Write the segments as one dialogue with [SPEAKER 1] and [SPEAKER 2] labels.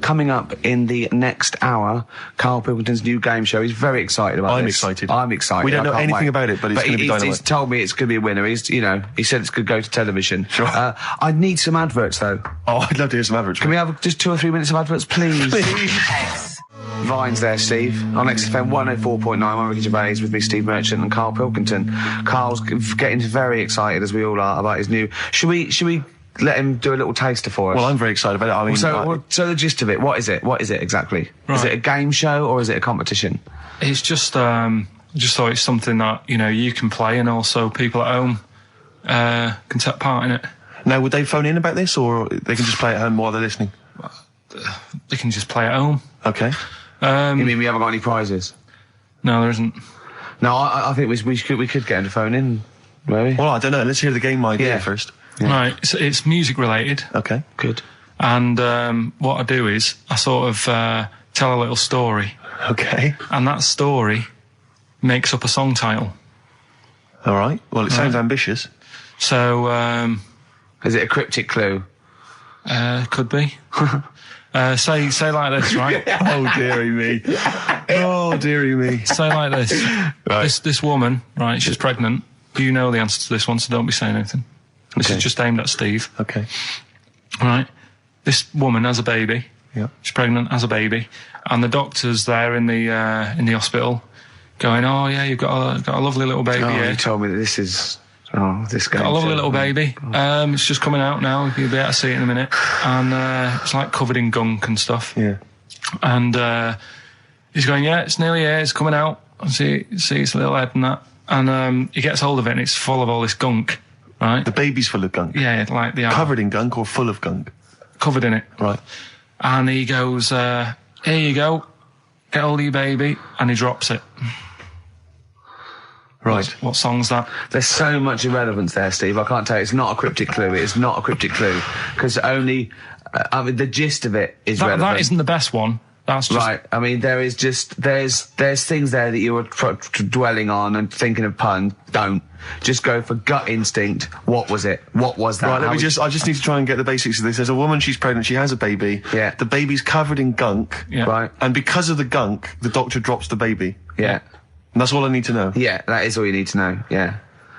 [SPEAKER 1] coming up in the next hour, Karl Pilkington's new game show. He's very excited about
[SPEAKER 2] I'm
[SPEAKER 1] this.
[SPEAKER 2] excited.
[SPEAKER 1] I'm excited.
[SPEAKER 2] We don't know anything about it, but it's going to be dynamite.
[SPEAKER 1] He's told me it's going to be a winner. He said it's going to go to television.
[SPEAKER 2] Sure.
[SPEAKER 1] I need some adverts, though.
[SPEAKER 2] Oh, I'd love to hear some adverts.
[SPEAKER 1] Can we have just 2 or 3 minutes of adverts, please? Vines there, Steve. On XFM 104.9, I'm Ricky Gervais with me, Steve Merchant and Karl Pilkington. Karl's getting very excited, as we all are, about his new... Should we let him do a little taster for us?
[SPEAKER 2] Well, I'm very excited about it. I mean,
[SPEAKER 1] so the gist of it, what is it? What is it exactly? Right. Is it a game show or is it a competition?
[SPEAKER 3] It's just thought it's something that, you can play and also people at home can take part in it.
[SPEAKER 2] Now, would they phone in about this or they can just play at home while they're listening?
[SPEAKER 3] They can just play at home.
[SPEAKER 2] Okay.
[SPEAKER 1] You mean we haven't got any prizes?
[SPEAKER 3] No, there isn't.
[SPEAKER 1] No, I think we could get him to phone in, maybe.
[SPEAKER 2] Well, I don't know. Let's hear the game idea first.
[SPEAKER 3] Yeah. Right, it's music related.
[SPEAKER 2] Okay,
[SPEAKER 1] good.
[SPEAKER 3] And what I do is I sort of tell a little story.
[SPEAKER 2] Okay.
[SPEAKER 3] And that story makes up a song title.
[SPEAKER 2] All right. Well, it sounds ambitious.
[SPEAKER 3] So,
[SPEAKER 1] is it a cryptic clue?
[SPEAKER 3] Could be. Say like this, right?
[SPEAKER 2] Oh, dearie me. Oh, dearie me.
[SPEAKER 3] Say like this. Right. This woman, right, she's pregnant. You know the answer to this one, so don't be saying anything. This is just aimed at Steve.
[SPEAKER 2] Okay.
[SPEAKER 3] Right. This woman has a baby.
[SPEAKER 2] Yeah.
[SPEAKER 3] She's pregnant, has a baby. And the doctor's there in the hospital going, oh, yeah, you've got a lovely little baby here.
[SPEAKER 1] You told me that this is... Oh, this game.
[SPEAKER 3] Got a lovely little baby. It's just coming out now. You'll be able to see it in a minute. And it's like covered in gunk and stuff.
[SPEAKER 2] Yeah.
[SPEAKER 3] And he's going, yeah, it's nearly here. It's coming out. See its little head and that. And he gets hold of it and it's full of all this gunk, right?
[SPEAKER 2] The baby's full of gunk?
[SPEAKER 3] Yeah, like the...
[SPEAKER 2] Covered in gunk or full of gunk?
[SPEAKER 3] Covered in it.
[SPEAKER 2] Right.
[SPEAKER 3] And he goes, here you go. Get hold of your baby. And he drops it.
[SPEAKER 2] Right.
[SPEAKER 3] What song's that?
[SPEAKER 1] There's so much irrelevance there, Steve. I can't tell you. It's not a cryptic clue. It's not a cryptic clue. Because only... the gist of it is relevant.
[SPEAKER 3] That isn't the best one. That's just...
[SPEAKER 1] Right. I mean, there is just... There's things there that you were dwelling on and thinking of puns. Don't. Just go for gut instinct. What was it? What was that?
[SPEAKER 2] Right, I just need to try and get the basics of this. There's a woman, she's pregnant, she has a baby.
[SPEAKER 1] Yeah.
[SPEAKER 2] The baby's covered in gunk.
[SPEAKER 3] Yeah.
[SPEAKER 1] Right.
[SPEAKER 2] And because of the gunk, the doctor drops the baby.
[SPEAKER 1] Yeah.
[SPEAKER 2] And that's all I need to know.
[SPEAKER 1] Yeah, that is all you need to know. Yeah.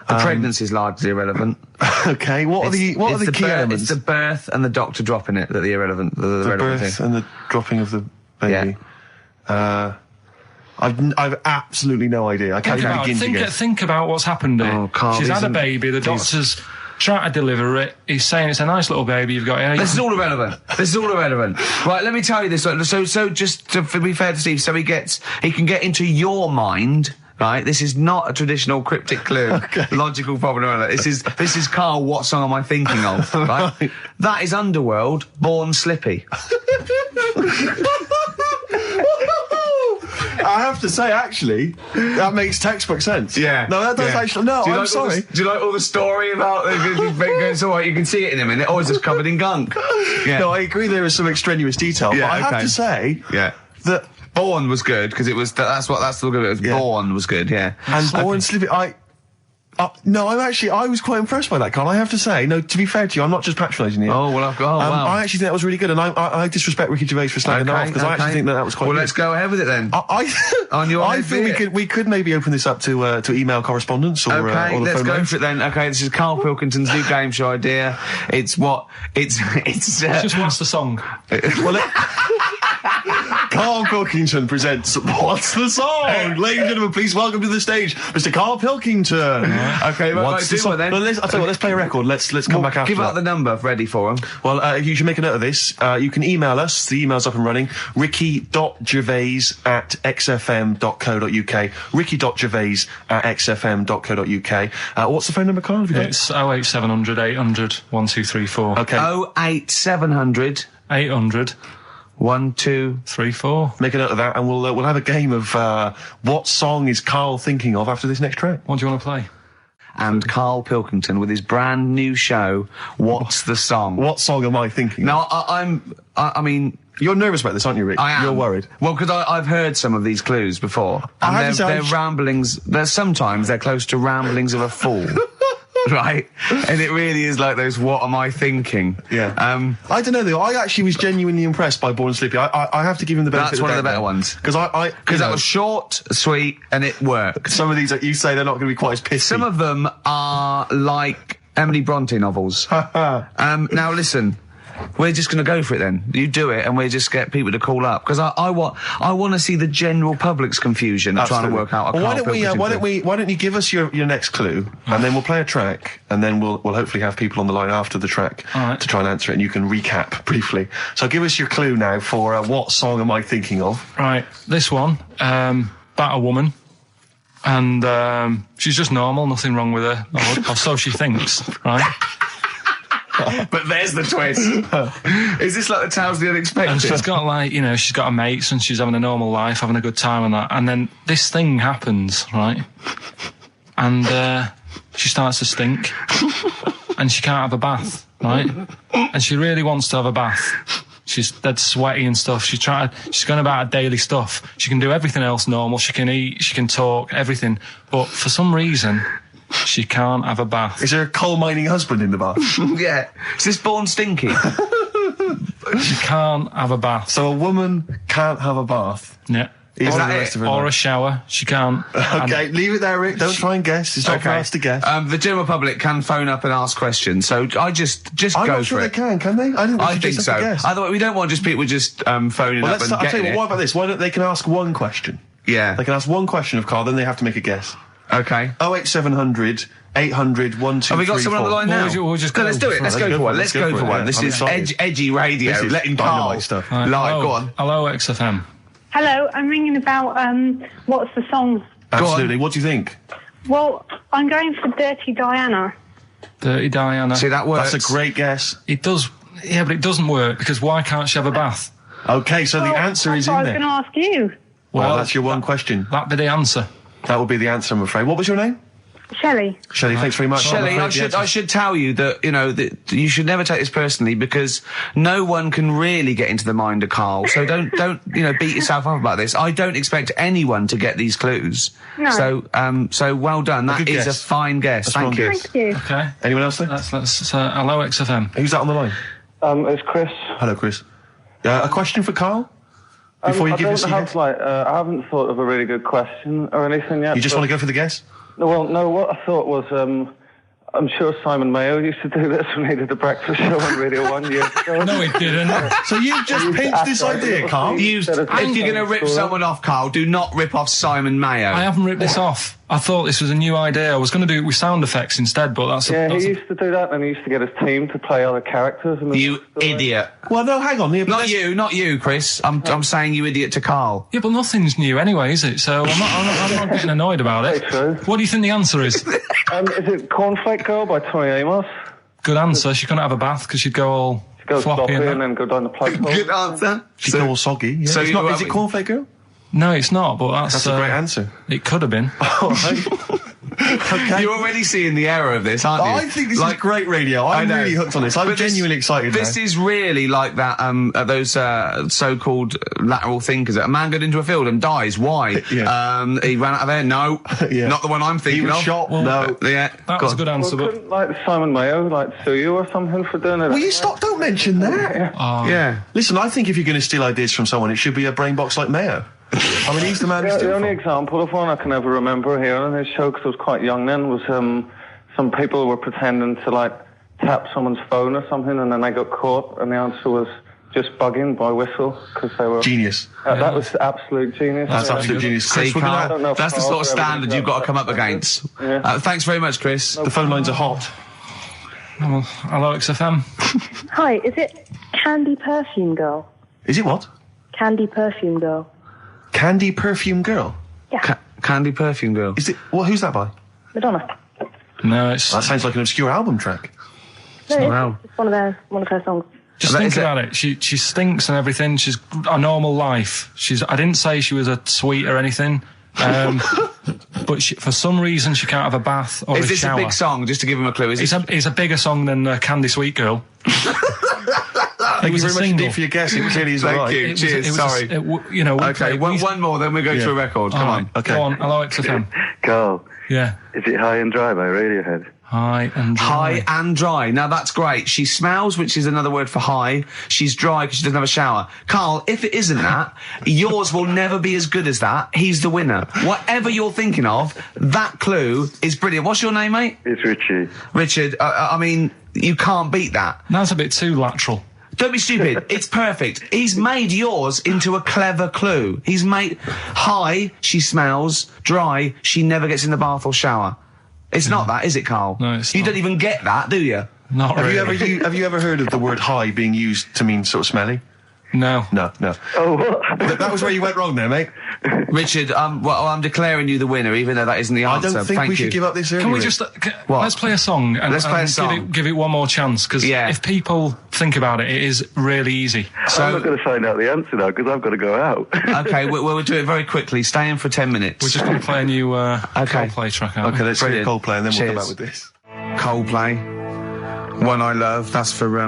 [SPEAKER 1] The pregnancy is largely irrelevant.
[SPEAKER 2] Okay, what are the key elements?
[SPEAKER 1] It's the birth and the doctor dropping it that are the irrelevant. The relevant
[SPEAKER 2] birth
[SPEAKER 1] thing.
[SPEAKER 2] and the dropping of the baby. Yeah. I've absolutely no idea. I can't even begin to guess.
[SPEAKER 3] Think about what's happened here.
[SPEAKER 1] Oh, Karl,
[SPEAKER 3] she's had a baby. The doctor's trying to deliver it. He's saying it's a nice little baby you've got here.
[SPEAKER 1] This is all irrelevant. This is all irrelevant. Right, let me tell you this. So just to be fair to Steve, so he can get into your mind. Right, this is not a traditional cryptic clue, logical problem. This is Karl. What song am I thinking of? Right, that is Underworld, Born Slippy.
[SPEAKER 2] I have to say, actually, that makes textbook sense.
[SPEAKER 1] Yeah.
[SPEAKER 2] No, that does actually. No, I'm sorry.
[SPEAKER 1] Do you like all the story about it's all right, you can see it in a minute, or is it covered in gunk? Yeah.
[SPEAKER 2] No, I agree there is some extremious detail, but I have to say that
[SPEAKER 1] Born was good, because it was, that's the look of it, was Born was good, yeah.
[SPEAKER 2] And Born Slippy, no, I was quite impressed by that, Karl. I have to say, no, to be fair to you, I'm not just patronising you.
[SPEAKER 1] Oh, well, wow.
[SPEAKER 2] I actually think that was really good, and I disrespect Ricky Gervais for slagging that off, because I actually think that was quite good.
[SPEAKER 1] Well, let's go ahead with it then.
[SPEAKER 2] I feel we could maybe open this up to email correspondence or the phone
[SPEAKER 1] let's go
[SPEAKER 2] lines.
[SPEAKER 1] for it then. Okay, this is Karl Pilkington's new game show idea. It's
[SPEAKER 3] just what's the song?
[SPEAKER 2] Karl Pilkington presents What's the Song? Ladies and gentlemen, please welcome to the stage Mr. Karl Pilkington.
[SPEAKER 1] Okay, what's the song then?
[SPEAKER 2] I'll tell you what, let's play a record. Let's come back after
[SPEAKER 1] Give out the number ready for him.
[SPEAKER 2] Well, you should make a note of this. You can email us. The email's up and running. ricky.gervais@xfm.co.uk. ricky.gervais@xfm.co.uk. What's the phone number, Karl?
[SPEAKER 3] It's 08700 800 1234.
[SPEAKER 2] Okay.
[SPEAKER 1] 08700
[SPEAKER 3] 800
[SPEAKER 1] 1234.
[SPEAKER 2] Make a note of that, and we'll have a game of what song is Karl thinking of after this next track.
[SPEAKER 3] What do you want to play?
[SPEAKER 1] And Karl Pilkington with his brand new show, What's the Song?
[SPEAKER 2] What song am I thinking?
[SPEAKER 1] Now, I mean,
[SPEAKER 2] you're nervous about this, aren't you, Rick?
[SPEAKER 1] I am.
[SPEAKER 2] You're worried.
[SPEAKER 1] Well, because I've heard some of these clues before, and they're ramblings. Sometimes they're close to ramblings of a fool. right? And it really is like those, what am I thinking?
[SPEAKER 2] Yeah. I don't know though. I actually was genuinely impressed by Born Slippy. I have to give him the benefit.
[SPEAKER 1] That's one of the better ones.
[SPEAKER 2] Because
[SPEAKER 1] that was short, sweet, and it worked.
[SPEAKER 2] Some of these that you say they're not going to be quite as pissy.
[SPEAKER 1] Some of them are like Emily Bronte novels. Now listen. We're just going to go for it then. You do it, and we'll just get people to call up because I want to see the general public's confusion of trying to work out.
[SPEAKER 2] Well, why don't you give us your next clue, and then we'll play a track, and then we'll hopefully have people on the line after the track to try and answer it, and you can recap briefly. So give us your clue now for what song am I thinking of?
[SPEAKER 3] Right, this one about a woman, and she's just normal, nothing wrong with her, or so she thinks. Right.
[SPEAKER 1] But there's the twist. Is this like the Tales of the Unexpected?
[SPEAKER 3] And she's got she's got her mates and she's having a normal life, having a good time and that. And then this thing happens, right? And she starts to stink. And she can't have a bath, right? And she really wants to have a bath. She's dead sweaty and stuff. She's going about her daily stuff. She can do everything else normal. She can eat, she can talk, everything. But for some reason, she can't have a bath.
[SPEAKER 2] Is there a coal mining husband in the bath?
[SPEAKER 1] Yeah. Is this Born Stinky?
[SPEAKER 3] She can't have a bath.
[SPEAKER 2] So a woman can't have a bath?
[SPEAKER 3] Yeah. Or a shower. She can't.
[SPEAKER 2] Okay, leave it there, Rick. Don't try and guess. It's not for us to guess.
[SPEAKER 1] The general public can phone up and ask questions, so I just
[SPEAKER 2] I'm
[SPEAKER 1] go
[SPEAKER 2] not
[SPEAKER 1] for
[SPEAKER 2] sure
[SPEAKER 1] it.
[SPEAKER 2] Can they? I think
[SPEAKER 1] so. Otherwise, we don't want just people just phoning up and
[SPEAKER 2] I'll tell you
[SPEAKER 1] it.
[SPEAKER 2] what about this? Why don't they can ask one question?
[SPEAKER 1] Yeah.
[SPEAKER 2] They can ask one question of Carl, then they have to make a guess.
[SPEAKER 1] Okay.
[SPEAKER 2] 08700 800 1234.
[SPEAKER 1] Have we got someone on the line now?
[SPEAKER 3] We'll just go.
[SPEAKER 1] Let's do it. Let's go for one. Let's go for one. This is edgy radio.
[SPEAKER 2] This is
[SPEAKER 1] letting Carl
[SPEAKER 2] dynamite stuff.
[SPEAKER 1] Go on.
[SPEAKER 3] Hello, XFM.
[SPEAKER 4] Hello, I'm ringing about what's the song?
[SPEAKER 2] Absolutely. What do you think?
[SPEAKER 4] Well, I'm going for Dirty Diana.
[SPEAKER 3] Dirty Diana.
[SPEAKER 1] See, that works.
[SPEAKER 2] That's a great guess.
[SPEAKER 3] It does. Yeah, but it doesn't work because why can't she have a bath?
[SPEAKER 2] Okay, so the answer is in there.
[SPEAKER 4] I was going to ask you.
[SPEAKER 2] Well, that's your one question.
[SPEAKER 3] That'd be the answer.
[SPEAKER 2] That would be the answer, I'm afraid. What was your name?
[SPEAKER 4] Shelley.
[SPEAKER 2] Shelley, thanks very much.
[SPEAKER 1] Shelley, I should tell you that, that you should never take this personally because no one can really get into the mind of Carl. So don't beat yourself up about this. I don't expect anyone to get these clues.
[SPEAKER 4] No.
[SPEAKER 1] So well done. That is a fine guess. Thank you.
[SPEAKER 4] Thank you.
[SPEAKER 3] Okay.
[SPEAKER 2] Anyone else there?
[SPEAKER 3] Let's hello, XFM.
[SPEAKER 2] Who's that on the line?
[SPEAKER 5] It's Chris.
[SPEAKER 2] Hello, Chris. A question for Carl? Before you give us
[SPEAKER 5] I haven't thought of a really good question or anything yet.
[SPEAKER 2] You just want to go for the guess?
[SPEAKER 5] Well, no, what I thought was, I'm sure Simon Mayo used to do this when he did the breakfast show on Radio 1 years ago.
[SPEAKER 3] No, he didn't.
[SPEAKER 2] So you've just pinched this idea, Carl?
[SPEAKER 1] If you're going to rip someone off, Carl, do not rip off Simon Mayo.
[SPEAKER 3] I haven't ripped this off. I thought this was a new idea. I was going to do it with sound effects instead, but that's...
[SPEAKER 5] he used to do that, and he used to get his team to play other characters.
[SPEAKER 1] You idiot.
[SPEAKER 2] Well, no, hang on.
[SPEAKER 1] Not you, Chris. I'm saying you idiot to Carl.
[SPEAKER 3] Yeah, but nothing's new anyway, is it? So I'm not getting annoyed about it.
[SPEAKER 5] True.
[SPEAKER 3] What do you think the answer is?
[SPEAKER 5] Is it Cornflake Girl by Tony Amos?
[SPEAKER 3] Good answer. She couldn't have a bath because she'd go all floppy
[SPEAKER 5] and then go down the plug hole.
[SPEAKER 1] Good answer.
[SPEAKER 2] She'd go all soggy. Yeah. So is it Cornflake Girl?
[SPEAKER 3] No, it's not, but that's
[SPEAKER 2] a great answer.
[SPEAKER 3] It could have been.
[SPEAKER 2] All right. Okay.
[SPEAKER 1] You're already seeing the error of this, aren't you?
[SPEAKER 2] I think this is great radio. I'm really hooked on this. I'm genuinely excited.
[SPEAKER 1] This is really like that. Those so-called lateral thinkers. A man got into a field and dies. Why?
[SPEAKER 2] Yeah.
[SPEAKER 1] He ran out of air. No, not the one I'm thinking
[SPEAKER 2] of. He was shot. No.
[SPEAKER 1] Yeah,
[SPEAKER 3] that was a good answer.
[SPEAKER 5] Well, couldn't Simon Mayo sue you or something for doing it?
[SPEAKER 2] Will you stop? Don't mention that.
[SPEAKER 1] Yeah.
[SPEAKER 2] Listen, I think if you're going to steal ideas from someone, it should be a brain box like Mayo. I mean, he's the man who's
[SPEAKER 5] the only example of one I can ever remember hearing on his show, because I was quite young then, was some people were pretending to, tap someone's phone or something, and then they got caught, and the answer was just bugging by whistle, because they were...
[SPEAKER 2] Genius.
[SPEAKER 5] That was absolute genius.
[SPEAKER 2] That's absolute genius.
[SPEAKER 1] Chris, that's the sort of standard you've got to come up against.
[SPEAKER 5] Yeah.
[SPEAKER 1] Thanks very much, Chris.
[SPEAKER 2] The phone lines are hot.
[SPEAKER 3] Well, hello, XFM.
[SPEAKER 4] Hi, is it Candy Perfume Girl?
[SPEAKER 2] Is it what?
[SPEAKER 4] Candy Perfume Girl.
[SPEAKER 2] Candy Perfume Girl?
[SPEAKER 4] Yeah.
[SPEAKER 1] Candy Perfume Girl.
[SPEAKER 2] Is it? Well, who's that by?
[SPEAKER 4] Madonna.
[SPEAKER 3] No, it's...
[SPEAKER 2] That sounds like an obscure album track.
[SPEAKER 4] No, it's one of her songs.
[SPEAKER 3] Just think about it. She stinks and everything. She's a normal life. I didn't say she was a sweet or anything. But for some reason she can't have a bath or a shower.
[SPEAKER 1] Is this a big song? Just to give him a clue.
[SPEAKER 3] It's a bigger song than Candy Sweet Girl.
[SPEAKER 2] Thank you very much indeed for your guess. It clearly is right.
[SPEAKER 1] Thank you. Cheers. Sorry.
[SPEAKER 3] Okay,
[SPEAKER 1] one more, then we go to a record. Come on.
[SPEAKER 3] Okay. Go on. Hello, XFM.
[SPEAKER 6] Carl.
[SPEAKER 3] Yeah.
[SPEAKER 6] Is it High and Dry by Radiohead?
[SPEAKER 3] High and dry.
[SPEAKER 1] High and dry. Now that's great. She smells, which is another word for high. She's dry because she doesn't have a shower. Carl, if it isn't that, yours will never be as good as that. He's the winner. Whatever you're thinking of, that clue is brilliant. What's your name, mate?
[SPEAKER 6] It's Richie.
[SPEAKER 1] Richard, I mean, you can't beat that.
[SPEAKER 3] That's a bit too lateral.
[SPEAKER 1] Don't be stupid. It's perfect. He's made yours into a clever clue. He's made high, she smells, dry, she never gets in the bath or shower. It's not that, is it, Carl?
[SPEAKER 3] No, it's
[SPEAKER 1] You
[SPEAKER 3] not.
[SPEAKER 1] don't even get that, do you?
[SPEAKER 3] Not
[SPEAKER 2] Have
[SPEAKER 3] really.
[SPEAKER 2] you ever heard of the word high being used to mean sort of smelly?
[SPEAKER 3] No.
[SPEAKER 2] No.
[SPEAKER 6] Oh, what?
[SPEAKER 2] That was where you went wrong there, mate.
[SPEAKER 1] Richard, I'm declaring you the winner, even though that isn't the
[SPEAKER 2] I
[SPEAKER 1] answer.
[SPEAKER 2] don't think
[SPEAKER 1] Thank
[SPEAKER 2] we
[SPEAKER 1] you.
[SPEAKER 2] should give up this early.
[SPEAKER 3] Can we
[SPEAKER 2] Rick.
[SPEAKER 3] just
[SPEAKER 1] What?
[SPEAKER 3] let's play a song and,
[SPEAKER 1] Let's play a
[SPEAKER 3] and
[SPEAKER 1] song.
[SPEAKER 3] give it one more chance because
[SPEAKER 1] Yeah.
[SPEAKER 3] if people think about it, it is really easy.
[SPEAKER 6] I'm not going to find out the answer now because I've got to go out.
[SPEAKER 1] Okay, we'll do it very quickly. Stay in for 10 minutes.
[SPEAKER 3] We're just going to play a new
[SPEAKER 1] Okay.
[SPEAKER 3] Coldplay track. Aren't
[SPEAKER 2] Okay,
[SPEAKER 3] we?
[SPEAKER 2] let's hear
[SPEAKER 1] Brilliant.
[SPEAKER 2] Coldplay and then we'll come
[SPEAKER 1] Cheers.
[SPEAKER 2] back with this.
[SPEAKER 1] Coldplay, One I Love. That's for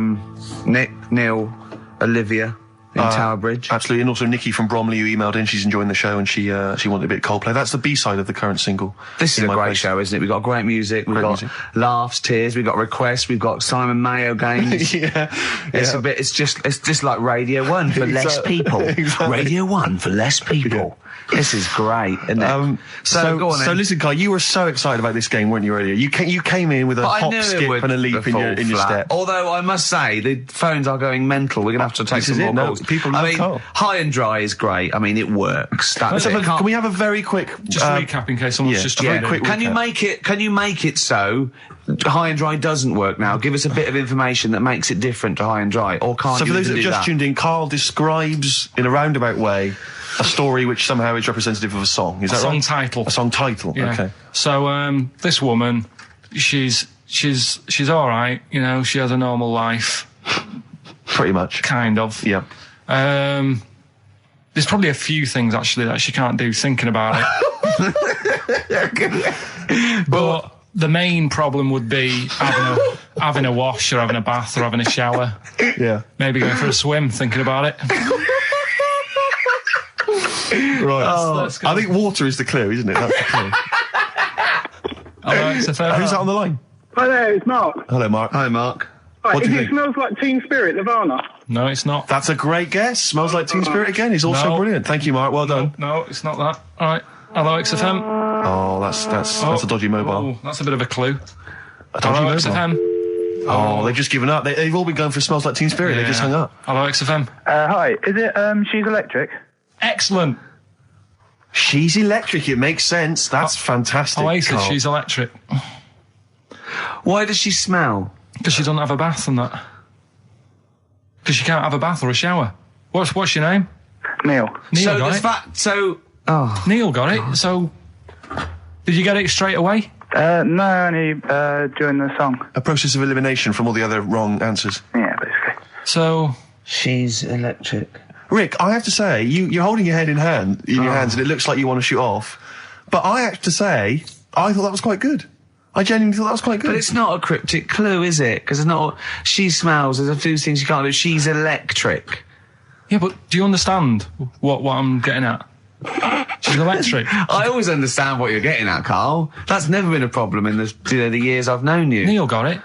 [SPEAKER 1] Nick, Neil, Olivia in Tower Bridge.
[SPEAKER 2] Absolutely, and also Nikki from Bromley who emailed in. She's enjoying the show and she wanted a bit of Coldplay. That's the B-side of the current single.
[SPEAKER 1] This is
[SPEAKER 2] In
[SPEAKER 1] a
[SPEAKER 2] My
[SPEAKER 1] great
[SPEAKER 2] Place.
[SPEAKER 1] show, isn't it? We've got great music, we've
[SPEAKER 2] Great
[SPEAKER 1] got
[SPEAKER 2] music.
[SPEAKER 1] laughs, tears, we've got requests, we've got Simon Mayo games.
[SPEAKER 2] Yeah,
[SPEAKER 1] It's
[SPEAKER 2] yeah.
[SPEAKER 1] a bit. It's just like Radio 1 for less
[SPEAKER 2] Exactly.
[SPEAKER 1] people.
[SPEAKER 2] Exactly.
[SPEAKER 1] Radio 1 for less people. This is great, isn't it? So go on.
[SPEAKER 2] So
[SPEAKER 1] then.
[SPEAKER 2] listen, Carl, you were so excited about this game, weren't you, earlier? You came in with a
[SPEAKER 1] But I
[SPEAKER 2] hop,
[SPEAKER 1] knew it
[SPEAKER 2] skip,
[SPEAKER 1] would
[SPEAKER 2] and a leap in
[SPEAKER 1] fall
[SPEAKER 2] your
[SPEAKER 1] flat.
[SPEAKER 2] step.
[SPEAKER 1] Although I must say the phones are going mental. We're going to have to take
[SPEAKER 2] This
[SPEAKER 1] some
[SPEAKER 2] is it,
[SPEAKER 1] more
[SPEAKER 2] no,
[SPEAKER 1] calls.
[SPEAKER 2] people love
[SPEAKER 1] I mean,
[SPEAKER 2] Carl.
[SPEAKER 1] high and dry is great. I mean, it works. That's
[SPEAKER 2] Let's have
[SPEAKER 1] it.
[SPEAKER 2] a- can we have a very quick
[SPEAKER 3] Just recap in case someone's
[SPEAKER 2] yeah,
[SPEAKER 3] just
[SPEAKER 2] a very
[SPEAKER 3] tuned in.
[SPEAKER 2] quick
[SPEAKER 1] Can you
[SPEAKER 2] recap.
[SPEAKER 1] make it so high and dry doesn't work now? Give us a bit of information that makes it different to high and dry, or can't
[SPEAKER 2] So
[SPEAKER 1] you
[SPEAKER 2] for those that
[SPEAKER 1] even
[SPEAKER 2] have
[SPEAKER 1] do
[SPEAKER 2] just
[SPEAKER 1] that?
[SPEAKER 2] tuned in, Carl describes in a roundabout way a story which somehow is representative of a song. Is that
[SPEAKER 3] song
[SPEAKER 2] right?
[SPEAKER 3] title.
[SPEAKER 2] A song title.
[SPEAKER 3] Yeah.
[SPEAKER 2] Okay.
[SPEAKER 3] So this woman, she's all right. You know, she has a normal life,
[SPEAKER 2] Pretty much.
[SPEAKER 3] kind of.
[SPEAKER 2] Yeah.
[SPEAKER 3] There's probably a few things actually that she can't do thinking about it. But the main problem would be having a wash or having a bath or having a shower.
[SPEAKER 2] Yeah.
[SPEAKER 3] Maybe going for a swim, thinking about it.
[SPEAKER 2] Right.
[SPEAKER 3] Let's go.
[SPEAKER 2] I think water is the clue, isn't it? That's the clue.
[SPEAKER 3] All right, so
[SPEAKER 2] Who's that on the line?
[SPEAKER 7] Hi there, it's Mark.
[SPEAKER 2] Hello, Mark.
[SPEAKER 1] Hi, Mark.
[SPEAKER 7] Right,
[SPEAKER 2] What do you
[SPEAKER 7] it
[SPEAKER 2] think?
[SPEAKER 7] smells like Teen Spirit, Nirvana.
[SPEAKER 3] No, it's not.
[SPEAKER 2] That's a great guess. Smells like Teen Spirit again. He's also
[SPEAKER 3] No.
[SPEAKER 2] brilliant. Thank you, Mark. Well done.
[SPEAKER 3] No, it's not that. All right. Hello, XFM.
[SPEAKER 2] Oh, that's a dodgy mobile.
[SPEAKER 3] Oh, that's a bit of a clue.
[SPEAKER 2] A dodgy
[SPEAKER 3] Hello,
[SPEAKER 2] mobile.
[SPEAKER 3] XFM.
[SPEAKER 2] Oh, they've just given up. They've all been going for Smells Like Teen Spirit. They just hung up.
[SPEAKER 3] Hello, XFM.
[SPEAKER 6] Hi, is it She's Electric?
[SPEAKER 3] Excellent.
[SPEAKER 2] She's electric. It makes sense. That's fantastic.
[SPEAKER 3] Oasis,
[SPEAKER 2] Carl.
[SPEAKER 3] she's electric.
[SPEAKER 1] Why does she smell?
[SPEAKER 3] Because she doesn't have a bath and that. Because she can't have a bath or a shower. What's your name?
[SPEAKER 6] Neil.
[SPEAKER 3] Neil
[SPEAKER 1] so
[SPEAKER 3] got
[SPEAKER 1] does
[SPEAKER 3] it.
[SPEAKER 1] that. So. Oh.
[SPEAKER 3] Neil got it. So, did you get it straight away?
[SPEAKER 6] No, only during the song.
[SPEAKER 2] A process of elimination from all the other wrong answers.
[SPEAKER 6] Yeah, basically.
[SPEAKER 3] So,
[SPEAKER 1] She's electric.
[SPEAKER 2] Rick, I have to say, you're holding your head in your hands, and it looks like you want to shoot off. But I have to say, I thought that was quite good. I genuinely thought that was quite good.
[SPEAKER 1] But it's not a cryptic clue, is it? Because it's not. She smells. There's a few things you can't do. She's electric.
[SPEAKER 3] yeah, but do you understand what I'm getting at? She's electric.
[SPEAKER 1] I always understand what you're getting at, Carl. That's never been a problem in the years I've known you.
[SPEAKER 3] Neil got it.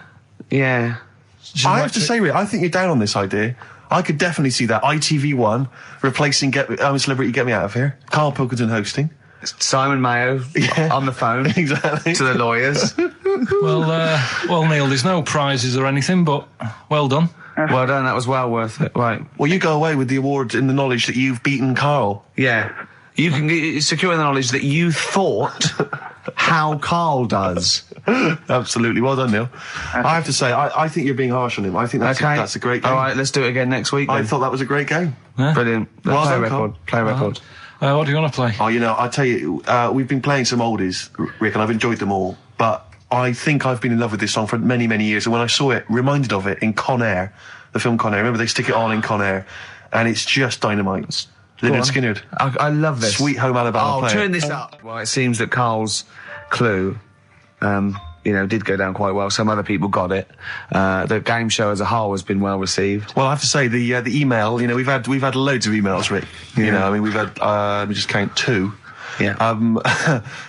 [SPEAKER 1] Yeah.
[SPEAKER 3] She's
[SPEAKER 2] I have to
[SPEAKER 3] electric.
[SPEAKER 2] say, Rick, I think you're down on this idea. I could definitely see that ITV1 replacing I'm a Celebrity, Get Me Out of Here. Karl Pilkington hosting.
[SPEAKER 1] Simon Mayo on the phone
[SPEAKER 2] Exactly.
[SPEAKER 1] to the lawyers.
[SPEAKER 3] Well, Neil, there's no prizes or anything, but well done.
[SPEAKER 1] Well done. That was well worth it. Right.
[SPEAKER 2] Well, you go away with the award in the knowledge that you've beaten Carl.
[SPEAKER 1] Yeah. You can secure the knowledge that you thought how Carl does.
[SPEAKER 2] Absolutely. Well done, Neil. I have to say, I think you're being harsh on him. I think that's,
[SPEAKER 1] Okay.
[SPEAKER 2] that's a great game.
[SPEAKER 1] All right, let's do it again next week.
[SPEAKER 2] I
[SPEAKER 1] then.
[SPEAKER 2] thought that was a great game.
[SPEAKER 1] Brilliant.
[SPEAKER 2] Well
[SPEAKER 1] Play a
[SPEAKER 2] done,
[SPEAKER 1] record.
[SPEAKER 2] Carl.
[SPEAKER 1] Play a record.
[SPEAKER 3] What do you want to play?
[SPEAKER 2] Oh, you know, I tell you, we've been playing some oldies, Rick, and I've enjoyed them all. But I think I've been in love with this song for many, many years. And when I saw it, reminded of it in Con Air, the film Con Air. Remember, they stick it on in Con Air, and it's just dynamite. Lynyrd Skynyrd.
[SPEAKER 1] I love this.
[SPEAKER 2] Sweet Home Alabama.
[SPEAKER 1] Oh,
[SPEAKER 2] Play it.
[SPEAKER 1] turn this up. Well, it seems that Carl's clue, did go down quite well. Some other people got it. The game show as a whole has been well received.
[SPEAKER 2] Well, I have to say the email. You know, we've had loads of emails, Rick. You
[SPEAKER 1] Yeah.
[SPEAKER 2] know, I mean, we've had let me just count 2.
[SPEAKER 1] Yeah.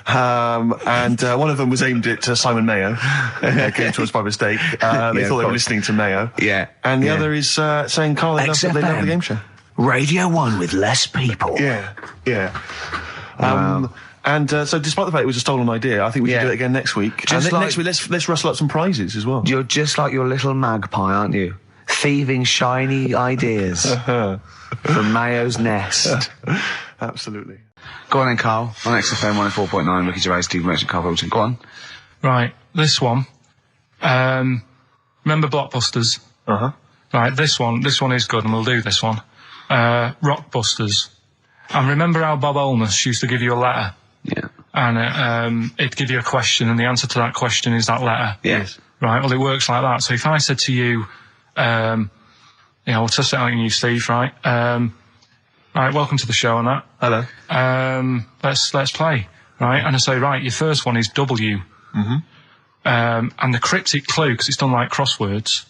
[SPEAKER 2] And one of them was aimed at Simon Mayo. Came to us by mistake. They thought they were listening to Mayo.
[SPEAKER 1] Yeah.
[SPEAKER 2] And the other is saying, Carl, they love the game show.
[SPEAKER 1] Radio 1 with less people.
[SPEAKER 2] Yeah.
[SPEAKER 1] Wow.
[SPEAKER 2] So despite the fact it was a stolen idea, I think we should do it again next week. Next week, let's rustle up some prizes as well.
[SPEAKER 1] You're just like your little magpie, aren't you? Thieving shiny ideas from Mayo's nest.
[SPEAKER 2] Absolutely.
[SPEAKER 1] Go on then, Carl. On XFM 104.9, Ricky Gervais, Steve Merchant, Karl Pilkington. Go on.
[SPEAKER 3] Right, this one. Remember Blockbusters?
[SPEAKER 2] Uh-huh.
[SPEAKER 3] Right, this one is good, and we'll do this one. Rockbusters. And remember how Bob Holness used to give you a letter?
[SPEAKER 1] Yeah.
[SPEAKER 3] And it'd give you a question, and the answer to that question is that letter.
[SPEAKER 1] Yes.
[SPEAKER 3] Right, well, it works like that. So if I said to you, we'll test it out on you, Steve, right? Right, welcome to the show and that.
[SPEAKER 2] Hello.
[SPEAKER 3] Let's play, right? And I say, right, your first one is W.
[SPEAKER 2] Mm-hmm.
[SPEAKER 3] And the cryptic clue, because it's done like crosswords.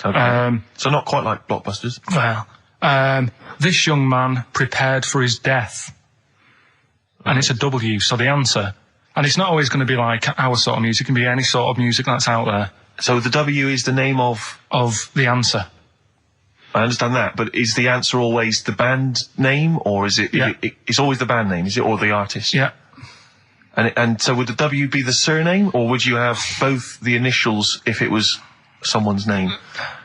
[SPEAKER 2] Okay. So not quite like Blockbusters.
[SPEAKER 3] Well, this young man prepared for his death. And it's a W, so the answer. And it's not always going to be like our sort of music, it can be any sort of music that's out there.
[SPEAKER 2] So the W is the name of
[SPEAKER 3] the answer.
[SPEAKER 2] I understand that, but is the answer always the band name, or is it?
[SPEAKER 3] Yeah.
[SPEAKER 2] It's always the band name, is it, or the artist?
[SPEAKER 3] Yeah.
[SPEAKER 2] And so would the W be the surname, or would you have both the initials if it was someone's name?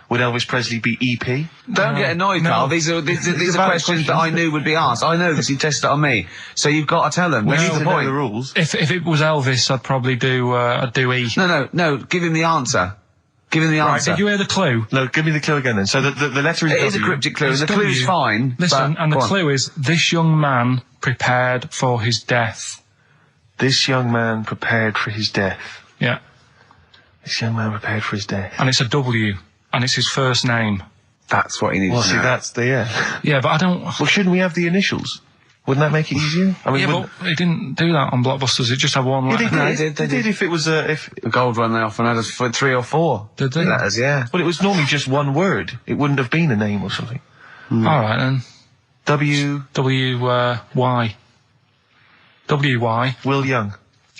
[SPEAKER 2] Would Elvis Presley be EP?
[SPEAKER 1] Don't get annoyed, Carl. These are questions that I knew would be asked. I know this. You tested it on me, so you've got to tell them.
[SPEAKER 2] We need
[SPEAKER 1] the
[SPEAKER 2] to know the rules.
[SPEAKER 3] If it was Elvis, I'd probably do E.
[SPEAKER 1] No. Give him the answer. Give him the answer.
[SPEAKER 3] Right, did you hear the clue?
[SPEAKER 2] No, give me the clue again then. So the letter is
[SPEAKER 1] It
[SPEAKER 2] W.
[SPEAKER 1] is a cryptic clue, and the
[SPEAKER 3] W.
[SPEAKER 1] clue's fine.
[SPEAKER 3] Listen, and the clue is, this young man prepared for his death.
[SPEAKER 2] This young man prepared for his death.
[SPEAKER 3] Yeah.
[SPEAKER 2] This young man prepared for his death.
[SPEAKER 3] And it's a W, and it's his first name.
[SPEAKER 1] That's what he needs
[SPEAKER 2] Well,
[SPEAKER 1] to
[SPEAKER 2] see,
[SPEAKER 1] know.
[SPEAKER 2] that's the, yeah.
[SPEAKER 3] Yeah, but I don't...
[SPEAKER 2] Well, shouldn't we have the initials? Wouldn't that make it easier? I mean,
[SPEAKER 3] Yeah, but it didn't do that on Blockbusters, it just had one letter.
[SPEAKER 2] They did if it was if...
[SPEAKER 1] The gold one, they often had us for 3 or 4.
[SPEAKER 3] Did they?
[SPEAKER 1] Letters, yeah.
[SPEAKER 2] Well, it was normally just one word. It wouldn't have been a name or something.
[SPEAKER 3] Alright then.
[SPEAKER 2] W...
[SPEAKER 3] Y. W-Y.
[SPEAKER 2] Will Young.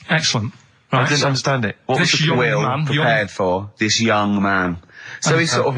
[SPEAKER 3] Excellent. Right.
[SPEAKER 2] I didn't understand it. What was
[SPEAKER 3] This
[SPEAKER 2] the
[SPEAKER 3] young
[SPEAKER 1] Will
[SPEAKER 3] man,
[SPEAKER 1] prepared for this young man. So he's sort of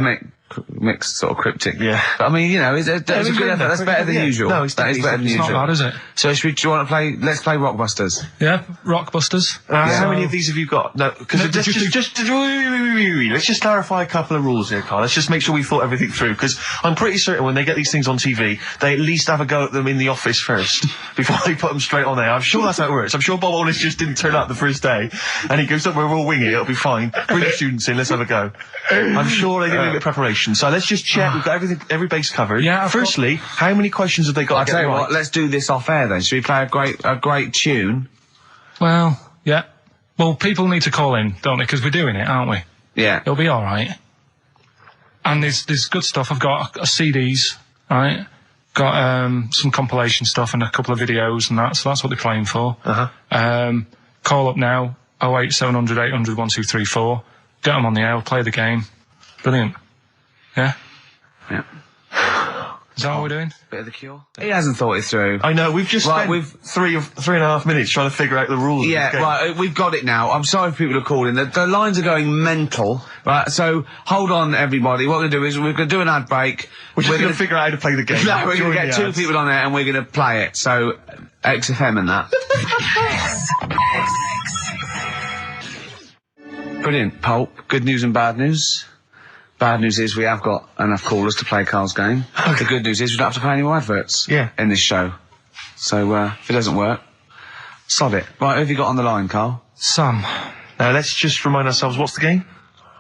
[SPEAKER 1] mixed sort of cryptic.
[SPEAKER 2] Yeah.
[SPEAKER 1] But, I mean, it's a good effort. That's better than usual.
[SPEAKER 2] No, it's
[SPEAKER 1] that is better than
[SPEAKER 3] It's
[SPEAKER 1] usual.
[SPEAKER 3] not bad, is it?
[SPEAKER 1] So do you want to play? Let's play Rockbusters.
[SPEAKER 3] Yeah, Rockbusters.
[SPEAKER 2] How many of these have you got? No, because let's just clarify a couple of rules here, Carl. Let's just make sure we thought everything through, because I'm pretty certain when they get these things on TV, they at least have a go at them in the office first before they put them straight on there. I'm sure that's how it works. I'm sure Bob Holness just didn't turn up the first day and he goes, "Don't worry, we'll wing it. It'll be fine. Bring the students in. Let's have a go." I'm sure they did a bit of preparation. So let's just check. We've got every base covered.
[SPEAKER 3] Yeah.
[SPEAKER 2] Firstly, how many questions have they got?
[SPEAKER 1] I'll tell you what. Let's do this off air then. Should we play a great tune?
[SPEAKER 3] Well, yeah. Well, people need to call in, don't they? Because we're doing it, aren't we?
[SPEAKER 1] Yeah.
[SPEAKER 3] It'll be all right. And there's good stuff. I've got CDs, right? Got some compilation stuff and a couple of videos and that. So that's what they're playing for. Call up now. 08700 800 1234. Get them on the air. We'll play the game. Brilliant. Yeah.
[SPEAKER 1] Yeah.
[SPEAKER 3] Is that what we're doing?
[SPEAKER 1] Bit of the Cure. He hasn't thought it through.
[SPEAKER 2] I know, we've just
[SPEAKER 1] Right,
[SPEAKER 2] spent 3.5 minutes trying to figure out the rules.
[SPEAKER 1] Yeah,
[SPEAKER 2] of this game.
[SPEAKER 1] right, we've got it now. I'm sorry if people are calling. The lines are going mental, right? So, hold on, everybody. What we're going to do is we're going to do an ad break.
[SPEAKER 2] We're just going to figure out how to play the game.
[SPEAKER 1] No, we're going to get
[SPEAKER 2] During
[SPEAKER 1] two
[SPEAKER 2] the
[SPEAKER 1] people on there and we're going to play it. So, XFM and that. Brilliant, Pulp. Good news and bad news. Bad news is we have got enough callers to play Carl's game. The good news is we don't have to pay any more adverts in this show. So, if it doesn't work, sod it. Right, who have you got on the line, Carl?
[SPEAKER 3] Sam.
[SPEAKER 2] Now, let's just remind ourselves, what's the game?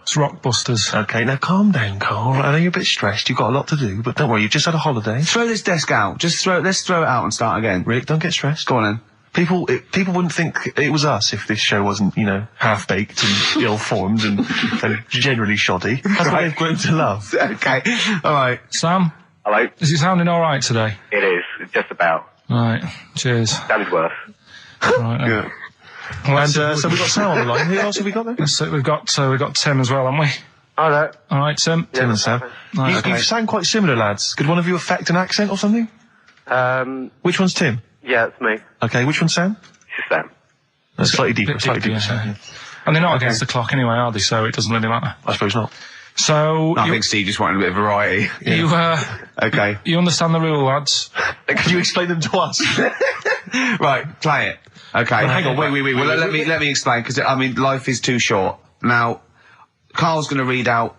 [SPEAKER 3] It's Rockbusters.
[SPEAKER 2] Okay, now calm down, Carl. I know you're a bit stressed. You've got a lot to do, but don't worry, you've just had a holiday.
[SPEAKER 1] Throw this desk out. Let's throw it out and start again.
[SPEAKER 2] Rick, don't get stressed.
[SPEAKER 1] Go on then.
[SPEAKER 2] People wouldn't think it was us if this show wasn't, half-baked and ill-formed and generally shoddy. That's what they've grown to love.
[SPEAKER 1] Okay. All right.
[SPEAKER 3] Sam?
[SPEAKER 6] Hello?
[SPEAKER 3] Is it sounding all right today?
[SPEAKER 6] It is, just about.
[SPEAKER 3] Right. Cheers.
[SPEAKER 6] Sounded worse.
[SPEAKER 3] Right. Then. Well,
[SPEAKER 2] And so we've got Sam on the line. Who else have we got there?
[SPEAKER 3] so we've got Tim as well, haven't we?
[SPEAKER 6] Hello?
[SPEAKER 3] All right, Tim.
[SPEAKER 2] Tim and Sam.
[SPEAKER 3] Right,
[SPEAKER 2] You sound quite similar, lads. Could one of you affect an accent or something? Which one's Tim?
[SPEAKER 6] Yeah, it's me.
[SPEAKER 2] Okay, which one's Sam?
[SPEAKER 6] It's Sam.
[SPEAKER 2] That's slightly deeper,
[SPEAKER 3] yeah.
[SPEAKER 2] Sam. Yeah.
[SPEAKER 3] And they're not against the clock anyway, are they? So it doesn't really matter.
[SPEAKER 2] I suppose not.
[SPEAKER 3] So
[SPEAKER 1] I think Steve just wanted a bit of variety. Okay.
[SPEAKER 3] You understand the rule, lads?
[SPEAKER 2] Can you explain them to us?
[SPEAKER 1] Right, play it. Okay.
[SPEAKER 2] Hang on, wait.
[SPEAKER 1] Well, let me explain, because, I mean, life is too short. Now, Carl's going to read out,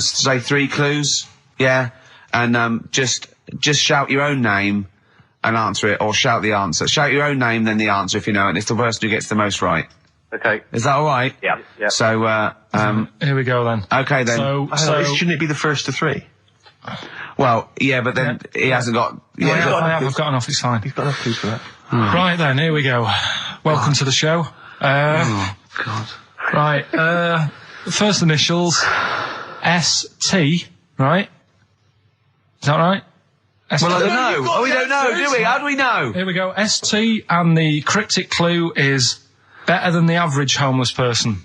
[SPEAKER 1] say 3 clues, yeah? And, just shout your own name and answer it, or shout the answer. Shout your own name, then the answer if you know it, and it's the person who gets the most right.
[SPEAKER 6] Okay.
[SPEAKER 1] Is that alright?
[SPEAKER 6] Yeah.
[SPEAKER 1] So,
[SPEAKER 3] Here we go then.
[SPEAKER 1] okay then.
[SPEAKER 3] So
[SPEAKER 2] Shouldn't it be the first to 3?
[SPEAKER 1] Well, yeah, but then he hasn't got...
[SPEAKER 3] I've got enough, it's fine.
[SPEAKER 2] You've got enough clues for that.
[SPEAKER 3] Right then, here we go. Welcome to the show.
[SPEAKER 1] Oh, God.
[SPEAKER 3] Right, first initials, ST, right? Is that right? ST.
[SPEAKER 1] Well, I don't know. Oh, we don't know, do we? How do we know?
[SPEAKER 3] Here we go, ST, and the cryptic clue is better than the average homeless person.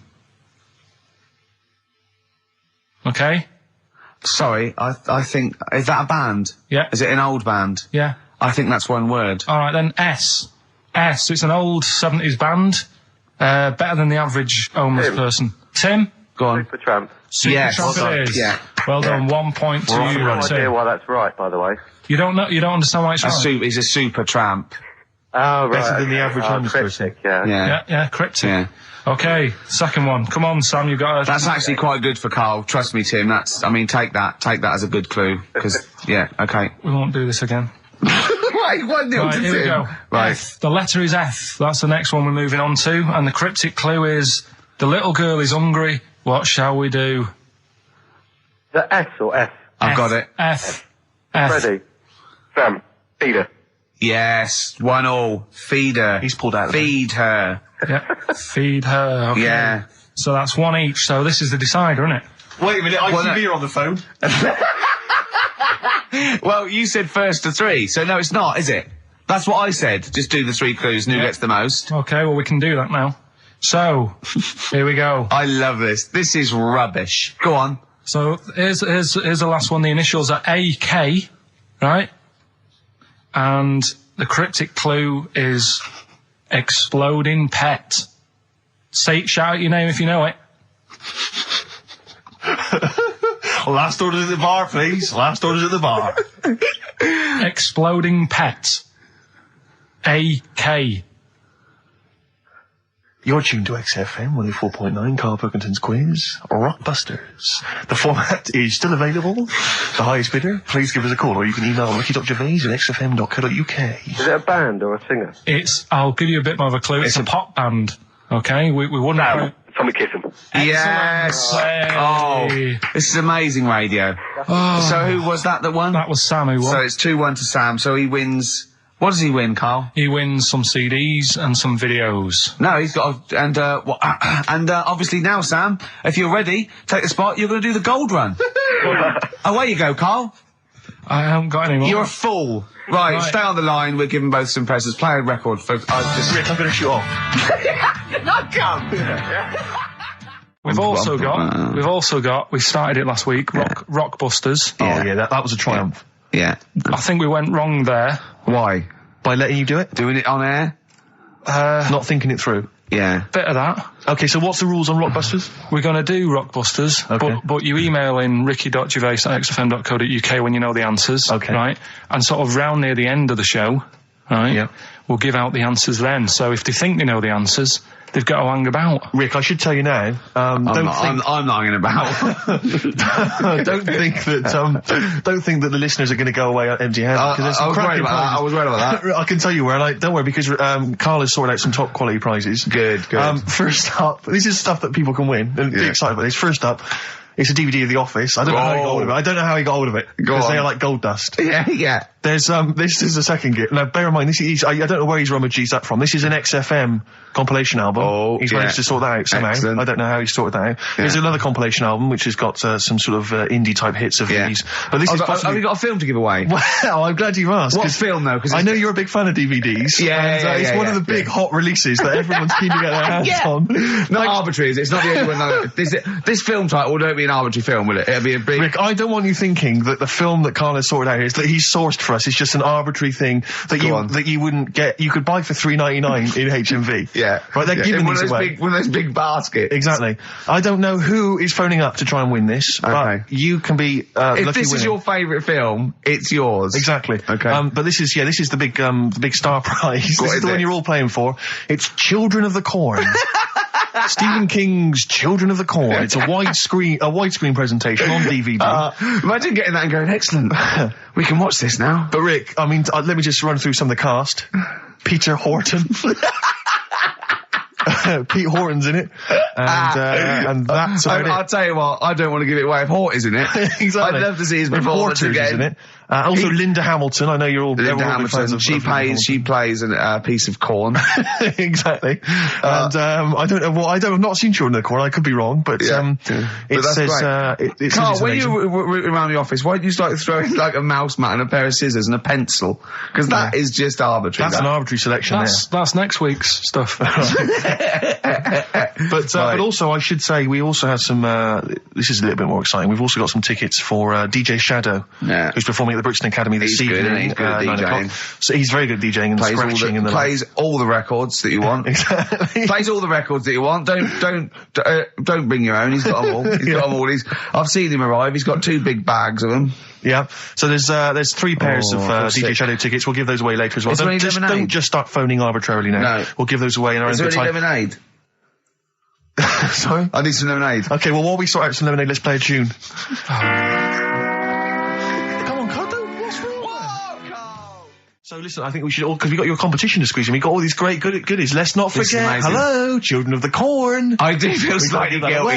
[SPEAKER 3] Okay?
[SPEAKER 1] Sorry, I think... Is that a band?
[SPEAKER 3] Yeah.
[SPEAKER 1] Is it an old band?
[SPEAKER 3] Yeah.
[SPEAKER 1] I think that's one word.
[SPEAKER 3] Alright then, S. It's an old 70s band. Better than the average homeless person. Tim?
[SPEAKER 1] Go on.
[SPEAKER 6] Supertramp.
[SPEAKER 1] Yes.
[SPEAKER 3] Supertramp it is.
[SPEAKER 1] Yeah.
[SPEAKER 3] Well done, 1 point to
[SPEAKER 6] I have
[SPEAKER 3] you,
[SPEAKER 6] no idea
[SPEAKER 3] Tim.
[SPEAKER 6] why that's right, by the way.
[SPEAKER 3] You don't understand why it's right?
[SPEAKER 1] He's a super tramp.
[SPEAKER 6] Oh, right.
[SPEAKER 2] Better than the average homeless
[SPEAKER 6] cryptic,
[SPEAKER 2] person.
[SPEAKER 6] yeah.
[SPEAKER 3] Yeah, cryptic.
[SPEAKER 1] Yeah.
[SPEAKER 3] Okay, second one. Come on, Sam, you've got to...
[SPEAKER 1] That's actually quite good for Carl. Trust me, Tim. Take that as a good clue. Because, yeah, okay.
[SPEAKER 3] We won't do this again.
[SPEAKER 1] Right, 1-0 to
[SPEAKER 3] Right, here we
[SPEAKER 1] Tim.
[SPEAKER 3] go.
[SPEAKER 1] Right.
[SPEAKER 3] F. The letter is F. That's the next one we're moving on to. And the cryptic clue is, the little girl is hungry. What shall we do?
[SPEAKER 6] The S or F?
[SPEAKER 1] I've got it.
[SPEAKER 3] F.
[SPEAKER 6] Ready? Sam. Peter.
[SPEAKER 1] Yes, 1-1. Feed her.
[SPEAKER 2] He's pulled out of
[SPEAKER 1] Feed her.
[SPEAKER 3] Yeah. Feed her. Okay.
[SPEAKER 1] Yeah.
[SPEAKER 3] So that's 1 each. So this is the decider, isn't it?
[SPEAKER 2] Wait a minute, ITV are on the phone.
[SPEAKER 1] Well, you said first to 3, so no, it's not, is it? That's what I said. Just do the 3 clues and who gets the most.
[SPEAKER 3] Okay, well, we can do that now. So, here we go.
[SPEAKER 1] I love this. This is rubbish. Go on.
[SPEAKER 3] So, here's the last one. The initials are AK, right? And the cryptic clue is exploding pet. Shout out your name if you know it.
[SPEAKER 2] Last orders at the bar, please. Last orders at the bar.
[SPEAKER 3] Exploding pet. AK.
[SPEAKER 2] You're tuned to XFM 104.9, Karl Pilkington's quiz, Rockbusters. The format is still available. The highest bidder, please give us a call, or you can email ricky.gervais@xfm.co.uk.
[SPEAKER 6] Is it a band or a singer?
[SPEAKER 3] I'll give you a bit more of a clue. It's a pop band. Okay? We wouldn't...
[SPEAKER 6] Sam. Tommy Kissam.
[SPEAKER 1] Yes.
[SPEAKER 3] Hey.
[SPEAKER 1] Oh, this is amazing radio.
[SPEAKER 3] Oh.
[SPEAKER 1] So who was that won?
[SPEAKER 3] That was Sam who won.
[SPEAKER 1] So it's 2-1 to Sam. So he wins. What does he win, Carl?
[SPEAKER 3] He wins some CDs and some videos.
[SPEAKER 1] No, he's got obviously now, Sam, if you're ready, take the spot. You're going to do the gold run. Away you go, Carl.
[SPEAKER 3] I haven't got any more.
[SPEAKER 1] You're a fool. Right, stay on the line. We're giving both some presents. Play a record, folks.
[SPEAKER 2] Rick, I'm going to shoot off.
[SPEAKER 1] Not come.
[SPEAKER 3] We've also got. We started it last week. Rockbusters.
[SPEAKER 2] Oh yeah, that was a triumph.
[SPEAKER 1] Yeah.
[SPEAKER 3] I think we went wrong there.
[SPEAKER 1] Why?
[SPEAKER 2] By letting you do it?
[SPEAKER 1] Doing it on air?
[SPEAKER 2] Not thinking it through.
[SPEAKER 1] Yeah.
[SPEAKER 3] Bit of that.
[SPEAKER 2] Okay, so what's the rules on Rockbusters?
[SPEAKER 3] We're going to do Rockbusters,
[SPEAKER 2] Okay.
[SPEAKER 3] but you email in ricky.gervais@xfm.co.uk when you know the answers.
[SPEAKER 2] Okay.
[SPEAKER 3] Right? And sort of round near the end of the show, right?
[SPEAKER 2] Yeah.
[SPEAKER 3] We'll give out the answers then. So if they think they know the answers, they've got to hang about.
[SPEAKER 2] Rick, I should tell you now.
[SPEAKER 1] I'm not hanging about.
[SPEAKER 2] Don't think that the listeners are going to go away empty-handed.
[SPEAKER 1] I was worried about that.
[SPEAKER 2] I can tell you where. Don't worry, because Carl has sorted out some top quality prizes.
[SPEAKER 1] Good.
[SPEAKER 2] First up, this is stuff that people can win and be excited about this. First up, it's a DVD of The Office. I don't know how he got hold of it. I don't know how he got hold of it. Because they are like gold dust.
[SPEAKER 1] Yeah.
[SPEAKER 2] There's this is the second gift. Now bear in mind, I don't know where he's rummaged that from. This is an XFM compilation album.
[SPEAKER 1] Oh,
[SPEAKER 2] he's managed to sort that out somehow.
[SPEAKER 1] Excellent.
[SPEAKER 2] I don't know how he sorted that out. Yeah. There's another compilation album which has got some sort of indie type hits of these. But this is possibly...
[SPEAKER 1] Have you got a film to give away?
[SPEAKER 2] Well, I'm glad you've asked.
[SPEAKER 1] What film though? Because
[SPEAKER 2] I know you're a big fan of DVDs. It's one of the big hot releases that everyone's keen to get their hands on.
[SPEAKER 1] Not arbitrary, is it? It's not the only one. This film title, don't be an arbitrary film, will it? It'll be a big...
[SPEAKER 2] Rick, I don't want you thinking that the film that Karl has sorted out here is that he's sourced for us is just an arbitrary thing that you wouldn't get. You could buy for $3.99 in HMV.
[SPEAKER 1] Yeah.
[SPEAKER 2] Right, they're giving these away.
[SPEAKER 1] One of those big baskets.
[SPEAKER 2] Exactly. I don't know who is phoning up to try and win this, but you can be
[SPEAKER 1] if
[SPEAKER 2] lucky
[SPEAKER 1] this is
[SPEAKER 2] winner.
[SPEAKER 1] your favourite film, it's yours.
[SPEAKER 2] Exactly.
[SPEAKER 1] Okay.
[SPEAKER 2] But this is the big star prize. This is the one you're all playing for. It's Children of the Corn. Stephen King's Children of the Corn. It's a widescreen presentation on DVD.
[SPEAKER 1] Imagine getting that and going, excellent. We can watch this now.
[SPEAKER 2] But Rick, I mean, let me just run through some of the cast. Peter Horton. Pete Horton's in it, and that's about it.
[SPEAKER 1] I'll tell you what, I don't want to give it away if Hort is in it.
[SPEAKER 2] Exactly.
[SPEAKER 1] I'd love to see his performance again.
[SPEAKER 2] In it. Also, Linda Hamilton. I know you're all.
[SPEAKER 1] Linda Hamilton. She plays a piece of corn.
[SPEAKER 2] Exactly. And I don't know. I've not seen Children of the Corn. I could be wrong, but it says.
[SPEAKER 1] Carl, when you were around the office, why didn't you start throwing like a mouse mat and a pair of scissors and a pencil? Because that is just arbitrary.
[SPEAKER 2] That's an arbitrary selection.
[SPEAKER 3] That's next week's stuff.
[SPEAKER 2] But also, I should say, we also have some. This is a little bit more exciting. We've also got some tickets for DJ Shadow, who's performing at the Brixton Academy this evening.
[SPEAKER 1] He's good at 9 o'clock.
[SPEAKER 2] So he's very good at DJing and scratching and
[SPEAKER 1] plays all the records that you want.
[SPEAKER 2] Exactly.
[SPEAKER 1] Plays all the records that you want. Don't bring your own. He's got them all. He's got them all. I've seen him arrive. He's got 2 big bags of them.
[SPEAKER 2] Yeah. So there's 3 pairs of DJ Shadow tickets. We'll give those away later as well. Don't just start phoning arbitrarily now.
[SPEAKER 1] No.
[SPEAKER 2] We'll give those away in our own
[SPEAKER 1] time. Is there any lemonade?
[SPEAKER 2] Sorry?
[SPEAKER 1] I need some lemonade.
[SPEAKER 2] Okay, well, while we sort out some lemonade, let's play a tune. Come on, Carl, what's wrong? Carl? So listen, I think we should all, because we got your competition to squeeze in, we got all these great goodies. Let's not forget, hello, Children of the Corn.
[SPEAKER 1] I do feel slightly guilty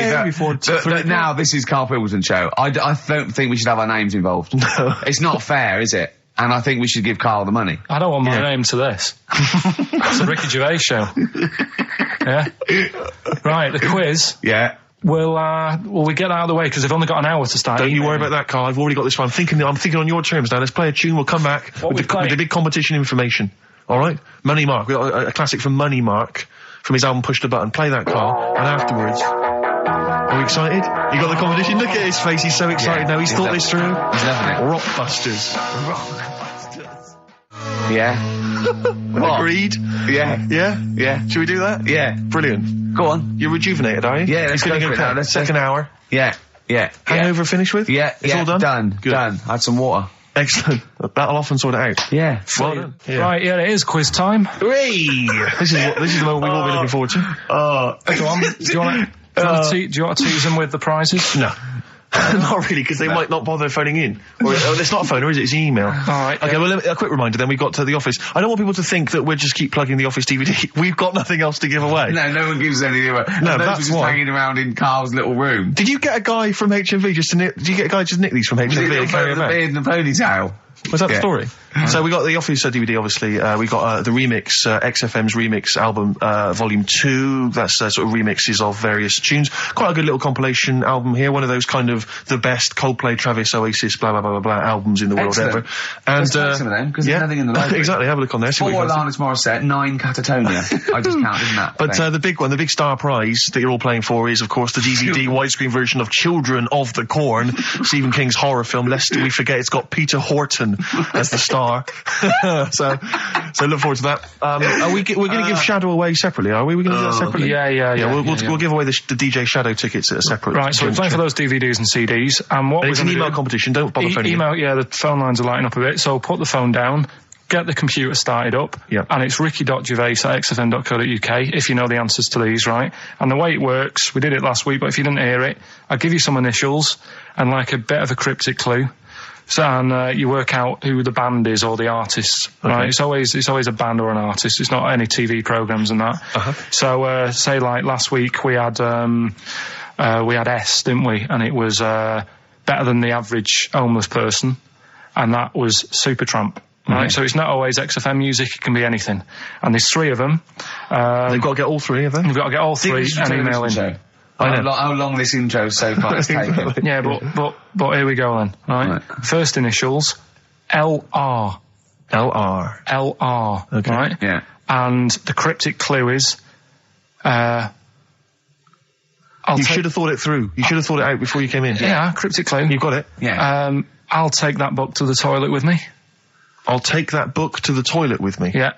[SPEAKER 1] now this is Karl Pilkington's show. I don't think we should have our names involved.
[SPEAKER 2] No.
[SPEAKER 1] It's not fair, is it? And I think we should give Karl the money.
[SPEAKER 3] I don't want my name to this. It's a Ricky Gervais show. Yeah. Right, the quiz.
[SPEAKER 1] Yeah.
[SPEAKER 3] Will we get out of the way because they've only got an hour to start?
[SPEAKER 2] Don't you worry about that, Karl. I've already got this one. I'm thinking on your terms now. Let's play a tune. We'll come back with the big competition information. All right. Money Mark. We got a classic from Money Mark from his album Push the Button. Play that, Karl. And afterwards. Are we excited? You got the competition? Look at his face. He's so excited now. He's thought this through.
[SPEAKER 1] He's loving it.
[SPEAKER 2] Rockbusters.
[SPEAKER 1] Yeah.
[SPEAKER 2] Agreed?
[SPEAKER 1] Yeah.
[SPEAKER 2] Yeah?
[SPEAKER 1] Yeah.
[SPEAKER 2] Should we do that?
[SPEAKER 1] Yeah.
[SPEAKER 2] Brilliant.
[SPEAKER 1] Go on.
[SPEAKER 2] You're rejuvenated, are you?
[SPEAKER 1] Yeah, let's go for it now.
[SPEAKER 2] Second hour.
[SPEAKER 1] Yeah. Yeah.
[SPEAKER 2] Hangover finished with?
[SPEAKER 1] Yeah.
[SPEAKER 2] It's all done?
[SPEAKER 1] Done.
[SPEAKER 2] Good.
[SPEAKER 1] Done. I had some water.
[SPEAKER 2] Excellent. That'll often sort it out.
[SPEAKER 1] Yeah.
[SPEAKER 2] Well done. Yeah.
[SPEAKER 3] Right, yeah, it is quiz time.
[SPEAKER 2] Hooray! This is the moment we've all been looking forward to.
[SPEAKER 3] Go on. Do you want to tease them with the prizes?
[SPEAKER 2] No. Not really, because they might not bother phoning in. Or it's not a phone, or is it? It's an email.
[SPEAKER 3] All right.
[SPEAKER 2] Okay, well, a quick reminder then. We've got to the office. I don't want people to think that we'll just keep plugging the office DVD. We've got nothing else to give away.
[SPEAKER 1] No one gives anything away.
[SPEAKER 2] No,
[SPEAKER 1] those
[SPEAKER 2] that's
[SPEAKER 1] just
[SPEAKER 2] why.
[SPEAKER 1] hanging around in Karl's little room.
[SPEAKER 2] Did you get a guy from HMV just to nick? Did you get a guy just nick these from HMV and carry
[SPEAKER 1] The
[SPEAKER 2] them back?
[SPEAKER 1] beard and the ponytail.
[SPEAKER 2] Was that the story? So we got the Office DVD, obviously. We got the remix, XFM's remix album, Volume 2. That's sort of remixes of various tunes. Quite a good little compilation album here. One of those kind of the best Coldplay, Travis, Oasis, blah, blah, blah, blah, blah albums in the world ever. And,
[SPEAKER 1] let's take some of them, because there's nothing in the library.
[SPEAKER 2] Exactly, have a look on there.
[SPEAKER 1] 4 Alanis Morissette, 9 Catatonia. I just counted that.
[SPEAKER 2] But the big one, the big star prize that you're all playing for is, of course, the DVD widescreen version of Children of the Corn, Stephen King's horror film. Lest we forget, it's got Peter Horton as the star. so look forward to that. We're going to give Shadow away separately, are we? We're going to do that separately?
[SPEAKER 3] Yeah.
[SPEAKER 2] We'll give away the DJ Shadow tickets at a separate.
[SPEAKER 3] Right, so we're playing for those DVDs and CDs. And what
[SPEAKER 2] it's an email competition. Don't bother phoning
[SPEAKER 3] email. Yeah, the phone lines are lighting up a bit. So put the phone down. Get the computer started up.
[SPEAKER 2] Yep.
[SPEAKER 3] And it's ricky.gervais@xfm.co.uk if you know the answers to these, right? And the way it works, we did it last week, but if you didn't hear it, I'll give you some initials and like a bit of a cryptic clue. So, and you work out who the band is or the artist, right? It's always a band or an artist. It's not any TV programs and that. So, say like last week we had S, didn't we? And it was, Better Than the Average Homeless Person. And that was Supertramp. Right, so it's not always XFM music, it can be anything. And there's 3 of them.
[SPEAKER 2] They've got to get all 3 of them?
[SPEAKER 3] You've got to get all 3 and email in.
[SPEAKER 1] How long this intro so far has taken.
[SPEAKER 3] Yeah, but here we go then. Right. First initials, LR.
[SPEAKER 2] LR.
[SPEAKER 3] LR. Okay. Right?
[SPEAKER 1] Yeah.
[SPEAKER 3] And the cryptic clue is, I'll
[SPEAKER 2] You should have thought it through. You should have thought it out before you came in.
[SPEAKER 3] Yeah, cryptic clue.
[SPEAKER 2] You've got it.
[SPEAKER 1] Yeah.
[SPEAKER 3] I'll take that book to the toilet with me.
[SPEAKER 2] I'll take that book to the toilet with me.
[SPEAKER 3] Yeah.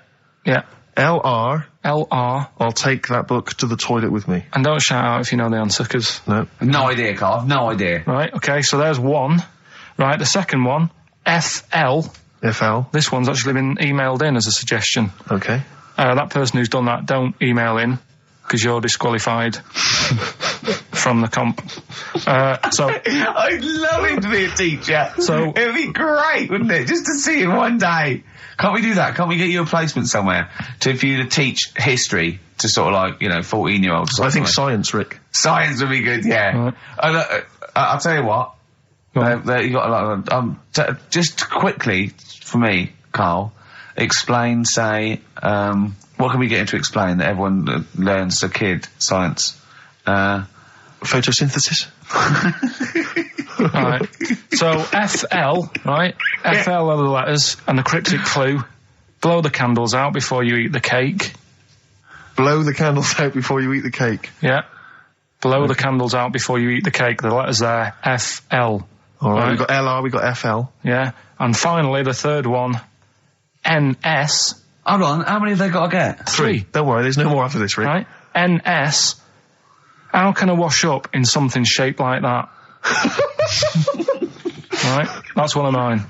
[SPEAKER 2] LR.
[SPEAKER 3] I'll
[SPEAKER 2] take that book to the toilet with me.
[SPEAKER 3] And don't shout out if you know the answer, because...
[SPEAKER 2] No.
[SPEAKER 1] No idea, Carl. No idea.
[SPEAKER 3] Right, okay, so there's one. Right, the second one, FL.
[SPEAKER 2] FL.
[SPEAKER 3] This one's actually been emailed in as a suggestion.
[SPEAKER 2] Okay.
[SPEAKER 3] That person who's done that, don't email in, because you're disqualified from the comp.
[SPEAKER 1] I'd love him to be a teacher.
[SPEAKER 3] So
[SPEAKER 1] it'd be great, wouldn't it? Just to see him one day. Can't we do that? Can't we get you a placement somewhere for you to teach history to sort of 14-year-olds?
[SPEAKER 2] I think science, Rick.
[SPEAKER 1] Science would be good, yeah.
[SPEAKER 3] Right.
[SPEAKER 1] I'll tell you what. You got a lot of, just quickly for me, Carl, explain, say, what can we get him to explain that everyone learns as a kid? Science.
[SPEAKER 2] Photosynthesis.
[SPEAKER 3] Right. So FL, right? FL are the letters, and the cryptic clue: blow the candles out before you eat the cake.
[SPEAKER 2] Blow the candles out before you eat the cake.
[SPEAKER 3] Yeah. Blow the candles out before you eat the cake. The letters there, FL.
[SPEAKER 2] All right. We've got LR, we've got FL.
[SPEAKER 3] Yeah. And finally, the third one, NS.
[SPEAKER 1] Hold on, how many have they got to get?
[SPEAKER 3] 3.
[SPEAKER 2] Don't worry, there's no more after this, Rick.
[SPEAKER 3] Right? NS. How can I wash up in something shaped like that? Right? That's one of mine.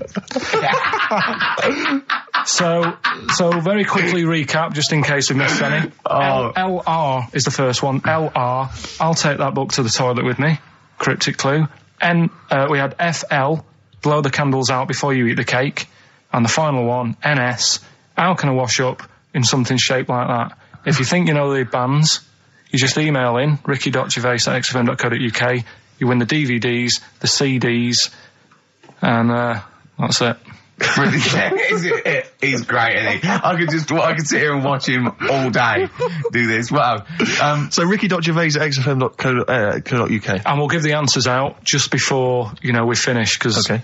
[SPEAKER 3] So very quickly recap, just in case we've missed any. LR is the first one. LR. I'll take that book to the toilet with me. Cryptic clue. We had FL. Blow the candles out before you eat the cake. And the final one, NS. How can I wash up in something shaped like that? If you think you know the bands, you just email in ricky.gervais@xfm.co.uk. You win the DVDs, the CDs, and that's it.
[SPEAKER 1] He's great, isn't he? I could sit here and watch him all day do this. Wow.
[SPEAKER 2] So ricky.gervais@xfm.co.uk.
[SPEAKER 3] And we'll give the answers out just before, we finish, because then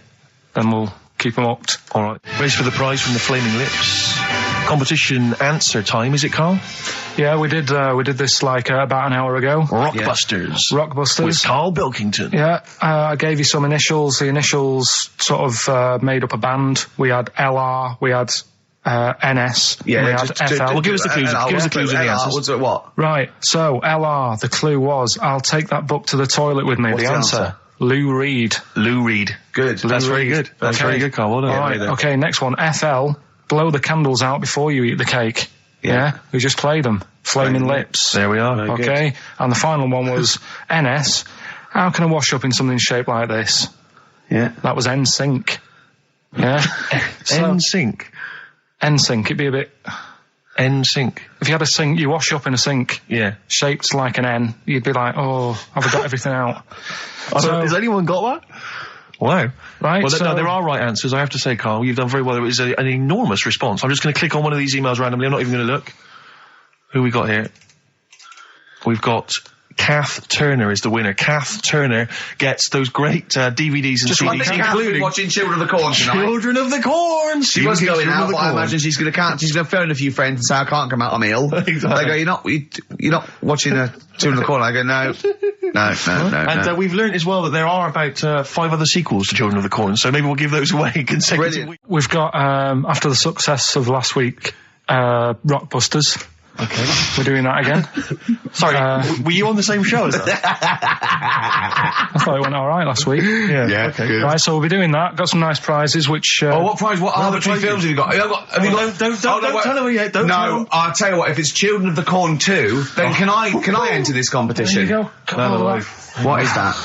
[SPEAKER 3] we'll keep them upped.
[SPEAKER 2] All right. Race for the prize from the Flaming Lips. Competition answer time, is it, Carl?
[SPEAKER 3] Yeah, we did this about an hour ago.
[SPEAKER 2] Rockbusters.
[SPEAKER 3] Rockbusters.
[SPEAKER 2] With Karl Pilkington.
[SPEAKER 3] Yeah, I gave you some initials. The initials sort of made up a band. We had LR, we had NS, we had FL.
[SPEAKER 2] Well, give us the clues. Give us the clues and the answers.
[SPEAKER 1] What's it, what?
[SPEAKER 3] Right, so LR, the clue was, I'll take that book to the toilet with me.
[SPEAKER 1] What's the answer?
[SPEAKER 3] Lou Reed.
[SPEAKER 2] Lou Reed.
[SPEAKER 1] Good.
[SPEAKER 2] That's very good. That's very good, Carl. Well done.
[SPEAKER 3] All right, okay, next one. FL, blow the candles out before you eat the cake. Yeah, we just played them. Flaming Lips.
[SPEAKER 2] There we are.
[SPEAKER 3] Okay, and the final one was NS. How can I wash up in something shaped like this?
[SPEAKER 1] Yeah.
[SPEAKER 3] That was NSYNC. Yeah.
[SPEAKER 2] NSYNC.
[SPEAKER 3] NSYNC, it'd be a bit...
[SPEAKER 2] NSYNC.
[SPEAKER 3] If you had a sink, you wash up in a sink.
[SPEAKER 2] Yeah.
[SPEAKER 3] Shaped like an N, you'd be like, oh, have I got everything out?
[SPEAKER 2] Has anyone got that? Wow.
[SPEAKER 3] Right,
[SPEAKER 2] well, no, there are right answers, I have to say, Carl. You've done very well. It was an enormous response. I'm just going to click on one of these emails randomly. I'm not even going to look. Who we got here? We've got Kath Turner is the winner. Kath Turner gets those great DVDs and CDs,
[SPEAKER 1] including watching Children of the Corn tonight.
[SPEAKER 2] Children of the Corn.
[SPEAKER 1] She was going out, but I imagine she's going to phone a few friends and say, I can't come out, I'm ill.
[SPEAKER 2] Exactly.
[SPEAKER 1] They go, you're not watching Children of the Corn. I go, no.
[SPEAKER 2] And we've learned as well that there are about 5 other sequels to Children of the Corn, so maybe we'll give those away consecutively.
[SPEAKER 3] We've got, after the success of last week, Rockbusters.
[SPEAKER 2] Okay.
[SPEAKER 3] We're doing that again.
[SPEAKER 2] Sorry, were you on the same show as us?
[SPEAKER 3] I thought it went all right last week.
[SPEAKER 2] Yeah, okay. Good.
[SPEAKER 3] Right, so we'll be doing that. Got some nice prizes, which...
[SPEAKER 1] what prize? What other 3 films have you got?
[SPEAKER 2] Don't tell them yet. Don't tell them.
[SPEAKER 1] I'll tell you what, if it's Children of the Corn 2, then can I enter this competition?
[SPEAKER 3] There you go.
[SPEAKER 1] What is that?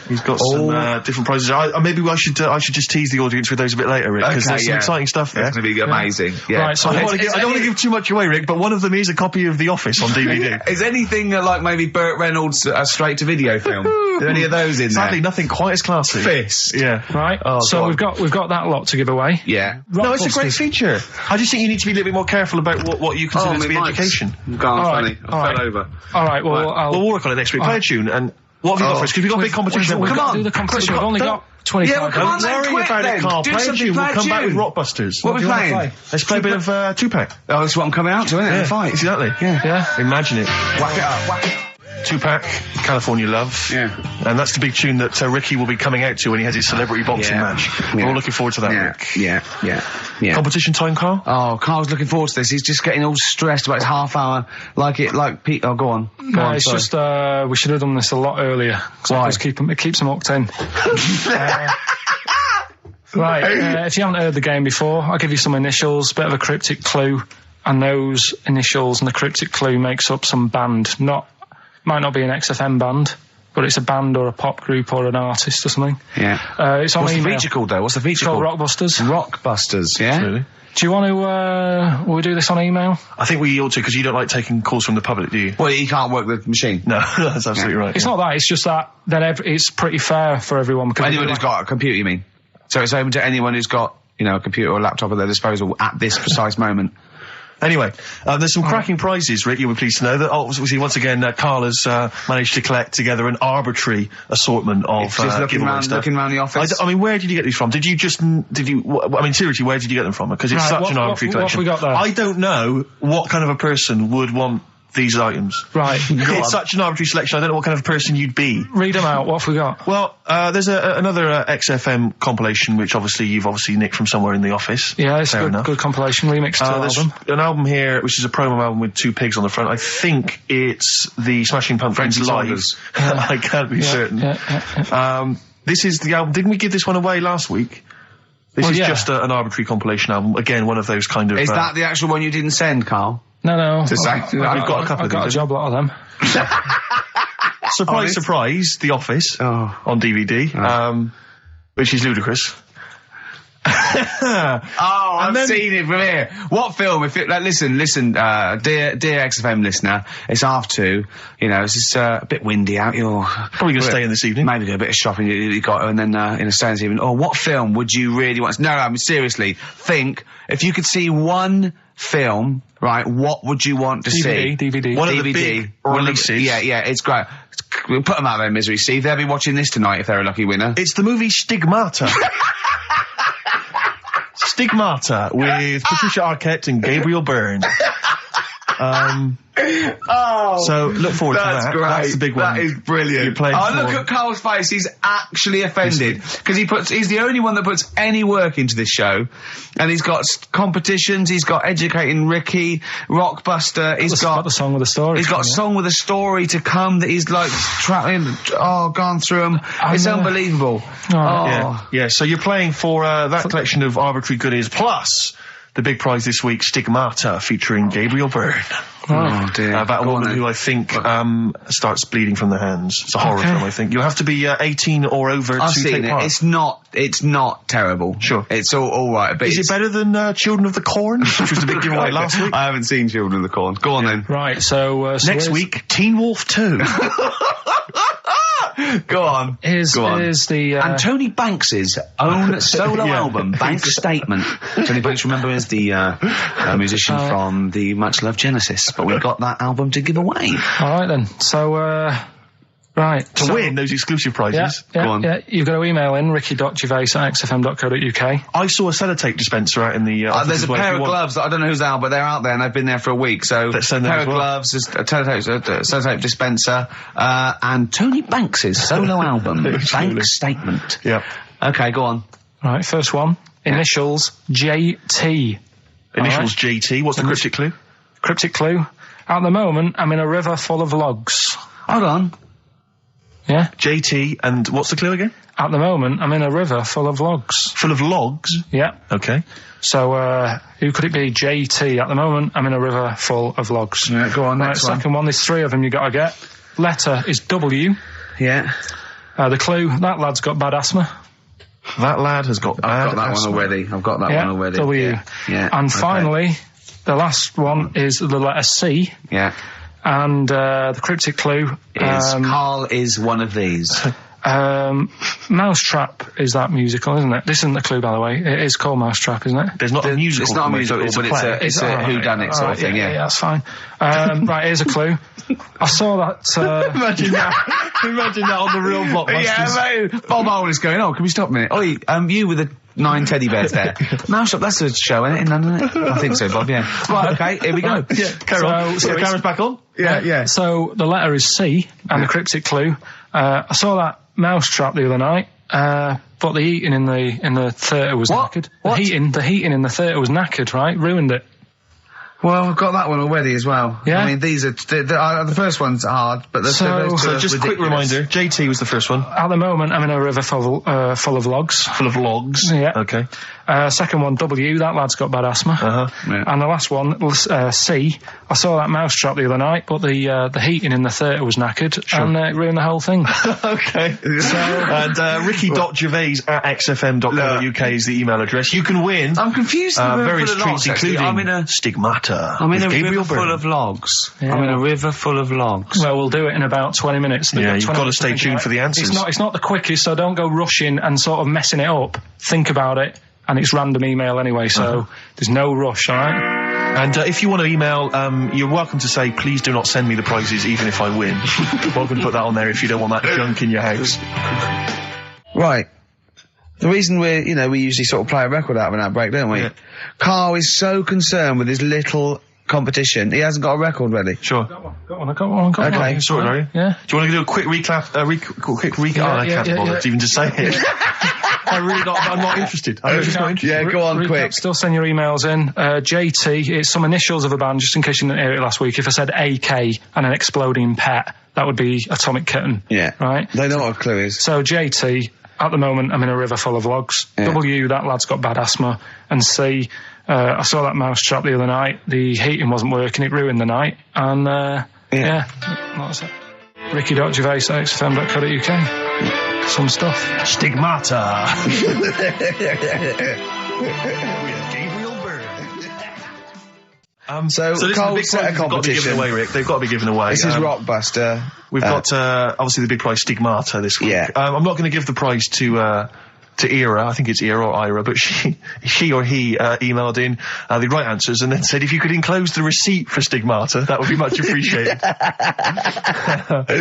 [SPEAKER 2] He's got some different prizes. Maybe I should just tease the audience with those a bit later, Rick, because there's some exciting stuff there.
[SPEAKER 1] It's going to be amazing. Yeah.
[SPEAKER 3] Right, so
[SPEAKER 2] I don't want to give too much away, Rick, but one of them is a copy of The Office on DVD.
[SPEAKER 1] Is anything like maybe Burt Reynolds' straight-to-video film? Are there any of those in there?
[SPEAKER 2] Sadly, nothing quite as classy.
[SPEAKER 1] Fist.
[SPEAKER 2] Yeah.
[SPEAKER 3] Right. So we've got that lot to give away.
[SPEAKER 1] Yeah.
[SPEAKER 2] No, it's a great feature. I just think you need to be a little bit more careful about what you consider to be education.
[SPEAKER 1] Funny. I fell over.
[SPEAKER 3] All right. Well,
[SPEAKER 2] we'll work on it next week. Play a tune and. What have you got for us? Because we've got a big competition.
[SPEAKER 3] Come on. Do the competition. We've only got 25
[SPEAKER 1] Yeah, well, come on,
[SPEAKER 2] Don't worry about it, Carl. Play a tune. We'll come back with Rockbusters.
[SPEAKER 1] What are we playing?
[SPEAKER 2] Let's play a bit of Tupac.
[SPEAKER 1] Oh, that's what I'm coming out to, isn't it?
[SPEAKER 2] Yeah,
[SPEAKER 1] Fight.
[SPEAKER 2] exactly.
[SPEAKER 3] Yeah.
[SPEAKER 2] Imagine it.
[SPEAKER 1] Whack it up.
[SPEAKER 2] Tupac, California Love.
[SPEAKER 1] Yeah.
[SPEAKER 2] And that's the big tune that Ricky will be coming out to when he has his celebrity boxing match. We're all looking forward to that, Rick.
[SPEAKER 1] Yeah.
[SPEAKER 2] Competition time, Carl?
[SPEAKER 1] Oh, Carl's looking forward to this. He's just getting all stressed about his half hour. Like Pete. Oh, go on.
[SPEAKER 3] It's
[SPEAKER 1] sorry.
[SPEAKER 3] just, we should have done this a lot earlier.
[SPEAKER 1] Why?
[SPEAKER 3] It keeps them hooked in. Right, if you haven't heard the game before, I'll give you some initials, bit of a cryptic clue, and those initials and the cryptic clue makes up some band. Might not be an XFM band, but it's a band or a pop group or an artist or something.
[SPEAKER 1] Yeah.
[SPEAKER 3] It's on
[SPEAKER 1] What's the
[SPEAKER 3] email.
[SPEAKER 1] feature called, though? What's the feature called?
[SPEAKER 3] Rockbusters.
[SPEAKER 1] Rockbusters, yeah?
[SPEAKER 2] Really?
[SPEAKER 3] Do you want to, will we do this on email?
[SPEAKER 2] I think we ought to, because you don't like taking calls from the public, do you?
[SPEAKER 1] Well, you can't work the machine.
[SPEAKER 2] No, that's absolutely right.
[SPEAKER 3] It's not that, it's just that it's pretty fair for everyone. Because
[SPEAKER 1] Anyone who's got a computer, you mean? So it's open to anyone who's got, a computer or a laptop at their disposal at this precise moment.
[SPEAKER 2] Anyway, there's some cracking prizes, Rick, you'll be pleased to know that, obviously, once again, Carl has managed to collect together an arbitrary assortment of
[SPEAKER 1] Just looking
[SPEAKER 2] giveaway stuff.
[SPEAKER 1] around the office.
[SPEAKER 2] I mean, where did you get these from? Seriously, where did you get them from? Because it's such an arbitrary collection.
[SPEAKER 3] What have we got there?
[SPEAKER 2] I don't know what kind of a person would want these items.
[SPEAKER 3] Right.
[SPEAKER 2] It's such an arbitrary selection, I don't know what kind of person you'd be.
[SPEAKER 3] Read them out, what have we got?
[SPEAKER 2] Well, there's another XFM compilation, which you've nicked from somewhere in the office.
[SPEAKER 3] Yeah, it's a good compilation, remix to
[SPEAKER 2] there's
[SPEAKER 3] album.
[SPEAKER 2] an album here, which is a promo album with two pigs on the front. I think it's the Smashing Pumpkins live. I can't be certain. This is the album. Didn't we give this one away last week? This is just an arbitrary compilation album. Again, one of those kind of...
[SPEAKER 1] Is that the actual one you didn't send, Carl?
[SPEAKER 3] No.
[SPEAKER 1] We've
[SPEAKER 2] got a couple of
[SPEAKER 3] I've got a job lot of them.
[SPEAKER 2] Surprise, surprise, The Office on DVD, which is ludicrous.
[SPEAKER 1] I've seen it from here. What film? Listen, dear XFM listener, it's 2:30. It's just a bit windy out. You're
[SPEAKER 2] probably going to stay in this evening.
[SPEAKER 1] Maybe do a bit of shopping you got, and then stay this evening. What film would you really want? No, I mean seriously. Think if you could see one film, right? What would you want to see?
[SPEAKER 3] DVD.
[SPEAKER 2] One of the big releases.
[SPEAKER 1] Yeah, it's great. Put them out of their misery, Steve. They'll be watching this tonight if they're a lucky winner.
[SPEAKER 2] It's the movie Stigmata. Stigmata with Patricia Arquette and Gabriel Byrne. So look forward to that.
[SPEAKER 1] That's great.
[SPEAKER 2] That's the big one.
[SPEAKER 1] That is brilliant.
[SPEAKER 2] You're playing
[SPEAKER 1] look at Carl's face. He's actually offended because he's the only one that puts any work into this show, and he's got competitions. He's got Educating Ricky, Rockbuster. He's got
[SPEAKER 3] the song with a story.
[SPEAKER 1] He's got a song with a story to come that he's gone through them. It's unbelievable.
[SPEAKER 2] Yeah. So you're playing for that collection of arbitrary goodies plus the big prize this week, Stigmata, featuring Gabriel Byrne.
[SPEAKER 1] Oh dear.
[SPEAKER 2] About a woman who I think starts bleeding from the hands. It's a horror film, I think. You'll have to be 18 or over
[SPEAKER 1] I've
[SPEAKER 2] to
[SPEAKER 1] seen
[SPEAKER 2] take
[SPEAKER 1] it.
[SPEAKER 2] part.
[SPEAKER 1] It's not terrible.
[SPEAKER 2] Sure.
[SPEAKER 1] It's all right. But
[SPEAKER 2] is it better than Children of the Corn, which was the big giveaway last week?
[SPEAKER 1] I haven't seen Children of the Corn. Go on then.
[SPEAKER 3] Right, so
[SPEAKER 2] next week, Teen Wolf 2.
[SPEAKER 1] Go on.
[SPEAKER 3] Here's the...
[SPEAKER 1] and Tony Banks's own solo album, Bank Statement. Tony Banks, remember, is the musician from the Much Loved Genesis, but we've got that album to give away.
[SPEAKER 3] All right then. So,
[SPEAKER 2] to win those exclusive prizes.
[SPEAKER 3] Go
[SPEAKER 2] on.
[SPEAKER 3] Yeah, you've got to email in ricky.gervais@xfm.co.uk.
[SPEAKER 2] I saw a sellotape dispenser out in the
[SPEAKER 1] there's a pair of gloves that I don't know who's out, but they're out there and they've been there for a week. So a pair of gloves, a sellotape dispenser, and Tony Banks's solo album, Bank Statement.
[SPEAKER 2] Yeah.
[SPEAKER 1] Okay, go on.
[SPEAKER 3] All right, first one. Initials JT.
[SPEAKER 2] Initials JT. What's the cryptic clue?
[SPEAKER 3] Cryptic clue. At the moment, I'm in a river full of logs.
[SPEAKER 1] Hold on.
[SPEAKER 3] Yeah?
[SPEAKER 2] JT, and what's the clue again?
[SPEAKER 3] At the moment, I'm in a river full of logs.
[SPEAKER 2] Full of logs?
[SPEAKER 3] Yeah.
[SPEAKER 2] Okay.
[SPEAKER 3] So, who could it be? JT. At the moment, I'm in a river full of logs.
[SPEAKER 1] Yeah, go on, next one.
[SPEAKER 3] Second one, there's 3 of them you got to get. Letter is W.
[SPEAKER 1] Yeah.
[SPEAKER 3] The clue, that lad's got bad asthma.
[SPEAKER 2] That lad has got bad
[SPEAKER 1] I've got that
[SPEAKER 2] asthma.
[SPEAKER 1] one already. I've got that one already.
[SPEAKER 3] W.
[SPEAKER 1] Yeah.
[SPEAKER 3] And finally, the last one is the letter C.
[SPEAKER 1] Yeah.
[SPEAKER 3] And the cryptic clue
[SPEAKER 1] is Carl is one of these.
[SPEAKER 3] Mousetrap is that musical, isn't it? This isn't the clue, by the way. It is called Mousetrap, isn't it?
[SPEAKER 2] There's not a musical.
[SPEAKER 1] It's not a musical,
[SPEAKER 2] but
[SPEAKER 1] it's a whodunit sort of thing, yeah.
[SPEAKER 3] Yeah, that's fine. Right, here's a clue. I saw that...
[SPEAKER 2] Imagine that on the real Rockbusters.
[SPEAKER 1] Yeah, mate. Bob Hole is going, can we stop a minute? Oi, you with the 9 teddy bears there. Mouse shop, that's a show, isn't it? I think so, Bob, yeah. Right, okay, here we go.
[SPEAKER 2] Yeah, carry on. So the camera's back on?
[SPEAKER 1] Yeah.
[SPEAKER 3] So the letter is C, and the cryptic clue. I saw that mouse trap the other night, but the heating in the theatre was knackered.
[SPEAKER 1] What?
[SPEAKER 3] The heating in the theatre was knackered, right? Ruined it.
[SPEAKER 1] Well, I've got that one already as well.
[SPEAKER 3] Yeah?
[SPEAKER 1] I mean, these are... the first one's hard, but those two are
[SPEAKER 2] So just a quick
[SPEAKER 1] ridiculous.
[SPEAKER 2] reminder, JT was the first one.
[SPEAKER 3] At the moment, I'm in a river full of logs.
[SPEAKER 2] Full of logs.
[SPEAKER 3] Yeah.
[SPEAKER 2] Okay.
[SPEAKER 3] Second one, W, that lad's got bad asthma.
[SPEAKER 1] Yeah.
[SPEAKER 3] And the last one, C, I saw that mouse trap the other night, but the heating in the theatre was knackered, and it ruined the whole thing.
[SPEAKER 2] Okay. And Ricky.Gervais at xfm.co.uk is the email address. You can win.
[SPEAKER 1] I'm confused.
[SPEAKER 2] Various
[SPEAKER 1] full of
[SPEAKER 2] treats,
[SPEAKER 1] logs, actually.
[SPEAKER 2] including Stigmata.
[SPEAKER 1] I'm in a river full of logs.
[SPEAKER 3] Yeah.
[SPEAKER 1] I'm in a river full of logs.
[SPEAKER 3] Well, we'll do it in about 20 minutes.
[SPEAKER 2] Yeah, you've got to stay tuned for the answers.
[SPEAKER 3] It's not the quickest, so don't go rushing and sort of messing it up. Think about it, and it's random email anyway, so there's no rush, alright?
[SPEAKER 2] And if you want to email, you're welcome to say, please do not send me the prizes even if I win. Welcome to put that on there if you don't want that junk in your house.
[SPEAKER 1] Right. The reason we usually sort of play a record out of an outbreak, don't we?
[SPEAKER 2] Yeah.
[SPEAKER 1] Carl is so concerned with his little competition, he hasn't got a record ready.
[SPEAKER 2] Sure.
[SPEAKER 3] Got one.
[SPEAKER 1] Okay.
[SPEAKER 2] Sorted, are you?
[SPEAKER 3] Yeah.
[SPEAKER 2] Do you want to do a quick recap? Quick recap? I can't bother to even just say it. I'm not interested. I'm just not interested.
[SPEAKER 1] Yeah, go on,
[SPEAKER 3] Recap,
[SPEAKER 1] quick.
[SPEAKER 3] Still send your emails in. JT, it's some initials of a band, just in case you didn't hear it last week. If I said AK and an exploding pet, that would be Atomic Kitten.
[SPEAKER 1] Yeah.
[SPEAKER 3] Right?
[SPEAKER 1] They know what a clue is.
[SPEAKER 3] So JT, at the moment, I'm in a river full of logs.
[SPEAKER 1] Yeah.
[SPEAKER 3] W, that lad's got bad asthma. And C, I saw that mouse trap the other night. The heating wasn't working. It ruined the night. And, that's it. Ricky.Gervais at xfm.co.uk. Some stuff.
[SPEAKER 2] Stigmata.
[SPEAKER 1] So
[SPEAKER 2] this
[SPEAKER 1] Carl
[SPEAKER 2] is
[SPEAKER 1] set a
[SPEAKER 2] they've got to be
[SPEAKER 1] competition.
[SPEAKER 2] given away, Rick. They've got to be given away.
[SPEAKER 1] This is Rockbuster.
[SPEAKER 2] We've got obviously the big prize Stigmata this week.
[SPEAKER 1] Yeah.
[SPEAKER 2] I'm not going to give the prize to Ira. I think it's Ira or Ira, but she or he emailed in the right answers and then said if you could enclose the receipt for Stigmata, that would be much appreciated. But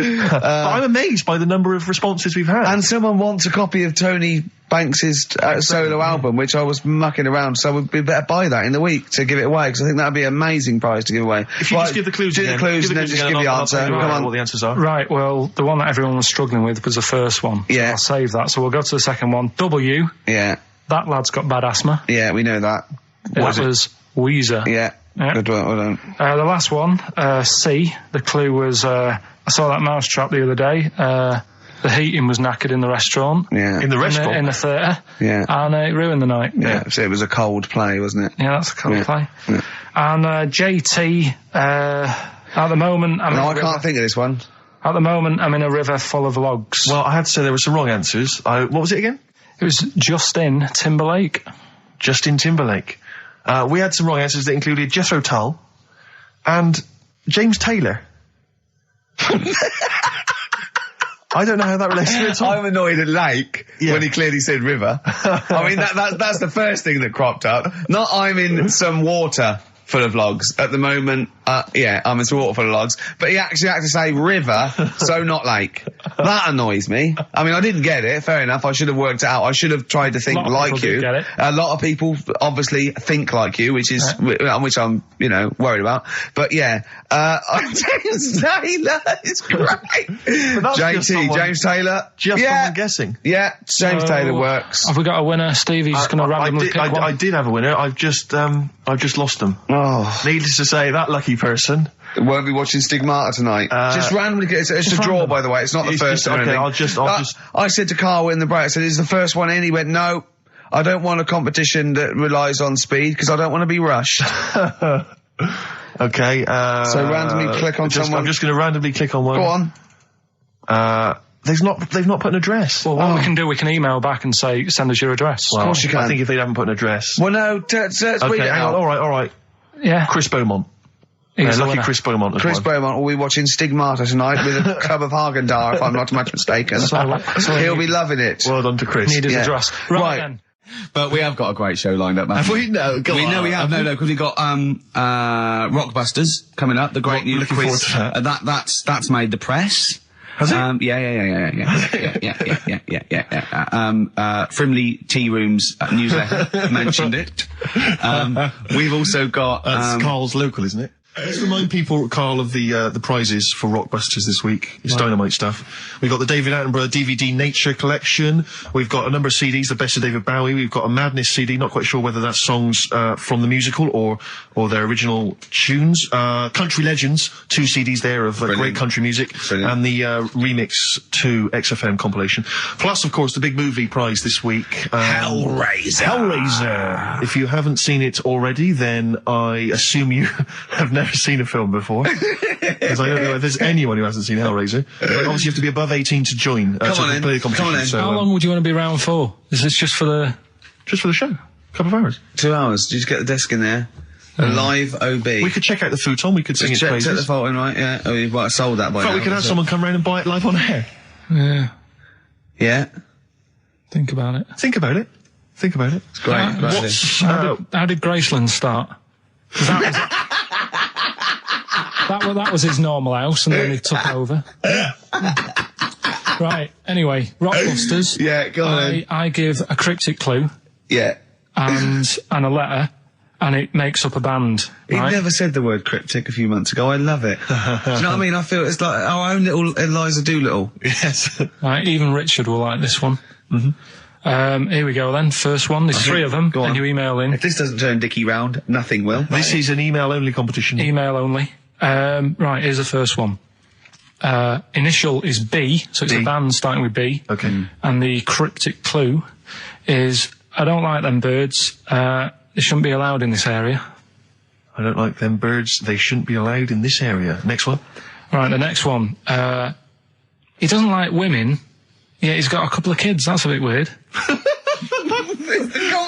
[SPEAKER 2] I'm amazed by the number of responses we've had.
[SPEAKER 1] And someone wants a copy of Tony Banks's solo album, which I was mucking around, so we'd better buy that in the week to give it away, because I think that'd be an amazing prize to give away.
[SPEAKER 2] If you just give the clues
[SPEAKER 1] do
[SPEAKER 2] again.
[SPEAKER 1] the clues and then just give the answer. Come on.
[SPEAKER 2] What the answers are.
[SPEAKER 3] Right, well, the one that everyone was struggling with was the first one. So
[SPEAKER 1] Yeah.
[SPEAKER 3] I'll save that. So we'll go to the second one. W,
[SPEAKER 1] Yeah,
[SPEAKER 3] that lad's got bad asthma.
[SPEAKER 1] yeah, we know that.
[SPEAKER 3] That was Weezer.
[SPEAKER 1] Yeah,
[SPEAKER 3] Yeah.
[SPEAKER 1] good one, well done.
[SPEAKER 3] The last one, C, the clue was, I saw that mouse trap the other day. The heating was knackered in the restaurant.
[SPEAKER 1] Yeah.
[SPEAKER 2] In the restaurant?
[SPEAKER 3] In the theatre.
[SPEAKER 1] Yeah.
[SPEAKER 3] And it ruined the night.
[SPEAKER 1] Yeah, so it was a cold play, wasn't it?
[SPEAKER 3] Yeah, that's a cold
[SPEAKER 1] Yeah.
[SPEAKER 3] play.
[SPEAKER 1] Yeah.
[SPEAKER 3] And JT, at the moment,
[SPEAKER 1] No, I can't think of this one.
[SPEAKER 3] At the moment, I'm in a river full of logs.
[SPEAKER 2] Well, I had to say there were some wrong answers. What was it again?
[SPEAKER 3] It was Justin Timberlake.
[SPEAKER 2] Justin Timberlake. We had some wrong answers that included Jethro Tull and James Taylor. I don't know how that relates to it at all.
[SPEAKER 1] I'm annoyed at Lake
[SPEAKER 2] Yeah.
[SPEAKER 1] when he clearly said river. I mean, that's the first thing that cropped up. Not I'm in some water full of logs at the moment. I'm in some water full of logs. But he actually had to say river, so not lake. That annoys me. I mean, I didn't get it. Fair enough. I should have worked it out. I should have tried to think
[SPEAKER 3] A lot of
[SPEAKER 1] like
[SPEAKER 3] people
[SPEAKER 1] you.
[SPEAKER 3] did get it.
[SPEAKER 1] A lot of people obviously think like you, which is which I'm worried about. But yeah, James Taylor is great. James Taylor.
[SPEAKER 2] Just
[SPEAKER 1] yeah.
[SPEAKER 2] someone guessing.
[SPEAKER 1] Yeah, James Taylor works.
[SPEAKER 3] Have we got a winner, Steve? He's just going to randomly pick one.
[SPEAKER 2] I did have a winner. I've just lost them.
[SPEAKER 1] Oh,
[SPEAKER 2] Needless to say, that lucky person.
[SPEAKER 1] won't be watching Stigmata tonight. Just randomly get it's a draw, by the way. It's not the first one.
[SPEAKER 2] Okay, I'll just.
[SPEAKER 1] I said to Carl in the break, I said, "Is the first one in?" He went, "No, I don't want a competition that relies on speed because I don't want to be rushed."
[SPEAKER 2] Okay.
[SPEAKER 1] So randomly click on someone.
[SPEAKER 2] I'm just going to randomly click on one.
[SPEAKER 1] Go on.
[SPEAKER 2] They've not put an address.
[SPEAKER 3] Well, what we can do, we can email back and say, send us your address.
[SPEAKER 1] Of course you can.
[SPEAKER 2] I think if they haven't put an address.
[SPEAKER 1] Well, no, read
[SPEAKER 2] Okay,
[SPEAKER 1] it
[SPEAKER 2] hang on.
[SPEAKER 1] out.
[SPEAKER 2] All right.
[SPEAKER 3] Yeah.
[SPEAKER 2] Chris Beaumont.
[SPEAKER 3] He's the
[SPEAKER 2] Lucky
[SPEAKER 3] winner.
[SPEAKER 2] Chris Beaumont. as
[SPEAKER 1] Chris
[SPEAKER 2] well.
[SPEAKER 1] Beaumont will be watching Stigmata tonight with a club of Haagen-Dazs, if I'm not much mistaken. He'll be loving it.
[SPEAKER 2] Well done to Chris.
[SPEAKER 3] Need his
[SPEAKER 1] Yeah.
[SPEAKER 3] address.
[SPEAKER 1] Right.
[SPEAKER 3] Then.
[SPEAKER 1] But we have got a great show lined up, man.
[SPEAKER 2] Have we? No,
[SPEAKER 1] We know we have. No, because we've got Rockbusters coming up. The great new
[SPEAKER 2] looking
[SPEAKER 1] quiz.
[SPEAKER 2] forward to
[SPEAKER 1] That's made the press.
[SPEAKER 2] Has it?
[SPEAKER 1] Frimley Tea Rooms newsletter mentioned it. We've also got
[SPEAKER 2] That's Carl's local, isn't it? Let's remind people, Carl, of the prizes for Rockbusters this week. It's dynamite stuff. We've got the David Attenborough DVD Nature Collection. We've got a number of CDs, the best of David Bowie. We've got a Madness CD, not quite sure whether that's songs from the musical or their original tunes. Country Legends, 2 CDs there of great country music.
[SPEAKER 1] Brilliant.
[SPEAKER 2] And the Remix to XFM compilation. Plus, of course, the big movie prize this week. Hellraiser. If you haven't seen it already, then I assume you have never seen a film before, because I don't know if there's anyone who hasn't seen Hellraiser. But obviously you have to be above 18 to join to play the competition. So,
[SPEAKER 3] how long would you want to be around for? Is this just for the
[SPEAKER 2] show? A couple of hours.
[SPEAKER 1] 2 hours. Did you get the desk in there? A live OB.
[SPEAKER 2] We could check out the futon. We could sing its praises.
[SPEAKER 1] Check the fault in, right? Yeah. Oh, you've sold that by now.
[SPEAKER 2] We could have someone come round and buy it live on air.
[SPEAKER 1] Yeah.
[SPEAKER 3] Think about it.
[SPEAKER 2] Think about it.
[SPEAKER 1] It's great.
[SPEAKER 3] How did Graceland start? That was his normal house, and then he took over. Right. Anyway, Rockbusters.
[SPEAKER 1] Yeah, go on.
[SPEAKER 3] I give a cryptic clue.
[SPEAKER 1] Yeah.
[SPEAKER 3] And a letter, and it makes up a band.
[SPEAKER 1] He
[SPEAKER 3] right?
[SPEAKER 1] never said the word cryptic a few months ago. I love it. Do you know what I mean? I feel it's like our own little Eliza Doolittle.
[SPEAKER 2] Yes.
[SPEAKER 3] Right. Even Richard will like this one. Here we go then. First one. There's 3 of them.
[SPEAKER 1] Go on.
[SPEAKER 3] And you email in.
[SPEAKER 1] If this doesn't turn Dickie round, nothing will.
[SPEAKER 2] This is an email-only competition.
[SPEAKER 3] Email only. Right, here's the first one. Initial is B, so it's a band starting with B.
[SPEAKER 2] Okay.
[SPEAKER 3] And the cryptic clue is, I don't like them birds. They shouldn't be allowed in this area.
[SPEAKER 2] I don't like them birds. They shouldn't be allowed in this area. Next one.
[SPEAKER 3] Right, the next one. He doesn't like women. Yeah, he's got a couple of kids. That's a bit weird.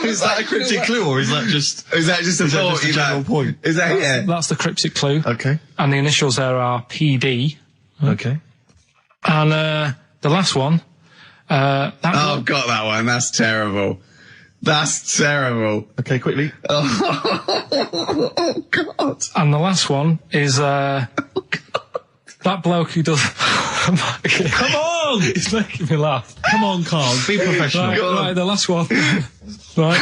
[SPEAKER 2] Is that a cryptic clue, or is that just
[SPEAKER 1] a
[SPEAKER 2] general point?
[SPEAKER 1] Is that
[SPEAKER 3] That's the cryptic clue.
[SPEAKER 2] Okay.
[SPEAKER 3] And the initials there are PD.
[SPEAKER 2] Okay.
[SPEAKER 3] And the last one.
[SPEAKER 1] God, that one. That's terrible. That's terrible.
[SPEAKER 2] Okay, quickly.
[SPEAKER 1] Oh, God.
[SPEAKER 3] And the last one is that bloke who does.
[SPEAKER 2] Come on!
[SPEAKER 3] It's making me laugh.
[SPEAKER 2] Come on, Carl. Be professional.
[SPEAKER 3] Right, the last one. Right.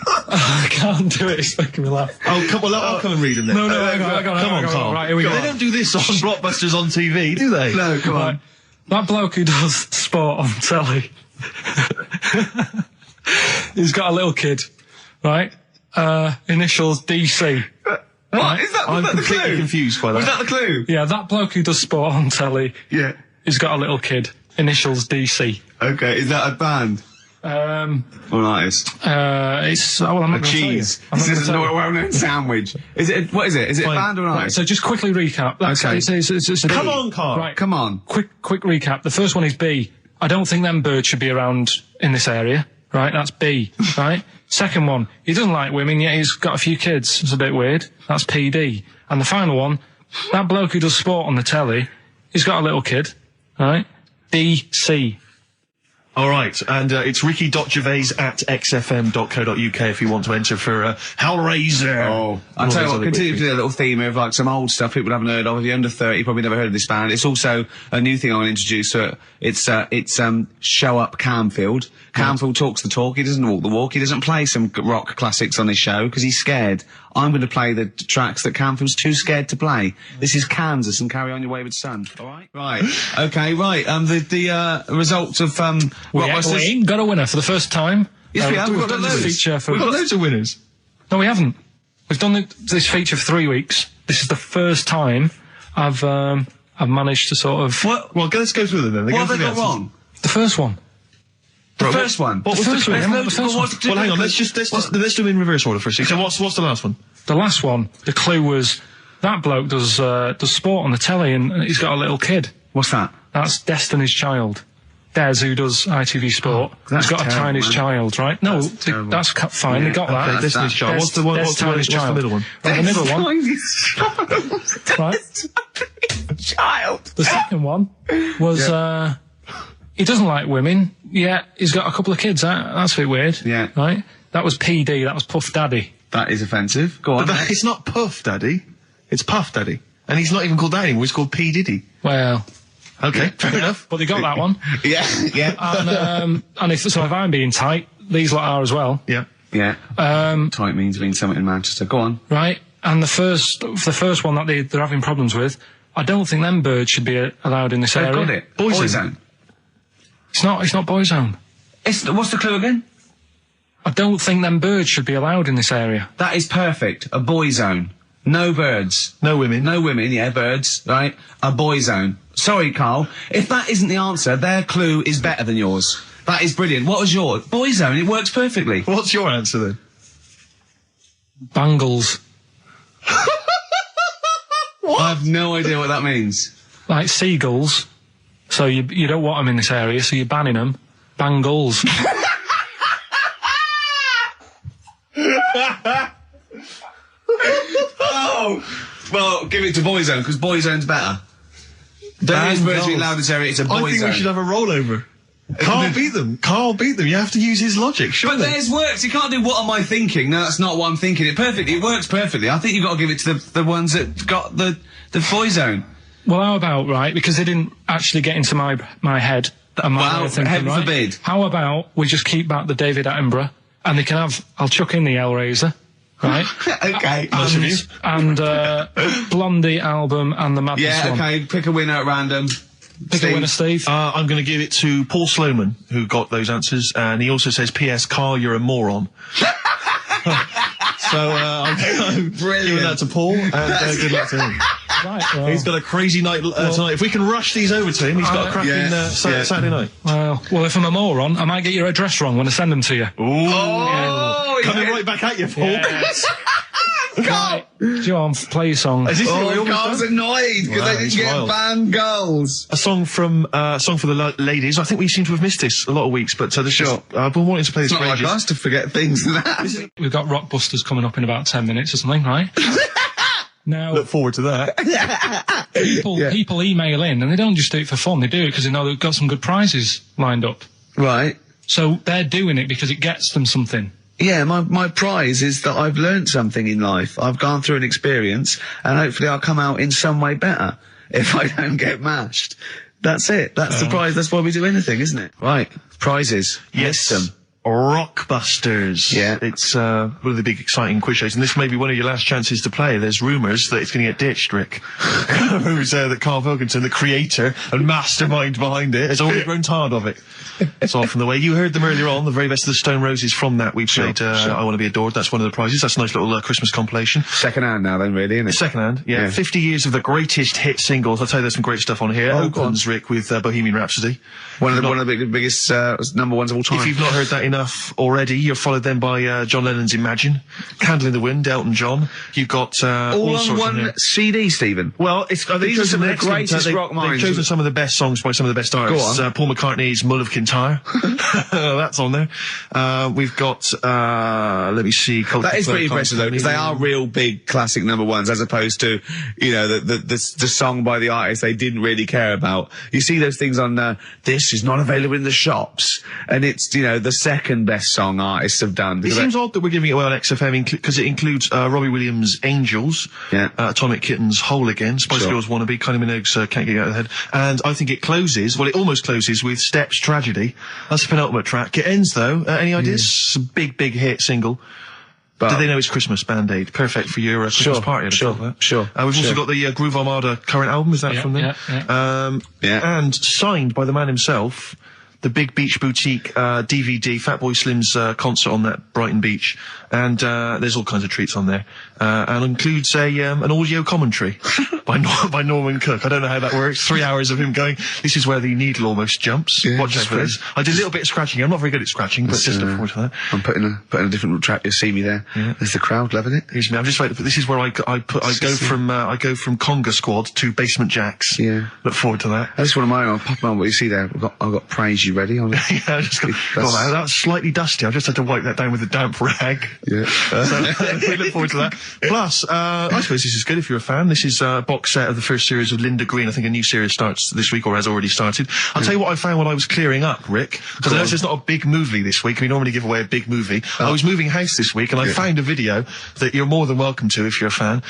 [SPEAKER 3] I can't do it. It's making me laugh.
[SPEAKER 2] Oh, come on. I'll come and read them then.
[SPEAKER 3] No, hang on,
[SPEAKER 2] Come on, Carl.
[SPEAKER 3] Right, here we go.
[SPEAKER 2] They don't do this on Rockbusters on TV, do they?
[SPEAKER 1] No, come on.
[SPEAKER 3] That bloke who does sport on telly. He's got a little kid, right? Initials DC.
[SPEAKER 1] What? Is that,
[SPEAKER 2] I'm
[SPEAKER 1] was that the
[SPEAKER 2] completely
[SPEAKER 1] clue?
[SPEAKER 2] confused by that.
[SPEAKER 1] Was that the clue?
[SPEAKER 3] Yeah, that bloke who does sport on telly.
[SPEAKER 1] Yeah.
[SPEAKER 3] He's got a little kid. Initials DC.
[SPEAKER 1] Okay, is that a band? Or an artist?
[SPEAKER 3] It's I'm not
[SPEAKER 1] A
[SPEAKER 3] gonna
[SPEAKER 1] cheese.
[SPEAKER 3] Tell you.
[SPEAKER 1] This is a well-known sandwich. Is it? What is it? Is it a band or an
[SPEAKER 3] Right,
[SPEAKER 1] artist?
[SPEAKER 3] so just quickly recap.
[SPEAKER 1] Okay.
[SPEAKER 3] It's a
[SPEAKER 2] Come
[SPEAKER 3] B.
[SPEAKER 2] on, Carl.
[SPEAKER 3] Right,
[SPEAKER 1] Come on.
[SPEAKER 3] quick recap. The first one is B. I don't think them birds should be around in this area. Right, that's B. Right. Second one, he doesn't like women, yet he's got a few kids. It's a bit weird. That's PD. And the final one, that bloke who does sport on the telly, he's got a little kid. Right. DC.
[SPEAKER 2] All right, and it's ricky.gervais@xfm.co.uk if you want to enter for Hellraiser.
[SPEAKER 1] Oh, I'll tell you what, continue to do a little theme of like some old stuff people haven't heard of. If you're under 30, you probably never heard of this band. It's also a new thing I want to introduce. So it's Show Up Camfield. Camfield talks the talk, he doesn't walk the walk, he doesn't play some rock classics on his show because he's scared. I'm going to play the tracks that Camfield's too scared to play. This is Kansas and Carry On Your Wayward Son. Alright? Right. Okay, right. The results of,
[SPEAKER 3] We
[SPEAKER 1] Rockbusters.
[SPEAKER 3] ain't got a winner for the first time.
[SPEAKER 1] Yes, we have.
[SPEAKER 3] We've
[SPEAKER 1] We've got
[SPEAKER 3] done this
[SPEAKER 1] loads.
[SPEAKER 3] feature for...
[SPEAKER 2] We've got loads of winners.
[SPEAKER 3] No, we haven't. We've done this feature for 3 weeks. This is the first time I've managed to sort of...
[SPEAKER 2] Well, let's go through them then.
[SPEAKER 1] What have they got wrong?
[SPEAKER 3] The first one.
[SPEAKER 1] The first one?
[SPEAKER 2] What was the
[SPEAKER 3] first one?
[SPEAKER 2] clue?
[SPEAKER 3] The first one.
[SPEAKER 2] Well, hang on. Let's do them in reverse order first. So what's the last one?
[SPEAKER 3] The last one, the clue was that bloke does sport on the telly and he's got a little kid.
[SPEAKER 1] What's that?
[SPEAKER 3] That's Destiny's Child. Des, who does ITV Sport,
[SPEAKER 1] that's
[SPEAKER 3] he's got
[SPEAKER 1] terrible,
[SPEAKER 3] a tiny
[SPEAKER 1] man.
[SPEAKER 3] child, right? No,
[SPEAKER 1] terrible.
[SPEAKER 3] that's fine. They got that.
[SPEAKER 2] Okay, Destiny's Child. What's the middle one?
[SPEAKER 3] Right, the middle one. Right.
[SPEAKER 1] Child.
[SPEAKER 3] The second one was he doesn't like women. Yeah, he's got a couple of kids. That's a bit weird.
[SPEAKER 1] Yeah.
[SPEAKER 3] Right. That was PD. That was Puff Daddy.
[SPEAKER 1] That is offensive. Go on.
[SPEAKER 2] But it's not Puff Daddy. It's Puff Daddy. And he's not even called that anymore. He's called P. Diddy.
[SPEAKER 3] Well,
[SPEAKER 2] Okay, fair enough.
[SPEAKER 3] But they got that one.
[SPEAKER 1] Yeah, yeah.
[SPEAKER 3] And if I'm being tight, these lot are as well.
[SPEAKER 2] Yeah.
[SPEAKER 1] Yeah. Tight means something in Manchester. Go on.
[SPEAKER 3] Right. And the first one that they're having problems with, I don't think them birds should be allowed in this area.
[SPEAKER 1] Got it. Boyzone.
[SPEAKER 3] It's not Boyzone.
[SPEAKER 1] What's the clue again?
[SPEAKER 3] I don't think them birds should be allowed in this area.
[SPEAKER 1] That is perfect. A boy zone. No birds.
[SPEAKER 2] No women.
[SPEAKER 1] No women, yeah, birds, right? A boy zone. Sorry, Carl. If that isn't the answer, their clue is better than yours. That is brilliant. What was yours? Boy zone, it works perfectly.
[SPEAKER 2] What's your answer then?
[SPEAKER 3] Bangles.
[SPEAKER 1] I have no idea what that means.
[SPEAKER 3] Like seagulls. So you don't want them in this area, so you're banning them. Bangles.
[SPEAKER 1] Oh! Well, give it to Boyzone, because Boyzone's better. Don't use birds being allowed in this area, it's a Boyzone.
[SPEAKER 2] I think we should have a rollover. Carl beat them. Carl beat them. You have to use his logic, surely.
[SPEAKER 1] But theirs works. You can't do what am I thinking. No, that's not what I'm thinking. It works perfectly. I think you've got to give it to the ones that got the Boyzone.
[SPEAKER 3] Well, how about, right, because they didn't actually get into my head. And my way of thinking,
[SPEAKER 1] heaven
[SPEAKER 3] right?
[SPEAKER 1] forbid.
[SPEAKER 3] How about we just keep back the David Attenborough, and they can have, I'll chuck in the Hellraiser, right?
[SPEAKER 1] Okay.
[SPEAKER 3] And Blondie album and the Madness one.
[SPEAKER 1] Yeah, okay, pick a winner at random.
[SPEAKER 3] Pick a winner, Steve.
[SPEAKER 2] I'm going to give it to Paul Sloman, who got those answers, and he also says, P.S. Carl, you're a moron. So, I'm giving that to Paul, and good luck to him.
[SPEAKER 3] Right, well.
[SPEAKER 2] He's got a crazy night tonight. If we can rush these over to him, he's got a cracking Saturday night.
[SPEAKER 3] Well, if I'm a moron, I might get your address wrong when I send them to you.
[SPEAKER 2] Ooh. Oh, coming right back at you, Paul.
[SPEAKER 3] Yes. Right. Do you want to play your song?
[SPEAKER 1] Carl's annoyed because they didn't get banned goals.
[SPEAKER 2] A song for the ladies. I think we seem to have missed this a lot of weeks, but I've been wanting to play this.
[SPEAKER 1] It's not like us to forget things.
[SPEAKER 3] We've got Rockbusters coming up in about 10 minutes or something, right? Now,
[SPEAKER 2] look forward to that.
[SPEAKER 3] People email in, and they don't just do it for fun. They do it because they know they've got some good prizes lined up.
[SPEAKER 1] Right.
[SPEAKER 3] So they're doing it because it gets them something.
[SPEAKER 1] Yeah, my prize is that I've learned something in life. I've gone through an experience, and hopefully I'll come out in some way better if I don't get mashed. That's it. That's the prize. That's why we do anything, isn't it? Right. Prizes.
[SPEAKER 2] Yes.
[SPEAKER 1] List them.
[SPEAKER 2] Rockbusters.
[SPEAKER 1] Yeah.
[SPEAKER 2] It's one of the big exciting quiz shows, and this may be one of your last chances to play. There's rumours that it's going to get ditched, Rick. Rumours that Karl Pilkington, the creator and mastermind behind it, has already grown tired of it. It's off from the way. You heard them earlier on, the very best of the Stone Roses. From that we played I Want to Be Adored. That's one of the prizes. That's a nice little Christmas compilation.
[SPEAKER 1] Second hand now then, really, isn't it?
[SPEAKER 2] Second hand, yeah. 50 years of the greatest hit singles. I'll tell you there's some great stuff on here. Opens, Rick, with Bohemian Rhapsody.
[SPEAKER 1] One of the biggest number ones of all time.
[SPEAKER 2] If you've not heard that enough already, you're followed then by John Lennon's Imagine, Candle in the Wind, Elton John. You've got
[SPEAKER 1] all on one CD, Stephen.
[SPEAKER 2] Well,
[SPEAKER 1] these are some of the greatest rock minds.
[SPEAKER 2] They've chosen some of the best songs by some of the best artists. Paul McCartney's Mull of Kintyre. That's on there. We've got let me see.
[SPEAKER 1] That is pretty impressive though, because they are real big classic number ones, as opposed to the song by the artist they didn't really care about. You see those things on this is not available in the shops, and it's the second best song artists have done.
[SPEAKER 2] It seems odd that we're giving it away on XFM because it includes Robbie Williams' Angels, Atomic Kitten's Whole Again, Spice Girls Wannabe, Kylie Minogue's Can't Get You Out of the Head, and I think it almost closes with Steps Tragedy. That's the penultimate track. It ends though. Any ideas? It's a big hit single. But do they know it's Christmas? Band-Aid. Perfect for your Christmas party.
[SPEAKER 1] Sure.
[SPEAKER 2] We've also got the Groove Armada current album. Is that from them?
[SPEAKER 3] Yeah.
[SPEAKER 2] And signed by the man himself, the Big Beach Boutique DVD, Fatboy Slim's concert on that Brighton beach. And there's all kinds of treats on there. And includes an audio commentary by Norman Cook. I don't know how that works. 3 hours of him going, this is where the needle almost jumps.
[SPEAKER 1] Yeah,
[SPEAKER 2] watch out for this. I did a little bit of scratching. I'm not very good at scratching, but just look forward to that.
[SPEAKER 1] I'm putting a different track. You'll see me there. Yeah. There's the crowd loving it.
[SPEAKER 2] Here's me. I'm just waiting. This is where I go from Conga Squad to Basement Jacks.
[SPEAKER 1] Yeah.
[SPEAKER 2] Look forward to that.
[SPEAKER 1] I just want to pop on what you see there. I've got Praise You ready on it.
[SPEAKER 2] Yeah, I just got that's slightly dusty. I just had to wipe that down with a damp rag.
[SPEAKER 1] Yeah.
[SPEAKER 2] So we look forward to that. Plus, I suppose this is good if you're a fan. This is a box set of the first series of Linda Green. I think a new series starts this week or has already started. I'll tell you what I found when I was clearing up, Rick, because I know it's not a big movie this week. We normally give away a big movie. I was moving house this week and I found a video that you're more than welcome to if you're a fan.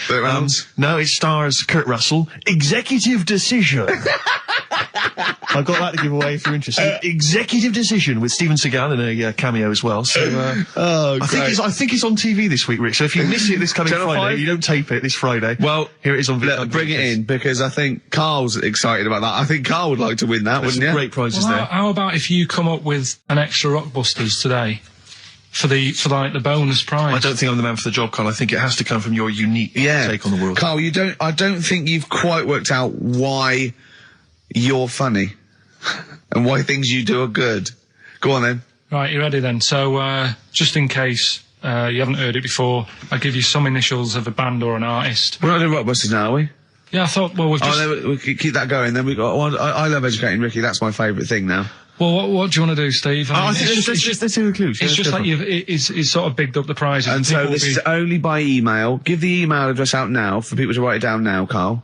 [SPEAKER 2] No, it stars Kurt Russell. Executive Decision. I've got that to give away if you're interested. Executive Decision with Steven Seagal in a cameo as well. So I think it's on TV this week, Rick. So if you miss it this coming Friday, you don't tape it this Friday. Well, here it is on video.
[SPEAKER 1] Bring it in, because I think Carl's excited about that. I think Carl would like to win that, wouldn't you?
[SPEAKER 2] Great prizes there.
[SPEAKER 3] How about if you come up with an extra Rockbusters today? For the bonus prize.
[SPEAKER 2] I don't think I'm the man for the job, Carl. I think it has to come from your unique take on the world.
[SPEAKER 1] Carl, I don't think you've quite worked out why you're funny and why things you do are good. Go on then.
[SPEAKER 3] Right, you ready then? So, just in case you haven't heard it before, I'll give you some initials of a band or an artist.
[SPEAKER 1] We're not doing Rockbusters now, are we?
[SPEAKER 3] Yeah, I thought, well, we've just...
[SPEAKER 1] Oh, we keep that going. Then we've got... I love educating Ricky. That's my favourite thing now.
[SPEAKER 3] Well, what do you want to do, Steve? I mean,
[SPEAKER 2] let's hear the clues.
[SPEAKER 3] It's just like it's sort of bigged up the prizes.
[SPEAKER 1] And so this is only by email. Give the email address out now for people to write it down now, Carl.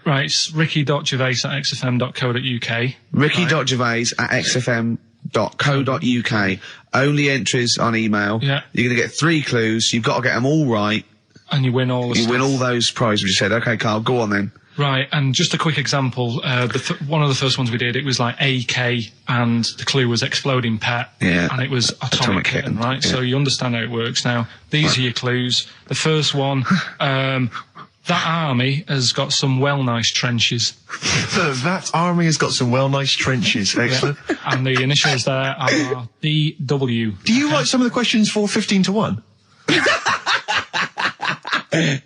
[SPEAKER 3] Right, it's ricky.gervais@xfm.co.uk.
[SPEAKER 1] ricky.gervais@xfm.co.uk. Only entries on email.
[SPEAKER 3] Yeah.
[SPEAKER 1] You're going to get 3 clues. You've got to get them all right.
[SPEAKER 3] And you win all the stuff.
[SPEAKER 1] You win all those prizes you said. Okay, Carl, go on then.
[SPEAKER 3] Right, and just a quick example, one of the first ones we did, it was like AK, and the clue was exploding pet, and it was atomic kitten, right? Yeah. So you understand how it works now. These are your clues. The first one, that army has got some nice trenches.
[SPEAKER 2] That army has got some nice trenches, excellent.
[SPEAKER 3] Yeah. And the initials there are DW.
[SPEAKER 2] Do you write some of the questions for 15 to 1?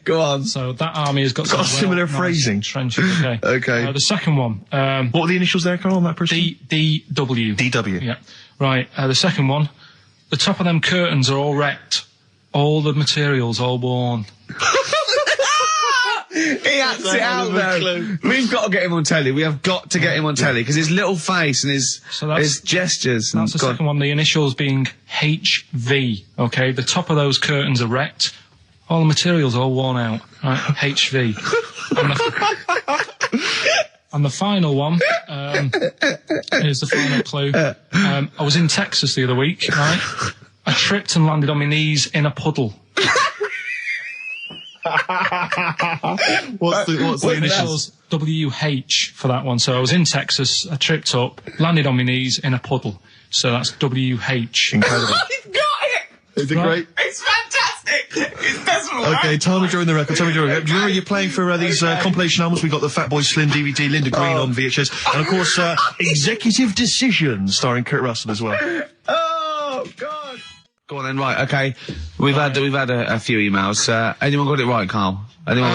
[SPEAKER 1] Go on.
[SPEAKER 3] So that army has got some
[SPEAKER 2] similar phrasing.
[SPEAKER 3] Trenches. Okay.
[SPEAKER 1] Okay.
[SPEAKER 3] The second one.
[SPEAKER 2] What were the initials there, Carl, on that person?
[SPEAKER 3] DW.
[SPEAKER 2] DW.
[SPEAKER 3] Yeah. Right. The second one. The top of them curtains are all wrecked. All the materials all worn.
[SPEAKER 1] He acts it out though. We've got to get him on telly. We have got to get him on telly because his little face and his gestures.
[SPEAKER 3] That's the second one. The initials being HV. Okay. The top of those curtains are wrecked. All the materials all worn out. Right. HV. And the final one, here's the final clue. I was in Texas the other week, right? I tripped and landed on my knees in a puddle.
[SPEAKER 2] What's the initials?
[SPEAKER 3] WH for that one. So I was in Texas, I tripped up, landed on my knees in a puddle. So that's WH.
[SPEAKER 2] Incredible.
[SPEAKER 1] You've got it!
[SPEAKER 2] Is it great?
[SPEAKER 1] It's fantastic! It's decimal,
[SPEAKER 2] Okay, tell me during the record. Do you remember you're playing for these compilation albums? We got the Fatboy Slim DVD, Linda Green on VHS, and of course, Executive Decision, starring Kurt Russell as well.
[SPEAKER 1] Oh, God! Go on then, right, okay. We've had a few emails. Anyone got it right, Carl? Anyone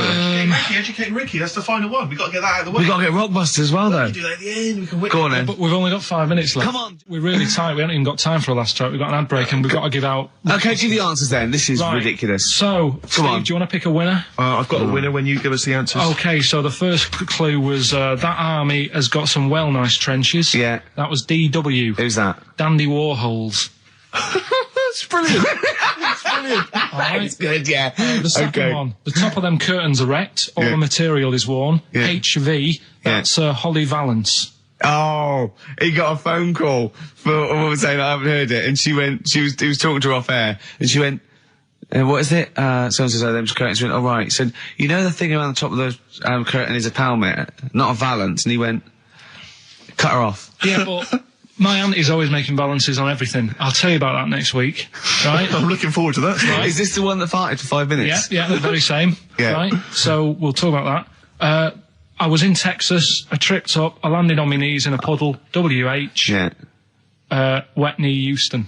[SPEAKER 2] Educating Ricky, that's the final one. We've got to get that out of the way.
[SPEAKER 1] We've got to get Rockbusters as well, though.
[SPEAKER 2] We can do that at the end. We can win.
[SPEAKER 1] Go on then.
[SPEAKER 3] But we've only got 5 minutes left.
[SPEAKER 1] Come on.
[SPEAKER 3] We're really tight. We haven't even got time for a last track. We've got an ad break and we've got to give out...
[SPEAKER 1] Okay, give the answers then. This is ridiculous.
[SPEAKER 3] So, Steve, do you want to pick a winner?
[SPEAKER 2] I've got a winner when you give us the answers.
[SPEAKER 3] Okay, so the first clue was that army has got some nice trenches.
[SPEAKER 1] Yeah.
[SPEAKER 3] That was DW.
[SPEAKER 1] Who's that?
[SPEAKER 3] Dandy Warhols.
[SPEAKER 2] That's brilliant. That's brilliant.
[SPEAKER 1] That's good, yeah.
[SPEAKER 3] The second one. The top of them curtains are wrecked. All the material is worn.
[SPEAKER 1] Yeah.
[SPEAKER 3] HV. That's Holly Valance.
[SPEAKER 1] Oh, he got a phone call for a woman saying I haven't heard it, and he was talking to her off air, and she went, what is it? Someone says, them curtains. She went, right. He said, you know the thing around the top of the curtain is a palmet, not a valance, and he went, cut her off.
[SPEAKER 3] Yeah, but my auntie's always making balances on everything. I'll tell you about that next week, right?
[SPEAKER 2] I'm looking forward to that.
[SPEAKER 1] Right. Is this the one that farted for 5 minutes?
[SPEAKER 3] Yeah, the very same.
[SPEAKER 1] Yeah.
[SPEAKER 3] Right? So we'll talk about that. I was in Texas, I tripped up, I landed on my knees in a puddle, WH.
[SPEAKER 1] Yeah.
[SPEAKER 3] Wet knee Houston.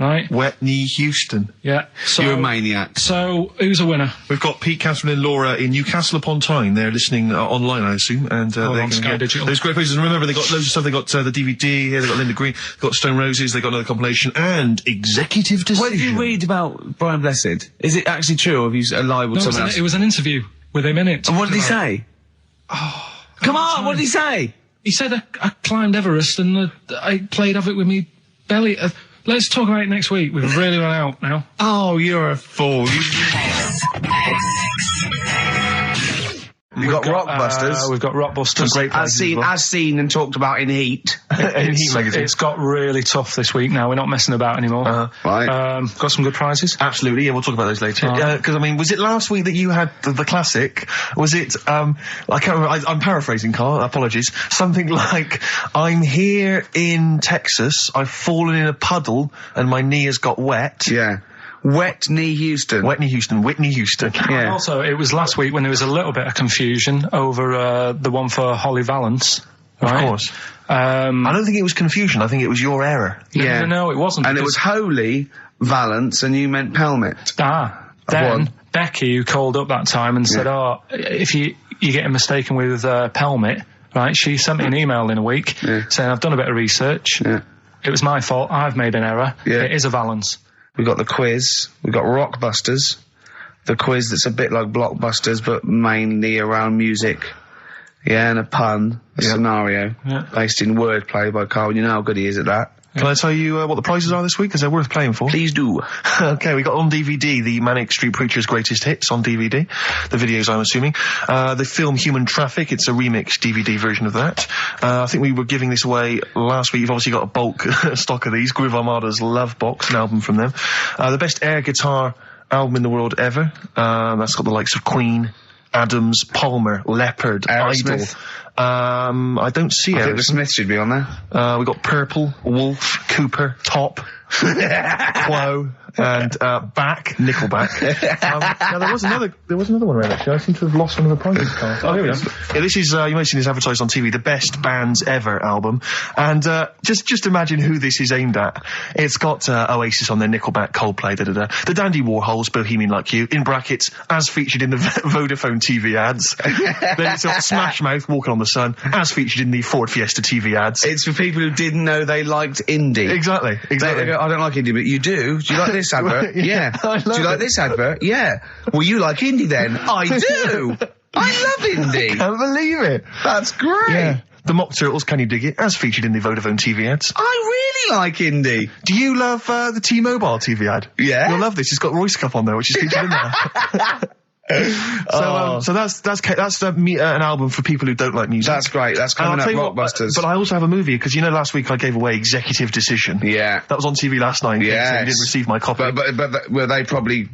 [SPEAKER 3] Right?
[SPEAKER 2] Wet knee Houston.
[SPEAKER 3] Yeah. So,
[SPEAKER 1] you're a maniac.
[SPEAKER 3] So, who's a winner?
[SPEAKER 2] We've got Pete, Catherine and Laura in Newcastle upon Tyne. They're listening online, I assume. And
[SPEAKER 3] on Sky Digital.
[SPEAKER 2] Those great places. And remember, they got loads of stuff. They got the DVD here, they got Linda Green, they got Stone Roses, they got another compilation, and Executive Decision.
[SPEAKER 1] What did you read about Brian Blessed? Is it actually true, or have you libelled someone else?
[SPEAKER 3] It was an interview with him in it.
[SPEAKER 1] And what did he say? Oh, come on, what did he say?
[SPEAKER 3] He said I climbed Everest and I played Havoc with me belly. Let's talk about it next week. We've really run out now.
[SPEAKER 1] Oh, you're a fool. We've got Rockbusters.
[SPEAKER 3] We've got Rockbusters.
[SPEAKER 2] Great
[SPEAKER 1] as seen and talked about in Heat.
[SPEAKER 2] In Heat magazine.
[SPEAKER 3] It's got really tough this week now. We're not messing about anymore.
[SPEAKER 1] Right.
[SPEAKER 3] Got some good prizes.
[SPEAKER 2] Absolutely, yeah, we'll talk about those later. Because, I mean, was it last week that you had the classic? Was it, I can't remember, I'm paraphrasing, Carl, apologies. Something like, I'm here in Texas, I've fallen in a puddle, and my knee has got wet.
[SPEAKER 1] Yeah. Whitney Houston.
[SPEAKER 2] Whitney Houston.
[SPEAKER 1] Yeah.
[SPEAKER 3] And also, it was last week when there was a little bit of confusion over the one for Holly Valance. Right?
[SPEAKER 2] Of course. I don't think it was confusion, I think it was your error.
[SPEAKER 1] Yeah.
[SPEAKER 3] No, it wasn't.
[SPEAKER 1] And it was Holy Valance, and you meant Pelmet.
[SPEAKER 3] Then Becky, who called up that time and said, if you're getting mistaken with Pelmet, right, she sent me an email in a week saying, I've done a bit of research. Yeah. It was my fault. I've made an error. Yeah. It is a Valance.
[SPEAKER 1] We've got the quiz. We've got Rockbusters. The quiz that's a bit like Blockbusters, but mainly around music. Yeah, and a pun, a scenario, based in wordplay by Carl. You know how good he is at that.
[SPEAKER 2] Can I tell you what the prizes are this week? Because they're worth playing for.
[SPEAKER 1] Please do.
[SPEAKER 2] Okay, we got on DVD the Manic Street Preachers' Greatest Hits on DVD. The videos, I'm assuming. The film Human Traffic, it's a remixed DVD version of that. I think we were giving this away last week. You've obviously got a bulk stock of these. Groove Armada's Love Box, an album from them. The best air guitar album in the world ever. That's got the likes of Queen, Adams, Palmer, Leopard,
[SPEAKER 1] Aerosmith.
[SPEAKER 2] Idol. I don't see it.
[SPEAKER 1] I think the Smiths should be on there.
[SPEAKER 2] We got Purple, Wolf, Cooper, Top, Quo, and Back, Nickelback. Now there was another one around actually. I seem to have lost one of the prizes, Carl. Oh, here we are. Yeah, this is, you might have seen this advertised on TV, the Best Bands Ever album. And, just imagine who this is aimed at. It's got, Oasis on there, Nickelback, Coldplay, The Dandy Warhols, Bohemian Like You, in brackets, as featured in the Vodafone TV ads. Then it's got Smash Mouth, Walking on the Sun, as featured in the Ford Fiesta TV ads.
[SPEAKER 1] It's for people who didn't know they liked indie.
[SPEAKER 2] Exactly.
[SPEAKER 1] They go, I don't like indie, but you do. Do you like this advert? Yeah. Do you like this advert? Yeah. Well, you like indie then? I do. I love indie.
[SPEAKER 2] Can't believe it.
[SPEAKER 1] That's great.
[SPEAKER 2] Yeah. The Mock Turtles, Can You Dig It? As featured in the Vodafone TV ads.
[SPEAKER 1] I really like indie.
[SPEAKER 2] Do you love the T-Mobile TV ad?
[SPEAKER 1] Yeah.
[SPEAKER 2] You'll love this. It's got Royce Cup on there, which is featured in there. So that's an album for people who don't like music.
[SPEAKER 1] That's great. That's coming up, Rockbusters.
[SPEAKER 2] But I also have a movie, because you know last week I gave away Executive Decision.
[SPEAKER 1] Yeah.
[SPEAKER 2] That was on TV last night.
[SPEAKER 1] Yeah.
[SPEAKER 2] So you didn't receive my copy.
[SPEAKER 1] But well, they probably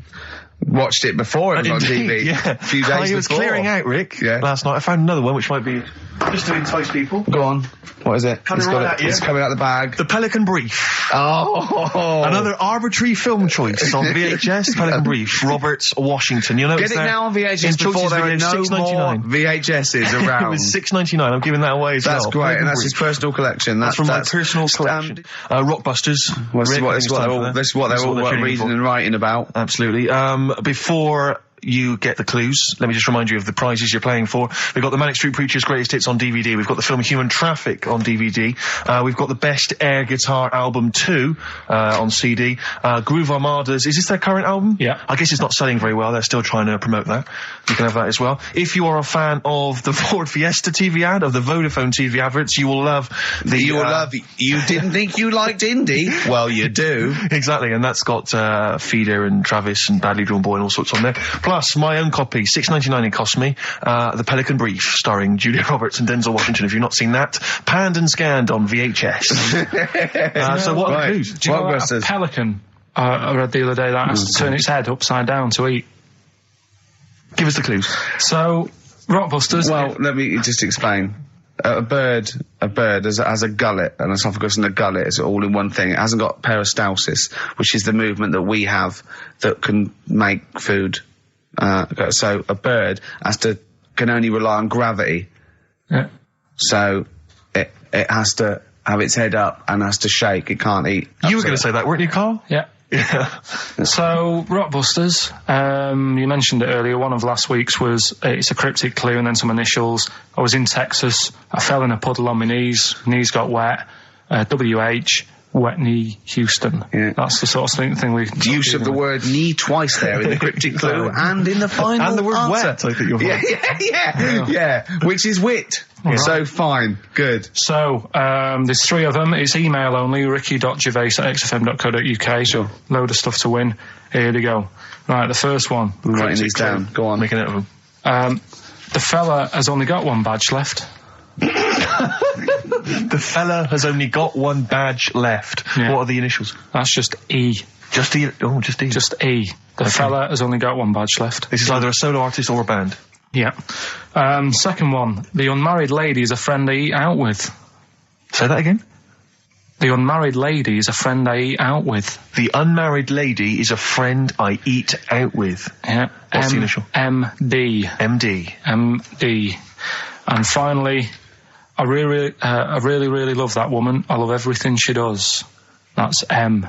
[SPEAKER 1] watched it before it was on TV.
[SPEAKER 2] Yeah.
[SPEAKER 1] A few days before.
[SPEAKER 2] I was clearing out, Rick, last night. I found another one which might be just to entice people.
[SPEAKER 1] Go on. What is it? It's coming out the bag.
[SPEAKER 2] The Pelican Brief.
[SPEAKER 1] Oh.
[SPEAKER 2] Another arbitrary film choice on VHS. Pelican Brief. Roberts, Washington. You know,
[SPEAKER 1] get it now on VHS before there are no more VHSs around.
[SPEAKER 2] It was $6.99. I'm giving that away as well.
[SPEAKER 1] That's great, and that's his personal collection.
[SPEAKER 2] That's from my personal collection. Rockbusters.
[SPEAKER 1] This is what they're all reading and writing about.
[SPEAKER 2] Absolutely. Before you get the clues, let me just remind you of the prizes you're playing for. We've got the Manic Street Preachers' Greatest Hits on DVD. We've got the film Human Traffic on DVD. We've got the Best Air Guitar Album 2 on CD. Groove Armada's, is this their current album?
[SPEAKER 3] Yeah.
[SPEAKER 2] I guess it's not selling very well. They're still trying to promote that. You can have that as well. If you are a fan of the Ford Fiesta TV ad, of the Vodafone TV adverts, you will love the...
[SPEAKER 1] You didn't think you liked indie? Well, you do.
[SPEAKER 2] Exactly, and that's got Feeder and Travis and Badly Drawn Boy and all sorts on there. Plus, my own copy, $6.99 it cost me, The Pelican Brief, starring Julia Roberts and Denzel Washington. If you've not seen that, panned and scanned on VHS. So what are the clues?
[SPEAKER 3] Do you know what a pelican, I read the other day, that has to turn its head upside down to eat?
[SPEAKER 2] Give us the clues.
[SPEAKER 3] So, Rockbusters...
[SPEAKER 1] Well, let me just explain. A bird has a gullet, an esophagus and a gullet. It's all in one thing. It hasn't got peristalsis, which is the movement that we have that can make food. So a bird can only rely on gravity.
[SPEAKER 3] Yeah.
[SPEAKER 1] So it has to have its head up and has to shake. It can't eat.
[SPEAKER 2] You were going to say that, weren't you, Carl?
[SPEAKER 3] Yeah.
[SPEAKER 2] Yeah.
[SPEAKER 3] So, Rockbusters, you mentioned it earlier, one of last week's was, it's a cryptic clue and then some initials. I was in Texas, I fell in a puddle on my knees got wet, WH, Whitney Houston.
[SPEAKER 1] Yeah.
[SPEAKER 3] That's the sort of thing we...
[SPEAKER 1] Use of the word knee twice there in the cryptic clue and in the final
[SPEAKER 2] And the word
[SPEAKER 1] answer.
[SPEAKER 2] wet, I think you'll find.
[SPEAKER 1] Yeah, which is wit.
[SPEAKER 3] Yeah.
[SPEAKER 1] So fine, good.
[SPEAKER 3] So, there's 3 of them. It's email only, ricky.gervais@xfm.co.uk.
[SPEAKER 1] Sure.
[SPEAKER 3] Load of stuff to win. Here they go. Right, the first one.
[SPEAKER 1] I'm writing these down. Go on.
[SPEAKER 2] Make a note of them.
[SPEAKER 3] The fella has only got 1 badge left.
[SPEAKER 2] The fella has only got 1 badge left.
[SPEAKER 3] Yeah.
[SPEAKER 2] What are the initials?
[SPEAKER 3] That's just E.
[SPEAKER 2] Just E. Oh, just E.
[SPEAKER 3] Just E. The fella has only got 1 badge left.
[SPEAKER 2] This is either a solo artist or a band.
[SPEAKER 3] Yeah. Second one. The unmarried lady is a friend I eat out with.
[SPEAKER 2] Say that again.
[SPEAKER 3] The unmarried lady is a friend I eat out with.
[SPEAKER 2] The unmarried lady is a friend I eat out with.
[SPEAKER 3] Yeah.
[SPEAKER 2] What's the initial?
[SPEAKER 3] MD.
[SPEAKER 2] MD.
[SPEAKER 3] MD. And finally, I really love that woman. I love everything she does. That's M.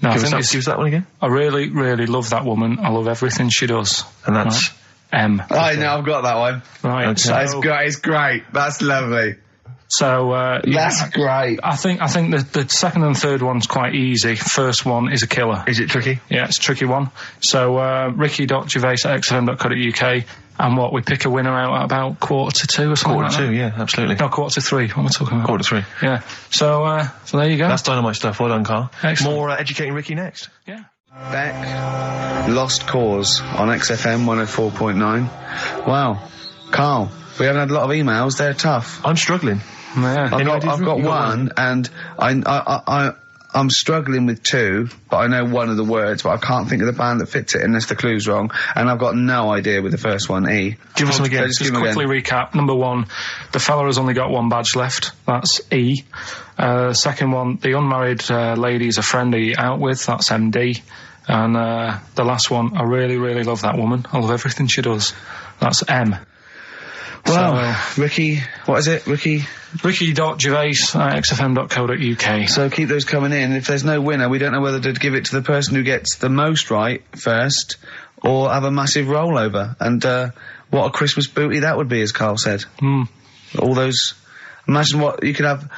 [SPEAKER 3] Now,
[SPEAKER 2] Give us that one again.
[SPEAKER 3] I really love that woman. I love everything she does.
[SPEAKER 2] And that's...
[SPEAKER 3] Right. M.
[SPEAKER 1] I know, I've got that one.
[SPEAKER 3] Right.
[SPEAKER 2] Okay.
[SPEAKER 3] So,
[SPEAKER 1] That's great. It's great. That's lovely.
[SPEAKER 3] So,
[SPEAKER 1] That's great.
[SPEAKER 3] I think the second and third one's quite easy. First one is a killer.
[SPEAKER 2] Is it tricky?
[SPEAKER 3] Yeah, it's a tricky one. So, ricky.gervais@xfm.co.uk, and what, we pick a winner out at about 1:45 or something like that?
[SPEAKER 2] 2, yeah, absolutely.
[SPEAKER 3] No, 2:45. What am I talking about?
[SPEAKER 2] 2:45.
[SPEAKER 3] Yeah. So there you go.
[SPEAKER 2] That's dynamite stuff. Well done, Carl.
[SPEAKER 3] Excellent.
[SPEAKER 2] More educating Ricky next.
[SPEAKER 3] Yeah.
[SPEAKER 1] Beck, Lost Cause on XFM 104.9. Wow. Carl, we haven't had a lot of emails. They're tough.
[SPEAKER 2] I'm struggling.
[SPEAKER 3] Yeah.
[SPEAKER 1] I've got one, and I'm struggling with 2, but I know one of the words, but I can't think of the band that fits it unless the clue's wrong, and I've got no idea with the first one, E.
[SPEAKER 2] Give us them again.
[SPEAKER 3] Just quickly recap. Number 1, the fella has only got 1 badge left. That's E. Second one, the unmarried lady is a friend I eat out with. That's MD. And the last one, I really love that woman. I love everything she does. That's M.
[SPEAKER 1] Well, Ricky, what is it, Ricky?
[SPEAKER 3] Ricky.gervais@xfm.co.uk.
[SPEAKER 1] So keep those coming in. If there's no winner, we don't know whether to give it to the person who gets the most right first, or have a massive rollover. And what a Christmas booty that would be, as Carl said. All those... Imagine what you could have...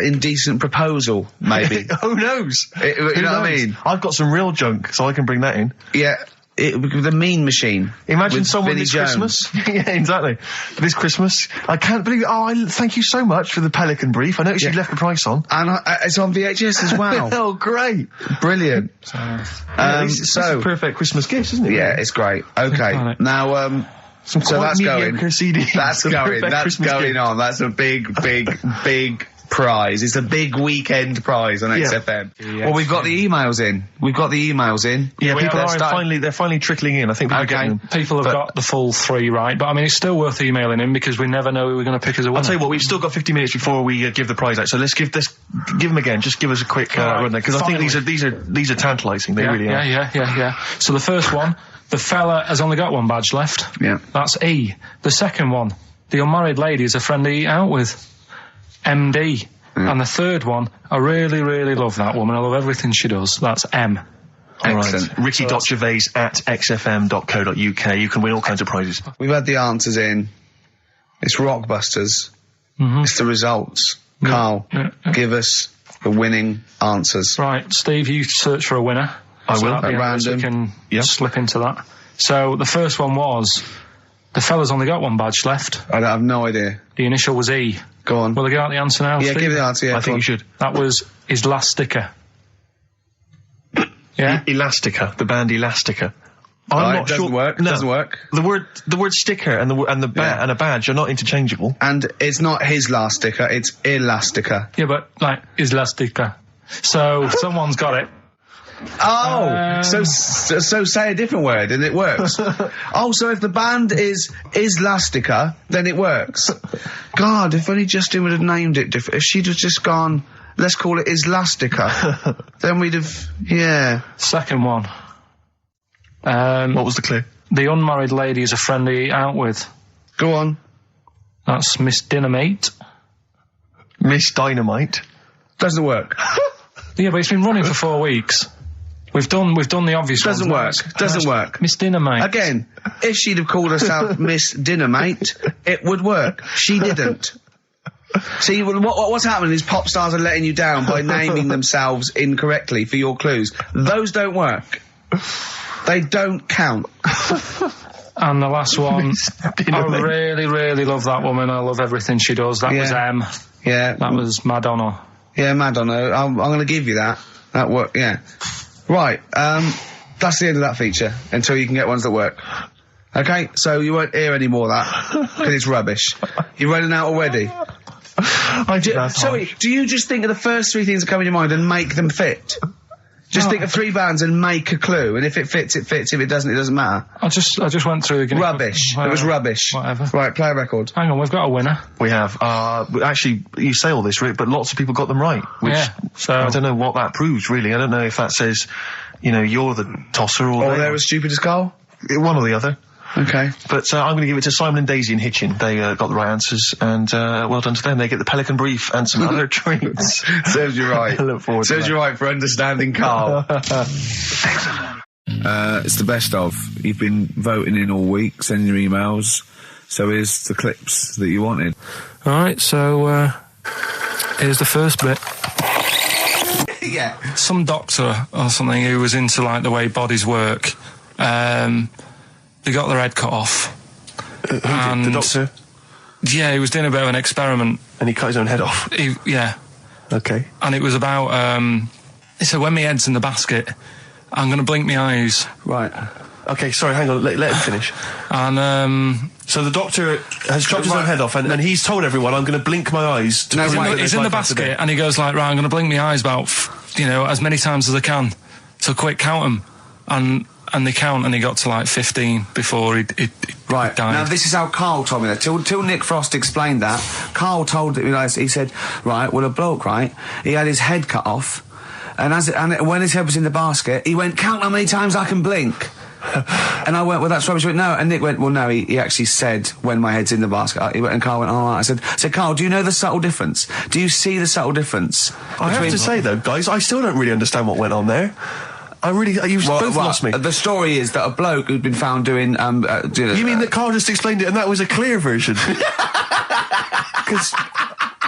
[SPEAKER 1] indecent proposal, maybe.
[SPEAKER 2] Who knows?
[SPEAKER 1] You know what I mean?
[SPEAKER 2] I've got some real junk, so I can bring that in.
[SPEAKER 1] Yeah. The mean machine.
[SPEAKER 2] Imagine
[SPEAKER 1] with
[SPEAKER 2] someone
[SPEAKER 1] Vinnie
[SPEAKER 2] this
[SPEAKER 1] Jones.
[SPEAKER 2] Christmas. Yeah, exactly. This Christmas. I can't believe it. Thank you so much for the Pelican brief. I noticed you left the price on.
[SPEAKER 1] And it's on VHS as well.
[SPEAKER 2] Oh, great.
[SPEAKER 1] Brilliant.
[SPEAKER 2] This is a perfect Christmas gift, isn't it?
[SPEAKER 1] Yeah, it's great. Okay. Now, so that's going.
[SPEAKER 2] CDs.
[SPEAKER 1] That's going. That's
[SPEAKER 2] Christmas
[SPEAKER 1] going
[SPEAKER 2] gift.
[SPEAKER 1] on. That's a big prize. It's a big weekend prize on XFM.
[SPEAKER 3] Yeah.
[SPEAKER 1] Well, we've got the emails in.
[SPEAKER 2] Yeah, people
[SPEAKER 3] are
[SPEAKER 2] they're finally trickling in. I think people are getting them.
[SPEAKER 3] People have got the full 3 right, but I mean, it's still worth emailing in because we never know who we're going to pick as a winner.
[SPEAKER 2] I'll tell you what, we've still got 50 minutes before we give the prize out, so let's give them again. Just give us a quick run there, because I think these are tantalising. They really are.
[SPEAKER 3] Yeah. So the first one, the fella has only got 1 badge left.
[SPEAKER 1] Yeah.
[SPEAKER 3] That's E. The second one, the unmarried lady is a friend I eat out with. MD. And the third one, I really love that woman. I love everything she does. That's M.
[SPEAKER 1] Excellent.
[SPEAKER 2] Right. Ricky.gervais@xfm.co.uk. You can win all kinds of prizes.
[SPEAKER 1] We've had the answers in. It's Rockbusters. It's the results. Carl, give us the winning answers.
[SPEAKER 3] Right, Steve, you search for a winner.
[SPEAKER 2] I will.
[SPEAKER 3] At random. We can slip into that. So the first one was, the fella's only got 1 badge left.
[SPEAKER 1] I have no idea.
[SPEAKER 3] The initial was E.
[SPEAKER 1] Go on.
[SPEAKER 3] Will I get out the answer now?
[SPEAKER 1] Yeah,
[SPEAKER 3] Steve?
[SPEAKER 1] give me the answer. Yeah,
[SPEAKER 2] I think you should.
[SPEAKER 3] That was his last sticker. Yeah?
[SPEAKER 2] Elastica, the band Elastica.
[SPEAKER 1] I'm not sure. Work. No. Doesn't work.
[SPEAKER 2] The word sticker and a badge are not interchangeable.
[SPEAKER 1] And it's not his last sticker, it's Elastica.
[SPEAKER 3] Yeah, but Elastica. So someone's got it.
[SPEAKER 1] Oh, so say a different word and it works. So if the band is Elastica, then it works. God, if only Justin would have named it different. If she'd have just gone, let's call it Elastica, then we'd have,
[SPEAKER 3] Second one.
[SPEAKER 2] What was the clue?
[SPEAKER 3] The unmarried lady is a friend I eat out with.
[SPEAKER 1] Go on.
[SPEAKER 3] That's Miss Dynamite.
[SPEAKER 2] Miss Dynamite.
[SPEAKER 1] Doesn't work.
[SPEAKER 3] Yeah, but it's been running for 4 weeks. We've done the obvious ones.
[SPEAKER 1] Doesn't work.
[SPEAKER 3] Miss Dynamite.
[SPEAKER 1] Again, if she'd have called herself Miss Dynamite, it would work. She didn't. See, what's happening is pop stars are letting you down by naming themselves incorrectly for your clues. Those don't work. They don't count.
[SPEAKER 3] And the last one, I really, really love that woman. I love everything she does. That was M.
[SPEAKER 1] Yeah.
[SPEAKER 3] That was Madonna.
[SPEAKER 1] Yeah, Madonna. I'm going to give you that. That worked, yeah. Right, that's the end of that feature, until you can get ones that work. Okay, so you won't hear any more of that, because it's rubbish. You're running out already. Do you just think of the first three things that come in your mind and make them fit? Just think of three bands and make a clue, and if it fits, it fits. If it doesn't, it doesn't matter. I just went through the rubbish. It was rubbish.
[SPEAKER 3] Whatever.
[SPEAKER 1] Right, play a record.
[SPEAKER 3] Hang on, we've got a winner.
[SPEAKER 2] We have. Actually, you say all this, Rick, but lots of people got them right. Which
[SPEAKER 3] so
[SPEAKER 2] I don't know what that proves, really. I don't know if that says, you're the tosser or
[SPEAKER 1] they're as stupid as Carl.
[SPEAKER 2] One or the other.
[SPEAKER 1] Okay.
[SPEAKER 2] But I'm going to give it to Simon and Daisy in Hitchin. They got the right answers, and well done to them. They get the Pelican Brief and some other treats.
[SPEAKER 1] Serves you right.
[SPEAKER 2] I look forward to that.
[SPEAKER 1] Serves you right for understanding Carl.
[SPEAKER 2] Excellent.
[SPEAKER 1] It's the best of. You've been voting in all week, sending your emails. So here's the clips that you wanted.
[SPEAKER 3] All right, so here's the first bit.
[SPEAKER 1] Yeah.
[SPEAKER 3] Some doctor or something who was into, like, the way bodies work. They got their head cut off.
[SPEAKER 2] Who did? The doctor?
[SPEAKER 3] Yeah, he was doing a bit of an experiment.
[SPEAKER 2] And he cut his own head off?
[SPEAKER 3] Yeah.
[SPEAKER 2] Okay.
[SPEAKER 3] And it was about, he said, when my head's in the basket, I'm going to blink my eyes.
[SPEAKER 2] Right. Okay, sorry, hang on, let him finish.
[SPEAKER 3] And,
[SPEAKER 2] so the doctor has chopped his own head off, and he's told everyone, I'm going to blink my eyes.
[SPEAKER 3] He's in the basket, and he goes like, right, I'm going to blink my eyes about, as many times as I can. So quick, count them. And they count, and he got to like 15 before he died.
[SPEAKER 1] Now this is how Carl told me that. Till Nick Frost explained that, Carl told me, he said, right, well, a bloke, right, he had his head cut off, and when his head was in the basket, he went, count how many times I can blink. And I went, well, that's rubbish. He went, no. And Nick went, well, no, he actually said, when my head's in the basket. And Carl went, all right. I said, Carl, do you know the subtle difference? Do you see the subtle difference?
[SPEAKER 2] I have to say, though, guys, I still don't really understand what went on there. You've both lost me.
[SPEAKER 1] The story is that a bloke who'd been found doing...
[SPEAKER 2] you mean that Carl just explained it and that was a clear version? Because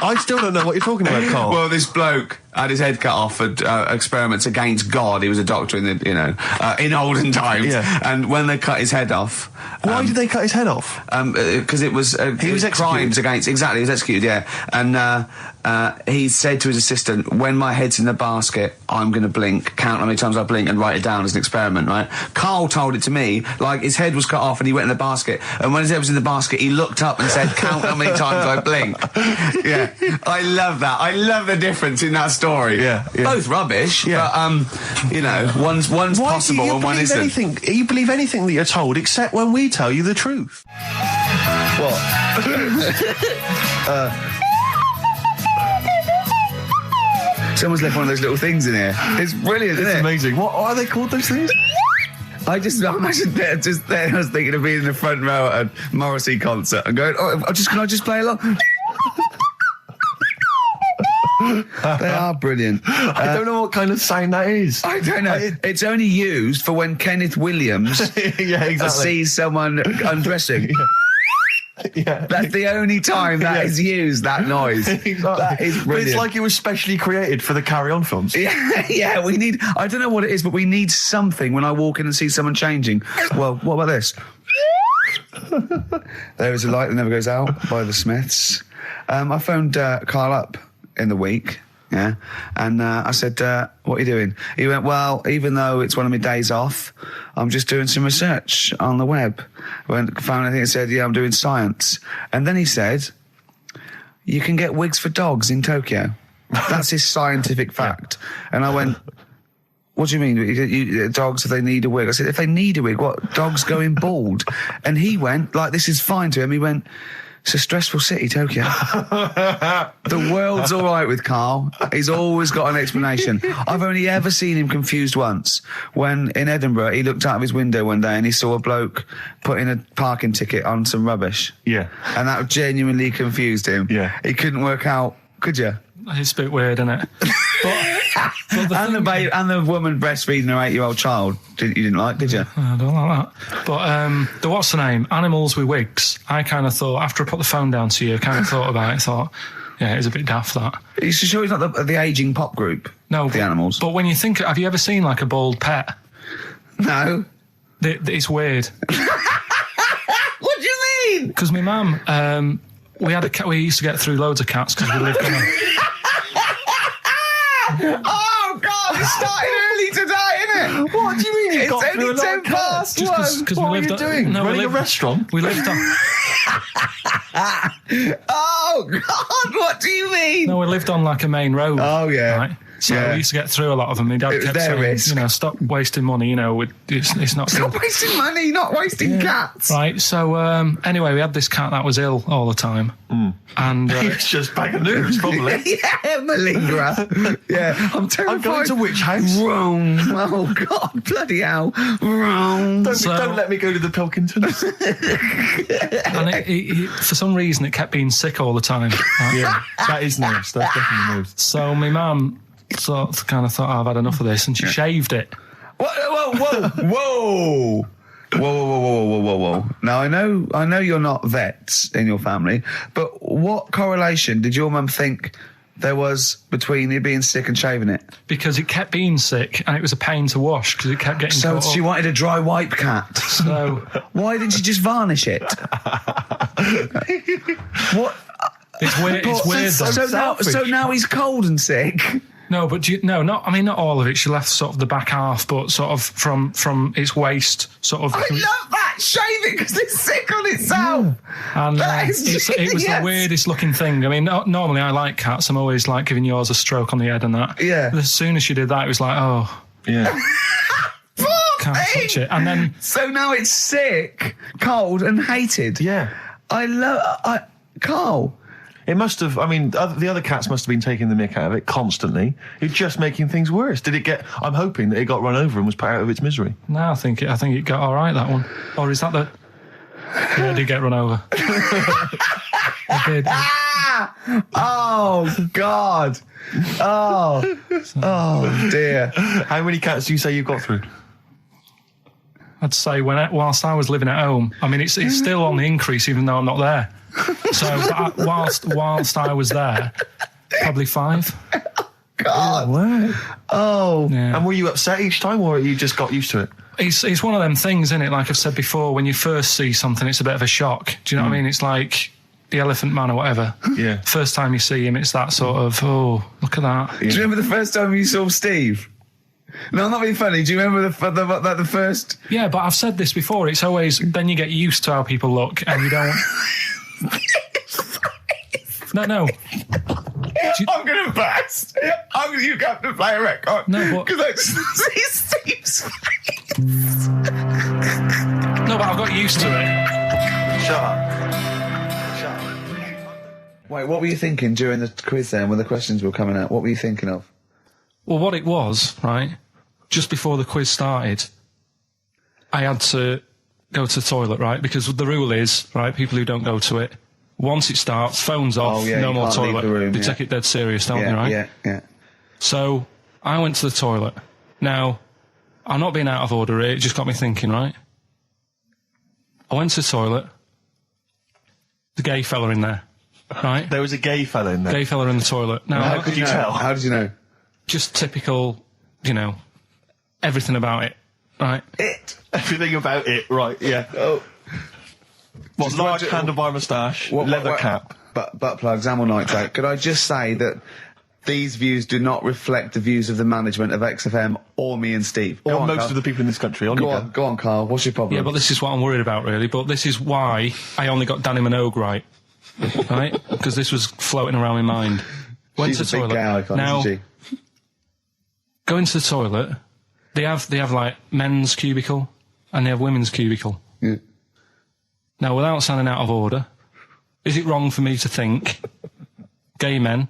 [SPEAKER 2] I still don't know what you're talking about, Carl.
[SPEAKER 1] Well, this bloke had his head cut off at experiments against God. He was a doctor in the, in olden times.
[SPEAKER 2] Yeah.
[SPEAKER 1] And when they cut his head off...
[SPEAKER 2] Why did they cut his head off?
[SPEAKER 1] Because it was...
[SPEAKER 2] he was executed.
[SPEAKER 1] Crimes against... Exactly, he was executed, yeah. And he said to his assistant, when my head's in the basket, I'm going to blink, count how many times I blink and write it down as an experiment, right? Carl told it to me, like his head was cut off and he went in the basket, and when his head was in the basket, he looked up and said, count how many times I blink. Yeah. I love that. I love the difference in that story.
[SPEAKER 2] Yeah.
[SPEAKER 1] Both rubbish, but, one's possible and one isn't.
[SPEAKER 2] You believe anything that you're told, except when we tell you the truth.
[SPEAKER 1] What? Someone's left one of those little things in here. It's brilliant, isn't it?
[SPEAKER 2] It's amazing. What are they called, those things?
[SPEAKER 1] I imagine just there. I was thinking of being in the front row at a Morrissey concert and going, can I just play along? They are brilliant.
[SPEAKER 2] I don't know what kind of sound that is.
[SPEAKER 1] I don't know. It's only used for when Kenneth Williams sees someone undressing.
[SPEAKER 2] Yeah.
[SPEAKER 1] That's the only time that is used, that noise.
[SPEAKER 2] Exactly.
[SPEAKER 1] That is brilliant.
[SPEAKER 2] But it's like it was specially created for the Carry On films.
[SPEAKER 1] Yeah, we need... I don't know what it is, but we need something when I walk in and see someone changing. Well, what about this? There is a Light That Never Goes Out by the Smiths. I phoned Carl up in the week, yeah, and I said, what are you doing? He went, well, even though it's one of my days off, I'm just doing some research on the web. Found anything that said, yeah, I'm doing science. And then he said, you can get wigs for dogs in Tokyo. That's his scientific fact. And I went, what do you mean? Dogs, if they need a wig? I said, if they need a wig, what? Dogs going bald? And he went, like, this is fine to him. He went, it's a stressful city, Tokyo. The world's all right with Carl. He's always got an explanation. I've only ever seen him confused once. When in Edinburgh, he looked out of his window one day and he saw a bloke putting a parking ticket on some rubbish.
[SPEAKER 2] Yeah.
[SPEAKER 1] And that genuinely confused him.
[SPEAKER 2] Yeah.
[SPEAKER 1] He couldn't work out, could you?
[SPEAKER 3] It's a bit weird, isn't it?
[SPEAKER 1] And the woman breastfeeding her 8-year-old child, you didn't like, did you?
[SPEAKER 3] I don't like that. But what's the name? Animals with wigs. I kind of thought, after I put the phone down to you, I kind of thought about it, thought, Yeah, it's a bit daft, that.
[SPEAKER 1] Are you sure he's not the ageing pop group?
[SPEAKER 3] No.
[SPEAKER 1] The Animals?
[SPEAKER 3] But when you think... Have you ever seen, like, a bald pet?
[SPEAKER 1] No.
[SPEAKER 3] It's weird.
[SPEAKER 1] What do you mean?
[SPEAKER 3] Because my mum, we had a cat. We used to get through loads of cats because we lived on a...
[SPEAKER 1] Oh, God, it started early today, innit?
[SPEAKER 2] What do you mean you got
[SPEAKER 1] It's
[SPEAKER 2] through a
[SPEAKER 1] only
[SPEAKER 2] lot
[SPEAKER 1] 10
[SPEAKER 2] of cats?
[SPEAKER 1] past 1.
[SPEAKER 2] What were you doing?
[SPEAKER 3] No,
[SPEAKER 2] Running a restaurant?
[SPEAKER 3] We lived on...
[SPEAKER 1] Oh, God, what do you mean?
[SPEAKER 3] No, we lived on, like, a main road.
[SPEAKER 1] Oh, yeah.
[SPEAKER 3] Right? So
[SPEAKER 1] Yeah.
[SPEAKER 3] we used to get through a lot of them. My dad
[SPEAKER 1] It was
[SPEAKER 3] kept
[SPEAKER 1] their
[SPEAKER 3] saying,
[SPEAKER 1] risk.
[SPEAKER 3] you know, stop wasting money, you know, it's not
[SPEAKER 1] Stop
[SPEAKER 3] good.
[SPEAKER 1] wasting money, not wasting cats.
[SPEAKER 3] Right, so anyway, we had this cat that was ill all the time. And
[SPEAKER 2] It's just bag of nerves, probably.
[SPEAKER 1] Yeah, malingerer. Yeah, I'm terrified.
[SPEAKER 2] I'm going to which house?
[SPEAKER 1] Rome. Oh, God, bloody hell. Rome.
[SPEAKER 2] Don't let me go to the Pilkingtons.
[SPEAKER 3] and it, for some reason, it kept being sick all the time. Right?
[SPEAKER 2] Yeah, that is nerves. That's definitely nerves.
[SPEAKER 3] So my mum kind of thought, I've had enough of this, and she shaved it.
[SPEAKER 1] Whoa. Whoa. Now, I know you're not vets in your family, but what correlation did your mum think there was between it being sick and shaving it?
[SPEAKER 3] Because it kept being sick, and it was a pain to wash, because it kept getting
[SPEAKER 1] So
[SPEAKER 3] caught
[SPEAKER 1] she
[SPEAKER 3] up.
[SPEAKER 1] wanted a dry wipe cat.
[SPEAKER 3] So
[SPEAKER 1] Why didn't she just varnish it? What?
[SPEAKER 3] it's weird. It's weird, though.
[SPEAKER 1] So now he's cold and sick.
[SPEAKER 3] No, but not all of it. She left sort of the back half, but sort of from its waist, sort of.
[SPEAKER 1] I love that. Shave it because it's sick on itself.
[SPEAKER 3] And
[SPEAKER 1] That is
[SPEAKER 3] it was the
[SPEAKER 1] genius.
[SPEAKER 3] weirdest looking thing. I mean, normally I like cats. I'm always like giving yours a stroke on the head and that.
[SPEAKER 1] Yeah.
[SPEAKER 3] But as soon as she did that, it was like, oh,
[SPEAKER 2] Yeah.
[SPEAKER 3] can't touch it. And then
[SPEAKER 1] So now it's sick, cold, and hated.
[SPEAKER 2] Yeah.
[SPEAKER 1] Carl.
[SPEAKER 2] It must have, I mean, the other cats must have been taking the mick out of it constantly. It's just making things worse. I'm hoping that it got run over and was put out of its misery.
[SPEAKER 3] no, I think it got all right, that one. Or is that the? Yeah, it did get run over. It did.
[SPEAKER 1] Oh, God. Oh, dear.
[SPEAKER 2] How many cats do you say you've got through?
[SPEAKER 3] I'd say whilst I was living at home, I mean, it's still on the increase even though I'm not there. So whilst I was there, probably 5.
[SPEAKER 1] God.
[SPEAKER 2] Wow.
[SPEAKER 1] Oh.
[SPEAKER 3] Yeah.
[SPEAKER 2] And were you upset each time, or you just got used to it?
[SPEAKER 3] It's one of them things, isn't it? Like I've said before, when you first see something, it's a bit of a shock. Do you know what I mean? It's like the Elephant Man or whatever.
[SPEAKER 2] Yeah.
[SPEAKER 3] First time you see him, it's that sort of, oh, look at that.
[SPEAKER 1] Do you remember the first time you saw Steve? No, I'm not being funny. Do you remember the first?
[SPEAKER 3] Yeah, but I've said this before. It's always, then you get used to how people look and you don't... No.
[SPEAKER 1] I'm going to burst. You have to play a record.
[SPEAKER 3] No, but...
[SPEAKER 1] Because I just see Steve's face.
[SPEAKER 3] No, but I've got used to it.
[SPEAKER 2] Shut up.
[SPEAKER 1] Wait, what were you thinking during the quiz then, when the questions were coming out? What were you thinking of?
[SPEAKER 3] Well, what it was, right, just before the quiz started, I had to go to the toilet, right, because the rule is, right, people who don't go to it, once it starts, phones off,
[SPEAKER 1] yeah,
[SPEAKER 3] no
[SPEAKER 1] you
[SPEAKER 3] more
[SPEAKER 1] can't leave
[SPEAKER 3] toilet.
[SPEAKER 1] the room,
[SPEAKER 3] They
[SPEAKER 1] yeah.
[SPEAKER 3] take it dead serious, don't they, right?
[SPEAKER 1] Yeah.
[SPEAKER 3] So I went to the toilet. Now, I'm not being out of order here, it just got me thinking, right? I went to the toilet, the gay fella in there, right?
[SPEAKER 2] There was a gay fella in there.
[SPEAKER 3] Gay fella in the toilet. Now,
[SPEAKER 2] How could you tell?
[SPEAKER 1] How did you know?
[SPEAKER 3] just typical, you know, everything about it, right?
[SPEAKER 2] Everything about it, right, yeah.
[SPEAKER 1] Oh.
[SPEAKER 2] What, large handlebar moustache, leather cap.
[SPEAKER 1] Butt plugs, amyl nitrate. Could I just say that these views do not reflect the views of the management of XFM or me and Steve.
[SPEAKER 2] Or most
[SPEAKER 1] Carl.
[SPEAKER 2] of the people in this country.
[SPEAKER 1] Go on, Carl. What's your problem?
[SPEAKER 3] Yeah, but this is what I'm worried about, really. But this is why I only got Danny Minogue right, right? Because this was floating around my mind. Went
[SPEAKER 1] She's
[SPEAKER 3] to
[SPEAKER 1] a
[SPEAKER 3] the
[SPEAKER 1] big
[SPEAKER 3] toilet.
[SPEAKER 1] gay icon,
[SPEAKER 3] Now,
[SPEAKER 1] isn't she?
[SPEAKER 3] go into the toilet. They have like men's cubicle and they have women's cubicle.
[SPEAKER 1] Yeah.
[SPEAKER 2] Mm.
[SPEAKER 3] Now, without sounding out of order, is it wrong for me to think gay men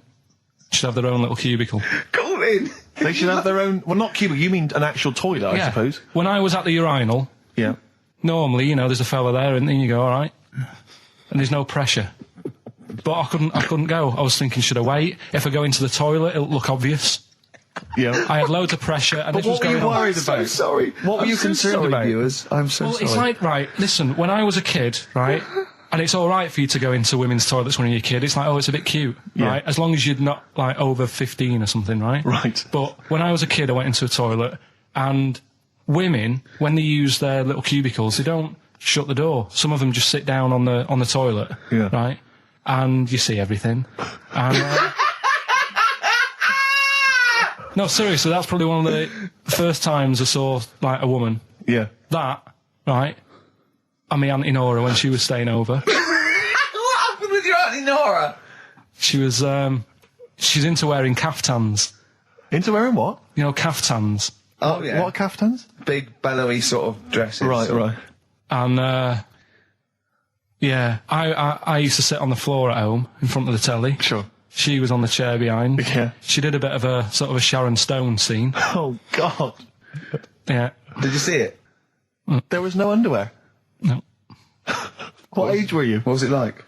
[SPEAKER 3] should have their own little cubicle?
[SPEAKER 1] Call in.
[SPEAKER 2] They should have their own... Well, not cubicle, you mean an actual toilet, I suppose.
[SPEAKER 3] When I was at the urinal,
[SPEAKER 2] Yeah.
[SPEAKER 3] normally, you know, there's a fella there and then you go, all right. And there's no pressure. But I couldn't go. I was thinking, should I wait? If I go into the toilet, it'll look obvious.
[SPEAKER 2] Yeah.
[SPEAKER 3] I had loads of pressure and
[SPEAKER 2] But
[SPEAKER 3] this was
[SPEAKER 2] what were
[SPEAKER 3] going
[SPEAKER 2] you
[SPEAKER 3] on.
[SPEAKER 2] worried
[SPEAKER 1] I'm
[SPEAKER 2] about?
[SPEAKER 1] so sorry.
[SPEAKER 2] What were
[SPEAKER 1] I'm
[SPEAKER 2] you
[SPEAKER 1] so
[SPEAKER 2] concerned
[SPEAKER 1] sorry,
[SPEAKER 2] about?
[SPEAKER 1] viewers. I'm so
[SPEAKER 3] Well,
[SPEAKER 1] sorry.
[SPEAKER 3] it's like, right, listen, when I was a kid, right, And it's all right for you to go into women's toilets when you're a kid. It's like, oh, it's a bit cute, right? As long as you're not like over 15 or something, right?
[SPEAKER 2] Right.
[SPEAKER 3] But when I was a kid, I went into a toilet, and women, when they use their little cubicles, they don't shut the door. Some of them just sit down on the toilet, right? And you see everything. And no, seriously, that's probably one of the first times I saw like a woman.
[SPEAKER 2] Yeah.
[SPEAKER 3] That, right? And my Auntie Nora when she was staying over.
[SPEAKER 1] What happened with your Auntie Nora?
[SPEAKER 3] She was, she's into wearing caftans.
[SPEAKER 2] Into wearing what?
[SPEAKER 3] You know, caftans.
[SPEAKER 1] Oh, yeah.
[SPEAKER 2] What are caftans?
[SPEAKER 1] Big, bellowy sort of dresses.
[SPEAKER 2] Right.
[SPEAKER 3] And, yeah, I used to sit on the floor at home in front of the telly.
[SPEAKER 2] Sure.
[SPEAKER 3] She was on the chair behind.
[SPEAKER 2] Yeah.
[SPEAKER 3] She did a bit of a sort of a Sharon Stone scene.
[SPEAKER 2] Oh, God.
[SPEAKER 3] Yeah.
[SPEAKER 1] Did you see it?
[SPEAKER 2] There was no underwear?
[SPEAKER 3] No.
[SPEAKER 2] What age were you?
[SPEAKER 1] What was it like?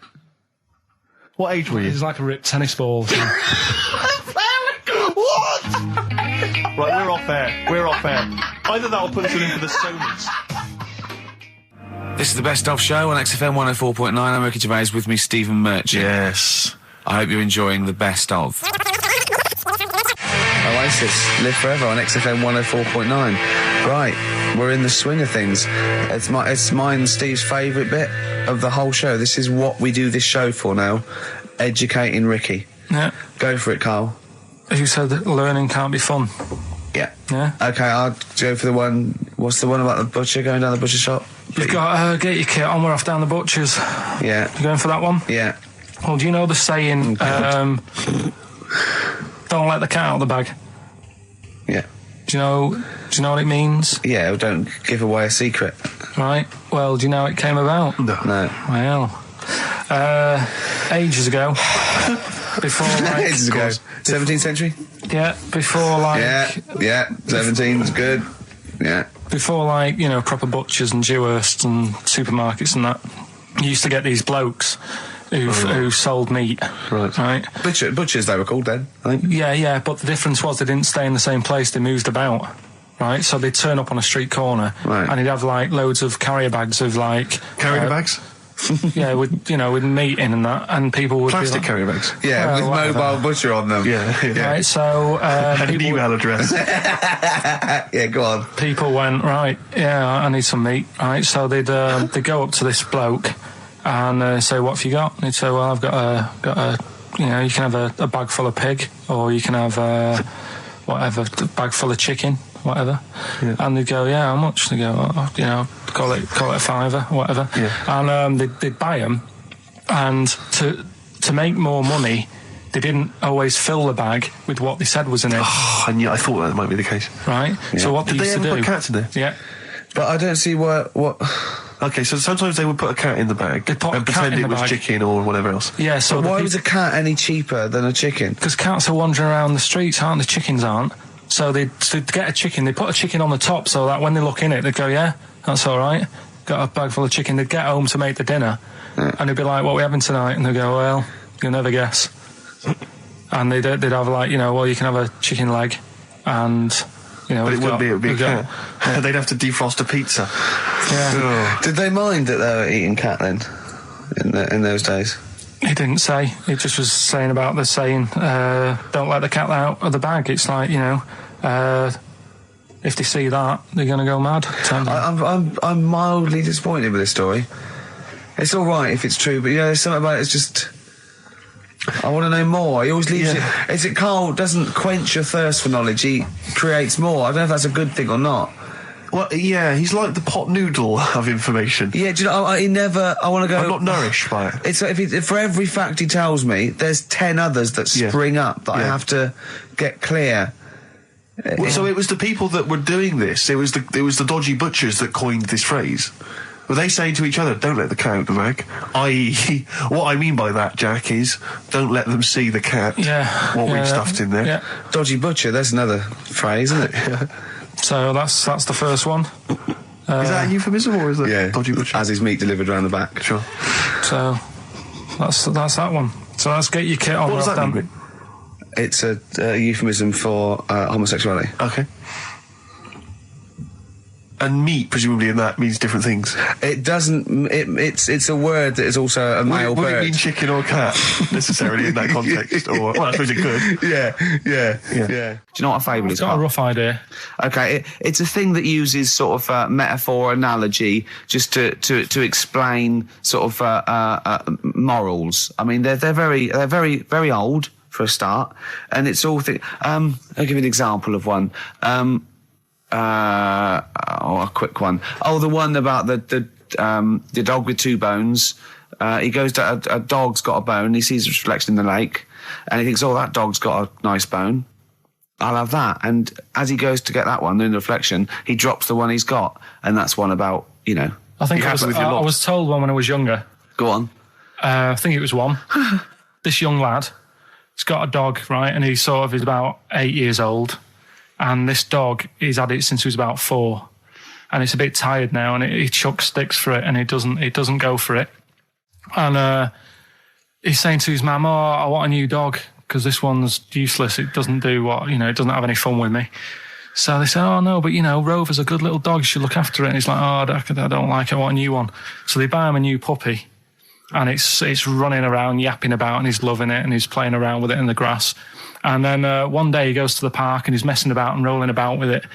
[SPEAKER 2] What age were you?
[SPEAKER 3] It was like a ripped tennis ball.
[SPEAKER 2] What? Right, we're off air. Either that or put us in for the Sonys.
[SPEAKER 1] This is the Best Of Show on XFM 104.9. I'm Ricky Gervais, with me, Stephen Merchant.
[SPEAKER 2] Yes.
[SPEAKER 1] I hope you're enjoying the Best Of. Oasis, Live Forever on XFM 104.9. Right, we're in the swing of things. It's mine and Steve's favourite bit of the whole show. This is what we do this show for now. Educating Ricky.
[SPEAKER 3] Yeah.
[SPEAKER 1] Go for it, Carl.
[SPEAKER 3] You said that learning can't be fun.
[SPEAKER 1] Yeah.
[SPEAKER 3] Yeah.
[SPEAKER 1] Okay, I'll go for the one. What's the one about the butcher going down the butcher shop?
[SPEAKER 3] You've got get your kit on, we're off down the butcher's.
[SPEAKER 1] Yeah.
[SPEAKER 3] You going for that one?
[SPEAKER 1] Yeah.
[SPEAKER 3] Well, do you know the saying, don't let the cat out of the bag?
[SPEAKER 1] Yeah.
[SPEAKER 3] Do you know what it means?
[SPEAKER 1] Yeah, well, don't give away a secret.
[SPEAKER 3] Right. Well, do you know how it came about?
[SPEAKER 1] No.
[SPEAKER 3] Well, ages ago. Before, like...
[SPEAKER 1] Ages ago. 17th century?
[SPEAKER 3] Yeah, before, like...
[SPEAKER 1] Yeah, 17's good. Yeah.
[SPEAKER 3] Before, like, you know, proper butchers and Dewhursts and supermarkets and that, you used to get these blokes who sold meat. Right.
[SPEAKER 1] Butchers, they were called then, I think.
[SPEAKER 3] Yeah, but the difference was they didn't stay in the same place, they moved about. Right, so they'd turn up on a street corner, and he'd have, like, loads of carrier bags of, like...
[SPEAKER 2] Carrier bags?
[SPEAKER 3] Yeah, with meat in and that, and people would
[SPEAKER 2] Plastic
[SPEAKER 3] be like,
[SPEAKER 2] carrier bags?
[SPEAKER 1] Yeah, with
[SPEAKER 3] whatever.
[SPEAKER 1] mobile butcher on them.
[SPEAKER 2] Yeah.
[SPEAKER 3] Right, so...
[SPEAKER 2] and an email address.
[SPEAKER 1] Yeah, go on.
[SPEAKER 3] People went, right, yeah, I need some meat, right, so they'd go up to this bloke and say, what have you got? And he'd say, well, I've got a you know, you can have a bag full of pig, or you can have whatever, a bag full of chicken, whatever. Yeah. And they'd go, yeah, how much? They go, you know, call it a fiver, whatever. Yeah. And they'd buy them, and to make more money, they didn't always fill the bag with what they said was in it.
[SPEAKER 2] Oh, and yeah, I thought that might be the case.
[SPEAKER 3] Right. Yeah. So what
[SPEAKER 2] did
[SPEAKER 3] they used to do?
[SPEAKER 2] Put cats in there?
[SPEAKER 3] Yeah.
[SPEAKER 1] But I don't see what.
[SPEAKER 2] Okay, so sometimes they would put a cat in the bag and pretend it was chicken or whatever else.
[SPEAKER 3] Yeah, so...
[SPEAKER 1] But why was a cat any cheaper than a chicken?
[SPEAKER 3] Because cats are wandering around the streets, aren't they? Chickens aren't. So they'd get a chicken, they put a chicken on the top so that when they look in it, they'd go, yeah, that's all right. Got a bag full of chicken. They'd get home to make the dinner, and they'd be like, what are we having tonight? And they'd go, well, you'll never guess. And they'd have, like, you know, well, you can have a chicken leg, and... You know,
[SPEAKER 2] but it would be a cat. Yeah. They'd have to defrost a pizza.
[SPEAKER 3] Yeah.
[SPEAKER 1] Did they mind that they were eating cat then, in those days?
[SPEAKER 3] He didn't say. He just was saying about the saying, don't let the cat out of the bag. It's like, you know, if they see that, they're going to go mad.
[SPEAKER 1] I'm mildly disappointed with this story. It's all right if it's true, but, you know, there's something about it, it's just... I want to know more. He always leaves it... Is it Carl doesn't quench your thirst for knowledge, he creates more. I don't know if that's a good thing or not.
[SPEAKER 2] Well, yeah, he's like the pot noodle of information.
[SPEAKER 1] Yeah, do you know, he never... I want to go...
[SPEAKER 2] I'm not nourished by it.
[SPEAKER 1] It's like if for every fact he tells me, there's 10 others that spring up that I have to get clear.
[SPEAKER 2] Well, so it was the people that were doing this, it was the dodgy butchers that coined this phrase. Were they saying to each other, don't let the cat out the bag? I.e., what I mean by that, Jack, is don't let them see the cat.
[SPEAKER 3] Yeah.
[SPEAKER 2] What we've stuffed in there.
[SPEAKER 3] Yeah.
[SPEAKER 1] Dodgy butcher, that's another phrase, isn't it?
[SPEAKER 2] Yeah.
[SPEAKER 3] So that's the first one.
[SPEAKER 2] Is that a euphemism, or is that dodgy butcher?
[SPEAKER 1] As his meat delivered around the back.
[SPEAKER 2] Sure.
[SPEAKER 3] So that's that one. So let's get your kit on.
[SPEAKER 2] What does that mean?
[SPEAKER 1] It's a euphemism for homosexuality.
[SPEAKER 2] Okay. And meat, presumably, in that means different things.
[SPEAKER 1] It doesn't. It's a word that is also a male
[SPEAKER 2] Would
[SPEAKER 1] bird.
[SPEAKER 2] it mean chicken or cat necessarily in that context? Or well, I suppose it could.
[SPEAKER 1] Yeah. Do you know what a fable is?
[SPEAKER 3] I've got a rough idea.
[SPEAKER 1] Okay, it's a thing that uses sort of metaphor, analogy, just to explain sort of morals. I mean, they're very old for a start, and it's all. I'll give you an example of one. A quick one. Oh, the one about the dog with two bones. He goes to a dog's got a bone. He sees a reflection in the lake, and he thinks, "Oh, that dog's got a nice bone. I'll have that." And as he goes to get that one in the reflection, he drops the one he's got, and that's one about
[SPEAKER 3] I think I was told one when I was younger.
[SPEAKER 1] Go on.
[SPEAKER 3] I think it was one. This young lad, he's got a dog, right, and he sort of is about 8 years old. And this dog, he's had it since he was about 4, and it's a bit tired now. And he chucks sticks for it, and it doesn't go for it. And he's saying to his mum, "Oh, I want a new dog because this one's useless. It doesn't do what it doesn't have any fun with me." So they say, "Oh no, but Rover's a good little dog. You should look after it." And he's like, "Oh, I don't like it. I want a new one." So they buy him a new puppy, and it's running around, yapping about, and he's loving it, and he's playing around with it in the grass. And then one day he goes to the park and he's messing about and rolling about with it,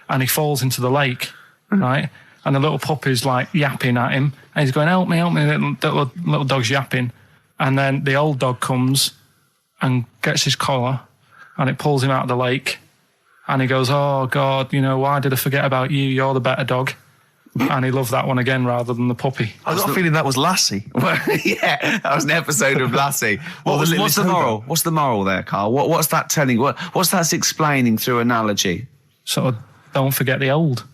[SPEAKER 3] and he falls into the lake, right? And the little puppy's like yapping at him, and he's going, help me, the little dog's yapping. And then the old dog comes and gets his collar, and it pulls him out of the lake, and he goes, "Oh God, why did I forget about you? You're the better dog." And he loved that one again rather than the puppy.
[SPEAKER 2] I got a feeling that was Lassie.
[SPEAKER 1] Well, yeah, that was an episode of Lassie. What's the moral? What's the moral there, Carl? What's that telling? What's that explaining through analogy?
[SPEAKER 3] Sort of, don't forget the old.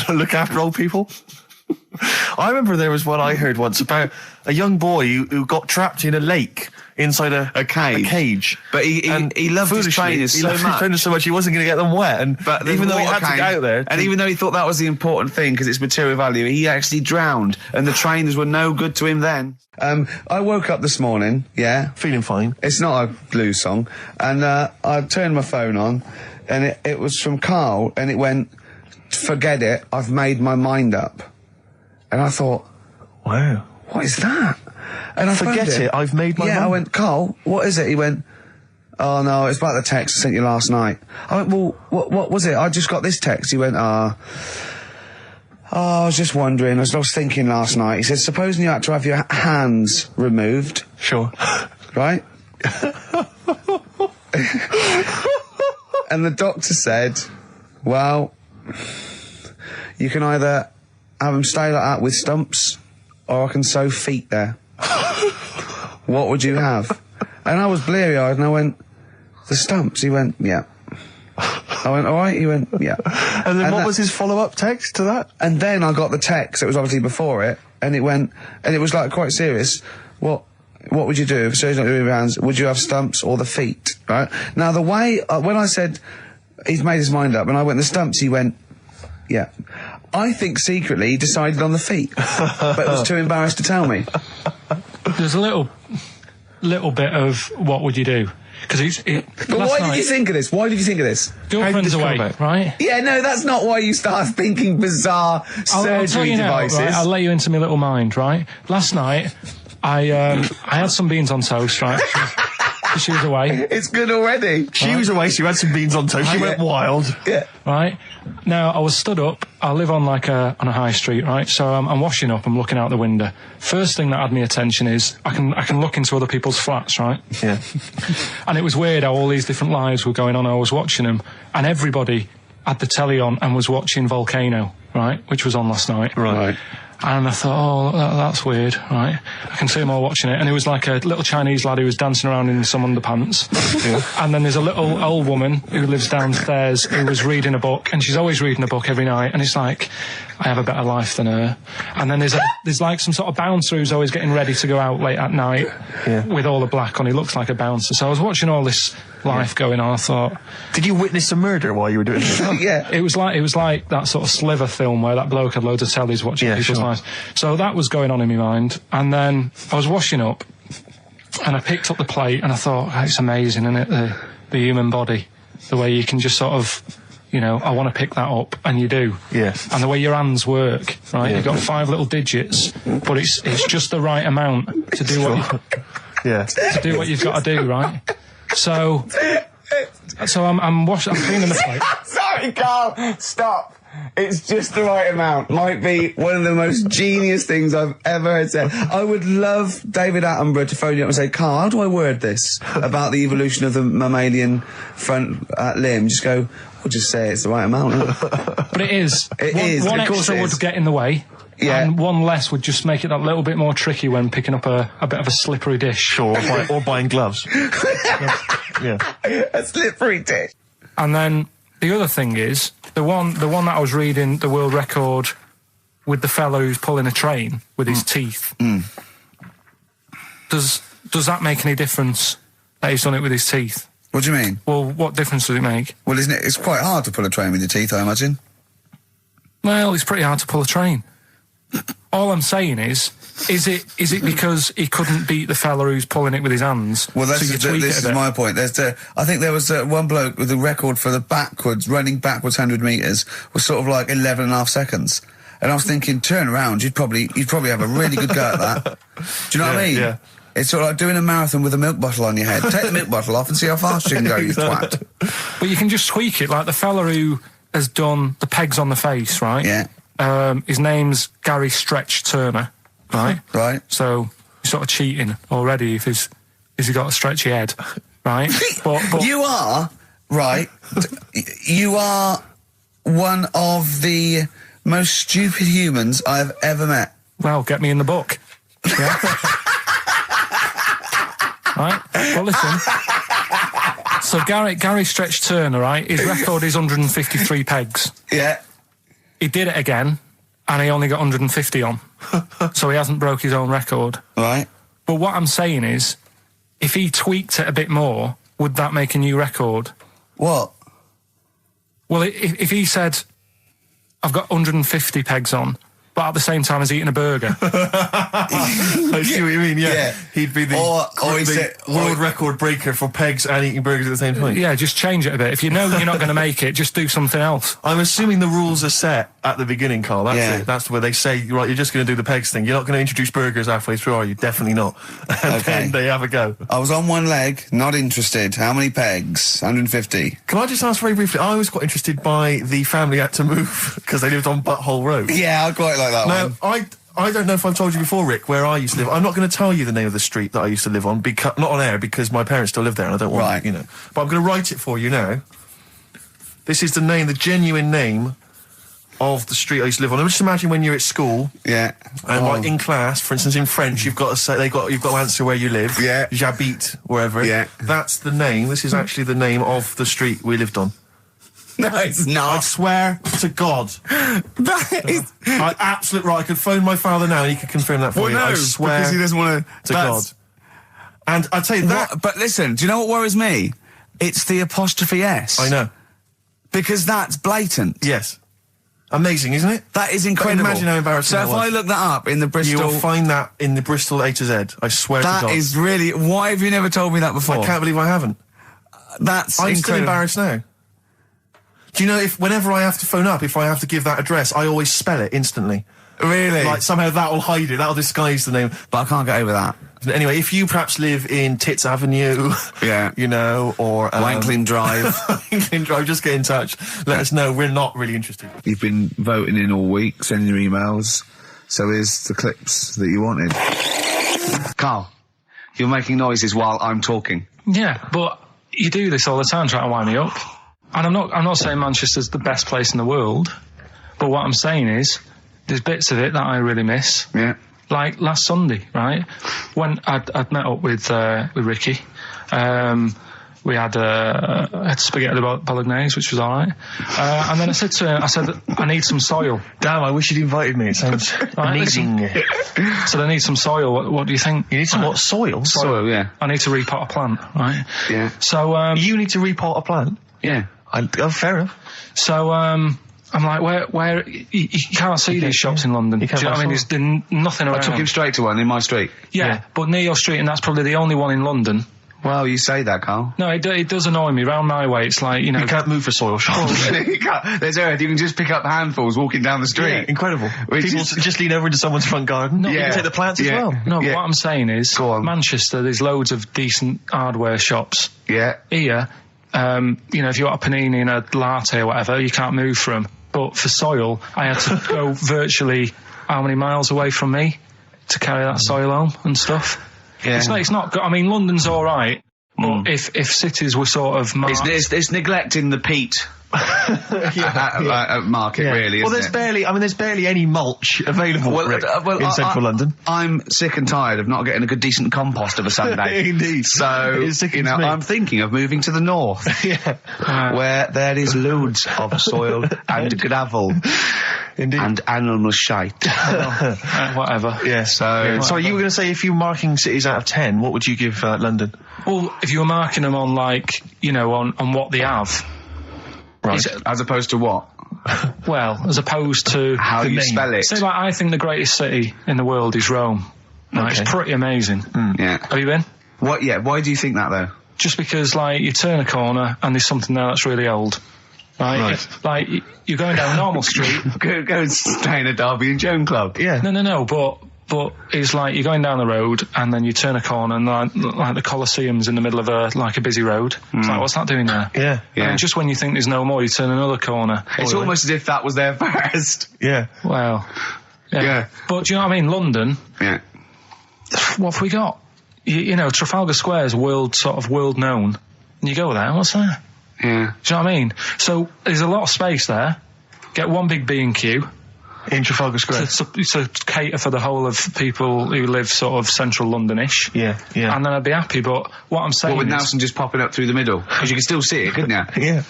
[SPEAKER 2] Look after old people. I remember there was one I heard once about a young boy who got trapped in a lake inside a cage.
[SPEAKER 1] But he loved his trainers
[SPEAKER 2] so much he wasn't going to get them wet. But even though he had to get out there,
[SPEAKER 1] and even though he thought that was the important thing because it's material value, he actually drowned, and the trainers were no good to him then. I woke up this morning,
[SPEAKER 2] feeling fine.
[SPEAKER 1] It's not a blues song, and I turned my phone on, and it was from Carl, and it went, "Forget it, I've made my mind up." And I thought,
[SPEAKER 2] wow,
[SPEAKER 1] what is that? And I
[SPEAKER 2] forget it, I've made my mind.
[SPEAKER 1] I went, "Carl, what is it?" He went, "Oh no, it's about the text I sent you last night." I went, "Well, what was it? I just got this text." He went, I was just wondering, I was thinking last night. He said, "Supposing you had to have your hands removed."
[SPEAKER 2] Sure.
[SPEAKER 1] Right? And the doctor said, "Well, you can either have them stay like that with stumps, or I can sew feet there. What would you have?" And I was bleary-eyed, and I went, "The stumps." He went, "Yeah." I went, "All right." He went, "Yeah."
[SPEAKER 2] And then what was his follow-up text to that?
[SPEAKER 1] And then I got the text, it was obviously before it, and it went, and it was like quite serious. What would you do if surgery not doing with your hands? Would you have stumps or the feet? Right? Now the way, when I said he's made his mind up, and I went the stumps, he went, "Yeah." I think secretly he decided on the feet, but was too embarrassed to tell me.
[SPEAKER 3] There's a little bit of what would you do? Because
[SPEAKER 1] But why did you think of this? Why did you think of this?
[SPEAKER 3] Girlfriend's away, right?
[SPEAKER 1] Yeah, no, that's not why you start thinking bizarre surgery devices.
[SPEAKER 3] Right? I'll let you into my little mind, right? Last night, I had some beans on toast, right? She was away.
[SPEAKER 1] It's good already.
[SPEAKER 2] She was away, she had some beans on toast, she went wild.
[SPEAKER 1] Yeah.
[SPEAKER 3] Right? Now, I was stood up, I live on on a high street, right? So I'm washing up, I'm looking out the window. First thing that had my attention is, I can look into other people's flats, right?
[SPEAKER 2] Yeah.
[SPEAKER 3] And it was weird how all these different lives were going on, I was watching them, and everybody had the telly on and was watching Volcano, right? Which was on last night.
[SPEAKER 1] Right.
[SPEAKER 3] And I thought, oh, that's weird, right? I can see them all watching it. And it was like a little Chinese lad who was dancing around in some underpants. Yeah. And then there's a little old woman who lives downstairs who was reading a book, and she's always reading a book every night. And it's like, I have a better life than her. And then there's like some sort of bouncer who's always getting ready to go out late at night with all the black on. He looks like a bouncer. So I was watching all this life going on. I thought,
[SPEAKER 2] did you witness a murder while you were doing this?
[SPEAKER 1] Yeah.
[SPEAKER 3] It was like that sort of Sliver film where that bloke had loads of tellies watching people's lives. So that was going on in my mind. And then I was washing up, and I picked up the plate, and I thought, it's amazing, isn't it? The human body, the way you can just sort of you know, I want to pick that up, and you do.
[SPEAKER 2] Yes.
[SPEAKER 3] And the way your hands work, right? You've got 5 little digits, but it's just the right amount to do to do what you've got to do, right? So I'm cleaning the plate.
[SPEAKER 1] Sorry, Carl, stop. It's just the right amount. Might be one of the most genius things I've ever heard said. I would love David Attenborough to phone you up and say, Carl, how do I word this about the evolution of the mammalian front limb? Just go, we'll just say it's the right amount.
[SPEAKER 3] But it is. One
[SPEAKER 1] of course
[SPEAKER 3] extra would get in the way.
[SPEAKER 1] Yeah.
[SPEAKER 3] And one less would just make it that little bit more tricky when picking up a bit of a slippery dish.
[SPEAKER 2] Sure, or buying gloves. Yeah.
[SPEAKER 1] A slippery dish.
[SPEAKER 3] And then the other thing is, the one that I was reading, the world record with the fellow who's pulling a train with his teeth. Does that make any difference that he's done it with his teeth?
[SPEAKER 1] What do you mean?
[SPEAKER 3] Well, what difference does it make?
[SPEAKER 1] Well, isn't it? It's quite hard to pull a train with your teeth, I imagine.
[SPEAKER 3] Well, it's pretty hard to pull a train. All I'm saying is it because he couldn't beat the fella who's pulling it with his hands?
[SPEAKER 1] Well, this is my point. I think there was one bloke with the record for the running backwards 100 metres was sort of like 11.5 seconds. And I was thinking, turn around, you'd probably have a really good go at that. Do you know what I mean?
[SPEAKER 2] Yeah.
[SPEAKER 1] It's sort of like doing a marathon with a milk bottle on your head. Take the milk bottle off and see how fast you can go, you twat.
[SPEAKER 3] But you can just tweak it, like the fella who has done the pegs on the face, right?
[SPEAKER 1] Yeah.
[SPEAKER 3] His name's Gary Stretch Turner, right?
[SPEAKER 1] Right.
[SPEAKER 3] So you're sort of cheating already if he's got a stretchy head, right? but
[SPEAKER 1] you are, right, you are one of the most stupid humans I've ever met.
[SPEAKER 3] Well, get me in the book. Yeah. Right? Well, listen. So Gary Stretch Turner, right, his record is 153 pegs.
[SPEAKER 1] Yeah.
[SPEAKER 3] He did it again, and he only got 150 on. So he hasn't broke his own record.
[SPEAKER 1] Right.
[SPEAKER 3] But what I'm saying is, if he tweaked it a bit more, would that make a new record?
[SPEAKER 1] What?
[SPEAKER 3] Well, if he said, I've got 150 pegs on, but at the same time as eating a burger.
[SPEAKER 2] I see what you mean, yeah. He'd be the world record breaker for pegs and eating burgers at the same time.
[SPEAKER 3] Yeah, just change it a bit. If you know you're not going to make it, just do something else.
[SPEAKER 2] I'm assuming the rules are set at the beginning, Carl. That's it. That's where they say, right, you're just going to do the pegs thing. You're not going to introduce burgers halfway through, are you? Definitely not. And then they have a go.
[SPEAKER 1] I was on one leg, not interested. How many pegs? 150.
[SPEAKER 2] Can I just ask very briefly, I was quite interested by the family had to move because they lived on Butthole Road.
[SPEAKER 1] Yeah, I quite like that one.
[SPEAKER 2] I don't know if I've told you before, Rick, where I used to live. I'm not going to tell you the name of the street that I used to live on, not on air, because my parents still live there and I don't want to, But I'm going to write it for you now. This is the genuine name of the street I used to live on. Just imagine when you're at school.
[SPEAKER 1] Yeah.
[SPEAKER 2] And like in class, for instance, in French, you've got to say, you've got to answer where you live.
[SPEAKER 1] Yeah.
[SPEAKER 2] J'habite, wherever.
[SPEAKER 1] Yeah.
[SPEAKER 2] That's the name. This is actually the name of the street we lived on.
[SPEAKER 1] No, it's not.
[SPEAKER 2] I swear to God.
[SPEAKER 1] That is...
[SPEAKER 2] Absolute right. I could phone my father now and he could confirm that for you.
[SPEAKER 1] No,
[SPEAKER 2] I swear
[SPEAKER 1] because he doesn't want
[SPEAKER 2] to God. And I'd say that...
[SPEAKER 1] But listen, do you know what worries me? It's the apostrophe S.
[SPEAKER 2] I know.
[SPEAKER 1] Because that's blatant.
[SPEAKER 2] Yes. Amazing, isn't it?
[SPEAKER 1] That is incredible.
[SPEAKER 2] But imagine how embarrassing
[SPEAKER 1] that was. So if I look that up in the Bristol...
[SPEAKER 2] You will find that in the Bristol A to Z. I swear to God.
[SPEAKER 1] That is really... Why have you never told me that before?
[SPEAKER 2] I can't believe I haven't.
[SPEAKER 1] That's
[SPEAKER 2] I'm
[SPEAKER 1] incredible.
[SPEAKER 2] still embarrassed now. Do you know, whenever I have to phone up, if I have to give that address, I always spell it instantly.
[SPEAKER 1] Really?
[SPEAKER 2] Like, somehow that'll hide it, that'll disguise the name.
[SPEAKER 1] But I can't get over that.
[SPEAKER 2] Anyway, if you perhaps live in Tits Avenue,
[SPEAKER 1] yeah,
[SPEAKER 2] or...
[SPEAKER 1] Wankling Drive.
[SPEAKER 2] Wankling Drive, just get in touch. Let us know, we're not really interested.
[SPEAKER 1] You've been voting in all week, sending your emails, so here's the clips that you wanted. Carl, you're making noises while I'm talking.
[SPEAKER 3] Yeah, but you do this all the time, trying to wind me up. And I'm not saying Manchester's the best place in the world, but what I'm saying is there's bits of it that I really miss.
[SPEAKER 1] Yeah.
[SPEAKER 3] Like last Sunday, right? When I'd met up with Ricky, we had spaghetti bolognese, which was all right. And then I said to him, I need some soil.
[SPEAKER 2] Damn, I wish you'd invited me. It sounds amazing.
[SPEAKER 3] So I need some soil. What do you think?
[SPEAKER 2] You need some what? Soil?
[SPEAKER 3] Soil, yeah. I need to repot a plant, right?
[SPEAKER 1] Yeah.
[SPEAKER 3] So
[SPEAKER 2] you need to repot a plant?
[SPEAKER 3] Yeah.
[SPEAKER 2] Fair enough.
[SPEAKER 3] So I'm like, where you can't see these shops in London. Do you know what I mean? There's nothing around.
[SPEAKER 1] I took him straight to one in my street.
[SPEAKER 3] Yeah, but near your street, and that's probably the only one in London
[SPEAKER 1] Well, you say that, Carl.
[SPEAKER 3] No, it does annoy me. Round my way, it's like, you know...
[SPEAKER 2] You can't move for soil shops.
[SPEAKER 1] There's earth. You can just pick up handfuls walking down the street.
[SPEAKER 2] Yeah, incredible. People just lean over into someone's front garden.
[SPEAKER 3] No,
[SPEAKER 2] you can take the plants as well.
[SPEAKER 3] No, but what I'm saying is,
[SPEAKER 1] Go on.
[SPEAKER 3] Manchester, there's loads of decent hardware shops.
[SPEAKER 1] Yeah.
[SPEAKER 3] Here, you know, if you want a panini and a latte or whatever, you can't move for them. But for soil, I had to go virtually how many miles away from me to carry that soil home and stuff.
[SPEAKER 1] Yeah.
[SPEAKER 3] It's not good. I mean, London's all right, but if cities were sort of marked...
[SPEAKER 1] It's neglecting the peat market, really,
[SPEAKER 2] Well,
[SPEAKER 1] isn't
[SPEAKER 2] there's barely any mulch available in central London.
[SPEAKER 1] I'm sick and tired of not getting a good, decent compost of a Sunday.
[SPEAKER 2] Indeed.
[SPEAKER 1] So, you know, I'm thinking of moving to the north, where there is loads of soil and gravel.
[SPEAKER 2] Indeed.
[SPEAKER 1] And animal shite.
[SPEAKER 3] whatever.
[SPEAKER 2] Yeah. So you were going to say, if you were marking cities out of 10, what would you give London?
[SPEAKER 3] Well, if you were marking them on, like, you know, on what they have.
[SPEAKER 1] Right. As opposed to what?
[SPEAKER 3] Well, as opposed to...
[SPEAKER 1] How you spell it.
[SPEAKER 3] Say, like, I think the greatest city in the world is Rome. Right?
[SPEAKER 2] Okay.
[SPEAKER 3] It's pretty amazing.
[SPEAKER 1] Yeah.
[SPEAKER 3] Have you been?
[SPEAKER 1] What? Yeah. Why do you think that, though?
[SPEAKER 3] Just because, like, you turn a corner and there's something there that's really old. Right. Like, you're going down a normal street.
[SPEAKER 1] Go and stay in a Derby and Joan club.
[SPEAKER 2] Yeah.
[SPEAKER 3] No, but it's like you're going down the road and then you turn a corner and like the Colosseum's in the middle of a busy road. It's like, what's that doing there?
[SPEAKER 2] Yeah.
[SPEAKER 3] And just when you think there's no more, you turn another corner.
[SPEAKER 1] It's almost as if that was there first.
[SPEAKER 2] Yeah.
[SPEAKER 3] Well, yeah. But do you know what I mean? London.
[SPEAKER 1] Yeah.
[SPEAKER 3] What have we got? You know, Trafalgar Square is world known. And you go there, what's there?
[SPEAKER 1] Yeah.
[SPEAKER 3] Do you know what I mean? So there's a lot of space there. Get one big B&Q.
[SPEAKER 2] In Trafalgar Square.
[SPEAKER 3] To cater for the whole of people who live sort of central Londonish.
[SPEAKER 2] Yeah.
[SPEAKER 3] And then I'd be happy, but what I'm saying
[SPEAKER 1] with
[SPEAKER 3] is...
[SPEAKER 1] Nelson just popping up through the middle? Because you can still see it, couldn't you?
[SPEAKER 2] Yeah.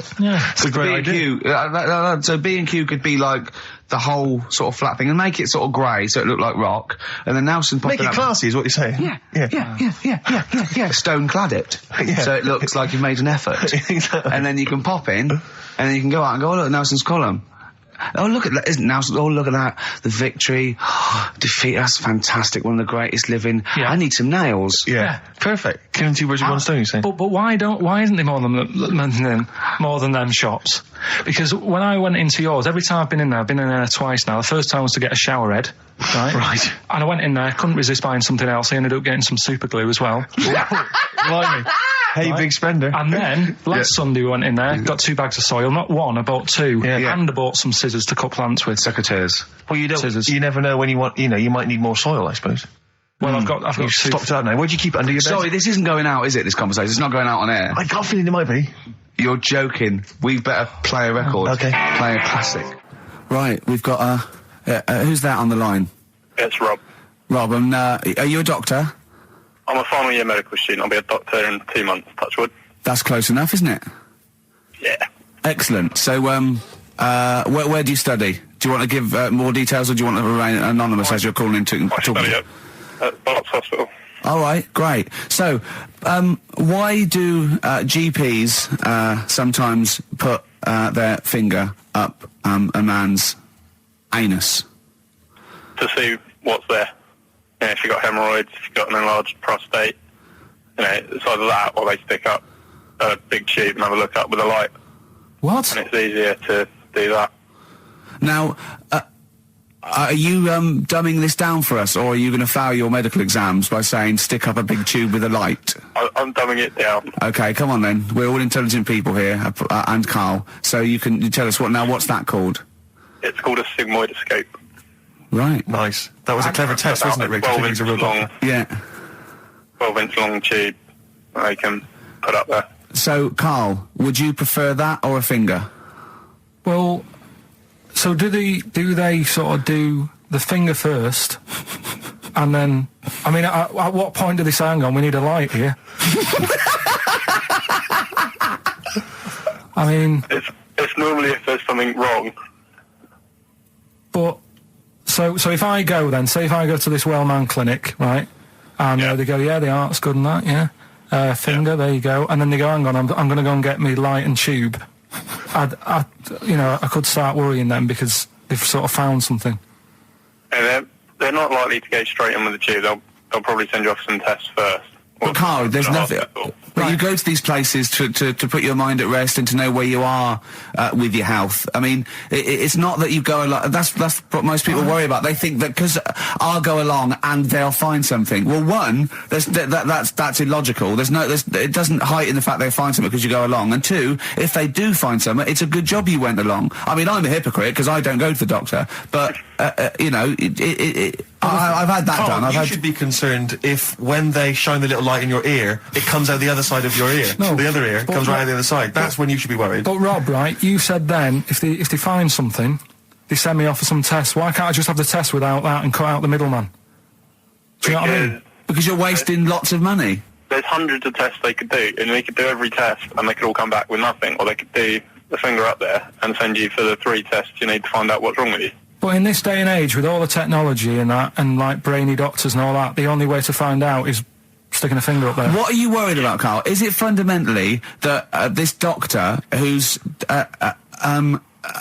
[SPEAKER 3] It's
[SPEAKER 2] a great
[SPEAKER 1] B&Q, so B&Q could be like the whole sort of flat thing and make it sort of grey so it looked like rock, and then Nelson popping
[SPEAKER 2] Make it
[SPEAKER 1] up...
[SPEAKER 2] classy is what you're saying.
[SPEAKER 1] Yeah. Stone clad it.
[SPEAKER 2] Yeah.
[SPEAKER 1] So it looks like you've made an effort.
[SPEAKER 2] Exactly.
[SPEAKER 1] And then you can pop in, and then you can go out and go, oh look, Nelson's column. Oh, look at that, isn't Nelson? Oh, look at that. The victory. Defeat, that's fantastic. One of the greatest living.
[SPEAKER 3] Yeah.
[SPEAKER 1] I need some nails.
[SPEAKER 2] Yeah. Perfect. Killing two birds with one stone, you're saying?
[SPEAKER 3] But why isn't there more than them shops? Because when I went into yours, every time I've been in there twice now. The first time was to get a shower head. Right. And I went in there, couldn't resist buying something else. I ended up getting some super glue as well.
[SPEAKER 2] Blimey. Hey, big spender.
[SPEAKER 3] And then, last Sunday we went in there, got 2 bags of soil, not one, I bought 2.
[SPEAKER 2] Yeah.
[SPEAKER 3] And I bought some scissors to cut plants with.
[SPEAKER 1] Secateurs.
[SPEAKER 2] Well,
[SPEAKER 3] Scissors.
[SPEAKER 2] you never know when you want, you might need more soil, I suppose.
[SPEAKER 3] Well, I've got
[SPEAKER 2] You've
[SPEAKER 3] 2.
[SPEAKER 2] stopped out now. Where'd you keep it under your bed?
[SPEAKER 1] Sorry, this isn't going out, is it, this conversation? It's not going out on air.
[SPEAKER 2] I got a feeling it might be.
[SPEAKER 1] You're joking. We better play a record.
[SPEAKER 2] Okay.
[SPEAKER 1] Play a classic. Right, we've got, who's that on the line?
[SPEAKER 6] It's Rob.
[SPEAKER 1] Rob, and, are you a doctor?
[SPEAKER 6] I'm a final year medical student. I'll be a doctor in 2 months, touch wood.
[SPEAKER 1] That's close enough, isn't it?
[SPEAKER 6] Yeah.
[SPEAKER 1] Excellent. So, where do you study? Do you want to give more details, or do you want to remain anonymous as you're calling in to
[SPEAKER 6] I study at Barts Hospital.
[SPEAKER 1] All right, great. So, why do GPs sometimes put their finger up a man's anus?
[SPEAKER 6] To see what's there. You know, if you've got hemorrhoids, if you've got an enlarged prostate, you know, it's either that or they stick up a big tube and have a look up with a light.
[SPEAKER 3] What?
[SPEAKER 6] And it's easier to do that.
[SPEAKER 1] Now, are you dumbing this down for us, or are you going to fail your medical exams by saying stick up a big tube with a light?
[SPEAKER 6] I'm dumbing it down.
[SPEAKER 1] Okay, come on then. We're all intelligent people here, and Carl. So you tell us what's that called?
[SPEAKER 6] It's called a sigmoidoscope.
[SPEAKER 1] Right.
[SPEAKER 2] Nice. That was a clever test, wasn't it, Rick?
[SPEAKER 6] 12 inch long.
[SPEAKER 1] Yeah.
[SPEAKER 6] 12-inch long tube that they can put up there.
[SPEAKER 1] So, Carl, would you prefer that or a finger?
[SPEAKER 3] Well, so do they sort of do the finger first, and then, I mean, at what point do they say, hang on, we need a light here? I mean...
[SPEAKER 6] It's normally if there's something wrong.
[SPEAKER 3] But, so if I go then, say if I go to this well-known clinic, right, and they go, yeah, the art's good and that, yeah, finger, there you go, and then they go, hang on, I'm going to go and get me light and tube. I could start worrying then because they've sort of found something.
[SPEAKER 6] And they're not likely to go straight in with the tube. They'll probably send you off some tests first.
[SPEAKER 1] But Carl, there's nothing. But you go to these places to put your mind at rest and to know where you are with your health. I mean, it's not that you go along. That's what most people worry about. They think that because I'll go along and they'll find something. Well, one, that's illogical. It doesn't heighten the fact they find something because you go along. And two, if they do find something, it's a good job you went along. I mean, I'm a hypocrite because I don't go to the doctor, but you know, I've had that done.
[SPEAKER 2] You should be concerned if when they shine the little light in your ear, it comes out the other side of your ear. No, the other ear comes right out the other side. That's when you should be worried.
[SPEAKER 3] But Rob, right, you said then, if they find something, they send me off for some tests. Why can't I just have the test without that and cut out the middleman? Do you know what I mean?
[SPEAKER 1] Because you're wasting lots of money.
[SPEAKER 6] There's hundreds of tests they could do, and they could do every test, and they could all come back with nothing, or they could do the finger up there and send you for the 3 tests you need to find out what's wrong with you.
[SPEAKER 3] But in this day and age, with all the technology and that, and like brainy doctors and all that, the only way to find out is sticking a finger up there.
[SPEAKER 1] What are you worried about, Carl? Is it fundamentally that this doctor who's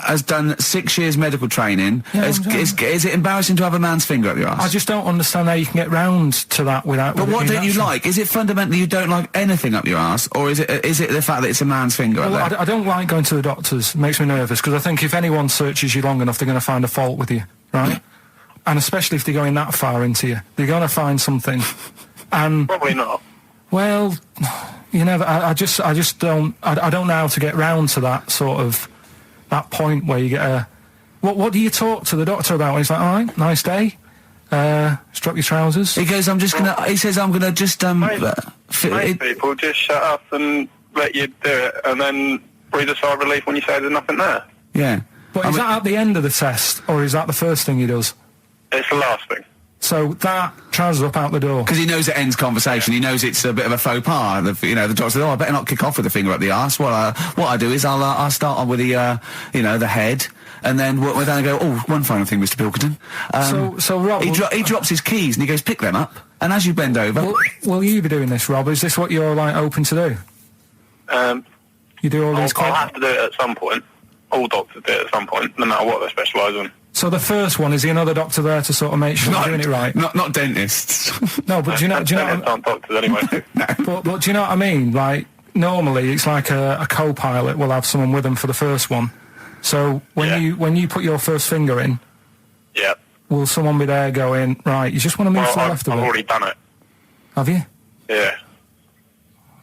[SPEAKER 1] has done 6 years medical training, is it embarrassing to have a man's finger up your ass?
[SPEAKER 3] I just don't understand how you can get round to that without...
[SPEAKER 1] But what don't you like? Is it fundamentally you don't like anything up your ass, or is it the fact that it's a man's finger up there?
[SPEAKER 3] I don't like going to the doctors. It makes me nervous, because I think if anyone searches you long enough, they're going to find a fault with you, right? And especially if they're going that far into you. They're going to find something. And
[SPEAKER 6] probably not.
[SPEAKER 3] Well, you know, I just don't... I don't know how to get round to that sort of... that point where you get a... What do you talk to the doctor about? He's like, all right, nice day. Strap your trousers.
[SPEAKER 1] He goes, he says, I'm gonna just,
[SPEAKER 6] Most people just shut up and let you do it, and then breathe a sigh of relief when you say there's nothing there.
[SPEAKER 1] Yeah.
[SPEAKER 3] But is that at the end of the test, or is that the first thing he does?
[SPEAKER 6] It's the last thing.
[SPEAKER 3] So that trousers up out the door.
[SPEAKER 1] Because he knows it ends conversation. He knows it's a bit of a faux pas. The doctor says, "Oh, I better not kick off with the finger up the arse." Well, what I do is I'll start on with the the head, and then we'll then go. Oh, one final thing, Mr. Pilkington.
[SPEAKER 3] So Rob,
[SPEAKER 1] he drops his keys and he goes, "Pick them up." And as you bend over,
[SPEAKER 3] will you be doing this, Rob? Is this what you're like open to do? You do all these.
[SPEAKER 6] I'll have to do it at some point. All doctors do it at some point, no matter what they specialise in.
[SPEAKER 3] So the first one, is the another doctor there to sort of make sure you're doing it right?
[SPEAKER 1] Not dentists.
[SPEAKER 3] No, but do you know?
[SPEAKER 6] Aren't doctors anyway.
[SPEAKER 3] But do you know what I mean? Like normally, it's like a co-pilot will have someone with them for the first one. So when you put your first finger in, will someone be there going, right? You just want to move to the left of it?
[SPEAKER 6] I've already done it.
[SPEAKER 3] Have you?
[SPEAKER 6] Yeah.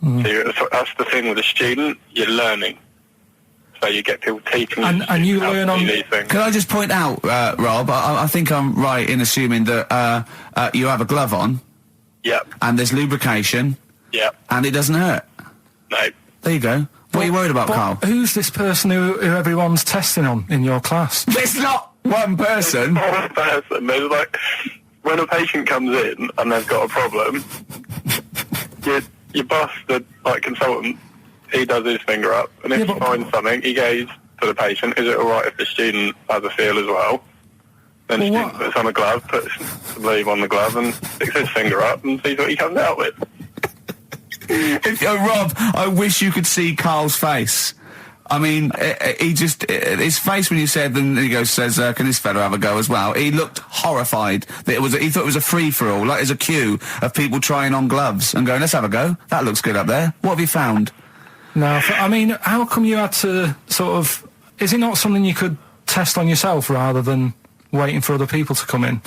[SPEAKER 6] So that's the thing with a student. You're learning. So you get people teaching
[SPEAKER 3] and you learn on
[SPEAKER 6] these things.
[SPEAKER 1] Can I just point out, Rob, I think I'm right in assuming that you have a glove on.
[SPEAKER 6] Yep.
[SPEAKER 1] And there's lubrication.
[SPEAKER 6] Yep.
[SPEAKER 1] And it doesn't hurt.
[SPEAKER 6] No.
[SPEAKER 1] There you go. What are you worried about, Carl?
[SPEAKER 3] Who's this person who everyone's testing on in your class?
[SPEAKER 1] It's not one person.
[SPEAKER 6] It's not one person. There's like, when a patient comes in and they've got a problem, your boss, the consultant, he does his finger up, and if he finds something, he goes to the patient, is it alright if the student has a feel as well? Then the student puts on a glove, puts the leave on the glove, and sticks his finger up and sees what he comes out with.
[SPEAKER 1] Rob, I wish you could see Carl's face. I mean, his face when you said, and he says, can this fella have a go as well? He looked horrified. That he thought it was a free-for-all, like there's a queue of people trying on gloves and going, let's have a go. That looks good up there. What have you found?
[SPEAKER 3] No, I mean, how come you had to sort of... Is it not something you could test on yourself rather than waiting for other people to come in?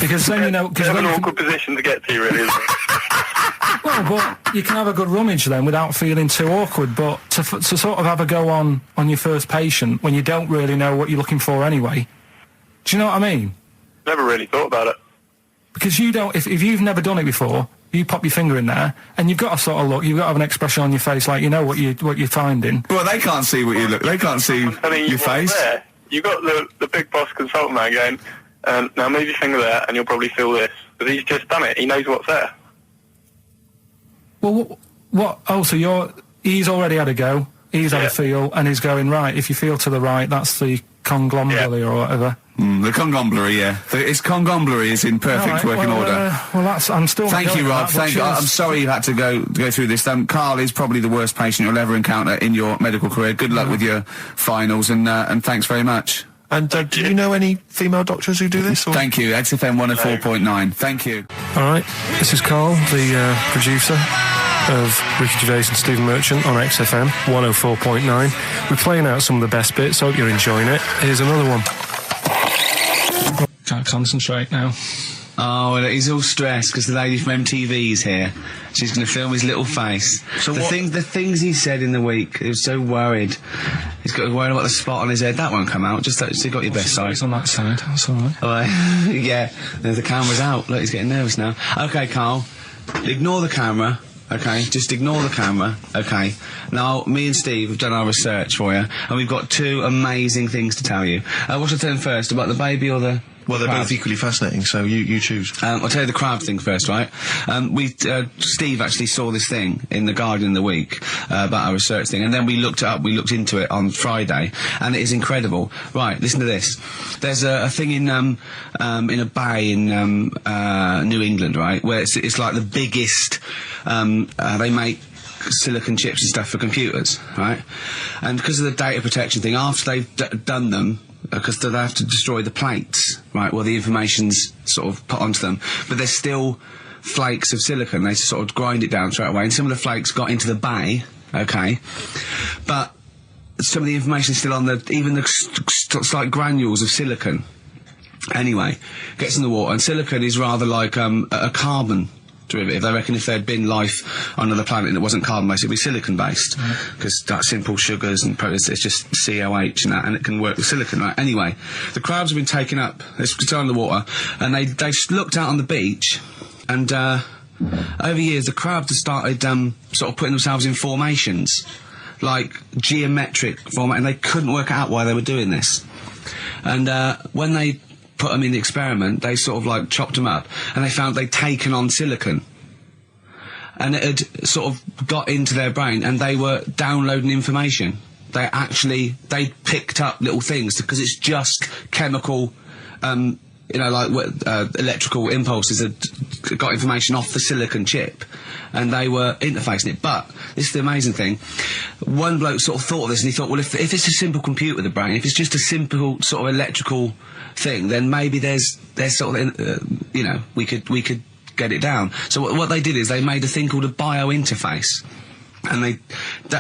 [SPEAKER 3] Because then you know...
[SPEAKER 6] It's an awkward position to get to, really, isn't it?
[SPEAKER 3] Well, but you can have a good rummage then without feeling too awkward, but to sort of have a go on your first patient when you don't really know what you're looking for anyway, do you know what I mean?
[SPEAKER 6] Never really thought about it.
[SPEAKER 3] Because you don't... If you've never done it before... You pop your finger in there, and you've got to sort of look. You've got to have an expression on your face, like you know what you're finding.
[SPEAKER 1] Well, they can't see what you look. They can't see your face.
[SPEAKER 6] There. You got the big boss consultant man going. Now move your finger there, and you'll probably feel this. But he's just done it. He knows what's there.
[SPEAKER 3] Well, what? Oh, so he's already had a go. He's had a feel, and he's going right. If you feel to the right, that's the conglomerate or whatever.
[SPEAKER 1] The conglomerate, yeah. Its conglomerate is in perfect working order.
[SPEAKER 3] I'm still...
[SPEAKER 1] Thank you, Rob. Thank you. I'm sorry you had to go through this. Carl is probably the worst patient you'll ever encounter in your medical career. Good luck with your finals, and thanks very much.
[SPEAKER 2] And do you know any female doctors who do this? Or?
[SPEAKER 1] Thank you, XFM 104.9. Thank you.
[SPEAKER 3] All right, this is Karl, the producer of Ricky Gervais and Stephen Merchant on XFM 104.9. We're playing out some of the best bits. Hope you're enjoying it. Here's another one. Can't concentrate now.
[SPEAKER 1] Oh, well, he's all stressed because the lady from MTV's here. She's going to film his little face. So the things he said in the week, he was so worried. He's got worried about the spot on his head. That won't come out. Just so you got your best side.
[SPEAKER 3] It's on that side. That's all right.
[SPEAKER 1] Oh, yeah. The camera's out. Look, he's getting nervous now. Okay, Karl. Ignore the camera. Okay, just ignore the camera. Okay. Now, me and Steve have done our research for you, and we've got two amazing things to tell you. What should I tell him first? About the baby or the...
[SPEAKER 2] Well, they're both equally fascinating, so you choose.
[SPEAKER 1] I'll tell you the crab thing first, right? Steve actually saw this thing in The Guardian of the Week about our research thing, and then we looked it up, we looked into it on Friday, and it is incredible. Right, listen to this. There's a thing in a bay in New England, right, where it's like the biggest, they make silicon chips and stuff for computers, right? And because of the data protection thing, after they've done them, because they have to destroy the plates, right, well, the information's sort of put onto them, but there's still flakes of silicon. They sort of grind it down straight away, and some of the flakes got into the bay, okay, but some of the information's still on even the slight granules of silicon. Anyway, gets in the water, and silicon is rather like a carbon derivative. They reckon if there'd been life on another planet that wasn't carbon-based, it'd be silicon-based. Because that simple sugars and proteins, it's just COH and that, and it can work with silicon, right? Anyway, the crabs have been taken up, they're still in the water, and they looked out on the beach, and over years the crabs have started sort of putting themselves in formations, like geometric format, and they couldn't work out why they were doing this. And when they put them in the experiment, they sort of like chopped them up, and they found they'd taken on silicon, and it had sort of got into their brain, and they were downloading information. They picked up little things, because it's just chemical, like electrical impulses that got information off the silicon chip, and they were interfacing it. But this is the amazing thing. One bloke sort of thought of this, and he thought, well, if it's a simple computer with a brain, if it's just a simple sort of electrical thing, then maybe there's sort of, we could get it down. So what they did is they made a thing called a biointerface, and they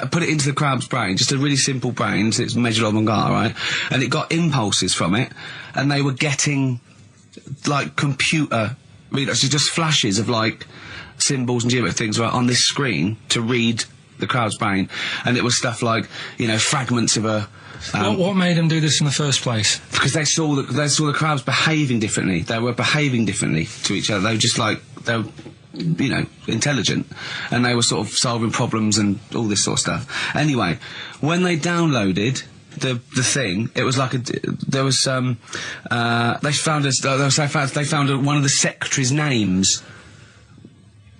[SPEAKER 1] put it into the crab's brain, just a really simple brain, so it's measured on Mangala, right? And it got impulses from it, and they were getting like computer readouts, just flashes of like symbols and geometric things right on this screen to read the crab's brain, and it was stuff like fragments of a.
[SPEAKER 3] What made them do this in the first place?
[SPEAKER 1] Because they saw the crabs behaving differently. They were behaving differently to each other. They were just like they were, intelligent, and they were sort of solving problems and all this sort of stuff. Anyway, when they downloaded the thing, it was like they found one of the secretary's names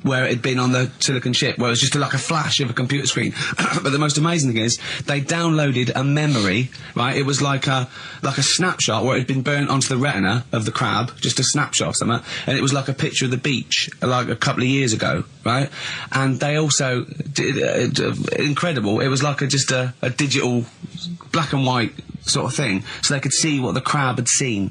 [SPEAKER 1] where it had been on the silicon chip, where it was just like a flash of a computer screen. But the most amazing thing is, they downloaded a memory, right? It was like a snapshot where it had been burnt onto the retina of the crab, just a snapshot of something, and it was like a picture of the beach, like a couple of years ago, right? And they also did, incredible, it was like just a digital black and white sort of thing, so they could see what the crab had seen.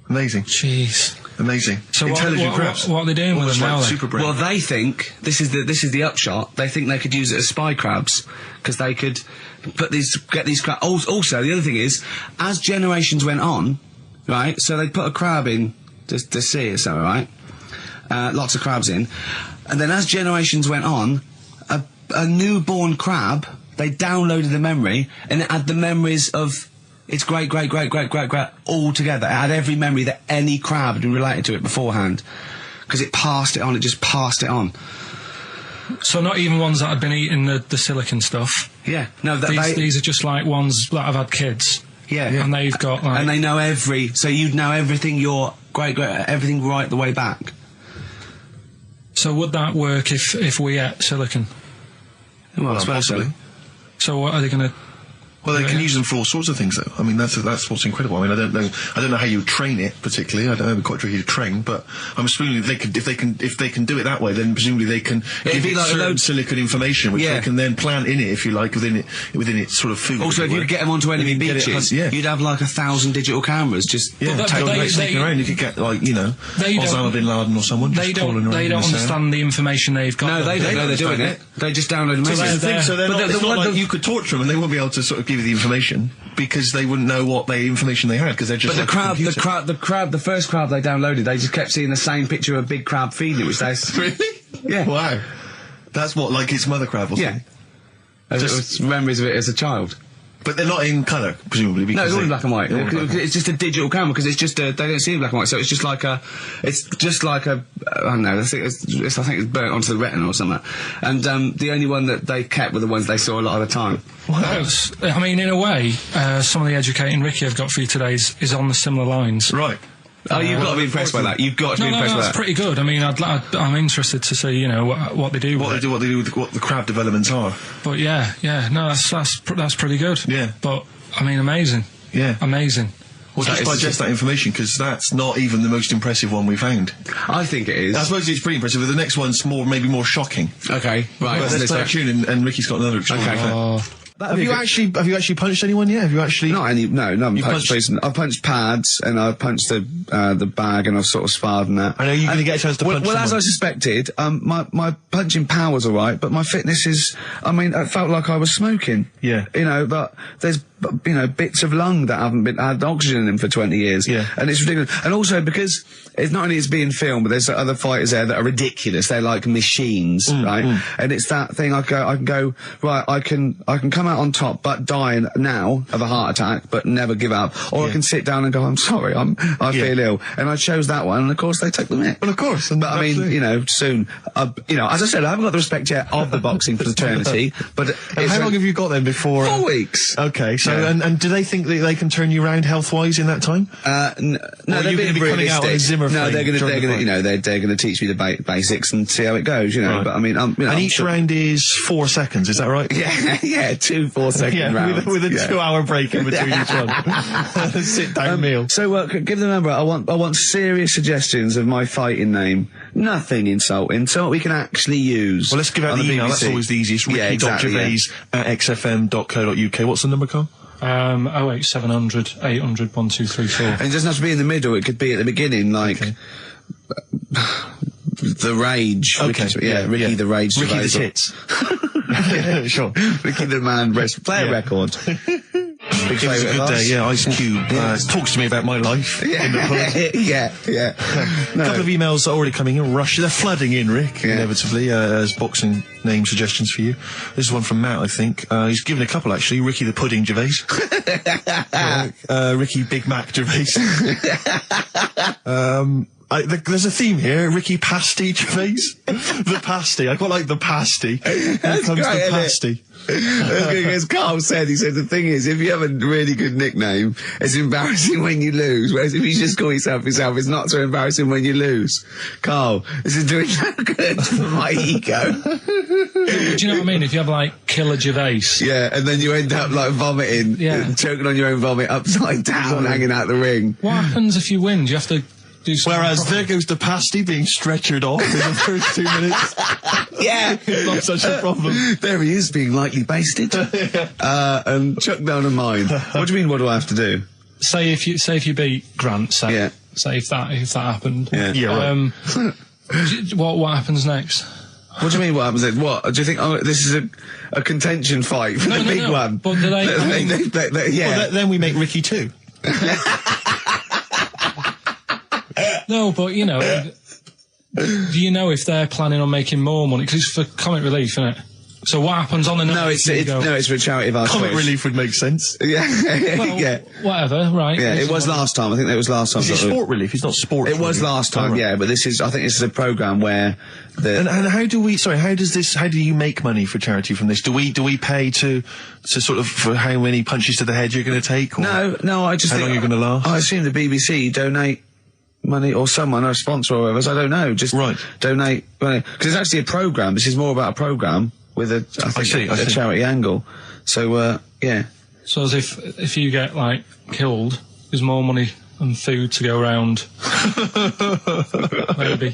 [SPEAKER 2] Amazing.
[SPEAKER 3] Jeez.
[SPEAKER 2] Amazing.
[SPEAKER 3] So
[SPEAKER 2] intelligent crabs.
[SPEAKER 3] What are they doing with them now?
[SPEAKER 2] Super brain.
[SPEAKER 1] Well, they think this is the upshot. They think they could use it as spy crabs, because they could get these crabs. Also, the other thing is, as generations went on, right? So they put a crab in to sea or something, right? Lots of crabs in, and then as generations went on, a newborn crab, they downloaded the memory, and it had the memories of its great all together. It had every memory that any crab had been related to it beforehand, because it passed it on. It just passed it on.
[SPEAKER 3] So not even ones that had been eating the silicon stuff.
[SPEAKER 1] Yeah, no.
[SPEAKER 3] These are just like ones that have had kids.
[SPEAKER 1] Yeah,
[SPEAKER 3] and they've got like,
[SPEAKER 1] and they know so you'd know everything everything right the way back.
[SPEAKER 3] So would that work if we ate silicon?
[SPEAKER 1] Well, I suppose so.
[SPEAKER 3] So what are they going to?
[SPEAKER 2] Well, they can use them for all sorts of things, though. I mean, that's what's incredible. I mean, I don't know how you train it particularly. I don't know, it'd be quite tricky to train, but I'm assuming if they can do it that way, then presumably they can give it like certain silicon information, which they can then plant in it, if you like, within its sort of food.
[SPEAKER 1] Also, if you could get them onto enemy beaches, you'd have like 1,000 digital cameras just
[SPEAKER 2] taking around. You could get Osama bin Laden or someone.
[SPEAKER 3] They don't understand the information they've got.
[SPEAKER 1] No, they don't know they're doing it. They just download them.
[SPEAKER 2] So it's not like you could torture them and they won't be able to sort of give you the information because they wouldn't know what information they had because they're just.
[SPEAKER 1] But the first crab they downloaded, they just kept seeing the same picture of a big crab feeding it, which they
[SPEAKER 2] really.
[SPEAKER 1] Yeah.
[SPEAKER 2] Wow. That's what, like its mother crab or something.
[SPEAKER 1] Yeah. Just memories of it as a child.
[SPEAKER 2] But they're not in colour, presumably. Because
[SPEAKER 1] no, it's all in black and white. It's just a digital camera because it's just they don't see in black and white, so it's just like a I don't know. I think it's burnt onto the retina or something. And the only one that they kept were the ones they saw a lot of the time.
[SPEAKER 3] Well, I mean, in a way, some of the educating Ricky I've got for you today is on the similar lines.
[SPEAKER 2] Right.
[SPEAKER 1] Oh, you've got to be impressed by that. You've got to be impressed by that.
[SPEAKER 3] That's pretty good. I mean, I'm interested to see, what they do.
[SPEAKER 2] What they do with what the crab developments are.
[SPEAKER 3] But no, that's pretty good.
[SPEAKER 2] Yeah.
[SPEAKER 3] But I mean, amazing.
[SPEAKER 2] Yeah.
[SPEAKER 3] Amazing.
[SPEAKER 2] Well, just digest that information because that's not even the most impressive one we found.
[SPEAKER 1] I think it is.
[SPEAKER 2] I suppose it's pretty impressive, but the next one's maybe more shocking.
[SPEAKER 1] Okay, right.
[SPEAKER 2] Well, let's play a tune and Ricky's got another. Okay. Have you actually punched anyone yet? Have you actually?
[SPEAKER 1] No, I've punched pads and I've punched the bag and I've sort of sparred and that.
[SPEAKER 2] I know you're going to get a chance to punch
[SPEAKER 1] Well, as I suspected, my punching power's alright, but my fitness is, it felt like I was smoking.
[SPEAKER 2] Yeah.
[SPEAKER 1] But there's, bits of lung that haven't had oxygen in them for 20 years.
[SPEAKER 2] Yeah.
[SPEAKER 1] And it's ridiculous. And also because it's not only it's being filmed, but there's other fighters there that are ridiculous. They're like machines, right? And it's that thing I can go, right, I can come out on top, but die now of a heart attack, but never give up. Or I can sit down and go, I'm sorry, I feel ill. And I chose that one, and of course they took the mick.
[SPEAKER 2] Well, of course.
[SPEAKER 1] But I mean, soon, as I said, I haven't got the respect yet of the boxing fraternity, but
[SPEAKER 2] how long have you got then before?
[SPEAKER 1] 4 weeks.
[SPEAKER 2] Okay, so, and do they think that they can turn you around health-wise in that time?
[SPEAKER 1] No, they're being realistic. No, they're going to teach me the basics and see how it goes, Right. But I mean,
[SPEAKER 2] and each round is 4 seconds, is that right?
[SPEAKER 1] Yeah, 2 4-second rounds.
[SPEAKER 2] With a 2-hour break in between each one. Sit down meal.
[SPEAKER 1] So, give them a number. I want serious suggestions of my fighting name. Nothing insulting. So what we can actually use.
[SPEAKER 2] Well, let's give out the email. That's always the easiest. Ricky.Gervais at xfm.co.uk. What's the number, Carl?
[SPEAKER 3] 08700 800 1234.
[SPEAKER 1] And it doesn't have to be in the middle. It could be at the beginning, like the Rage.
[SPEAKER 2] Okay,
[SPEAKER 1] Ricky the Rage.
[SPEAKER 2] Ricky the Tits. Sure.
[SPEAKER 1] Ricky the Man. Play a record.
[SPEAKER 2] It was a good day, Ice Cube talks to me about my life in the pub.
[SPEAKER 1] Yeah.
[SPEAKER 2] A couple of emails are already coming in, they're flooding in, Rick, inevitably, as boxing name suggestions for you. This is one from Matt, I think. He's given a couple, actually. Ricky the Pudding Gervais. Ricky Big Mac Gervais. There's a theme here, Ricky Pasty Gervais. The pasty. I quite like the pasty. Here comes the pasty.
[SPEAKER 1] As Carl said, he said the thing is, if you have a really good nickname, it's embarrassing when you lose. Whereas if you just call yourself, it's not so embarrassing when you lose. Carl, this is doing no good for my ego.
[SPEAKER 3] Do you know what I mean? If you have like Killer Gervais.
[SPEAKER 1] Yeah, and then you end up like vomiting, choking on your own vomit upside down, hanging out the ring.
[SPEAKER 3] What happens if you win? Do you have to do something?
[SPEAKER 2] Whereas there goes the pasty being stretchered off in the first 2 minutes.
[SPEAKER 1] Yeah.
[SPEAKER 2] It's not such a problem.
[SPEAKER 1] There he is, being lightly basted. And chucked down a mine. What do you mean, what do I have to do?
[SPEAKER 3] Say if you beat Grant, say if that happened.
[SPEAKER 1] Yeah.
[SPEAKER 3] What happens next?
[SPEAKER 1] What do you mean, what happens next? What? Do you think, this is a contention fight for the big one?
[SPEAKER 3] But do they...
[SPEAKER 2] Well, then we make Ricky 2.
[SPEAKER 3] No, but, do you know if they're planning on making more money? Because it's for comic relief, isn't it? So what happens on the night?
[SPEAKER 1] It's for a charity of our
[SPEAKER 2] Comic
[SPEAKER 1] choice.
[SPEAKER 2] relief would make sense.
[SPEAKER 1] Yeah.
[SPEAKER 3] Well, whatever, right.
[SPEAKER 1] Yeah, it was last time. I think it was last time.
[SPEAKER 2] Is it sport relief? It's not sport relief.
[SPEAKER 1] It was last time, but I think this is a programme where
[SPEAKER 2] And how do you make money for charity from this? Do we pay to sort of, for how many punches to the head you're going to take? Or
[SPEAKER 1] No, I just
[SPEAKER 2] how long you're going to last?
[SPEAKER 1] I assume the BBC donate money, or someone, or a sponsor or whatever, so I don't know, just donate money. Because it's actually a programme. This is more about a programme with a charity angle. So,
[SPEAKER 3] So as if you get, like, killed, there's more money and food to go around. Maybe.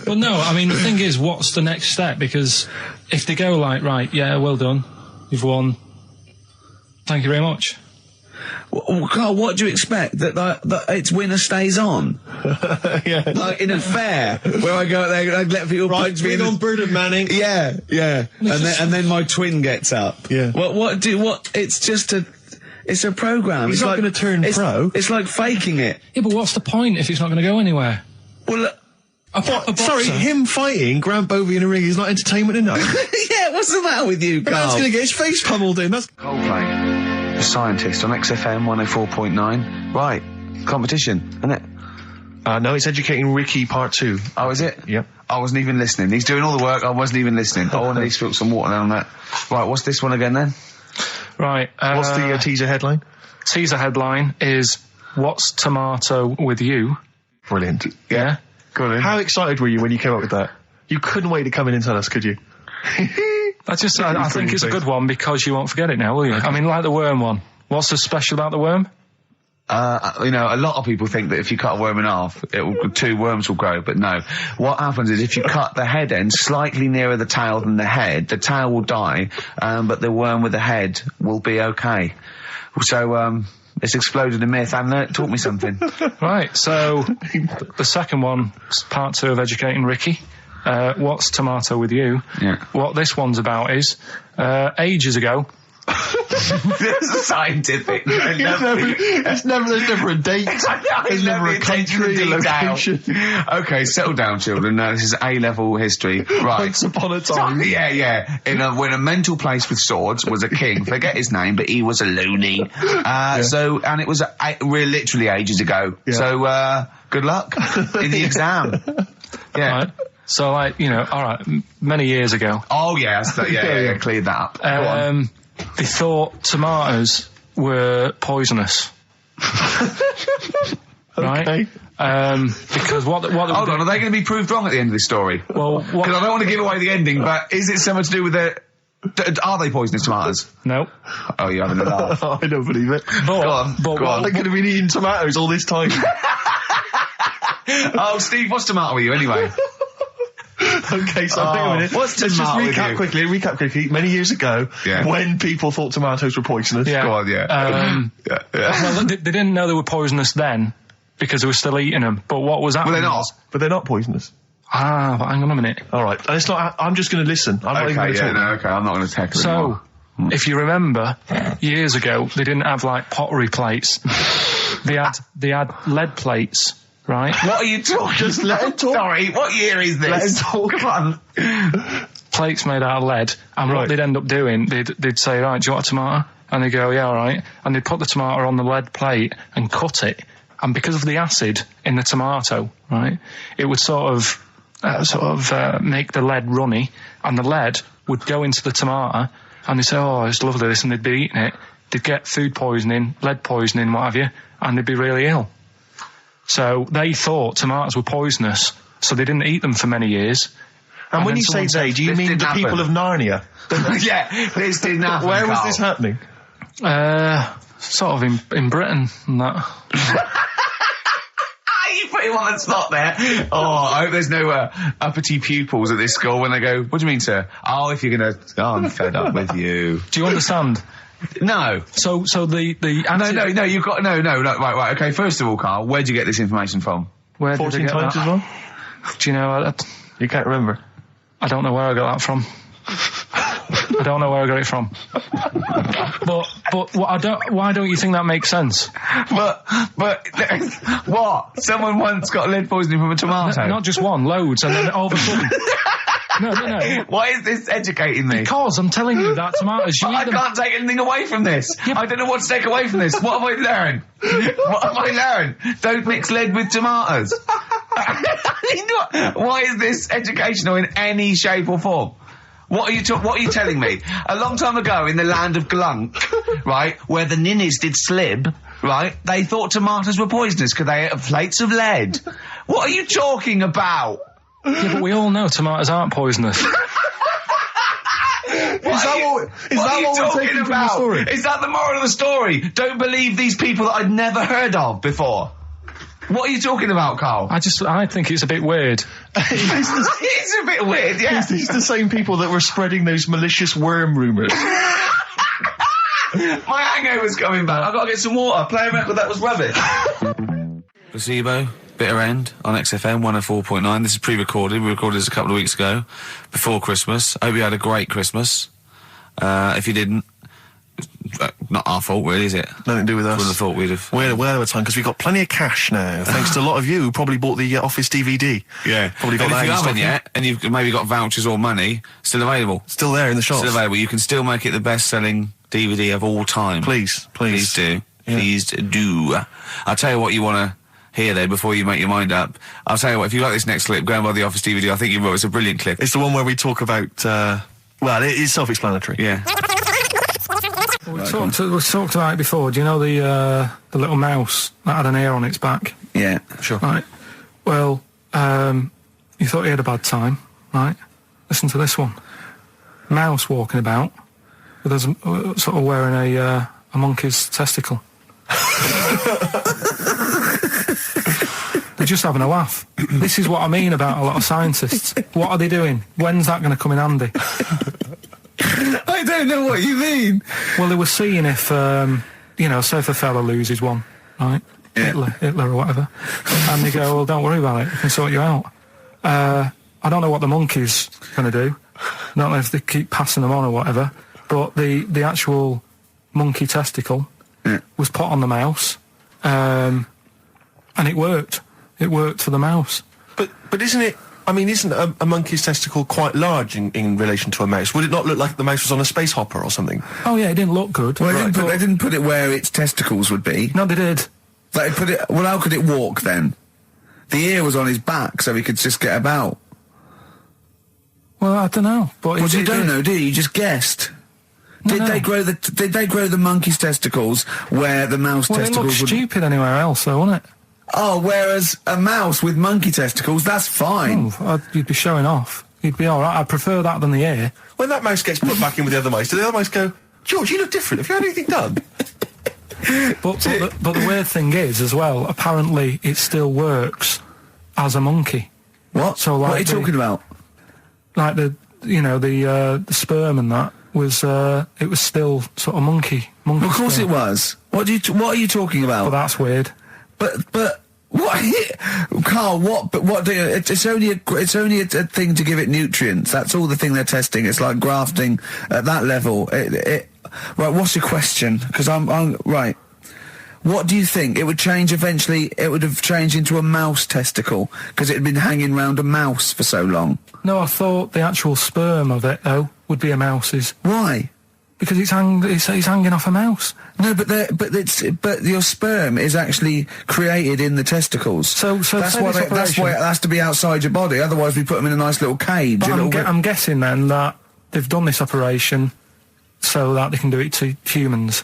[SPEAKER 3] But no, I mean, the thing is, what's the next step? Because if they go like, right, yeah, well done, you've won, thank you very much.
[SPEAKER 1] Well, Carl, what do you expect? That it's winner stays on?
[SPEAKER 2] Yeah.
[SPEAKER 1] Like in a fair, where I go there and I let people punch me
[SPEAKER 2] on Bernard Manning.
[SPEAKER 1] Yeah. And then my twin gets up.
[SPEAKER 2] Yeah.
[SPEAKER 1] It's just it's a programme.
[SPEAKER 2] He's not going to turn pro.
[SPEAKER 1] It's like faking it.
[SPEAKER 3] Yeah, but what's the point if it's not going to go anywhere?
[SPEAKER 1] Well,
[SPEAKER 2] sorry, him fighting Grant Bovey in a ring is not entertainment enough.
[SPEAKER 1] Yeah, what's the matter with you, Carl?
[SPEAKER 2] That's going to get his face pummeled in. That's
[SPEAKER 1] Coldplay, The Scientist on XFM 104.9. Right, competition, isn't it?
[SPEAKER 2] No, it's Educating Ricky Part 2.
[SPEAKER 1] Oh, is it?
[SPEAKER 2] Yep.
[SPEAKER 1] I wasn't even listening. He's doing all the work, I wasn't even listening. I want to spill some water on that. Right, what's this one again then?
[SPEAKER 3] Right.
[SPEAKER 2] What's the teaser headline?
[SPEAKER 3] Teaser headline is, What's Tomato with You?
[SPEAKER 2] Brilliant.
[SPEAKER 3] Yeah?
[SPEAKER 1] Go on.
[SPEAKER 2] How excited were you when you came up with that? You couldn't wait to come in and tell us, could you?
[SPEAKER 3] I think it's a good one because you won't forget it now, will you? I mean, like the worm one. What's so special about the worm?
[SPEAKER 1] A lot of people think that if you cut a worm in half, 2 worms will grow, but no. What happens is if you cut the head end slightly nearer the tail than the tail will die, but the worm with the head will be okay. So, it's exploded a myth, and it taught me something.
[SPEAKER 3] Right, so the second one, part 2 of Educating Ricky. What's Tomato with You?
[SPEAKER 1] Yeah.
[SPEAKER 3] What this one's about is, ages ago.
[SPEAKER 1] It's scientific.
[SPEAKER 2] There's never a date. There's never a country, a location.
[SPEAKER 1] Okay, settle down, children. Now, this is A-level history. Right.
[SPEAKER 2] Once upon a time.
[SPEAKER 1] Yeah. When a mental place with swords was a king, forget his name, but he was a loony. So, and it was literally ages ago. Yeah. So, good luck in the exam. Yeah.
[SPEAKER 3] Right. So, alright, many years ago.
[SPEAKER 1] Oh, yeah, cleared that up. Go on.
[SPEAKER 3] They thought tomatoes were poisonous. Right?
[SPEAKER 2] Okay.
[SPEAKER 3] Because what
[SPEAKER 1] Hold on, are they going to be proved wrong at the end of this story?
[SPEAKER 3] Well,
[SPEAKER 1] because I don't want to give away the ending, but is it something to do with are they poisonous tomatoes?
[SPEAKER 3] No.
[SPEAKER 1] Oh, you're having a laugh.
[SPEAKER 2] I don't believe it.
[SPEAKER 3] Go
[SPEAKER 2] on. They could have been eating tomatoes all this time.
[SPEAKER 1] Oh, Steve, what's tomato with you anyway?
[SPEAKER 2] Okay, so let's just recap quickly. Many years ago, when people thought tomatoes were poisonous.
[SPEAKER 3] Yeah.
[SPEAKER 1] Go on,
[SPEAKER 3] Well, they didn't know they were poisonous then because they were still eating them. But what was happening?
[SPEAKER 2] But they're not poisonous.
[SPEAKER 3] But hang on a minute.
[SPEAKER 2] All right, and it's not. I'm just going to listen. I'm not even going to talk.
[SPEAKER 1] I'm not going to tackle it anymore.
[SPEAKER 3] If you remember, years ago they didn't have like pottery plates. They had lead plates. Right?
[SPEAKER 1] What are you talking?
[SPEAKER 2] Just let him talk.
[SPEAKER 1] Sorry, what year is this?
[SPEAKER 2] Let him talk.
[SPEAKER 1] Come on.
[SPEAKER 3] Plates made out of lead, and what they'd end up doing, they'd say, right, do you want a tomato? And they'd go, yeah, all right. And they'd put the tomato on the lead plate and cut it. And because of the acid in the tomato, right, it would sort of make the lead runny, and the lead would go into the tomato, and they'd say, oh, it's lovely this, and they'd be eating it. They'd get food poisoning, lead poisoning, what have you, and they'd be really ill. So they thought tomatoes were poisonous, so they didn't eat them for many years.
[SPEAKER 2] And when you say they, do you mean the people of Narnia?
[SPEAKER 1] Yeah, this didn't happen.
[SPEAKER 2] Where was this happening?
[SPEAKER 3] Sort of in Britain and that.
[SPEAKER 1] You put him on the spot there. Oh, I hope there's no uppity pupils at this school when they go, what do you mean, sir? Oh, if you're going to... Oh, I'm fed up with you.
[SPEAKER 3] Do you understand?
[SPEAKER 1] No.
[SPEAKER 3] So the
[SPEAKER 1] No, you've got... No, right, okay, first of all, Carl, where'd you get this information from?
[SPEAKER 3] Where
[SPEAKER 2] 14 did I get times that? As well?
[SPEAKER 3] Do you know...
[SPEAKER 2] You can't remember?
[SPEAKER 3] I don't know where I got that from. I don't know where I got it from. But why don't you think that makes sense?
[SPEAKER 1] But what? Someone once got lead poisoning from a tomato?
[SPEAKER 3] Not just one, loads, and then all of a sudden... No.
[SPEAKER 1] Why is this educating me?
[SPEAKER 3] Because I'm telling you that tomatoes...
[SPEAKER 1] I can't take anything away from this. I don't know what to take away from this. What have I learned? Don't mix lead with tomatoes. Why is this educational in any shape or form? What are you telling me? A long time ago in the land of Glunk, right, where the ninnies did slib, right, they thought tomatoes were poisonous because they ate plates of lead. What are you talking about?
[SPEAKER 3] Yeah, but we all know tomatoes aren't poisonous.
[SPEAKER 2] what we're taking from the story?
[SPEAKER 1] Is that the moral of the story? Don't believe these people that I'd never heard of before. What are you talking about, Carl?
[SPEAKER 3] I think it's a bit weird.
[SPEAKER 1] It's a bit weird, yeah.
[SPEAKER 2] It's the same people that were spreading those malicious worm rumours.
[SPEAKER 1] My hangover's coming back. I've got to get some water. Play a record that was rubbish. Placebo, Bitter End on XFM 104.9. This is pre-recorded. We recorded this a couple of weeks ago, before Christmas. Hope you had a great Christmas. If you didn't, not our fault, really, is it?
[SPEAKER 2] Nothing to do with us.
[SPEAKER 1] Wouldn't have thought we'd have.
[SPEAKER 2] We had a whale of a time because we've got plenty of cash now, thanks to a lot of you who probably bought the Office DVD.
[SPEAKER 1] Yeah.
[SPEAKER 2] Probably got
[SPEAKER 1] and
[SPEAKER 2] that
[SPEAKER 1] if you
[SPEAKER 2] in
[SPEAKER 1] haven't
[SPEAKER 2] stock.
[SPEAKER 1] yet, and you've maybe got vouchers or money, still available.
[SPEAKER 2] Still there in the shops.
[SPEAKER 1] Still available. You can still make it the best-selling DVD of all time.
[SPEAKER 2] Please.
[SPEAKER 1] Please do. Yeah. Please do. I'll tell you what you want to hear, though, before you make your mind up. I'll tell you what, if you like this next clip, go and buy the Office DVD. I think you will. It's a brilliant clip.
[SPEAKER 2] It's the one where we talk about, well, it is self-explanatory.
[SPEAKER 1] Yeah.
[SPEAKER 3] We talked about it before. Do you know the little mouse that had an ear on its back?
[SPEAKER 1] Yeah, sure.
[SPEAKER 3] Right. Well, you thought he had a bad time, right? Listen to this one. Mouse walking about with us sort of wearing a monkey's testicle. They're just having a laugh. This is what I mean about a lot of scientists. What are they doing? When's that going to come in handy?
[SPEAKER 1] I don't know what you mean.
[SPEAKER 3] Well, they were seeing if, say if a fella loses one, right?
[SPEAKER 1] Yeah.
[SPEAKER 3] Hitler or whatever. And they go, well, don't worry about it, we can sort you out. I don't know what the monkey's going to do. I don't know if they keep passing them on or whatever. But the actual monkey testicle was put on the mouse, and it worked. It worked for the mouse.
[SPEAKER 2] But isn't it... I mean, isn't a monkey's testicle quite large in relation to a mouse? Would it not look like the mouse was on a space hopper or something?
[SPEAKER 3] Oh, yeah, it didn't look good.
[SPEAKER 1] Well, they didn't put it where its testicles would be.
[SPEAKER 3] No, they did.
[SPEAKER 1] They put it... Well, how could it walk, then? The ear was on his back, so he could just get about.
[SPEAKER 3] Well, I don't know. But
[SPEAKER 1] you don't know, do you? You just guessed. Did they grow the monkey's testicles where the mouse testicles
[SPEAKER 3] would... Well, it looked stupid anywhere else, though, wouldn't it?
[SPEAKER 1] Oh, whereas a mouse with monkey testicles, that's fine.
[SPEAKER 3] Oh, you'd be showing off. You'd be all right. I'd prefer that than the ear.
[SPEAKER 2] When that mouse gets put back in with the other mice, do the other mice go, George, you look different. Have you had anything done?
[SPEAKER 3] But the weird thing is, as well, apparently it still works as a monkey.
[SPEAKER 1] What?
[SPEAKER 3] So, like,
[SPEAKER 1] what are you talking about?
[SPEAKER 3] Like the sperm and that was it was still sort of monkey.
[SPEAKER 1] Of course
[SPEAKER 3] sperm.
[SPEAKER 1] it was. What are you talking about?
[SPEAKER 3] Well, that's weird.
[SPEAKER 1] But what, Carl? It's only a thing to give it nutrients. That's all the thing they're testing. It's like grafting at that level. Right. What's your question? Because I'm right. What do you think? It would change eventually. It would have changed into a mouse testicle because it had been hanging round a mouse for so long.
[SPEAKER 3] No, I thought the actual sperm of it though would be a mouse's.
[SPEAKER 1] Why?
[SPEAKER 3] Because it's hanging off a mouse.
[SPEAKER 1] No, but your sperm is actually created in the testicles.
[SPEAKER 3] So
[SPEAKER 1] that's why it has to be outside your body. Otherwise, we put them in a nice little cage.
[SPEAKER 3] But I'm guessing then that they've done this operation so that they can do it to humans.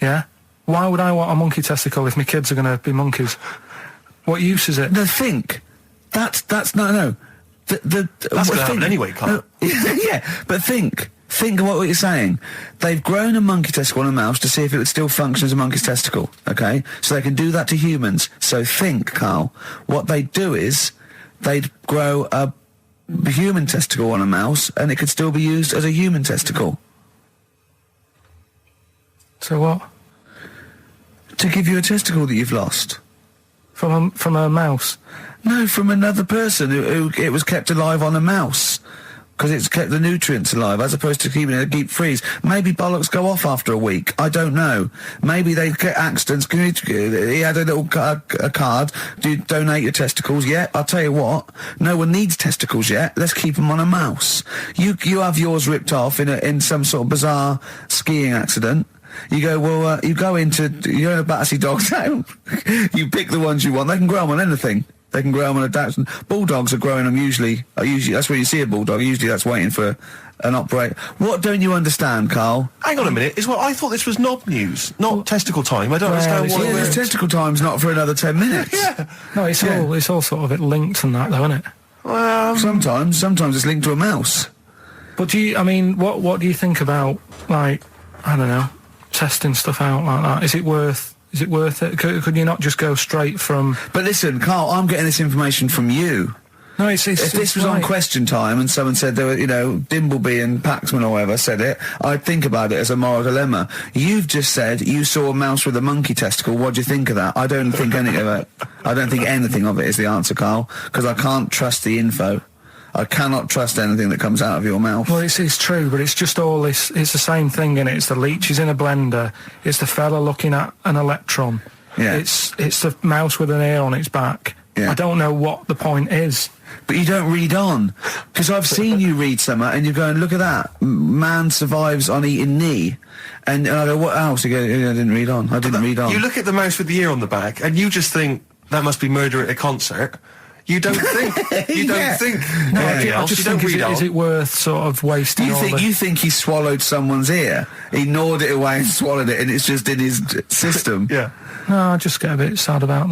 [SPEAKER 3] Yeah. Why would I want a monkey testicle if my kids are going to be monkeys? What use is it?
[SPEAKER 1] No, think. That's no.
[SPEAKER 2] That's going to happen anyway, Carl.
[SPEAKER 1] Yeah, but think. Think of what you're saying. They've grown a monkey testicle on a mouse to see if it would still function as a monkey's testicle, okay? So they can do that to humans. So think, Carl. What they'd do is they'd grow a human testicle on a mouse and it could still be used as a human testicle.
[SPEAKER 3] So what?
[SPEAKER 1] To give you a testicle that you've lost.
[SPEAKER 3] From a mouse?
[SPEAKER 1] No, from another person who it was kept alive on a mouse. Because it's kept the nutrients alive, as opposed to keeping it in a deep freeze. Maybe bollocks go off after a week. I don't know. Maybe they get accidents. He had a little a card. Do you donate your testicles? Yeah, I'll tell you what. No one needs testicles yet. Let's keep them on a mouse. You have yours ripped off in some sort of bizarre skiing accident. You go, well, you're in a Battersea dog town. You pick the ones you want. They can grow them on anything. They can grow them on a Dachshund. Bulldogs are growing them usually, that's where you see a bulldog. Usually that's waiting for an operator. What don't you understand, Carl?
[SPEAKER 2] Hang on a minute. I thought this was knob news, not testicle time. I don't understand why.
[SPEAKER 1] Yeah, this testicle time's not for another 10 minutes.
[SPEAKER 2] Yeah.
[SPEAKER 3] No, it's all sort of linked and that, though, isn't it?
[SPEAKER 1] Well, sometimes it's linked to a mouse.
[SPEAKER 3] But do you, I mean, what do you think about, like, I don't know, testing stuff out like that? Is it worth it? Could you not just go straight from...
[SPEAKER 1] But listen, Carl, I'm getting this information from you.
[SPEAKER 3] No, if
[SPEAKER 1] this was on Question Time and someone said there were, Dimbleby and Paxman or whatever said it, I'd think about it as a moral dilemma. You've just said you saw a mouse with a monkey testicle. What do you think of that? I don't think anything of it. I don't think anything of it is the answer, Carl, because I can't trust the info. I cannot trust anything that comes out of your mouth.
[SPEAKER 3] Well, it's true, but it's just all this... It's the same thing, innit? It's the leeches in a blender. It's the fella looking at an electron.
[SPEAKER 1] Yeah.
[SPEAKER 3] It's the mouse with an ear on its back.
[SPEAKER 1] Yeah.
[SPEAKER 3] I don't know what the point is.
[SPEAKER 1] But you don't read on. Because I've seen you read something and you're going, look at that. Man survives on eating knee. And I go, what else? You go, I didn't read on. I didn't read on.
[SPEAKER 2] You look at the mouse with the ear on the back and you just think, that must be murder at a concert. You don't think. You don't think.
[SPEAKER 3] No,
[SPEAKER 2] anything
[SPEAKER 3] I
[SPEAKER 2] else.
[SPEAKER 3] just
[SPEAKER 2] You don't
[SPEAKER 3] think,
[SPEAKER 2] read on.
[SPEAKER 3] is it worth sort of wasting
[SPEAKER 1] You think he swallowed someone's ear? He gnawed it away and swallowed it and it's just in his system?
[SPEAKER 2] Yeah.
[SPEAKER 3] No, I just get a bit sad about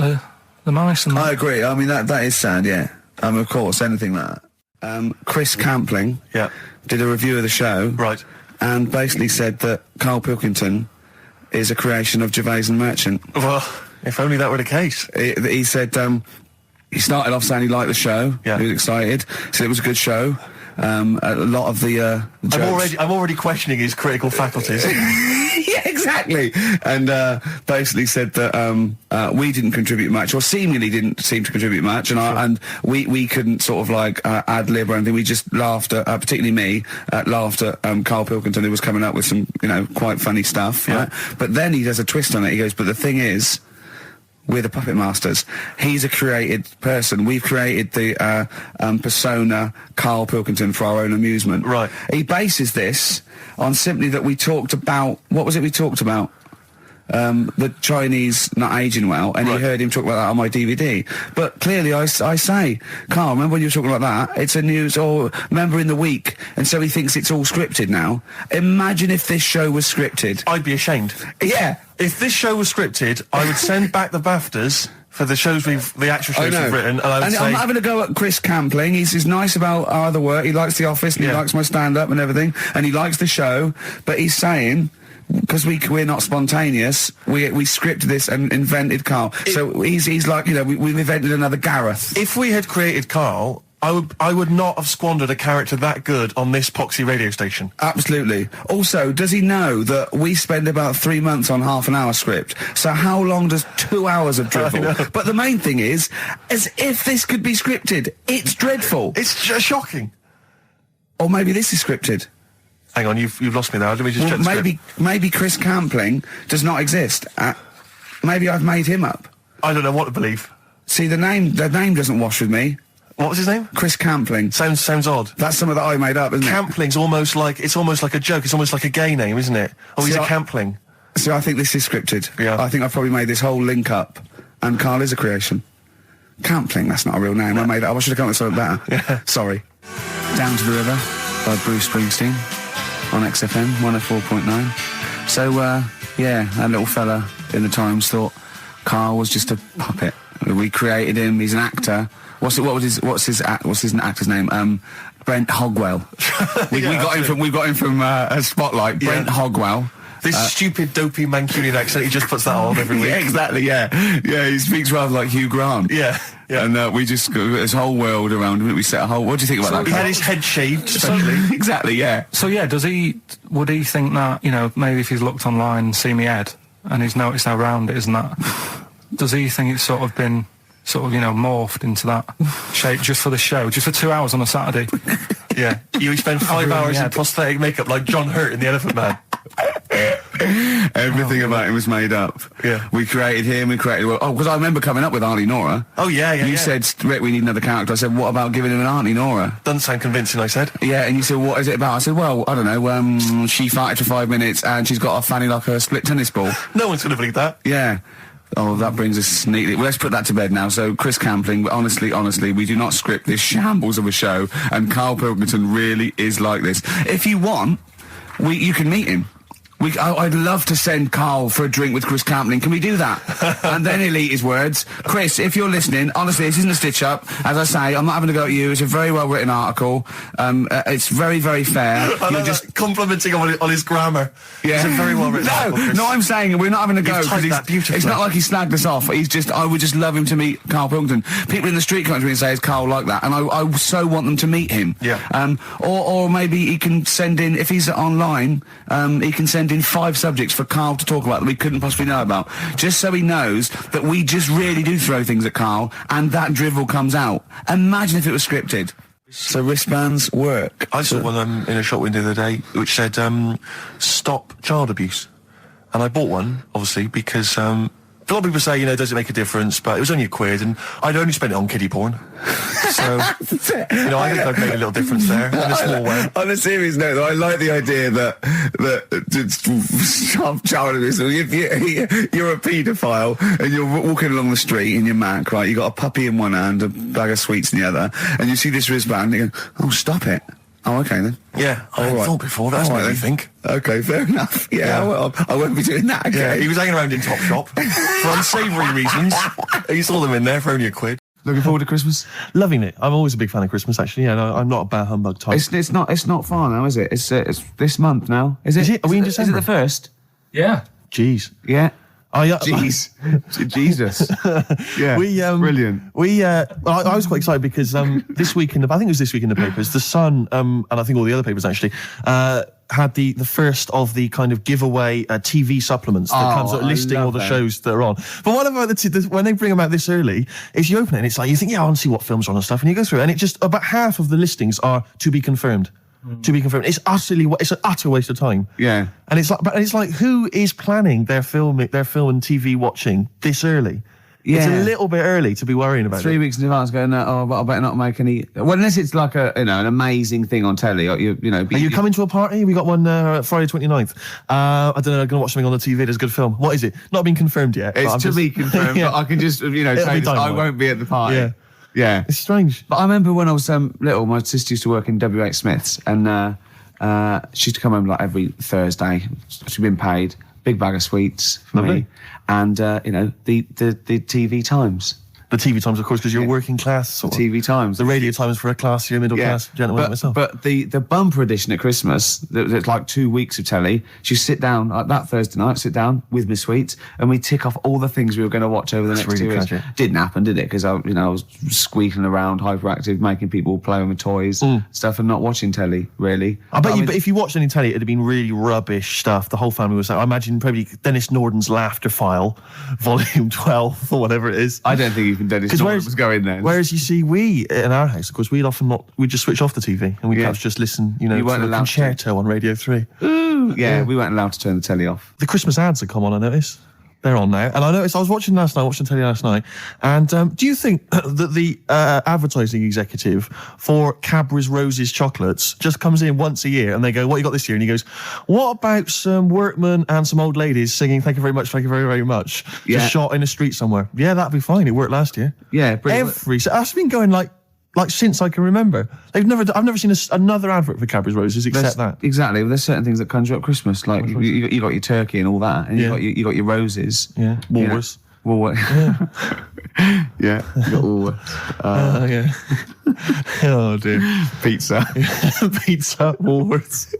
[SPEAKER 3] the mice and that.
[SPEAKER 1] I agree. I mean, that is sad, yeah. Of course, anything like that. Chris Campling did a review of the show.
[SPEAKER 2] Right.
[SPEAKER 1] And basically said that Karl Pilkington is a creation of Gervais and Merchant.
[SPEAKER 2] Well, if only that were the case.
[SPEAKER 1] He said he started off saying he liked the show.
[SPEAKER 2] Yeah.
[SPEAKER 1] He was excited. Said it was a good show. A lot of the jokes...
[SPEAKER 2] I'm already questioning his critical faculties.
[SPEAKER 1] Yeah, exactly. And basically said that we didn't contribute much, or seemingly didn't seem to contribute much, and we couldn't sort of like ad lib or anything. We just laughed at, particularly me, laughed at Karl Pilkington, who was coming up with some, quite funny stuff.
[SPEAKER 2] Yeah.
[SPEAKER 1] Right? But then he does a twist on it. He goes, but the thing is, we're the puppet masters. He's a created person. We've created the persona Karl Pilkington for our own amusement.
[SPEAKER 2] Right.
[SPEAKER 1] He bases this on simply that we talked about... What was it we talked about? The Chinese not aging well, and he heard him talk about that on my DVD. But clearly I say, Carl, remember when you were talking about that? It's a news, or remember in the week, and so he thinks it's all scripted now. Imagine if this show was scripted.
[SPEAKER 2] I'd be ashamed.
[SPEAKER 1] Yeah.
[SPEAKER 2] If this show was scripted, I would send back the BAFTAs for the actual shows we've written, and I would say...
[SPEAKER 1] I'm having a go at Chris Campling. He's nice about our other work. He likes The Office, and he likes my stand-up and everything, and he likes the show, but he's saying... Because we're not spontaneous, we scripted this and invented Carl. So he's like, we've invented another Gareth.
[SPEAKER 2] If we had created Carl, I would not have squandered a character that good on this poxy radio station.
[SPEAKER 1] Absolutely. Also, does he know that we spend about 3 months on half an hour script? So how long does 2 hours of drivel? But the main thing is, as if this could be scripted, it's dreadful.
[SPEAKER 2] It's shocking.
[SPEAKER 1] Or maybe this is scripted.
[SPEAKER 2] Hang on, you've lost me now. Let me just check the script.
[SPEAKER 1] Maybe Chris Campling does not exist. Maybe I've made him up.
[SPEAKER 2] I don't know what to believe.
[SPEAKER 1] See, the name doesn't wash with me.
[SPEAKER 2] What was his name?
[SPEAKER 1] Chris Campling.
[SPEAKER 2] Sounds odd.
[SPEAKER 1] That's something that I made up, isn't it?
[SPEAKER 2] Campling's almost like a joke. It's almost like a gay name, isn't it? Oh, he's a Campling.
[SPEAKER 1] See, I think this is scripted.
[SPEAKER 2] Yeah.
[SPEAKER 1] I think I've probably made this whole link up, and Carl is a creation. Campling, that's not a real name. I made it up. I should have come up with something better.
[SPEAKER 2] Yeah.
[SPEAKER 1] Sorry. Down to the River by Bruce Springsteen on XFM 104.9. So, that little fella in the Times thought Carl was just a puppet. We created him. He's an actor. What's his actor's name? Brent Hogwell. We got him from a Spotlight. Brent Hogwell.
[SPEAKER 2] This stupid, dopey Mancunian accent, he just puts that on every week.
[SPEAKER 1] Yeah, exactly, yeah. Yeah, he speaks rather like Hugh Grant.
[SPEAKER 2] Yeah, yeah.
[SPEAKER 1] And we just got this whole world around him. We set a whole... What do you think about that?
[SPEAKER 2] He had his head shaved, especially.
[SPEAKER 1] Exactly, yeah.
[SPEAKER 3] So, yeah, would he think that, maybe if he's looked online and seen me head, and he's noticed how round it is and that, does he think it's sort of been... morphed into that shape just for the show, just for 2 hours on a Saturday?
[SPEAKER 2] Yeah. You spend 5 hours in prosthetic makeup like John Hurt in The Elephant Man.
[SPEAKER 1] Everything about him was made up.
[SPEAKER 2] Yeah.
[SPEAKER 1] We created him, because I remember coming up with Auntie Nora.
[SPEAKER 2] Oh, yeah.
[SPEAKER 1] You said, Rick, we need another character. I said, what about giving him an Auntie Nora?
[SPEAKER 2] Doesn't sound convincing, I said.
[SPEAKER 1] Yeah, and you said, what is it about? I said, well, I don't know, she farted for 5 minutes and she's got a fanny like a split tennis ball.
[SPEAKER 2] No one's going to believe that.
[SPEAKER 1] Yeah. Oh, that brings us neatly... Well, let's put that to bed now. So, Chris Campling, honestly, we do not script this shambles of a show, and Karl Pilkington really is like this. If you want, you can meet him. I'd love to send Karl for a drink with Chris Campling. Can we do that? And then he'll eat his words. Chris, if you're listening, honestly, this isn't a stitch-up. As I say, I'm not having to go at you. It's a very well-written article. It's very, very fair.
[SPEAKER 2] You're just complimenting on his grammar.
[SPEAKER 1] Yeah.
[SPEAKER 2] It's a very well-written article,
[SPEAKER 1] No, I'm saying we're not having to go.
[SPEAKER 2] Beautifully.
[SPEAKER 1] It's not like he snagged us off. I would just love him to meet Karl Pilkington. People in the street come to me and say, is Karl like that? And I so want them to meet him.
[SPEAKER 2] Yeah.
[SPEAKER 1] Or maybe he can send in, if he's online, he can send in 5 subjects for Karl to talk about that we couldn't possibly know about. Just so he knows that we just really do throw things at Karl and that drivel comes out. Imagine if it was scripted. So wristbands work.
[SPEAKER 2] I saw one in a shop window the other day which said, stop child abuse. And I bought one, obviously, because a lot of people say, does it make a difference? But it was only £1, and I'd only spent it on kiddie porn. So, I think I've made a little difference there in a small way.
[SPEAKER 1] On a serious note, though, I like the idea that stop child abuse. If you're a paedophile and you're walking along the street in your Mac, right? You got a puppy in one hand, a bag of sweets in the other, and you see this wristband, and you go, "Oh, stop it." Oh, okay then.
[SPEAKER 2] Yeah, I hadn't thought before. That's what I think.
[SPEAKER 1] Okay, fair enough. Yeah. Well, I won't be doing that again.
[SPEAKER 2] Yeah, he was hanging around in Topshop for unsavoury reasons. You saw them in there for only £1.
[SPEAKER 1] Looking forward to Christmas?
[SPEAKER 2] Loving it. I'm always a big fan of Christmas, actually. Yeah, no, I'm not a bah humbug type.
[SPEAKER 1] It's not far now, is it? It's this month now. Is it?
[SPEAKER 2] Are we in December?
[SPEAKER 1] Is it the 1st?
[SPEAKER 3] Yeah.
[SPEAKER 2] Jeez.
[SPEAKER 1] Yeah.
[SPEAKER 2] Oh, yeah.
[SPEAKER 1] Jeez. Jesus. Yeah. Brilliant.
[SPEAKER 2] I was quite excited because this week I think it was this week in the papers, The Sun, and I think all the other papers actually, had the first of the kind of giveaway TV supplements that comes out listing all the shows that are on. But what about when they bring them out this early, is you open it and it's like, you think, I want to see what films are on and stuff, and you go through it, and it just, about half of the listings are to be confirmed. To be confirmed. It's an utter waste of time.
[SPEAKER 1] Yeah.
[SPEAKER 2] And it's like, who is planning their film and TV watching this early? Yeah. It's a little bit early to be worrying about
[SPEAKER 1] 3 weeks in advance going, but I better not make any... Well, unless it's like an amazing thing on telly. Or Are you coming to a party? We got one Friday 29th. I don't know, I'm going to watch something on the TV. There's a good film. What is it? Not been confirmed yet. It's to be confirmed, but I can just, say I won't be at the party.
[SPEAKER 2] Yeah.
[SPEAKER 1] Yeah.
[SPEAKER 2] It's strange.
[SPEAKER 1] But I remember when I was little, my sister used to work in W.H. Smith's, and she used to come home like every Thursday. She'd been paid, big bag of sweets for me, and the TV Times.
[SPEAKER 2] The TV Times, of course, because you're working class.
[SPEAKER 1] TV Times.
[SPEAKER 2] The radio Times for a classier middle class gentleman like myself.
[SPEAKER 1] But the bumper edition at Christmas, it's like 2 weeks of telly. She sit down, like that Thursday night, sit down with my sweets, and we tick off all the things we were going to watch over the next 2 weeks. Didn't happen, did it? Because I was squeaking around, hyperactive, making people play with toys, stuff, and not watching telly, really.
[SPEAKER 2] But if you watched any telly, it'd have been really rubbish stuff. The whole family was like, I imagine probably Dennis Norden's Laughter File, Volume 12, or whatever it is.
[SPEAKER 1] I don't think even Dennis Norden was going there.
[SPEAKER 2] Whereas you see, we in our house, of course, we'd just switch off the TV and we'd perhaps just listen, to the concerto on Radio 3.
[SPEAKER 1] Ooh, yeah, we weren't allowed to turn the telly off.
[SPEAKER 2] The Christmas ads have come on, I noticed. They're on now. And I noticed, I was watching telly last night, and do you think that the advertising executive for Cadbury's Roses chocolates just comes in once a year and they go, what you got this year? And he goes, what about some workmen and some old ladies singing thank you very much, just shot in the street somewhere? Yeah, that'd be fine. It worked last year.
[SPEAKER 1] Yeah, brilliant.
[SPEAKER 2] That's been going like since I can remember. I've never seen another advert for Cadbury's Roses except that.
[SPEAKER 1] Exactly. Well, there's certain things that conjure up Christmas, like you got your turkey and all that, and you got your roses.
[SPEAKER 2] Yeah. Woolworths.
[SPEAKER 1] Yeah. Yeah. You got Woolworths.
[SPEAKER 2] Yeah. Oh dear.
[SPEAKER 1] Pizza.
[SPEAKER 2] Pizza. Woolworths.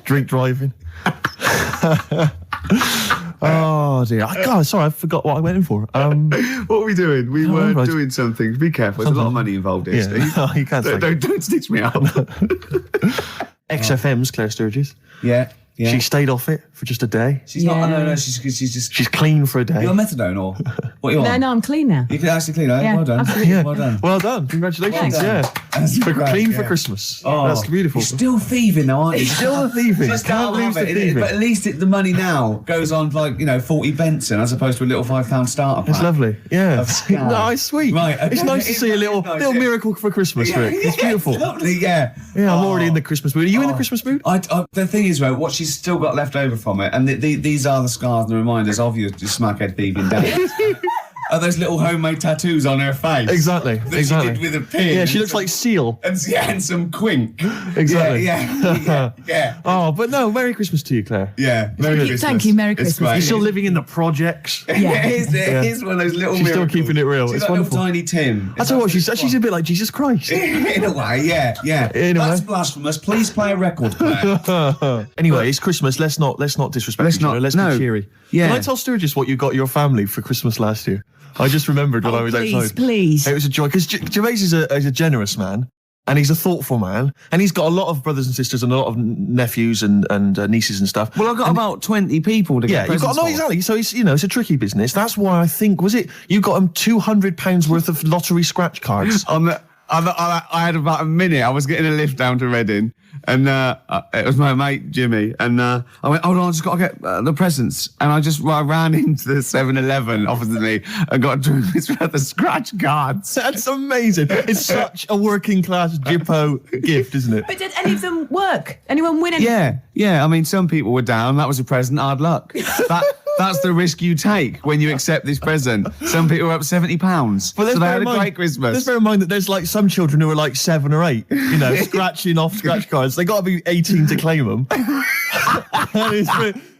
[SPEAKER 2] Drink driving. Oh dear! Sorry, I forgot what I went in for.
[SPEAKER 1] What were we doing? We were doing something. Be careful. There's a lot of money involved here, Steve.
[SPEAKER 2] No, you can't.
[SPEAKER 1] Don't stitch me up.
[SPEAKER 2] XFM's Claire Sturgis.
[SPEAKER 1] Yeah. Yeah.
[SPEAKER 2] She stayed off it for just a day.
[SPEAKER 1] She's not. No. She's
[SPEAKER 2] clean for a day.
[SPEAKER 1] You're on methadone or what? You on?
[SPEAKER 8] No, I'm clean now.
[SPEAKER 1] You can actually clean. Yeah, well done.
[SPEAKER 8] Absolutely.
[SPEAKER 2] Yeah.
[SPEAKER 1] Well done.
[SPEAKER 2] Well done. Congratulations. Yeah. Clean for Christmas. Oh, that's beautiful.
[SPEAKER 1] You're still thieving, though, aren't you?
[SPEAKER 2] Still thieving.
[SPEAKER 1] Can't lose the thieving. But at least the money now goes on for 40 Benson as opposed to a little £5 starter pack.
[SPEAKER 2] It's lovely. Yeah. Nice, sweet. Right. Okay. It's nice to see a little miracle for Christmas, Rick. It's beautiful.
[SPEAKER 1] It's lovely. Yeah.
[SPEAKER 2] Yeah. I'm already in the Christmas mood. Are you in the Christmas mood?
[SPEAKER 1] The thing is, what she's still got left over from it, and these are the scars and the reminders of your smackhead thieving days. Are those little homemade tattoos on her face?
[SPEAKER 2] Exactly.
[SPEAKER 1] That she did with a pin.
[SPEAKER 2] Yeah, she looks like Seal.
[SPEAKER 1] And some quink.
[SPEAKER 2] Exactly.
[SPEAKER 1] Yeah.
[SPEAKER 2] Oh, but no, Merry Christmas to you, Claire.
[SPEAKER 1] Yeah. Merry Christmas.
[SPEAKER 8] Thank you, Merry
[SPEAKER 1] It's
[SPEAKER 8] Christmas.
[SPEAKER 1] great.
[SPEAKER 2] You're still living in the projects.
[SPEAKER 1] Yeah, it is one of those little
[SPEAKER 2] She's still
[SPEAKER 1] miracles.
[SPEAKER 2] keeping it real.
[SPEAKER 1] She's
[SPEAKER 2] It's
[SPEAKER 1] like
[SPEAKER 2] wonderful.
[SPEAKER 1] little tiny Tim.
[SPEAKER 2] I tell you what, she's a bit like Jesus Christ.
[SPEAKER 1] In a way, yeah.
[SPEAKER 2] In a
[SPEAKER 1] That's
[SPEAKER 2] way.
[SPEAKER 1] blasphemous. Please play a record, Claire.
[SPEAKER 2] Anyway, it's Christmas. Let's not disrespect
[SPEAKER 1] Let's
[SPEAKER 2] each other.
[SPEAKER 1] not-
[SPEAKER 2] Let's
[SPEAKER 1] no.
[SPEAKER 2] be cheery.
[SPEAKER 1] Yeah.
[SPEAKER 2] Can I tell Sturgis what you got your family for Christmas last year? I just remembered when I was outside.
[SPEAKER 8] Please.
[SPEAKER 2] It was a joy because Gervais is a generous man. And he's a thoughtful man, and he's got a lot of brothers and sisters and a lot of nephews and nieces and stuff.
[SPEAKER 1] Well, I've got about 20 people to get
[SPEAKER 2] You've got
[SPEAKER 1] presents for.
[SPEAKER 2] exactly. So it's it's a tricky business. That's why I think you got him £200 worth of lottery scratch cards.
[SPEAKER 1] I had about a minute. I was getting a lift down to Reading, and it was my mate Jimmy, and I went, hold on, I just got to get the presents, and I ran into the 7-Eleven opposite me and got the scratch cards.
[SPEAKER 2] That's amazing. It's such a working class Jippo gift, isn't it?
[SPEAKER 8] But did any of them work? Anyone win anything?
[SPEAKER 1] Yeah. I mean, some people were down. That was a present. Hard luck. That's the risk you take when you accept this present. Some people were up £70,
[SPEAKER 2] But
[SPEAKER 1] so they had a great Christmas.
[SPEAKER 2] Let's bear in mind that there's like some children who are like 7 or 8, scratching off scratch cards. They got to be 18 to claim them.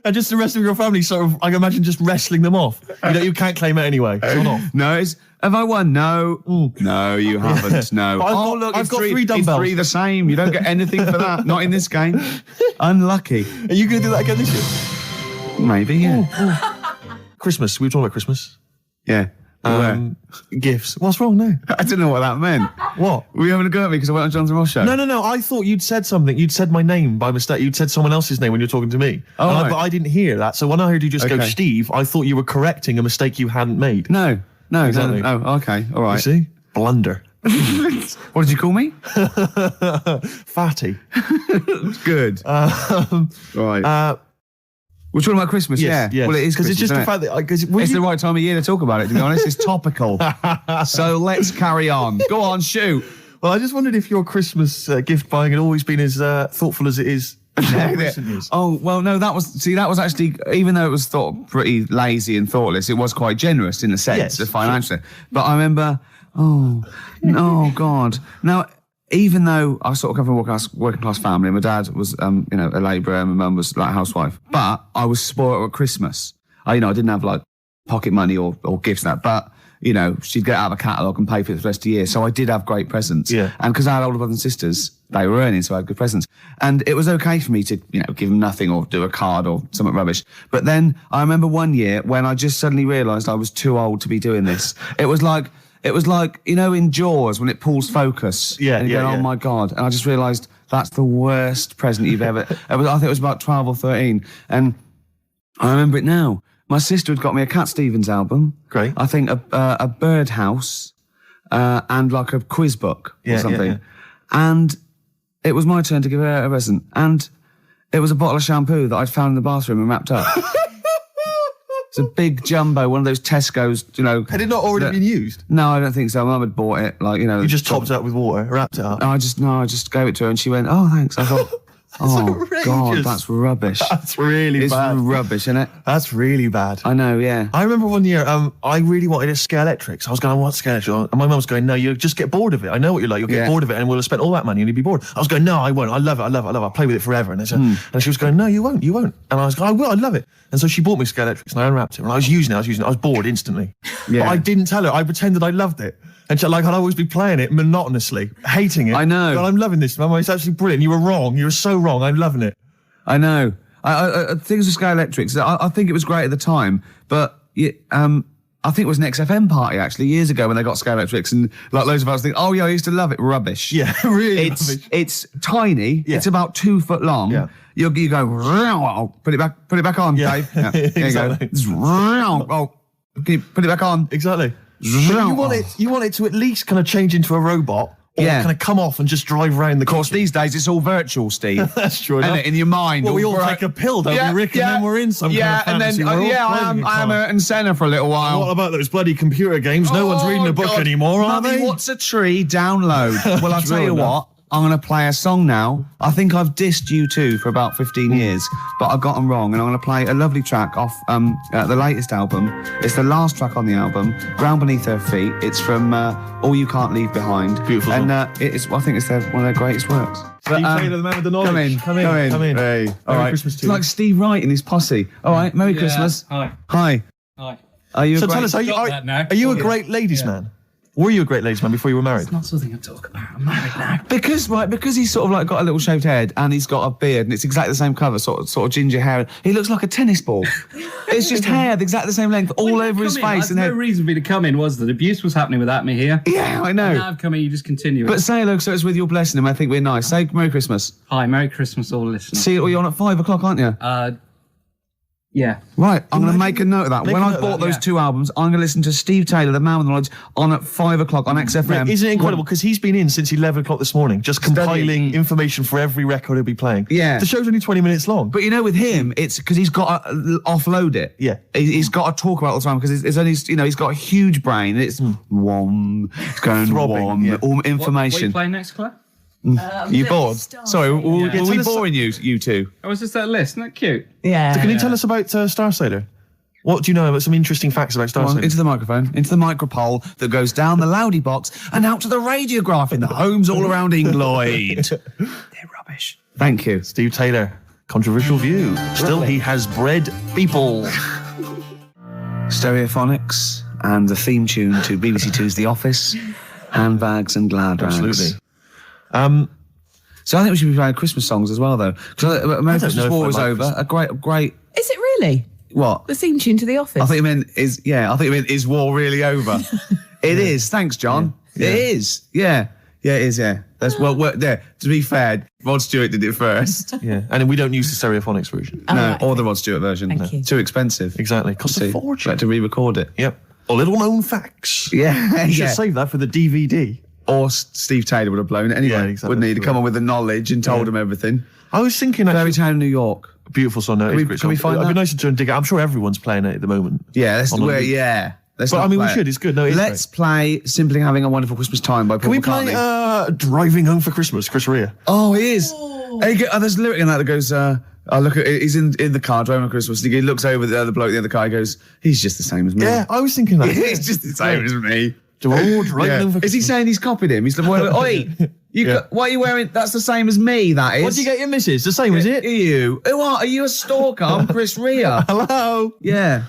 [SPEAKER 2] And just the rest of your family sort of, I can imagine, just wrestling them off. You can't claim it anyway. It's not off.
[SPEAKER 1] No, have I won? No. No, you haven't. No.
[SPEAKER 2] I've got 3 dumbbells.
[SPEAKER 1] It's 3 the same. You don't get anything for that. Not in this game. Unlucky.
[SPEAKER 2] Are you going to do that again this year?
[SPEAKER 1] Maybe, yeah.
[SPEAKER 2] Christmas. We were talking about Christmas.
[SPEAKER 1] Yeah.
[SPEAKER 2] Gifts. What's wrong now?
[SPEAKER 1] I didn't know what that meant.
[SPEAKER 2] What?
[SPEAKER 1] Were you having a go at me because I went on Jonathan Ross show?
[SPEAKER 2] No. I thought you'd said something. You'd said my name by mistake. You'd said someone else's name when you were talking to me.
[SPEAKER 1] Oh, right.
[SPEAKER 2] But I didn't hear that. So when I heard you just go,
[SPEAKER 1] Okay.
[SPEAKER 2] Steve, I thought you were correcting a mistake you hadn't made.
[SPEAKER 1] No.
[SPEAKER 2] Exactly.
[SPEAKER 1] No. Oh, okay. All right.
[SPEAKER 2] You see? Blunder.
[SPEAKER 1] What did you call me?
[SPEAKER 2] Fatty.
[SPEAKER 1] Good. Right. We're talking about Christmas,
[SPEAKER 2] Yes.
[SPEAKER 1] Well, it is
[SPEAKER 2] because it's just
[SPEAKER 1] Christmas,
[SPEAKER 2] the
[SPEAKER 1] isn't
[SPEAKER 2] fact that
[SPEAKER 1] it's the right time of year to talk about it, to be honest. It's topical. So let's carry on. Go on, shoot.
[SPEAKER 2] Well, I just wondered if your Christmas gift buying had always been as thoughtful as it is in recent years.
[SPEAKER 1] Oh, well, no, that was actually, even though it was thought pretty lazy and thoughtless, it was quite generous in a sense, financially. But I remember, God. Now, even though I sort of come from a working class family, my dad was, a labourer, and my mum was like a housewife, but I was spoiled at Christmas. I didn't have like pocket money or gifts and that, but she'd get out of a catalogue and pay for it the rest of the year. So I did have great presents.
[SPEAKER 2] Yeah.
[SPEAKER 1] And because I had older brothers and sisters, they were earning, so I had good presents. And it was okay for me to, give them nothing or do a card or something rubbish. But then I remember one year when I just suddenly realised I was too old to be doing this. It was like, in Jaws when it pulls focus.
[SPEAKER 2] Yeah,
[SPEAKER 1] and you go, oh my God. And I just realised that's the worst present you've ever... I think it was about 12 or 13. And I remember it now. My sister had got me a Cat Stevens album.
[SPEAKER 2] Great.
[SPEAKER 1] I think a birdhouse and like a quiz book or something.
[SPEAKER 2] Yeah.
[SPEAKER 1] And it was my turn to give her a present. And it was a bottle of shampoo that I'd found in the bathroom and wrapped up. It's a big jumbo, one of those Tesco's,
[SPEAKER 2] Had it not already been used?
[SPEAKER 1] No, I don't think so. Mum had bought it,
[SPEAKER 2] You just topped it up with water, wrapped it up.
[SPEAKER 1] I just gave it to her and she went, oh, thanks. I thought,
[SPEAKER 2] outrageous.
[SPEAKER 1] God, that's rubbish.
[SPEAKER 2] That's really
[SPEAKER 1] it's
[SPEAKER 2] bad.
[SPEAKER 1] Rubbish, isn't it?
[SPEAKER 2] That's really bad.
[SPEAKER 1] I know, yeah.
[SPEAKER 2] I remember one year, I really wanted a Scale Electric. I was going, what Scale Electric? And my mum was going, no, you'll just get bored of it. I know what you're like. You'll get bored of it and we'll have spent all that money and you'll be bored. I was going, no, I won't. I love it. I'll play with it forever. And, and she was going, no, you won't. And I was going, I will. I love it. And so she bought me Scale Electrics and I unwrapped it. And I was using it. I was bored instantly. Yeah. But I didn't tell her. I pretended I loved it. And I'd always be playing it monotonously, hating it.
[SPEAKER 1] I know.
[SPEAKER 2] But I'm loving this, Mum. It's absolutely brilliant. You were wrong. You were so wrong. I'm loving it.
[SPEAKER 1] I know. Things with Sky Electrics, I think it was great at the time, but I think it was an XFM party actually years ago when they got Sky Electrics and like loads of us think, oh yeah, I used to love it. Rubbish.
[SPEAKER 2] Yeah, really rubbish.
[SPEAKER 1] It's tiny.
[SPEAKER 2] Yeah.
[SPEAKER 1] It's about 2 foot long. Yeah. You go, put it back on, Dave. Yeah.
[SPEAKER 2] Exactly.
[SPEAKER 1] There you go. Put it back on.
[SPEAKER 2] Exactly. You want it to at least kind of change into a robot. Or kind of come off and just drive around the
[SPEAKER 1] Of course,
[SPEAKER 2] kitchen.
[SPEAKER 1] these days it's all virtual, Steve.
[SPEAKER 2] That's true
[SPEAKER 1] Isn't it? In your mind.
[SPEAKER 2] Well, we all take a pill, don't we, Rick? And then we're in some kind of fantasy world.
[SPEAKER 1] I am Ayrton Senna for a little while.
[SPEAKER 2] What about those bloody computer games? No one's reading a book anymore, are they?
[SPEAKER 1] What's a tree? Download. Well, I'll tell you what. I'm going to play a song now. I think I've dissed U2 for about 15 years, but I got them wrong, and I'm going to play a lovely track off the latest album. It's the last track on the album, Ground Beneath Her Feet. It's from All You Can't Leave Behind.
[SPEAKER 2] Beautiful song.
[SPEAKER 1] And I think it's one of their greatest works.
[SPEAKER 2] Steve Taylor, the man with the knowledge.
[SPEAKER 1] Come in. Hey. All right.
[SPEAKER 2] Christmas to
[SPEAKER 1] it's like Steve Wright and his posse. All right, Merry Christmas.
[SPEAKER 3] Hi.
[SPEAKER 1] Hi.
[SPEAKER 3] Are
[SPEAKER 1] you
[SPEAKER 2] So tell us, are you a great ladies man? Were you a great ladies man before you were married?
[SPEAKER 3] It's not something I talk about. I'm married now.
[SPEAKER 1] Because he's sort of like got a little shaved head and he's got a beard and it's exactly the same colour, sort of ginger hair. He looks like a tennis ball. It's just hair, exactly the same length, all over his face.
[SPEAKER 9] And no reason for me to come in was that abuse was happening without me here.
[SPEAKER 1] Yeah, I know.
[SPEAKER 9] And now I've come in, you just continue.
[SPEAKER 1] But say hello, so it's with your blessing, and I think we're nice. Say Merry Christmas.
[SPEAKER 9] Hi, Merry Christmas, all listeners.
[SPEAKER 1] See, you're on at 5 o'clock, aren't you?
[SPEAKER 9] Yeah.
[SPEAKER 1] Right, I'm going to make a note of that. When I bought those two albums, I'm going to listen to Steve Taylor, the man with the knowledge, on at 5 o'clock on XFM.
[SPEAKER 2] Right, isn't it incredible? Because he's been in since 11 o'clock this morning, just compiling information for every record he'll be playing.
[SPEAKER 1] Yeah.
[SPEAKER 2] The show's only 20 minutes long.
[SPEAKER 1] But you know, with him, it's because he's got to offload it.
[SPEAKER 2] Yeah.
[SPEAKER 1] He's got to talk about it all the time because it's only, he's got a huge brain. It's wom, it's going
[SPEAKER 2] Throbbing,
[SPEAKER 1] wom, all information.
[SPEAKER 9] What are you playing next, Claire?
[SPEAKER 1] You bored? Sorry, were we boring you two?
[SPEAKER 9] Oh, was just that list? Isn't that cute?
[SPEAKER 8] Yeah.
[SPEAKER 2] So can you tell us about Star Sailor? What do you know about some interesting facts about Star Sailor?
[SPEAKER 1] Into the microphone, into the micropole that goes down the loudy box and out to the radiograph in the homes all around England. They're rubbish. Thank you.
[SPEAKER 2] Steve Taylor, controversial view. Still, he has bred people.
[SPEAKER 1] Stereophonics and the theme tune to BBC Two's The Office, handbags and glad rags.
[SPEAKER 2] Absolutely.
[SPEAKER 1] So I think we should be playing Christmas songs as well, though. Because American Christmas War is over. A great.
[SPEAKER 8] Is it really?
[SPEAKER 1] What?
[SPEAKER 8] The theme tune to The Office?
[SPEAKER 1] I think you meant is war really over? It is. Thanks, John.
[SPEAKER 2] Yeah.
[SPEAKER 1] It is. Yeah. Yeah, it is. Yeah. That's there. To be fair, Rod Stewart did it first.
[SPEAKER 2] Yeah, and we don't use the Stereophonics version.
[SPEAKER 1] Or the Rod Stewart version.
[SPEAKER 8] Thank you.
[SPEAKER 1] Too expensive.
[SPEAKER 2] Exactly. Costs a fortune.
[SPEAKER 1] Had to re-record it.
[SPEAKER 2] Yep. Little known facts.
[SPEAKER 1] Yeah.
[SPEAKER 2] You should save that for the DVD.
[SPEAKER 1] Or Steve Taylor would have blown it anyway,
[SPEAKER 2] exactly.
[SPEAKER 1] wouldn't he? To come on with the knowledge and told him everything.
[SPEAKER 2] I was thinking
[SPEAKER 1] Fairy Tale in New York.
[SPEAKER 2] Beautiful song. No,
[SPEAKER 1] can we find
[SPEAKER 2] It'd
[SPEAKER 1] that?
[SPEAKER 2] be nice to try and dig it. I'm sure everyone's playing it at the moment.
[SPEAKER 1] Yeah,
[SPEAKER 2] Let's
[SPEAKER 1] we
[SPEAKER 2] should. It's good. No,
[SPEAKER 1] let's play Simply Having a Wonderful Christmas Time by Paul
[SPEAKER 2] McCartney.
[SPEAKER 1] Can we
[SPEAKER 2] play Driving Home for Christmas, Chris Rea?
[SPEAKER 1] Oh, he is. There's a lyric in that goes, he's in the car driving on Christmas, and he looks over the other bloke in the other car, he goes, he's just the same as me.
[SPEAKER 2] Yeah, I was thinking that.
[SPEAKER 1] He's just the same as me.
[SPEAKER 2] Is
[SPEAKER 1] he saying he's copied him? He's like, oi, what are you wearing? That's the same as me, that is.
[SPEAKER 2] What do you get your missus? The same, is it?
[SPEAKER 1] You. What? Are you a stalker? I'm Chris Rea.
[SPEAKER 2] Hello.
[SPEAKER 1] Yeah.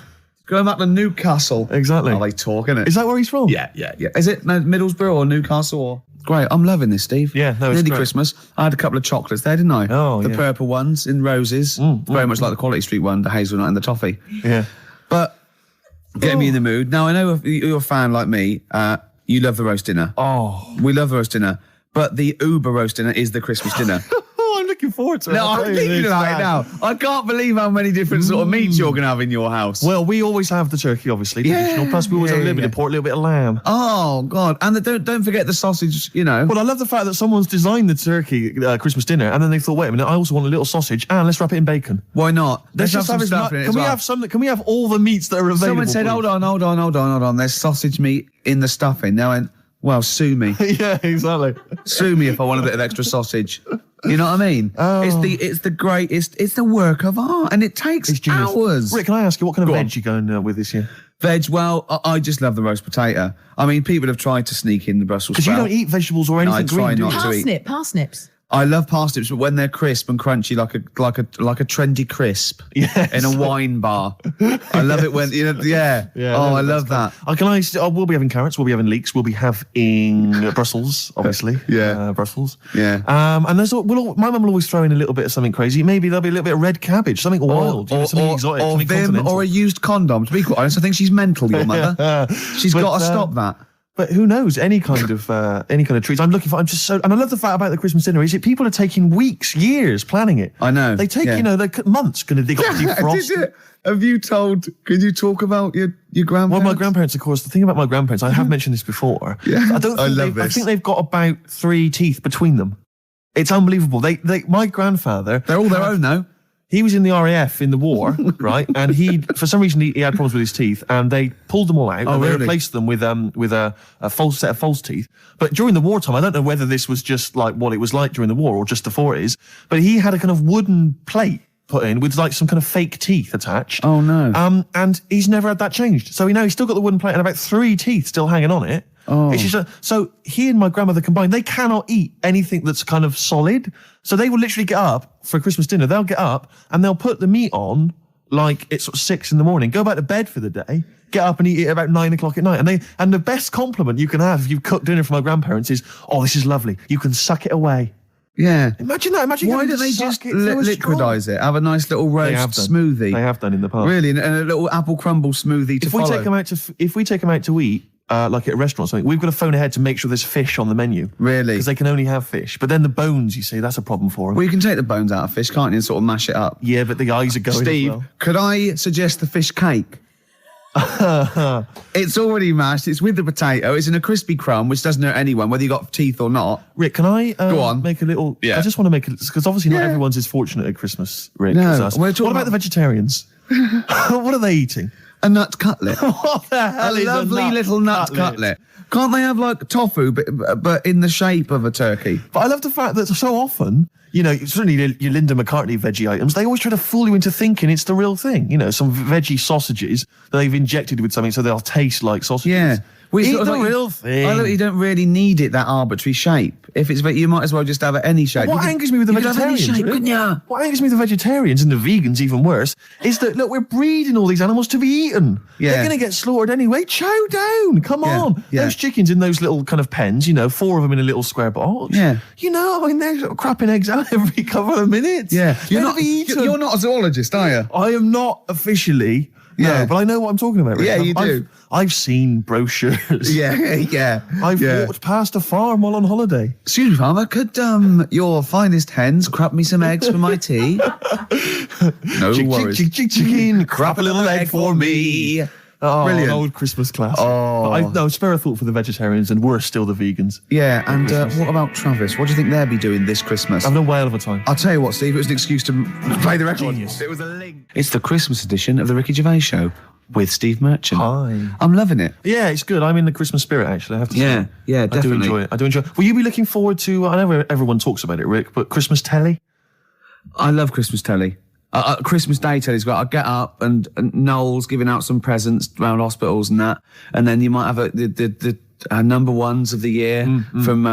[SPEAKER 1] Going back to Newcastle.
[SPEAKER 2] Exactly.
[SPEAKER 1] Oh, they talk, innit?
[SPEAKER 2] Is that where he's from?
[SPEAKER 1] Yeah. Is it Middlesbrough or Newcastle or... Great, I'm loving this, Steve.
[SPEAKER 2] Yeah, no, it's
[SPEAKER 1] Nearly
[SPEAKER 2] great.
[SPEAKER 1] Christmas. I had a couple of chocolates there, didn't I?
[SPEAKER 2] Oh,
[SPEAKER 1] the purple ones in roses. Very much like the Quality Street one, the hazelnut and the toffee.
[SPEAKER 2] Yeah.
[SPEAKER 1] But get me in the mood. Now, I know if you're a fan like me, you love the roast dinner.
[SPEAKER 2] Oh.
[SPEAKER 1] We love the roast dinner. But the Uber roast dinner is the Christmas dinner.
[SPEAKER 2] I'm looking forward to it.
[SPEAKER 1] No, I'm thinking about it now. I can't believe how many different sort of meats you're going to have in your house.
[SPEAKER 2] Well, we always have the turkey, obviously, traditional. Plus, we always have a little bit of pork, a little bit of lamb.
[SPEAKER 1] Oh, God. And don't forget the sausage,
[SPEAKER 2] Well, I love the fact that someone's designed the turkey Christmas dinner, and then they thought, wait a minute, I also want a little sausage, and let's wrap it in bacon.
[SPEAKER 1] Why not?
[SPEAKER 2] Let's just have
[SPEAKER 1] stuff in it.
[SPEAKER 2] Can we have all the meats that are available?
[SPEAKER 1] Someone said, hold on. There's sausage meat in the stuffing. Now, and well, sue me.
[SPEAKER 2] Yeah, exactly.
[SPEAKER 1] Sue me if I want a bit of extra sausage. You know what I mean?
[SPEAKER 2] Oh.
[SPEAKER 1] It's the work of art, and it takes hours.
[SPEAKER 2] Rick, can I ask you, what kind of veg you going with this year?
[SPEAKER 1] Veg, well, I just love the roast potato. I mean, people have tried to sneak in the Brussels
[SPEAKER 2] sprout. Because you don't eat vegetables or anything green, do you?
[SPEAKER 8] Parsnips.
[SPEAKER 1] I love parsnips, but when they're crisp and crunchy, like a trendy crisp in a wine bar. I love it when I love that.
[SPEAKER 2] We'll be having carrots. We'll be having leeks. We'll be having Brussels, obviously. Brussels.
[SPEAKER 1] Yeah.
[SPEAKER 2] And my mum will always throw in a little bit of something crazy. Maybe there'll be a little bit of red cabbage, something wild, something exotic,
[SPEAKER 1] or
[SPEAKER 2] something continental.
[SPEAKER 1] or a used condom. To be quite honest, I think she's mental. Your mother. She's got to stop that.
[SPEAKER 2] But who knows? Any kind of treats. And I love the fact about the Christmas dinner is that people are taking weeks, years planning it.
[SPEAKER 1] I know.
[SPEAKER 2] They take, months. They got to defrost.
[SPEAKER 1] Can you talk about your grandparents?
[SPEAKER 2] Well, my grandparents, of course, the thing about my grandparents, I have mentioned this before.
[SPEAKER 1] Yeah.
[SPEAKER 2] I think they've got about 3 teeth between them. It's unbelievable. My grandfather.
[SPEAKER 1] They're all their own, though.
[SPEAKER 2] He was in the RAF in the war, right? And for some reason, he had problems with his teeth, and they pulled them all out and they replaced them with a false set of false teeth. But during the wartime, I don't know whether this was just like what it was like during the war or just the 40s, but he had a kind of wooden plate put in with like some kind of fake teeth attached.
[SPEAKER 1] Oh no.
[SPEAKER 2] And he's never had that changed. So he's still got the wooden plate and about 3 teeth still hanging on it.
[SPEAKER 1] Oh.
[SPEAKER 2] It's just so he and my grandmother combined, they cannot eat anything that's kind of solid. So they will literally get up for Christmas dinner. They'll get up and they'll put the meat on like it's sort of 6 a.m, go back to bed for the day, get up and eat it about 9 o'clock at night. And the best compliment you can have if you've cooked dinner for my grandparents is, "Oh, this is lovely. You can suck it away."
[SPEAKER 1] Yeah.
[SPEAKER 2] Imagine that.
[SPEAKER 1] Why don't they just liquidize it? Have a nice little roast smoothie.
[SPEAKER 2] They have done in the past.
[SPEAKER 1] Really, and a little apple crumble smoothie to follow.
[SPEAKER 2] If we take them out to eat, like at a restaurant or something, we've got to phone ahead to make sure there's fish on the menu.
[SPEAKER 1] Really?
[SPEAKER 2] Because they can only have fish. But then the bones, you see, that's a problem for them.
[SPEAKER 1] Well, you can take the bones out of fish, can't you, and sort of mash it up?
[SPEAKER 2] Yeah, but the eyes are going
[SPEAKER 1] Steve,
[SPEAKER 2] as well.
[SPEAKER 1] could I suggest the fish cake? It's already mashed. It's with the potato. It's in a crispy crumb, which doesn't hurt anyone, whether you got teeth or not.
[SPEAKER 2] Rick, can I
[SPEAKER 1] go on?
[SPEAKER 2] Make a little...
[SPEAKER 1] Yeah.
[SPEAKER 2] I just want to make it... Because obviously not everyone's as fortunate at Christmas, Rick,
[SPEAKER 1] No.
[SPEAKER 2] as us. What about the vegetarians? What are they eating?
[SPEAKER 1] A nut cutlet.
[SPEAKER 2] What the hell is a
[SPEAKER 1] lovely little nut cutlet. Can't they have like tofu, but in the shape of a turkey?
[SPEAKER 2] But I love the fact that so often, you know, certainly your Linda McCartney veggie items, they always try to fool you into thinking it's the real thing. You know, some veggie sausages that they've injected with something so they'll taste like sausages.
[SPEAKER 1] Yeah.
[SPEAKER 2] Eat the real thing.
[SPEAKER 1] I you don't really need it that arbitrary shape. If it's you might as well just have it any shape.
[SPEAKER 2] What angers me with the vegetarians, what angers me with the vegetarians and the vegans even worse is that look, we're breeding all these animals to be eaten.
[SPEAKER 1] Yeah.
[SPEAKER 2] They're going to get slaughtered anyway. Chow down, come on.
[SPEAKER 1] Yeah.
[SPEAKER 2] Those chickens in those little kind of pens, you know, 4 of them in a little square box.
[SPEAKER 1] Yeah.
[SPEAKER 2] You know, I mean, they're sort of crapping eggs out every couple of minutes.
[SPEAKER 1] Yeah. You're
[SPEAKER 2] not
[SPEAKER 1] a zoologist, are you?
[SPEAKER 2] I am not officially.
[SPEAKER 1] Yeah.
[SPEAKER 2] No, but I know what I'm talking about. Rick.
[SPEAKER 1] Yeah, you do.
[SPEAKER 2] I've seen brochures.
[SPEAKER 1] Yeah.
[SPEAKER 2] I've walked past a farm while on holiday.
[SPEAKER 1] Excuse me, farmer, could your finest hens crap me some eggs for my tea? No worries.
[SPEAKER 2] Chicken, crap a little egg for me. Oh,
[SPEAKER 1] Brilliant.
[SPEAKER 2] An old Christmas classic.
[SPEAKER 1] Oh.
[SPEAKER 2] No, spare a thought for the vegetarians and worse still the vegans.
[SPEAKER 1] Yeah, and what about Travis? What do you think they'll be doing this Christmas?
[SPEAKER 2] I've no whale of a time.
[SPEAKER 1] I'll tell you what, Steve, it was an excuse to play the record.
[SPEAKER 2] Genius.
[SPEAKER 1] It was a link. It's the Christmas edition of the Ricky Gervais Show with Steve Merchant.
[SPEAKER 2] Hi.
[SPEAKER 1] I'm loving it.
[SPEAKER 2] Yeah, it's good. I'm in the Christmas spirit, actually, I have to say.
[SPEAKER 1] Yeah, definitely.
[SPEAKER 2] I do enjoy it. Will you be looking forward to, I know everyone talks about it, Rick, but Christmas telly?
[SPEAKER 1] I love Christmas telly. Christmas Day telly's great. I get up and Noel's giving out some presents around hospitals and that, and then you might have the number ones of the year from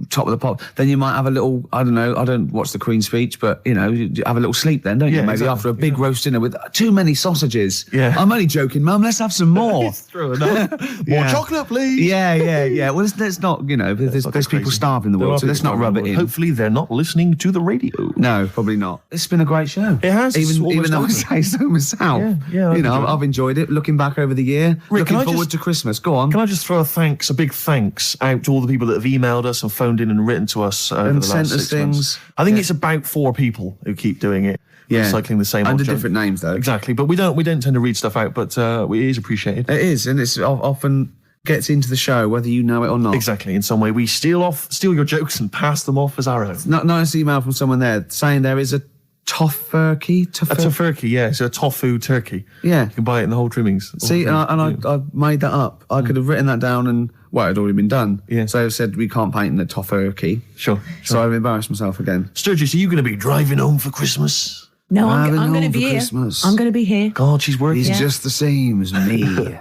[SPEAKER 1] Top of the Pop. Then you might have a little, I don't know, I don't watch the Queen's speech, but you know, you have a little sleep then, don't you? Maybe after a big roast dinner with too many sausages.
[SPEAKER 2] Yeah.
[SPEAKER 1] I'm only joking, Mum. Let's have some more.
[SPEAKER 2] It's true enough. More chocolate, please.
[SPEAKER 1] Yeah. Well, let's not, you know, there's people starving in the world, so let's not rub it in.
[SPEAKER 2] Hopefully they're not listening to the radio.
[SPEAKER 1] No, probably not. It's been a great show.
[SPEAKER 2] It has.
[SPEAKER 1] Even though I say so myself.
[SPEAKER 2] Yeah,
[SPEAKER 1] you know, I've enjoyed it. Looking back over the year,
[SPEAKER 2] Rick,
[SPEAKER 1] looking forward to Christmas. Go on.
[SPEAKER 2] Can I just throw a big thanks out to all the people that have emailed us and phoned in and written to us over the last 6 months. I think it's about 4 people who keep doing it.
[SPEAKER 1] Yeah.
[SPEAKER 2] Recycling the same
[SPEAKER 1] under
[SPEAKER 2] old
[SPEAKER 1] different names though.
[SPEAKER 2] Exactly, but we don't tend to read stuff out, but it is appreciated.
[SPEAKER 1] It is, and it's often gets into the show whether you know it or not.
[SPEAKER 2] Exactly. In some way, we steal your jokes and pass them off as our own.
[SPEAKER 1] Nice email from someone there saying there is a tofurkey.
[SPEAKER 2] A tofurkey, yeah. So a tofu turkey.
[SPEAKER 1] Yeah.
[SPEAKER 2] You can buy it in the whole trimmings.
[SPEAKER 1] See, I made that up. I could have written that down and, well, it had already been done.
[SPEAKER 2] Yeah.
[SPEAKER 1] So I said we can't paint in the tofurkey.
[SPEAKER 2] Sure.
[SPEAKER 1] So I've embarrassed myself again.
[SPEAKER 2] Sturgis, are you going to be driving home for Christmas?
[SPEAKER 8] No, I'm
[SPEAKER 1] Driving
[SPEAKER 8] going to
[SPEAKER 1] home
[SPEAKER 8] be
[SPEAKER 1] for
[SPEAKER 8] here.
[SPEAKER 1] Christmas.
[SPEAKER 8] I'm going to be here.
[SPEAKER 2] God, she's working.
[SPEAKER 1] He's just the same as me.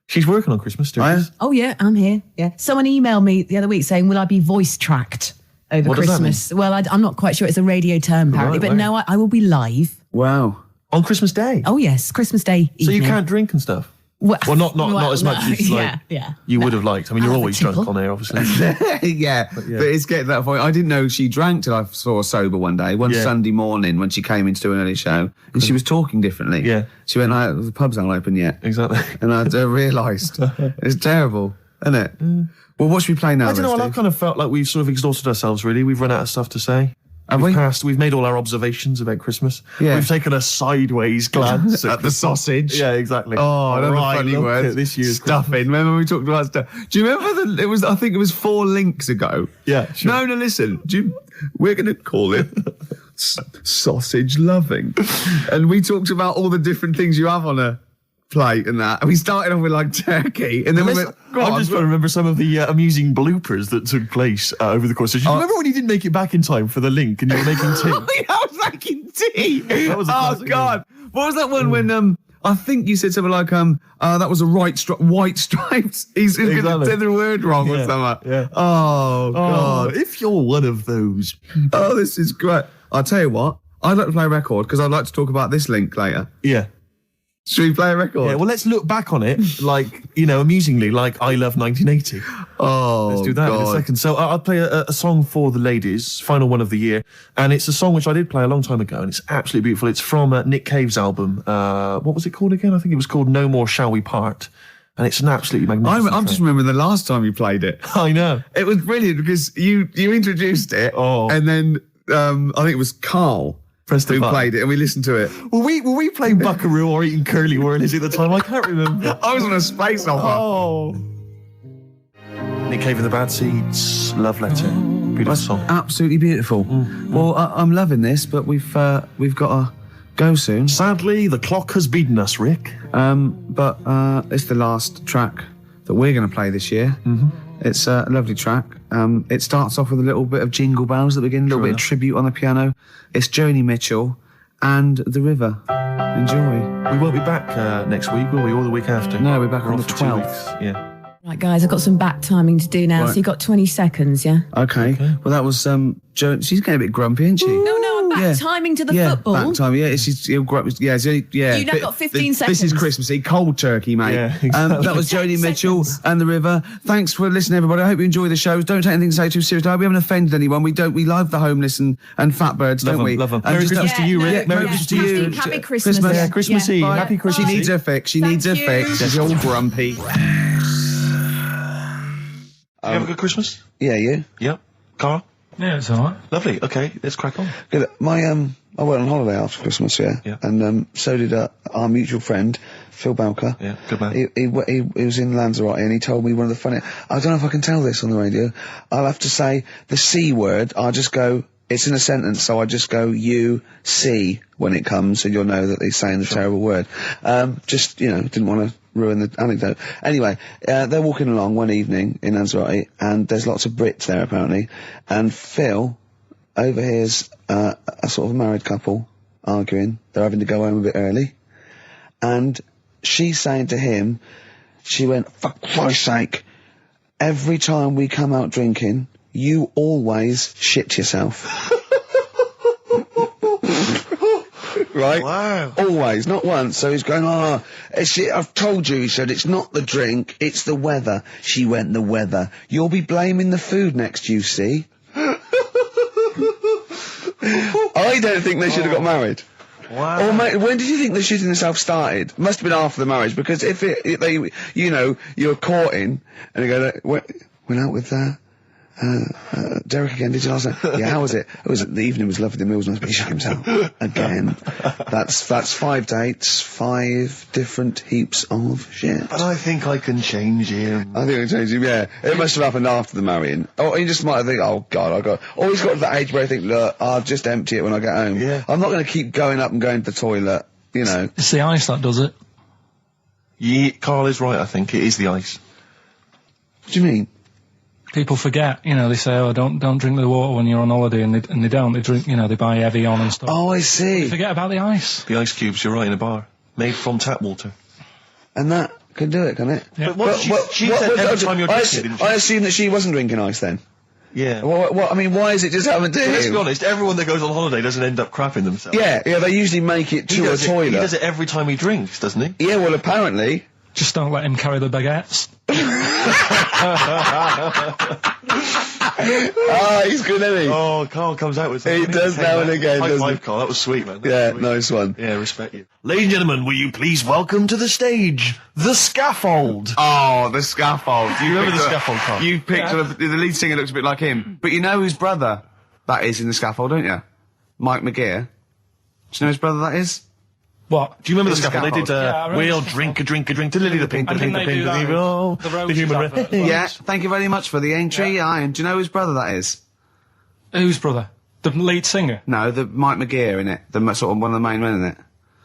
[SPEAKER 2] She's working on Christmas, Sturgis.
[SPEAKER 8] Oh, yeah, I'm here. Yeah. Someone emailed me the other week saying, will I be voice tracked over
[SPEAKER 2] What does that
[SPEAKER 8] Christmas? Well, I'm not quite sure. It's a radio term, apparently.
[SPEAKER 2] Right,
[SPEAKER 8] but no, I will be live.
[SPEAKER 1] Wow.
[SPEAKER 2] On Christmas Day?
[SPEAKER 8] Oh, yes, Christmas Day
[SPEAKER 2] So you
[SPEAKER 8] evening.
[SPEAKER 2] can't drink and stuff?
[SPEAKER 8] Well,
[SPEAKER 2] not as much as you would have liked. I mean, you're
[SPEAKER 8] I'll have a
[SPEAKER 2] always drunk
[SPEAKER 8] tipple.
[SPEAKER 2] on air, obviously.
[SPEAKER 1] yeah, but it's getting to that point. I didn't know she drank till I saw her sober one day, Sunday morning when she came in to do an early show, and she was talking differently.
[SPEAKER 2] Yeah.
[SPEAKER 1] She went, the pub's not open yet.
[SPEAKER 2] Exactly.
[SPEAKER 1] And I realised. It's terrible, isn't it? Well, what should we play now?
[SPEAKER 2] I don't know,
[SPEAKER 1] Steve?
[SPEAKER 2] I've kind of felt like we've sort of exhausted ourselves, really. We've run out of stuff to say.
[SPEAKER 1] Have we?
[SPEAKER 2] We've made all our observations about Christmas.
[SPEAKER 1] Yeah.
[SPEAKER 2] We've taken a sideways glance
[SPEAKER 1] at the sausage.
[SPEAKER 2] Yeah, exactly.
[SPEAKER 1] Oh, another funny word.
[SPEAKER 2] This year's
[SPEAKER 1] stuffing. Remember we talked about stuff? Do you remember I think it was 4 links ago.
[SPEAKER 2] Yeah, sure.
[SPEAKER 1] No, listen. We're going to call it sausage loving. And we talked about all the different things you have on a plate and that. And we started off with like turkey, and then we went,
[SPEAKER 2] I'm just trying to remember some of the amusing bloopers that took place over the course. Do you remember when you didn't make it back in time for the link and you were making tea?
[SPEAKER 1] I was making tea.
[SPEAKER 2] That was a
[SPEAKER 1] oh
[SPEAKER 2] classic
[SPEAKER 1] God! What was that one when I think you said something like that was a white stripes. He's going to say the word wrong or something.
[SPEAKER 2] Yeah.
[SPEAKER 1] Oh God!
[SPEAKER 2] If you're one of those people.
[SPEAKER 1] Oh, this is great. I'll tell you what. I'd like to play a record because I'd like to talk about this link later.
[SPEAKER 2] Yeah.
[SPEAKER 1] Should we play a record?
[SPEAKER 2] Yeah, well, let's look back on it, like, amusingly, like I Love 1980.
[SPEAKER 1] Oh,
[SPEAKER 2] let's do that in a second. So I'll play a song for the ladies, final one of the year, and it's a song which I did play a long time ago, and it's absolutely beautiful. It's from Nick Cave's album. What was it called again? I think it was called No More Shall We Part, and it's an absolutely magnificent
[SPEAKER 1] I'm just remembering the last time you played it.
[SPEAKER 2] I know.
[SPEAKER 1] It was brilliant because you introduced it, and then I think it was Karl who played it, and we listened to it.
[SPEAKER 2] Were we playing Buckaroo or eating Curly Whirlies at the time? I can't remember.
[SPEAKER 1] I was on a space opera.
[SPEAKER 2] Oh. Nick Cave and the Bad Seeds, Love Letter. Beautiful song.
[SPEAKER 1] Absolutely beautiful. Mm-hmm. Well, I'm loving this, but we've got to go soon.
[SPEAKER 2] Sadly, the clock has beaten us, Rick.
[SPEAKER 1] But it's the last track that we're going to play this year. Mm-hmm. It's a lovely track. It starts off with a little bit of Jingle Bells at the beginning, a little bit of tribute on the piano. It's Joni Mitchell and The River. Enjoy.
[SPEAKER 2] We won't be back next week, will we? Or the week after?
[SPEAKER 1] No, we're back on the 12th.
[SPEAKER 2] Yeah.
[SPEAKER 8] Right, guys, I've got some back timing to do now, so you've got 20 seconds, yeah?
[SPEAKER 1] Okay. Well, that was Jo. She's getting a bit grumpy, isn't she?
[SPEAKER 8] No, I'm back timing to the football.
[SPEAKER 1] Back time, yeah. You've
[SPEAKER 8] now got 15 seconds.
[SPEAKER 1] This is Christmassy. Cold turkey, mate.
[SPEAKER 2] Yeah, exactly.
[SPEAKER 1] That was Joni Mitchell and The River. Thanks for listening, everybody. I hope you enjoy the shows. Don't take anything to say too seriously. We haven't offended anyone. We love the homeless and fat birds, don't we?
[SPEAKER 2] Love them. Merry Christmas to you, Rick. Merry Christmas to you.
[SPEAKER 8] Happy Christmas.
[SPEAKER 2] Yeah, Christmas Eve.
[SPEAKER 1] Bye.
[SPEAKER 2] Happy Christmas.
[SPEAKER 1] She needs her fix. She needs her fix. She's all grumpy.
[SPEAKER 2] You have a good Christmas?
[SPEAKER 1] Yeah, you?
[SPEAKER 2] Yep. Carl?
[SPEAKER 3] Yeah, it's all right.
[SPEAKER 2] Lovely. Okay, let's crack on.
[SPEAKER 1] Good. I went on holiday after Christmas, and so did our mutual friend Phil Balker.
[SPEAKER 2] Yeah, good man.
[SPEAKER 1] He was in Lanzarote, and he told me one of the funny. I don't know if I can tell this on the radio. I'll have to say the C word. I'll just go. It's in a sentence, so I just go you see when it comes, and you'll know that he's saying the terrible word. Didn't want to ruin the anecdote. Anyway, they're walking along one evening in Lanzarote, and there's lots of Brits there apparently, and Phil overhears a sort of married couple arguing. They're having to go home a bit early, and she's saying to him, she went, "For Christ's sake, every time we come out drinking, you always shit yourself." Right?
[SPEAKER 2] Wow.
[SPEAKER 1] Always, not once. So he's going, I've told you, he said, it's not the drink, it's the weather. She went, the weather. You'll be blaming the food next, you see. I don't think they should have got married.
[SPEAKER 2] Wow.
[SPEAKER 1] Or, mate, when did you think the shitting themselves started? Must have been after the marriage, because if you're courting, and you go, went out with, Derek again, did you last night? Yeah, how was it? The evening was lovely, the meal was nice, but he shot himself. Again. That's 5 dates, 5 different heaps of shit.
[SPEAKER 2] But I think I can change him.
[SPEAKER 1] I think I can change him, yeah. It must have happened after the marrying. Or you just might think, oh God, or he's got to that age where I think, look, I'll just empty it when I get home.
[SPEAKER 2] Yeah.
[SPEAKER 1] I'm not going to keep going up and going to the toilet, you know.
[SPEAKER 3] It's the ice that does it.
[SPEAKER 2] Yeah, Carl is right, I think. It is the ice.
[SPEAKER 1] What do you mean?
[SPEAKER 3] People forget, they say, oh, don't drink the water when you're on holiday, and they don't. They drink, they buy Evian and stuff.
[SPEAKER 1] Oh, I see.
[SPEAKER 3] They forget about the ice.
[SPEAKER 2] The ice cubes, you're right, in a bar. Made from tap water.
[SPEAKER 1] And that can do it, can it?
[SPEAKER 3] Yeah.
[SPEAKER 2] But she said every time you're drinking, didn't she?
[SPEAKER 1] I assume that she wasn't drinking ice then.
[SPEAKER 2] Yeah.
[SPEAKER 1] I mean, why is it just happened to him?
[SPEAKER 2] Let's be honest, everyone that goes on holiday doesn't end up crapping themselves.
[SPEAKER 1] Yeah, they usually make it to a toilet.
[SPEAKER 2] He does it every time he drinks, doesn't he?
[SPEAKER 1] Yeah, well, apparently.
[SPEAKER 3] Just don't let him carry the baguettes.
[SPEAKER 1] He's good, isn't he?
[SPEAKER 2] Oh, Carl comes out with something.
[SPEAKER 1] He does now and again,
[SPEAKER 2] High
[SPEAKER 1] doesn't
[SPEAKER 2] five,
[SPEAKER 1] he?
[SPEAKER 2] Carl. That was sweet, man.
[SPEAKER 1] Yeah, nice one.
[SPEAKER 2] Yeah, respect you. Ladies and gentlemen, will you please welcome to the stage, The Scaffold.
[SPEAKER 1] Oh, The Scaffold.
[SPEAKER 2] Do you remember The Scaffold, Carl?
[SPEAKER 1] You picked the lead singer looks a bit like him. But you know whose brother that is in The Scaffold, don't you? Mike McGear. Do you know whose brother that is?
[SPEAKER 3] What?
[SPEAKER 2] Do you remember The
[SPEAKER 1] The
[SPEAKER 2] Scaffold? They did,
[SPEAKER 3] Scaffold.
[SPEAKER 2] we'll drink a drink, to Lily the Pink,
[SPEAKER 3] And didn't they do that with the Roses
[SPEAKER 2] human
[SPEAKER 3] advert as well?
[SPEAKER 1] Yeah, thank you very much for the entry. And do you know whose brother that is?
[SPEAKER 3] Whose brother? The lead singer?
[SPEAKER 1] No, the Mike McGear in it. Sort of one of the main men in it.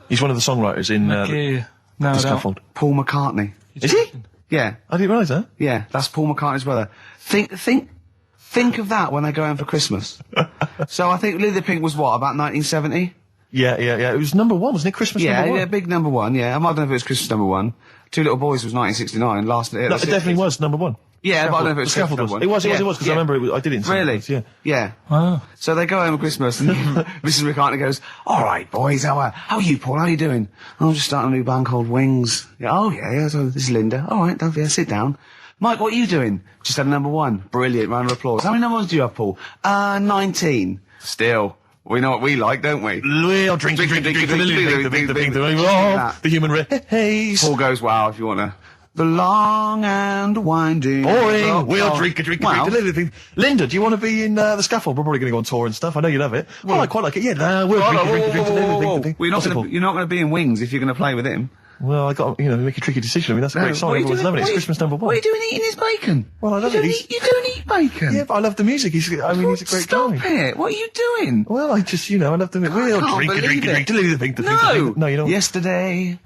[SPEAKER 2] He's one of the songwriters in
[SPEAKER 3] McGear. No,
[SPEAKER 2] The
[SPEAKER 3] I
[SPEAKER 2] Scaffold.
[SPEAKER 1] Paul McCartney.
[SPEAKER 2] Is he?
[SPEAKER 1] Yeah.
[SPEAKER 2] I didn't realise that.
[SPEAKER 1] Yeah, that's Paul McCartney's brother. Think of that when they go home for Christmas. So I think Lily the Pink was what, about 1970?
[SPEAKER 2] Yeah. It was number 1, wasn't it? Christmas number 1?
[SPEAKER 1] Yeah, big number 1, yeah. I don't know if it was Christmas number 1. Two Little Boys was 1969, last...
[SPEAKER 2] No, it definitely was number 1.
[SPEAKER 1] Yeah, but I don't know if it was
[SPEAKER 2] Scaffold
[SPEAKER 1] Christmas
[SPEAKER 2] was.
[SPEAKER 1] number 1.
[SPEAKER 2] It was, because I remember I did it in
[SPEAKER 1] Really?
[SPEAKER 2] Yeah.
[SPEAKER 1] Yeah.
[SPEAKER 3] Wow.
[SPEAKER 1] So they go home at Christmas and Mrs. McCartney goes, all right, boys, how are you, Paul? How are you doing? Oh, I'm just starting a new band called Wings. Yeah, oh, yeah, so this is Linda. All right, don't forget, sit down. Mike, what are you doing? Just had a number 1. Brilliant, round of applause. How many number 1s do you have, Paul? 19. Still. We know what we like, don't we?
[SPEAKER 2] We'll drink the human race.
[SPEAKER 1] Paul goes, wow, if you want to. The long and winding...
[SPEAKER 2] Boring. We'll drink the Linda, do you want to be in the Scaffold? We're probably going to go on tour and stuff. I know you love it. Well, I quite like it. Yeah, we'll drink.
[SPEAKER 1] Well, you're not going to be in Wings if you're going to play with him.
[SPEAKER 2] Well, I got, make a tricky decision. I mean, that's a great song. Everyone's loving it. It's Christmas number 1.
[SPEAKER 1] What are you doing eating his bacon?
[SPEAKER 2] Well, I love it.
[SPEAKER 1] You don't eat bacon?
[SPEAKER 2] Yeah, but I love the music. He's a great guy.
[SPEAKER 1] Stop it. What are you doing?
[SPEAKER 2] Well, I just, I love the music. We'll drink. No, you don't.
[SPEAKER 1] Yesterday,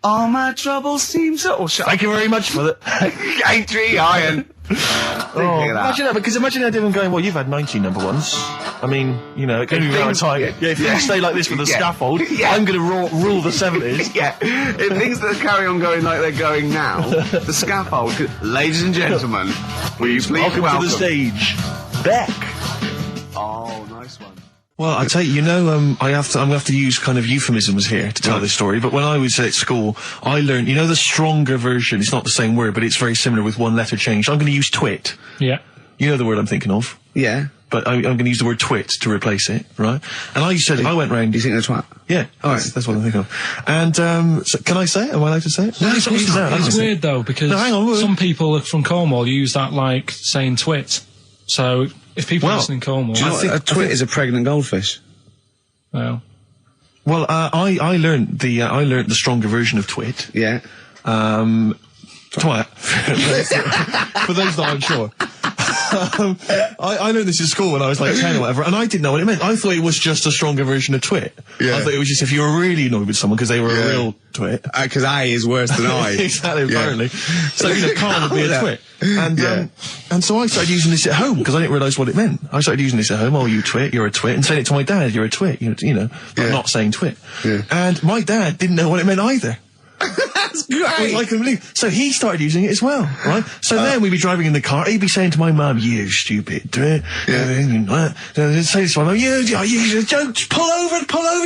[SPEAKER 1] all my troubles seem so...
[SPEAKER 2] Thank you very much for that.
[SPEAKER 1] Ain't tree iron.
[SPEAKER 2] Imagine that, because imagine how different going, well, you've had 19 number 1s. I mean, it can be around time. Yeah, if you stay like this with the Scaffold, I'm going to rule the 70s.
[SPEAKER 1] Yeah. If things that carry on going like they're going now, the Scaffold, ladies and gentlemen, please
[SPEAKER 2] welcome to the stage, Beck.
[SPEAKER 1] Oh, nice one.
[SPEAKER 2] Well, I tell you, I'm going to have to use kind of euphemisms here to tell this story, but when I was at school, I learned, the stronger version, it's not the same word, but it's very similar with one letter changed. I'm going to use twit.
[SPEAKER 3] Yeah.
[SPEAKER 2] You know the word I'm thinking of?
[SPEAKER 1] Yeah.
[SPEAKER 2] But I'm going to use the word twit to replace it, right? And I went round...
[SPEAKER 1] Do you think that's twat?
[SPEAKER 2] Yeah. All right. That's what I'm thinking of. And, so can I say it? Am I allowed to say it?
[SPEAKER 3] No, it's weird though, because some people from Cornwall use that like saying twit. So, if people listen in Cornwall...
[SPEAKER 1] Do you know a twit is a pregnant goldfish?
[SPEAKER 3] Well...
[SPEAKER 2] Well, I learned the stronger version of twit.
[SPEAKER 1] Yeah.
[SPEAKER 2] Twat. For those that aren't sure. I learned this in school when I was like 10 or whatever, and I didn't know what it meant. I thought it was just a stronger version of twit. Yeah. I thought it was just if you were really annoyed with someone because they were a real twit.
[SPEAKER 1] Because A is worse than I.
[SPEAKER 2] Exactly, apparently. So, Carl would be a twit. And so I started using this at home because I didn't realise what it meant. I started using this at home. Oh, you twit, you're a twit. And saying it to my dad, you're a twit, but not saying twit. Yeah. And my dad didn't know what it meant either.
[SPEAKER 1] That's great.
[SPEAKER 2] I can believe. So he started using it as well, right? So then we'd be driving in the car. He'd be saying to my mum, "You stupid twit." Say this to my mum, "You don't pull over.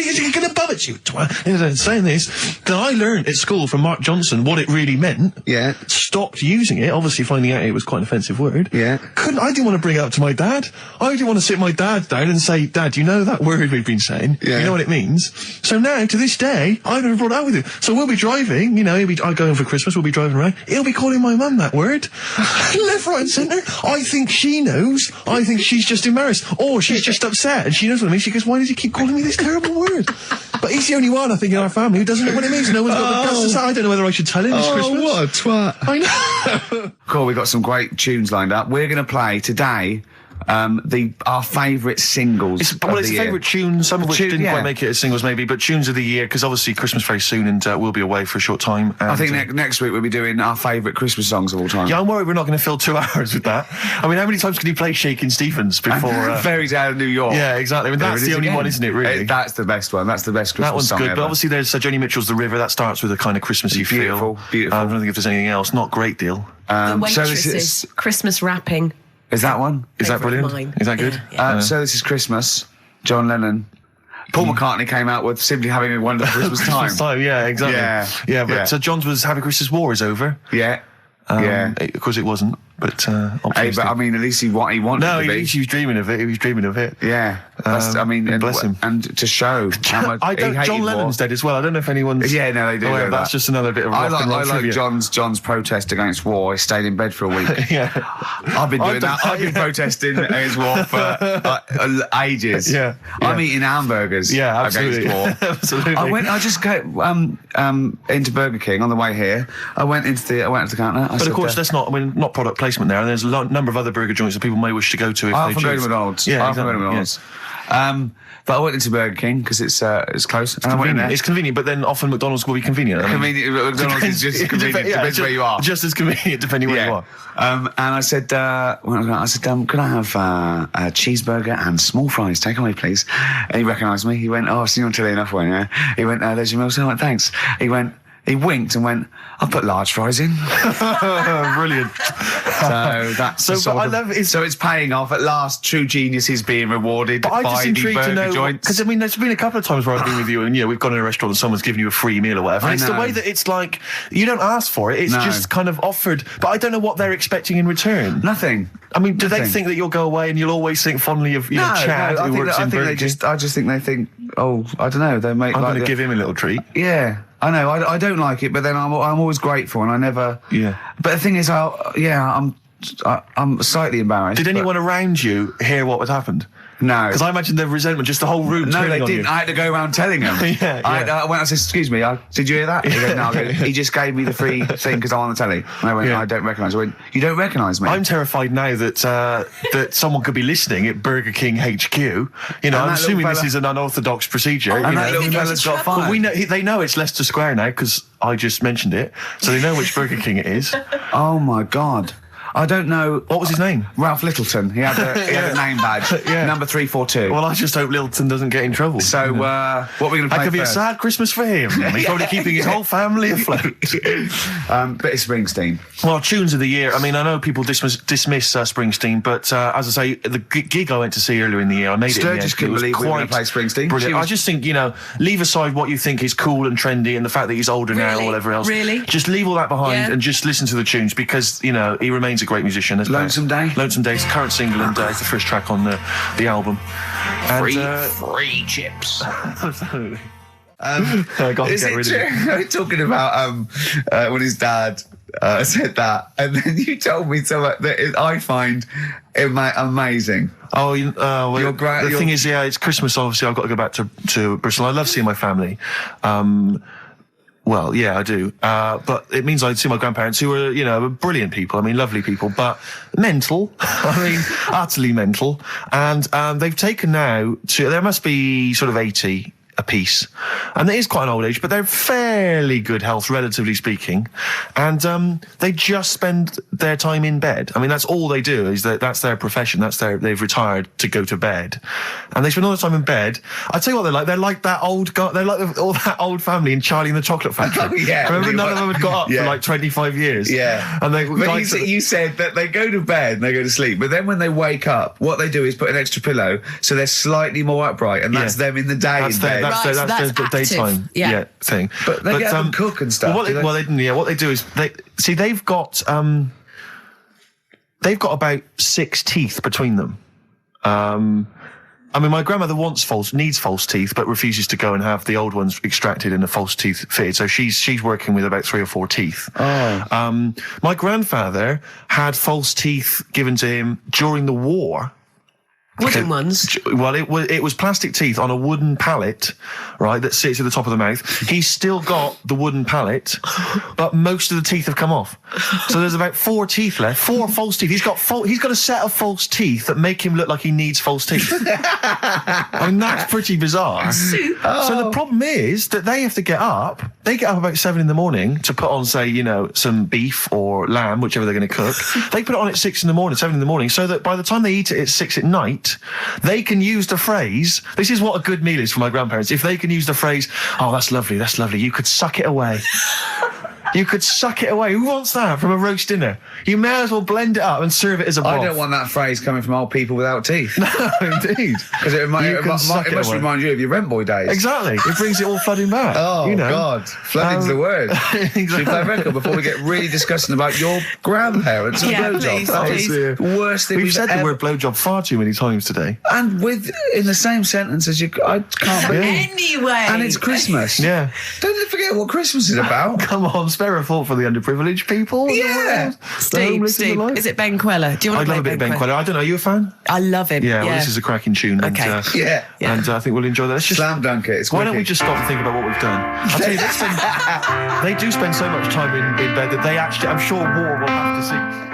[SPEAKER 2] You're going to bum it, you twat." And saying this, then I learned at school from Mark Johnson what it really meant.
[SPEAKER 1] Yeah.
[SPEAKER 2] Stopped using it. Obviously, finding out it was quite an offensive word.
[SPEAKER 1] Yeah.
[SPEAKER 2] I didn't want to bring it up to my dad. I didn't want to sit my dad down and say, "Dad, you know that word we've been saying? Yeah. You know what it means?" So now, to this day, I've never brought it up with him. So we'll be driving. I go home for Christmas, we'll be driving around. He'll be calling my mum that word. Left, right and centre. I think she knows. I think she's just embarrassed. Or she's just upset and she knows what it means. She goes, "Why does he keep calling me this terrible word?" But he's the only one, I think, in our family who doesn't know what it means. No one's got the guts to say. I don't know whether I should tell him this Christmas.
[SPEAKER 1] What a twat.
[SPEAKER 2] I know.
[SPEAKER 1] Cool, we've got some great tunes lined up. We're going to play today our favourite singles.
[SPEAKER 2] It's favourite tunes, some of which didn't quite make it as singles maybe, but tunes of the year, because obviously Christmas very soon and we'll be away for a short time. And
[SPEAKER 1] I think next week we'll be doing our favourite Christmas songs of all time.
[SPEAKER 2] Yeah, I'm worried we're not going to fill 2 hours with that. I mean, how many times can you play Shakin' Stevens before...
[SPEAKER 1] Fairy Tale of New York.
[SPEAKER 2] Yeah, exactly. I mean, that's the only one, isn't it, really?
[SPEAKER 1] That's the best one. That's the best Christmas song
[SPEAKER 2] That one's good,
[SPEAKER 1] ever.
[SPEAKER 2] but obviously there's Joni Mitchell's The River. That starts with a kind of Christmassy feel.
[SPEAKER 1] Beautiful.
[SPEAKER 2] I don't think if there's anything else. Not a great deal.
[SPEAKER 10] The Waitresses, Christmas wrapping.
[SPEAKER 1] Is that one?
[SPEAKER 2] Is that brilliant?
[SPEAKER 10] Mine.
[SPEAKER 2] Is that good?
[SPEAKER 10] Yeah.
[SPEAKER 1] So this is Christmas. John Lennon. Paul McCartney came out with Simply Having a Wonderful Christmas Time.
[SPEAKER 2] Christmas time, yeah, exactly. Yeah, but John's was Happy Christmas War is over.
[SPEAKER 1] Yeah.
[SPEAKER 2] Of course it wasn't, but...
[SPEAKER 1] but I mean, at least he wanted to be.
[SPEAKER 2] No, he was dreaming of it. He was dreaming of it.
[SPEAKER 1] Yeah.
[SPEAKER 2] bless him.
[SPEAKER 1] And to show how much he hated
[SPEAKER 2] John Lennon's dead as well. I don't know if anyone's...
[SPEAKER 1] Yeah, no, they do.
[SPEAKER 2] That's just another bit of rock and roll
[SPEAKER 1] I
[SPEAKER 2] trivia.
[SPEAKER 1] like John's protest against war. He stayed in bed for a week.
[SPEAKER 2] Yeah.
[SPEAKER 1] I've been doing that. I've been protesting against war for ages.
[SPEAKER 2] Yeah.
[SPEAKER 1] I'm eating hamburgers
[SPEAKER 2] absolutely.
[SPEAKER 1] against war.
[SPEAKER 2] Absolutely.
[SPEAKER 1] I just go into Burger King on the way here. I went into the counter.
[SPEAKER 2] But of course, that's not product placement there. And there's a number of other burger joints that people may wish to go to if
[SPEAKER 1] I
[SPEAKER 2] they
[SPEAKER 1] often
[SPEAKER 2] choose.
[SPEAKER 1] go to McDonald's.
[SPEAKER 2] Yeah,
[SPEAKER 1] I often go to McDonald's. But I went into Burger King because it's close.
[SPEAKER 2] It's convenient. It's convenient, but then often McDonald's will be convenient.
[SPEAKER 1] McDonald's is just convenient. Depends where you are.
[SPEAKER 2] Just as convenient depending where you are.
[SPEAKER 1] And I said, could I have a cheeseburger and small fries? Take away, please. And he recognised me. He went, I've seen you on telly enough, one, yeah. He went, there's your meal. So I went, thanks. He winked and went, I'll put large fries in.
[SPEAKER 2] Brilliant.
[SPEAKER 1] So that's so it's paying off. At last, true genius is being rewarded by the burger joints.
[SPEAKER 2] Because, there's been a couple of times where I've been with you and, we've gone to a restaurant and someone's given you a free meal or whatever. And it's the way that it's like, you don't ask for it. It's just kind of offered. But I don't know what they're expecting in return.
[SPEAKER 1] Nothing.
[SPEAKER 2] I mean, do they think that you'll go away and you'll always think fondly of Chad who works in Burger King?
[SPEAKER 1] I just think they think, I don't know, they make
[SPEAKER 2] I'm going to give him a little treat.
[SPEAKER 1] Yeah. I know, I don't like it, but then I'm always grateful, and I never...
[SPEAKER 2] Yeah.
[SPEAKER 1] But the thing is, I'm slightly embarrassed.
[SPEAKER 2] Did anyone around you hear what had happened?
[SPEAKER 1] No.
[SPEAKER 2] Because I imagine the resentment, just the whole room turning on you.
[SPEAKER 1] No, they didn't. I had to go around telling them. I said, excuse me, did you hear that? He goes, no. He just gave me the free thing because I'm on the telly. And I went, I don't recognise you. I went, you don't recognise me?
[SPEAKER 2] I'm terrified now that that someone could be listening at Burger King HQ. I'm assuming this is an unorthodox procedure.
[SPEAKER 1] And that little fella's got fired.
[SPEAKER 2] But they know it's Leicester Square now because I just mentioned it. So they know which Burger King it is.
[SPEAKER 1] Oh, my God. I don't know.
[SPEAKER 2] What was his name?
[SPEAKER 1] Ralph Littleton. He had a name badge. Number 342.
[SPEAKER 2] Well, I just hope Littleton doesn't get in trouble.
[SPEAKER 1] So, what are we going to play
[SPEAKER 2] That could be
[SPEAKER 1] first?
[SPEAKER 2] a sad Christmas for him. He's probably keeping his whole family afloat.
[SPEAKER 1] Bit of Springsteen.
[SPEAKER 2] Well, tunes of the year. I mean, I know people dismiss Springsteen, but as I say, the gig I went to see earlier in the year, I made it in the end.
[SPEAKER 1] Just couldn't believe we were going to play Springsteen.
[SPEAKER 2] Brilliant. I just think, leave aside what you think is cool and trendy and the fact that he's older now or whatever else.
[SPEAKER 10] Really?
[SPEAKER 2] Just leave all that behind and just listen to the tunes because, he remains a great musician.
[SPEAKER 1] Lonesome Day?
[SPEAKER 2] Lonesome Day is the current single and it's the first track on the album.
[SPEAKER 1] Free chips.
[SPEAKER 2] Absolutely.
[SPEAKER 1] Is it true? Talking about when his dad said that, and then you told me something that I find amazing.
[SPEAKER 2] The thing is, it's Christmas. Obviously, I've got to go back to Bristol. I love seeing my family. Well, yeah, I do. But it means I see my grandparents who are, brilliant people. I mean, lovely people, but mental. Utterly mental. And they've taken now there must be sort of 80 a piece. And it is quite an old age, but they're fairly good health, relatively speaking. And they just spend their time in bed. I mean, that's all they do, is that's their profession. They've retired to go to bed. And they spend all the time in bed. I tell you what they're like. They're like that old guy, they're like all that old family in Charlie and the Chocolate Factory. Remember, none of them had got up for like 25 years.
[SPEAKER 1] Yeah.
[SPEAKER 2] And
[SPEAKER 1] you said that they go to bed and they go to sleep, but then when they wake up, what they do is put an extra pillow so they're slightly more upright, and that's them in the day in bed.
[SPEAKER 2] That's the daytime thing.
[SPEAKER 1] But they get up and cook and stuff.
[SPEAKER 2] What they do is they've got about 6 teeth between them. My grandmother needs false teeth, but refuses to go and have the old ones extracted and the false teeth fitted. So she's working with about 3 or 4 teeth.
[SPEAKER 1] Oh.
[SPEAKER 2] My grandfather had false teeth given to him during the war.
[SPEAKER 10] Wooden ones?
[SPEAKER 2] Well, it was plastic teeth on a wooden pallet, right, that sits at the top of the mouth. He's still got the wooden pallet, but most of the teeth have come off. So there's about 4 teeth left, 4 false teeth. He's got a set of false teeth that make him look like he needs false teeth. That's pretty bizarre. So the problem is that they have to get up. They get up about 7 a.m. to put on, say, some beef or lamb, whichever they're going to cook. They put it on at 6 a.m, 7 a.m, so that by the time they eat it at 6 at night, they can use the phrase, this is what a good meal is for my grandparents, if they can use the phrase, oh, that's lovely, you could suck it away. You could suck it away. Who wants that from a roast dinner? You may as well blend it up and serve it as a broth.
[SPEAKER 1] I don't want that phrase coming from old people without teeth.
[SPEAKER 2] No, indeed.
[SPEAKER 1] Because it must remind you of your rent boy days.
[SPEAKER 2] Exactly. It brings it all flooding back.
[SPEAKER 1] Oh,
[SPEAKER 2] you know.
[SPEAKER 1] God. Flooding's the word.
[SPEAKER 2] Exactly.
[SPEAKER 1] Should we play a record before we get really discussing about your grandparents and blowjob?
[SPEAKER 10] Please.
[SPEAKER 1] That is worst thing
[SPEAKER 2] We've said the word blowjob far too many times today.
[SPEAKER 1] And in the same sentence as you... I can't believe...
[SPEAKER 10] Anyway.
[SPEAKER 1] And it's Christmas.
[SPEAKER 2] Yeah.
[SPEAKER 1] Don't forget what Christmas is about.
[SPEAKER 2] Come on, spare a thought for the underprivileged people.
[SPEAKER 1] Yeah.
[SPEAKER 10] Steve, is it Ben Queller? Do you want
[SPEAKER 2] I
[SPEAKER 10] to
[SPEAKER 2] love a bit of Ben Queller. I don't know, are you a fan?
[SPEAKER 10] I love him.
[SPEAKER 2] Yeah, well, this is a cracking tune.
[SPEAKER 10] Okay.
[SPEAKER 2] And, and I think we'll enjoy that. Let's just
[SPEAKER 1] slam dunk it.
[SPEAKER 2] Why don't we just stop and think about what we've done? I'll tell you, they do spend so much time in bed that they actually, I'm sure war will have to cease.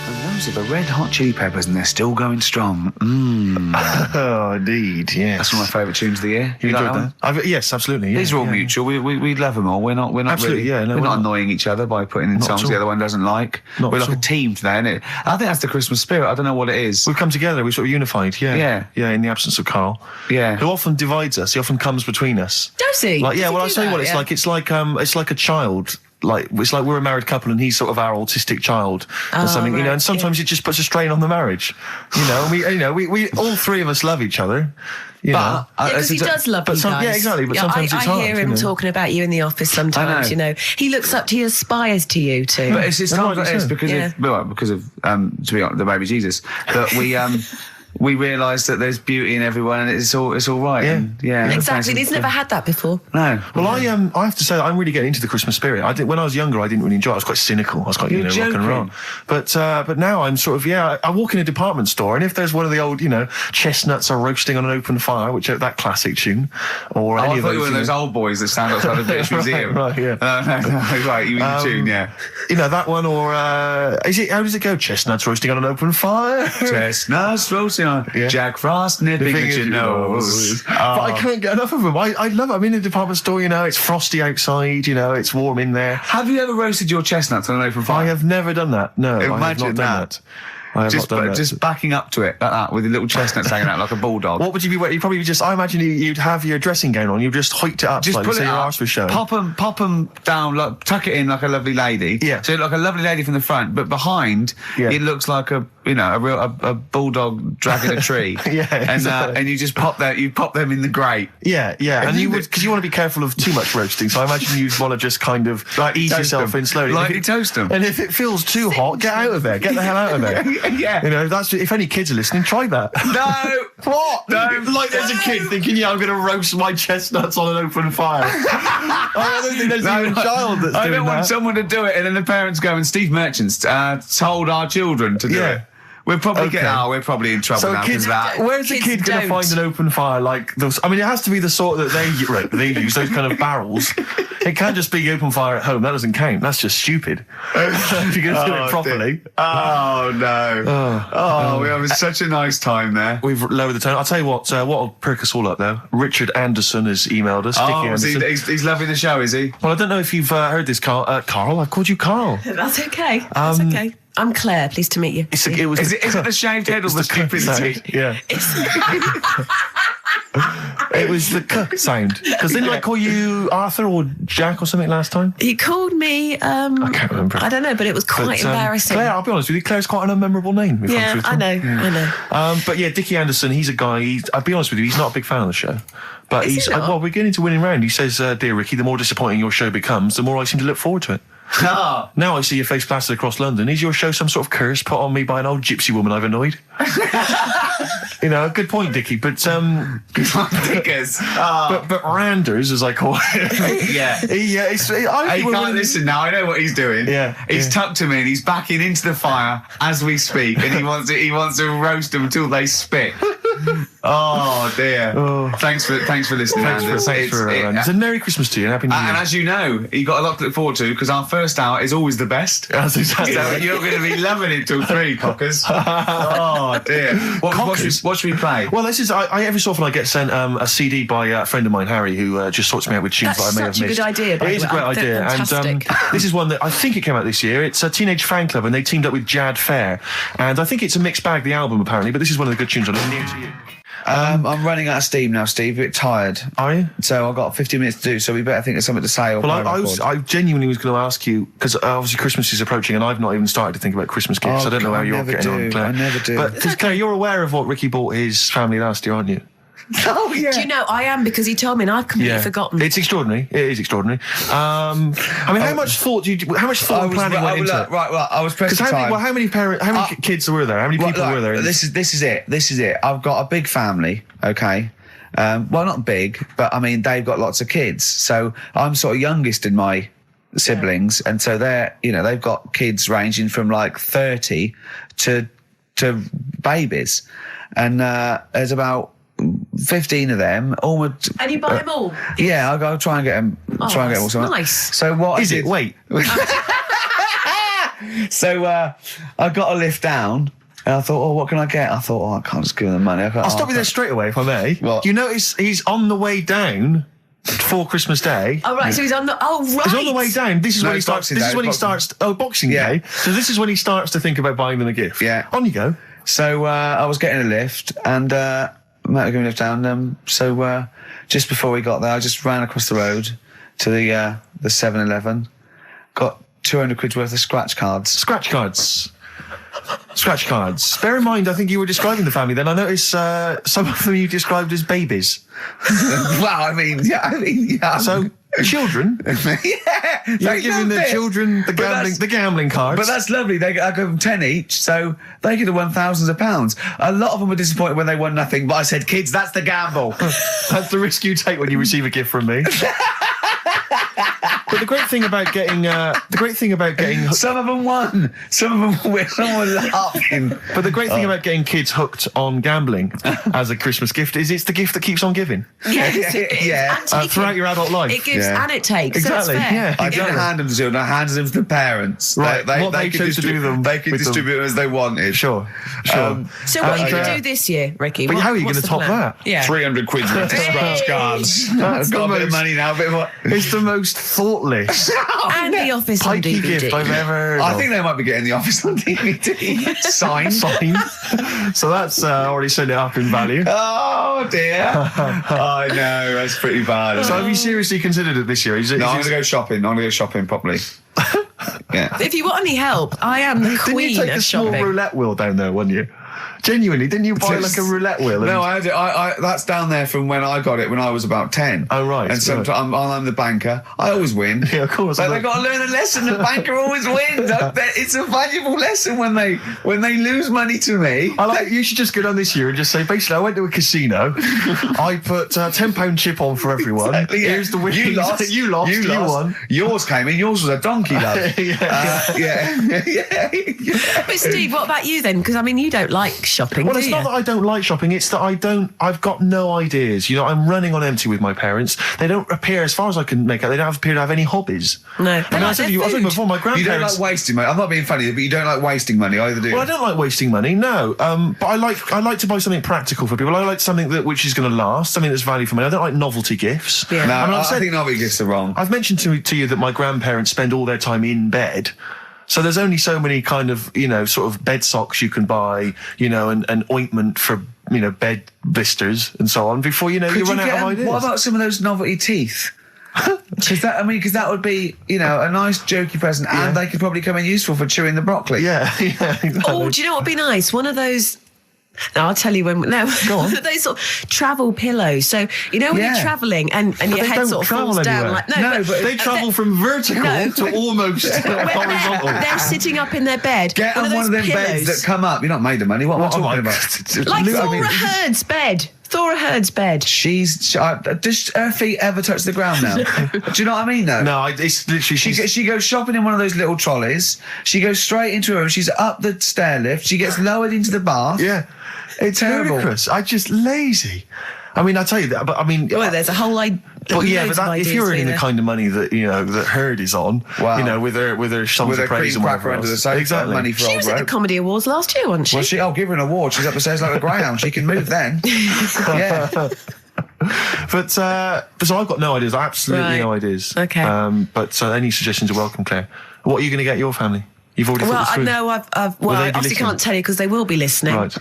[SPEAKER 1] And those are the Red Hot Chili Peppers, and they're still going strong.
[SPEAKER 2] Oh, indeed, yes.
[SPEAKER 1] That's one of my favourite tunes of the year.
[SPEAKER 2] You enjoyed that? Yes, absolutely. Yeah,
[SPEAKER 1] These are all mutual. We love them all. We're not
[SPEAKER 2] absolutely,
[SPEAKER 1] really. We're not annoying each other by putting in songs the other one doesn't like. We're like a team today, isn't it? I think that's the Christmas spirit. I don't know what it is.
[SPEAKER 2] We've come together. We're sort of unified. Yeah. In the absence of Karl.
[SPEAKER 1] Yeah.
[SPEAKER 2] Who often divides us. He often comes between us.
[SPEAKER 10] Does he?
[SPEAKER 2] Like, yeah. Well, I'll tell you what. It's like a child. Like it's like we're a married couple and he's sort of our autistic child or something, you know. And sometimes it just puts a strain on the marriage, you know. We all three of us love each other, you know.
[SPEAKER 10] Because he does love you guys.
[SPEAKER 2] Yeah, exactly. But sometimes it's hard.
[SPEAKER 10] I hear him talking about you in the office sometimes. You know, he looks up to you, aspires to you too.
[SPEAKER 1] But it's times like this because of to be honest, the baby Jesus that we realise that there's beauty in everyone and it's all right.
[SPEAKER 2] Yeah,
[SPEAKER 10] exactly. He's never had that before.
[SPEAKER 1] No.
[SPEAKER 2] Well, I have to say that I'm really getting into the Christmas spirit. When I was younger, I didn't really enjoy it. I was quite cynical. I was quite, rock and roll. But now I'm sort of, I walk in a department store and if there's one of the old, chestnuts are roasting on an open fire, which that classic tune, or any of those. I
[SPEAKER 1] thought you were one of those old boys that stand outside the British Museum.
[SPEAKER 2] Right, yeah.
[SPEAKER 1] Right, you mean the tune, yeah.
[SPEAKER 2] That one, or how does it go? Chestnuts roasting on an open fire.
[SPEAKER 1] Chestnuts roasting on Jack Frost nipping at your nose.
[SPEAKER 2] But I can't get enough of them. I love it. I'm in a department store, it's frosty outside, it's warm in there.
[SPEAKER 1] Have you ever roasted your chestnuts on an open fire?
[SPEAKER 2] I have never done that. No,
[SPEAKER 1] Imagine
[SPEAKER 2] I have not done that.
[SPEAKER 1] Just backing up to it like that with the little chestnuts hanging out like a bulldog.
[SPEAKER 2] What would you be wearing? You'd probably I imagine you'd have your dressing gown on. You'd just hoik it up,
[SPEAKER 1] just
[SPEAKER 2] slightly,
[SPEAKER 1] pull it
[SPEAKER 2] so your
[SPEAKER 1] up,
[SPEAKER 2] arse was showing.
[SPEAKER 1] Pop them down, tuck it in like a lovely lady.
[SPEAKER 2] Yeah.
[SPEAKER 1] So like a lovely lady from the front, but behind it looks like a bulldog dragging a tree. And you just pop them in the grate.
[SPEAKER 2] Yeah. And you would, because you want to be careful of too much roasting. So I imagine you'd want to just kind of ease yourself in slowly.
[SPEAKER 1] Lightly toast them.
[SPEAKER 2] And if it feels too hot, get out of there. Get the hell out of there.
[SPEAKER 1] Yeah.
[SPEAKER 2] If any kids are listening, try that.
[SPEAKER 1] No.
[SPEAKER 2] What? No. Like there's a kid thinking, I'm going to roast my chestnuts on an open fire. I don't think there's even a child that's doing that.
[SPEAKER 1] I don't want someone to do it and then the parents go, and Steve Merchant's told our children to do it. We're probably we're probably in trouble now because that.
[SPEAKER 2] Where's the kid going to find an open fire like those? I mean, it has to be the sort that they use, those kind of barrels. It can't just be open fire at home. That doesn't count. That's just stupid. If you're going to do it properly.
[SPEAKER 1] Dear. Oh, no. We're having such a nice time there.
[SPEAKER 2] We've lowered the tone. I'll tell you what'll perk us all up, though. Richard Anderson has emailed us.
[SPEAKER 1] He's loving the show, is he?
[SPEAKER 2] Well, I don't know if you've heard this, Karl. Karl? I've called you Karl.
[SPEAKER 10] That's okay. That's okay. I'm Claire. Pleased to meet you.
[SPEAKER 1] Is it the shaved head or the stupidity?
[SPEAKER 2] Yeah. It was the k sound. Because didn't I call you Arthur or Jack or something last time?
[SPEAKER 10] You called me. I
[SPEAKER 2] can't remember.
[SPEAKER 10] I don't know, but it was quite embarrassing.
[SPEAKER 2] Claire, I'll be honest with you. Claire's quite an unmemorable name.
[SPEAKER 10] Yeah, I know.
[SPEAKER 2] But yeah, Dickie Anderson. He's a guy. I'll be honest with you. He's not a big fan of the show. But we're getting into winning round. He says, "Dear Ricky, the more disappointing your show becomes, the more I seem to look forward to it." Now I see your face plastered across London. Is your show some sort of curse put on me by an old gypsy woman I've annoyed? Good point, Dickie. But
[SPEAKER 1] Dickers.
[SPEAKER 2] But Randers, as I call it.
[SPEAKER 1] Yeah. He can't listen now. I know what he's doing.
[SPEAKER 2] Yeah.
[SPEAKER 1] He's tucked him in. He's backing into the fire as we speak, and he wants to roast them until they spit. Oh dear. Thanks for listening, Anders.
[SPEAKER 2] Thanks for It's a Merry Christmas to you and Happy New Year.
[SPEAKER 1] And as you know, you've got a lot to look forward to because our first hour is always the best.
[SPEAKER 2] That's exactly.
[SPEAKER 1] So you're going to be loving it till 3, cockers. Oh dear. What should we play?
[SPEAKER 2] Well, this is every so often I get sent a CD by a friend of mine, Harry, who just sorts me out with tunes that I may have missed.
[SPEAKER 10] That's such a good idea.
[SPEAKER 2] It is a great idea, and this is one that I think it came out this year. It's a Teenage Fan Club, and they teamed up with Jad Fair, and I think it's a mixed bag. The album apparently, but this is one of the good tunes on it. Near to You.
[SPEAKER 1] I'm running out of steam now, Steve. A bit tired.
[SPEAKER 2] Are you?
[SPEAKER 1] So I've got 15 minutes to do, so we better think of something to say. Or
[SPEAKER 2] Well, I genuinely was going to ask you, because obviously Christmas is approaching and I've not even started to think about Christmas gifts. I don't know how you're getting on, Claire.
[SPEAKER 1] I never do.
[SPEAKER 2] But, because Claire, you're aware of what Ricky bought his family last year, aren't you?
[SPEAKER 1] Oh, yeah.
[SPEAKER 10] Do you know, I am, because he told me and I've completely forgotten.
[SPEAKER 2] It's extraordinary. It is extraordinary. I mean, how much thought and planning went into it?
[SPEAKER 1] Right. I was pressed for time.
[SPEAKER 2] How many kids were there? How many people were there?
[SPEAKER 1] This is it. I've got a big family, okay? Well, not big, but I mean, they've got lots of kids. So I'm sort of youngest in my siblings. And so they've got kids ranging from like 30 to babies. And there's about 15 of them.
[SPEAKER 10] And you buy them all?
[SPEAKER 1] Yeah, I'll try and get them. All.
[SPEAKER 10] Nice.
[SPEAKER 1] So what
[SPEAKER 2] is it? Wait.
[SPEAKER 1] So I got a lift down, and I thought, what can I get? I thought, I can't just give them the money.
[SPEAKER 2] I'll stop you there straight away, if I may.
[SPEAKER 1] What?
[SPEAKER 2] You notice he's on the way down for Christmas Day.
[SPEAKER 10] Oh, right. So he's on the. Oh, right.
[SPEAKER 2] He's on the way down. This is when he starts. Boxing Day. So this is when he starts to think about buying them a gift.
[SPEAKER 1] Yeah.
[SPEAKER 2] On you go.
[SPEAKER 1] So I was getting a lift, and Matt was going to lift down. So just before we got there, I just ran across the road to the 7-Eleven, got 200 quid worth of scratch cards.
[SPEAKER 2] Scratch cards. Bear in mind, I think you were describing the family then. I noticed some of them you described as babies.
[SPEAKER 1] Well, I mean, yeah.
[SPEAKER 2] So, children?
[SPEAKER 1] Yeah.
[SPEAKER 2] You're giving the children the gambling cards.
[SPEAKER 1] But that's lovely. I give them 10 each, so they could have won thousands of pounds. A lot of them were disappointed when they won nothing, but I said, kids, that's the gamble.
[SPEAKER 2] That's the risk you take when you receive a gift from me. But the great thing about getting
[SPEAKER 1] some of them won. Some of them were laughing.
[SPEAKER 2] But the great thing about getting kids hooked on gambling as a Christmas gift is it's the gift that keeps on giving.
[SPEAKER 10] Yes,
[SPEAKER 2] throughout your adult life.
[SPEAKER 10] It gives and it takes.
[SPEAKER 2] Exactly.
[SPEAKER 10] So that's fair.
[SPEAKER 2] Yeah.
[SPEAKER 1] I don't hand them to children. I hand them to the parents.
[SPEAKER 2] Right.
[SPEAKER 1] They could distribute them. They could distribute them as they wanted.
[SPEAKER 2] Sure.
[SPEAKER 10] So what are you going to do this year, Ricky?
[SPEAKER 2] But how are you going to top that?
[SPEAKER 10] Yeah.
[SPEAKER 1] 300 quid worth of scratch cards. I've got a bit of money now.
[SPEAKER 2] It's the most thoughtless
[SPEAKER 10] and The Office on
[SPEAKER 2] pikey
[SPEAKER 10] DVD.
[SPEAKER 2] gift I've ever heard
[SPEAKER 1] I
[SPEAKER 2] of.
[SPEAKER 1] think they might be getting The Office on DVD. Signed.
[SPEAKER 2] So that's already sent it up in value.
[SPEAKER 1] Oh dear. I know, that's pretty bad.
[SPEAKER 2] So have you seriously considered it this year?
[SPEAKER 1] I'm going to go shopping. I'm going to go shopping properly. Yeah.
[SPEAKER 10] If you want any help, I am the queen
[SPEAKER 2] Didn't you take
[SPEAKER 10] of
[SPEAKER 2] a small
[SPEAKER 10] shopping.
[SPEAKER 2] roulette wheel down there, wouldn't you? Genuinely, didn't you buy like a roulette wheel?
[SPEAKER 1] No, I had it. That's down there from when I got it when I was about 10.
[SPEAKER 2] Oh, right.
[SPEAKER 1] And sometimes I'm the banker. I always win.
[SPEAKER 2] Yeah, of course.
[SPEAKER 1] But they've got to learn a lesson. The banker always wins. It's a valuable lesson when they lose money to me.
[SPEAKER 2] You should just go down this year and just say, basically, I went to a casino. I put a £10 chip on for everyone.
[SPEAKER 1] Exactly, yeah.
[SPEAKER 2] Here's the winnings. You lost. You won.
[SPEAKER 1] Yours came in. Yours was a donkey, love.
[SPEAKER 2] Yeah.
[SPEAKER 10] But Steve, what about you then? Because I mean, you don't like shopping.
[SPEAKER 2] Well,
[SPEAKER 10] do
[SPEAKER 2] it's
[SPEAKER 10] you?
[SPEAKER 2] not that I don't like shopping, it's that I've got no ideas. You know, I'm running on empty with my parents. They don't appear, as far as I can make out, they don't appear to have any hobbies.
[SPEAKER 10] No.
[SPEAKER 2] I mean, I said to you before, my grandparents...
[SPEAKER 1] You don't like wasting money. I'm not being funny, but you don't like wasting money either, do you?
[SPEAKER 2] Well, I don't like wasting money, no. But I like to buy something practical for people. I like something which is going to last, something that's value for money. I don't like novelty gifts.
[SPEAKER 10] Yeah.
[SPEAKER 1] No, I think novelty gifts are wrong.
[SPEAKER 2] I've mentioned to you that my grandparents spend all their time in bed. So there's only so many kind of, sort of bed socks you can buy, and ointment for, bed blisters and so on before, you run out of ideas.
[SPEAKER 1] What about some of those novelty teeth? Because that would be, a nice jokey present, and they could probably come in useful for chewing the broccoli.
[SPEAKER 2] Yeah, exactly.
[SPEAKER 10] Oh, do you know what would be nice? One of those... No, I'll tell you when. No,
[SPEAKER 2] go on.
[SPEAKER 10] Those sort of travel pillows. So when you're travelling and your head sort of falls down, like
[SPEAKER 2] but they travel from vertical to almost horizontal.
[SPEAKER 10] They're sitting up in their bed.
[SPEAKER 1] Get on one of them beds that come up. You're not made of money. What am I talking about?
[SPEAKER 10] Like Thora Heard's bed. Thora Heard's bed.
[SPEAKER 1] Does her feet ever touch the ground now? Do you know what I mean, though?
[SPEAKER 2] No, it's literally...
[SPEAKER 1] She goes shopping in one of those little trolleys. She goes straight into her room. She's up the stair lift. She gets lowered into the bath.
[SPEAKER 2] Yeah. It's ludicrous. I'm just lazy. I mean, I tell you that, but I mean...
[SPEAKER 10] Well, there's a whole idea.
[SPEAKER 2] But if you're earning the kind of money that, that Heard is on, with her songs of praise and whatever
[SPEAKER 1] under the
[SPEAKER 2] else.
[SPEAKER 1] sofa,
[SPEAKER 2] exactly.
[SPEAKER 1] money for
[SPEAKER 10] she was at the Comedy Awards last year, wasn't she?
[SPEAKER 1] Well, I'll give her an award. She's up the stairs like a greyhound. She can move then. Yeah.
[SPEAKER 2] But so I've got no ideas. Absolutely no ideas.
[SPEAKER 10] Okay.
[SPEAKER 2] But any suggestions are welcome, Claire. What are you going to get your family? You've already thought this through?
[SPEAKER 10] No, I've
[SPEAKER 2] Will they
[SPEAKER 10] I
[SPEAKER 2] be
[SPEAKER 10] obviously
[SPEAKER 2] listening?
[SPEAKER 10] can't tell you because they will be listening.
[SPEAKER 2] Right.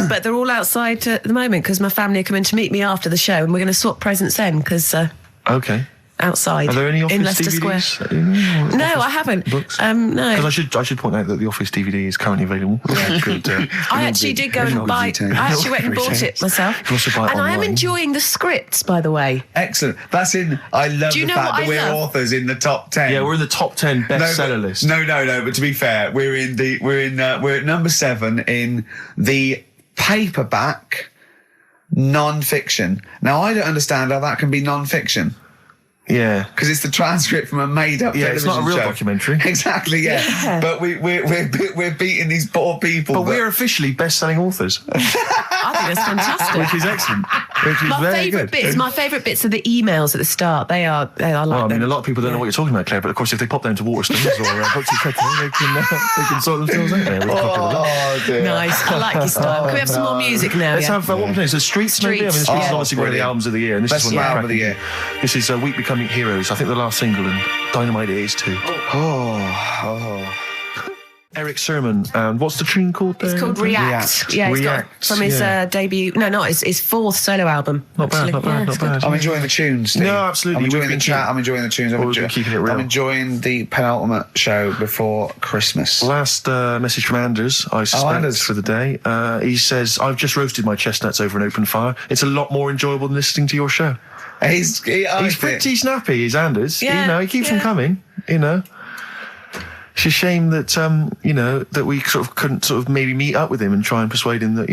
[SPEAKER 10] But they're all outside at the moment because my family are coming to meet me after the show, and we're going to swap presents then because
[SPEAKER 2] Okay.
[SPEAKER 10] outside.
[SPEAKER 2] Are there any Office
[SPEAKER 10] in Leicester
[SPEAKER 2] DVDs?
[SPEAKER 10] Square? No, I haven't.
[SPEAKER 2] Books?
[SPEAKER 10] No.
[SPEAKER 2] Because I should point out that the Office DVD is currently available. Good,
[SPEAKER 10] I actually did go and buy. I actually went and bought it myself.
[SPEAKER 2] You can also buy it
[SPEAKER 10] and I am
[SPEAKER 2] online.
[SPEAKER 10] enjoying the scripts, by the way.
[SPEAKER 1] Excellent. That's in. I love
[SPEAKER 10] Do you
[SPEAKER 1] the
[SPEAKER 10] know
[SPEAKER 1] fact
[SPEAKER 10] what
[SPEAKER 1] that
[SPEAKER 10] I
[SPEAKER 1] we're
[SPEAKER 10] love?
[SPEAKER 1] authors in the top 10.
[SPEAKER 2] Yeah, we're in the top 10 bestseller list.
[SPEAKER 1] No. But to be fair, we're at number 7 in the paperback non-fiction. Now I don't understand how that can be non-fiction.
[SPEAKER 2] Yeah.
[SPEAKER 1] Because it's the transcript from a made-up television
[SPEAKER 2] it's not a real
[SPEAKER 1] show.
[SPEAKER 2] documentary.
[SPEAKER 1] Exactly, yeah. But we're beating these poor people.
[SPEAKER 2] But we're officially best-selling authors.
[SPEAKER 10] I think that's fantastic.
[SPEAKER 2] Which is excellent. Which is very good.
[SPEAKER 10] My favourite bits are the emails at the start. I like
[SPEAKER 2] Well, I mean,
[SPEAKER 10] them.
[SPEAKER 2] a lot of people don't know what you're talking about, Claire, but of course if they pop down to Waterstones or Books and Treadmill, they can sort themselves out there.
[SPEAKER 1] Oh, dear.
[SPEAKER 10] Nice. I like your style. Can we have some more music now?
[SPEAKER 2] Let's
[SPEAKER 10] yeah?
[SPEAKER 2] have, what we're playing? So Streets, maybe? I mean,
[SPEAKER 10] Streets,
[SPEAKER 2] Streets is
[SPEAKER 10] yeah.
[SPEAKER 2] obviously one of the
[SPEAKER 1] Brilliant.
[SPEAKER 2] albums of the year, and this
[SPEAKER 1] Best
[SPEAKER 2] is one
[SPEAKER 1] album of the year.
[SPEAKER 2] This is Week Becoming Heroes, I think the last single, and Dynamite it is too. Eric Sermon, and what's the tune called there?
[SPEAKER 10] It's called React. Yeah, it's got
[SPEAKER 2] React,
[SPEAKER 10] from his
[SPEAKER 2] yeah.
[SPEAKER 10] debut. No, not his fourth solo album.
[SPEAKER 2] Not bad,
[SPEAKER 10] actually.
[SPEAKER 2] not bad,
[SPEAKER 10] Yeah,
[SPEAKER 2] not
[SPEAKER 10] it's good.
[SPEAKER 2] bad.
[SPEAKER 1] I'm enjoying the tunes, Steve.
[SPEAKER 2] No, absolutely.
[SPEAKER 1] I'm enjoying
[SPEAKER 2] We've
[SPEAKER 1] the
[SPEAKER 2] been
[SPEAKER 1] chat. I'm enjoying the tunes.
[SPEAKER 2] We've been keeping it real.
[SPEAKER 1] I'm enjoying the penultimate show before Christmas.
[SPEAKER 2] Last message from Anders, I suspect,
[SPEAKER 1] Anders.
[SPEAKER 2] for the day. He says, I've just roasted my chestnuts over an open fire. It's a lot more enjoyable than listening to your show.
[SPEAKER 1] He's
[SPEAKER 2] Pretty snappy, he's Anders.
[SPEAKER 10] Yeah,
[SPEAKER 2] He keeps them coming, It's a shame that, that we sort of couldn't sort of maybe meet up with him and try and persuade him that,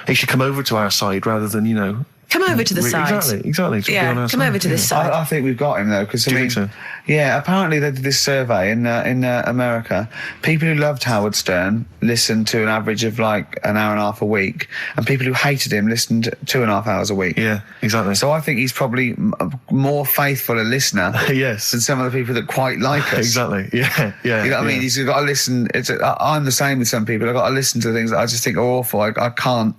[SPEAKER 2] he should come over to our side rather than,
[SPEAKER 10] Come over to the side.
[SPEAKER 2] Exactly. Be on our
[SPEAKER 10] come
[SPEAKER 2] side.
[SPEAKER 10] over to this side.
[SPEAKER 1] I think we've got him though, because
[SPEAKER 2] Do you think so?
[SPEAKER 1] Yeah, apparently they did this survey in America. People who loved Howard Stern listened to an average of like an hour and a half a week, and people who hated him listened 2.5 hours a week.
[SPEAKER 2] Yeah, exactly.
[SPEAKER 1] So I think he's probably more faithful a listener
[SPEAKER 2] Yes.
[SPEAKER 1] than some of the people that quite like us.
[SPEAKER 2] Exactly. Yeah.
[SPEAKER 1] You know what I mean? He's got to listen. I'm the same with some people. I've got to listen to things that I just think are awful. I can't.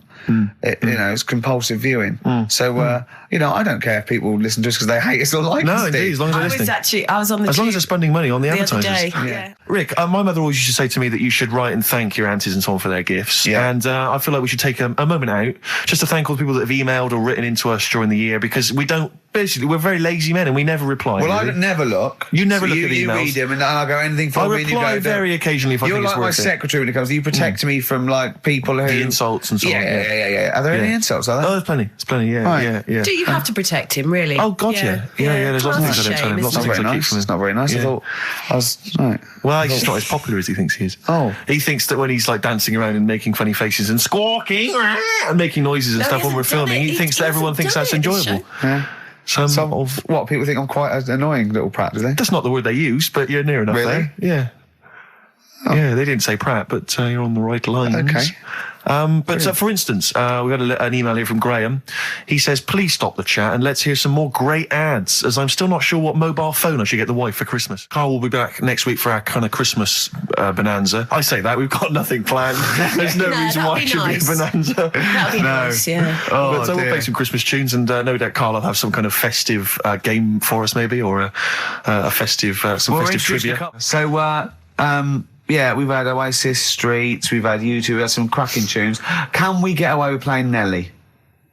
[SPEAKER 1] It's compulsive viewing. So, I don't care if people listen to us because they hate us or like us.
[SPEAKER 2] No, indeed, as long as they're listening.
[SPEAKER 10] I was on the
[SPEAKER 2] As long as they're spending money on the
[SPEAKER 10] other
[SPEAKER 2] advertisers.
[SPEAKER 10] day. Yeah.
[SPEAKER 2] Rick, my mother always used to say to me that you should write and thank your aunties and so on for their gifts.
[SPEAKER 1] Yeah.
[SPEAKER 2] And I feel like we should take a moment out just to thank all the people that have emailed or written into us during the year, because we're very lazy men and we never reply.
[SPEAKER 1] Well,
[SPEAKER 2] really.
[SPEAKER 1] I never look.
[SPEAKER 2] You never look at
[SPEAKER 1] You
[SPEAKER 2] emails.
[SPEAKER 1] read them and I go anything for
[SPEAKER 2] I
[SPEAKER 1] me. And you
[SPEAKER 2] reply
[SPEAKER 1] go,
[SPEAKER 2] very occasionally if I
[SPEAKER 1] You're
[SPEAKER 2] think it's
[SPEAKER 1] like my
[SPEAKER 2] worth it.
[SPEAKER 1] secretary when it comes. You protect me from like people who
[SPEAKER 2] The insults and so on.
[SPEAKER 1] Yeah. Are there any insults? Are there?
[SPEAKER 2] Oh, there's plenty. There's plenty. Yeah,
[SPEAKER 1] Right.
[SPEAKER 2] yeah.
[SPEAKER 10] Do you have to protect him, really?
[SPEAKER 2] Oh God, yeah. There's lots of
[SPEAKER 10] Well,
[SPEAKER 2] things I don't tell him.
[SPEAKER 10] that's
[SPEAKER 2] Lots
[SPEAKER 10] a
[SPEAKER 2] of
[SPEAKER 10] shame,
[SPEAKER 2] things I keep
[SPEAKER 1] nice.
[SPEAKER 2] from him.
[SPEAKER 1] It's not very nice.
[SPEAKER 2] Yeah.
[SPEAKER 1] I thought I was right.
[SPEAKER 2] Well, he's just not as popular as he thinks he is.
[SPEAKER 1] Oh.
[SPEAKER 2] He thinks that when he's like dancing around and making funny faces and squawking and making noises and
[SPEAKER 10] No,
[SPEAKER 2] stuff
[SPEAKER 10] he
[SPEAKER 2] when we're
[SPEAKER 10] hasn't done
[SPEAKER 2] filming,
[SPEAKER 10] it.
[SPEAKER 2] he thinks
[SPEAKER 10] He
[SPEAKER 2] that everyone
[SPEAKER 10] hasn't
[SPEAKER 2] thinks that's
[SPEAKER 10] done it this
[SPEAKER 2] enjoyable.
[SPEAKER 1] Yeah.
[SPEAKER 2] Some of
[SPEAKER 1] What people think I'm quite an annoying little prat, do they?
[SPEAKER 2] that's not the word they use, but you're near enough
[SPEAKER 1] Really?
[SPEAKER 2] there. Yeah. Yeah, they didn't say Pratt, but you're on the right lines.
[SPEAKER 1] Okay.
[SPEAKER 2] For instance, we got an email here from Graham. He says, please stop the chat and let's hear some more great ads, as I'm still not sure what mobile phone I should get the wife for Christmas. Carl will be back next week for our kind of Christmas bonanza. I say that, we've got nothing planned. There's no reason why it should be a bonanza.
[SPEAKER 10] That'd be nice, yeah.
[SPEAKER 2] But so we'll play some Christmas tunes, and no doubt Carl will have some kind of festive game for us, maybe, or a festive, some festive trivia.
[SPEAKER 1] So, yeah, we've had Oasis, Streets, we've had U2, we've had some cracking tunes. Can we get away with playing Nelly?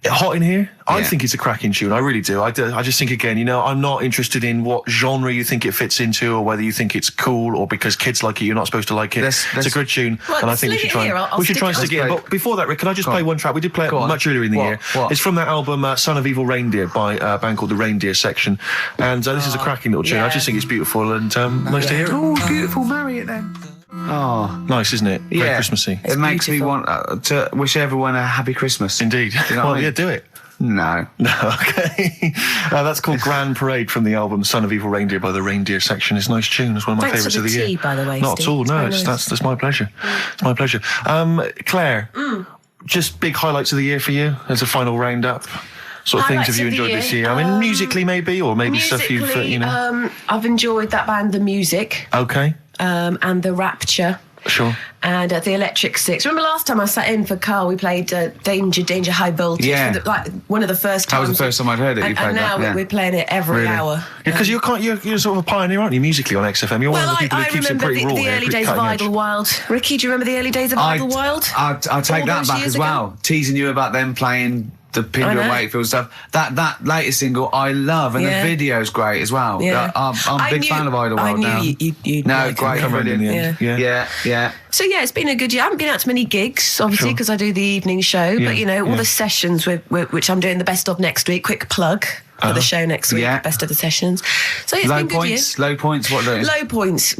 [SPEAKER 2] Hot in here? I
[SPEAKER 1] Yeah.
[SPEAKER 2] think it's a cracking tune. I really do. I just think, again, I'm not interested in what genre you think it fits into, or whether you think it's cool, or because kids like it, you're not supposed to like it.
[SPEAKER 1] Let's-
[SPEAKER 2] It's a good tune,
[SPEAKER 10] Well,
[SPEAKER 2] and I think we
[SPEAKER 10] leave
[SPEAKER 2] should
[SPEAKER 10] it
[SPEAKER 2] try.
[SPEAKER 10] here. I'll
[SPEAKER 2] We should try and
[SPEAKER 10] stick
[SPEAKER 2] stick
[SPEAKER 1] it
[SPEAKER 2] it in.
[SPEAKER 1] on.
[SPEAKER 2] But before that, Rick, can I just
[SPEAKER 1] Go
[SPEAKER 2] play
[SPEAKER 1] on.
[SPEAKER 2] one track? We did play it
[SPEAKER 1] Go on.
[SPEAKER 2] much earlier in the
[SPEAKER 1] What?
[SPEAKER 2] year.
[SPEAKER 1] What?
[SPEAKER 2] It's from that album, Son of Evil Reindeer, by a band called the Reindeer Section, and this is a cracking little tune. I
[SPEAKER 10] yeah.
[SPEAKER 2] just think it's beautiful and nice to hear it.
[SPEAKER 1] Oh, beautiful, marry it then. Oh,
[SPEAKER 2] Nice, isn't it? Very
[SPEAKER 1] yeah.
[SPEAKER 2] Christmassy.
[SPEAKER 1] It makes me
[SPEAKER 10] beautiful.
[SPEAKER 1] want to wish everyone a happy Christmas.
[SPEAKER 2] Indeed.
[SPEAKER 1] You know what
[SPEAKER 2] Well,
[SPEAKER 1] I mean?
[SPEAKER 2] yeah, do it.
[SPEAKER 1] No.
[SPEAKER 2] No, okay. That's called Grand Parade from the album Son of Evil Reindeer by the Reindeer Section. It's a nice tune. It's one of my
[SPEAKER 10] Thanks
[SPEAKER 2] favourites
[SPEAKER 10] for
[SPEAKER 2] of
[SPEAKER 10] the
[SPEAKER 2] the year.
[SPEAKER 10] tea, by the way,
[SPEAKER 2] Not
[SPEAKER 10] Steve.
[SPEAKER 2] at all,
[SPEAKER 10] It's
[SPEAKER 2] no.
[SPEAKER 10] very nice.
[SPEAKER 2] That's my pleasure. It's my pleasure. Claire, just big highlights of the year for you as a final roundup. Sort of
[SPEAKER 10] Highlights
[SPEAKER 2] things have you
[SPEAKER 10] of the
[SPEAKER 2] enjoyed this
[SPEAKER 10] year?
[SPEAKER 2] year? I mean, musically maybe, or maybe stuff you've,
[SPEAKER 10] I've enjoyed that band, The Music,
[SPEAKER 2] Okay.
[SPEAKER 10] and The Rapture.
[SPEAKER 2] Sure.
[SPEAKER 10] And the Electric Six. Remember last time I sat in for Carl, we played Danger, High Voltage.
[SPEAKER 1] Yeah.
[SPEAKER 10] For like one of the first
[SPEAKER 1] That
[SPEAKER 10] times.
[SPEAKER 1] was the first time I'd heard it. You played
[SPEAKER 10] and now
[SPEAKER 1] that. Yeah.
[SPEAKER 10] we're playing it every hour.
[SPEAKER 2] Because you're sort of a pioneer, aren't you, musically on XFM? You're one of the people who keeps it
[SPEAKER 10] remember
[SPEAKER 2] pretty raw.
[SPEAKER 10] the early days of Idlewild. Ricky, do you remember the early days of Idlewild?
[SPEAKER 1] I'll take that back as well. Teasing you about them playing the Pinder and Wakefield stuff. That latest single I love, and the video's great as well.
[SPEAKER 10] Yeah.
[SPEAKER 1] I'm a big fan of Idlewild now.
[SPEAKER 10] You'd
[SPEAKER 1] no,
[SPEAKER 10] like
[SPEAKER 1] great,
[SPEAKER 10] it.
[SPEAKER 1] brilliant. Yeah.
[SPEAKER 10] So yeah, it's been a good year. I haven't been out to many gigs, obviously, because I do the evening show. But you know, all the sessions which I'm doing the best of next week. Quick plug for the show next week. Best of the sessions. So it's been a good year.
[SPEAKER 1] Low points. What are those?
[SPEAKER 10] Low points.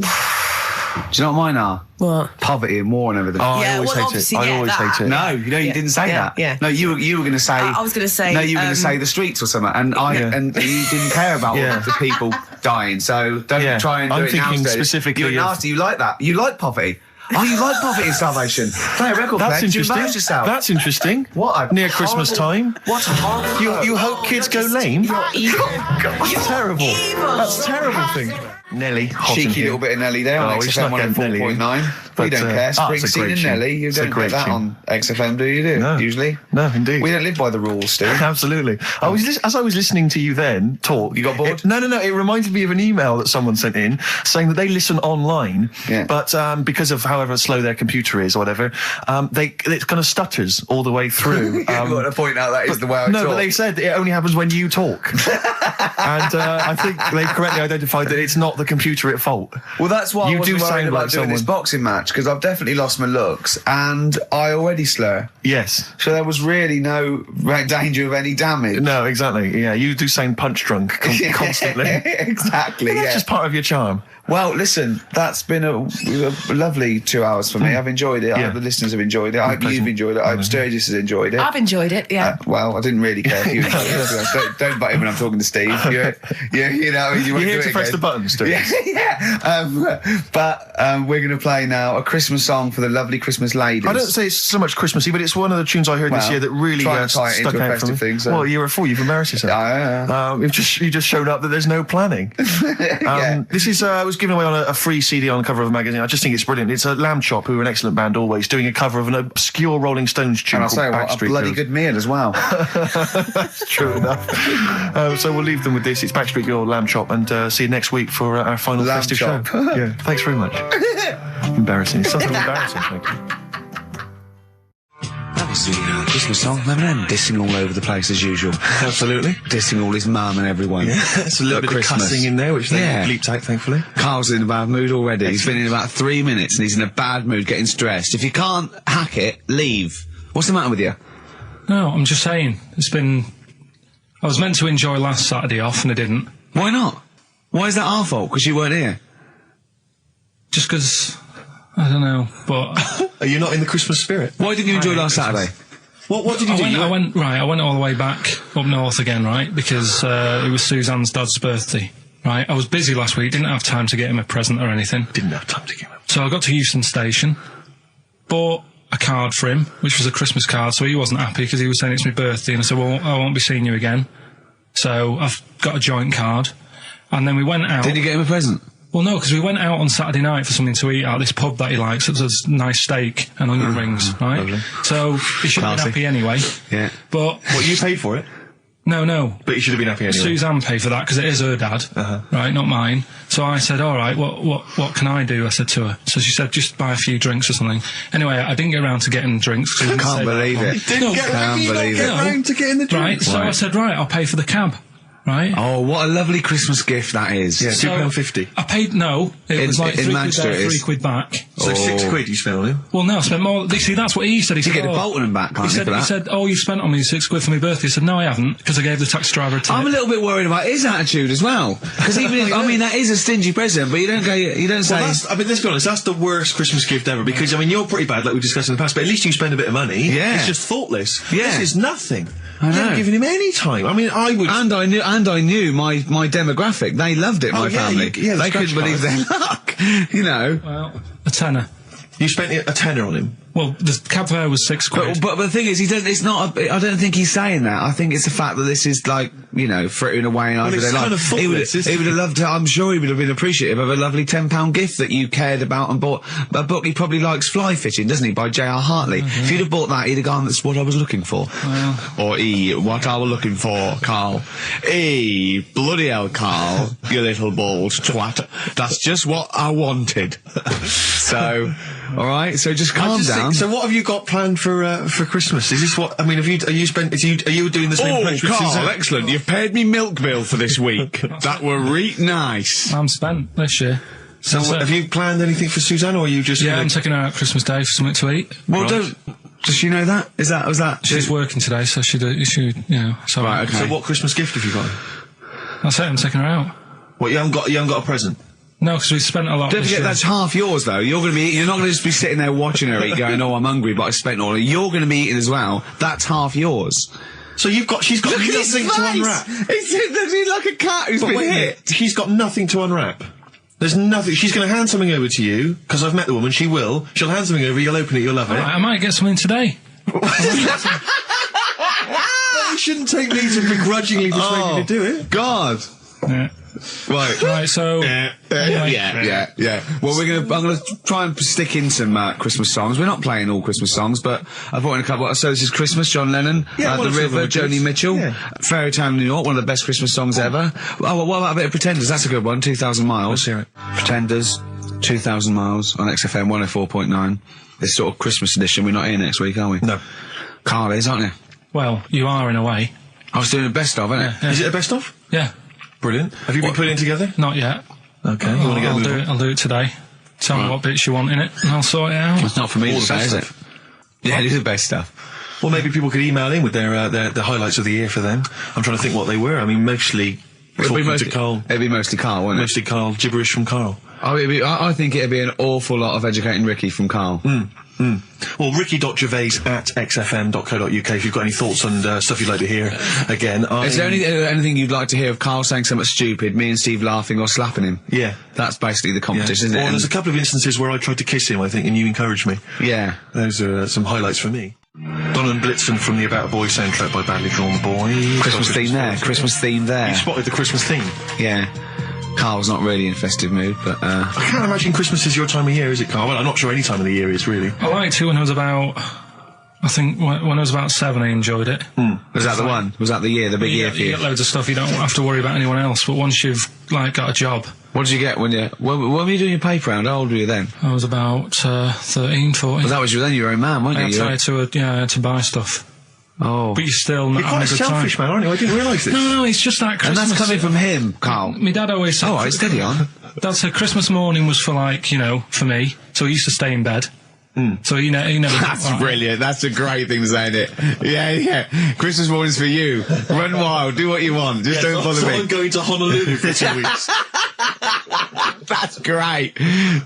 [SPEAKER 1] Do you know what mine are?
[SPEAKER 10] What?
[SPEAKER 1] Poverty and war and everything.
[SPEAKER 2] Oh, I always hate it. I always hate it.
[SPEAKER 1] No, you didn't say that.
[SPEAKER 10] Yeah.
[SPEAKER 1] No, you were going to say.
[SPEAKER 10] I was going to say.
[SPEAKER 1] No, you were going to say the streets or something, and and you didn't care about all of the people dying. So don't try and do it now.
[SPEAKER 2] I'm thinking specifically.
[SPEAKER 1] You're nasty. You like that. You like poverty. Oh, you like poverty and starvation. Play a record.
[SPEAKER 2] That's interesting.
[SPEAKER 1] Yourself.
[SPEAKER 2] That's interesting.
[SPEAKER 1] What?
[SPEAKER 2] Near Christmas time.
[SPEAKER 1] What a horrible.
[SPEAKER 2] You hope kids go lame?
[SPEAKER 10] You're evil.
[SPEAKER 2] That's terrible. That's a terrible thing. Nelly,
[SPEAKER 1] cheeky little bit of Nelly there on XFM 104.9. We don't care. Springsteen and Nelly, you don't get that on XFM, do you?
[SPEAKER 2] No.
[SPEAKER 1] Usually?
[SPEAKER 2] No, indeed.
[SPEAKER 1] We don't live by the rules, Steve.
[SPEAKER 2] Absolutely. As I was listening to you then talk...
[SPEAKER 1] You got bored?
[SPEAKER 2] No. It reminded me of an email that someone sent in saying that they listen online, but because of however slow their computer is or whatever, it kind of stutters all the way through.
[SPEAKER 1] You've got to point out that is the way I talk.
[SPEAKER 2] No, but they said it only happens when you talk. And I think they've correctly identified that it's not the computer at fault.
[SPEAKER 1] Well, that's why I wasn't worried about doing this
[SPEAKER 2] someone.
[SPEAKER 1] boxing match, because I've definitely lost my looks and I already slur.
[SPEAKER 2] Yes.
[SPEAKER 1] So there was really no danger of any damage.
[SPEAKER 2] No, exactly. Yeah, you do sound punch drunk constantly.
[SPEAKER 1] Exactly.
[SPEAKER 2] But that's just part of your charm.
[SPEAKER 1] Well, listen, that's been a lovely 2 hours for me. I've enjoyed it. I hope the listeners have enjoyed it. I hope you've enjoyed it. I hope Sturgis has enjoyed it.
[SPEAKER 10] I've enjoyed it, yeah.
[SPEAKER 1] Well, I didn't really care if you enjoyed it. Don't butt in when I'm talking to Steve. You know, you won't
[SPEAKER 2] You're here
[SPEAKER 1] do
[SPEAKER 2] to
[SPEAKER 1] it
[SPEAKER 2] press
[SPEAKER 1] again.
[SPEAKER 2] the button, Sturgis.
[SPEAKER 1] But we're going to play now a Christmas song for the lovely Christmas ladies.
[SPEAKER 2] I don't say it's so much Christmassy, but it's one of the tunes I heard this year that really
[SPEAKER 1] tie it
[SPEAKER 2] stuck
[SPEAKER 1] into a
[SPEAKER 2] out for me.
[SPEAKER 1] festive thing. So.
[SPEAKER 2] Well, year before, you've embarrassed yourself. You just showed up that there's no planning. This is was given away on a free CD on the cover of a magazine. I just think it's brilliant. It's a Lamb Chop, who are an excellent band always, doing a cover of an obscure Rolling Stones tune
[SPEAKER 1] and I'll say
[SPEAKER 2] called Backstreet
[SPEAKER 1] a bloody
[SPEAKER 2] Girls.
[SPEAKER 1] good meal as well.
[SPEAKER 2] That's true enough. So we'll leave them with this. It's Backstreet Girl, Lamb Chop, and see you next week for our final
[SPEAKER 1] Lamb
[SPEAKER 2] festive
[SPEAKER 1] Chop.
[SPEAKER 2] show. Yeah, thanks very much. Embarrassing. It's something embarrassing. Thank you.
[SPEAKER 1] That was the Christmas song. Remember them dissing all over the place as usual?
[SPEAKER 2] Absolutely.
[SPEAKER 1] Dissing all his mum and everyone.
[SPEAKER 2] Yeah, it's a little bit
[SPEAKER 1] Christmas.
[SPEAKER 2] of cussing in there, which they bleeped out, thankfully.
[SPEAKER 1] Carl's in a bad mood already. He's been in about 3 minutes and he's in a bad mood, getting stressed. If you can't hack it, leave. What's the matter with you?
[SPEAKER 3] No, I'm just saying. I was meant to enjoy last Saturday off and I didn't.
[SPEAKER 1] Why not? Why is that our fault? Because you weren't here?
[SPEAKER 3] Just because... I don't know, but...
[SPEAKER 2] Are you not in the Christmas spirit?
[SPEAKER 1] Why didn't you enjoy last Saturday?
[SPEAKER 2] What did you do?
[SPEAKER 3] I went all the way back up north again, right? Because it was Suzanne's dad's birthday, right? I was busy last week, didn't have time to get him a present or anything.
[SPEAKER 2] Didn't have time to get him.
[SPEAKER 3] So I got to Euston Station, bought a card for him, which was a Christmas card, so he wasn't happy because he was saying it's my birthday, and I said, well, I won't be seeing you again. So I've got a joint card, and then we went out.
[SPEAKER 1] Did you get him a present?
[SPEAKER 3] Well, no, because we went out on Saturday night for something to eat at this pub that he likes. It was a nice steak and onion rings, right?
[SPEAKER 2] Lovely.
[SPEAKER 3] So he should have been happy anyway.
[SPEAKER 1] Yeah.
[SPEAKER 3] But...
[SPEAKER 2] What, you paid for it?
[SPEAKER 3] No.
[SPEAKER 2] But you should have been happy anyway.
[SPEAKER 3] Suzanne paid for that because it is her dad, right, not mine. So I said, all right, what can I do? I said to her. So she said, just buy a few drinks or something. Anyway, I didn't get around to getting drinks.
[SPEAKER 1] I can't believe it.
[SPEAKER 2] Can't believe it. Round to getting the drinks.
[SPEAKER 3] Right, so I said, right, I'll pay for the cab. Right.
[SPEAKER 1] Oh, what a lovely Christmas gift that is.
[SPEAKER 2] Yeah,
[SPEAKER 3] So,
[SPEAKER 2] £2.50.
[SPEAKER 3] I paid, it was like
[SPEAKER 1] in
[SPEAKER 3] £3
[SPEAKER 1] Manchester
[SPEAKER 3] there,
[SPEAKER 1] it is.
[SPEAKER 3] £3 back.
[SPEAKER 2] So £6 you spent on him?
[SPEAKER 3] Well, no, I spent more. See, that's what he said. He
[SPEAKER 1] You
[SPEAKER 3] said,
[SPEAKER 1] get the Bolton and back, can't
[SPEAKER 3] he
[SPEAKER 1] you, for that?
[SPEAKER 3] said, oh, you spent on me £6 for my birthday. I said, no, I haven't, because I gave the taxi driver a tip.
[SPEAKER 1] I'm a little bit worried about his attitude as well. Because even if, I mean, that is a stingy present, but you don't say...
[SPEAKER 2] Well, let's be honest, that's the worst Christmas gift ever, because, I mean, you're pretty bad, like we discussed in the past, but at least you spend a bit of money.
[SPEAKER 1] Yeah.
[SPEAKER 2] It's just thoughtless.
[SPEAKER 1] Yeah.
[SPEAKER 2] This is nothing.
[SPEAKER 1] I know.
[SPEAKER 2] You haven't given him any time. I mean, I would...
[SPEAKER 1] And I knew my demographic. They loved it, my family.
[SPEAKER 2] the
[SPEAKER 1] they couldn't
[SPEAKER 2] scratch
[SPEAKER 1] believe
[SPEAKER 2] card.
[SPEAKER 1] their luck. You know.
[SPEAKER 3] Well, a tenner.
[SPEAKER 2] You spent a tenner on him.
[SPEAKER 3] Well, the cab fare was £6.
[SPEAKER 1] But the thing is, it's not. I don't think he's saying that. I think it's the fact that this is like, frittering away in everyday life. He would have loved to. I'm sure he would have been appreciative of a lovely £10 gift that you cared about and bought. A book he probably likes, Fly Fishing, doesn't he, by J.R. Hartley. If you'd have bought that, he'd have gone, that's what I was looking for.
[SPEAKER 3] Well.
[SPEAKER 1] Or what I was looking for, Carl. Bloody hell, Carl, you little bald twat. That's just what I wanted. So, all right. So just calm down.
[SPEAKER 2] So what have you got planned for Christmas? Is this what? I mean, are you doing the same approach with
[SPEAKER 1] Carl,
[SPEAKER 2] Suzanne?
[SPEAKER 1] excellent. You've paid me milk bill for this week. That were nice.
[SPEAKER 3] I'm spent this year.
[SPEAKER 2] So have you planned anything for Suzanne, or are you just?
[SPEAKER 3] Yeah, I'm taking her out Christmas Day for something to eat.
[SPEAKER 1] Well, does she know that? Was that?
[SPEAKER 3] She's working today, so she. So
[SPEAKER 1] right. Okay.
[SPEAKER 2] So what Christmas gift have you got?
[SPEAKER 3] That's it. I'm taking her out.
[SPEAKER 2] What, you haven't got a present?
[SPEAKER 3] No, because we spent a lot.
[SPEAKER 1] Don't forget, that's half yours, though. You're not going to just be sitting there watching her eat, going, "Oh, I'm hungry, but I spent all." You're going to be eating as well. That's half yours.
[SPEAKER 2] So she's got nothing to unwrap.
[SPEAKER 1] He's like a cat who's been hit.
[SPEAKER 2] She's got nothing to unwrap. There's nothing. She's going to hand something over to you, because I've met the woman. She will. She'll hand something over. You'll open it. You'll love it.
[SPEAKER 3] I might get something today.
[SPEAKER 2] You shouldn't take me to begrudgingly persuade me to do it.
[SPEAKER 1] God.
[SPEAKER 3] Yeah. Right, so...
[SPEAKER 1] Yeah. Well, I'm gonna try and stick in some Christmas songs. We're not playing all Christmas songs, but I brought in a couple. So this is Christmas, John Lennon, The River, Joni Mitchell, Fairy Tale in New York, one of the best Christmas songs ever. Oh, well, what about a bit of Pretenders? That's a good one, 2,000 Miles.
[SPEAKER 2] Let's hear it.
[SPEAKER 1] Pretenders, 2,000 Miles on XFM 104.9. This sort of Christmas edition. We're not here next week, are we?
[SPEAKER 2] No.
[SPEAKER 1] Carl is, aren't you?
[SPEAKER 3] Well, you are in a way.
[SPEAKER 1] I was doing a best of, isn't it?
[SPEAKER 3] Yeah.
[SPEAKER 2] Is it a best of?
[SPEAKER 3] Yeah.
[SPEAKER 2] Brilliant. Have you been putting it together?
[SPEAKER 3] Not yet.
[SPEAKER 2] Okay.
[SPEAKER 3] I'll do it today. Tell me what bits you want in it, and I'll sort it out.
[SPEAKER 1] It's not for me to say, is it? Yeah, it is the best stuff.
[SPEAKER 2] Well, maybe people could email in with their the highlights of the year for them. I'm trying to think what they were. I mean, mostly talking to Carl.
[SPEAKER 1] It'd be mostly Carl, wouldn't it?
[SPEAKER 2] Mostly Carl. Gibberish from Carl.
[SPEAKER 1] I think it'd be an awful lot of educating Ricky from Carl.
[SPEAKER 2] Well, ricky.gervais@xfm.co.uk if you've got any thoughts and stuff you'd like to hear. Again,
[SPEAKER 1] is there anything you'd like to hear of Carl saying something stupid, me and Steve laughing or slapping him?
[SPEAKER 2] Yeah.
[SPEAKER 1] That's basically the competition, isn't it?
[SPEAKER 2] Well, there's a couple of instances where I tried to kiss him, I think, and you encouraged me.
[SPEAKER 1] Yeah.
[SPEAKER 2] Those are some highlights for me. Don and Blitzen from the About a Boy soundtrack by Badly Drawn Boys.
[SPEAKER 1] Christmas theme there.
[SPEAKER 2] You spotted the Christmas theme.
[SPEAKER 1] Yeah. Carl's not really in a festive mood, but
[SPEAKER 2] I can't imagine Christmas is your time of year, is it, Carl? Well, I'm not sure any time of the year is, really.
[SPEAKER 3] I liked it when I was about... I think when I was about 7, I enjoyed it.
[SPEAKER 1] Was that the one? Was that the year, the big year for you?
[SPEAKER 3] You get loads of stuff, you don't have to worry about anyone else, but once you've, got a job...
[SPEAKER 1] What did you get when were you doing your paper round? How old were you then?
[SPEAKER 3] I was about 13, 14.
[SPEAKER 1] Well, that was then you were a man, weren't you?
[SPEAKER 3] I had to buy stuff.
[SPEAKER 1] Oh.
[SPEAKER 3] But you're still not having a good time.
[SPEAKER 2] You're quite a selfish man, aren't you? I didn't realise this.
[SPEAKER 3] No, it's just that Christmas...
[SPEAKER 1] And that's coming from him, Carl.
[SPEAKER 3] My dad always said...
[SPEAKER 1] Oh, right, steady on.
[SPEAKER 3] Dad said Christmas morning was for, for me, so he used to stay in bed. So he never...
[SPEAKER 1] That's brilliant. That's a great thing to say, isn't it? Yeah. Christmas morning's for you. Run wild, do what you want. Just don't bother me.
[SPEAKER 2] I'm going to Honolulu for 2 weeks.
[SPEAKER 1] That's great.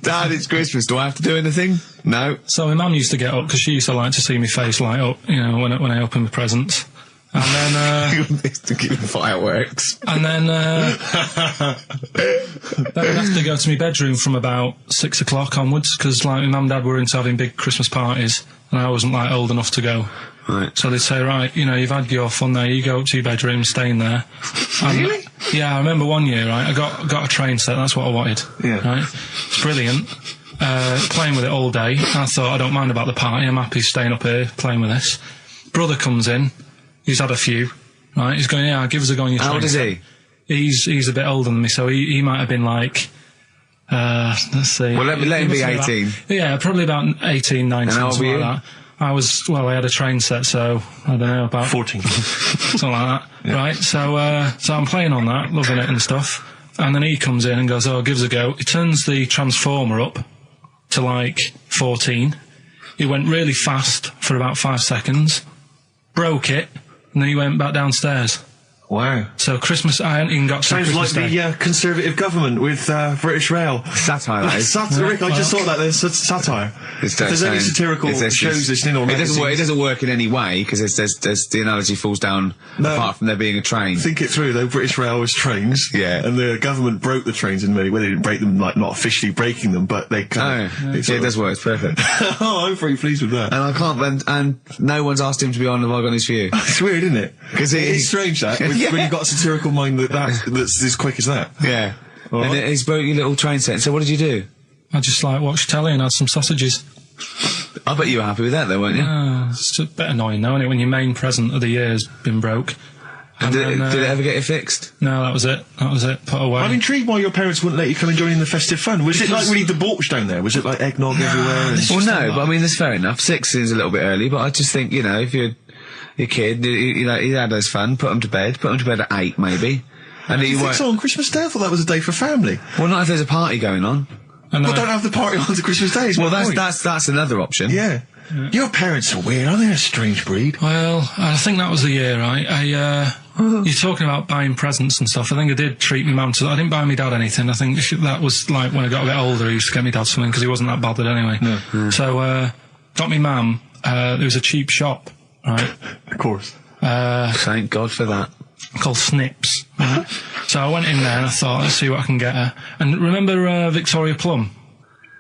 [SPEAKER 1] Dad, it's Christmas. Do I have to do anything? No.
[SPEAKER 3] So my mum used to get up, because she used to like to see my face light up, when I opened the presents. And then,
[SPEAKER 1] to give fireworks.
[SPEAKER 3] And then I'd have to go to my bedroom from about 6 o'clock onwards, because my mum and dad were into having big Christmas parties, and I wasn't old enough to go.
[SPEAKER 1] Right.
[SPEAKER 3] So they'd say, right, you've had your fun there, you go up to your bedroom, stay in there.
[SPEAKER 1] Really?
[SPEAKER 3] Yeah, I remember one year, right, I got a train set, that's what I wanted.
[SPEAKER 2] Yeah.
[SPEAKER 3] Right? It's brilliant. Playing with it all day. I thought, I don't mind about the party, I'm happy staying up here, playing with this. Brother comes in, he's had a few, right, he's going, yeah, give us a go on your train.
[SPEAKER 1] How old is he?
[SPEAKER 3] He's a bit older than me, so he might have been let's see.
[SPEAKER 1] Well, let him be 18.
[SPEAKER 3] Probably about 18, 19,
[SPEAKER 1] and
[SPEAKER 3] something like that. I had a train set, so, I don't know, about...
[SPEAKER 2] 14.
[SPEAKER 3] Something like that, yeah. Right? So I'm playing on that, loving it and stuff, and then he comes in and goes, oh, give us a go. He turns the transformer up to, 14. He went really fast for about 5 seconds, broke it, and then he went back downstairs.
[SPEAKER 2] Wow.
[SPEAKER 3] So Christmas, I hadn't even got to
[SPEAKER 2] Sounds
[SPEAKER 3] Christmas
[SPEAKER 2] like
[SPEAKER 3] Day.
[SPEAKER 2] the Conservative government with British Rail.
[SPEAKER 1] Satire, that is.
[SPEAKER 2] Rick, I just thought that there's satire. If there's any satirical shows listening or magazines...
[SPEAKER 1] It doesn't work in any way, because there's the analogy falls down apart from there being a train.
[SPEAKER 2] Think it through, though. British Rail was trains.
[SPEAKER 1] Yeah.
[SPEAKER 2] And the government broke the trains in many ways. They didn't break them, like, not officially breaking them, but they kind of...
[SPEAKER 1] It does work. It's perfect.
[SPEAKER 2] Oh, I'm very pleased with that.
[SPEAKER 1] And I can't... And no one's asked him to be on Have I Got News For You.
[SPEAKER 2] It's weird, isn't it?
[SPEAKER 1] Because
[SPEAKER 2] it's strange, that, when you've got a satirical mind that's as quick as that.
[SPEAKER 1] Yeah. And he's broke your little train set. So what did you do?
[SPEAKER 3] I just watched telly and had some sausages.
[SPEAKER 1] I bet you were happy with that though, weren't you?
[SPEAKER 3] It's a bit annoying though, isn't it, when your main present of the year has been broke.
[SPEAKER 1] And did it ever get it fixed?
[SPEAKER 3] No, that was it. Put away.
[SPEAKER 2] I'm intrigued why your parents wouldn't let you come and join in the festive fun. Was it like really debauched down there? Was it like eggnog everywhere?
[SPEAKER 1] Well, no, but I mean, that's fair enough. 6 is a little bit early, but I just think, if you're your kid, he had his fun, put him to bed at 8 maybe. And
[SPEAKER 2] you think so on Christmas Day? I thought that was a day for family.
[SPEAKER 1] Well, not if there's a party going on.
[SPEAKER 2] Well, don't have the party on to Christmas Day.
[SPEAKER 1] Well, that's another option.
[SPEAKER 2] Yeah. Your parents are weird, aren't they? A strange breed.
[SPEAKER 3] Well, I think that was the year, right? You're talking about buying presents and stuff. I think I did treat my mum to that. I didn't buy my dad anything. I think that was like when I got a bit older, I used to get my dad something because he wasn't that bothered anyway.
[SPEAKER 2] No.
[SPEAKER 3] So, got me mum, there was a cheap shop, right?
[SPEAKER 2] Of course.
[SPEAKER 1] Thank God for that.
[SPEAKER 3] Called Snips. Right? So I went in there and I thought, let's see what I can get her. And remember Victoria Plum?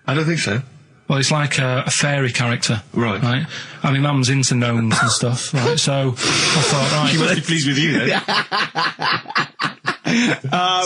[SPEAKER 2] I don't think so.
[SPEAKER 3] Well, it's like a fairy character.
[SPEAKER 2] Right.
[SPEAKER 3] I mean, mum's into gnomes and stuff, right? So I thought, right.
[SPEAKER 2] She must be pleased with you then.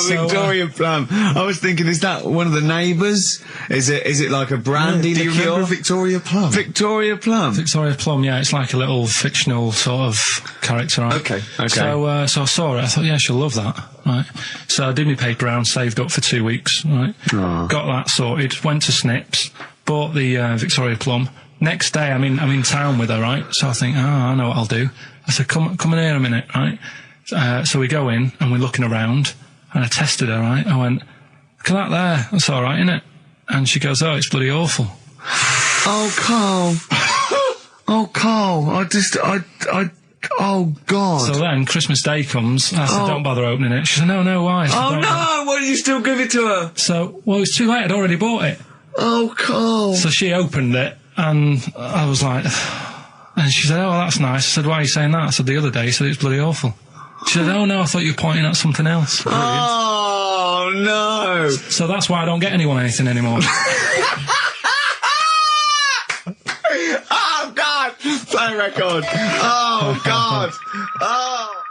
[SPEAKER 1] Victoria Plum. I was thinking, is that one of the neighbours? Is it like a brandy
[SPEAKER 2] liqueur? Do you remember Victoria Plum?
[SPEAKER 1] Victoria Plum.
[SPEAKER 3] Victoria Plum, yeah. It's like a little fictional sort of character, right?
[SPEAKER 2] Okay.
[SPEAKER 3] So I saw it. I thought, yeah, she'll love that, right? So I did my paper round, saved up for 2 weeks, right?
[SPEAKER 1] Oh.
[SPEAKER 3] Got that sorted. Went to Snips, bought the Victoria Plum. Next day, I'm in town with her, right? So I think, I know what I'll do. I said, come in here a minute, right? So we go in and we're looking around and I tested her, right? I went, look at that there. That's all right, isn't it? And she goes, oh, it's bloody awful.
[SPEAKER 1] Oh, Carl. Oh, Carl. Oh, God.
[SPEAKER 3] So then Christmas Day comes. I said, don't bother opening it. She said, no, why? Said,
[SPEAKER 1] oh, no. Why did you still give it to her?
[SPEAKER 3] So, well, it was too late. I'd already bought it.
[SPEAKER 1] Oh, Carl.
[SPEAKER 3] So she opened it and I was like, and she said, oh, that's nice. I said, why are you saying that? I said, the other day you said it's bloody awful. She said, oh, no, I thought you were pointing at something else.
[SPEAKER 1] Oh, no.
[SPEAKER 3] So that's why I don't get anyone anything anymore.
[SPEAKER 1] Oh, God. Play record. Oh, God. Oh.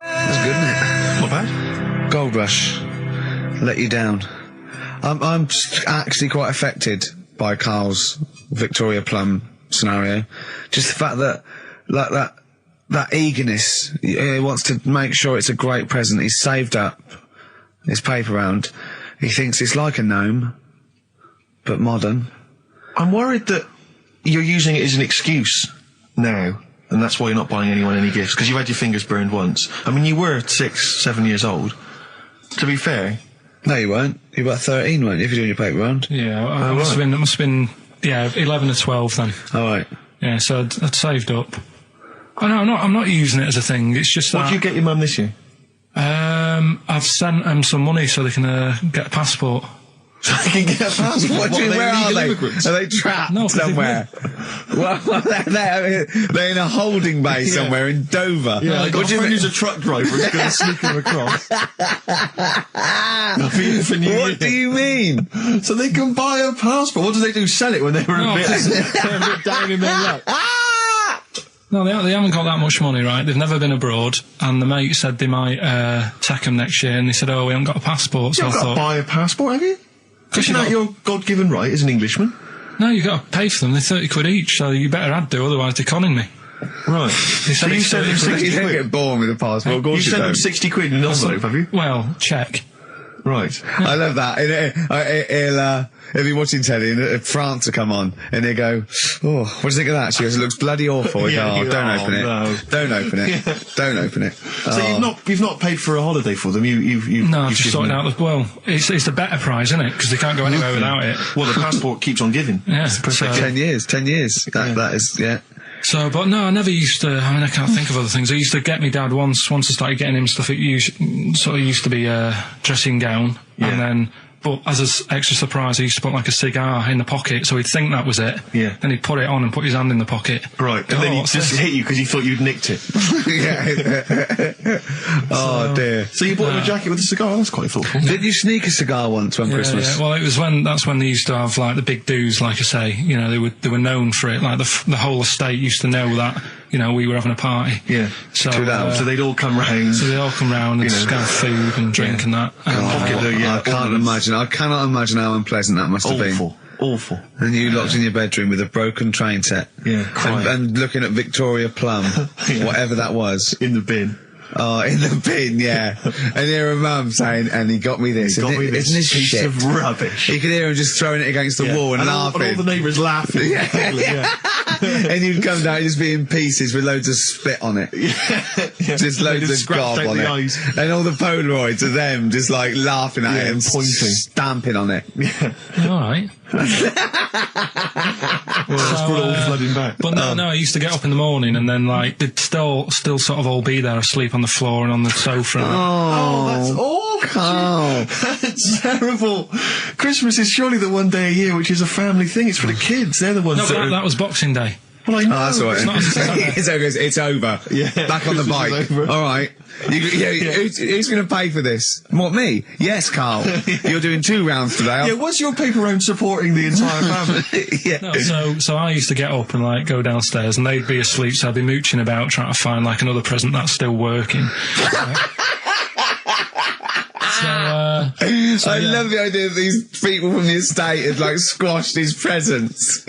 [SPEAKER 1] That's good, isn't it?
[SPEAKER 2] Not bad.
[SPEAKER 1] Gold Rush. Let you down. I'm actually quite affected by Carl's Victoria Plum scenario. Just the fact that, like, that eagerness, he wants to make sure it's a great present. He's saved up his paper round. He thinks it's like a gnome, but modern.
[SPEAKER 2] I'm worried that you're using it as an excuse now, and that's why you're not buying anyone any gifts, because you've had your fingers burned once. I mean, you were 6, 7 years old. To be fair.
[SPEAKER 1] No, you weren't. You were about 13, weren't you, if you're doing your paper round?
[SPEAKER 3] Yeah, it must have been 11 or 12 then.
[SPEAKER 1] All right.
[SPEAKER 3] Yeah, so I'd saved up. Oh, no, I'm not using it as a thing. It's just that...
[SPEAKER 2] What did you get your mum this year?
[SPEAKER 3] I've sent them some money so they can get a passport.
[SPEAKER 2] So they can get a passport?
[SPEAKER 1] Where are they? Are they trapped somewhere? Well, they're in a holding bay somewhere in Dover.
[SPEAKER 2] Yeah, I got a friend who's a truck driver who's going to sneak them across.
[SPEAKER 1] What do you mean?
[SPEAKER 2] So they can buy a passport. What do they do? Sell it when they're a bit down in their luck?
[SPEAKER 3] No, they haven't got that much money, right? They've never been abroad, and the mate said they might take them next year, and they said, oh, we haven't got a passport. So
[SPEAKER 2] you haven't got to buy a passport, have you? Isn't that your God-given right as an Englishman?
[SPEAKER 3] No, you've got to pay for them. They're 30 quid each, so you better do, otherwise they're conning me.
[SPEAKER 2] Right. So you sent them 60 quid?
[SPEAKER 1] You don't get born with a passport, of course
[SPEAKER 2] you sent them 60 quid in an envelope, have you?
[SPEAKER 3] Well, check.
[SPEAKER 2] Right.
[SPEAKER 1] I love that. He'll be watching telly and France will come on and he'll go, oh, what do you think of that? She goes, it looks bloody awful.
[SPEAKER 2] Yeah,
[SPEAKER 1] don't open it.
[SPEAKER 2] No.
[SPEAKER 1] Don't open it.
[SPEAKER 2] Yeah.
[SPEAKER 1] Don't open it.
[SPEAKER 2] So you've not paid for a holiday for them?
[SPEAKER 3] No, I've just sorted out it's the better prize, isn't it? Because they can't go anywhere without it.
[SPEAKER 2] Well, the passport keeps on giving.
[SPEAKER 3] Yeah.
[SPEAKER 1] So 10 years. That is, yeah.
[SPEAKER 3] So, but no, I never used to. I mean, I can't think of other things. I used to get me dad once I started getting him stuff. It used to be a dressing gown, and then. But as an extra surprise, I used to put like a cigar in the pocket, so he'd think that was it.
[SPEAKER 2] Yeah.
[SPEAKER 3] Then he'd put it on and put his hand in the pocket.
[SPEAKER 2] Right. And then he'd just hit you because he thought you'd nicked it.
[SPEAKER 1] Oh dear.
[SPEAKER 2] So you bought him a jacket with a cigar? That's quite thoughtful.
[SPEAKER 1] Did you sneak a cigar once on Christmas?
[SPEAKER 3] Yeah. Well, that's when they used to have like the big do's, like I say. You know, they were known for it. Like the whole estate used to know that. You know, we were having a party.
[SPEAKER 2] Yeah.
[SPEAKER 3] So
[SPEAKER 2] they'd all come round.
[SPEAKER 3] So they'd all come round and just have food and drink and that.
[SPEAKER 1] I can't imagine. I cannot imagine how unpleasant that must have been.
[SPEAKER 2] Awful.
[SPEAKER 1] And you locked in your bedroom with a broken train set.
[SPEAKER 2] Yeah, crying.
[SPEAKER 1] And looking at Victoria Plum, whatever that was.
[SPEAKER 2] In the bin.
[SPEAKER 1] Oh, in the bin, yeah. And hear a mum saying, and he got me this.
[SPEAKER 2] Isn't
[SPEAKER 1] this
[SPEAKER 2] piece
[SPEAKER 1] shit?
[SPEAKER 2] Of rubbish.
[SPEAKER 1] You could hear him just throwing it against the wall and laughing.
[SPEAKER 2] And all the neighbours laughing.
[SPEAKER 1] And you'd come down just be in pieces with loads of spit on it. Just loads of gob on it.
[SPEAKER 2] Eyes.
[SPEAKER 1] And all the Polaroids of them just like laughing at it and
[SPEAKER 2] pointing.
[SPEAKER 1] Stamping on it.
[SPEAKER 3] Yeah. All right.
[SPEAKER 2] Flooding back.
[SPEAKER 3] But no, I used to get up in the morning and then like they'd still sort of all be there asleep on the floor and on the sofa.
[SPEAKER 2] Oh, that's awful. That's terrible. Christmas is surely the one day a year which is a family thing. It's for the kids. They're the ones
[SPEAKER 3] that was Boxing Day.
[SPEAKER 2] Well, I know.
[SPEAKER 1] Oh, that's all right. It's over.
[SPEAKER 2] Yeah.
[SPEAKER 1] Back on the bike. All right. Who's going to pay for this? What, me? Yes, Carl. You're doing 2 rounds today.
[SPEAKER 2] Yeah, what's your paper round supporting the entire family?
[SPEAKER 3] No, so I used to get up and like go downstairs and they'd be asleep, so I'd be mooching about trying to find like another present that's still working.
[SPEAKER 1] I love the idea that these people from the estate had like squashed his presents.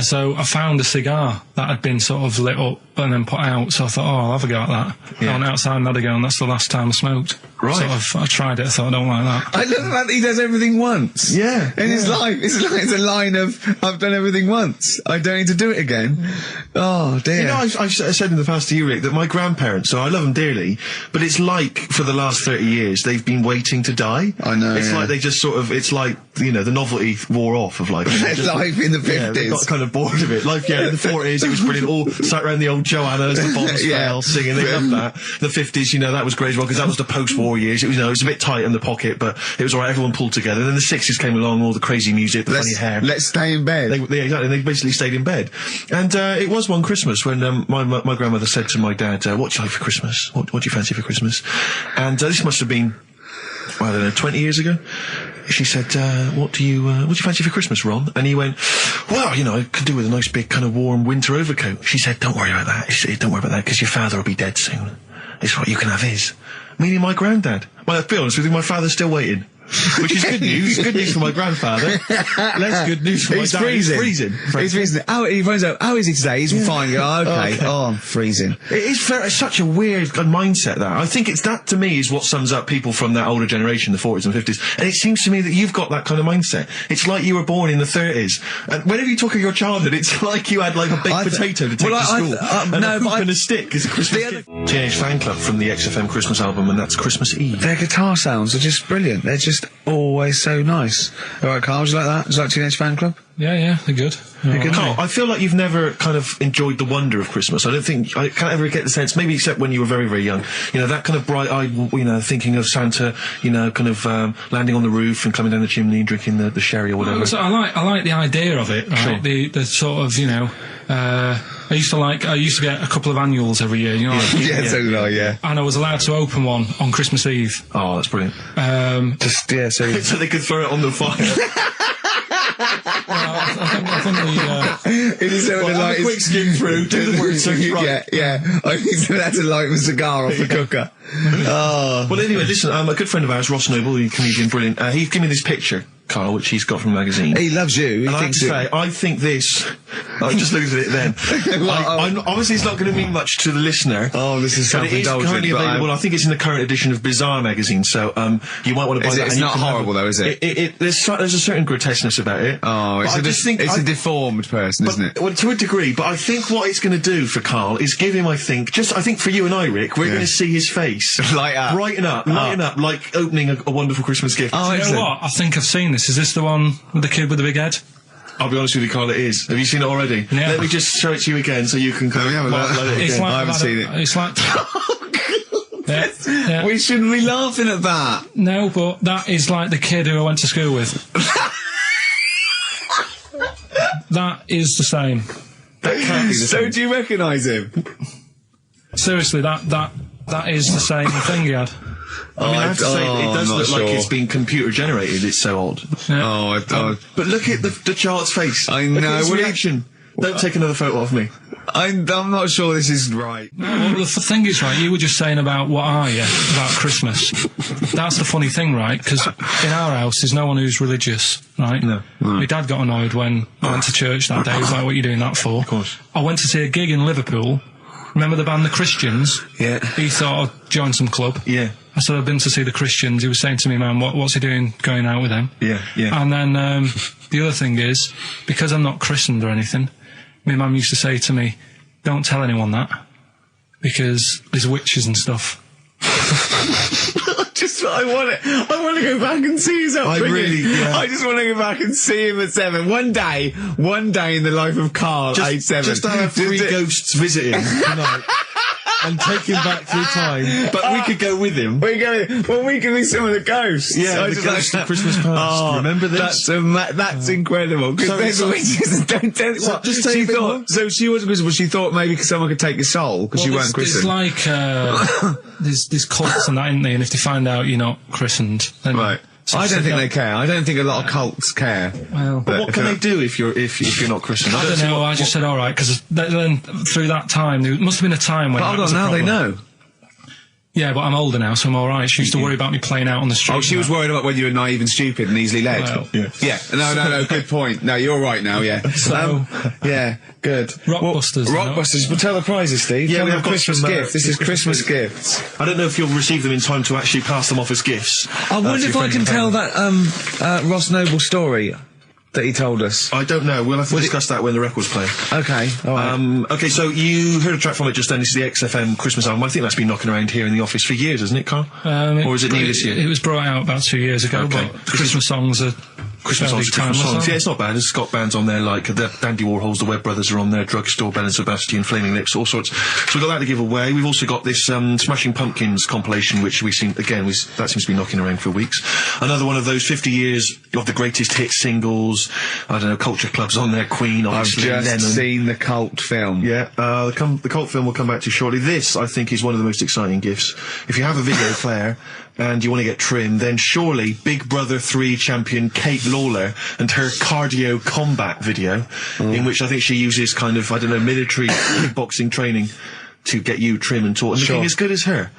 [SPEAKER 3] So I found a cigar that had been sort of lit up and then put out, so I thought, I'll have a go at that. I went outside and had a go, and that's the last time I smoked.
[SPEAKER 2] Right.
[SPEAKER 3] So I tried it, I thought, I don't like that.
[SPEAKER 1] I love the fact that he does everything once.
[SPEAKER 2] Yeah.
[SPEAKER 1] In his life. It's a line of, I've done everything once. I don't need to do it again. Oh, dear.
[SPEAKER 2] You know, I've said in the past to you, Rick, that my grandparents, so I love them dearly, but it's like, for the last 30 years, they've been waiting to die.
[SPEAKER 1] I know.
[SPEAKER 2] It's like they just sort of, it's like, you know, the novelty wore off of life.
[SPEAKER 1] Life in the 50s.
[SPEAKER 2] Yeah, they got kind of bored of it. Life, in the 40s, it was brilliant. All sat around the old Joanna as the bombs fell, singing. They loved that. The 50s, you know, that was great as well, because that was the post-war years. It was, you know, it was a bit tight in the pocket, but it was alright. Everyone pulled together. Then the 60s came along, all the crazy music, the funny hair.
[SPEAKER 1] Let's stay in bed.
[SPEAKER 2] Exactly. They basically stayed in bed. And it was one Christmas when my grandmother said to my dad, "What do you like for Christmas? What do you fancy for Christmas?" And this must have been, I don't know, 20 years ago. She said, what do you fancy for Christmas, Ron? And he went, well, you know, I could do with a nice big kind of warm winter overcoat. She said, don't worry about that. She said, don't worry about that, because your father will be dead soon. It's right, you can have his. Meaning my granddad. Well, to be honest with you, my father's still waiting. Which is good news. Good news for my grandfather. Less good news for my dad. He's freezing.
[SPEAKER 1] He's freezing. He finds out, how is he today? He's fine. Oh, okay. Oh, I'm freezing.
[SPEAKER 2] It's such a weird mindset, that. I think that, to me, is what sums up people from that older generation, the 40s and 50s. And it seems to me that you've got that kind of mindset. It's like you were born in the 30s. And whenever you talk of your childhood, it's like you had like a baked potato to take to school. And a hoop and a stick as a Christmas gift. Teenage Fan Club from the XFM Christmas album, and that's Christmas Eve.
[SPEAKER 1] Their guitar sounds are just brilliant. They're just always so nice. All right, Carl, do you like that? Do you like Teenage Fan Club?
[SPEAKER 3] Yeah, they're good.
[SPEAKER 2] Carl, I feel like you've never kind of enjoyed the wonder of Christmas. I can't ever get the sense, maybe except when you were very, very young, you know, that kind of bright-eyed, you know, thinking of Santa, you know, kind of landing on the roof and climbing down the chimney and drinking the sherry or whatever.
[SPEAKER 3] So I like the idea of it, right? Sure. The sort of, you know, I used to get a couple of annuals every year, you know.
[SPEAKER 1] So did I, yeah.
[SPEAKER 3] And I was allowed to open one on Christmas Eve.
[SPEAKER 2] Oh, that's brilliant.
[SPEAKER 1] So
[SPEAKER 2] they could throw it on the fire.
[SPEAKER 3] I think
[SPEAKER 1] it is
[SPEAKER 2] a quick skim through, do the word search right.
[SPEAKER 1] Yeah. I think that's to light a cigar off the cooker. Oh.
[SPEAKER 2] Well, anyway, listen, a good friend of ours, Ross Noble, the comedian, brilliant, he gave me this picture, Carl, which he's got from a magazine.
[SPEAKER 1] He loves you.
[SPEAKER 2] I think this... I just looked at it then. Obviously, it's not going to mean much to the listener.
[SPEAKER 1] Oh, this is self-indulgent.
[SPEAKER 2] It is currently available. I think it's in the current edition of Bizarre magazine, so you might want to buy that.
[SPEAKER 1] It's not horrible, though, is it?
[SPEAKER 2] There's a certain grotesqueness about it.
[SPEAKER 1] Oh, it's a deformed person, isn't it?
[SPEAKER 2] Well, to a degree, but I think what it's going to do for Carl is give him, I think for you and I, Rick, we're going to see his face
[SPEAKER 1] light up,
[SPEAKER 2] brighten up, like opening a wonderful Christmas gift.
[SPEAKER 3] Oh, you know what? I think I've seen this. Is this the one with the kid with the big head?
[SPEAKER 2] I'll be honest with you, Carl, it is. Have you seen it already?
[SPEAKER 3] Yeah.
[SPEAKER 2] Let me just show it to you again so you can kind of upload it again.
[SPEAKER 1] I haven't seen it.
[SPEAKER 3] It's like... Yeah.
[SPEAKER 1] We shouldn't be laughing at that.
[SPEAKER 3] No, but that is like the kid who I went to school with. That is the same.
[SPEAKER 2] That can't be the same.
[SPEAKER 1] So do you recognise him?
[SPEAKER 3] Seriously, that is the same thing he had.
[SPEAKER 2] I mean, I have to say, it does look like it's been computer generated. It's so odd.
[SPEAKER 3] Yeah.
[SPEAKER 2] But look at the child's face.
[SPEAKER 1] I know.
[SPEAKER 2] Look at his reaction. Don't take another photo of me.
[SPEAKER 1] I'm not sure this is right.
[SPEAKER 3] No, well, the thing is, right, you were just saying about what are you, about Christmas. That's the funny thing, right, because in our house there's no one who's religious, right?
[SPEAKER 2] No.
[SPEAKER 3] My dad got annoyed when I went to church that day. He was like, what are you doing that for?
[SPEAKER 2] Of course.
[SPEAKER 3] I went to see a gig in Liverpool. Remember the band The Christians?
[SPEAKER 1] Yeah.
[SPEAKER 3] He thought I'd join some club.
[SPEAKER 2] Yeah.
[SPEAKER 3] I said, I've been to see The Christians. He was saying to me, man, what's he doing going out with them?
[SPEAKER 2] Yeah, yeah.
[SPEAKER 3] And then the other thing is, because I'm not christened or anything, my mum used to say to me, don't tell anyone that, because there's witches and stuff.
[SPEAKER 1] I want to go back and see his upbringing. I just want to go back and see him at 7. One day in the life of Carl, age 7.
[SPEAKER 2] Just to have 3 ghosts visit him tonight. And take him back through time. But we could go with him.
[SPEAKER 1] We can be some of the ghosts.
[SPEAKER 2] Yeah, the ghosts of Christmas past.
[SPEAKER 1] Oh,
[SPEAKER 2] remember this?
[SPEAKER 1] That's incredible. Because there's witches. Don't tell
[SPEAKER 2] So just say
[SPEAKER 1] she thought. So she wasn't Christian, but she thought maybe someone could take your soul because you weren't christened.
[SPEAKER 3] It's like there's cults and that, isn't there? And if they find out you're not christened, then
[SPEAKER 1] right. I don't think they care. I don't think a lot of cults care.
[SPEAKER 3] Well,
[SPEAKER 2] but what can they do if you're not christened?
[SPEAKER 3] I don't know. I just said all right because then through that time there must have been a time when.
[SPEAKER 1] But hold on, now they know.
[SPEAKER 3] Yeah, but I'm older now, so I'm all right. She used to worry about me playing out on the street.
[SPEAKER 1] Oh, she was worried about when you were naive and stupid and easily led.
[SPEAKER 3] Well,
[SPEAKER 1] yeah. No. Good point. No, you're right now. Yeah.
[SPEAKER 3] So,
[SPEAKER 1] yeah, good.
[SPEAKER 3] Rockbusters.
[SPEAKER 1] Rockbusters. But tell the prizes, Steve.
[SPEAKER 2] Yeah, we have
[SPEAKER 1] Christmas
[SPEAKER 2] got some,
[SPEAKER 1] gifts. This is Christmas gifts.
[SPEAKER 2] I don't know if you'll receive them in time to actually pass them off as gifts.
[SPEAKER 1] I wonder if I can tell that Ross Noble story that he told us.
[SPEAKER 2] I don't know. We'll have to discuss that when the record's playing.
[SPEAKER 1] Okay. All right.
[SPEAKER 2] Okay, so you heard a track from it just then. This is the XFM Christmas album. I think that's been knocking around here in the office for years, hasn't it, Carl? Or is it new this year?
[SPEAKER 3] It was brought out about 2 years ago,
[SPEAKER 2] Okay.
[SPEAKER 3] but Christmas songs are
[SPEAKER 2] Christmas songs. Yeah, it's not bad. There's Scott bands on there, like the Dandy Warhols, the Webb Brothers are on there, Drugstore, Bell and Sebastian, Flaming Lips, all sorts. So we've got that to give away. We've also got this Smashing Pumpkins compilation, which we've seen, again, that seems to be knocking around for weeks. Another one of those 50 years of the greatest hit singles. I don't know, Culture Club's on there, Queen, obviously,
[SPEAKER 1] I've just
[SPEAKER 2] Lennon.
[SPEAKER 1] seen the cult film.
[SPEAKER 2] Yeah, the cult film we'll come back to shortly. This, I think, is one of the most exciting gifts. If you have a video player and you want to get trimmed, then surely Big Brother 3 champion Kate Lawler and her cardio combat video, in which I think she uses kind of, I don't know, military kickboxing training to get you trim and taut and looking as good as her.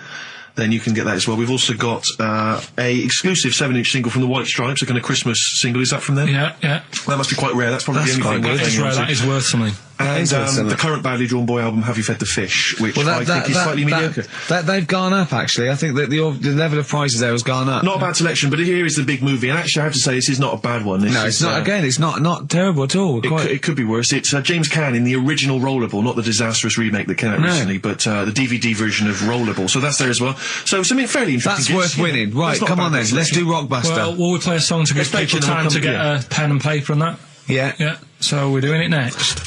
[SPEAKER 2] Then you can get that as well. We've also got a exclusive 7-inch single from the White Stripes, a kind of Christmas single. Is that from them?
[SPEAKER 3] Yeah.
[SPEAKER 2] That must be quite rare. That's probably the only thing
[SPEAKER 3] That is rare. That is worth something.
[SPEAKER 2] And the current Badly Drawn Boy album, Have You Fed the Fish, which I think is slightly mediocre.
[SPEAKER 1] They've gone up, actually. I think that the level of prices there has gone up.
[SPEAKER 2] Not a bad selection, but here is the big movie. And actually, I have to say, this is not a bad one.
[SPEAKER 1] It's not. Again, it's not terrible at all.
[SPEAKER 2] It could be worse. It's James Caan in the original Rollerball, not the disastrous remake that came out recently, but the DVD version of Rollerball. So that's there as well. So something fairly interesting.
[SPEAKER 1] That's worth winning. Right, come on then. Let's do Rockbuster.
[SPEAKER 3] Well, will we play a song to give people time to get a pen and paper and that?
[SPEAKER 1] Yeah.
[SPEAKER 3] So we're doing it next.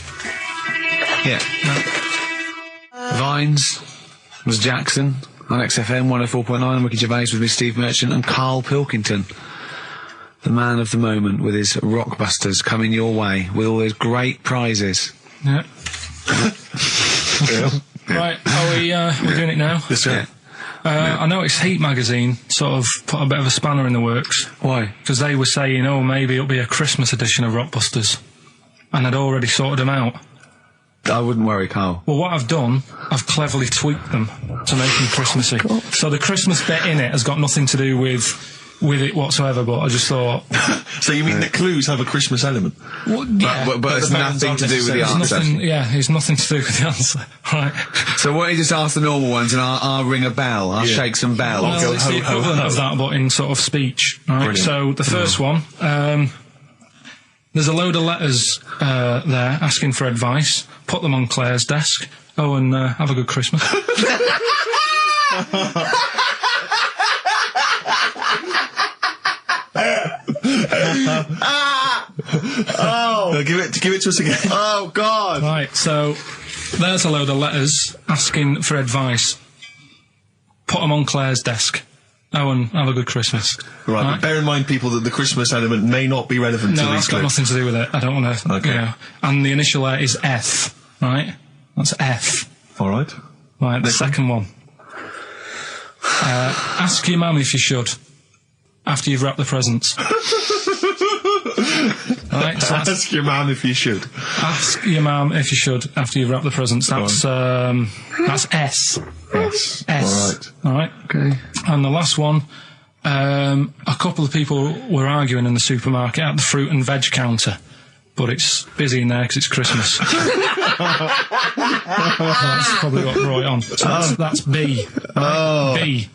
[SPEAKER 1] Yeah. Vines was Jackson on XFM 104.9. Ricky Gervais with me, Steve Merchant, and Karl Pilkington, the man of the moment, with his Rockbusters coming your way with all those great prizes.
[SPEAKER 3] Yeah. Right, we're doing it now?
[SPEAKER 2] Yes, sir.
[SPEAKER 3] I noticed Heat magazine sort of put a bit of a spanner in the works.
[SPEAKER 1] Why?
[SPEAKER 3] Because they were saying, maybe it'll be a Christmas edition of Rockbusters. And I'd already sorted them out.
[SPEAKER 1] I wouldn't worry, Carl.
[SPEAKER 3] Well, what I've done, I've cleverly tweaked them to make them Christmassy. So the Christmas bit in it has got nothing to do with it whatsoever, but I just thought...
[SPEAKER 2] So you mean the clues have a Christmas element?
[SPEAKER 3] Well, yeah.
[SPEAKER 1] But it's nothing to do with the answer.
[SPEAKER 3] It's nothing to do with the answer. Right.
[SPEAKER 1] So why don't you just ask the normal ones and I'll ring a bell, I'll shake some bells.
[SPEAKER 3] Well, it's the equivalent of that, but in sort of speech. Right? Brilliant. So the first one, there's a load of letters there asking for advice. Put them on Claire's desk. And have a good Christmas.
[SPEAKER 2] Oh, give it to us again.
[SPEAKER 1] Oh, God.
[SPEAKER 3] Right, so there's a load of letters asking for advice. Put them on Claire's desk. Owen, have a good Christmas.
[SPEAKER 2] Right, but bear in mind, people, that the Christmas element may not be relevant to
[SPEAKER 3] No,
[SPEAKER 2] these
[SPEAKER 3] that's got
[SPEAKER 2] clues.
[SPEAKER 3] nothing to do with it. I don't want to.
[SPEAKER 2] Okay.
[SPEAKER 3] Yeah. And the initial letter is F, right? That's F.
[SPEAKER 2] All right.
[SPEAKER 3] Right, the second one. Ask your mum if you should, after you've wrapped the presents. Right, so
[SPEAKER 2] ask your mum if you should.
[SPEAKER 3] Ask your mum if you should, after you've wrapped the presents. That's S.
[SPEAKER 2] Yes.
[SPEAKER 3] S.
[SPEAKER 2] All right.
[SPEAKER 3] All right.
[SPEAKER 1] Okay.
[SPEAKER 3] And the last one, a couple of people were arguing in the supermarket at the fruit and veg counter, but it's busy in there because it's Christmas. That's probably what brought it on. So that's B. Right? B.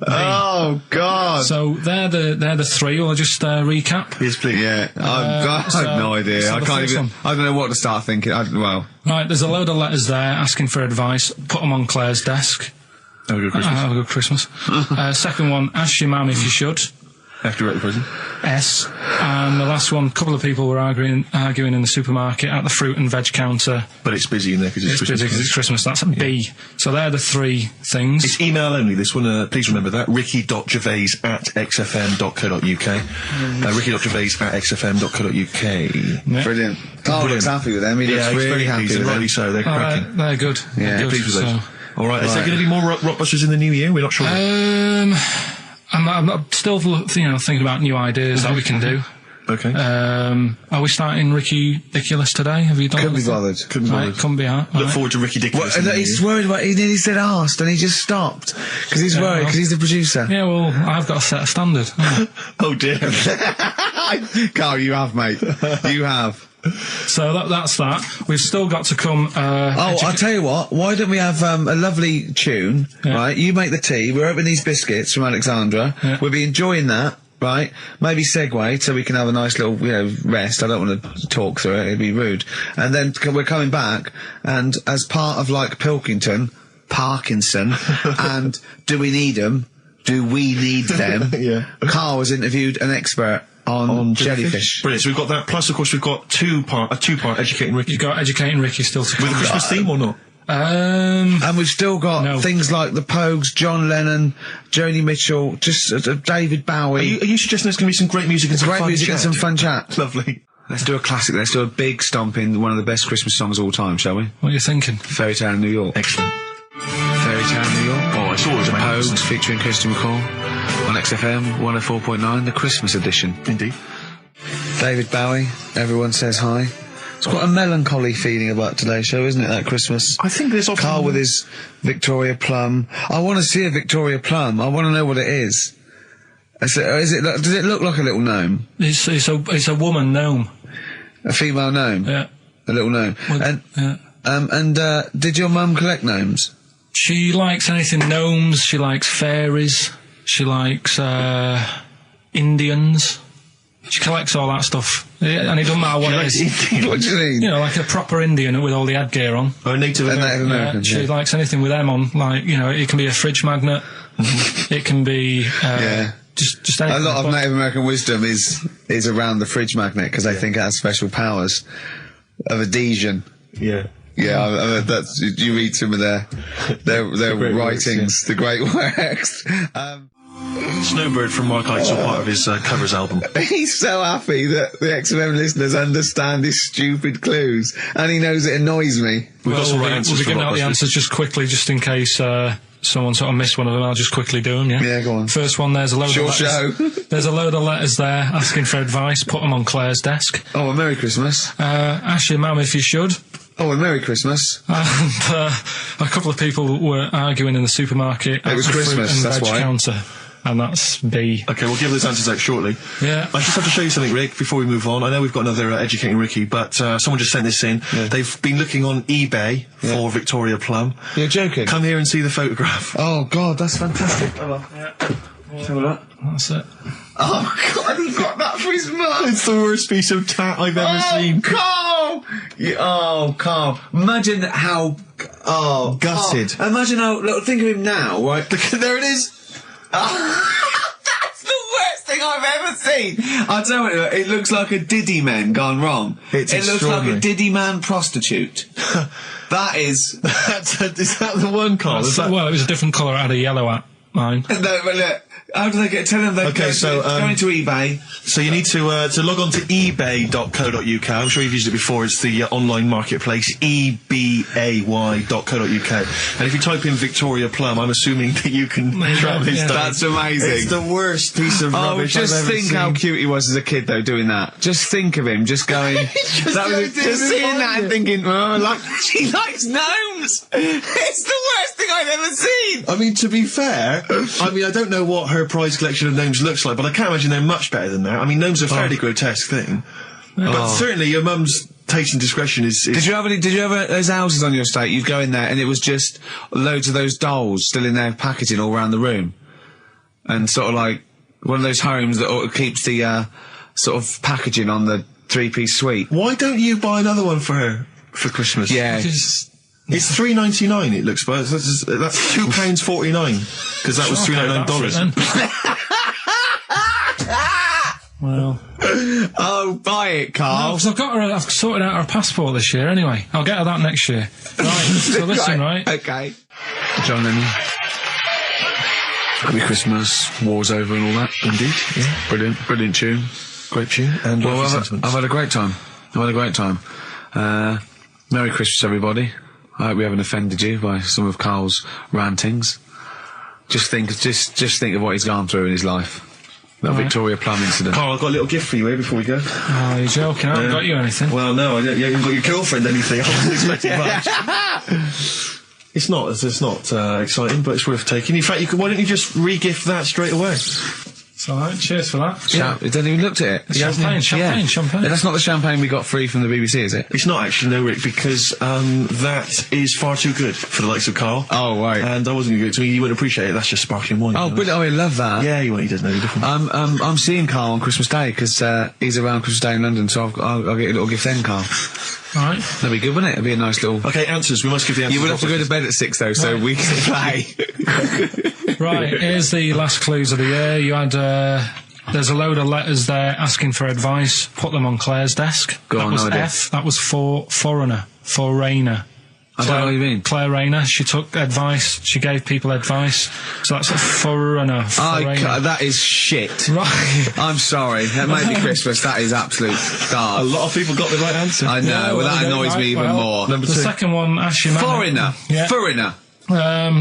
[SPEAKER 1] Oh, God.
[SPEAKER 3] So they're the three. Will I just recap?
[SPEAKER 2] Yes, please.
[SPEAKER 1] Yeah, I have no idea.
[SPEAKER 3] so
[SPEAKER 1] I
[SPEAKER 3] the
[SPEAKER 1] can't
[SPEAKER 3] first
[SPEAKER 1] even.
[SPEAKER 3] one.
[SPEAKER 1] I don't know what to start thinking. Well,
[SPEAKER 3] Right, there's a load of letters there asking for advice. Put them on Claire's desk.
[SPEAKER 2] Have a good Christmas.
[SPEAKER 3] Have a good Christmas. Second one, ask your mum if you should.
[SPEAKER 2] After you're at the prison.
[SPEAKER 3] S. And the last one, a couple of people were arguing in the supermarket at the fruit and veg counter.
[SPEAKER 2] But it's busy in there because it's Christmas.
[SPEAKER 3] Busy because it's Christmas. That's a B. So they're the three things.
[SPEAKER 2] It's email only, this one. Please remember that. ricky.gervais@xfm.co.uk. ricky.gervais@xfm.co.uk.
[SPEAKER 3] Yeah.
[SPEAKER 1] brilliant. Carl looks happy with them. He looks
[SPEAKER 2] he's
[SPEAKER 1] really
[SPEAKER 2] very
[SPEAKER 1] happy
[SPEAKER 2] pleased,
[SPEAKER 1] with
[SPEAKER 2] and
[SPEAKER 1] them.
[SPEAKER 2] rightly so. They're cracking.
[SPEAKER 3] They're good.
[SPEAKER 1] Yeah,
[SPEAKER 3] They're good.
[SPEAKER 2] Pleased with those.
[SPEAKER 3] So,
[SPEAKER 2] All right. Is there
[SPEAKER 1] Right.
[SPEAKER 2] going to be more Rockbusters in the new year? We're not sure.
[SPEAKER 3] I'm still, thinking about new ideas that we can do.
[SPEAKER 2] Okay.
[SPEAKER 3] Are we starting Ridiculous today? Have you done
[SPEAKER 1] Couldn't be
[SPEAKER 3] anything?
[SPEAKER 1] bothered.
[SPEAKER 2] Couldn't be
[SPEAKER 3] Right,
[SPEAKER 2] bothered.
[SPEAKER 3] couldn't be out.
[SPEAKER 2] Look forward to Ricky Dickinson.
[SPEAKER 1] Well, he's worried about. He nearly said asked, and he just stopped because he's worried because he's the producer.
[SPEAKER 3] Yeah, well, I've got to set a standard.
[SPEAKER 2] Oh dear.
[SPEAKER 1] Carl, you have, mate. You have.
[SPEAKER 3] So that's that. We've still got to come.
[SPEAKER 1] I'll tell you what. Why don't we have a lovely tune?
[SPEAKER 3] Yeah.
[SPEAKER 1] Right, you make the tea. We're opening these biscuits from Alexandra.
[SPEAKER 3] Yeah.
[SPEAKER 1] We'll be enjoying that. Right, maybe segue so we can have a nice little, rest. I don't want to talk through it; it'd be rude. And then we're coming back, and as part of like Parkinson, and do we need them? Do we need them?
[SPEAKER 2] Yeah.
[SPEAKER 1] Carl has interviewed an expert on jellyfish.
[SPEAKER 2] Brilliant. So we've got that. Plus, of course, we've got a two-part Educating Ricky.
[SPEAKER 3] You've got Educating Ricky still to come.
[SPEAKER 2] With a Christmas theme or not?
[SPEAKER 1] And we've still got
[SPEAKER 3] No.
[SPEAKER 1] things like the Pogues, John Lennon, Joni Mitchell, just David Bowie.
[SPEAKER 2] Are you suggesting there's going to be some great music and some
[SPEAKER 1] Great
[SPEAKER 2] fun
[SPEAKER 1] music
[SPEAKER 2] chat?
[SPEAKER 1] and some fun chat.
[SPEAKER 2] Lovely.
[SPEAKER 1] Let's do a classic. Let's do a big stomp in one of the best Christmas songs of all time, shall we?
[SPEAKER 3] What are you thinking?
[SPEAKER 1] Fairy Tale in New York.
[SPEAKER 2] Excellent.
[SPEAKER 1] Fairy Tale in New York.
[SPEAKER 2] Oh, it's always
[SPEAKER 1] The
[SPEAKER 2] my house.
[SPEAKER 1] Pogues featuring Christian McCall on XFM 104.9, the Christmas edition.
[SPEAKER 2] Indeed.
[SPEAKER 1] David Bowie, everyone says hi. It's quite a melancholy feeling about today's show, isn't it, that Christmas?
[SPEAKER 2] I think there's often...
[SPEAKER 1] Carl with his Victoria Plum. I want to see a Victoria Plum. I want to know what it is. Does it look like a little gnome?
[SPEAKER 3] It's a woman gnome.
[SPEAKER 1] A female gnome?
[SPEAKER 3] Yeah.
[SPEAKER 1] A little gnome.
[SPEAKER 3] Well,
[SPEAKER 1] And did your mum collect gnomes?
[SPEAKER 3] She likes anything gnomes. She likes fairies. She likes Indians. She collects all that stuff, and it doesn't matter what it is.
[SPEAKER 1] What do you mean?
[SPEAKER 3] Like a proper Indian with all the headgear on.
[SPEAKER 2] Or a Native American.
[SPEAKER 1] American,
[SPEAKER 3] She likes anything with them on. Like, it can be a fridge magnet. It can be just
[SPEAKER 1] A
[SPEAKER 3] anything.
[SPEAKER 1] lot of Native American wisdom is around the fridge magnet because they think it has special powers of adhesion.
[SPEAKER 2] Yeah.
[SPEAKER 1] Yeah, that's you read some of their
[SPEAKER 2] great
[SPEAKER 1] writings,
[SPEAKER 2] works,
[SPEAKER 1] the great works.
[SPEAKER 2] Snowbird from Mark Eitzel, part of his covers album.
[SPEAKER 1] He's so happy that the XFM listeners understand his stupid clues, and he knows it annoys me.
[SPEAKER 2] We've got some right
[SPEAKER 3] We'll
[SPEAKER 2] answers
[SPEAKER 3] be
[SPEAKER 2] for
[SPEAKER 3] giving out the
[SPEAKER 2] Rockbusters.
[SPEAKER 3] answers just quickly, just in case someone sort of missed one of them. I'll just quickly do them. Yeah.
[SPEAKER 1] Yeah, go on.
[SPEAKER 3] First one. There's a load
[SPEAKER 1] Short
[SPEAKER 3] of letters.
[SPEAKER 1] show.
[SPEAKER 3] There's a load of letters there asking for advice. Put them on Claire's desk.
[SPEAKER 1] Oh, a Merry Christmas.
[SPEAKER 3] Ask your mum if you should.
[SPEAKER 1] Oh, a Merry Christmas.
[SPEAKER 3] And a couple of people were arguing in the supermarket.
[SPEAKER 1] It was
[SPEAKER 3] at the
[SPEAKER 1] Christmas,
[SPEAKER 3] fruit and
[SPEAKER 1] that's
[SPEAKER 3] veg
[SPEAKER 1] why.
[SPEAKER 3] counter, and that's B.
[SPEAKER 2] Okay, we'll give those answers out shortly.
[SPEAKER 3] Yeah.
[SPEAKER 2] I just have to show you something, Rick, before we move on. I know we've got another Educating Ricky, but someone just sent this in.
[SPEAKER 1] Yeah.
[SPEAKER 2] They've been looking on eBay for Victoria Plum.
[SPEAKER 1] You're joking?
[SPEAKER 2] Come here and see the photograph.
[SPEAKER 1] Oh, God, that's fantastic.
[SPEAKER 3] That's it.
[SPEAKER 1] Oh, God, he got that for his mum.
[SPEAKER 2] It's the worst piece of tat I've ever seen.
[SPEAKER 1] Carl! Carl. Imagine how... Oh,
[SPEAKER 2] Gutted.
[SPEAKER 1] Carl. Imagine how... Look, think of him now, right?
[SPEAKER 2] There it is.
[SPEAKER 1] That's the worst thing I've ever seen. I'll tell you, it looks like a Diddy man gone wrong.
[SPEAKER 2] It's
[SPEAKER 1] it looks like
[SPEAKER 2] extraordinary.
[SPEAKER 1] a Diddy man prostitute. That is...
[SPEAKER 2] Is that the one, Carl?
[SPEAKER 3] Well, it was a different colour. It had a yellow at mine.
[SPEAKER 1] No, but look, how do they get... Tell them they go into eBay.
[SPEAKER 2] So you need to log on to ebay.co.uk. I'm sure you've used it before. It's the online marketplace, ebay.co.uk. And if you type in Victoria Plum, I'm assuming that you can track this down.
[SPEAKER 1] That's amazing.
[SPEAKER 2] It's the worst piece of rubbish I've
[SPEAKER 1] just
[SPEAKER 2] ever
[SPEAKER 1] think
[SPEAKER 2] seen.
[SPEAKER 1] how cute he was as a kid, though, doing that. Just think of him, just going... just seeing that and thinking, oh, she likes gnomes! It's the worst thing I've ever seen!
[SPEAKER 2] I mean, to be fair, I don't know what her prize collection of gnomes looks like, but I can't imagine they're much better than that. I mean, gnomes are a fairly grotesque thing. But certainly your mum's taste and discretion is...
[SPEAKER 1] Did you ever those houses on your estate, you'd go in there and it was just loads of those dolls still in their packaging all around the room? And sort of like one of those homes that keeps the sort of packaging on the three-piece suite.
[SPEAKER 2] Why don't you buy another one for her for Christmas?
[SPEAKER 1] Yeah.
[SPEAKER 2] It's $3.99. It looks, but that's £2.49 because that was $3.99.
[SPEAKER 3] Well,
[SPEAKER 1] oh, buy it, Carl.
[SPEAKER 3] No, because I've sorted out her passport this year anyway. I'll get her that next year. Right, so listen, right?
[SPEAKER 1] Okay. John Lennon. Happy Christmas, war's over and all that.
[SPEAKER 2] Indeed, yeah.
[SPEAKER 1] Brilliant tune.
[SPEAKER 2] Great tune. And
[SPEAKER 1] well, I've had a great time. Merry Christmas, everybody. I hope we haven't offended you by some of Carl's rantings. Just think of what he's gone through in his life. That Victoria Plum incident.
[SPEAKER 2] Carl, I've got a little gift for you here before we go.
[SPEAKER 3] Oh, you're joking. I haven't got you anything.
[SPEAKER 2] Well, no, you haven't got your girlfriend anything. I wasn't expecting much. It's not exciting, but it's worth taking. In fact, why don't you just re-gift that straight away?
[SPEAKER 3] It's alright, cheers for that.
[SPEAKER 1] Yeah. It hasn't even looked at it.
[SPEAKER 3] Champagne.
[SPEAKER 1] That's not the champagne we got free from the BBC, is it?
[SPEAKER 2] It's not actually, no, Rick, because that is far too good for the likes of Carl.
[SPEAKER 1] Oh, right.
[SPEAKER 2] And I wasn't going to give it to me. You wouldn't appreciate it. That's just sparkling wine.
[SPEAKER 1] Oh, brilliant. Oh, I love that.
[SPEAKER 2] Yeah, he doesn't know the difference.
[SPEAKER 1] I'm seeing Carl on Christmas Day because he's around Christmas Day in London, so I'll get a little gift then, Carl.
[SPEAKER 3] Alright.
[SPEAKER 1] That'd be good, wouldn't it? It'd be a nice little...
[SPEAKER 2] Okay, answers. We must give the answers.
[SPEAKER 1] You would have to go to bed at 6, though, so we can play.
[SPEAKER 3] Right, here's the last clues of the year. You had... there's a load of letters there asking for advice. Put them on Claire's desk. That was F. That was for foreigner. Foreigner.
[SPEAKER 1] I don't know what you mean.
[SPEAKER 3] Claire Rayner. She took advice. She gave people advice. So that's a foreigner.
[SPEAKER 1] That is shit.
[SPEAKER 3] Right.
[SPEAKER 1] I'm sorry. That might be Christmas. That is absolute garbage.
[SPEAKER 2] A lot of people got the right answer.
[SPEAKER 1] I know. Well, that annoys me even more.
[SPEAKER 3] Number 2. The second one, ask your mum.
[SPEAKER 1] Foreigner.
[SPEAKER 3] Yeah.
[SPEAKER 1] Foreigner.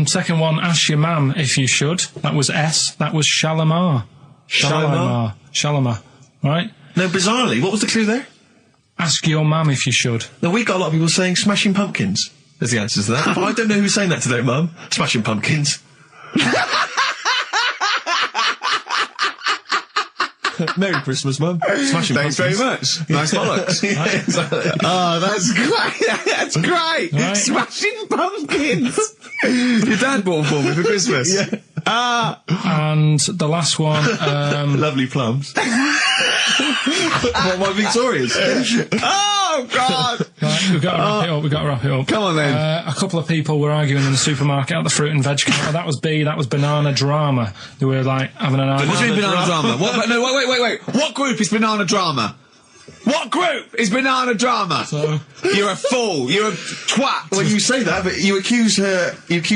[SPEAKER 3] Second one, ask your mum if you should. That was S. That was Shalimar. Shalimar. Right?
[SPEAKER 2] No, bizarrely, what was the clue there?
[SPEAKER 3] Ask your mum if you should.
[SPEAKER 2] No, we got a lot of people saying Smashing Pumpkins as the answer to that. But I don't know who's saying that to their mum. Smashing Pumpkins. Merry Christmas, Mum. Smashing
[SPEAKER 1] Thanks
[SPEAKER 2] Pumpkins.
[SPEAKER 1] very much. Nice bollocks.
[SPEAKER 2] Yeah, exactly.
[SPEAKER 1] Oh, that's great. That's great.
[SPEAKER 3] Right.
[SPEAKER 1] Smashing Pumpkins. Your dad bought for me for Christmas.
[SPEAKER 2] Yeah.
[SPEAKER 3] And the last one,
[SPEAKER 2] Lovely plums. What, my Victorias?
[SPEAKER 1] Oh, God.
[SPEAKER 3] Right, we've got to wrap it up.
[SPEAKER 1] Come on, then.
[SPEAKER 3] A couple of people were arguing in the supermarket at the fruit and veg counter. That was B. That was Banana Drama. They were like having an argument.
[SPEAKER 1] What do you mean Banana Drama? What? No, wait. What group is Banana Drama? What group is Banana Drama?
[SPEAKER 3] So,
[SPEAKER 1] you're a fool. You're a twat.
[SPEAKER 2] Well, you say that, but you accuse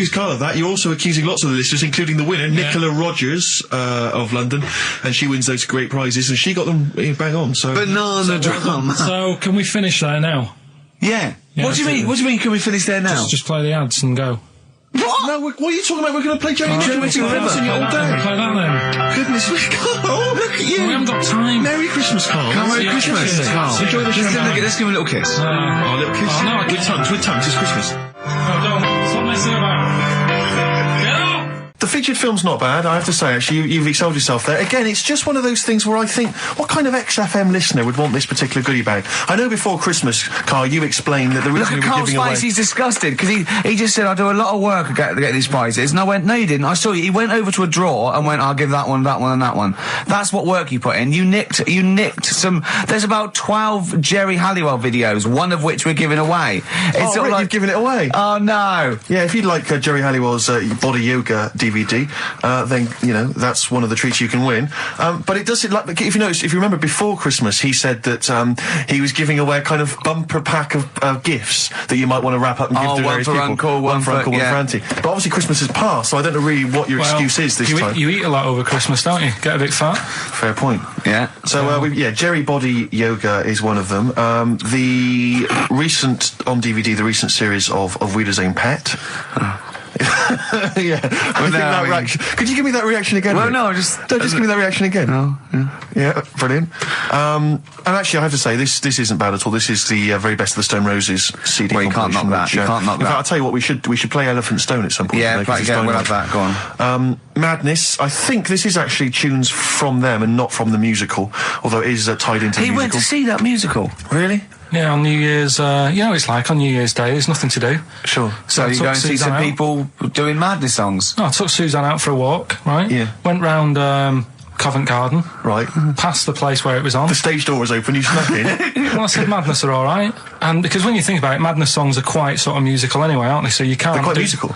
[SPEAKER 2] Carl of that. You're also accusing lots of the listeners, including the winner, Nicola Rogers of London, and she wins those great prizes, and she got them bang on. So
[SPEAKER 1] Banana Drama.
[SPEAKER 3] So can we finish there now?
[SPEAKER 1] Yeah. What do you mean? What do you mean? Can we finish there now?
[SPEAKER 3] Just play the ads and go.
[SPEAKER 1] What?
[SPEAKER 2] No, what are you talking about? We're going to play Johnny River all day.
[SPEAKER 3] Play that then.
[SPEAKER 2] Goodness me, Carl, look at you.
[SPEAKER 3] We haven't got time.
[SPEAKER 2] Merry Christmas, Carl.
[SPEAKER 1] Merry Christmas, Carl.
[SPEAKER 2] Enjoy the show.
[SPEAKER 1] Let's give him a little kiss.
[SPEAKER 2] Oh, a little kiss.
[SPEAKER 3] No,
[SPEAKER 2] with tongues. It's Christmas.
[SPEAKER 3] No, don't. Stop messing about. Get up!
[SPEAKER 2] The featured film's not bad, I have to say, actually. You've excelled yourself there. Again, it's just one of those things where I think, what kind of XFM listener would want this particular goodie bag? I know before Christmas, Carl, you explained that the reason we were giving away...
[SPEAKER 1] He's disgusted, because he just said, I do a lot of work to get these prizes. And I went, no, you didn't. I saw you. He went over to a drawer and went, I'll give that one, and that one. That's what work you put in. You nicked some... There's about 12 Jerry Halliwell videos, one of which we're giving away. It's
[SPEAKER 2] Rick, you've given it away?
[SPEAKER 1] Oh, no.
[SPEAKER 2] Yeah, if you'd like Jerry Halliwell's body yoga DVD, DVD, then, you know, that's one of the treats you can win. But it does, like, if you remember before Christmas, he said that he was giving away a kind of bumper pack of gifts that you might want to wrap up and give to various people.
[SPEAKER 1] One for Uncle,
[SPEAKER 2] one for Auntie. But obviously Christmas has passed, so I don't know really what your excuse is this time.
[SPEAKER 3] You eat a lot over Christmas, don't you? Get a bit fat.
[SPEAKER 2] Fair point.
[SPEAKER 1] Yeah.
[SPEAKER 2] So, Jerry Body Yoga is one of them. The recent series of Wiedersehen Pet. Reaction. Could you give me that reaction again?
[SPEAKER 1] Well, no,
[SPEAKER 2] just give me that reaction again.
[SPEAKER 1] Oh,
[SPEAKER 2] yeah, brilliant. And actually, I have to say, this isn't bad at all. This is the very best of the Stone Roses CD.
[SPEAKER 1] Well, you can't knock that. You can't knock that.
[SPEAKER 2] In fact, I'll tell you what, we should play Elephant Stone at some point.
[SPEAKER 1] Yeah, we'll have that. Go on.
[SPEAKER 2] Madness. I think this is actually tunes from them and not from the musical, although it is tied into the musical.
[SPEAKER 1] He went to see that musical.
[SPEAKER 2] Really?
[SPEAKER 3] Yeah, on New Year's, it's like on New Year's Day, there's nothing to do.
[SPEAKER 2] Sure.
[SPEAKER 1] So you go and see some people doing Madness songs?
[SPEAKER 3] No, I took Suzanne out for a walk, right?
[SPEAKER 2] Yeah.
[SPEAKER 3] Went round Covent Garden.
[SPEAKER 2] Right.
[SPEAKER 3] Past the place where it was on.
[SPEAKER 2] The stage door was open, you snuck in.
[SPEAKER 3] Well, I said Madness are alright. And because when you think about it, Madness songs are quite sort of musical anyway, aren't they? So you can't...
[SPEAKER 2] They're quite musical.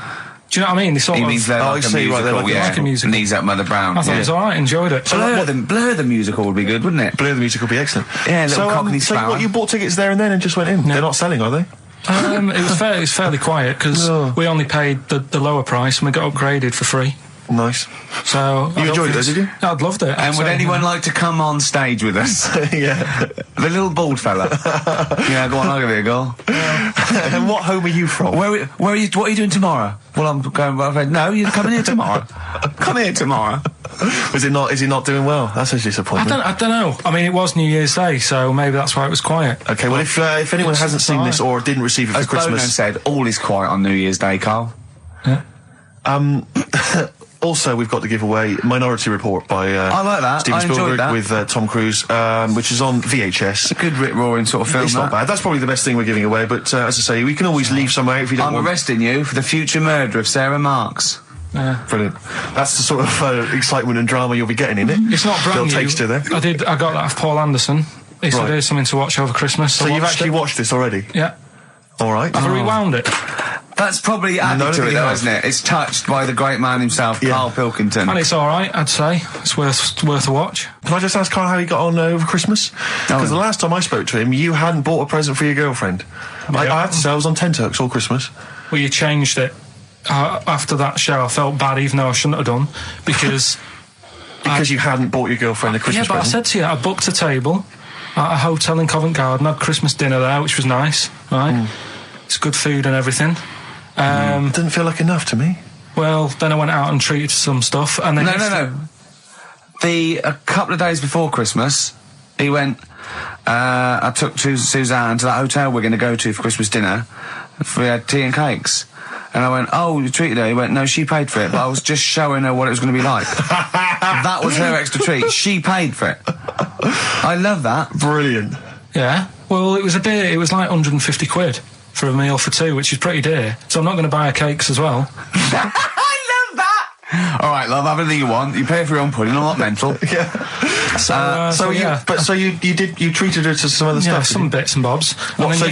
[SPEAKER 3] Do you know what I mean?
[SPEAKER 1] He means they're like a musical, Knees Up Mother Brown.
[SPEAKER 3] I thought it was alright, enjoyed it.
[SPEAKER 1] So Blur the musical would be good, wouldn't it?
[SPEAKER 2] Blur the musical would be excellent.
[SPEAKER 1] Yeah, little Cockney Sparrow.
[SPEAKER 2] So what, you bought tickets there and then and just went in? No. They're not selling, are they?
[SPEAKER 3] It was fairly quiet because we only paid the lower price and we got upgraded for free.
[SPEAKER 2] Nice.
[SPEAKER 3] So
[SPEAKER 2] you enjoyed it, did you?
[SPEAKER 3] I'd loved it.
[SPEAKER 1] And would anyone like to come on stage with us?
[SPEAKER 2] Yeah.
[SPEAKER 1] The little bald fella. Yeah, go on, I'll give it a go.
[SPEAKER 2] And what home are you from?
[SPEAKER 1] Where are you? What are you doing tomorrow? Well, I'm going. No, you're coming here tomorrow. Come here tomorrow.
[SPEAKER 2] Is he not doing well? That's a disappointment.
[SPEAKER 3] I don't know. I mean, it was New Year's Day, so maybe that's why it was quiet.
[SPEAKER 2] Okay. Well, if anyone hasn't seen this or didn't receive it for Christmas,
[SPEAKER 1] Bono said, all is quiet on New Year's Day, Carl.
[SPEAKER 3] Yeah.
[SPEAKER 2] Also, we've got to give away Minority Report by
[SPEAKER 1] I like that.
[SPEAKER 2] Steven Spielberg with Tom Cruise, which is on VHS.
[SPEAKER 1] It's a good rip-roaring sort of film.
[SPEAKER 2] It's not bad. That's probably the best thing we're giving away, but as I say, we can always leave some out if you don't want.
[SPEAKER 1] I'm arresting you for the future murder of Sarah Marks.
[SPEAKER 3] Yeah.
[SPEAKER 2] Brilliant. That's the sort of excitement and drama you'll be getting in it.
[SPEAKER 3] It's not brand new.
[SPEAKER 2] Taster there.
[SPEAKER 3] I got that off Paul Anderson. He said here's something to watch over Christmas.
[SPEAKER 2] So you've actually watched this already?
[SPEAKER 3] Yeah.
[SPEAKER 2] All right.
[SPEAKER 3] I've rewound it.
[SPEAKER 1] That's probably added to it, though, isn't it? It's touched by the great man himself, Karl Pilkington.
[SPEAKER 3] And it's all right, I'd say. It's worth a watch.
[SPEAKER 2] Can I just ask Karl how he got on over Christmas? Because the last time I spoke to him, you hadn't bought a present for your girlfriend. I have to say, I was on tenterhooks all Christmas.
[SPEAKER 3] Well, you changed it. After that show, I felt bad, even though I shouldn't have done, because...
[SPEAKER 2] Because you hadn't bought your girlfriend a Christmas present?
[SPEAKER 3] I said to you, I booked a table at a hotel in Covent Garden, had Christmas dinner there, which was nice, right? It's good food and everything.
[SPEAKER 2] Didn't feel like enough to me.
[SPEAKER 3] Well, then I went out and treated some stuff, and then...
[SPEAKER 1] No. A couple of days before Christmas, he went... I took Suzanne to that hotel we're going to go to for Christmas dinner. We had tea and cakes. And I went, oh, you treated her? He went, no, she paid for it, but I was just showing her what it was going to be like. That was her extra treat. She paid for it. I love that.
[SPEAKER 2] Brilliant.
[SPEAKER 3] Yeah. Well, it was like 150 quid for a meal for two, which is pretty dear. So I'm not going to buy her cakes as well.
[SPEAKER 1] I love that! All right, love, have anything you want. You pay for your own pudding, I'm not mental.
[SPEAKER 2] Yeah. So you treated her to some other stuff?
[SPEAKER 3] Yeah, some bits and bobs.
[SPEAKER 2] What, so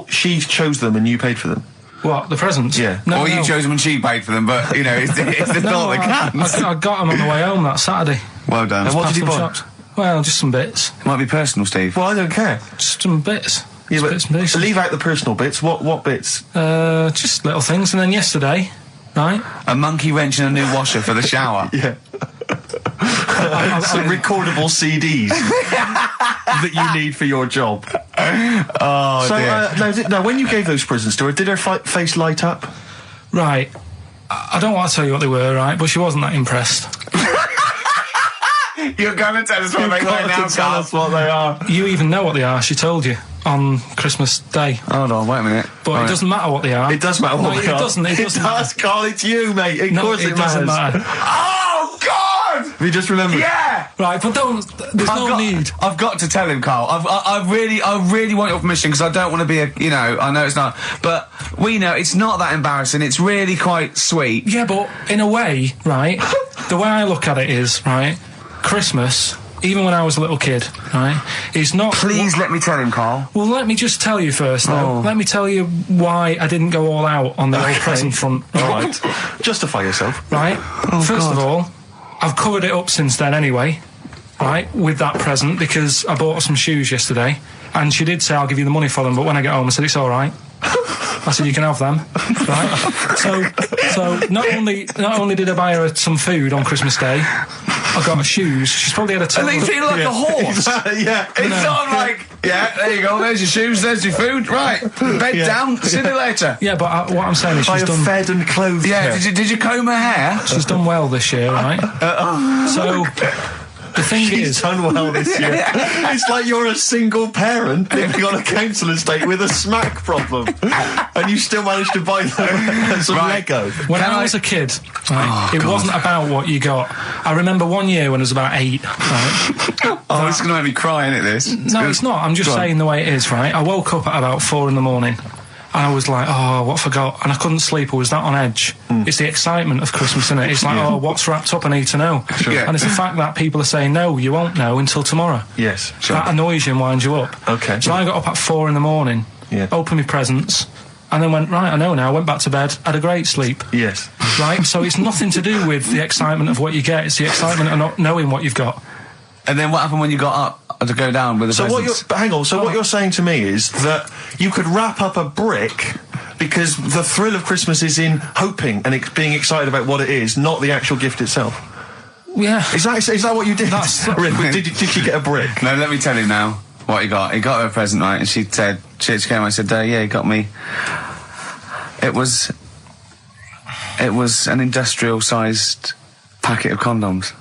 [SPEAKER 2] she chose them and you paid for them?
[SPEAKER 3] What, the presents?
[SPEAKER 2] Yeah.
[SPEAKER 3] No,
[SPEAKER 1] you chose them and she paid for them, but, you know, it's the thought that counts.
[SPEAKER 3] I got them on the way home that Saturday.
[SPEAKER 1] Well done.
[SPEAKER 2] And what did you buy?
[SPEAKER 3] Shops. Well, just some bits.
[SPEAKER 1] It might be personal, Steve.
[SPEAKER 2] Well, I don't care.
[SPEAKER 3] Just some bits.
[SPEAKER 2] Yeah, but leave out the personal bits. What bits?
[SPEAKER 3] Just little things. And then yesterday, right?
[SPEAKER 1] A monkey wrench and a new washer for the shower.
[SPEAKER 2] Yeah. Some recordable CDs that you need for your job.
[SPEAKER 1] Oh, dear.
[SPEAKER 2] Now, when you gave those presents to her, did her face light up?
[SPEAKER 3] Right. I don't want to tell you what they were, right? But she wasn't that impressed.
[SPEAKER 1] You're going to tell us what they were now,
[SPEAKER 2] tell us what they are.
[SPEAKER 3] You even know what they are. She told you on Christmas Day.
[SPEAKER 1] Hold on, wait a minute.
[SPEAKER 3] But it doesn't matter what they are.
[SPEAKER 2] It does matter what they are.
[SPEAKER 3] It doesn't. It
[SPEAKER 2] does, Carl. It's you, mate. Of course it
[SPEAKER 3] doesn't matter.
[SPEAKER 1] Oh, God!
[SPEAKER 2] Have you just remembered?
[SPEAKER 1] Yeah!
[SPEAKER 3] Right, but there's no need.
[SPEAKER 1] I've got to tell him, Carl. I really want your permission, because I don't want to be I know it's not, but we know it's not that embarrassing. It's really quite sweet.
[SPEAKER 3] Yeah, but in a way, right, the way I look at it is, right, Christmas even when I was a little kid, right, it's not...
[SPEAKER 1] Please let me tell him, Carl.
[SPEAKER 3] Well, let me just tell you first, though.
[SPEAKER 1] Oh.
[SPEAKER 3] Let me tell you why I didn't go all out on the old present front.
[SPEAKER 2] All right. Justify yourself.
[SPEAKER 3] Right? First of all, I've covered it up since then anyway, right, with that present, because I bought her some shoes yesterday, and she did say, I'll give you the money for them, but when I get home, I said, it's all right. I said, you can have them, right? So not only did I buy her some food on Christmas Day, I got her shoes. She's probably had a total...
[SPEAKER 1] And they feel like a horse.
[SPEAKER 2] Yeah.
[SPEAKER 1] It's not like, yeah, there you go, there's your shoes, there's your food, right. Bed down, see you later.
[SPEAKER 3] Yeah, but what I'm saying is she's done...
[SPEAKER 2] fed and clothed.
[SPEAKER 1] Yeah, did you comb her hair?
[SPEAKER 3] She's done well this year, right? So... The thing
[SPEAKER 2] She's done well this year. It's like you're a single parent living on a council estate with a smack problem, and you still managed to buy them some Lego.
[SPEAKER 3] When I was a kid, right, it wasn't about what you got. I remember one year when I was about 8. Right,
[SPEAKER 1] it's going to make me cry, isn't it, this?
[SPEAKER 3] It's not. I'm just saying the way it is, right? I woke up at about 4 in the morning. And I was like, oh, what have I got? And I couldn't sleep. I was that on edge. It's the excitement of Christmas, isn't it? It's like, oh, what's wrapped up? I need to know.
[SPEAKER 2] Sure.
[SPEAKER 3] And it's the fact that people are saying, no, you won't know until tomorrow.
[SPEAKER 2] Yes. Sure.
[SPEAKER 3] That annoys you and winds you up.
[SPEAKER 2] Okay.
[SPEAKER 3] So I got up at 4 in the morning, opened my presents, and then went, right, I know now, went back to bed, had a great sleep.
[SPEAKER 2] Yes.
[SPEAKER 3] Right? So it's nothing to do with the excitement of what you get. It's the excitement of not knowing what you've got.
[SPEAKER 1] And then what happened when you got up to go down with the presents?
[SPEAKER 2] Hang on, what you're saying to me is that you could wrap up a brick because the thrill of Christmas is in hoping and being excited about what it is, not the actual gift itself.
[SPEAKER 3] Yeah.
[SPEAKER 2] Is that what you did? Did she get a brick?
[SPEAKER 1] No, let me tell you now what he got. He got her a present, right, and she said, she came and said, yeah, he got me. It was an industrial-sized packet of condoms.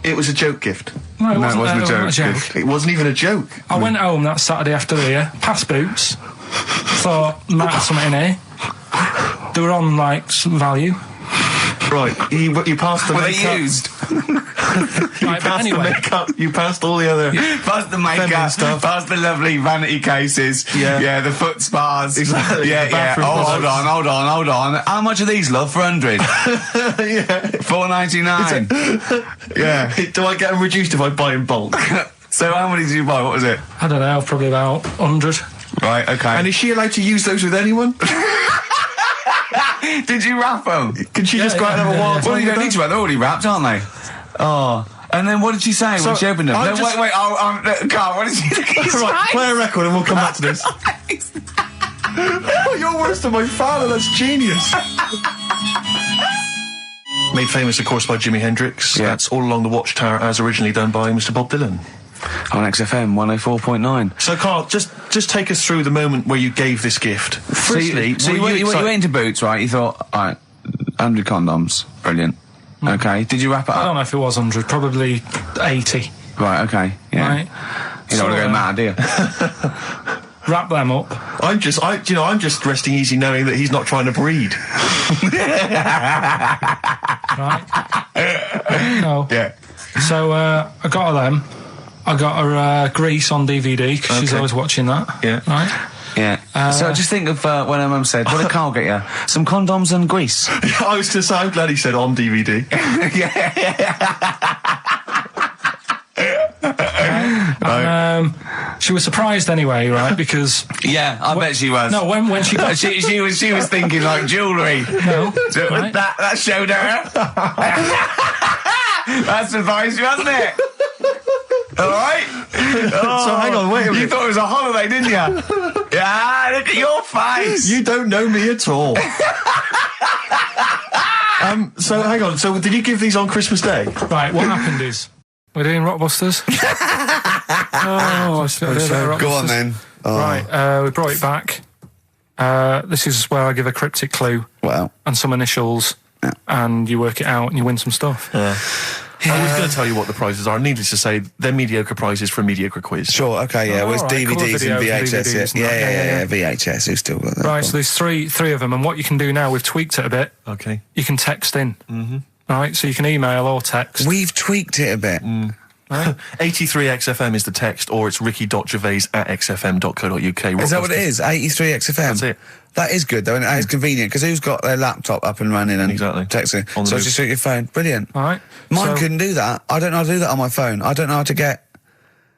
[SPEAKER 2] It was a joke gift.
[SPEAKER 3] No, it wasn't
[SPEAKER 1] a joke.
[SPEAKER 3] gift.
[SPEAKER 2] It wasn't even a joke.
[SPEAKER 3] I went home that Saturday after the year, past Boots, thought, might have something in here. They were on, like, some value.
[SPEAKER 2] Right, you passed the makeup.
[SPEAKER 1] Were they used?
[SPEAKER 3] Right, but anyway.
[SPEAKER 2] The makeup, you passed all the other...
[SPEAKER 1] Past the makeup,
[SPEAKER 2] stuff.
[SPEAKER 1] past the lovely vanity cases. Yeah, the foot spas.
[SPEAKER 2] Exactly.
[SPEAKER 1] Yeah. Oh, hold on. How much are these, love, for 100?
[SPEAKER 2] Yeah.
[SPEAKER 1] $4.99. Yeah.
[SPEAKER 2] Do I get them reduced if I buy in bulk?
[SPEAKER 1] So how many did you buy? What was it?
[SPEAKER 3] I don't know, probably about 100.
[SPEAKER 1] Right, okay.
[SPEAKER 2] And is she allowed to use those with anyone?
[SPEAKER 1] Did you wrap them?
[SPEAKER 2] Can she just go out and have a wild time?
[SPEAKER 1] Well, you don't need to. They're already wrapped, aren't they? Oh. And then what did she say when she opened them? No, wait. Carl, what did she say?
[SPEAKER 2] Right, play a record and we'll come back to this. Oh, you're worse than my father. That's genius. Made famous, of course, by Jimi Hendrix.
[SPEAKER 1] Yeah.
[SPEAKER 2] That's All Along the Watchtower, as originally done by Mr. Bob Dylan.
[SPEAKER 1] On XFM 104.9.
[SPEAKER 2] So, Carl, just take us through the moment where you gave this gift. Firstly,
[SPEAKER 1] you went into Boots, right? You thought, all right, 100 condoms, brilliant. Okay, did you wrap it up?
[SPEAKER 3] I don't know if it was 100, probably 80.
[SPEAKER 1] Right, okay, yeah.
[SPEAKER 3] Right.
[SPEAKER 1] You don't want to go mad, do you?
[SPEAKER 3] Wrap them up.
[SPEAKER 2] I'm just resting easy knowing that he's not trying to breed.
[SPEAKER 3] Right. No.
[SPEAKER 1] Yeah.
[SPEAKER 3] So I got her them. I got her Grease on DVD because she's always watching that.
[SPEAKER 2] Yeah.
[SPEAKER 3] Right.
[SPEAKER 1] Yeah. So just think of when her mum said, "What did Carl get you? Some condoms and grease."
[SPEAKER 2] I was going to say, I'm glad he said on DVD.
[SPEAKER 3] And she was surprised anyway, right? Because
[SPEAKER 1] I bet she was.
[SPEAKER 3] No, when she got
[SPEAKER 1] she was thinking like jewellery.
[SPEAKER 3] No, right?
[SPEAKER 1] that showed her. That surprised you, hasn't it? All right.
[SPEAKER 2] So hang on, wait a minute.
[SPEAKER 1] You thought it was a holiday, didn't you? Yeah. Look at your face.
[SPEAKER 2] You don't know me at all. So hang on. So did you give these on Christmas Day?
[SPEAKER 3] Right. What happened is we're doing Rockbusters. I suppose so.
[SPEAKER 1] Go on then. Oh.
[SPEAKER 3] Right. We brought it back. This is where I give a cryptic clue.
[SPEAKER 1] Wow.
[SPEAKER 3] And some initials. Yeah. And you work it out and you win some stuff.
[SPEAKER 2] Yeah. I was going to tell you what the prizes are. Needless to say, they're mediocre prizes for a mediocre quiz.
[SPEAKER 1] Sure, okay, yeah. Well, it's DVDs and VHS.
[SPEAKER 3] DVDs
[SPEAKER 1] Yeah, VHS. Who's still got that?
[SPEAKER 3] Right, so there's three of them, and what you can do now, we've tweaked it a bit.
[SPEAKER 2] Okay.
[SPEAKER 3] You can text in. Mm-hmm. Right, so you can email or text.
[SPEAKER 1] We've tweaked it a bit.
[SPEAKER 3] Right?
[SPEAKER 2] 83XFM is the text, or it's ricky.gervais@xfm.co.uk.
[SPEAKER 1] Is that what it is? 83XFM?
[SPEAKER 2] That's it.
[SPEAKER 1] That is good, though, and it's convenient, because who's got their laptop up and running and texting? So it's just your phone. Brilliant.
[SPEAKER 3] All right.
[SPEAKER 1] Mine couldn't do that. I don't know how to do that on my phone. I don't know how to get...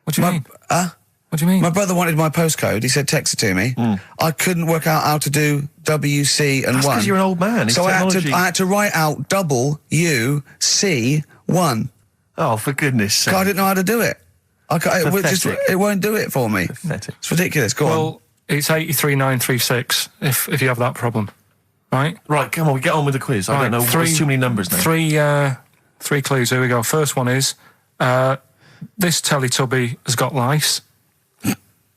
[SPEAKER 3] What do you mean? What do you mean?
[SPEAKER 1] My brother wanted my postcode. He said text it to me. I couldn't work out how to do WC and 1.
[SPEAKER 2] That's because you're an old man.
[SPEAKER 1] So I had to write out WC1.
[SPEAKER 2] Oh, for goodness sake.
[SPEAKER 1] I didn't know how to do it. It won't do it for me.
[SPEAKER 2] Pathetic.
[SPEAKER 1] It's ridiculous. Go on.
[SPEAKER 3] Well, it's 83936 if you have that problem. Right?
[SPEAKER 2] Right, come on, we get on with the quiz. I don't know. There's too many numbers now.
[SPEAKER 3] Three clues. Here we go. First one is, this Teletubby has got lice.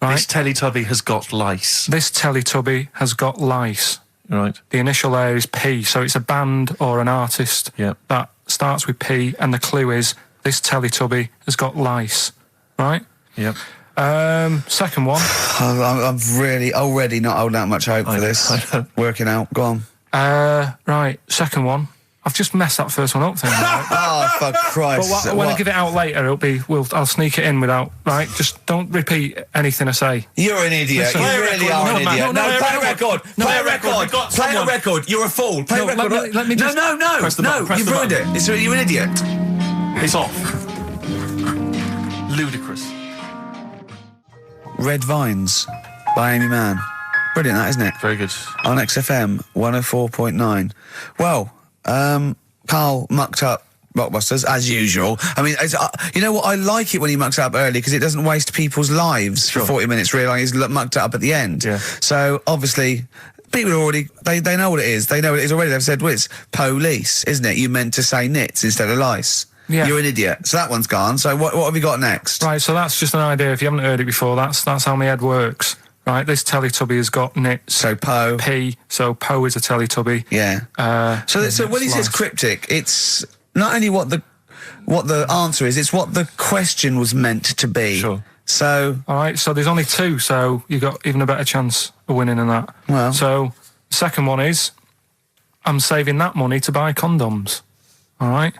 [SPEAKER 3] Right?
[SPEAKER 2] This Teletubby has got lice.
[SPEAKER 3] This Teletubby has got lice.
[SPEAKER 2] Right.
[SPEAKER 3] The initial there is P, so it's a band or an artist that starts with P, and the clue is this Teletubby has got lice. Right?
[SPEAKER 2] Yep.
[SPEAKER 3] Second one.
[SPEAKER 1] I'm really already not holding out much hope for this. Working out. Go on.
[SPEAKER 3] Right. Second one. I've just messed that first one up.
[SPEAKER 1] Oh, for Christ!
[SPEAKER 3] But when I give it out later, I'll sneak it in without. Right. Just don't repeat anything I say.
[SPEAKER 1] You're an idiot.
[SPEAKER 3] Listen,
[SPEAKER 1] you really are an idiot.
[SPEAKER 3] No,
[SPEAKER 1] play a record. Play a record. Play a record. You're a fool. Play a record.
[SPEAKER 3] Let me just...
[SPEAKER 1] No. You've ruined it. You're an idiot.
[SPEAKER 2] It's off. Ludicrous.
[SPEAKER 1] Red Vines by Amy Mann. Brilliant, that, isn't it?
[SPEAKER 2] Very good.
[SPEAKER 1] On XFM 104.9. Well, Karl mucked up Rockbusters, as usual. I mean, you know what? I like it when he mucks it up early, because it doesn't waste people's lives for 40 minutes, realising he's mucked it up at the end.
[SPEAKER 2] Yeah.
[SPEAKER 1] So, obviously, people already, they know what it is. They know what it is already. They've said, well, it's police, isn't it? You meant to say nits instead of lice.
[SPEAKER 3] Yeah.
[SPEAKER 1] You're an idiot. So that one's gone. So what have you got next?
[SPEAKER 3] Right, so that's just an idea. If you haven't heard it before, that's how my head works. Right, this Teletubby has got nits.
[SPEAKER 1] So Po.
[SPEAKER 3] P, so Po is a Teletubby.
[SPEAKER 1] Yeah. So when he says cryptic, it's not only what the answer is, it's what the question was meant to be.
[SPEAKER 2] Sure.
[SPEAKER 1] So...
[SPEAKER 3] All right, so there's only 2, so you've got even a better chance of winning than that.
[SPEAKER 1] Well...
[SPEAKER 3] So, the second one is, I'm saving that money to buy condoms. All right?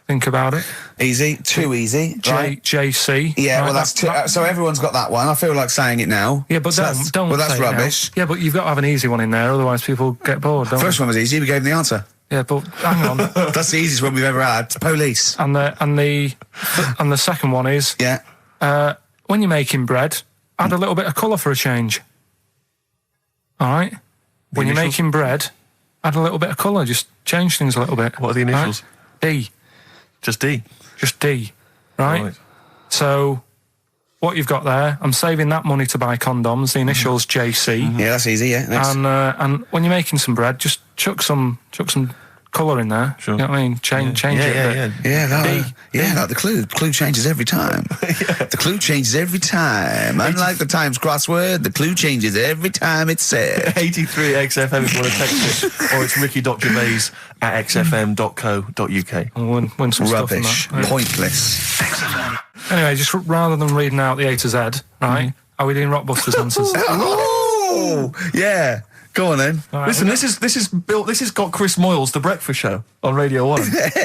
[SPEAKER 3] Think about it.
[SPEAKER 1] Easy. Too easy. Right?
[SPEAKER 3] JC.
[SPEAKER 1] Yeah,
[SPEAKER 3] right,
[SPEAKER 1] well, that's too... so everyone's got that one. I feel like saying it now.
[SPEAKER 3] Yeah, but
[SPEAKER 1] so
[SPEAKER 3] don't
[SPEAKER 1] well, that's
[SPEAKER 3] say it
[SPEAKER 1] rubbish.
[SPEAKER 3] now. Yeah, but you've got to have an easy one in there, otherwise people get bored, don't
[SPEAKER 1] First one was easy. We gave them the answer.
[SPEAKER 3] Yeah, but hang on.
[SPEAKER 1] That's the easiest one we've ever had. Police.
[SPEAKER 3] And the second one is...
[SPEAKER 1] Yeah.
[SPEAKER 3] When you're making bread, add a little bit of colour for a change. All right? When you're making bread, add a little bit of colour. Just change things a little bit.
[SPEAKER 2] What are the initials?
[SPEAKER 3] Right? D.
[SPEAKER 2] Just D?
[SPEAKER 3] Just D. Right? So, what you've got there, I'm saving that money to buy condoms. The initials JC.
[SPEAKER 1] Yeah, that's easy, yeah. Next.
[SPEAKER 3] And when you're making some bread, just chuck some colour in there.
[SPEAKER 2] Sure.
[SPEAKER 3] You know what I mean? Change it a bit.
[SPEAKER 1] Like the clue changes every time. The clue changes every time. Unlike the Times crossword, the clue changes every time it's said.
[SPEAKER 2] 83XFM if you want to text it, or it's ricky.gervais@xfm.co.uk.
[SPEAKER 3] Win some
[SPEAKER 1] Rubbish.
[SPEAKER 3] stuff on that.
[SPEAKER 1] Pointless.
[SPEAKER 6] XFM.
[SPEAKER 3] Anyway, just rather than reading out the A to Z, right? Are we doing Rockbusters answers?
[SPEAKER 1] Oh, yeah. Go on then.
[SPEAKER 3] Right,
[SPEAKER 2] Listen, this has got Chris Moyles, The Breakfast Show, on Radio 1.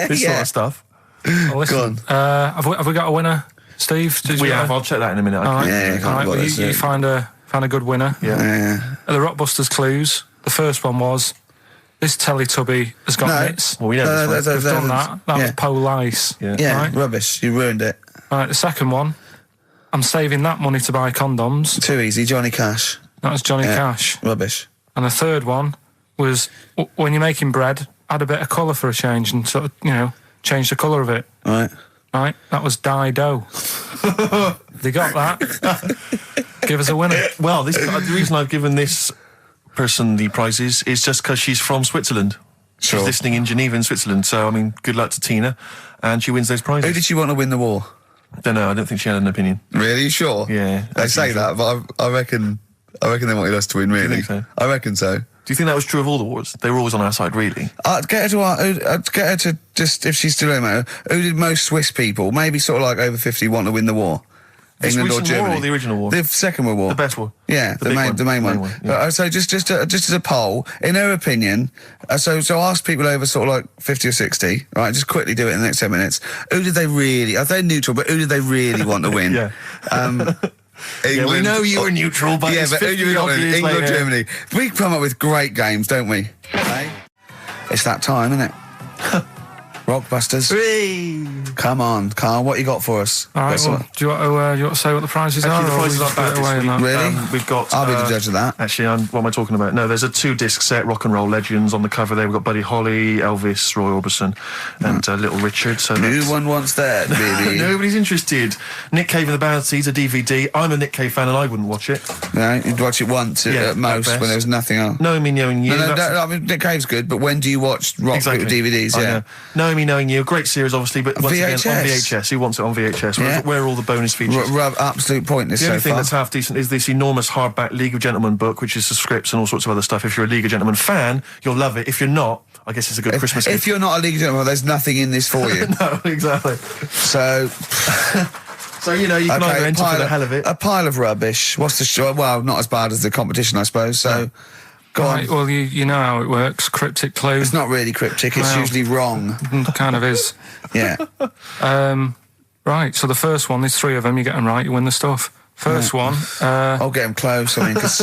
[SPEAKER 2] This sort of stuff.
[SPEAKER 3] Well, listen, have we got a winner, Steve?
[SPEAKER 2] We have. I'll check that in a minute.
[SPEAKER 3] All right.
[SPEAKER 1] Yeah,
[SPEAKER 3] All right. Well, you find a good winner.
[SPEAKER 2] Yeah.
[SPEAKER 3] The Rockbusters clues. The first one was this Teletubby has got nits.
[SPEAKER 2] Well, we know
[SPEAKER 3] We've done that. That was police.
[SPEAKER 1] Yeah,
[SPEAKER 3] right?
[SPEAKER 1] Rubbish. You ruined it.
[SPEAKER 3] All right. The second one, I'm saving that money to buy condoms.
[SPEAKER 1] Too easy. Johnny Cash.
[SPEAKER 3] That was Johnny Cash.
[SPEAKER 1] Rubbish.
[SPEAKER 3] And the third one was when you're making bread, add a bit of colour for a change and sort of, change the colour of it.
[SPEAKER 1] Right.
[SPEAKER 3] Right? That was Dido. They got that. Give us a winner.
[SPEAKER 2] Well, the reason I've given this person the prizes is just because she's from Switzerland.
[SPEAKER 1] Sure.
[SPEAKER 2] She's listening in Geneva in Switzerland. So, I mean, good luck to Tina. And she wins those prizes.
[SPEAKER 1] Who did she want to win the war?
[SPEAKER 2] Don't know. I don't think she had an opinion.
[SPEAKER 1] Really? You sure?
[SPEAKER 2] Yeah.
[SPEAKER 1] They say that, but I reckon they wanted us to win, really.
[SPEAKER 2] Do you think so?
[SPEAKER 1] I reckon so.
[SPEAKER 2] Do you think that was true of all the wars? They were always on our side, really.
[SPEAKER 1] I'd get her to just, if she's still in there, who did most Swiss people, maybe sort of like over 50, want to win the war? England or
[SPEAKER 2] recent
[SPEAKER 1] Germany?
[SPEAKER 2] war or the original war?
[SPEAKER 1] The Second World War.
[SPEAKER 2] The best war.
[SPEAKER 1] Yeah, the main one.
[SPEAKER 2] Yeah.
[SPEAKER 1] So just as a poll, in her opinion, so ask people over sort of like 50 or 60, right? Just quickly do it in the next 10 minutes. Who did they really? Are they neutral? But who did they really want to win?
[SPEAKER 2] Yeah.
[SPEAKER 1] England,
[SPEAKER 2] we know you were neutral, but
[SPEAKER 1] yeah,
[SPEAKER 2] it's
[SPEAKER 1] but who do you
[SPEAKER 2] 50
[SPEAKER 1] want?
[SPEAKER 2] years
[SPEAKER 1] England or
[SPEAKER 2] later.
[SPEAKER 1] Germany? We come up with great games, don't we? Hey? It's that time, isn't it? Rockbusters. Come on, Carl, what you got for us?
[SPEAKER 3] All right, well, do you want to say what the prizes
[SPEAKER 2] Actually,
[SPEAKER 3] are?
[SPEAKER 2] the
[SPEAKER 3] or
[SPEAKER 2] prizes
[SPEAKER 3] we
[SPEAKER 2] are
[SPEAKER 3] just
[SPEAKER 2] back
[SPEAKER 3] put it away
[SPEAKER 2] this
[SPEAKER 3] in
[SPEAKER 2] week.
[SPEAKER 3] that?
[SPEAKER 1] Really?
[SPEAKER 2] We've got...
[SPEAKER 1] I'll be the judge of that.
[SPEAKER 2] Actually, what am I talking about? No, there's a 2-disc set, Rock and Roll Legends, on the cover there. We've got Buddy Holly, Elvis, Roy Orbison, and Little Richard. So
[SPEAKER 1] No one wants that, baby.
[SPEAKER 2] Nobody's interested. Nick Cave and the Bounties, a DVD. I'm a Nick Cave fan and I wouldn't watch it.
[SPEAKER 1] No, you'd watch it once at most
[SPEAKER 2] best.
[SPEAKER 1] when there was nothing else.
[SPEAKER 2] Knowing Me, Knowing You.
[SPEAKER 1] No, I mean, Nick Cave's good, but when do you watch rock DVDs?
[SPEAKER 2] I
[SPEAKER 1] Yeah.
[SPEAKER 2] know. Knowing Me, Knowing You, great series, obviously, but once again, on
[SPEAKER 1] VHS.
[SPEAKER 2] VHS. Who wants it on VHS?
[SPEAKER 1] Yeah.
[SPEAKER 2] Where are all the bonus features?
[SPEAKER 1] Absolute pointless
[SPEAKER 2] The only
[SPEAKER 1] so
[SPEAKER 2] thing
[SPEAKER 1] far.
[SPEAKER 2] that's half decent is this enormous hardback League of Gentlemen book, which is the scripts and all sorts of other stuff. If you're a League of Gentlemen fan, you'll love it. If you're not, I guess it's a good Christmas gift.
[SPEAKER 1] If you're not a League of Gentlemen, there's nothing in this for you.
[SPEAKER 2] No, exactly.
[SPEAKER 1] So...
[SPEAKER 2] So, you can either enter for the hell of it.
[SPEAKER 1] A pile of rubbish. What's the show? Well, not as bad as the competition, I suppose. So, go on.
[SPEAKER 3] Well, you know how it works. Cryptic clue.
[SPEAKER 1] It's not really cryptic. It's usually wrong.
[SPEAKER 3] Kind of is.
[SPEAKER 1] Yeah.
[SPEAKER 3] Right. So the first one, there's 3 of them. You get them right, you win the stuff. First one.
[SPEAKER 1] I'll get him close. I mean, because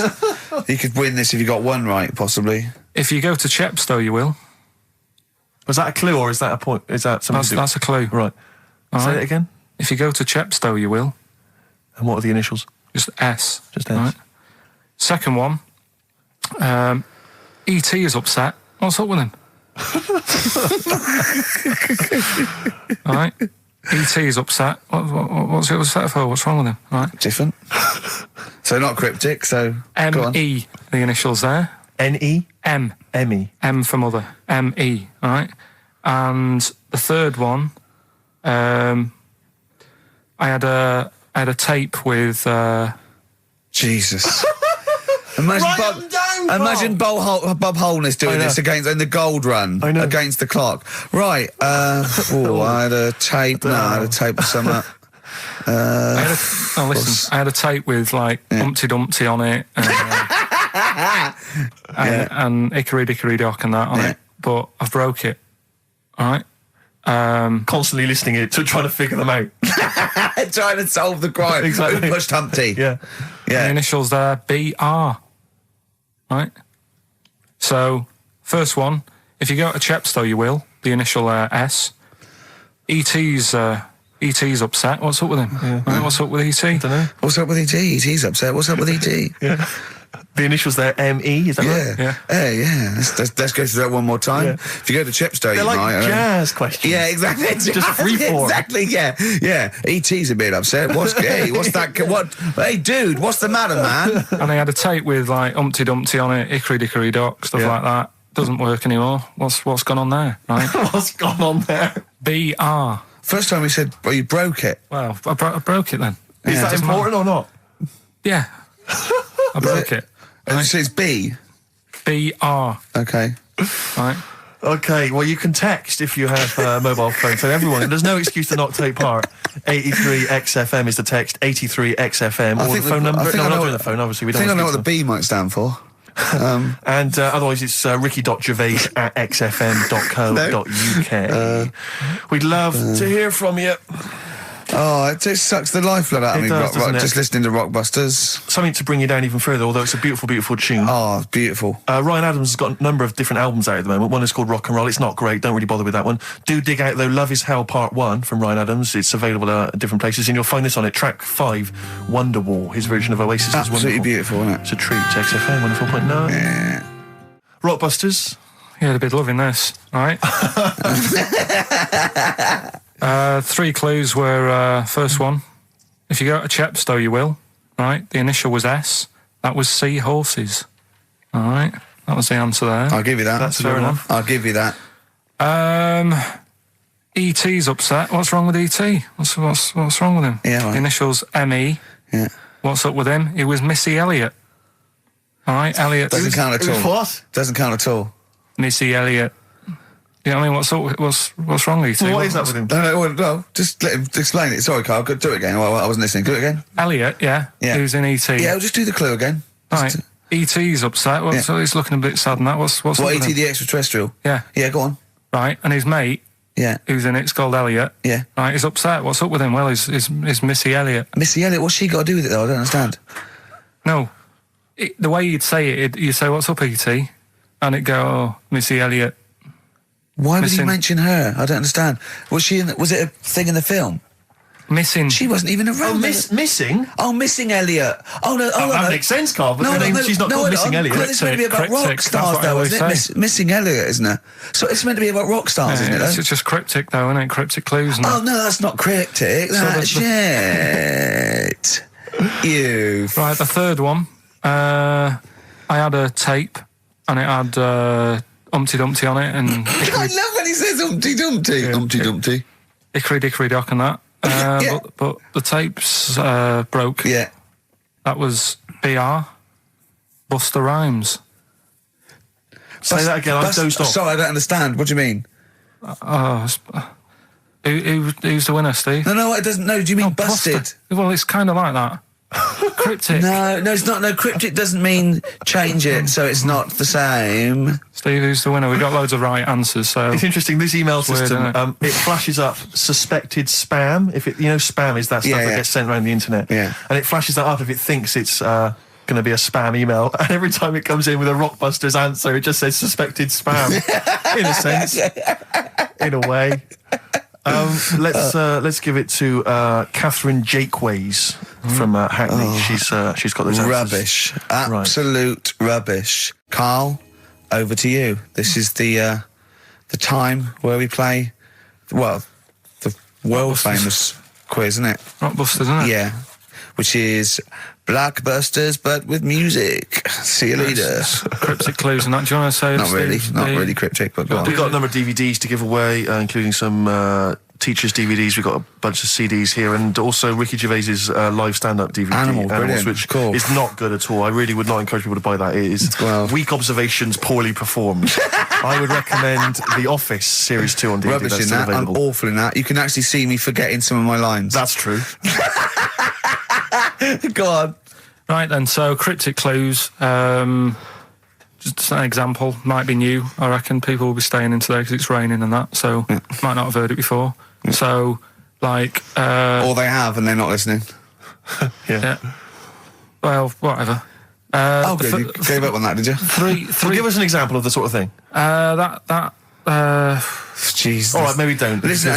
[SPEAKER 1] you could win this if you got one right, possibly.
[SPEAKER 3] If you go to Chepstow, you will.
[SPEAKER 2] Was that a clue or is that a point? Is that something?
[SPEAKER 3] That's a clue.
[SPEAKER 2] Right. Say it again.
[SPEAKER 3] If you go to Chepstow, you will.
[SPEAKER 2] And what are the initials?
[SPEAKER 3] Just S.
[SPEAKER 2] Just S.
[SPEAKER 3] Right. Second one. E.T. is upset. What's up with him? All right. E.T. is upset. What's he upset for? What's wrong with him? All right.
[SPEAKER 1] Different. So not cryptic, so go on.
[SPEAKER 3] M.E. The initials there.
[SPEAKER 2] N-E?
[SPEAKER 3] M.
[SPEAKER 2] M-E.
[SPEAKER 3] M for mother. M.E. All right. And the third one, I had a tape with
[SPEAKER 1] Jesus. Imagine Bob Holness doing this in the gold run against the clock. Right. I had a tape. No, I had a tape of summer.
[SPEAKER 3] Listen. I had a tape with Humpty Dumpty on it, and Hickory Dickory Dock and that on it. But I've broke it. All right.
[SPEAKER 2] Constantly listening to trying to figure them out.
[SPEAKER 1] Trying to solve the crime.
[SPEAKER 2] Exactly.
[SPEAKER 1] Who pushed Humpty?
[SPEAKER 2] Yeah.
[SPEAKER 3] The initials there, B.R. Right? So, first one, if you go to Chepstow, you will. The initial S. E.T.'s upset. What's up with him?
[SPEAKER 2] Yeah.
[SPEAKER 3] Right, what's up with E.T.?
[SPEAKER 2] I don't know.
[SPEAKER 1] What's up with E.T.? E.T.'s upset. What's up with E.T.?
[SPEAKER 2] Yeah. The initials there, M-E, is that right?
[SPEAKER 3] Yeah.
[SPEAKER 1] Hey, yeah. Let's go through that one more time.
[SPEAKER 2] Yeah.
[SPEAKER 1] If you go to Chepstow,
[SPEAKER 2] They're
[SPEAKER 1] you
[SPEAKER 2] like
[SPEAKER 1] might.
[SPEAKER 2] jazz questions.
[SPEAKER 1] Yeah, exactly.
[SPEAKER 2] Just free form.
[SPEAKER 1] Exactly, yeah. E.T.'s a bit upset. What's that? What? Hey, dude, what's the matter, man?
[SPEAKER 3] And I had a tape with Humpty Dumpty on it, Hickory Dickory Dock, stuff like that. Doesn't work anymore. What's gone on there, right?
[SPEAKER 2] What's gone on there?
[SPEAKER 3] B.R.
[SPEAKER 1] First time we said, well, you broke it.
[SPEAKER 3] Well, I broke it then.
[SPEAKER 2] Is that important or not?
[SPEAKER 3] Yeah. I broke it.
[SPEAKER 1] And so it's B.
[SPEAKER 3] B.R.
[SPEAKER 1] Okay.
[SPEAKER 3] Right.
[SPEAKER 2] Okay, well, you can text if you have a mobile phone. So everyone, there's no excuse to not take part. 83XFM is the text, 83XFM, or the phone number. No, we're not doing the phone, obviously. We don't
[SPEAKER 1] I think I know what the
[SPEAKER 2] speak
[SPEAKER 1] B might stand for.
[SPEAKER 2] and otherwise it's ricky.gervais@xfm.co.uk. We'd love to hear from you.
[SPEAKER 1] Oh, it sucks the lifeblood out of me, just listening to Rockbusters.
[SPEAKER 2] Something to bring you down even further, although it's a beautiful, beautiful tune.
[SPEAKER 1] Oh, beautiful.
[SPEAKER 2] Ryan Adams has got a number of different albums out at the moment. One is called Rock and Roll. It's not great. Don't really bother with that one. Do dig out, though, Love is Hell Part 1 from Ryan Adams. It's available at different places, and you'll find this on it. Track 5, Wonderwall. His version of Oasis is wonderful.
[SPEAKER 1] Absolutely beautiful, isn't it?
[SPEAKER 2] It's a treat. XFM 104.9.
[SPEAKER 1] Yeah.
[SPEAKER 2] Rockbusters.
[SPEAKER 3] Yeah, they'd be loving this, all right? 3 clues were, first one, if you go to Chepstow, you will, right? The initial was S. That was sea horses, all right? That was the answer there.
[SPEAKER 1] I'll give you that.
[SPEAKER 2] That's fair enough.
[SPEAKER 1] I'll give you that.
[SPEAKER 3] E.T.'s upset. What's wrong with E.T.? What's wrong with him?
[SPEAKER 1] Yeah, right.
[SPEAKER 3] The initials M.E.
[SPEAKER 1] Yeah.
[SPEAKER 3] What's up with him? It was Missy Elliott. All right, Elliott.
[SPEAKER 1] Doesn't count at all.
[SPEAKER 2] What?
[SPEAKER 1] Doesn't count at all.
[SPEAKER 3] Missy Elliott. You know what I mean? What's wrong with you?
[SPEAKER 2] What is that with him?
[SPEAKER 1] No, just let him explain it. Sorry, Carl, do it again. I wasn't listening. Do it again.
[SPEAKER 3] Elliot, yeah. Who's in E.T.
[SPEAKER 1] Yeah, just do the clue again.
[SPEAKER 3] Right. E.T.'s upset. So he's looking a bit sad and that. What's
[SPEAKER 1] what, E.T. the extraterrestrial?
[SPEAKER 3] Yeah.
[SPEAKER 1] Yeah, go on.
[SPEAKER 3] Right, and his mate, who's in it's called Elliot.
[SPEAKER 1] Yeah.
[SPEAKER 3] Right, he's upset. What's up with him? Well, is Missy Elliot.
[SPEAKER 1] Missy Elliot, what's she got to do with it, though? I don't understand.
[SPEAKER 3] No. The way you'd say it, you say, what's up, E.T.? And it'd go, oh, Missy Elliot.
[SPEAKER 1] Why would he mention her? I don't understand. Was it a thing in the film?
[SPEAKER 3] Missing.
[SPEAKER 1] She wasn't even around.
[SPEAKER 2] Oh, missing?
[SPEAKER 1] Oh, Missing Elliot. Oh, no. Oh,
[SPEAKER 2] that makes sense, Carl, but she's not called Missing Elliot.
[SPEAKER 1] It's meant to be about rock stars, though, isn't it? Missing Elliot, isn't it? So it's meant to be about rock stars, isn't it?
[SPEAKER 3] It's just cryptic, though, isn't it? Cryptic clues.
[SPEAKER 1] Oh, no, that's not cryptic. That's shit. You.
[SPEAKER 3] Right, the third one. I had a tape, and it had Humpty Dumpty on it, and
[SPEAKER 1] I love when he says Humpty Dumpty. Humpty Dumpty.
[SPEAKER 3] Hickory Dickory Dock and that. But the tapes broke.
[SPEAKER 1] Yeah.
[SPEAKER 3] That was BR. Buster Rhymes.
[SPEAKER 2] Say that again. I dozed off.
[SPEAKER 1] Sorry, I don't understand. What do you mean?
[SPEAKER 3] Who's the winner, Steve?
[SPEAKER 1] No, it doesn't. No, do you mean busted?
[SPEAKER 3] Buster. Well, it's kind of like that. Cryptic.
[SPEAKER 1] No, it's not. No, cryptic doesn't mean change it, so it's not the same.
[SPEAKER 3] Steve, who's the winner? We got loads of right answers, so
[SPEAKER 2] it's interesting. This email system, it flashes up suspected spam. If it, spam is that stuff that gets sent around the internet.
[SPEAKER 1] Yeah,
[SPEAKER 2] and it flashes that up if it thinks it's going to be a spam email. And every time it comes in with a Rockbusters answer, it just says suspected spam. In a sense, in a way. Let's give it to Catherine Jakeways from Hackney. She's got those answers.
[SPEAKER 1] Rubbish, absolute rubbish. Carl, over to you. This is the time where we play, the world famous quiz, isn't it?
[SPEAKER 3] Rockbusters, isn't it?
[SPEAKER 1] Yeah, which is Blockbusters, but with music. See you later.
[SPEAKER 3] Cryptic clues and that. Do you want to say?
[SPEAKER 1] Not really cryptic, but go on.
[SPEAKER 2] We've got a number of DVDs to give away, including some teachers' DVDs. We've got a bunch of CDs here, and also Ricky Gervais's live stand-up DVD, Animals, which is not good at all. I really would not encourage people to buy that. It is weak observations, poorly performed. I would recommend The Office Series 2 on DVD.
[SPEAKER 1] Rubbish in that. I'm awful in that. You can actually see me forgetting some of my lines.
[SPEAKER 2] That's true.
[SPEAKER 1] Go on.
[SPEAKER 3] Right then, so cryptic clues. Just an example, might be new. I reckon people will be staying in today because it's raining and that, so might not have heard it before. So, like...
[SPEAKER 1] or they have and they're not listening.
[SPEAKER 3] Yeah. Well, whatever.
[SPEAKER 1] Good. You gave up on that, did you?
[SPEAKER 2] Three. Well, give us an example of the sort of thing.
[SPEAKER 1] Jesus.
[SPEAKER 2] All right, maybe don't.
[SPEAKER 1] Listen,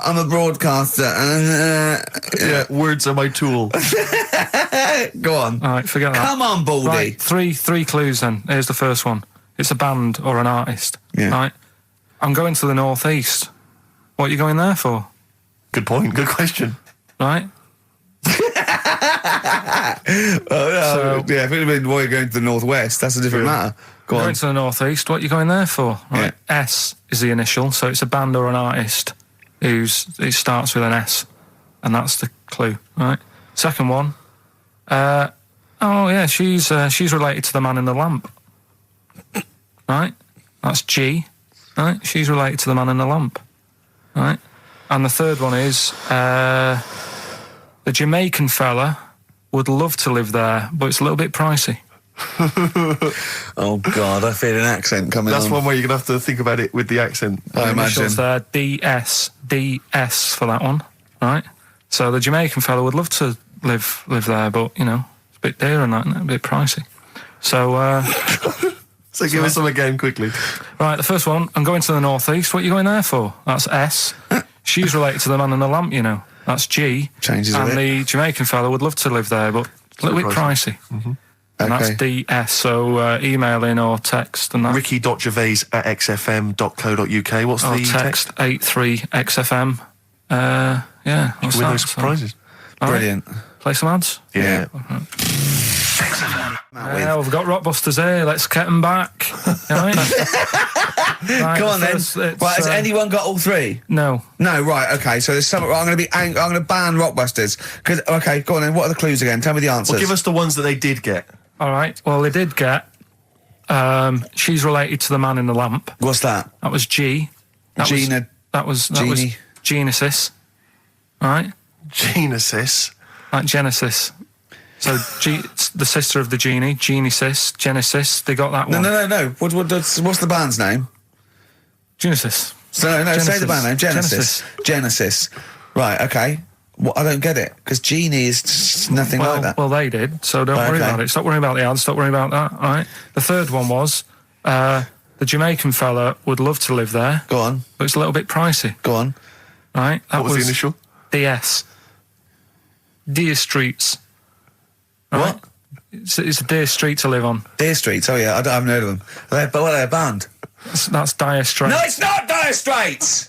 [SPEAKER 1] I'm a broadcaster.
[SPEAKER 2] Words are my tool.
[SPEAKER 1] Go on.
[SPEAKER 3] All right, forget that.
[SPEAKER 1] Come on, Baldy.
[SPEAKER 3] Right, three clues then. Here's the first one. It's a band or an artist.
[SPEAKER 1] Yeah.
[SPEAKER 3] Right. I'm going to the northeast. What are you going there for?
[SPEAKER 2] Good point. Good question.
[SPEAKER 3] Right.
[SPEAKER 1] If it had been why you're going to the northwest, that's a different matter.
[SPEAKER 3] Going to the northeast. What are you going there for? Right. Yeah. S is the initial, so it's a band or an artist it starts with an S, and that's the clue. Right. Second one. She's related to the man in the lamp. Right. That's G. Right. She's related to the man in the lamp. Right. And the third one is the Jamaican fella would love to live there, but it's a little bit pricey.
[SPEAKER 1] Oh God, I feel an accent coming.
[SPEAKER 2] That's one where you're gonna have to think about it with the accent.
[SPEAKER 1] I imagine.
[SPEAKER 3] It's there, DS for that one, right? So the Jamaican fella would love to live there, but it's a bit dear and that, isn't it? A bit pricey. So.
[SPEAKER 2] So give us some again quickly.
[SPEAKER 3] Right, the first one. I'm going to the northeast. What are you going there for? That's S. She's related to the man in the lamp, That's G.
[SPEAKER 1] Changes
[SPEAKER 3] and
[SPEAKER 1] a bit.
[SPEAKER 3] the Jamaican fella would love to live there, but a little bit pricey.
[SPEAKER 2] Mm-hmm.
[SPEAKER 3] And that's DS, so email in or text and that.
[SPEAKER 2] Ricky.gervais@xfm.co.uk. What's the text?
[SPEAKER 3] 83XFM. Yeah.
[SPEAKER 2] You can win those prizes.
[SPEAKER 1] Brilliant.
[SPEAKER 3] Right. Play some ads?
[SPEAKER 1] Yeah.
[SPEAKER 3] We've got Rockbusters here. Let's get them back. Right,
[SPEAKER 1] go on then. Right, has anyone got all three?
[SPEAKER 3] No.
[SPEAKER 1] Right. Okay. So there's some. I'm going to ban Rockbusters. Okay. Go on then. What are the clues again? Tell me the answers.
[SPEAKER 2] Well, give us the ones that they did get.
[SPEAKER 3] All right. Well, they did get She's related to the man in the lamp.
[SPEAKER 1] What's that?
[SPEAKER 3] That was G.
[SPEAKER 1] Gina.
[SPEAKER 3] That was
[SPEAKER 1] Genie.
[SPEAKER 3] Genesis. Right?
[SPEAKER 2] Genesis.
[SPEAKER 3] Like Genesis. So it's the sister of the genie, Genesis. They got that one.
[SPEAKER 1] No. What's the band's name?
[SPEAKER 3] Genesis.
[SPEAKER 1] So no, say the band name. Genesis. Right, okay. Well, I don't get it, because Genie is just nothing like that.
[SPEAKER 3] Well, they did, so don't worry about it. Stop worrying about the ads, stop worrying about that, all right? The third one was, the Jamaican fella would love to live there.
[SPEAKER 1] Go on.
[SPEAKER 3] But it's a little bit pricey.
[SPEAKER 1] Go on.
[SPEAKER 3] Right? That
[SPEAKER 2] What was the initial?
[SPEAKER 3] DS. Deer Streets. Right?
[SPEAKER 1] What?
[SPEAKER 3] It's a Deer Street to live on.
[SPEAKER 1] Deer Streets, oh yeah, I haven't heard of them. But what are they, a band?
[SPEAKER 3] That's Dire Straits.
[SPEAKER 1] No, it's not Dire Straits!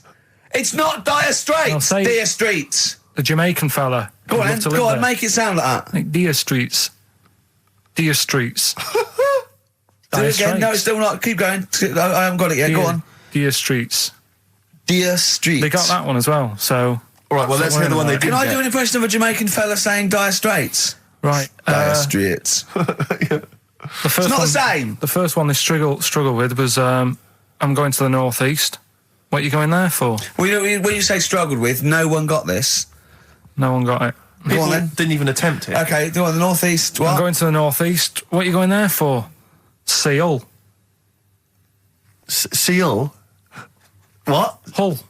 [SPEAKER 1] It's not Dire Straits! Deer Streets!
[SPEAKER 3] The Jamaican fella.
[SPEAKER 1] Go on, make it sound like that.
[SPEAKER 3] Like Deer Streets. Deer Streets.
[SPEAKER 1] Do it again. No, it's still not. Keep going. I haven't got it yet. Go on.
[SPEAKER 3] Deer Streets.
[SPEAKER 1] Deer Streets.
[SPEAKER 3] They got that one as well, so...
[SPEAKER 2] All right, well, let's hear the one they did.
[SPEAKER 1] Can I do an impression of a Jamaican fella saying Dire Straits?
[SPEAKER 3] Right.
[SPEAKER 1] Dire Straits.
[SPEAKER 3] The first
[SPEAKER 1] it's not
[SPEAKER 3] one,
[SPEAKER 1] the same.
[SPEAKER 3] The first one they struggle with was, I'm going to the northeast. What are you going there for?
[SPEAKER 1] When you say struggled with, no one got this.
[SPEAKER 3] No one got it.
[SPEAKER 1] Go on then.
[SPEAKER 2] Didn't even attempt it.
[SPEAKER 1] Okay, do on the northeast. What?
[SPEAKER 3] I'm going to the northeast. What are you going there for? Seal.
[SPEAKER 2] Seal? What?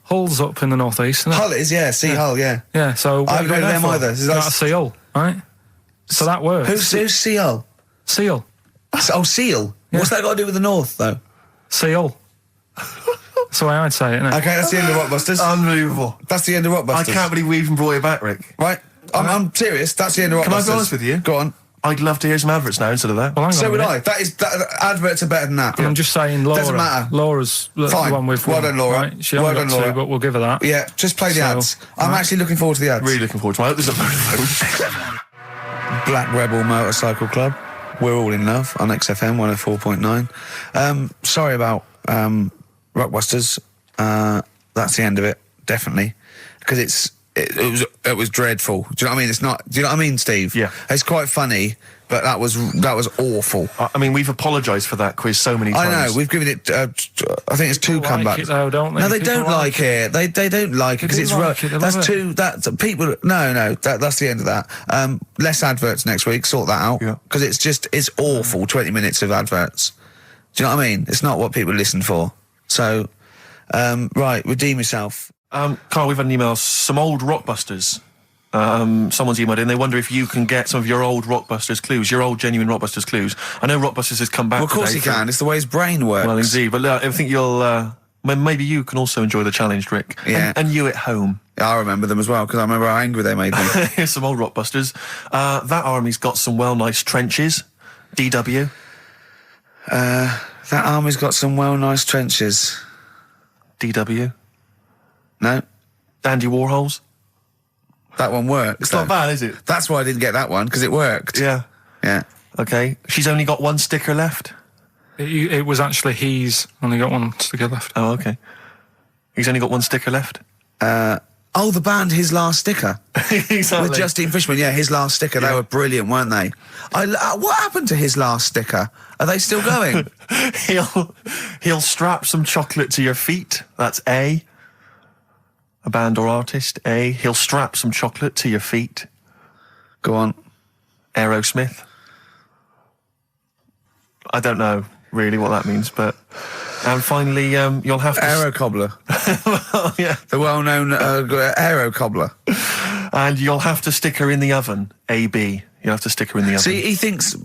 [SPEAKER 3] Hull's up in the northeast, isn't it?
[SPEAKER 1] Hull is, yeah. Hull, yeah.
[SPEAKER 3] Yeah, so...
[SPEAKER 1] I haven't heard of them either.
[SPEAKER 3] It's like a seal, right? So that works.
[SPEAKER 1] Who's Seal?
[SPEAKER 3] Seal.
[SPEAKER 1] Oh, Seal? Yeah. What's that got to do with the north, though?
[SPEAKER 3] Seal. That's the way I'd say it, isn't it?
[SPEAKER 1] Okay, that's the end of Rockbusters.
[SPEAKER 2] Unbelievable.
[SPEAKER 1] That's the end of Rockbusters.
[SPEAKER 2] I can't believe we even brought it back, Rick.
[SPEAKER 1] Right. I'm serious. That's the end of Rockbusters.
[SPEAKER 2] Can I be honest with you?
[SPEAKER 1] Go on.
[SPEAKER 2] I'd love to hear some adverts now instead of that.
[SPEAKER 3] Well,
[SPEAKER 1] so would I. Adverts are better than that.
[SPEAKER 3] And I'm just saying, Laura.
[SPEAKER 1] Doesn't matter.
[SPEAKER 3] Laura's the one with...
[SPEAKER 1] Well done, Laura.
[SPEAKER 3] Right? She only got two, but we'll give her that.
[SPEAKER 1] Yeah, just play the ads. I'm actually looking forward to the ads.
[SPEAKER 2] Really looking forward to it. I hope there's a phone.
[SPEAKER 1] Black Rebel Motorcycle Club. We're all in love on XFM 104.9. Sorry about Rockbusters. That's the end of it, definitely, because it was dreadful. Do you know what I mean? It's not. Do you know what I mean, Steve?
[SPEAKER 2] Yeah.
[SPEAKER 1] It's quite funny, but that was awful.
[SPEAKER 2] I mean, we've apologised for that quiz so many times.
[SPEAKER 1] I know. We've given it. I think it's two comebacks.
[SPEAKER 3] Like it though, don't they?
[SPEAKER 1] No, they don't like it. They don't like it because it's
[SPEAKER 3] like it.
[SPEAKER 1] That's two. That's people. No. That's the end of that. Less adverts next week. Sort that out. Because it's awful. 20 minutes of adverts. Do you know what I mean? It's not what people listen for. So, right, redeem yourself.
[SPEAKER 2] Carl, we've had an email. Some old Rockbusters. Someone's emailed in. They wonder if you can get some of your old Rockbusters clues, your old genuine Rockbusters clues. I know Rockbusters has come back.
[SPEAKER 1] Well, of course he can. It's the way his brain works.
[SPEAKER 2] Well, indeed. But I think you'll. Maybe you can also enjoy the challenge, Rick.
[SPEAKER 1] Yeah.
[SPEAKER 2] And you at home.
[SPEAKER 1] Yeah, I remember them as well because I remember how angry they made me.
[SPEAKER 2] Here's some old Rockbusters. That army's got some nice trenches. DW.
[SPEAKER 1] That army's got some nice trenches.
[SPEAKER 2] DW.
[SPEAKER 1] No.
[SPEAKER 2] Dandy Warhols.
[SPEAKER 1] That one worked.
[SPEAKER 2] It's not bad, is it?
[SPEAKER 1] That's why I didn't get that one, because it worked.
[SPEAKER 2] Yeah.
[SPEAKER 1] Yeah.
[SPEAKER 2] Okay. She's only got one sticker left.
[SPEAKER 3] It was actually he's only got one sticker left.
[SPEAKER 2] Oh, okay. He's only got one sticker left.
[SPEAKER 1] The band His Last Sticker.
[SPEAKER 2] Exactly.
[SPEAKER 1] With Justine Fishman, yeah, His Last Sticker. They were brilliant, weren't they? What happened to His Last Sticker? Are they still going?
[SPEAKER 2] He'll strap some chocolate to your feet. That's A. A band or artist. A. He'll strap some chocolate to your feet.
[SPEAKER 1] Go on.
[SPEAKER 2] Aerosmith. I don't know really what that means, but... And finally, you'll have to...
[SPEAKER 1] Aero Cobbler.
[SPEAKER 2] Well, yeah.
[SPEAKER 1] The well-known Aero Cobbler.
[SPEAKER 2] And you'll have to stick her in the oven. AB. You'll have to stick her in the oven.
[SPEAKER 1] See, he thinks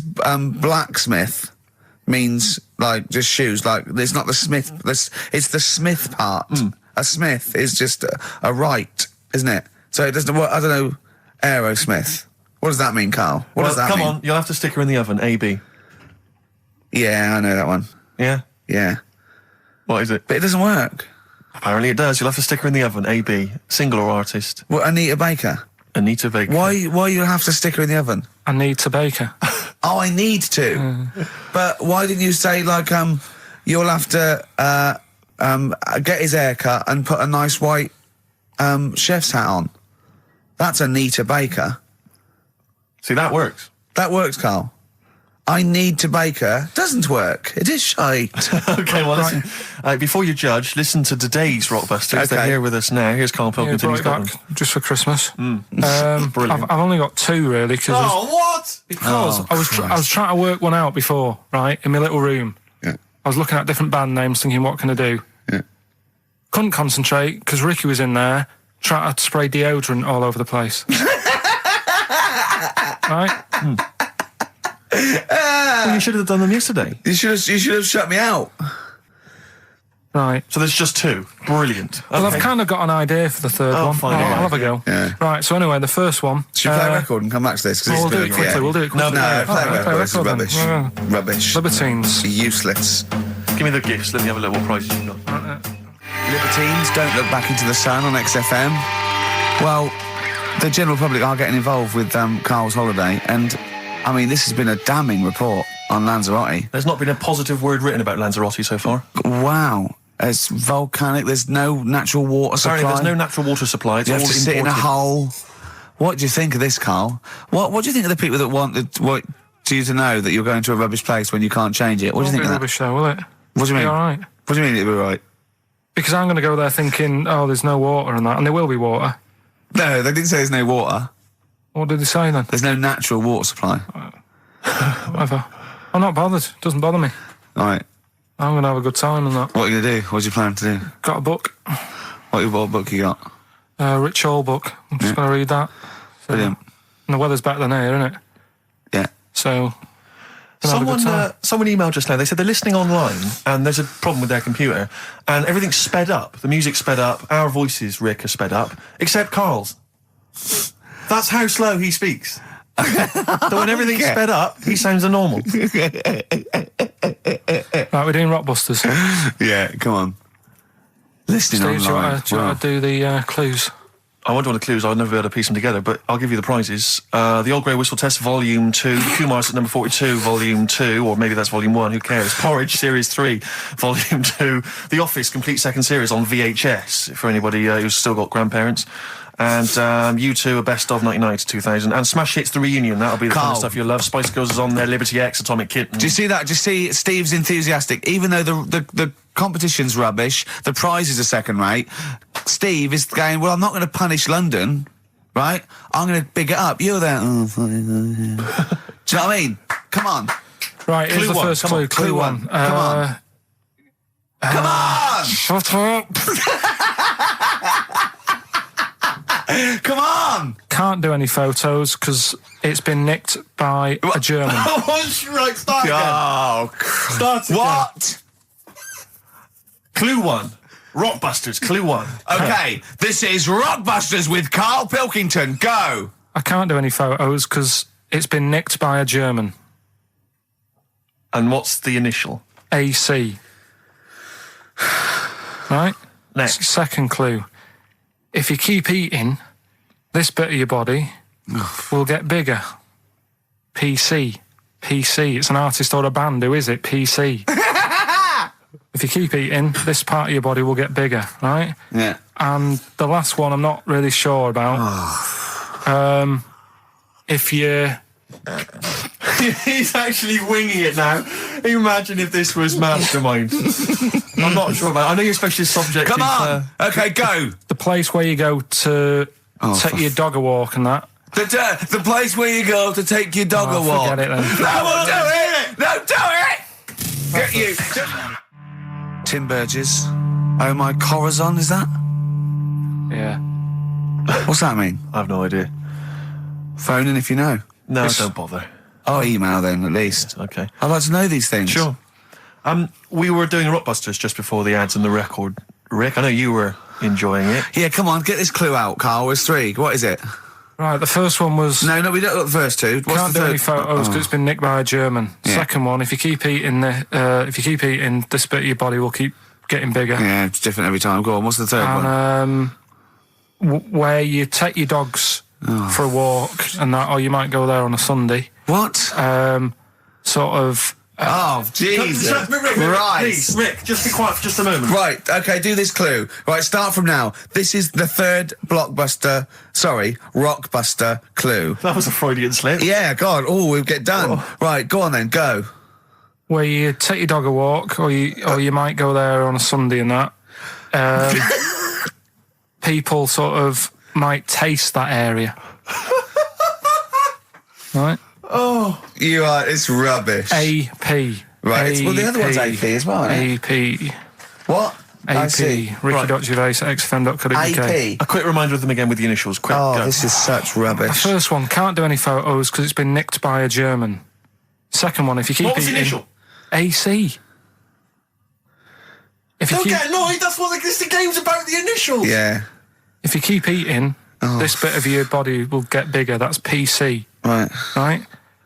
[SPEAKER 1] blacksmith means, like, just shoes. Like, it's not the smith. It's the smith part. A smith is just a right, isn't it? So it doesn't... I don't know... Aerosmith. What does that mean, Carl? What does that mean?
[SPEAKER 2] Come on, you'll have to stick her in the oven. AB.
[SPEAKER 1] Yeah, I know that one.
[SPEAKER 2] Yeah?
[SPEAKER 1] Yeah.
[SPEAKER 2] What is it?
[SPEAKER 1] But it doesn't work.
[SPEAKER 2] Apparently it does. You'll have to stick her in the oven. AB. Single or artist?
[SPEAKER 1] What, Anita Baker?
[SPEAKER 2] Anita Baker.
[SPEAKER 1] Why you have to stick her in the oven?
[SPEAKER 3] Anita Baker.
[SPEAKER 1] Oh, I need to. But why didn't you say, like, you'll have to get his hair cut and put a nice white chef's hat on? That's Anita Baker.
[SPEAKER 2] See, that works.
[SPEAKER 1] That works, Carl. I need to baker doesn't work. It is shite.
[SPEAKER 2] Okay, well, listen. Before you judge, listen to today's Rockbusters.
[SPEAKER 1] Okay.
[SPEAKER 2] They're here with us now. Here's Karl Pilkington. He's got them.
[SPEAKER 3] Just for Christmas.
[SPEAKER 2] Brilliant.
[SPEAKER 3] I've only got 2 really.
[SPEAKER 2] What?
[SPEAKER 3] Because I was trying to work one out before, right, in my little room.
[SPEAKER 1] Yeah.
[SPEAKER 3] I was looking at different band names, thinking, what can I do?
[SPEAKER 1] Yeah.
[SPEAKER 3] Couldn't concentrate because Ricky was in there trying to spray deodorant all over the place. Right?
[SPEAKER 2] Well, you should have done them yesterday.
[SPEAKER 1] You should have shut me out.
[SPEAKER 3] Right.
[SPEAKER 2] So there's just 2. Brilliant.
[SPEAKER 3] Well, I've kind of got an idea for the third one.
[SPEAKER 2] fine.
[SPEAKER 3] I'll have a go.
[SPEAKER 1] Yeah.
[SPEAKER 3] Right, so anyway, the first one.
[SPEAKER 1] Should we play a record and come back to this?
[SPEAKER 3] We'll do it quickly. We'll do it quickly.
[SPEAKER 1] No, play a record. This is
[SPEAKER 3] then.
[SPEAKER 1] rubbish.
[SPEAKER 3] Yeah.
[SPEAKER 1] Rubbish.
[SPEAKER 3] Libertines.
[SPEAKER 1] Useless.
[SPEAKER 2] Give me the gifts. Let me have a look what prizes you've got.
[SPEAKER 1] Libertines, Don't Look Back Into the Sun on XFM. Well, the general public are getting involved with Karl's holiday, and I mean, this has been a damning report on Lanzarote.
[SPEAKER 2] There's not been a positive word written about Lanzarote so far.
[SPEAKER 1] Wow. It's volcanic. There's no natural water supply.
[SPEAKER 2] Apparently, there's no natural water supply. It's
[SPEAKER 1] You have
[SPEAKER 2] all
[SPEAKER 1] to sit in a
[SPEAKER 2] imported.
[SPEAKER 1] hole. What do you think of this, Karl? What do you think of the people that want you to know that you're going to a rubbish place when you can't change it? What do you think of that?
[SPEAKER 3] Rubbish though, will it?
[SPEAKER 1] What do you mean?
[SPEAKER 3] Be all right.
[SPEAKER 1] What do you mean it'll be right?
[SPEAKER 3] Because I'm going to go there thinking, oh, there's no water and that, and there will be water.
[SPEAKER 1] No, they didn't say there's no water.
[SPEAKER 3] What did they say then?
[SPEAKER 1] There's no natural water supply.
[SPEAKER 3] Whatever. I'm not bothered. Doesn't bother me.
[SPEAKER 1] All right.
[SPEAKER 3] I'm going to have a good time and that.
[SPEAKER 1] What are you going to do? What do you plan to do?
[SPEAKER 3] Got a book.
[SPEAKER 1] What book you got?
[SPEAKER 3] Rich Hall book. I'm just going to read that.
[SPEAKER 1] Brilliant.
[SPEAKER 3] And the weather's better than here, isn't it?
[SPEAKER 1] Yeah.
[SPEAKER 3] So... Someone
[SPEAKER 2] emailed just now. They said they're listening online and there's a problem with their computer and everything's sped up. The music's sped up. Our voices, Rick, are sped up, except Karl's. That's how slow he speaks. So when everything's sped up, he sounds a normal.
[SPEAKER 3] Right, we're doing Rockbusters.
[SPEAKER 1] Yeah, come on. Listening
[SPEAKER 3] Steve,
[SPEAKER 1] online.
[SPEAKER 3] do you want to do the clues?
[SPEAKER 2] I won't do the clues, I'll never be able to piece them together, but I'll give you the prizes. The Old Grey Whistle Test, Volume 2, Kumar's at number 42, Volume 2, or maybe that's Volume 1, who cares? Porridge, Series 3, Volume 2, The Office, complete second series on VHS, for anybody who's still got grandparents. And U2, a best of 99 to 2000. And Smash Hits, the reunion, that'll be the kind of stuff you'll love. Spice Girls is on there, Liberty X, Atomic Kitten.
[SPEAKER 1] Do you see that? Do you see Steve's enthusiastic? Even though the competition's rubbish, the prizes are second rate, Steve is going, well, I'm not going to punish London, right? I'm going to big it up. You're there. Oh, do you know what I mean? Come on.
[SPEAKER 3] Right, here's the first clue. Clue one.
[SPEAKER 1] Come on. Come on!
[SPEAKER 3] Shut up!
[SPEAKER 1] Come on!
[SPEAKER 3] Can't do any photos because it's been nicked by a German.
[SPEAKER 2] Right, start again.
[SPEAKER 1] Oh,
[SPEAKER 2] Start again.
[SPEAKER 1] what?
[SPEAKER 2] Clue 1. Rockbusters, Clue 1.
[SPEAKER 1] Okay, this is Rockbusters with Karl Pilkington. Go!
[SPEAKER 3] I can't do any photos because it's been nicked by a German.
[SPEAKER 2] And what's the initial?
[SPEAKER 3] AC. Right?
[SPEAKER 2] Next.
[SPEAKER 3] Second clue. If you keep eating, this bit of your body will get bigger. PC. PC. It's an artist or a band. Who is it? PC. If you keep eating, this part of your body will get bigger, right?
[SPEAKER 1] Yeah.
[SPEAKER 3] And the last one I'm not really sure about. If you...
[SPEAKER 2] He's actually winging it now. Imagine if this was Mastermind. I'm not sure about it. I know your specialist subject
[SPEAKER 1] Come
[SPEAKER 2] is...
[SPEAKER 1] on! Okay, go!
[SPEAKER 3] The place where you go to take your dog a walk and that.
[SPEAKER 1] The place where you go to take your dog a walk.
[SPEAKER 3] Forget it then.
[SPEAKER 1] No, we'll do it! No, do it! Get you! Tim Burgess. Oh my Corazon, is that?
[SPEAKER 3] Yeah.
[SPEAKER 1] What's that mean?
[SPEAKER 2] I have no idea.
[SPEAKER 1] Phone in if you know.
[SPEAKER 2] No, don't bother.
[SPEAKER 1] Oh, email then, at least.
[SPEAKER 2] Okay.
[SPEAKER 1] I'd like to know these things.
[SPEAKER 2] Sure. We were doing Rockbusters just before the ads and the record. Rick, I know you were enjoying it.
[SPEAKER 1] Yeah, come on, get this clue out, Karl. There's 3. What is it?
[SPEAKER 3] Right, the first one was...
[SPEAKER 1] No, we don't look the first 2. What's
[SPEAKER 3] Can't
[SPEAKER 1] the
[SPEAKER 3] do
[SPEAKER 1] third?
[SPEAKER 3] any photos because it's been nicked by a German.
[SPEAKER 1] Yeah.
[SPEAKER 3] Second one, if you keep eating, this bit of your body will keep getting bigger.
[SPEAKER 1] Yeah, it's different every time. Go on, what's the third one?
[SPEAKER 3] Where you take your dogs for a walk and that, or you might go there on a Sunday.
[SPEAKER 1] What?
[SPEAKER 3] Sort of
[SPEAKER 1] Oh, Jesus.
[SPEAKER 2] Rick,
[SPEAKER 1] Right.
[SPEAKER 2] please, Rick, just be quiet for just a moment.
[SPEAKER 1] Right, okay, do this clue. Right, start from now. This is the third Rockbuster clue.
[SPEAKER 2] That was a Freudian slip.
[SPEAKER 1] Yeah, God, we'll get done.
[SPEAKER 2] Oh.
[SPEAKER 1] Right, go on then, go.
[SPEAKER 3] Where you take your dog a walk, or you might go there on a Sunday and that. People sort of might taste that area. Right?
[SPEAKER 1] Oh. It's rubbish.
[SPEAKER 3] AP.
[SPEAKER 1] Right, well, the other one's AP as well, isn't it?
[SPEAKER 3] AP.
[SPEAKER 1] What? I see.
[SPEAKER 3] Ricky.Gervais at XFM.co.uk.
[SPEAKER 1] AP.
[SPEAKER 2] A quick reminder of them again with the initials. Quick,
[SPEAKER 1] Oh,
[SPEAKER 2] go.
[SPEAKER 1] this is such rubbish.
[SPEAKER 3] The first one, can't do any photos because it's been nicked by a German. Second one, if you keep
[SPEAKER 2] What was the
[SPEAKER 3] eating...
[SPEAKER 2] initial?
[SPEAKER 3] AC. If you
[SPEAKER 2] Don't
[SPEAKER 3] keep...
[SPEAKER 2] get annoyed, that's what the game's about, the initials.
[SPEAKER 1] Yeah.
[SPEAKER 3] If you keep eating, this bit of your body will get bigger. That's PC.
[SPEAKER 1] Right.
[SPEAKER 3] Right?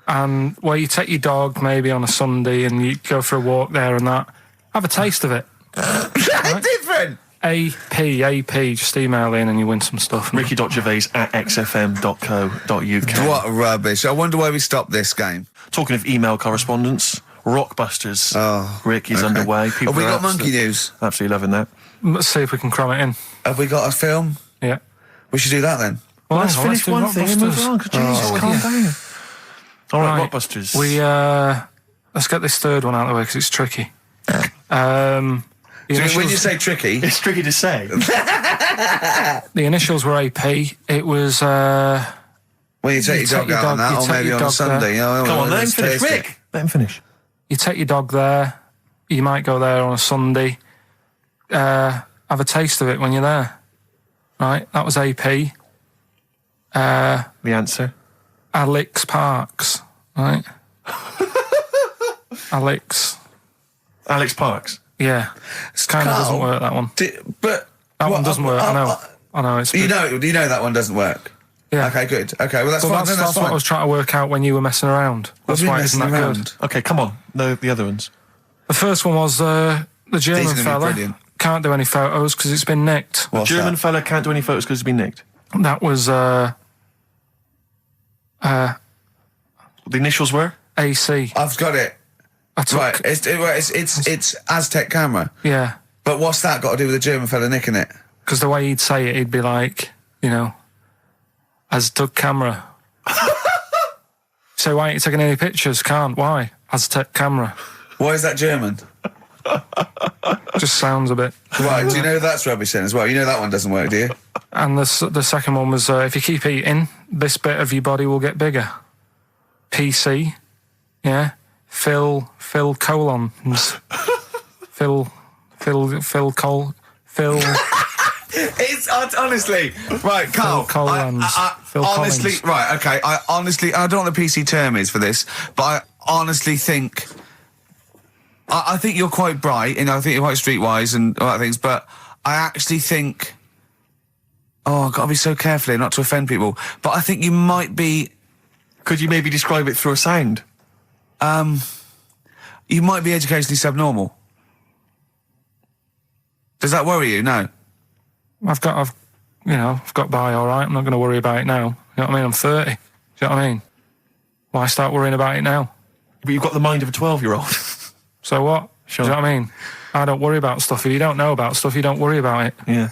[SPEAKER 3] And where you take your dog maybe on a Sunday and you go for a walk there and that, have a taste of it.
[SPEAKER 1] Right? Different.
[SPEAKER 3] AP, just email in and you win some stuff.
[SPEAKER 2] Ricky.Gervais at xfm.co.uk.
[SPEAKER 1] What rubbish. I wonder why we stopped this game.
[SPEAKER 2] Talking of email correspondence, Rockbusters.
[SPEAKER 1] Oh,
[SPEAKER 2] Rick is underway. People
[SPEAKER 1] Have we
[SPEAKER 2] are
[SPEAKER 1] got monkey news?
[SPEAKER 2] Absolutely loving that.
[SPEAKER 3] Let's see if we can cram it in.
[SPEAKER 1] Have we got a film?
[SPEAKER 3] Yeah.
[SPEAKER 1] We should do that then.
[SPEAKER 3] Well,
[SPEAKER 2] Let's finish
[SPEAKER 3] do
[SPEAKER 2] one thing and move
[SPEAKER 3] Rockbusters.
[SPEAKER 2] on. Jesus, calm down. All right, Rockbusters.
[SPEAKER 3] Let's get this third one out of the way because it's tricky.
[SPEAKER 1] When you say tricky...
[SPEAKER 2] It's tricky to say.
[SPEAKER 3] The initials were AP. It was...
[SPEAKER 1] When you take your dog out on that, or maybe on a Sunday.
[SPEAKER 2] Come on, let him finish. Rick, let him finish.
[SPEAKER 3] You take your dog there. You might go there on a Sunday. Have a taste of it when you're there. Right? That was AP.
[SPEAKER 2] The answer?
[SPEAKER 3] Alex Parks. Right? Alex
[SPEAKER 2] Parks?
[SPEAKER 3] Yeah. It kind of doesn't work, that one.
[SPEAKER 1] That
[SPEAKER 3] one doesn't work, I know. It's
[SPEAKER 1] you know that one doesn't work?
[SPEAKER 3] Yeah.
[SPEAKER 1] Okay, good. Okay, well, that's fine.
[SPEAKER 3] That's what I was trying to work out when you were messing around. That's why it isn't that good.
[SPEAKER 2] Okay, come on. The other ones.
[SPEAKER 3] The first one was the German
[SPEAKER 1] These are gonna be
[SPEAKER 3] fella.
[SPEAKER 1] brilliant.
[SPEAKER 3] Can't do any photos because it's been nicked.
[SPEAKER 2] The German fella can't do any photos because it's been nicked.
[SPEAKER 3] That was...
[SPEAKER 2] the initials were?
[SPEAKER 3] AC.
[SPEAKER 1] I've got it. Right, it's Aztec camera.
[SPEAKER 3] Yeah.
[SPEAKER 1] But what's that got to do with the German fella nicking it?
[SPEAKER 3] Because the way he'd say it, he'd be like, Aztec camera. So why ain't you taking any pictures? Can't. Why? Aztec camera.
[SPEAKER 1] Why is that German?
[SPEAKER 3] Just sounds a bit...
[SPEAKER 1] Right, do you know that's rubbish then as well? You know that one doesn't work, do you?
[SPEAKER 3] And the second one was, if you keep eating, this bit of your body will get bigger. PC. Yeah. Phil colons. Phil.
[SPEAKER 1] It's honestly right, Carl.
[SPEAKER 3] Phil Collins. Phil
[SPEAKER 1] honestly,
[SPEAKER 3] Collins.
[SPEAKER 1] right, okay. I don't know what the PC term is for this, but I honestly think. I think you're quite bright, and I think you're quite streetwise and all that things. But I actually think. Oh, I've got to be so careful here not to offend people. But I think you might be.
[SPEAKER 2] Could you maybe describe it through a sound?
[SPEAKER 1] You might be educationally subnormal. Does that worry you? No.
[SPEAKER 3] I've got by all right. I'm not going to worry about it now. You know what I mean? I'm 30. Do you know what I mean? Why start worrying about it now?
[SPEAKER 2] But you've got the mind of a 12-year-old.
[SPEAKER 3] So what?
[SPEAKER 2] Sure.
[SPEAKER 3] Do you know what I mean? I don't worry about stuff. If you don't know about stuff, you don't worry about it.
[SPEAKER 2] Yeah.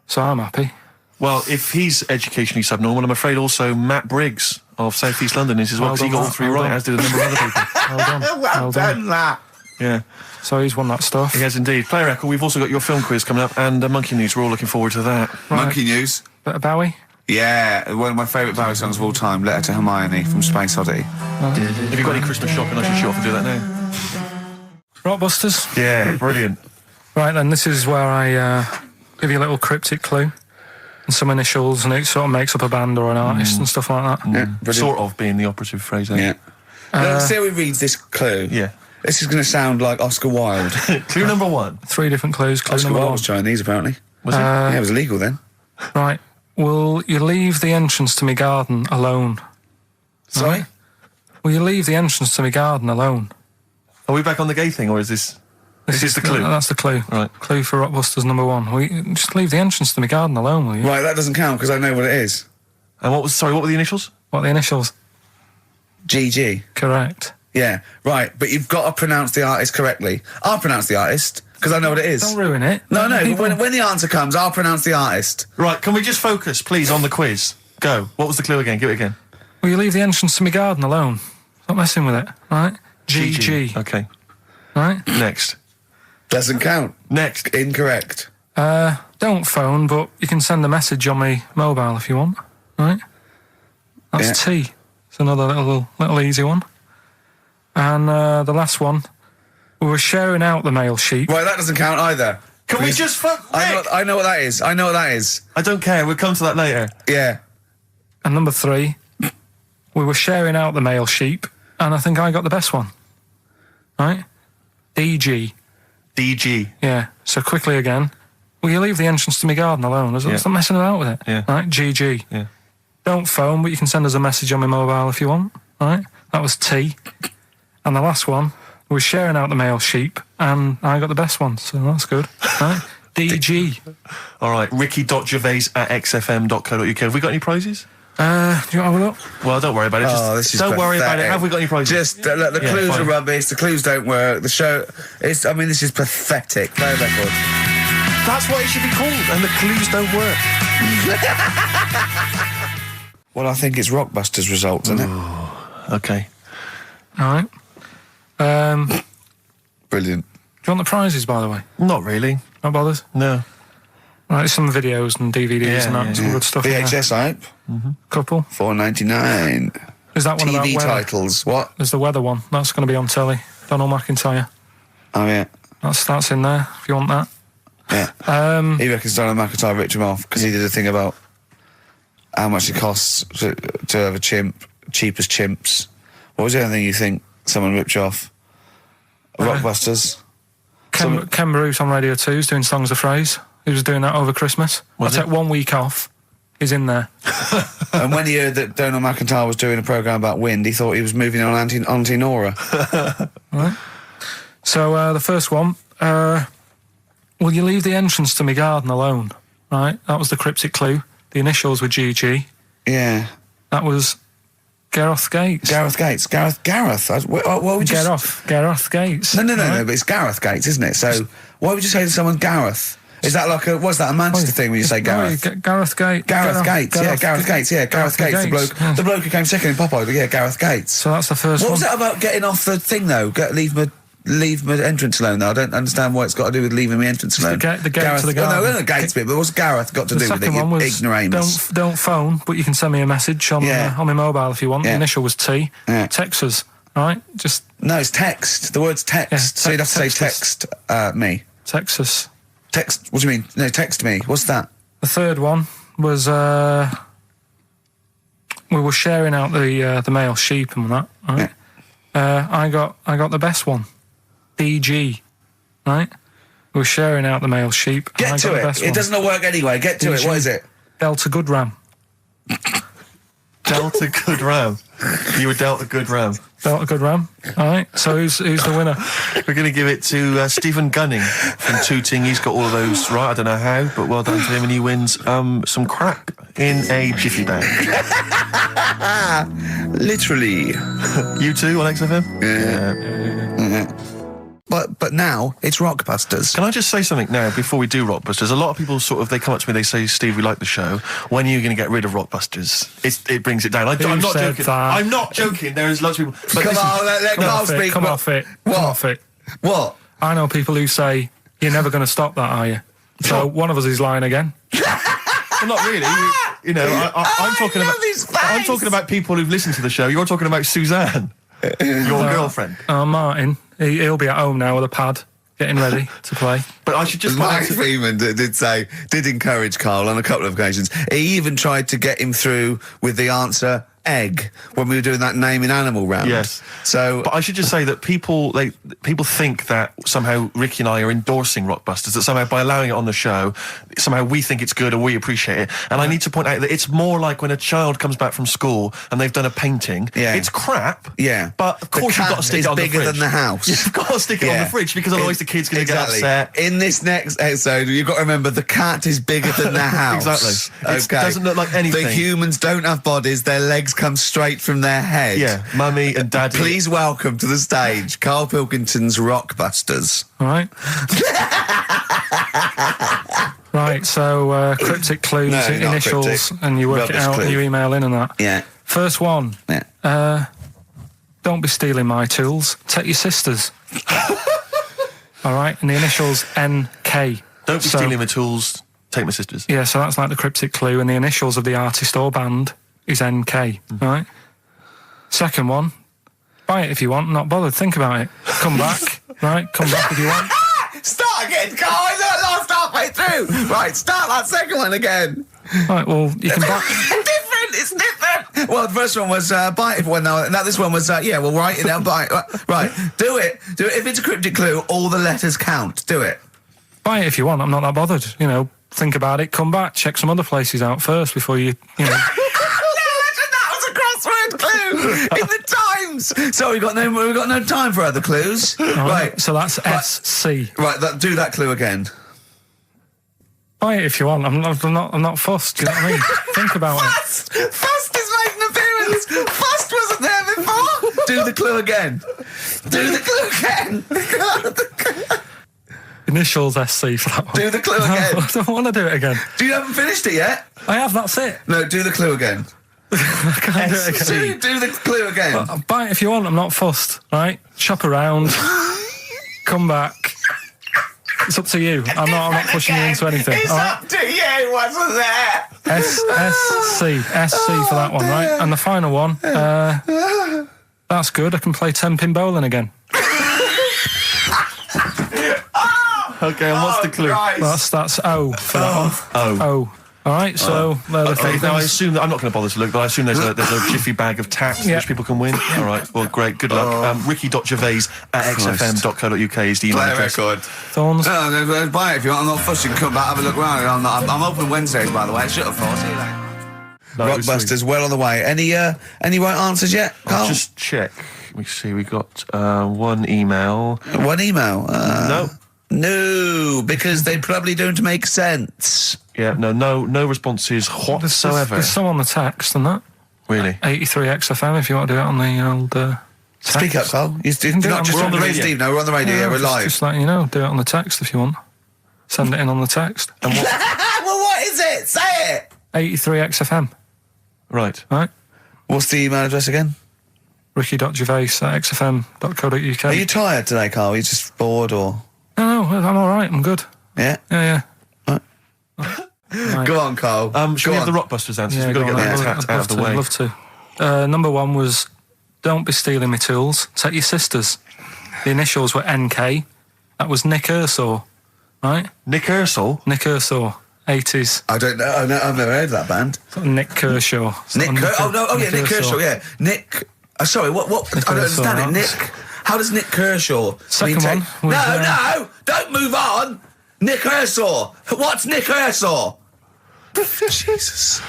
[SPEAKER 3] So I'm happy.
[SPEAKER 2] Well, if he's educationally subnormal, I'm afraid also Matt Briggs of South East London is as well, because he got all three right, as did a number of other people.
[SPEAKER 3] Well done.
[SPEAKER 1] That.
[SPEAKER 2] Yeah.
[SPEAKER 3] So he's won that stuff.
[SPEAKER 2] He has indeed. Player Echo, we've also got your film quiz coming up, and Monkey News. We're all looking forward to that.
[SPEAKER 3] Right.
[SPEAKER 1] Monkey News.
[SPEAKER 3] Bit of Bowie?
[SPEAKER 1] Yeah, one of my favourite Bowie songs of all time, Letter to Hermione from Space Oddity.
[SPEAKER 2] Have you got any Christmas shopping? I should show off and do that now.
[SPEAKER 3] Rockbusters?
[SPEAKER 2] Yeah, brilliant.
[SPEAKER 3] Right then, this is where I give you a little cryptic clue and some initials, and it sort of makes up a band or an artist and stuff like that.
[SPEAKER 1] Yeah,
[SPEAKER 2] sort of being the operative phrase,
[SPEAKER 1] Yeah. Let's see how he reads this clue.
[SPEAKER 2] Yeah.
[SPEAKER 1] This is going to sound like Oscar Wilde.
[SPEAKER 2] Clue number one.
[SPEAKER 3] 3 different clues. Clue
[SPEAKER 1] Oscar
[SPEAKER 3] number
[SPEAKER 1] Wilde
[SPEAKER 3] 1.
[SPEAKER 1] was Chinese, apparently.
[SPEAKER 2] Was it?
[SPEAKER 1] Yeah, it was illegal then.
[SPEAKER 3] Right. Will you leave the entrance to my garden alone?
[SPEAKER 1] Sorry?
[SPEAKER 3] Right. Will you leave the entrance to my garden alone?
[SPEAKER 2] Are we back on the gay thing, or is this... This is the clue?
[SPEAKER 3] That's the clue.
[SPEAKER 2] Right.
[SPEAKER 3] Clue for Rockbusters number 1. Will you just leave the entrance to my garden alone, will you?
[SPEAKER 1] Right, that doesn't count because I know what it is.
[SPEAKER 2] And what were the initials?
[SPEAKER 3] What are the initials?
[SPEAKER 1] GG.
[SPEAKER 3] Correct.
[SPEAKER 1] Yeah, right. But you've got to pronounce the artist correctly. I'll pronounce the artist, because I know what it is.
[SPEAKER 3] Don't ruin it.
[SPEAKER 1] No, when the answer comes, I'll pronounce the artist.
[SPEAKER 2] Right, can we just focus, please, on the quiz? Go. What was the clue again? Give it again.
[SPEAKER 3] Will you leave the entrance to my garden alone? Stop messing with it, right? GG.
[SPEAKER 2] Okay.
[SPEAKER 3] Right?
[SPEAKER 2] Next.
[SPEAKER 1] Doesn't count.
[SPEAKER 2] Next.
[SPEAKER 1] Incorrect.
[SPEAKER 3] Don't phone, but you can send a message on my mobile if you want, right? That's T. It's another little easy one. And the last one, we were sharing out the mail sheet.
[SPEAKER 1] Right, that doesn't count either.
[SPEAKER 2] Can we just fuck Rick?
[SPEAKER 1] I know what that is. I know what that is.
[SPEAKER 2] I don't care. We'll come to that later.
[SPEAKER 1] Yeah.
[SPEAKER 3] And number 3, we were sharing out the mail sheet, and I think I got the best one. Right? DG.
[SPEAKER 2] DG.
[SPEAKER 3] Yeah. So quickly again. Will you leave the entrance to my garden alone? Stop messing about with it.
[SPEAKER 2] Yeah.
[SPEAKER 3] Right? GG.
[SPEAKER 2] Yeah.
[SPEAKER 3] Don't phone, but you can send us a message on my mobile if you want. Right? That was T. And the last one, we were sharing out the mail sheep, and I got the best one, so that's good. Right? DG.
[SPEAKER 2] All right, ricky.gervais@xfm.co.uk. Have we got any prizes?
[SPEAKER 3] Do you want to have a look?
[SPEAKER 2] Well, don't worry about it. Don't worry about it. Have we got any prizes?
[SPEAKER 1] Just, look, the clues are rubbish, the clues don't work, the show, this is pathetic. Play a record.
[SPEAKER 2] That's what it should be called, and the clues don't work.
[SPEAKER 1] Well, I think it's Rockbusters results, isn't it?
[SPEAKER 2] Okay.
[SPEAKER 3] All right.
[SPEAKER 1] Brilliant.
[SPEAKER 3] Do you want the prizes, by the way?
[SPEAKER 2] Not really.
[SPEAKER 3] Not bothered?
[SPEAKER 2] No.
[SPEAKER 3] Right, some videos and DVDs and that, some good stuff.
[SPEAKER 1] VHS hype.
[SPEAKER 3] Couple.
[SPEAKER 1] $4.99.
[SPEAKER 3] Is that one about
[SPEAKER 1] TV
[SPEAKER 3] weather?
[SPEAKER 1] titles. What?
[SPEAKER 3] There's the weather one. That's going to be on telly. Donald McIntyre.
[SPEAKER 1] Oh yeah.
[SPEAKER 3] That's in there. If you want that.
[SPEAKER 1] Yeah. He reckons Donald McIntyre ripped him off because he did a thing about how much it costs to have a chimp, cheap as chimps. What was the other thing you think someone ripped you off? Rockbusters.
[SPEAKER 3] Ken Bruce on Radio 2 is doing Songs of Phrase. He was doing that over Christmas. I took 1 week off. He's in there.
[SPEAKER 1] And when he heard that Donald McIntyre was doing a programme about wind, he thought he was moving on Auntie Nora.
[SPEAKER 3] Right. So the first one, will you leave the entrance to my garden alone? Right, that was the cryptic clue. The initials were GG.
[SPEAKER 1] Yeah.
[SPEAKER 3] That was Gareth Gates.
[SPEAKER 1] Gareth. What would you
[SPEAKER 3] Gareth Gates.
[SPEAKER 1] No, but it's Gareth Gates, isn't it? So why would you say to someone Gareth? Is that like what's that, a Manchester thing when you say Gareth?
[SPEAKER 3] Gareth Gates.
[SPEAKER 1] Gareth Gates, the bloke who came second in Popeye, yeah, Gareth Gates.
[SPEAKER 3] So that's the first one.
[SPEAKER 1] What was that about getting off the thing, though? Leave my entrance alone, though. I don't understand what it's got to do with leaving my entrance alone.
[SPEAKER 3] The gate
[SPEAKER 1] Gareth,
[SPEAKER 3] to the garden.
[SPEAKER 1] No, the gates bit, but what's Gareth got to do with it, you ignoramus?
[SPEAKER 3] Don't phone, but you can send me a message on my mobile if you want. The initial was T. Yeah. Text us, right?
[SPEAKER 1] No, it's text. The word's text.
[SPEAKER 3] Yeah,
[SPEAKER 1] so you'd have to say text me.
[SPEAKER 3] Text us.
[SPEAKER 1] Text, what do you mean? No, text me. What's that?
[SPEAKER 3] The third one was, we were sharing out the male sheep and that, right? Yeah. I got the best one. DG, right? We were sharing out the male sheep.
[SPEAKER 1] Get to it. It doesn't work anyway. Get to it. What is it?
[SPEAKER 3] Delta Good Ram.
[SPEAKER 2] Delta Good Ram. You were Delta Good Ram.
[SPEAKER 3] Delta Good Ram. All right. So who's the winner?
[SPEAKER 2] We're going to give it to Stephen Gunning from Tooting. He's got all of those right. I don't know how, but well done to him, and he wins some crack in a jiffy bag.
[SPEAKER 1] Literally.
[SPEAKER 2] You too on XFM?
[SPEAKER 1] Yeah. But now it's Rockbusters.
[SPEAKER 2] Can I just say something now before we do Rockbusters? A lot of people they come up to me, they say, Steve, we like the show. When are you going to get rid of Rockbusters? It brings it down. I'm not joking. I'm not joking. There is lots of people. But
[SPEAKER 1] Come on, let Carl speak.
[SPEAKER 3] Come off it.
[SPEAKER 1] What?
[SPEAKER 3] Come off it.
[SPEAKER 1] What?
[SPEAKER 3] I know people who say, you're never going to stop that, are you? So one of us is lying again.
[SPEAKER 2] Well, not really. You know, I'm talking about people who've listened to the show. You're talking about Suzanne, your girlfriend.
[SPEAKER 3] Martin, he'll be at home now with a pad, getting ready to play.
[SPEAKER 2] But I should just...
[SPEAKER 1] Mike Freeman did encourage Carl on a couple of occasions. He even tried to get him through with the answer egg when we were doing that naming animal round.
[SPEAKER 2] Yes.
[SPEAKER 1] So,
[SPEAKER 2] but I should just say that people think that somehow Ricky and I are endorsing Rockbusters, that somehow by allowing it on the show, somehow we think it's good or we appreciate it. And I need to point out that it's more like when a child comes back from school and they've done a painting. Yeah. It's crap.
[SPEAKER 1] Yeah.
[SPEAKER 2] But of course you've got to stick it on the fridge.
[SPEAKER 1] Bigger than the house.
[SPEAKER 2] You've got to stick it on the fridge because otherwise the kid's going to get upset.
[SPEAKER 1] In this next episode, you've got to remember the cat is bigger than the house.
[SPEAKER 2] Exactly. It doesn't look like anything.
[SPEAKER 1] The humans don't have bodies, their legs legs come straight from their head.
[SPEAKER 2] Yeah, mummy and daddy.
[SPEAKER 1] Please welcome to the stage Karl Pilkington's Rockbusters.
[SPEAKER 3] All right. Right, so cryptic clues,
[SPEAKER 1] No, not
[SPEAKER 3] initials,
[SPEAKER 1] cryptic.
[SPEAKER 3] and you work it
[SPEAKER 1] Rubbish
[SPEAKER 3] out
[SPEAKER 1] clue.
[SPEAKER 3] and you email in and that.
[SPEAKER 1] Yeah.
[SPEAKER 3] First one.
[SPEAKER 1] Yeah.
[SPEAKER 3] Don't be stealing my tools. Take your sister's. All right, and the initials NK.
[SPEAKER 2] Don't be stealing my tools. Take my sister's.
[SPEAKER 3] Yeah, so that's like the cryptic clue, and the initials of the artist or band is NK. Right. Second one. Buy it if you want. Not bothered. Think about it. Come back. Right. Come back if you want.
[SPEAKER 1] Start again, Karl. I lost halfway through. Right, start that second one again.
[SPEAKER 3] Right. Well, you can buy.
[SPEAKER 1] It's different. Well, the first one was buy it if one. Now this one was well, write it down. Buy it. Right, do it. If it's a cryptic clue, all the letters count. Do it.
[SPEAKER 3] Buy it if you want. I'm not that bothered. You know, think about it. Come back. Check some other places out first before you know.
[SPEAKER 1] That was a crossword clue in the Times. So we've got no time for other clues. Right.
[SPEAKER 3] So that's SC.
[SPEAKER 1] Right. Do that clue again.
[SPEAKER 3] Buy it if you want. I'm not fussed. Do you know what I mean? Think about it.
[SPEAKER 1] Fust is making an appearance. Fust wasn't there before. Do the clue again. Do the clue again.
[SPEAKER 3] Initials SC for that one.
[SPEAKER 1] Do the clue again.
[SPEAKER 3] I don't want to do it again.
[SPEAKER 1] You haven't finished it yet?
[SPEAKER 3] I have, that's it.
[SPEAKER 1] No, do the clue again.
[SPEAKER 3] I can't do it again.
[SPEAKER 1] Do the clue again.
[SPEAKER 3] Buy it if you want, I'm not fussed, right? Shop around, come back. It's up to you. I'm not pushing you into anything.
[SPEAKER 1] It's up to you, wasn't there?
[SPEAKER 3] SC for that one, right? And the final one, that's good. I can play 10-pin bowling again.
[SPEAKER 2] Okay, and what's the clue?
[SPEAKER 3] That's O for that one. O. All right, so
[SPEAKER 2] okay. Now I assume that I'm not going to bother to look, but I assume there's a jiffy bag of tacks which people can win. All right, well, great, good luck. Ricky.Gervais at xfm.co.uk is the email address.
[SPEAKER 1] Record.
[SPEAKER 3] Thorns.
[SPEAKER 1] No, buy it if you want. I'm not fussing. Come back, have a look around. I'm open Wednesdays, by the way. Shut up, for. See you later. Rockbusters, well on the way. Any right answers yet, Karl?
[SPEAKER 2] I'll just check. Let me see. We got one email.
[SPEAKER 1] One email?
[SPEAKER 2] No.
[SPEAKER 1] No, because they probably don't make sense.
[SPEAKER 2] Yeah, no responses whatsoever.
[SPEAKER 3] There's some on the text and that.
[SPEAKER 2] Really?
[SPEAKER 3] 83 XFM if you want to do it on the old text.
[SPEAKER 1] Speak up, Karl. We're on the radio. Steve, no, we're on the radio. Yeah, we're live.
[SPEAKER 3] Just letting you know, do it on the text if you want. Send it in on the text. And
[SPEAKER 1] well, what is it? Say it.
[SPEAKER 3] 83 XFM.
[SPEAKER 2] Right.
[SPEAKER 1] What's the email address again?
[SPEAKER 3] Ricky.Gervais at xfm.co.uk.
[SPEAKER 1] Are you tired today, Karl? Are you just bored or...?
[SPEAKER 3] No, I'm all right. I'm good.
[SPEAKER 1] Yeah?
[SPEAKER 3] Yeah.
[SPEAKER 1] Right. Go on, Karl.
[SPEAKER 2] Should we have the Rockbusters answers?
[SPEAKER 3] Yeah,
[SPEAKER 2] We've got to get that out of the way.
[SPEAKER 3] I'd love to. Number one was, don't be stealing my tools. Take your sister's. The initials were NK. That was Nick Ersaw, right?
[SPEAKER 2] Nick Ersaw?
[SPEAKER 3] Nick Ersaw, 80s.
[SPEAKER 1] I don't know. I've never heard of that band.
[SPEAKER 3] Nick Kershaw.
[SPEAKER 1] Nick Kershaw, yeah. Nick... sorry, what?
[SPEAKER 3] Nick
[SPEAKER 1] I don't
[SPEAKER 3] Kershaw,
[SPEAKER 1] understand it. Nick... How does Nick Kershaw...
[SPEAKER 3] Second one was,
[SPEAKER 1] No! Don't move on! Nick Ersaw! What's Nick Ersaw? Jesus.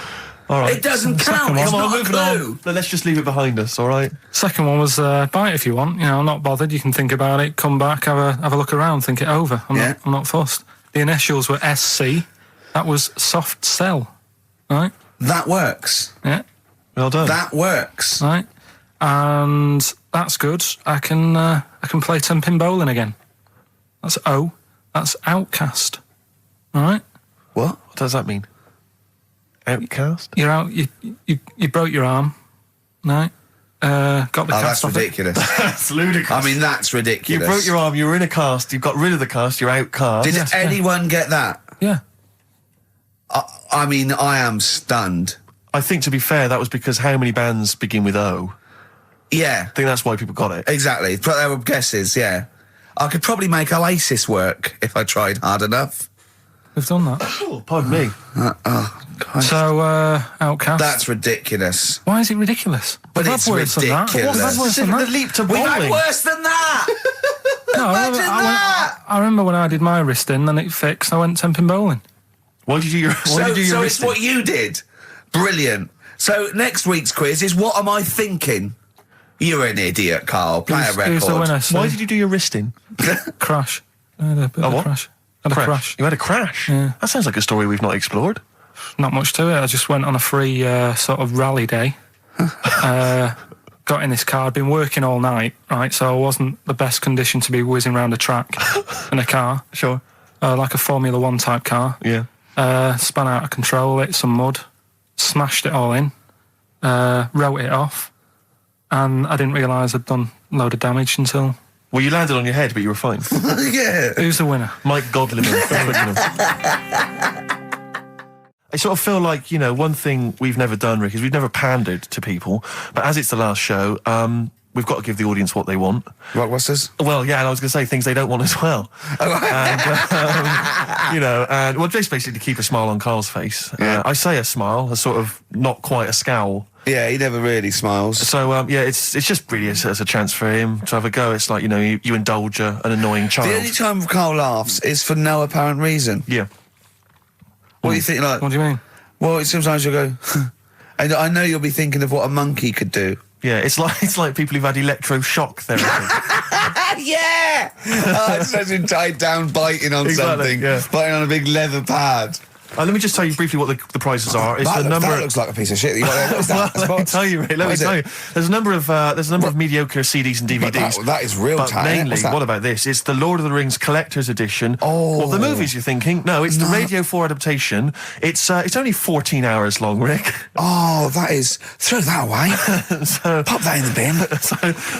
[SPEAKER 2] All right.
[SPEAKER 1] It doesn't count. It's not a clue.
[SPEAKER 2] Let's just leave it behind us, all right?
[SPEAKER 3] Second one was, buy it if you want. You know, I'm not bothered. You can think about it, come back, have a look around, think it over. I'm not fussed. The initials were SC. That was soft sell, right?
[SPEAKER 1] That works.
[SPEAKER 3] Yeah.
[SPEAKER 2] Well done.
[SPEAKER 1] That works.
[SPEAKER 3] Right. And that's good. I can play 10-pin bowling again. That's O. That's outcast. All right.
[SPEAKER 2] What does that mean? Outcast?
[SPEAKER 3] You're out. You broke your arm. Right. Got the cast.
[SPEAKER 1] That's ridiculous.
[SPEAKER 2] That's ludicrous.
[SPEAKER 1] I mean, that's ridiculous.
[SPEAKER 2] You broke your arm. You were in a cast. You got rid of the cast. You're outcast.
[SPEAKER 1] Did anyone get that?
[SPEAKER 3] Yeah.
[SPEAKER 1] I mean, I am stunned.
[SPEAKER 2] I think, to be fair, that was because how many bands begin with O?
[SPEAKER 1] Yeah.
[SPEAKER 2] I think that's why people got it.
[SPEAKER 1] Exactly. But there were guesses, yeah. I could probably make Oasis work if I tried hard enough.
[SPEAKER 3] We've done that.
[SPEAKER 2] Oh, pardon me.
[SPEAKER 3] So, outcast.
[SPEAKER 1] That's ridiculous.
[SPEAKER 3] Why is it ridiculous?
[SPEAKER 1] But it's ridiculous.
[SPEAKER 2] The leap to bowling.
[SPEAKER 1] We've had worse than that.
[SPEAKER 3] No,
[SPEAKER 1] Imagine that.
[SPEAKER 3] I remember when I did my wrist in, then it fixed. I went 10-pin bowling.
[SPEAKER 2] Why did you do your
[SPEAKER 1] So
[SPEAKER 2] wrist
[SPEAKER 1] it's what you did. Brilliant. So next week's quiz is, what am I thinking? You're an idiot, Karl. Play a record.
[SPEAKER 3] Who's the winner?
[SPEAKER 2] Why did you do your wrist in?
[SPEAKER 3] Crash. I had a bit of a crash. Had a crash.
[SPEAKER 2] You had a crash?
[SPEAKER 3] Yeah.
[SPEAKER 2] That sounds like a story we've not explored.
[SPEAKER 3] Not much to it. I just went on a free sort of rally day. Got in this car. I'd been working all night, right? So I wasn't the best condition to be whizzing around a track in a car.
[SPEAKER 2] Sure.
[SPEAKER 3] Like a Formula 1 type car.
[SPEAKER 2] Yeah.
[SPEAKER 3] Spun out of control, hit some mud, smashed it all in, wrote it off, and I didn't realise I'd done a load of damage until...
[SPEAKER 2] Well, you landed on your head, but you were fine.
[SPEAKER 1] Yeah.
[SPEAKER 3] Who's the winner?
[SPEAKER 2] Mike Godliman. I sort of feel like, you know, one thing we've never done, Rick, is we've never pandered to people. But as it's the last show, we've got to give the audience what they want.
[SPEAKER 1] Rockbusters?
[SPEAKER 2] Well, yeah, and I was going to say things they don't want as well. And, you know, and well, just basically to keep a smile on Carl's face.
[SPEAKER 1] Yeah.
[SPEAKER 2] I say a smile, a sort of not quite a scowl.
[SPEAKER 1] Yeah, he never really smiles.
[SPEAKER 2] So, yeah, it's just really as a chance for him to have a go. It's like, you know, you indulge an annoying child.
[SPEAKER 1] The only time Carl laughs is for no apparent reason.
[SPEAKER 2] Yeah.
[SPEAKER 1] What do you think, like...
[SPEAKER 3] What do you mean?
[SPEAKER 1] Well, sometimes you'll go... and I know you'll be thinking of what a monkey could do.
[SPEAKER 2] Yeah, it's like people who've had electroshock therapy.
[SPEAKER 1] Yeah! I just imagine tied down biting on something.
[SPEAKER 2] Yeah.
[SPEAKER 1] Biting on a big leather pad.
[SPEAKER 2] Let me just tell you briefly what the prizes are. It's
[SPEAKER 1] That
[SPEAKER 2] number.
[SPEAKER 1] looks like a piece of shit. You got there. What is that?
[SPEAKER 2] Let me tell you, Ray. Let me tell you. There's a number of mediocre CDs and DVDs.
[SPEAKER 1] That is real
[SPEAKER 2] But
[SPEAKER 1] time.
[SPEAKER 2] mainly, what about this? It's the Lord of the Rings Collector's Edition.
[SPEAKER 1] Oh.
[SPEAKER 2] Well, the movies you're thinking? No, it's the Radio 4 adaptation. It's only 14 hours long, Rick.
[SPEAKER 1] Oh, that is... Throw that away.
[SPEAKER 2] So,
[SPEAKER 1] Pop that in the bin.
[SPEAKER 2] so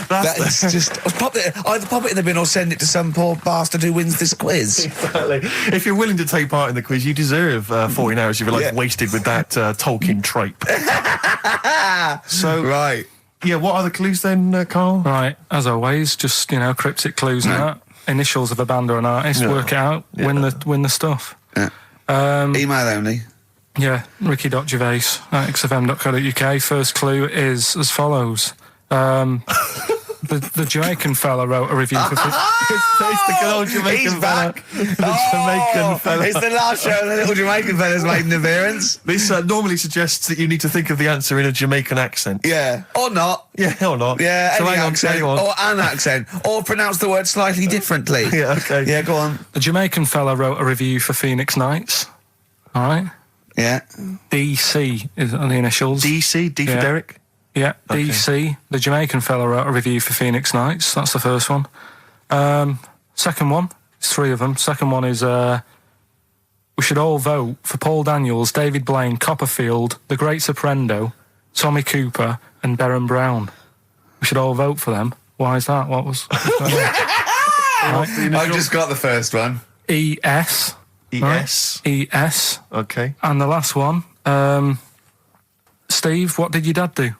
[SPEAKER 1] That is just... Either pop it in the bin or send it to some poor bastard who wins this quiz.
[SPEAKER 2] Exactly. If you're willing to take part in the quiz, you deserve 14 hours of your life wasted with that Tolkien trope. So,
[SPEAKER 1] right.
[SPEAKER 2] Yeah, what are the clues then, Carl?
[SPEAKER 3] Right, as always, just, you know, cryptic clues and that. Initials of a band or an artist, work it out, win the stuff.
[SPEAKER 1] Yeah. Email only.
[SPEAKER 3] Yeah, ricky.gervais@xfm.co.uk. First clue is as follows. The Jamaican fella wrote a review for...
[SPEAKER 2] It's the good old Jamaican fella. Jamaican fella.
[SPEAKER 1] It's the last show and the little Jamaican fella's made an appearance.
[SPEAKER 2] This normally suggests that you need to think of the answer in a Jamaican accent.
[SPEAKER 1] Yeah. Or not.
[SPEAKER 2] Yeah, or not.
[SPEAKER 1] Yeah,
[SPEAKER 2] so
[SPEAKER 1] any accent.
[SPEAKER 2] hang on.
[SPEAKER 1] Or an accent. Or pronounce the word slightly differently.
[SPEAKER 2] Yeah, okay.
[SPEAKER 1] Yeah, go on.
[SPEAKER 3] The Jamaican fella wrote a review for Phoenix Nights. All right?
[SPEAKER 1] Yeah.
[SPEAKER 3] DC are the initials.
[SPEAKER 2] DC? D for Derek?
[SPEAKER 3] Yeah, okay. DC. The Jamaican fella wrote a review for Phoenix Nights. That's the first one. Second one, it's three of them. Second one is we should all vote for Paul Daniels, David Blaine, Copperfield, The Great Soprendo, Tommy Cooper, and Darren Brown. We should all vote for them. Why is that? What was...
[SPEAKER 1] I've just got the first one.
[SPEAKER 3] ES.
[SPEAKER 2] ES?
[SPEAKER 3] Right? ES.
[SPEAKER 2] Okay.
[SPEAKER 3] And the last one, Steve, what did your dad do?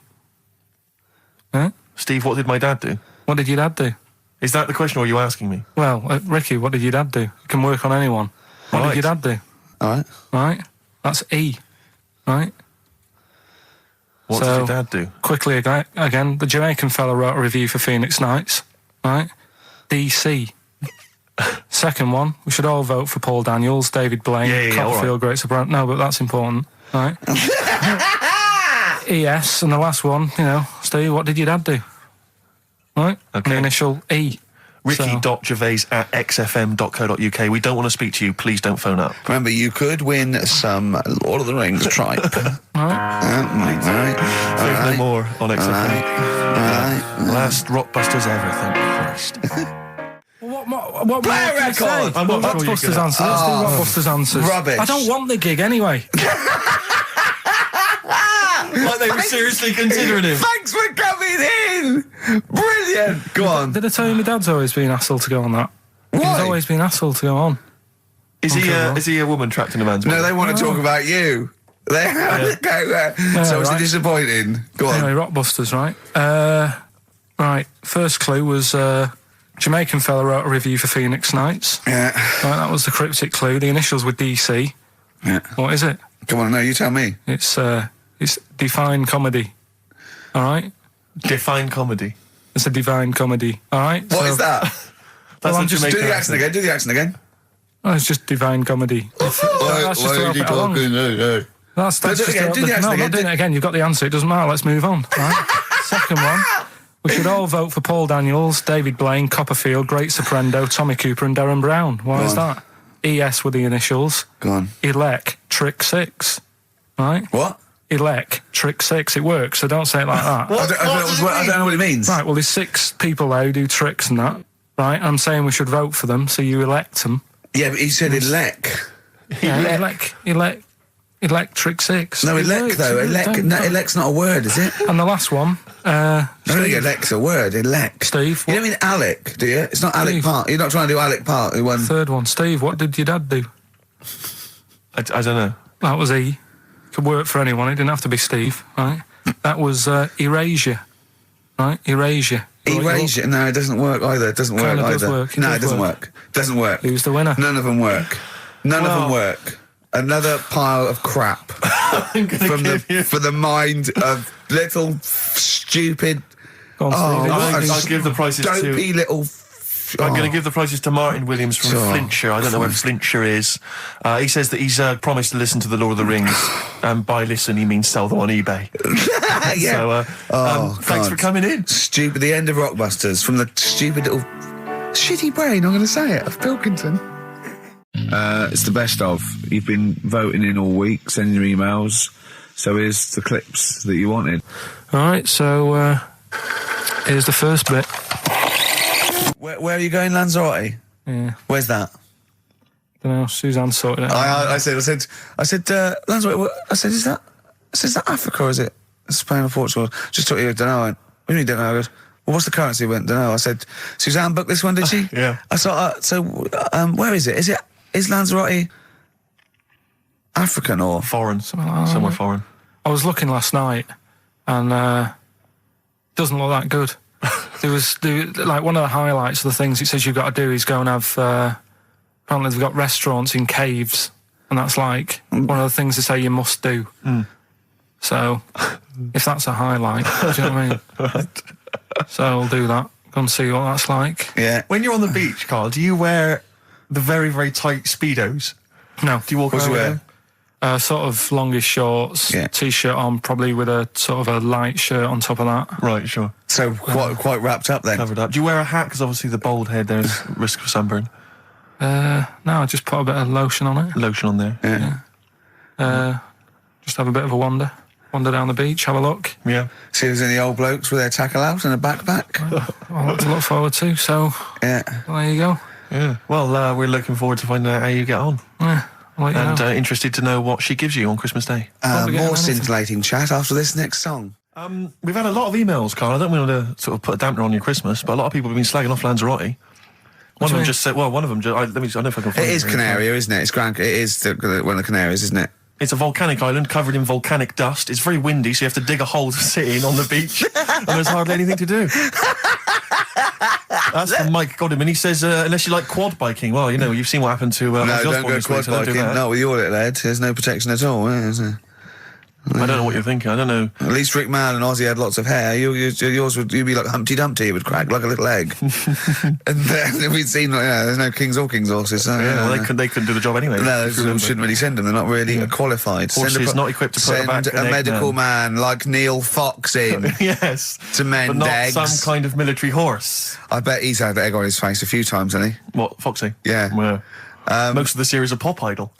[SPEAKER 3] Huh?
[SPEAKER 2] Steve, what did my dad do?
[SPEAKER 3] What did your dad do?
[SPEAKER 2] Is that the question, or are you asking me?
[SPEAKER 3] Well, Ricky, what did your dad do? It can work on anyone. What did your dad do?
[SPEAKER 1] All right.
[SPEAKER 3] Right? That's E. Right?
[SPEAKER 2] What did your dad do?
[SPEAKER 3] Quickly again, the Jamaican fella wrote a review for Phoenix Nights. Right? DC. Second one, we should all vote for Paul Daniels, David Blaine, Copperfield, Great Soprano. No, but that's important. Right? ES, and the last one, you know, Steve, what did your dad do? Right?
[SPEAKER 2] Okay.
[SPEAKER 3] The initial E.
[SPEAKER 2] Ricky.gervais@xfm.co.uk. We don't want to speak to you. Please don't phone up.
[SPEAKER 1] Remember, you could win some Lord of the Rings tripe.
[SPEAKER 3] All right.
[SPEAKER 2] No more on XFM. Last Rockbusters ever, thank Christ.
[SPEAKER 3] What
[SPEAKER 1] Play a record!
[SPEAKER 2] I'm not sure
[SPEAKER 3] Rockbusters answers. Let's do Rockbusters answers.
[SPEAKER 1] Rubbish.
[SPEAKER 3] I don't want the gig anyway.
[SPEAKER 2] Like they were seriously considering him.
[SPEAKER 1] Thanks for coming in! Brilliant! Go on.
[SPEAKER 3] Did I tell you my dad's always been asked to go on that?
[SPEAKER 1] Why?
[SPEAKER 3] He's always been asked to go on.
[SPEAKER 2] Is he a woman trapped in a man's body?
[SPEAKER 1] No, they want to talk about you. They So it's disappointing. Go on.
[SPEAKER 3] Anyway, Rockbusters, right? Right, first clue was Jamaican fella wrote a review for Phoenix Nights.
[SPEAKER 1] Yeah.
[SPEAKER 3] Right, that was the cryptic clue. The initials were DC.
[SPEAKER 1] Yeah.
[SPEAKER 3] What is it?
[SPEAKER 1] Come on, no, you tell me.
[SPEAKER 3] It's Define Comedy. All right?
[SPEAKER 2] Define comedy.
[SPEAKER 3] It's a divine comedy. All right?
[SPEAKER 1] What is that?
[SPEAKER 2] That's
[SPEAKER 3] I'm
[SPEAKER 2] a
[SPEAKER 3] just
[SPEAKER 2] Jamaican
[SPEAKER 1] Do the accent again. Do the accent again.
[SPEAKER 3] Oh, it's just divine comedy. That's just to help it along. That's
[SPEAKER 1] Do it
[SPEAKER 3] just
[SPEAKER 1] again,
[SPEAKER 3] to
[SPEAKER 1] do the
[SPEAKER 3] help
[SPEAKER 1] accent
[SPEAKER 3] No, I'm
[SPEAKER 1] again.
[SPEAKER 3] not doing it again. You've got the answer. It doesn't matter. Let's move on. Right? Second one. We should all vote for Paul Daniels, David Blaine, Copperfield, Great Soprendo, Tommy Cooper, and Darren Brown. Why is
[SPEAKER 1] on.
[SPEAKER 3] that? ES were the initials.
[SPEAKER 1] Go on.
[SPEAKER 3] Elect, Trick 6. Right?
[SPEAKER 1] What?
[SPEAKER 3] electric 6. It works, so don't say it like that.
[SPEAKER 1] I don't know what it means.
[SPEAKER 3] Right, well, there's 6 people there who do tricks and that, right? I'm saying we should vote for them, so you elect them.
[SPEAKER 1] Yeah, but he said elect.
[SPEAKER 3] Yeah, electric 6.
[SPEAKER 1] No, elect, though. Elect's not a word, is it?
[SPEAKER 3] And the last one,
[SPEAKER 1] I don't think elect's a word. Elect.
[SPEAKER 3] Steve.
[SPEAKER 1] You don't mean Alec, do you? It's not Alec Park. You're not trying to do Alec Park.
[SPEAKER 3] Third one, Steve. What did your dad do?
[SPEAKER 2] I don't know.
[SPEAKER 3] That was E. Could work for anyone. It didn't have to be Steve, right? That was erasure, right? Erasure.
[SPEAKER 1] Erasure. No, it doesn't work either. It doesn't work either. No, it doesn't work. Doesn't work.
[SPEAKER 3] Who's the winner?
[SPEAKER 1] None of them work. None of them work. Another pile of crap for the mind of little stupid.
[SPEAKER 2] I'll give the prizes
[SPEAKER 1] dopey
[SPEAKER 2] to
[SPEAKER 1] little.
[SPEAKER 2] I'm going to give the prizes to Martin Williams from Flintshire. I don't know where Flintshire is. He says that he's promised to listen to the Lord of the Rings, and by listen he means sell them on eBay.
[SPEAKER 1] Yeah.
[SPEAKER 2] So thanks for coming in.
[SPEAKER 1] Stupid. The end of Rockbusters from the stupid little shitty brain. I'm going to say it of Pilkington. It's the best of. You've been voting in all week, sending your emails. So here's the clips that you wanted.
[SPEAKER 3] All right. So here's the first bit.
[SPEAKER 1] Where are you going, Lanzarote?
[SPEAKER 3] Yeah.
[SPEAKER 1] Where's that?
[SPEAKER 3] Don't know. Suzanne sorted it out.
[SPEAKER 1] I said, Lanzarote. I said, is that Africa or is it Spain or Portugal? Just thought you don't know. I went, what do you mean don't know? I goes, well, what's the currency? I went, don't know. I said, Suzanne booked this one, did she?
[SPEAKER 2] Yeah.
[SPEAKER 1] I thought, where is it? Is Lanzarote African or
[SPEAKER 2] foreign? Somewhere foreign.
[SPEAKER 3] I was looking last night, and doesn't look that good. There was like one of the highlights of the things it says you've got to do is go and have. Apparently, they've got restaurants in caves, and that's like one of the things they say you must do.
[SPEAKER 2] Mm.
[SPEAKER 3] So, if that's a highlight, do you know what I mean? So I'll do that. Go and see what that's like.
[SPEAKER 1] Yeah.
[SPEAKER 2] When you're on the beach, Carl, do you wear the very, very tight Speedos?
[SPEAKER 3] No.
[SPEAKER 2] Do you walk around with them?
[SPEAKER 3] Sort of longish shorts, t-shirt on, probably with a sort of a light shirt on top of that.
[SPEAKER 2] Right, sure.
[SPEAKER 1] So quite wrapped up then.
[SPEAKER 2] Covered up. Do you wear a hat? Because obviously the bald head, there's risk of sunburn.
[SPEAKER 3] No, I just put a bit of lotion on it.
[SPEAKER 2] Lotion on there.
[SPEAKER 3] Yeah. Just have a bit of a wander down the beach, have a look.
[SPEAKER 2] Yeah.
[SPEAKER 1] See if there's any old blokes with their tackle out and a backpack.
[SPEAKER 3] I'll look forward to. So
[SPEAKER 1] yeah,
[SPEAKER 3] well, there you go.
[SPEAKER 2] Yeah. Well, we're looking forward to finding out how you get on.
[SPEAKER 3] Yeah.
[SPEAKER 2] And interested to know what she gives you on Christmas Day.
[SPEAKER 1] More scintillating chat after this next song.
[SPEAKER 2] We've had a lot of emails, Carl. I don't want to sort of put a dampener on your Christmas, but a lot of people have been slagging off Lanzarote. One of them just said, I don't know if I can find it.
[SPEAKER 1] It is Canaria, isn't it? It's It is one of the Canaries, isn't it?
[SPEAKER 2] It's a volcanic island covered in volcanic dust. It's very windy, so you have to dig a hole to sit in on the beach, and there's hardly anything to do. That's from Mike Godham, he says, unless you like quad biking. Well, you know, you've seen what happened to...
[SPEAKER 1] no, don't go quad biking. Not with your little head. There's no protection at all, is there?
[SPEAKER 2] I don't know what you're thinking. I don't know.
[SPEAKER 1] At least Rick Mann and Ozzy had lots of hair. Yours would be like Humpty Dumpty. It would crack like a little egg. And then we'd seen there's no kings or kings horses. So,
[SPEAKER 2] they couldn't do the job anyway.
[SPEAKER 1] No, we shouldn't really send them. They're not really qualified.
[SPEAKER 2] Horses not equipped to put a back
[SPEAKER 1] a medical man like Neil Fox in.
[SPEAKER 2] Yes.
[SPEAKER 1] To mend
[SPEAKER 2] but not
[SPEAKER 1] eggs.
[SPEAKER 2] Some kind of military horse.
[SPEAKER 1] I bet he's had egg on his face a few times, hasn't he?
[SPEAKER 2] What, Foxy?
[SPEAKER 1] Yeah.
[SPEAKER 2] Most of the series are Pop Idol.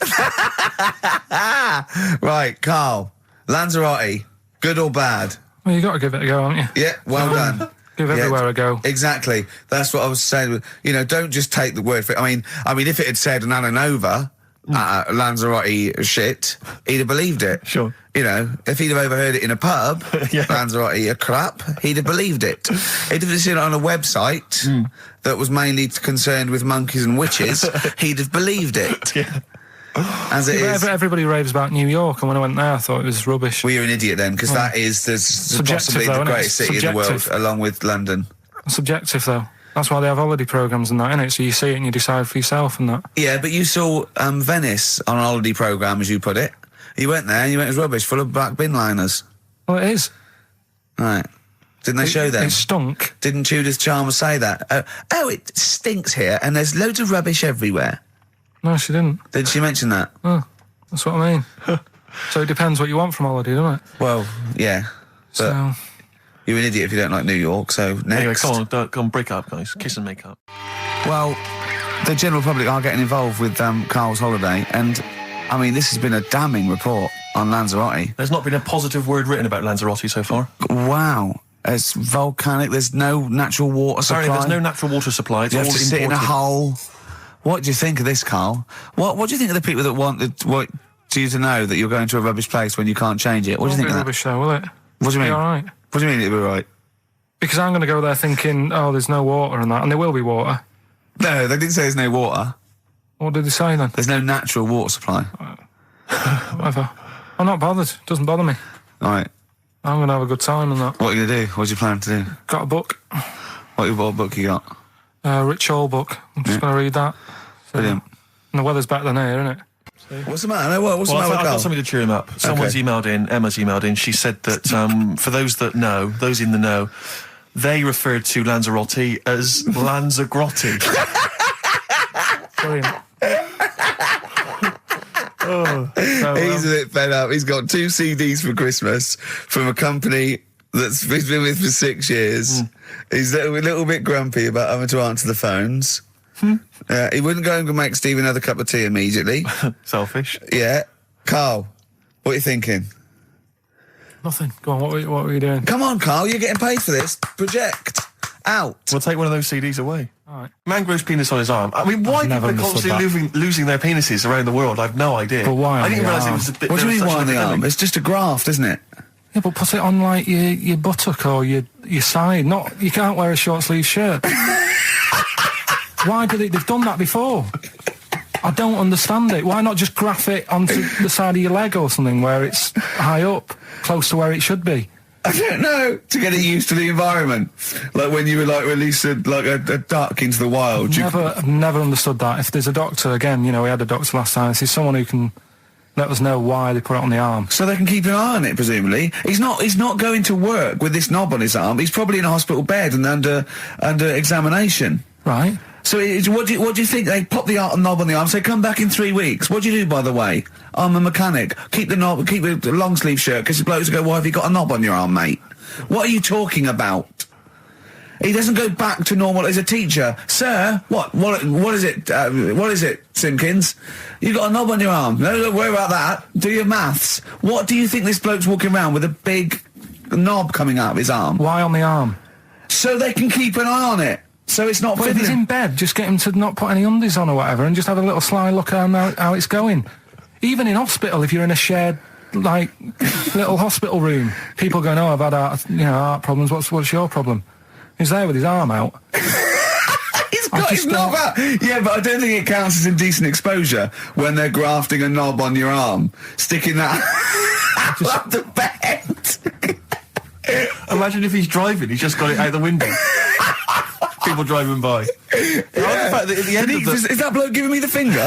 [SPEAKER 1] Right, Carl. Lanzarote, good or bad?
[SPEAKER 3] Well, you got to give it a go, haven't you?
[SPEAKER 1] Yeah, well done.
[SPEAKER 3] Give everywhere a go.
[SPEAKER 1] Exactly. That's what I was saying. You know, don't just take the word for it. I mean, if it had said an Ananova, Lanzarote shit, he'd have believed it.
[SPEAKER 2] Sure.
[SPEAKER 1] You know, if he'd have overheard it in a pub, Lanzarote a crap, he'd have believed it. He'd have seen it on a website that was mainly concerned with monkeys and witches, he'd have believed it.
[SPEAKER 2] Yeah.
[SPEAKER 1] As it is.
[SPEAKER 3] Everybody raves about New York, and when I went there, I thought it was rubbish.
[SPEAKER 1] Well, you're an idiot then, because that is possibly the greatest city in the world, along with London.
[SPEAKER 3] Subjective, though. That's why they have holiday programmes and that, innit? So you see it and you decide for yourself and that.
[SPEAKER 1] Yeah, but you saw Venice on a holiday programme, as you put it. You went there and you went, it was rubbish, full of black bin liners.
[SPEAKER 3] Well, it is.
[SPEAKER 1] Right. Didn't they show them?
[SPEAKER 3] It stunk.
[SPEAKER 1] Didn't Judith Chalmers say that? Oh, it stinks here, and there's loads of rubbish everywhere.
[SPEAKER 3] No, she didn't.
[SPEAKER 1] Did she mention that?
[SPEAKER 3] Oh, that's what I mean. So it depends what you want from holiday, doesn't it?
[SPEAKER 1] Well, yeah. But
[SPEAKER 3] so
[SPEAKER 1] you're an idiot if you don't like New York, so next.
[SPEAKER 2] Anyway, come on, break up, guys. Kiss and make up.
[SPEAKER 1] Well, the general public are getting involved with Carl's holiday, and, I mean, this has been a damning report. on Lanzarote.
[SPEAKER 2] There's not been a positive word written about Lanzarote so far.
[SPEAKER 1] Wow. It's volcanic. There's no natural water supply.
[SPEAKER 2] Sorry, there's no natural water supply. It's
[SPEAKER 1] you
[SPEAKER 2] all
[SPEAKER 1] have to sit in a
[SPEAKER 2] imported.
[SPEAKER 1] hole. What do you think of this, Carl? What do you think of the people that want you to know that you're going to a rubbish place when you can't change it? What do you think of that?
[SPEAKER 3] Rubbish though, will it?
[SPEAKER 1] What do you mean?
[SPEAKER 3] All right.
[SPEAKER 1] What do you mean it'll be right?
[SPEAKER 3] Because I'm going to go there thinking, oh, there's no water and that, and there will be water.
[SPEAKER 1] No, they didn't say there's no water.
[SPEAKER 3] What did they say then?
[SPEAKER 1] There's no natural water supply.
[SPEAKER 3] Whatever. I'm not bothered. Doesn't bother me.
[SPEAKER 1] All right.
[SPEAKER 3] I'm going to have a good time and that.
[SPEAKER 1] What are you going to do? What's your plan to do?
[SPEAKER 3] Got a book.
[SPEAKER 1] What book you got?
[SPEAKER 3] Rich Hall book. I'm just going to read that. So,
[SPEAKER 1] Brilliant.
[SPEAKER 3] And the weather's better than here, isn't it?
[SPEAKER 1] What's the matter? What's the matter with
[SPEAKER 2] I've
[SPEAKER 1] Carl?
[SPEAKER 2] got something to cheer him up. Someone's emailed in, Emma's emailed in, she said that for those that know, those in the know, they referred to Lanzarote as Lanzagrotte.
[SPEAKER 3] Brilliant.
[SPEAKER 1] He's a bit fed up. He's got 2 CDs for Christmas from a company that's he's been with for 6 years. He's a little bit grumpy about having to answer the phones. He wouldn't go and make Steve another cup of tea immediately.
[SPEAKER 2] Selfish.
[SPEAKER 1] Yeah. Carl, what are you thinking?
[SPEAKER 3] Nothing. Go on, what were you doing?
[SPEAKER 1] Come on, Carl, you're getting paid for this. Project. Out.
[SPEAKER 2] We'll take one of those CDs away.
[SPEAKER 3] All right.
[SPEAKER 2] Man grows penis on his arm. I mean, why people are constantly losing their penises around the world, I've no idea.
[SPEAKER 3] But why
[SPEAKER 2] I didn't
[SPEAKER 3] on the
[SPEAKER 2] realise it
[SPEAKER 3] arm?
[SPEAKER 2] was a bit...
[SPEAKER 1] What do you mean, why on the
[SPEAKER 2] epidemic.
[SPEAKER 1] arm? It's just a graft, isn't it?
[SPEAKER 3] Yeah, but put it on like your buttock or your side. Not you can't wear a short sleeve shirt. Why did they've done that before? I don't understand it. Why not just graph it onto the side of your leg or something where it's high up, close to where it should be?
[SPEAKER 1] I don't know. To get it used to the environment. Like when you were release a duck into the wild.
[SPEAKER 3] I've never understood that. If there's a doctor, again, we had a doctor last time, if there's someone who can let us know why they put it on the arm.
[SPEAKER 1] So they can keep an eye on it, presumably. He's not going to work with this knob on his arm. He's probably in a hospital bed and under examination.
[SPEAKER 3] Right.
[SPEAKER 1] So what do you think? They pop the knob on the arm, say, come back in 3 weeks. What do you do, by the way? I'm a mechanic. Keep the knob, keep the long sleeve shirt, because the blokes go, why have you got a knob on your arm, mate? What are you talking about? He doesn't go back to normal as a teacher. Sir, what is it? What is it, Simpkins? You got a knob on your arm. No, don't worry about that. Do your maths. What do you think this bloke's walking around with a big knob coming out of his arm?
[SPEAKER 3] Why on the arm?
[SPEAKER 1] So they can keep an eye on it. So it's not
[SPEAKER 3] But if he's in bed, just get him to not put any undies on or whatever and just have a little sly look at how it's going. Even in hospital, if you're in a shared, little hospital room, people going, oh, I've had heart problems, what's your problem? He's there with his arm out.
[SPEAKER 1] He's got his knob out. Yeah, but I don't think it counts as indecent exposure when they're grafting a knob on your arm, sticking that up the bed.
[SPEAKER 2] Imagine if he's driving, he's just got it out the window. People driving by.
[SPEAKER 1] Yeah.
[SPEAKER 2] The fact that at the end of
[SPEAKER 1] Is that bloke giving me the finger?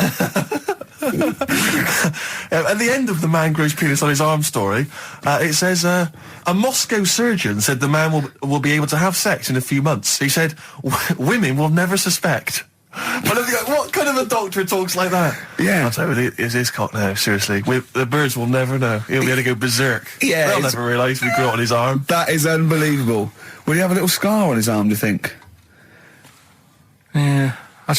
[SPEAKER 2] At the end of the man grows penis on his arm story, it says, a Moscow surgeon said the man will be able to have sex in a few months. He said, women will never suspect. What kind of a doctor talks like that?
[SPEAKER 1] Yeah.
[SPEAKER 2] I'll tell you, it's his cock now, seriously. The birds will never know. He'll be able to go berserk.
[SPEAKER 1] Yeah,
[SPEAKER 2] They'll never realise we grew it on his arm.
[SPEAKER 1] That is unbelievable. Will he have a little scar on his arm, do you think?
[SPEAKER 3] Yeah, I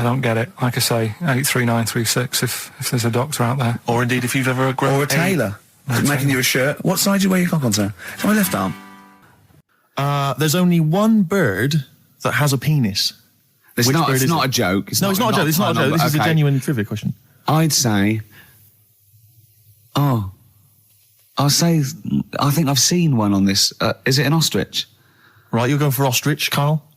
[SPEAKER 3] don't get it. Like I say, 83936 if there's a doctor out there.
[SPEAKER 2] Or indeed if you've ever grown...
[SPEAKER 1] Or a tailor. Making you a shirt. What side do you wear your cock on, sir? It's my left arm.
[SPEAKER 2] There's only one bird that has a penis.
[SPEAKER 1] It's not a joke.
[SPEAKER 2] It's not a joke. It's not a joke. This is a genuine trivia question.
[SPEAKER 1] I'd say... I'll say... I think I've seen one on this. Is it an ostrich?
[SPEAKER 2] Right, you're going for ostrich, Carl?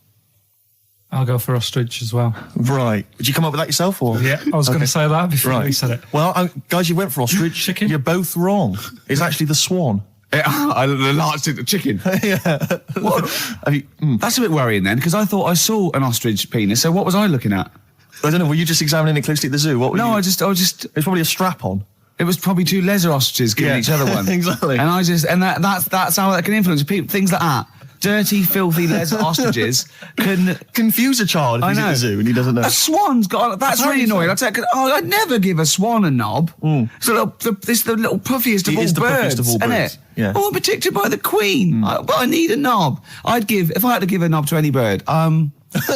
[SPEAKER 3] I'll go for ostrich as well.
[SPEAKER 2] Right. Did you come up with that yourself, or...?
[SPEAKER 3] Yeah, I was going to say that before you said it.
[SPEAKER 2] Well, guys, you went for ostrich.
[SPEAKER 3] Chicken?
[SPEAKER 2] You're both wrong. It's actually the swan.
[SPEAKER 1] The large chicken.
[SPEAKER 2] Yeah.
[SPEAKER 1] What? That's a bit worrying then, because I thought I saw an ostrich penis, so what was I looking at?
[SPEAKER 2] I don't know, were you just examining it closely at the zoo? What were you...
[SPEAKER 1] I just...
[SPEAKER 2] It was probably a strap-on.
[SPEAKER 1] It was probably 2 leather ostriches giving each other one.
[SPEAKER 2] Exactly.
[SPEAKER 1] And that's how that can influence people. Things like that. Dirty, filthy leather ostriches can
[SPEAKER 2] confuse a child if he's at the zoo and he doesn't know.
[SPEAKER 1] A swan's got... That's really annoying. I'd never give a swan a knob. So it's the little puffiest of all birds, isn't it?
[SPEAKER 2] Yeah.
[SPEAKER 1] Oh, I'm protected by the queen. But I need a knob. If I had to give a knob to any bird,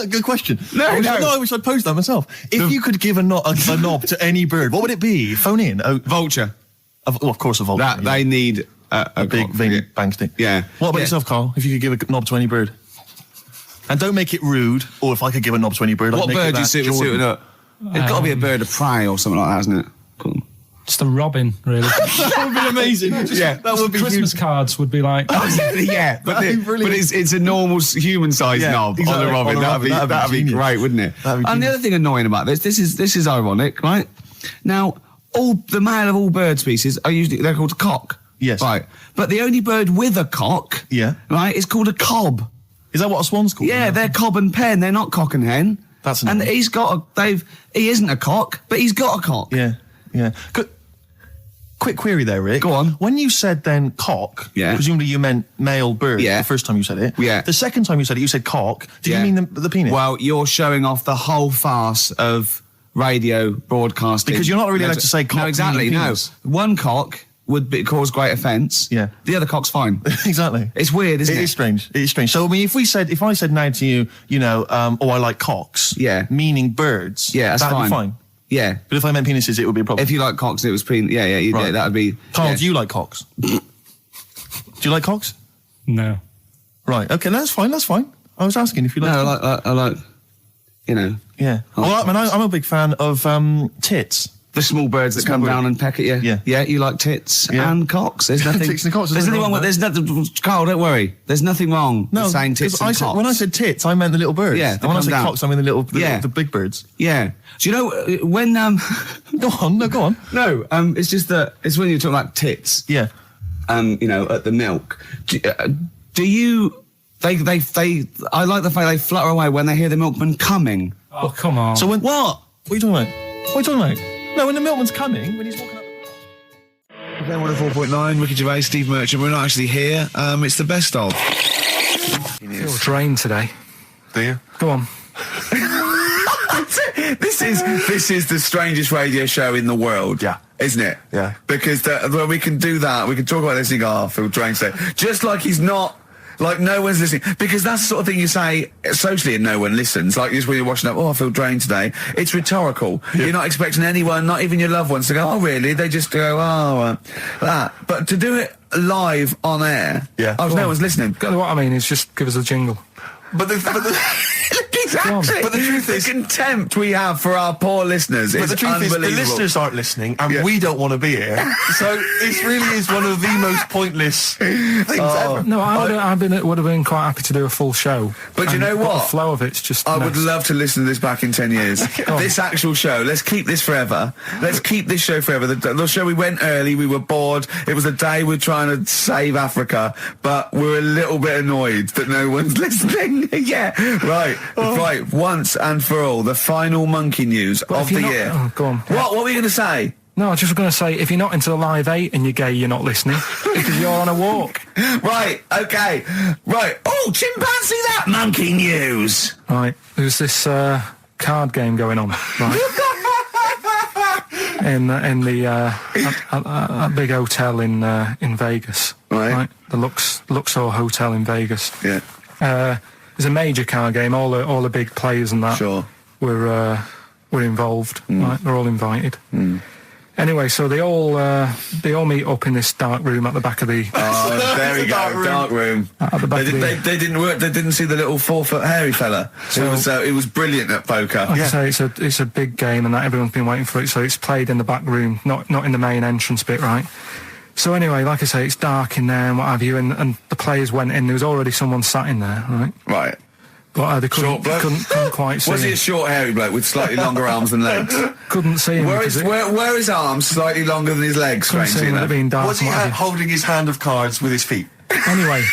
[SPEAKER 2] Good question.
[SPEAKER 1] I
[SPEAKER 2] wish I'd posed that myself. If you could give a knob to any bird, what would it be? Phone in.
[SPEAKER 1] Vulture.
[SPEAKER 2] Of course, a Vulcan.
[SPEAKER 1] That they need a
[SPEAKER 2] big bang stick.
[SPEAKER 1] Yeah.
[SPEAKER 2] What about yourself, Carl? If you could give a knob to any bird, and don't make it rude. Or if I could give a knob to any bird,
[SPEAKER 1] what bird do you suit up? It's got to be a bird of prey or something like that, hasn't it? Cool.
[SPEAKER 3] Just a robin, really.
[SPEAKER 2] That would be amazing. That would be
[SPEAKER 3] Christmas cards would be like.
[SPEAKER 1] Yeah, but it's a normal human-sized knob on a robin. That'd be great, wouldn't it? And the other thing annoying about this is ironic, right? Now, the male of all bird species they're called a cock.
[SPEAKER 2] Yes.
[SPEAKER 1] Right. But the only bird with a cock, right, is called a cob.
[SPEAKER 2] Is that what a swan's called?
[SPEAKER 1] Yeah, they're cob and pen. They're not cock and hen.
[SPEAKER 2] That's
[SPEAKER 1] and he's got he isn't a cock, but he's got a cock.
[SPEAKER 2] Yeah. Good. Quick query there, Rick.
[SPEAKER 1] Go on.
[SPEAKER 2] When you said then cock, presumably you meant male bird the first time you said it.
[SPEAKER 1] Yeah.
[SPEAKER 2] The second time you said it, you said cock. Did you mean the penis?
[SPEAKER 1] Well, you're showing off the whole farce of radio broadcasting.
[SPEAKER 2] Because you're not really allowed to say cock.
[SPEAKER 1] No, exactly, no. One cock would cause great offence.
[SPEAKER 2] Yeah.
[SPEAKER 1] The other cock's fine.
[SPEAKER 2] Exactly.
[SPEAKER 1] It's weird, isn't it?
[SPEAKER 2] It is strange. It is strange. So, I mean, if I said now to you, I like cocks.
[SPEAKER 1] Yeah.
[SPEAKER 2] Meaning birds.
[SPEAKER 1] Yeah, that's
[SPEAKER 2] that'd be fine.
[SPEAKER 1] Yeah.
[SPEAKER 2] But if I meant penises, it would be a problem.
[SPEAKER 1] If you like cocks, it was penis. Yeah, that would be.
[SPEAKER 2] Carl, do you like cocks? Do you like cocks?
[SPEAKER 3] No.
[SPEAKER 2] Right. Okay, that's fine. I was asking if you like.
[SPEAKER 1] No, I like.
[SPEAKER 2] Yeah. Well, I'm a big fan of tits.
[SPEAKER 1] The small birds that come down and peck at you.
[SPEAKER 2] Yeah.
[SPEAKER 1] Yeah, you like tits and cocks. There's nothing.
[SPEAKER 2] Tits and cocks.
[SPEAKER 1] There's nothing wrong with. There's nothing. Carl, don't worry. There's nothing wrong with saying tits and cocks.
[SPEAKER 2] When I said tits, I meant the little birds.
[SPEAKER 1] Yeah.
[SPEAKER 2] And when I said cocks, I mean the big birds.
[SPEAKER 1] Yeah. Do you know when
[SPEAKER 2] Go on.
[SPEAKER 1] No. It's just that it's when you talk like tits.
[SPEAKER 2] Yeah.
[SPEAKER 1] At the milk. Do you? I like the fact they flutter away when they hear the milkman coming.
[SPEAKER 3] Oh, come on.
[SPEAKER 2] So what? What are you talking about? No, when the milkman's coming, when he's walking up.
[SPEAKER 1] Okay, 104.9, Ricky Gervais, Steve Merchant. We're not actually here. It's the best of.
[SPEAKER 3] I feel drained today.
[SPEAKER 2] Do you?
[SPEAKER 3] Go on.
[SPEAKER 1] This is the strangest radio show in the world.
[SPEAKER 2] Yeah.
[SPEAKER 1] Isn't it?
[SPEAKER 2] Yeah.
[SPEAKER 1] Because when we can do that, we can talk about this and go, I feel drained today. Just like he's not. Like, no one's listening. Because that's the sort of thing you say socially and no one listens. Like, just when you're watching up, I feel drained today. It's rhetorical. Yeah. You're not expecting anyone, not even your loved ones, to go, oh, really? They just go, that. But to do it live on air, no one's listening.
[SPEAKER 3] What I mean is just give us a jingle.
[SPEAKER 1] But exactly. But the truth is, the contempt we have for our poor listeners is unbelievable.
[SPEAKER 2] The listeners aren't listening, and we don't want to be here. So it really is one of the most pointless things ever.
[SPEAKER 3] No, would have been quite happy to do a full show.
[SPEAKER 1] But you know what?
[SPEAKER 3] The flow of it's just.
[SPEAKER 1] I would love to listen to this back in 10 years. This actual show. Let's keep this forever. Let's keep this show forever. The show we went early. We were bored. It was a day we're trying to save Africa, but we're a little bit annoyed that no one's listening. Yeah, right. Right, once and for all, the final monkey news of the year.
[SPEAKER 3] Oh, go on.
[SPEAKER 1] What were you going to say?
[SPEAKER 3] No, I was just going to say, if you're not into the Live 8 and you're gay, you're not listening, because you're on a walk.
[SPEAKER 1] Right, okay. Right. Oh, chimpanzee that monkey news.
[SPEAKER 3] Right, there's this card game going on, right? in the big hotel in Vegas. Right. The Luxor Hotel in Vegas.
[SPEAKER 1] Yeah.
[SPEAKER 3] There's a major card game. All the big players and that were involved. Right, they're all invited. Anyway, so they all meet up in this dark room at the back of the.
[SPEAKER 1] Oh, there we go, dark room.
[SPEAKER 3] At the back
[SPEAKER 1] they didn't work. They didn't see the little 4-foot hairy fella. So it was brilliant at poker.
[SPEAKER 3] Like I say, it's a big game, and that everyone's been waiting for it. So it's played in the back room, not in the main entrance bit, right? So anyway, like I say, it's dark in there and what have you, and the players went in. There was already someone sat in there, right?
[SPEAKER 1] Right.
[SPEAKER 3] But they couldn't quite see
[SPEAKER 1] Was he
[SPEAKER 3] him.
[SPEAKER 1] a short, hairy bloke with slightly longer arms than legs?
[SPEAKER 3] Couldn't see him.
[SPEAKER 1] Were his arms slightly longer than his legs, strangely enough?
[SPEAKER 2] Was he holding his hand of cards with his feet?
[SPEAKER 3] Anyway.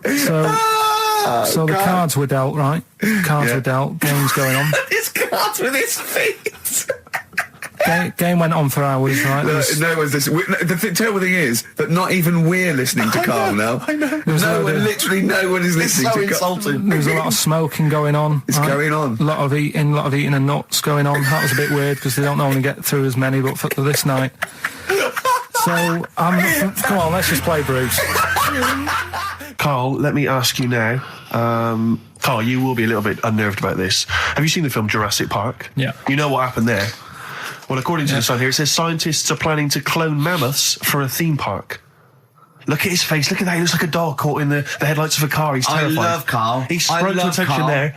[SPEAKER 3] So the cards were dealt, right? Cards were dealt, game's going on.
[SPEAKER 1] His cards with his feet!
[SPEAKER 3] Game went on for hours, right?
[SPEAKER 1] No one's listening. The terrible thing is that not even we're listening to Carl now.
[SPEAKER 2] I know.
[SPEAKER 1] Literally no one is listening to Carl.
[SPEAKER 2] Insulting.
[SPEAKER 3] There was a lot of smoking going on.
[SPEAKER 1] It's going on.
[SPEAKER 3] A lot of eating and nuts going on. That was a bit weird because they don't normally get through as many, but for this night. So, come on, let's just play Bruce.
[SPEAKER 2] Carl, let me ask you now. Carl, you will be a little bit unnerved about this. Have you seen the film Jurassic Park?
[SPEAKER 3] Yeah.
[SPEAKER 2] You know what happened there? Well, according to the Sun here, it says scientists are planning to clone mammoths for a theme park. Look at his face. Look at that. He looks like a dog caught in the headlights of a car. He's terrified.
[SPEAKER 1] I love Carl.
[SPEAKER 2] He sprung to attention
[SPEAKER 1] Carl.
[SPEAKER 2] there.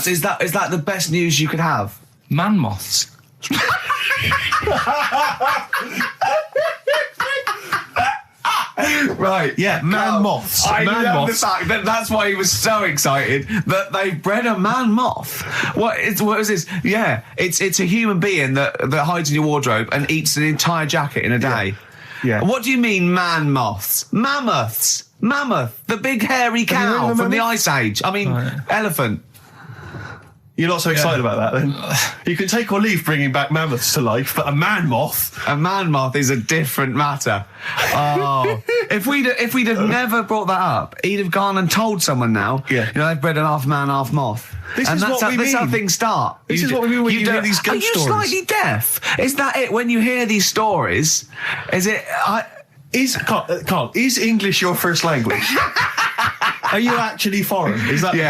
[SPEAKER 1] Is that the best news you could have?
[SPEAKER 3] Man moths.
[SPEAKER 1] Right.
[SPEAKER 2] Yeah, man moths.
[SPEAKER 1] I
[SPEAKER 2] man
[SPEAKER 1] love
[SPEAKER 2] moths.
[SPEAKER 1] the fact that that's why he was so excited that they bred a man moth. What is this? Yeah, it's a human being that hides in your wardrobe and eats an entire jacket in a day.
[SPEAKER 2] Yeah.
[SPEAKER 1] What do you mean, man moths? Mammoths. Mammoth, the big hairy cow from the Ice Age. I mean, elephant.
[SPEAKER 2] You're not so excited about that, then? You can take or leave bringing back mammoths to life, but a man moth...
[SPEAKER 1] A man moth is a different matter. Oh. if we'd have never brought that up, he'd have gone and told someone now, they've bred an half man, half moth.
[SPEAKER 2] This is what we mean.
[SPEAKER 1] That's how things start.
[SPEAKER 2] This is what we mean when you hear these ghost stories.
[SPEAKER 1] Are you slightly deaf? Is that it? When you hear these stories, is it...
[SPEAKER 2] Carl, is English your first language? Are you actually foreign? Is that the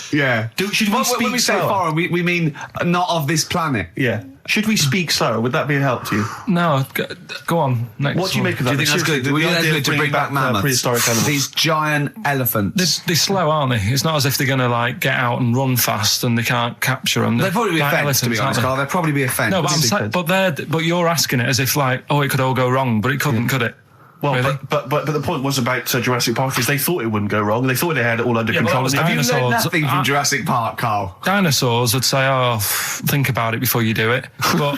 [SPEAKER 2] thing?
[SPEAKER 1] Yeah.
[SPEAKER 2] Should we speak
[SPEAKER 1] when we say
[SPEAKER 2] slower?
[SPEAKER 1] foreign, we mean not of this planet.
[SPEAKER 2] Yeah. Should we speak slower? Would that be a help to you?
[SPEAKER 3] No, go on. Next
[SPEAKER 2] what do you make of that?
[SPEAKER 1] Do you think that's good? Do you think that's good to bring back mammoths?
[SPEAKER 2] Prehistoric animals.
[SPEAKER 1] These giant elephants.
[SPEAKER 3] They're slow, aren't they? It's not as if they're going to like get out and run fast and they can't capture them.
[SPEAKER 1] They'd probably be a fence, to be honest, Carl. They'd probably be a fence.
[SPEAKER 3] No, but you're asking it as if like, oh, it could all go wrong, but it couldn't, could it?
[SPEAKER 2] Well,
[SPEAKER 3] really?
[SPEAKER 2] but the point was about Jurassic Park is they thought it wouldn't go wrong. They thought they had it all under control.
[SPEAKER 1] Have you learned nothing from Jurassic Park, Carl?
[SPEAKER 3] Dinosaurs would say, "Oh, think about it before you do it." But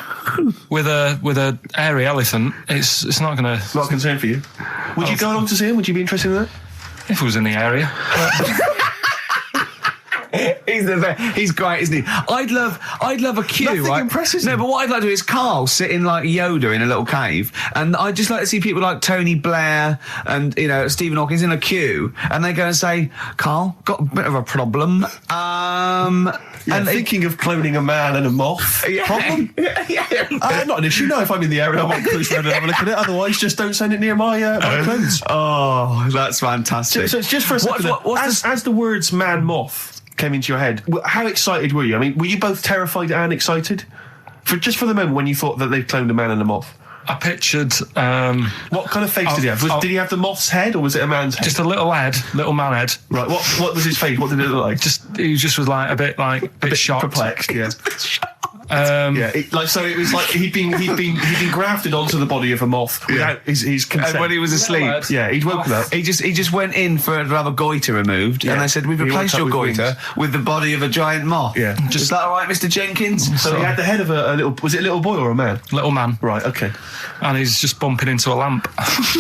[SPEAKER 3] with a hairy elephant, it's not going to.
[SPEAKER 2] Not a concern for you. Would you go along to see him? Would you be interested in that?
[SPEAKER 3] If it was in the area.
[SPEAKER 1] He's great, isn't he? I'd love a queue,
[SPEAKER 2] Nothing
[SPEAKER 1] right?
[SPEAKER 2] impresses
[SPEAKER 1] No,
[SPEAKER 2] him.
[SPEAKER 1] but what I'd like to do is Carl sitting like Yoda in a little cave, and I'd just like to see people like Tony Blair and Stephen Hawking in a queue, and they go and say, "Carl, got a bit of a problem."
[SPEAKER 2] Thinking of cloning a man and a moth. Problem? Not an issue. No, if I'm in the area, I might cruise around and have a look at it. Otherwise, just don't send it near my clothes.
[SPEAKER 1] Oh, that's fantastic.
[SPEAKER 2] So it's just for a second. As the words "man moth" came into your head, how excited were you? I mean, were you both terrified and excited? For the moment when you thought that they'd cloned a man and a moth?
[SPEAKER 3] I pictured...
[SPEAKER 2] what kind of face did he have? Did he have the moth's head, or was it a man's head?
[SPEAKER 3] Just a little man head.
[SPEAKER 2] Right, what was his face? What did it look like?
[SPEAKER 3] He just was like a bit shocked.
[SPEAKER 2] Perplexed, yeah. It was like he'd been grafted onto the body of a moth without his consent.
[SPEAKER 1] And when he was asleep,
[SPEAKER 2] he'd woken up.
[SPEAKER 1] He just went in to have a goiter removed, and they said, "We've replaced your goiter with the body of a giant moth."
[SPEAKER 2] Yeah,
[SPEAKER 1] is that all right, Mr. Jenkins?
[SPEAKER 2] So he had the head of a little. Was it a little boy or a man?
[SPEAKER 3] Little man.
[SPEAKER 2] Right. Okay.
[SPEAKER 3] And he's just bumping into a lamp.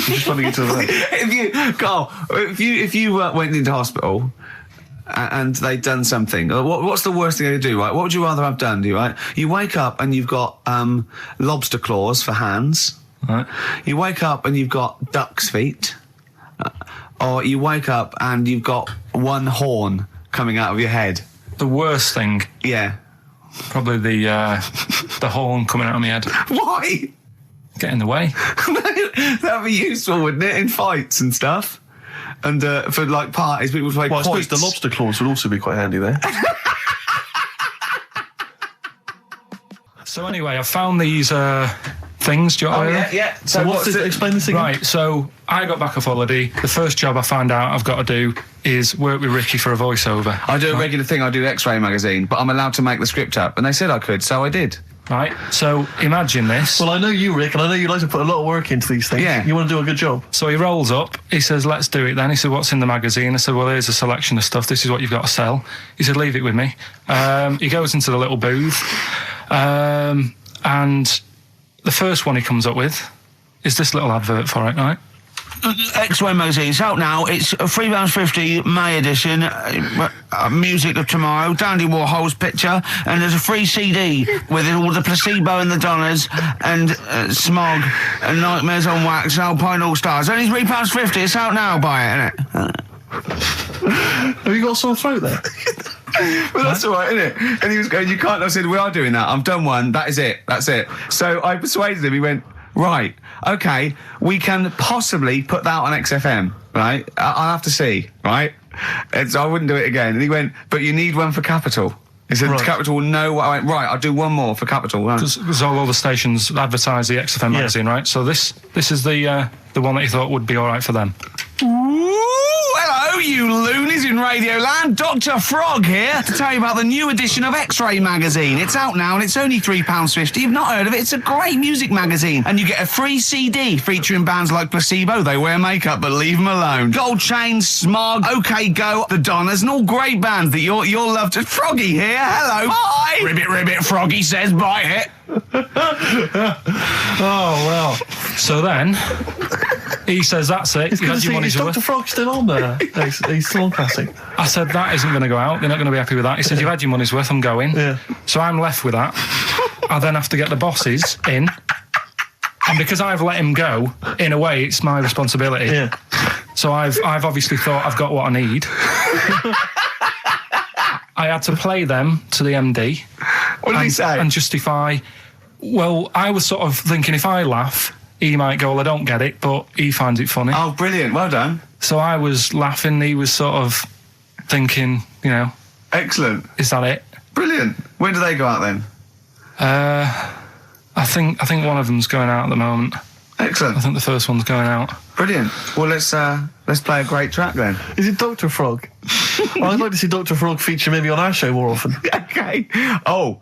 [SPEAKER 2] Just bumping into a lamp.
[SPEAKER 1] If you went into hospital and they'd done something, what's the worst thing they do, right? What would you rather have done, right? You wake up and you've got lobster claws for hands.
[SPEAKER 3] Right.
[SPEAKER 1] You wake up and you've got duck's feet. Or you wake up and you've got one horn coming out of your head.
[SPEAKER 3] The worst thing?
[SPEAKER 1] Yeah.
[SPEAKER 3] Probably the horn coming out of my head.
[SPEAKER 1] Why?
[SPEAKER 3] Get in the way.
[SPEAKER 1] That'd be useful, wouldn't it, in fights and stuff? And for like parties, people would play
[SPEAKER 2] I suppose
[SPEAKER 1] quoits.
[SPEAKER 2] the lobster claws would also be quite handy there.
[SPEAKER 3] So anyway, I found these things. Do you want to hear?
[SPEAKER 1] Yeah.
[SPEAKER 3] So
[SPEAKER 2] explain this again?
[SPEAKER 3] Right, so I got back off holiday. The first job I found out I've got to do is work with Ricky for a voiceover.
[SPEAKER 1] I do a regular thing. I do X-Ray magazine, but I'm allowed to make the script up. And they said I could, so I did.
[SPEAKER 3] Right, so imagine this.
[SPEAKER 2] Well, I know you, Rick, and I know you like to put a lot of work into these things.
[SPEAKER 1] Yeah.
[SPEAKER 2] You want to do a good job.
[SPEAKER 3] So he rolls up, he says, "Let's do it then." He said, "What's in the magazine?" I said, "Well, here's a selection of stuff. This is what you've got to sell." He said, "Leave it with me." He goes into the little booth, and the first one he comes up with is this little advert for it, right?
[SPEAKER 1] X-Ray magazine. It's out now. It's £3.50 May edition. Music of Tomorrow. Dandy Warhol's picture, and there's a free CD with all the Placebo and the Donners and Smog and Nightmares on Wax and Alpine All Stars. Only £3.50. It's out now. Buy it, innit?
[SPEAKER 2] Have you got a sore throat there?
[SPEAKER 1] Well, that's all right, isn't it? And he was going, "You can't." I said, "We are doing that. I've done one. That is it. That's it." So I persuaded him. He went, "Right, okay, we can possibly put that on XFM, right? I'll have to see, right?" And so I wouldn't do it again. And he went, "But you need one for Capital." He said Capital, no. I went, right, I'll do one more for Capital. Right.
[SPEAKER 3] Because all the stations advertise the XFM magazine, right? So this is the one that he thought would be all right for them.
[SPEAKER 1] Hello, you loonies in Radioland. Dr. Frog here to tell you about the new edition of X-Ray magazine. It's out now and it's only £3.50. You've not heard of it? It's a great music magazine. And you get a free CD featuring bands like Placebo. They wear makeup, but leave them alone. Gold Chain, Smog, OK Go, The Donners, and all great bands that you'll love to... Froggy here. Hello. Bye. Ribbit, Froggy says bye it.
[SPEAKER 3] Oh, well. So then, he says, that's it. You had your money's worth.
[SPEAKER 2] Dr. Frog's still on there. He's still on Classic.
[SPEAKER 3] I said, that isn't going to go out. They're not going to be happy with that. He said, you've had your money's worth. I'm going.
[SPEAKER 2] Yeah.
[SPEAKER 3] So I'm left with that. I then have to get the bosses in. And because I've let him go, in a way, it's my responsibility.
[SPEAKER 2] Yeah.
[SPEAKER 3] So I've obviously thought I've got what I need. I had to play them to the MD.
[SPEAKER 1] What did he say?
[SPEAKER 3] And justify... Well, I was sort of thinking if I laugh, he might go, well, I don't get it, but he finds it funny.
[SPEAKER 1] Oh, brilliant. Well done.
[SPEAKER 3] So I was laughing, he was sort of thinking, you know...
[SPEAKER 1] Excellent.
[SPEAKER 3] Is that it?
[SPEAKER 1] Brilliant. When do they go out then?
[SPEAKER 3] I think one of them's going out at the moment.
[SPEAKER 1] Excellent.
[SPEAKER 3] I think the first one's going out.
[SPEAKER 1] Brilliant. Well, let's play a great track then.
[SPEAKER 2] Is it Dr. Frog? I'd like to see Dr. Frog feature maybe on our show more often.
[SPEAKER 1] Okay. Oh,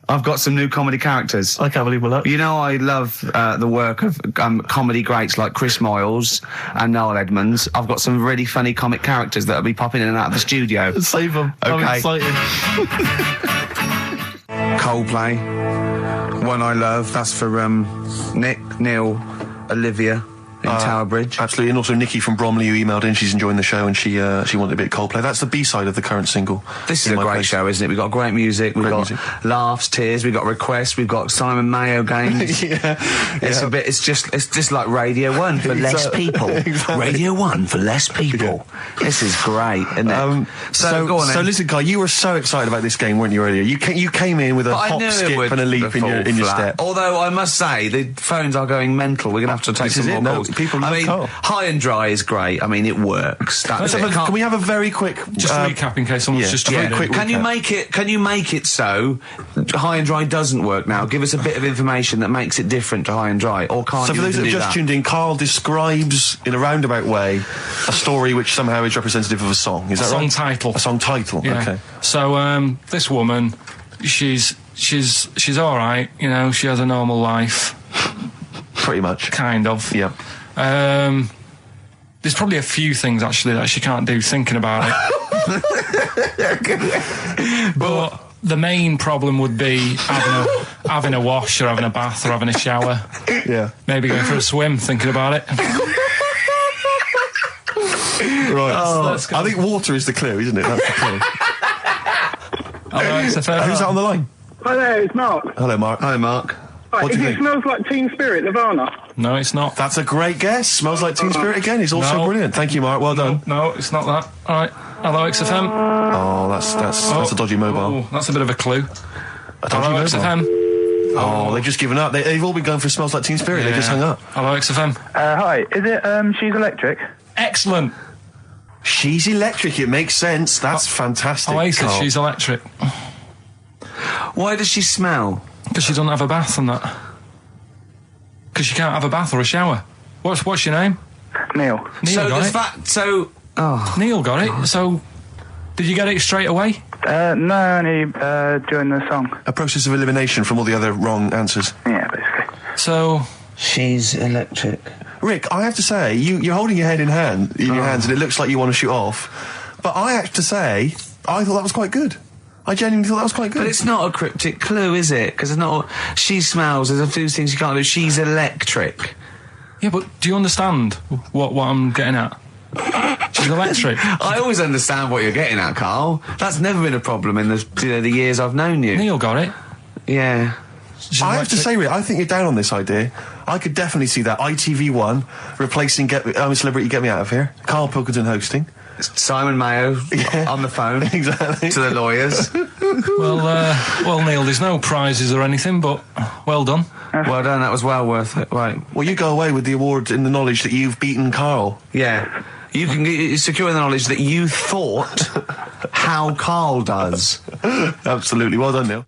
[SPEAKER 1] I've got some new comedy characters.
[SPEAKER 2] I can't believe we're lucky.
[SPEAKER 1] You know, I love the work of comedy greats like Chris Moyles and Noel Edmonds. I've got some really funny comic characters that'll be popping in and out of the studio.
[SPEAKER 2] Save them.
[SPEAKER 1] Okay.
[SPEAKER 2] I'm excited.
[SPEAKER 1] Coldplay, One I Love. That's for Nick, Neil, Olivia in Tower Bridge.
[SPEAKER 2] Absolutely, and also Nikki from Bromley who emailed in. She's enjoying the show and she wanted a bit of Coldplay. That's the B-side of the current single.
[SPEAKER 1] This is a great show, isn't it? We've got great music, we've got laughs, tears, we've got requests, we've got Simon Mayo games. It's just like Radio 1 for less people. Exactly. Radio 1 for less people. Yeah. This is great, isn't it? So go on then.
[SPEAKER 2] So listen, Guy, you were so excited about this game, weren't you, earlier? You came in with a hop, skip and a leap in your step.
[SPEAKER 1] Although I must say, the phones are going mental. We're going to have to take some more calls.
[SPEAKER 2] People love Carl.
[SPEAKER 1] High and Dry is great. I mean, it works.
[SPEAKER 2] Can we have a very quick...
[SPEAKER 3] Just a recap in case someone's just...
[SPEAKER 2] Very quick
[SPEAKER 1] Can you make it so High and Dry doesn't work now? Give us a bit of information that makes it different to High and Dry. Or can't
[SPEAKER 2] So for those that have just tuned in, Carl describes, in a roundabout way, a story which somehow is representative of a song. Is that right?
[SPEAKER 3] A song title.
[SPEAKER 2] A song title,
[SPEAKER 3] yeah.
[SPEAKER 2] Okay.
[SPEAKER 3] So, this woman, she's all right, you know, she has a normal life.
[SPEAKER 2] Pretty much.
[SPEAKER 3] Kind of.
[SPEAKER 2] Yeah.
[SPEAKER 3] There's probably a few things, actually, that she can't do thinking about it. But the main problem would be having a wash or having a bath or having a shower.
[SPEAKER 2] Yeah.
[SPEAKER 3] Maybe going for a swim, thinking about it.
[SPEAKER 2] Right. I think water is the clue, isn't it? That's the clue.
[SPEAKER 3] Who's
[SPEAKER 2] that on the line?
[SPEAKER 7] Hi there, it's Mark.
[SPEAKER 2] Hello, Mark.
[SPEAKER 1] Hi, Mark.
[SPEAKER 7] Right, it smells like Teen Spirit, Nirvana.
[SPEAKER 3] No, it's not.
[SPEAKER 2] That's a great guess. Smells like Teen Spirit again. He's also brilliant. Thank you, Mark. Well done.
[SPEAKER 3] No, it's not that. All right. Hello, XFM.
[SPEAKER 2] Oh, that's a dodgy mobile.
[SPEAKER 3] Oh, that's a bit of a clue.
[SPEAKER 2] A dodgy mobile.
[SPEAKER 3] XFM.
[SPEAKER 2] Oh, they've just given up. They've all been going for Smells Like Teen Spirit. Yeah. They just hung up.
[SPEAKER 3] Hello, XFM.
[SPEAKER 11] Hi. Is it She's Electric?
[SPEAKER 3] Excellent.
[SPEAKER 2] She's Electric. It makes sense. That's fantastic.
[SPEAKER 3] Oasis, She's Electric.
[SPEAKER 1] Why does she smell?
[SPEAKER 3] Because she doesn't have a bath and that. Because she can't have a bath or a shower. What's your name?
[SPEAKER 11] Neil.
[SPEAKER 3] Neil got it. Neil got it. So, did you get it straight away?
[SPEAKER 11] No, only during the song.
[SPEAKER 2] A process of elimination from all the other wrong answers.
[SPEAKER 11] Yeah, basically.
[SPEAKER 3] So,
[SPEAKER 1] She's Electric.
[SPEAKER 2] Rick, I have to say, you're holding your head in your hands, and it looks like you want to shoot off. But I have to say, I thought that was quite good. I genuinely thought that was quite good.
[SPEAKER 1] But it's not a cryptic clue, is it? Because it's not... She smells, there's a few things you can't do. She's electric.
[SPEAKER 3] Yeah, but do you understand what I'm getting at? She's electric.
[SPEAKER 1] I always understand what you're getting at, Carl. That's never been a problem in the years I've known you.
[SPEAKER 3] Neil got it.
[SPEAKER 1] Yeah.
[SPEAKER 2] I have to say, Rick, I think you're down on this idea. I could definitely see that. ITV1 replacing I'm a Celebrity, Get Me Out of Here. Karl Pilkington hosting.
[SPEAKER 1] Simon Mayo on the phone.
[SPEAKER 2] Exactly.
[SPEAKER 1] To the lawyers.
[SPEAKER 3] Well, Neil, there's no prizes or anything, but well done.
[SPEAKER 1] Well done, that was well worth it. Right.
[SPEAKER 2] Well, you go away with the award in the knowledge that you've beaten Carl.
[SPEAKER 1] Yeah. You can get secure in the knowledge that you thought how Karl does.
[SPEAKER 2] Absolutely. Well done, Neil.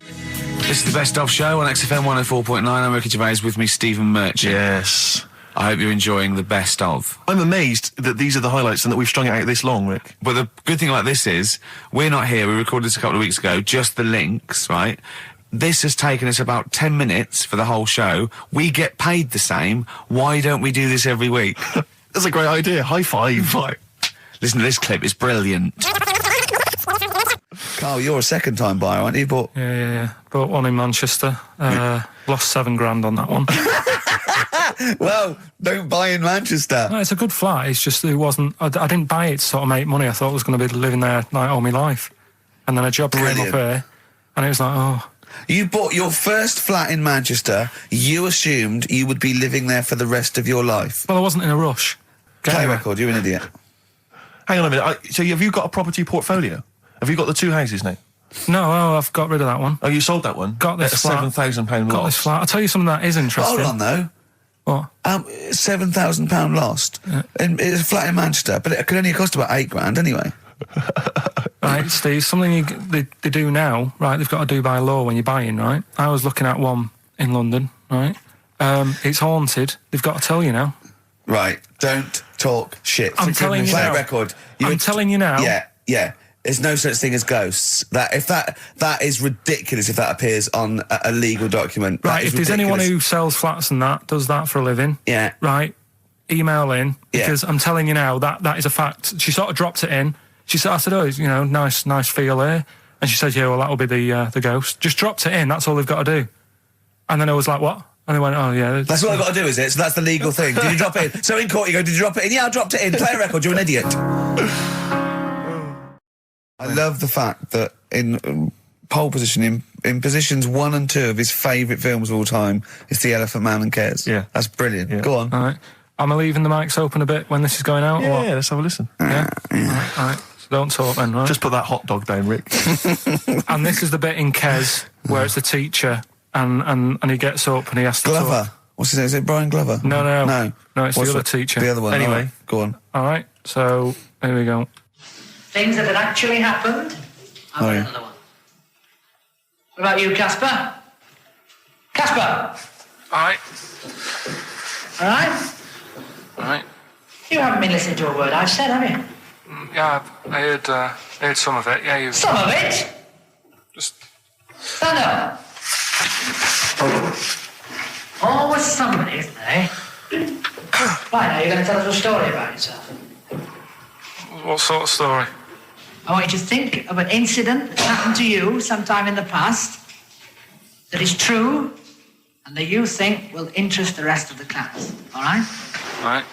[SPEAKER 1] This is the Best Of Show on XFM 104.9. I'm Ricky Gervais, with me Stephen Merchant.
[SPEAKER 2] Yes.
[SPEAKER 1] I hope you're enjoying the Best Of.
[SPEAKER 2] I'm amazed that these are the highlights and that we've strung it out this long, Rick.
[SPEAKER 1] But the good thing about this is, we're not here, we recorded this a couple of weeks ago, just the links, right? This has taken us about 10 minutes for the whole show. We get paid the same. Why don't we do this every week?
[SPEAKER 2] That's a great idea. High five.
[SPEAKER 1] Listen to this clip, it's brilliant. Karl, you're a second-time buyer, aren't you?
[SPEAKER 3] Yeah. Bought one in Manchester. Lost $7,000 on that one.
[SPEAKER 1] Well, don't buy in Manchester.
[SPEAKER 3] No, it's a good flat. It's just it wasn't. I didn't buy it to sort of make money. I thought I was going to be living there like all my life, and then a job came up here, and it was like, oh.
[SPEAKER 1] You bought your first flat in Manchester. You assumed you would be living there for the rest of your life.
[SPEAKER 3] Well, I wasn't in a rush.
[SPEAKER 1] Play a record. You're an idiot.
[SPEAKER 2] Hang on a minute. So have you got a property portfolio? Have you got the 2 houses now?
[SPEAKER 3] No, I've got rid of that one.
[SPEAKER 2] Oh, you sold that one?
[SPEAKER 3] Got this flat.
[SPEAKER 2] £7,000 loss.
[SPEAKER 3] Got this flat. I'll tell you something that is interesting.
[SPEAKER 1] Hold on, though.
[SPEAKER 3] What?
[SPEAKER 1] £7,000 lost.
[SPEAKER 3] Yeah.
[SPEAKER 1] It's a flat in Manchester, but it could only cost about £8,000 anyway.
[SPEAKER 3] Right, Steve, something they do now, right, they've got to do by law when you're buying, right? I was looking at one in London, right? It's haunted. They've got to tell you now.
[SPEAKER 1] Right, don't talk shit.
[SPEAKER 3] I'm telling you now.
[SPEAKER 1] Play a record.
[SPEAKER 3] I'm telling you now.
[SPEAKER 1] Yeah. There's no such thing as ghosts. That is ridiculous if that appears on a legal document.
[SPEAKER 3] Right, if there's anyone who sells flats and that, does that for a living.
[SPEAKER 1] Yeah.
[SPEAKER 3] Right, email in, because I'm telling you now, that is a fact. She sort of dropped it in. I said, oh, nice feel here. And she said, yeah, well, that'll be the ghost. Just dropped it in, that's all they've got to do. And then I was like, what? And they went, oh, yeah.
[SPEAKER 1] That's what I've got to do, is it? So that's the legal thing. Did you drop it in? So in court you go, did you drop it in? Yeah, I dropped it in. Play a record, you're an idiot. I love the fact that in pole position, in positions 1 and 2 of his favourite films of all time, is The Elephant Man and Kes.
[SPEAKER 2] Yeah.
[SPEAKER 1] That's brilliant.
[SPEAKER 2] Yeah.
[SPEAKER 1] Go on.
[SPEAKER 3] All right. Am I leaving the mics open a bit when this is going out?
[SPEAKER 2] Yeah, let's have a listen.
[SPEAKER 3] Yeah? All right. So don't talk then, right?
[SPEAKER 2] Just put that hot dog down, Rick.
[SPEAKER 3] And this is the bit in Kes where it's the teacher and he gets up and he has to
[SPEAKER 1] Glover.
[SPEAKER 3] talk.
[SPEAKER 1] What's his name? Is it Brian Glover?
[SPEAKER 3] No, it's the other teacher.
[SPEAKER 1] The other one.
[SPEAKER 2] Anyway.
[SPEAKER 1] Right. Go on.
[SPEAKER 3] All right, so here we go.
[SPEAKER 12] Things that had actually happened. I've got another one. What about you, Casper? Casper!
[SPEAKER 3] All right.
[SPEAKER 12] All right?
[SPEAKER 3] All right.
[SPEAKER 12] You haven't been listening to a word I've said, have you?
[SPEAKER 3] Yeah, I heard some of it. Yeah, you.
[SPEAKER 12] Some of it?
[SPEAKER 3] Just.
[SPEAKER 12] Stand up. Always somebody, isn't there? Right, now you're going to tell us a story about yourself.
[SPEAKER 3] What sort of story?
[SPEAKER 12] I want you to think of an incident that happened to you sometime in the past that is true and that you think will interest the rest of the class. All right?
[SPEAKER 3] Right.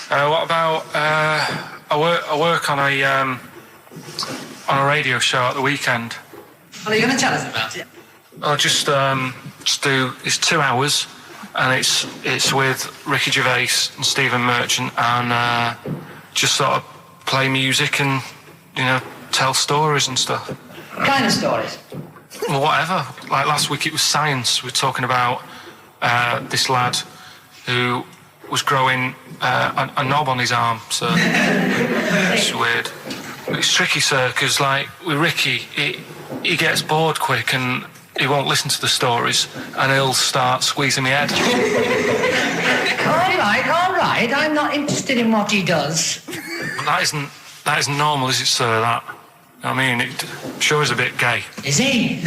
[SPEAKER 3] What about I work on a radio show at the weekend.
[SPEAKER 12] Well, are you going to tell us about it?
[SPEAKER 3] I'll just do. It's 2 hours, and it's with Ricky Gervais and Stephen Merchant, and just sort of play music and tell stories and stuff.
[SPEAKER 12] What kind of stories?
[SPEAKER 3] Well, whatever. Like last week, it was science. We were talking about this lad who was growing a knob on his arm. So it's weird. It's tricky, sir, because like with Ricky, he gets bored quick and he won't listen to the stories, and he'll start squeezing my head.
[SPEAKER 12] All right. I'm not interested in what he does.
[SPEAKER 3] That isn't normal, is it, sir? That. I mean, it sure is a bit gay.
[SPEAKER 12] Is he?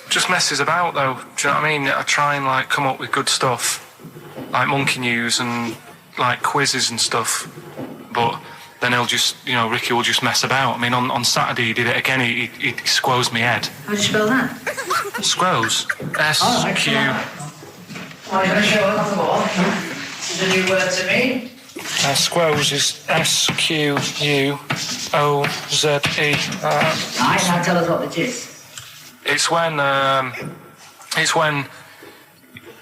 [SPEAKER 3] Just messes about, though. Do you know what I mean? I try and like come up with good stuff, like monkey news and like quizzes and stuff, but then he'll just, Ricky will just mess about. I mean, on Saturday he did it again. He squoze me head.
[SPEAKER 12] How do you spell that?
[SPEAKER 3] Squoze. S-Q...
[SPEAKER 12] Oh, you're going to show us off the wall. This is a new word to me.
[SPEAKER 3] Squoze is S-Q-U-O-Z-E.
[SPEAKER 12] Right, now tell us what it is.
[SPEAKER 3] It's when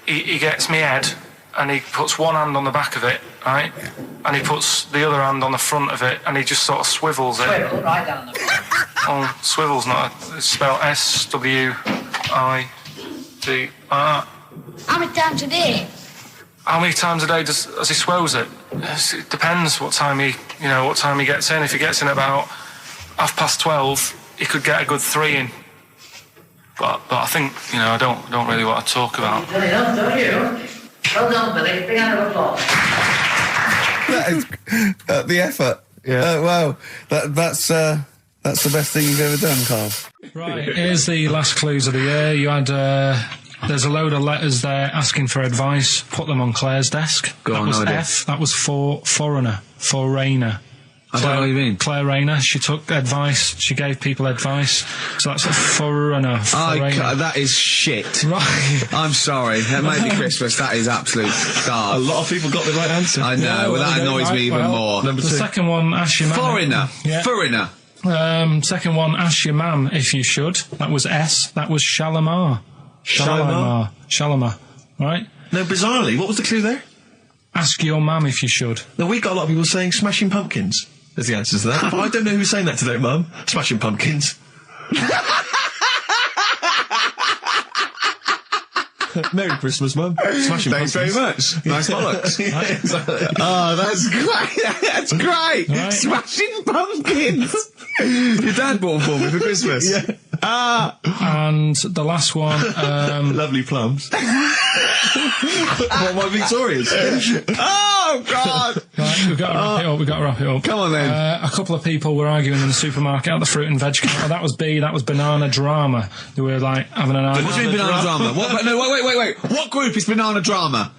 [SPEAKER 3] he gets me head and he puts one hand on the back of it, right? And he puts the other hand on the front of it and he just sort of swivels it.
[SPEAKER 12] Swivel, right down the
[SPEAKER 3] Oh, swivel's not. It's spelled S-W-I-D-R.
[SPEAKER 13] I'm it down today.
[SPEAKER 3] how many times a day does he swells it? It depends what time he gets in. If he gets in about 12:30, he could get a good 3 in. But I think, I don't really want to talk about.
[SPEAKER 12] Don't you? Well done, Billy. Big round of applause.
[SPEAKER 13] That is the effort. Yeah. Wow. That's the best thing you've ever done, Carl.
[SPEAKER 3] Right. Here's the last clues of the year. You had. There's a load of letters there asking for advice. Put them on Claire's desk. That was F. That was for foreigner.
[SPEAKER 1] I don't know what you mean.
[SPEAKER 3] Claire Rayner, she took advice, she gave people advice, so that's a foreigner.
[SPEAKER 1] That is shit. Right. I'm sorry, that may be Christmas, that is absolute garbage.
[SPEAKER 2] A lot of people got the right answer.
[SPEAKER 1] I know, that annoys me even more.
[SPEAKER 3] Number 2. Second one, ask your mum.
[SPEAKER 1] Foreigner. Second
[SPEAKER 3] one, ask your mum if you should. That was S. That was Shalimar. Shalimar. Right?
[SPEAKER 2] No, bizarrely, what was the clue there?
[SPEAKER 3] Ask your mum if you should.
[SPEAKER 2] No, we got a lot of people saying Smashing Pumpkins as the answer to that. But I don't know who's saying that today, Mum. Smashing Pumpkins. Merry Christmas, Mum. Smashing
[SPEAKER 1] Thanks
[SPEAKER 2] Pumpkins.
[SPEAKER 1] very much. Nice bollocks. Oh, that's great. That's great. Right. Smashing Pumpkins. Your dad bought them for me for Christmas.
[SPEAKER 2] Yeah.
[SPEAKER 3] And the last one.
[SPEAKER 2] Lovely plums. What, my Victorians?
[SPEAKER 1] Oh, God.
[SPEAKER 3] Right, we've got to wrap it up.
[SPEAKER 1] Come on, then.
[SPEAKER 3] A couple of people were arguing in the supermarket at the fruit and veg counter. That was B. That was banana drama. They were having an argument.
[SPEAKER 1] What do you mean banana drama? Wait. What group is banana drama?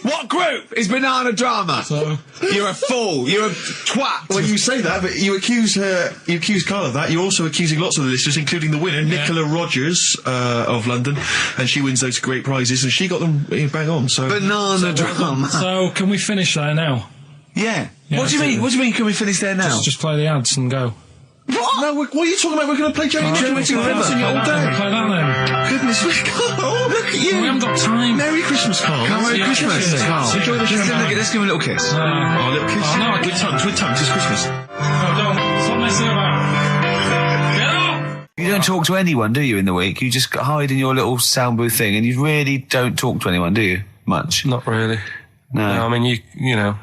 [SPEAKER 1] What group is banana drama?
[SPEAKER 3] So,
[SPEAKER 1] you're a fool. You're a twat.
[SPEAKER 2] Well, you say that, but you accuse Carl of that. You're also accusing lots of the listeners, including the winner, Nicola Rogers of London, and she wins those great prizes, and she got them bang on. So
[SPEAKER 1] banana drama.
[SPEAKER 3] So can we finish there now?
[SPEAKER 1] Yeah. What do you mean? What do you mean? Can we finish there now?
[SPEAKER 3] Just play the ads and go.
[SPEAKER 1] What?
[SPEAKER 2] No, what are you talking about? We're going to play Joey Nick and Waiting River all day.
[SPEAKER 3] Play that then.
[SPEAKER 2] Goodness me, Carl, look at you.
[SPEAKER 3] We haven't got time.
[SPEAKER 2] Merry Christmas, Carl.
[SPEAKER 1] Merry Christmas, Carl.
[SPEAKER 2] Enjoy the show.
[SPEAKER 1] Let's give him a little kiss.
[SPEAKER 2] A little kiss?
[SPEAKER 3] Oh, no,
[SPEAKER 2] with tongues, it's Christmas.
[SPEAKER 3] No, don't. Stop messing about. Get up!
[SPEAKER 1] You don't talk to anyone, do you, in the week? You just hide in your little sound booth thing, and you really don't talk to anyone, do you? Much?
[SPEAKER 3] Not really.
[SPEAKER 1] No.
[SPEAKER 3] I mean,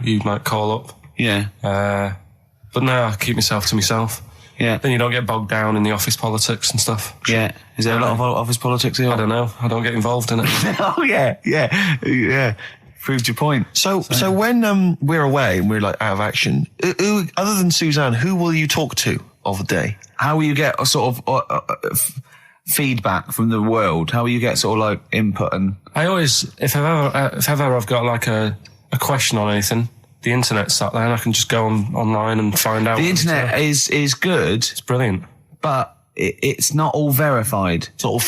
[SPEAKER 3] you might call up.
[SPEAKER 1] Yeah.
[SPEAKER 3] But no, I keep myself to myself.
[SPEAKER 1] Yeah.
[SPEAKER 3] Then you don't get bogged down in the office politics and stuff.
[SPEAKER 1] Yeah. Is there a lot of office politics here?
[SPEAKER 3] I don't know. I don't get involved in it.
[SPEAKER 1] Oh, yeah. Proved your point.
[SPEAKER 2] So when we're away and we're out of action, who, other than Suzanne, who will you talk to of the day?
[SPEAKER 1] How will you get a sort of feedback from the world? How will you get sort of input and...
[SPEAKER 3] I always, if ever I've got a question on anything, the internet's sat there and I can just go online and find out.
[SPEAKER 1] The internet is good.
[SPEAKER 3] It's brilliant.
[SPEAKER 1] But it's not all verified.
[SPEAKER 2] It's not all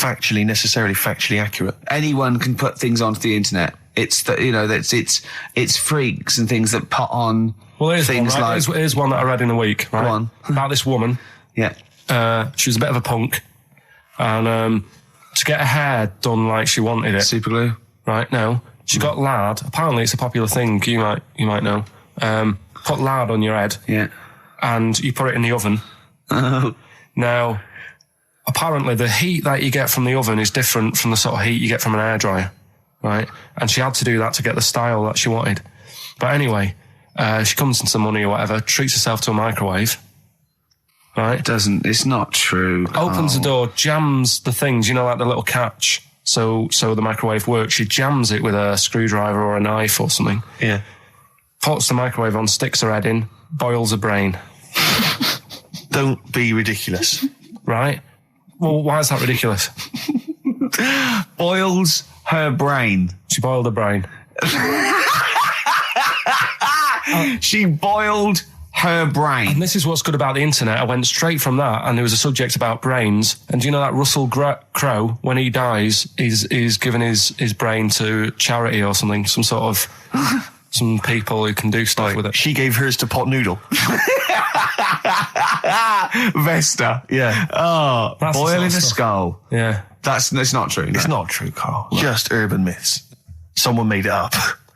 [SPEAKER 2] necessarily factually accurate.
[SPEAKER 1] Anyone can put things onto the internet. It's it's freaks and things that put on things
[SPEAKER 3] one, right? Here's one that I read in a week, right?
[SPEAKER 1] Go on.
[SPEAKER 3] About this woman.
[SPEAKER 1] Yeah.
[SPEAKER 3] She was a bit of a punk. And to get her hair done like she wanted it.
[SPEAKER 1] Super glue?
[SPEAKER 3] Right, no. She got lard. Apparently it's a popular thing, you might know. Put lard on your head.
[SPEAKER 1] Yeah.
[SPEAKER 3] And you put it in the oven.
[SPEAKER 1] Oh.
[SPEAKER 3] Now, apparently the heat that you get from the oven is different from the sort of heat you get from an hairdryer. Right? And she had to do that to get the style that she wanted. But anyway, she comes into some money or whatever, treats herself to a microwave. Right?
[SPEAKER 1] It's not true.
[SPEAKER 3] Opens the door, jams the things, the little catch. So the microwave works. She jams it with a screwdriver or a knife or something.
[SPEAKER 2] Yeah.
[SPEAKER 3] Puts the microwave on, sticks her head in, boils her brain.
[SPEAKER 2] Don't be ridiculous.
[SPEAKER 3] Right? Well, why is that ridiculous?
[SPEAKER 1] Boils her brain.
[SPEAKER 3] She boiled her brain.
[SPEAKER 1] She boiled her brain.
[SPEAKER 3] And this is what's good about the internet. I went straight from that, and there was a subject about brains. And do you know that Russell Crowe, when he dies, he's given his brain to charity or something, some sort of some people who can do stuff with it.
[SPEAKER 2] She gave hers to Pot Noodle.
[SPEAKER 1] Vesta.
[SPEAKER 2] Yeah.
[SPEAKER 1] Oh,
[SPEAKER 3] That's
[SPEAKER 1] boiling a
[SPEAKER 3] stuff.
[SPEAKER 1] skull.
[SPEAKER 3] Yeah.
[SPEAKER 1] It's not true.
[SPEAKER 2] It's not true, Carl. Just urban myths. Someone made it up.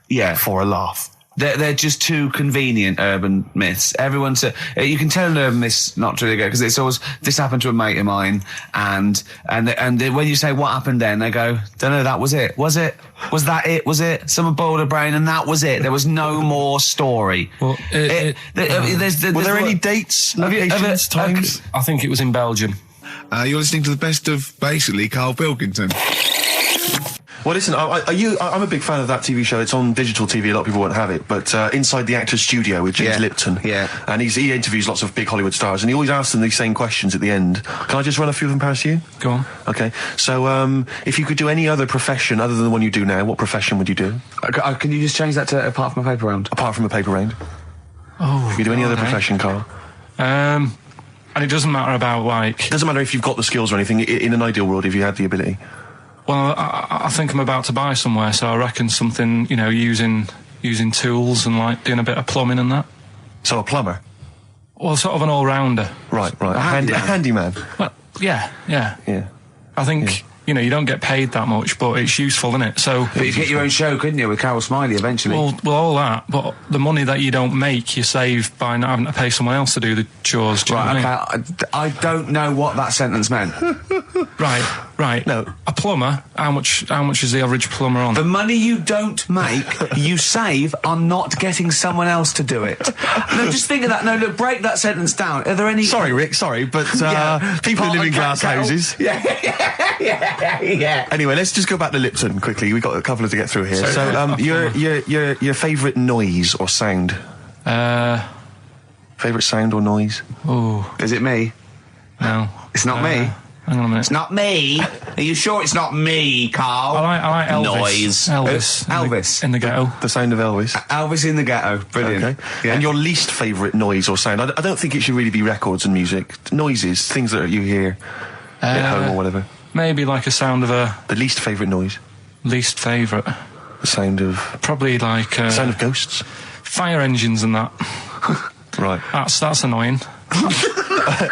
[SPEAKER 1] Yeah.
[SPEAKER 2] For a laugh.
[SPEAKER 1] They're just too convenient, urban myths. Everyone's you can tell an urban myth's not really good because it's always this happened to a mate of mine, and when you say what happened then, they go, don't know, that was it. Was it? Was that it? Was it? Someone boiled a brain and that was it. There was no more story.
[SPEAKER 3] Well,
[SPEAKER 1] were
[SPEAKER 2] there any dates, locations, times?
[SPEAKER 3] I think it was in Belgium.
[SPEAKER 13] You're listening to the best of basically Karl Pilkington.
[SPEAKER 2] Well, listen, I'm a big fan of that TV show. It's on digital TV. A lot of people won't have it, but Inside the Actor's Studio with James Lipton.
[SPEAKER 1] Yeah.
[SPEAKER 2] And he interviews lots of big Hollywood stars, and he always asks them these same questions at the end. Can I just run a few of them past you?
[SPEAKER 3] Go on.
[SPEAKER 2] Okay. So, if you could do any other profession other than the one you do now, what profession would you do?
[SPEAKER 1] Can you just change that to apart from a paper round?
[SPEAKER 2] Apart from a paper round.
[SPEAKER 3] Oh.
[SPEAKER 2] If you could do any other profession, Carl.
[SPEAKER 3] And it doesn't matter about
[SPEAKER 2] It doesn't matter if you've got the skills or anything. In an ideal world, if you had the ability.
[SPEAKER 3] Well, I think I'm about to buy somewhere, so I reckon something, using tools and like doing a bit of plumbing and that.
[SPEAKER 2] So a plumber?
[SPEAKER 3] Well, sort of an all-rounder.
[SPEAKER 2] Right. A handyman.
[SPEAKER 3] Well, yeah. I think, you don't get paid that much, but it's useful, isn't it? So,
[SPEAKER 1] but you could get your own show, couldn't you, with Carol Smiley eventually?
[SPEAKER 3] Well, all that, but the money that you don't make, you save by not having to pay someone else to do the chores. Do you know what I mean?
[SPEAKER 1] I don't know what that sentence meant.
[SPEAKER 3] Right.
[SPEAKER 2] No.
[SPEAKER 3] A plumber, how much is the average plumber on?
[SPEAKER 1] The money you don't make, you save on not getting someone else to do it. No, just think of that. No, look, break that sentence down. Are there any...
[SPEAKER 2] Sorry, Rick, but people who live in glass houses...
[SPEAKER 1] Yeah.
[SPEAKER 2] Anyway, let's just go back to Lipton quickly. We've got a couple to get through here. So, your favourite noise or sound? Favourite sound or noise?
[SPEAKER 3] Oh.
[SPEAKER 1] Is it me?
[SPEAKER 3] No.
[SPEAKER 1] It's not me.
[SPEAKER 3] Hang on a minute.
[SPEAKER 1] It's not me. Are you sure it's not me, Carl?
[SPEAKER 3] I like Elvis.
[SPEAKER 1] Noise.
[SPEAKER 3] Elvis. In the ghetto.
[SPEAKER 2] The sound of Elvis.
[SPEAKER 1] Elvis in the ghetto. Brilliant.
[SPEAKER 2] Okay.
[SPEAKER 1] Yeah.
[SPEAKER 2] And your least favourite noise or sound? I don't think it should really be records and music. Noises, things that you hear at home or whatever.
[SPEAKER 3] Maybe like a sound of a...
[SPEAKER 2] The least favourite noise?
[SPEAKER 3] Least favourite?
[SPEAKER 2] The sound of...
[SPEAKER 3] Probably like...
[SPEAKER 2] the sound of ghosts?
[SPEAKER 3] Fire engines and that.
[SPEAKER 2] Right.
[SPEAKER 3] That's annoying.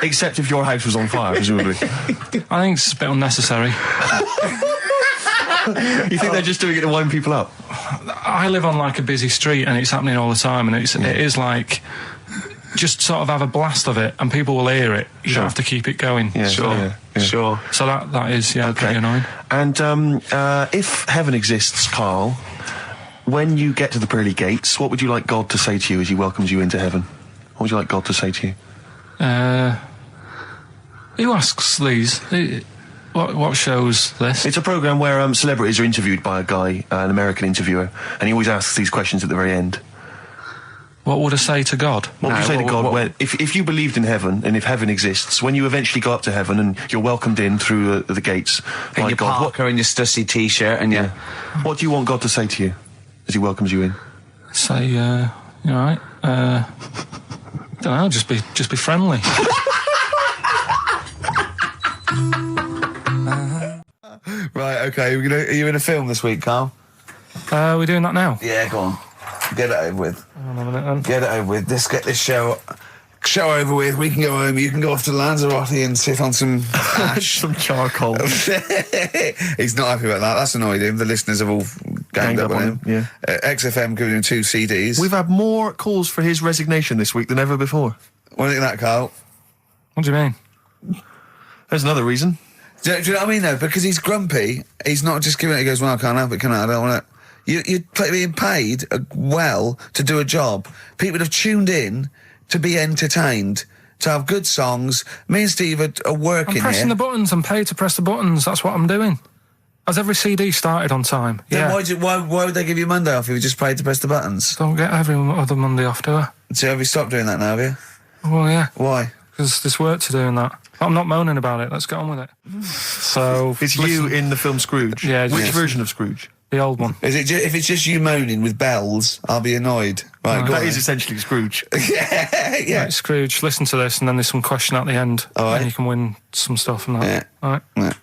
[SPEAKER 2] Except if your house was on fire, presumably.
[SPEAKER 3] I think it's a bit unnecessary.
[SPEAKER 2] You think they're just doing it to wind people up?
[SPEAKER 3] I live on like a busy street and it's happening all the time, and it is like... Just sort of have a blast of it and people will hear it. You don't have to keep it going.
[SPEAKER 2] Yeah, sure.
[SPEAKER 3] So that is, pretty annoying.
[SPEAKER 2] And if heaven exists, Carl, when you get to the pearly gates, what would you like God to say to you as he welcomes you into heaven? What would you like God to say to you?
[SPEAKER 3] Who asks these? What show's this?
[SPEAKER 2] It's a programme where celebrities are interviewed by a guy, an American interviewer, and he always asks these questions at the very end.
[SPEAKER 3] What would I say to God?
[SPEAKER 2] What would you say to God if you believed in heaven and if heaven exists, when you eventually go up to heaven and you're welcomed in through the gates
[SPEAKER 1] in your
[SPEAKER 2] God,
[SPEAKER 1] parka and your Stussy t-shirt and your...
[SPEAKER 2] What do you want God to say to you as he welcomes you in?
[SPEAKER 3] Say, you alright? Don't know, just be friendly.
[SPEAKER 13] Right, okay, are you in a film this week, Carl?
[SPEAKER 3] We're doing that now?
[SPEAKER 13] Yeah, go on. Get it over with.
[SPEAKER 3] Hang on a minute, then.
[SPEAKER 13] Get it over with. Let's get this show over with. We can go home. You can go off to Lanzarote and sit on some ash.
[SPEAKER 2] Some charcoal.
[SPEAKER 13] He's not happy about that. That's annoyed him. The listeners have all ganged up on him.
[SPEAKER 2] Yeah.
[SPEAKER 13] XFM giving him 2 CDs.
[SPEAKER 2] We've had more calls for his resignation this week than ever before.
[SPEAKER 13] What do you think of that, Carl?
[SPEAKER 3] What do you mean?
[SPEAKER 2] There's another reason.
[SPEAKER 13] Do you know what I mean, though? Because he's grumpy. He's not just giving it. He goes, well, I can't help it, can I? I don't want it. You're being paid well to do a job. People have tuned in to be entertained, to have good songs. Me and Steve are working here.
[SPEAKER 3] I'm pressing the buttons. I'm paid to press the buttons. That's what I'm doing. Has every CD started on time?
[SPEAKER 13] Then why would they give you Monday off if you just paid to press the buttons?
[SPEAKER 3] Don't get every other Monday off, do I?
[SPEAKER 13] So have you stopped doing that now, have you?
[SPEAKER 3] Well, yeah.
[SPEAKER 13] Why?
[SPEAKER 3] Because there's work to do in that. I'm not moaning about it. Let's get on with it. So
[SPEAKER 2] it's you in the film Scrooge.
[SPEAKER 3] Yeah.
[SPEAKER 2] Which version of Scrooge?
[SPEAKER 3] The old one.
[SPEAKER 13] Is it? If it's just you moaning with bells, I'll be annoyed. Right,
[SPEAKER 2] that is essentially Scrooge.
[SPEAKER 13] yeah.
[SPEAKER 3] Right, Scrooge, listen to this, and then there's some question at the end.
[SPEAKER 13] All right.
[SPEAKER 3] And you can win some stuff from that.
[SPEAKER 13] Yeah.
[SPEAKER 3] All right.
[SPEAKER 13] Yeah.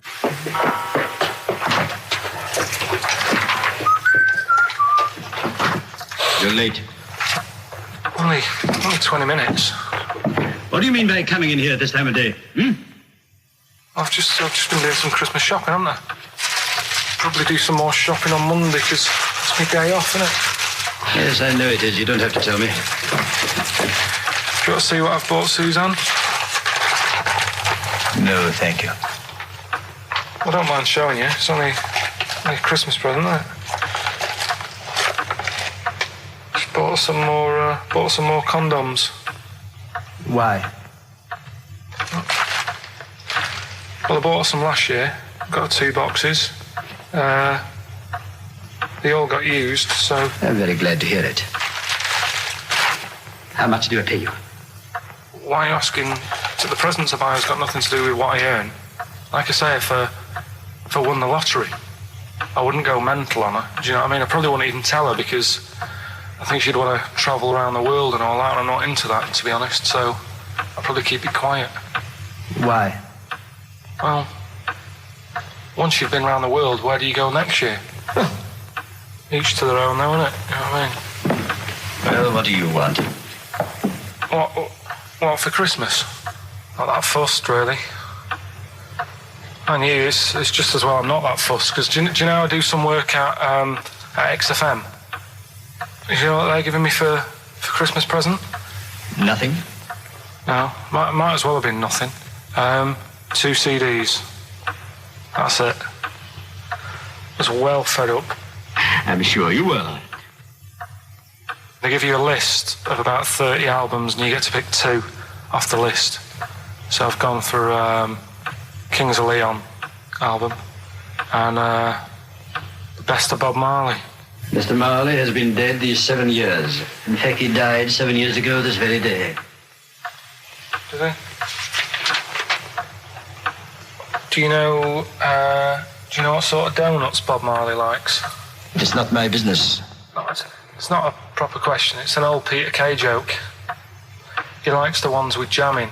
[SPEAKER 14] You're late.
[SPEAKER 3] Only 20 minutes.
[SPEAKER 14] What do you mean by coming in here this time of day?
[SPEAKER 3] I've just been doing some Christmas shopping, haven't I? Probably do some more shopping on Monday because it's my day off, isn't it?
[SPEAKER 14] Yes, I know it is. You don't have to tell me.
[SPEAKER 3] Do you want to see what I've bought Suzanne?
[SPEAKER 14] No, thank you.
[SPEAKER 3] I don't mind showing you. It's only a Christmas present, isn't it? Just bought some more condoms.
[SPEAKER 14] Why?
[SPEAKER 3] Well, I bought some last year. Got 2 boxes. They all got used, so...
[SPEAKER 14] I'm very glad to hear it. How much do I pay you?
[SPEAKER 3] Why are you asking? The presents I buy has got nothing to do with what I earn. Like I say, if I won the lottery, I wouldn't go mental on her. Do you know what I mean? I probably wouldn't even tell her because I think she'd want to travel around the world and all that, and I'm not into that, to be honest, so I'd probably keep it quiet.
[SPEAKER 14] Why?
[SPEAKER 3] Well, once you've been around the world, where do you go next year? Each to their own, though, innit? You know what I mean?
[SPEAKER 14] Well, what do you want?
[SPEAKER 3] What for Christmas? Not that fussed, really. And you, it's just as well I'm not that fussed, because do you know I do some work at XFM? Do you know what they're giving me for Christmas present?
[SPEAKER 14] Nothing?
[SPEAKER 3] No, might as well have been nothing. 2 CDs. That's it. I was well fed up.
[SPEAKER 14] I'm sure you will.
[SPEAKER 3] They give you a list of about 30 albums and you get to pick 2 off the list. So I've gone through Kings of Leon album and the best of Bob Marley.
[SPEAKER 14] Mr. Marley has been dead these 7 years. In fact, he died 7 years ago this very day.
[SPEAKER 3] Did he? Do you know what sort of donuts Bob Marley likes?
[SPEAKER 14] It's not my business.
[SPEAKER 3] No, it's not a proper question. It's an old Peter Kay joke. He likes the ones with jam in.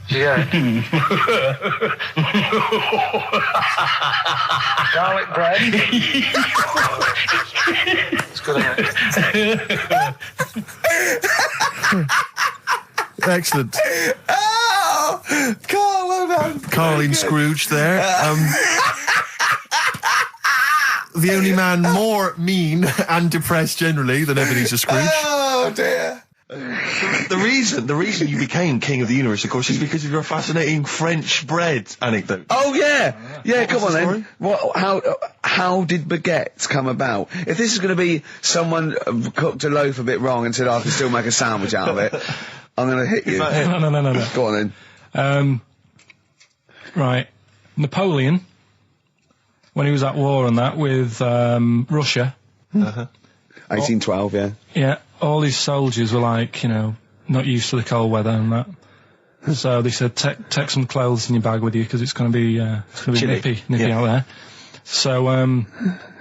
[SPEAKER 3] Do you get it? Garlic bread. It's good, isn't it?
[SPEAKER 2] Excellent.
[SPEAKER 13] Oh! Carl, well done.
[SPEAKER 2] Carling Scrooge there. The only man more mean and depressed generally than Ebenezer Scrooge.
[SPEAKER 13] Oh, dear.
[SPEAKER 2] The reason you became King of the Universe, of course, is because of your fascinating French bread anecdote.
[SPEAKER 13] Oh, yeah. Yeah, come on
[SPEAKER 2] then.
[SPEAKER 13] How did baguettes come about? If this is going to be someone cooked a loaf a bit wrong and said, I can still make a sandwich out of it, I'm going to hit you.
[SPEAKER 3] No.
[SPEAKER 13] Go on then.
[SPEAKER 3] Right. Napoleon, when he was at war and that with Russia.
[SPEAKER 13] 1812, yeah.
[SPEAKER 3] Yeah, all his soldiers were like, not used to the cold weather and that. So they said, take some clothes in your bag with you because it's going to be nippy out there. So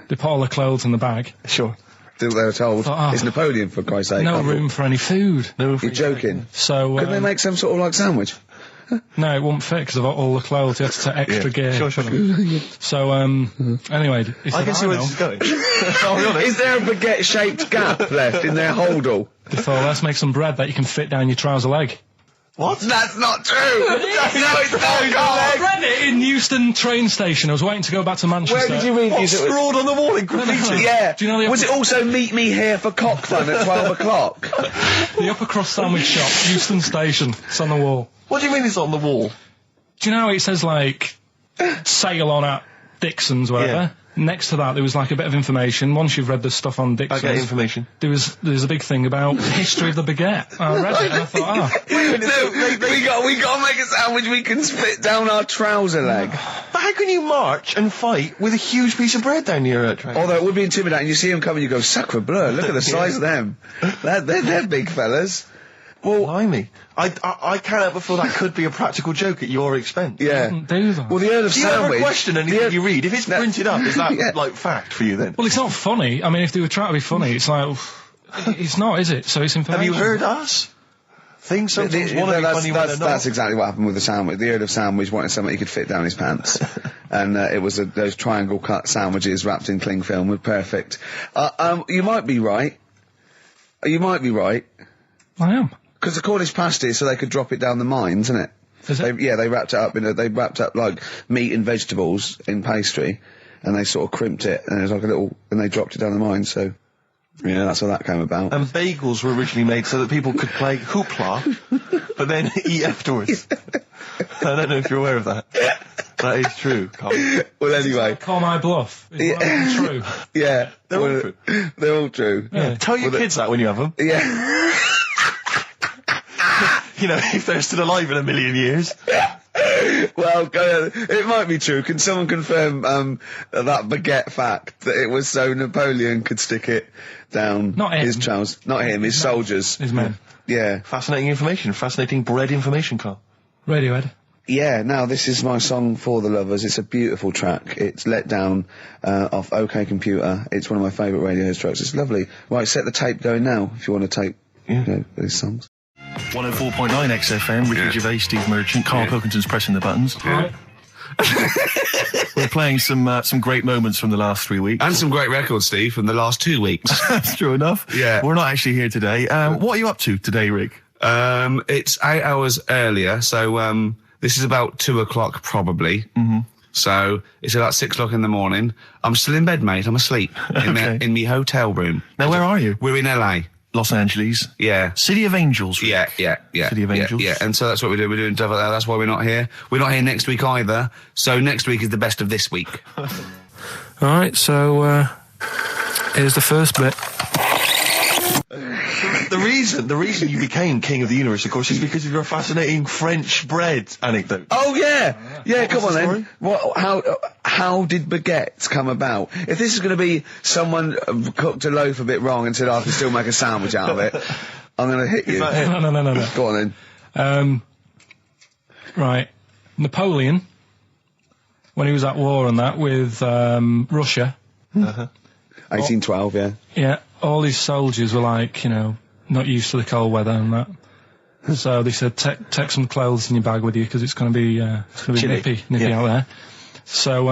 [SPEAKER 3] they put all the clothes in the bag.
[SPEAKER 13] Sure. They were told, it's Napoleon, for Christ's sake.
[SPEAKER 3] No room for any food.
[SPEAKER 13] You're joking.
[SPEAKER 3] So
[SPEAKER 13] couldn't they make some sort of like sandwich?
[SPEAKER 3] No, it wouldn't fit because of all the clothes. You had to take extra gear.
[SPEAKER 2] Sure.
[SPEAKER 3] So, anyway, he said,
[SPEAKER 2] I can see where this is going. I'll be honest.
[SPEAKER 13] Is there a baguette-shaped gap left in their holdall?
[SPEAKER 3] They thought, let's make some bread that you can fit down your trouser leg.
[SPEAKER 2] What?
[SPEAKER 13] That's not true! No, it's not,
[SPEAKER 3] I read it in Euston train station. I was waiting to go back to Manchester.
[SPEAKER 13] Where did you read this?
[SPEAKER 2] Scrawled on the wall in graffiti?
[SPEAKER 13] Yeah.
[SPEAKER 3] Do you know
[SPEAKER 13] was it also meet me here for cock fun at 12 o'clock?
[SPEAKER 3] The Upper Cross Sandwich Shop, Euston Station. It's on the wall.
[SPEAKER 2] What do you mean it's on the wall?
[SPEAKER 3] Do you know it says, like, sail on at Dixon's, whatever? Yeah. Next to that, there was, like, a bit of information. Once you've read the stuff on Dixon's...
[SPEAKER 2] I get information.
[SPEAKER 3] There's a big thing about the history of the baguette. I read it and I thought,
[SPEAKER 13] we got to make a sandwich we can split down our trouser leg.
[SPEAKER 2] But how can you march and fight with a huge piece of bread down your train?
[SPEAKER 13] Although it would be intimidating. You see them coming, you go, sacre bleu, look at the size of them. They're big fellas.
[SPEAKER 2] Well, blimey. I can't help but feel that could be a practical joke at your expense.
[SPEAKER 13] Yeah.
[SPEAKER 3] Do that.
[SPEAKER 13] Well, the Earl of
[SPEAKER 2] Do you
[SPEAKER 13] Sandwich...
[SPEAKER 2] ever question anything you read? If it's printed up, is that, like, fact for you, then?
[SPEAKER 3] Well, it's not funny. I mean, if they were trying to be funny, it's like... it's not, is it? So it's information.
[SPEAKER 2] Have you heard us? Things sometimes want to be funny when they're not.
[SPEAKER 13] That's exactly what happened with the sandwich. The Earl of Sandwich wanted something he could fit down his pants. And it was those triangle cut sandwiches wrapped in cling film were perfect. You might be right. You might be right.
[SPEAKER 3] I am.
[SPEAKER 13] Because the Cornish pasty, so they could drop it down the mines, isn't it?
[SPEAKER 3] Is it?
[SPEAKER 13] They wrapped it up they wrapped up like meat and vegetables in pastry, and they sort of crimped it, and it was like and they dropped it down the mine. So Yeah, that's what that came about.
[SPEAKER 2] And bagels were originally made so that people could play hoopla, but then eat afterwards. I don't know if you're aware of that. That is true, Carl.
[SPEAKER 13] Well, anyway.
[SPEAKER 3] Call my bluff. Is one of them true?
[SPEAKER 13] Yeah.
[SPEAKER 2] They're all true.
[SPEAKER 13] They're all true.
[SPEAKER 2] Yeah. Tell your kids that when you have them.
[SPEAKER 13] Yeah.
[SPEAKER 2] You know, if they're still alive in a million years.
[SPEAKER 13] Well, it might be true. Can someone confirm that baguette fact, that it was so Napoleon could stick it down his trousers? Not him, his soldiers.
[SPEAKER 3] His men.
[SPEAKER 13] Yeah.
[SPEAKER 2] Fascinating information. Fascinating bread information, Carl.
[SPEAKER 3] Radiohead.
[SPEAKER 13] Yeah, now this is my song for the lovers. It's a beautiful track. It's Let Down off OK Computer. It's one of my favourite Radiohead tracks. It's lovely. Right, set the tape going now if you want to tape these songs.
[SPEAKER 2] 104.9 XFM, Ricky Gervais, Steve Merchant, Karl Pilkington's pressing the buttons.
[SPEAKER 1] Yeah.
[SPEAKER 2] We're playing some great moments from the last 3 weeks.
[SPEAKER 1] And some great records, Steve, from the last 2 weeks.
[SPEAKER 2] That's true enough.
[SPEAKER 1] Yeah.
[SPEAKER 2] We're not actually here today. What are you up to today, Rick?
[SPEAKER 1] It's 8 hours earlier, so this is about 2 o'clock probably.
[SPEAKER 2] Mm-hmm.
[SPEAKER 1] So it's about 6 o'clock in the morning. I'm still in bed, mate. I'm asleep in my hotel room.
[SPEAKER 2] Now, where are you?
[SPEAKER 1] We're in LA.
[SPEAKER 2] Los Angeles.
[SPEAKER 1] Yeah.
[SPEAKER 2] City of Angels. Rick.
[SPEAKER 1] Yeah.
[SPEAKER 2] City of Angels.
[SPEAKER 1] Yeah, and so that's what we do. We're doing stuff like that. That's why we're not here. We're not here next week either. So next week is the best of this week.
[SPEAKER 3] All right, so here's the first bit.
[SPEAKER 2] The reason you became king of the universe, of course, is because of your fascinating French bread anecdote.
[SPEAKER 13] Oh yeah, come on then. How did baguettes come about? If this is going to be someone cooked a loaf a bit wrong and said I can still make a sandwich out of it, I'm going to hit you.
[SPEAKER 3] No.
[SPEAKER 13] Go on then.
[SPEAKER 3] Right, Napoleon, when he was at war and that with Russia.
[SPEAKER 13] 1812, yeah.
[SPEAKER 3] Yeah, all his soldiers were like, not used to the cold weather and that. So they said, take some clothes in your bag with you because it's going to be nippy out there. So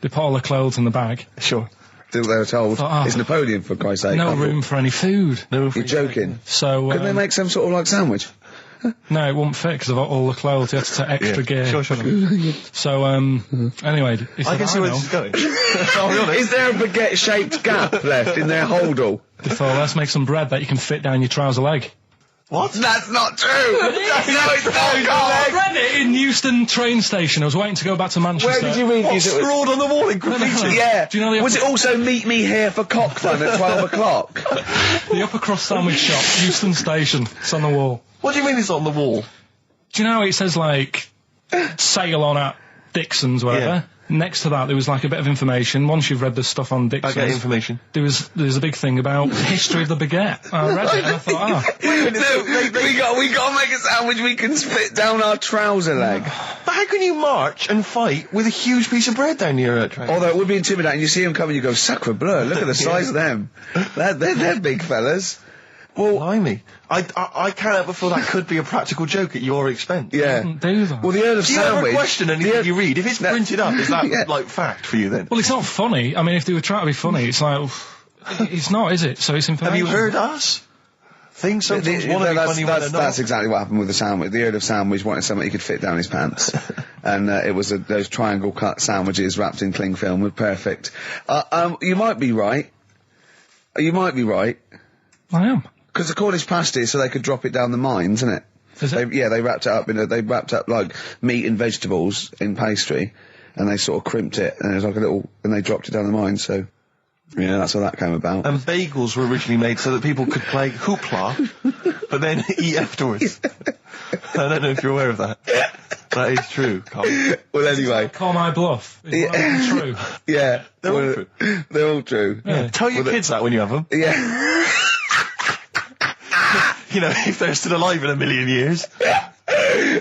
[SPEAKER 3] they put all the clothes in the bag.
[SPEAKER 2] Sure.
[SPEAKER 13] They were told, it's Napoleon, for Christ's sake.
[SPEAKER 3] No room for any food.
[SPEAKER 13] You're joking.
[SPEAKER 3] So
[SPEAKER 13] couldn't they make some sort of like sandwich?
[SPEAKER 3] No, it wouldn't fit because of all the clothes. You had to take extra gear.
[SPEAKER 2] Sure.
[SPEAKER 3] So, anyway, he said,
[SPEAKER 2] I can see where this is going. I'll be honest.
[SPEAKER 13] Is there a baguette-shaped gap left in their holdall?
[SPEAKER 3] They thought, let's make some bread that you can fit down your trouser leg.
[SPEAKER 2] What?
[SPEAKER 13] That's not true! No, it's not,
[SPEAKER 3] I read it in Euston train station. I was waiting to go back to Manchester.
[SPEAKER 13] Where did you read
[SPEAKER 2] it? Scrawled on the wall in graffiti?
[SPEAKER 13] Yeah.
[SPEAKER 3] Do you know
[SPEAKER 13] was it also meet me here for cock fun at 12 o'clock?
[SPEAKER 3] The Upper Cross Sandwich Shop, Euston Station. It's on the wall.
[SPEAKER 2] What do you mean it's on the wall?
[SPEAKER 3] Do you know it says, like, sail on at Dixon's, whatever? Yeah. Next to that, there was, like, a bit of information. Once you've read the stuff on Dixon's...
[SPEAKER 2] I get information.
[SPEAKER 3] There's a big thing about the history of the baguette. I read it and I thought,
[SPEAKER 13] we got to make a sandwich we can split down our trouser leg.
[SPEAKER 2] But how can you march and fight with a huge piece of bread down your train?
[SPEAKER 13] Although it would be intimidating. You see them coming, you go, sacre bleu, look at the size of them. They're big fellas.
[SPEAKER 2] Well, blimey. I can't help but feel that could be a practical joke at your expense.
[SPEAKER 13] Yeah.
[SPEAKER 3] Do that.
[SPEAKER 13] Well, the Earl of Sandwich...
[SPEAKER 2] Do you ever question anything you read? If it's printed up, is that, like, fact for you then?
[SPEAKER 3] Well, it's not funny. I mean, if they were trying to be funny, it's like... it's not, is it? So it's information.
[SPEAKER 2] Have you heard us? Things sometimes want to be funny when they're not.
[SPEAKER 13] That's exactly what happened with the sandwich. The Earl of Sandwich wanted something he could fit down his pants. And it was those triangle cut sandwiches wrapped in cling film were perfect. You might be right. You might be right.
[SPEAKER 3] I am.
[SPEAKER 13] Because the Cornish pasty, so they could drop it down the mines, isn't it? They wrapped it up they wrapped up like meat and vegetables in pastry, and they sort of crimped it, and it was like and they dropped it down the mine. So, yeah, that's how that came about.
[SPEAKER 2] And bagels were originally made so that people could play hoopla, but then eat afterwards. I don't know if you're aware of that. That is true, Carl.
[SPEAKER 13] Well, anyway.
[SPEAKER 3] Call my bluff. Is one of them true?
[SPEAKER 13] Yeah.
[SPEAKER 2] They're all true.
[SPEAKER 13] They're all true.
[SPEAKER 2] Yeah. Tell your kids that when you have them.
[SPEAKER 13] Yeah.
[SPEAKER 2] If they're still alive in a million years.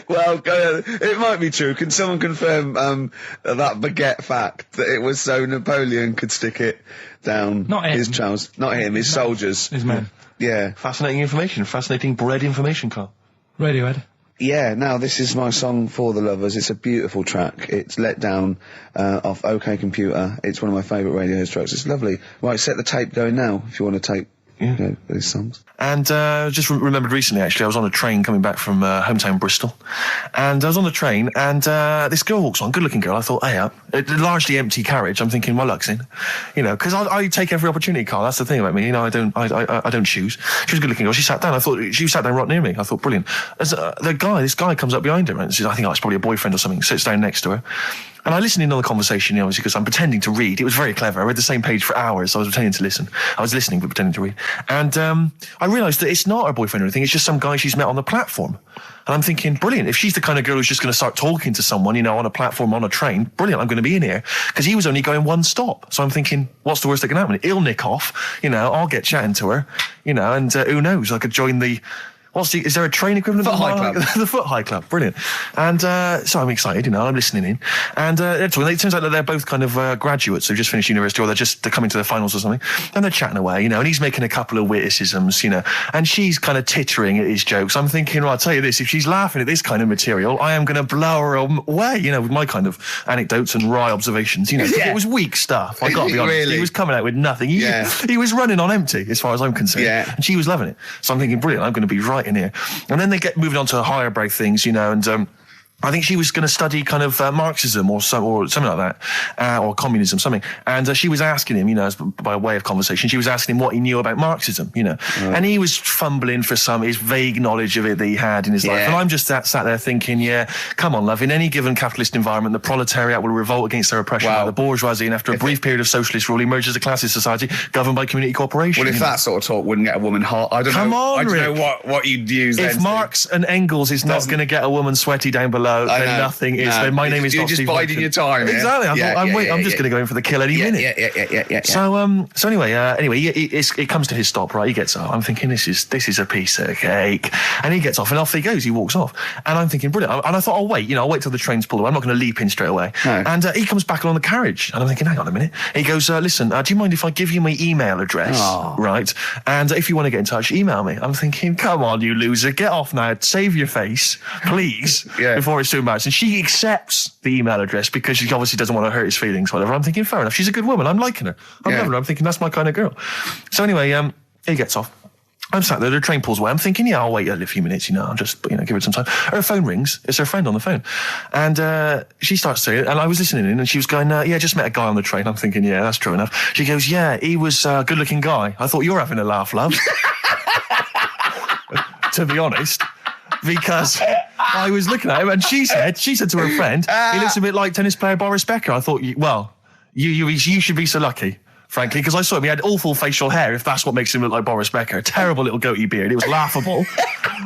[SPEAKER 13] Well, it might be true. Can someone confirm that baguette fact, that it was so Napoleon could stick it down his trousers? Not him, his soldiers.
[SPEAKER 3] His men.
[SPEAKER 13] Yeah.
[SPEAKER 2] Fascinating information. Fascinating bread information, Carl.
[SPEAKER 3] Radiohead.
[SPEAKER 13] Yeah, now this is my song for the lovers. It's a beautiful track. It's Let Down off OK Computer. It's one of my favourite Radiohead tracks. It's lovely. Right, set the tape going now if you want to tape those songs.
[SPEAKER 2] And just remembered recently, actually, I was on a train coming back from hometown Bristol, and I was on the train, and this girl walks on, good-looking girl. I thought, hey up, a largely empty carriage. I'm thinking, my luck's in, because I take every opportunity, Carl. That's the thing about me, I don't choose. She was a good-looking girl. She sat down. I thought she sat down right near me. I thought, brilliant. As this guy comes up behind her, and says, I think it's probably a boyfriend or something. Sits down next to her. And I listened in on the conversation, obviously, because I'm pretending to read. It was very clever. I read the same page for hours, so I was pretending to listen. I was listening, but pretending to read. And I realised that it's not her boyfriend or anything. It's just some guy she's met on the platform. And I'm thinking, brilliant. If she's the kind of girl who's just going to start talking to someone, on a platform, on a train, brilliant, I'm going to be in here. Because he was only going one stop. So I'm thinking, what's the worst that can happen? He'll nick off, I'll get chatting to her, and who knows? I could join the... is there a train equivalent?
[SPEAKER 1] Foot High Club.
[SPEAKER 2] The Foot High Club, brilliant. And so I'm excited, I'm listening in. And it turns out that they're both kind of graduates who've just finished university, or they're coming to their finals or something. And they're chatting away, and he's making a couple of witticisms, and she's kind of tittering at his jokes. I'm thinking, well, I'll tell you this, if she's laughing at this kind of material, I am going to blow her away, with my kind of anecdotes and wry observations, It was weak stuff, I got to be honest.
[SPEAKER 13] Really?
[SPEAKER 2] He was coming out with nothing. He was running on empty, as far as I'm concerned. Yeah. And she was loving it. So I'm thinking, brilliant, I'm going to be right in here. And then they get moving on to higher brow things, and I think she was going to study kind of Marxism or something like that, or communism, something. And she was asking him, by way of conversation, she was asking him what he knew about Marxism, And he was fumbling for his vague knowledge of it that he had in his life. And I'm just sat there thinking, come on, love, in any given capitalist environment, the proletariat will revolt against their oppression by the bourgeoisie, and after a brief period of socialist rule, emerges a classist society governed by community cooperation.
[SPEAKER 13] Well, if that sort of talk wouldn't get a woman hot, I don't know what you'd use then.
[SPEAKER 2] If Marx and Engels is not going to get a woman sweaty down below, then nothing is. Then my name is
[SPEAKER 13] You're
[SPEAKER 2] not
[SPEAKER 13] just
[SPEAKER 2] Steve
[SPEAKER 13] biding your time.
[SPEAKER 2] Exactly. I'm just going to go in for the kill any minute.
[SPEAKER 13] Yeah.
[SPEAKER 2] So anyway, it comes to his stop. Right, he gets up. I'm thinking this is a piece of cake, and he gets off, and off he goes. He walks off, and I'm thinking brilliant. And I thought, I'll wait. I'll wait till the train's pulled away. I'm not going to leap in straight away. No. And he comes back along the carriage, and I'm thinking, hang on a minute. He goes, listen, do you mind if I give you my email address? Oh. Right, and if you want to get in touch, email me. I'm thinking, come on, you loser, get off now. Save your face, please, before it's too embarrassing. And she accepts the email address because she obviously doesn't want to hurt his feelings, whatever. I'm thinking, fair enough. She's a good woman. I'm liking her. I'm loving her. I'm thinking that's my kind of girl. So anyway, he gets off. I'm sat there, the train pulls away. I'm thinking, I'll wait a few minutes, I'll just, give it some time. Her phone rings. It's her friend on the phone. And she starts saying it, and I was listening in, and she was going, just met a guy on the train. I'm thinking, that's true enough. She goes, he was a good-looking guy. I thought, you're having a laugh, love. To be honest. Because I was looking at him, and she said to her friend, he looks a bit like tennis player Boris Becker. I thought, you should be so lucky, frankly, because I saw him. He had awful facial hair, if that's what makes him look like Boris Becker. Terrible little goatee beard. It was laughable.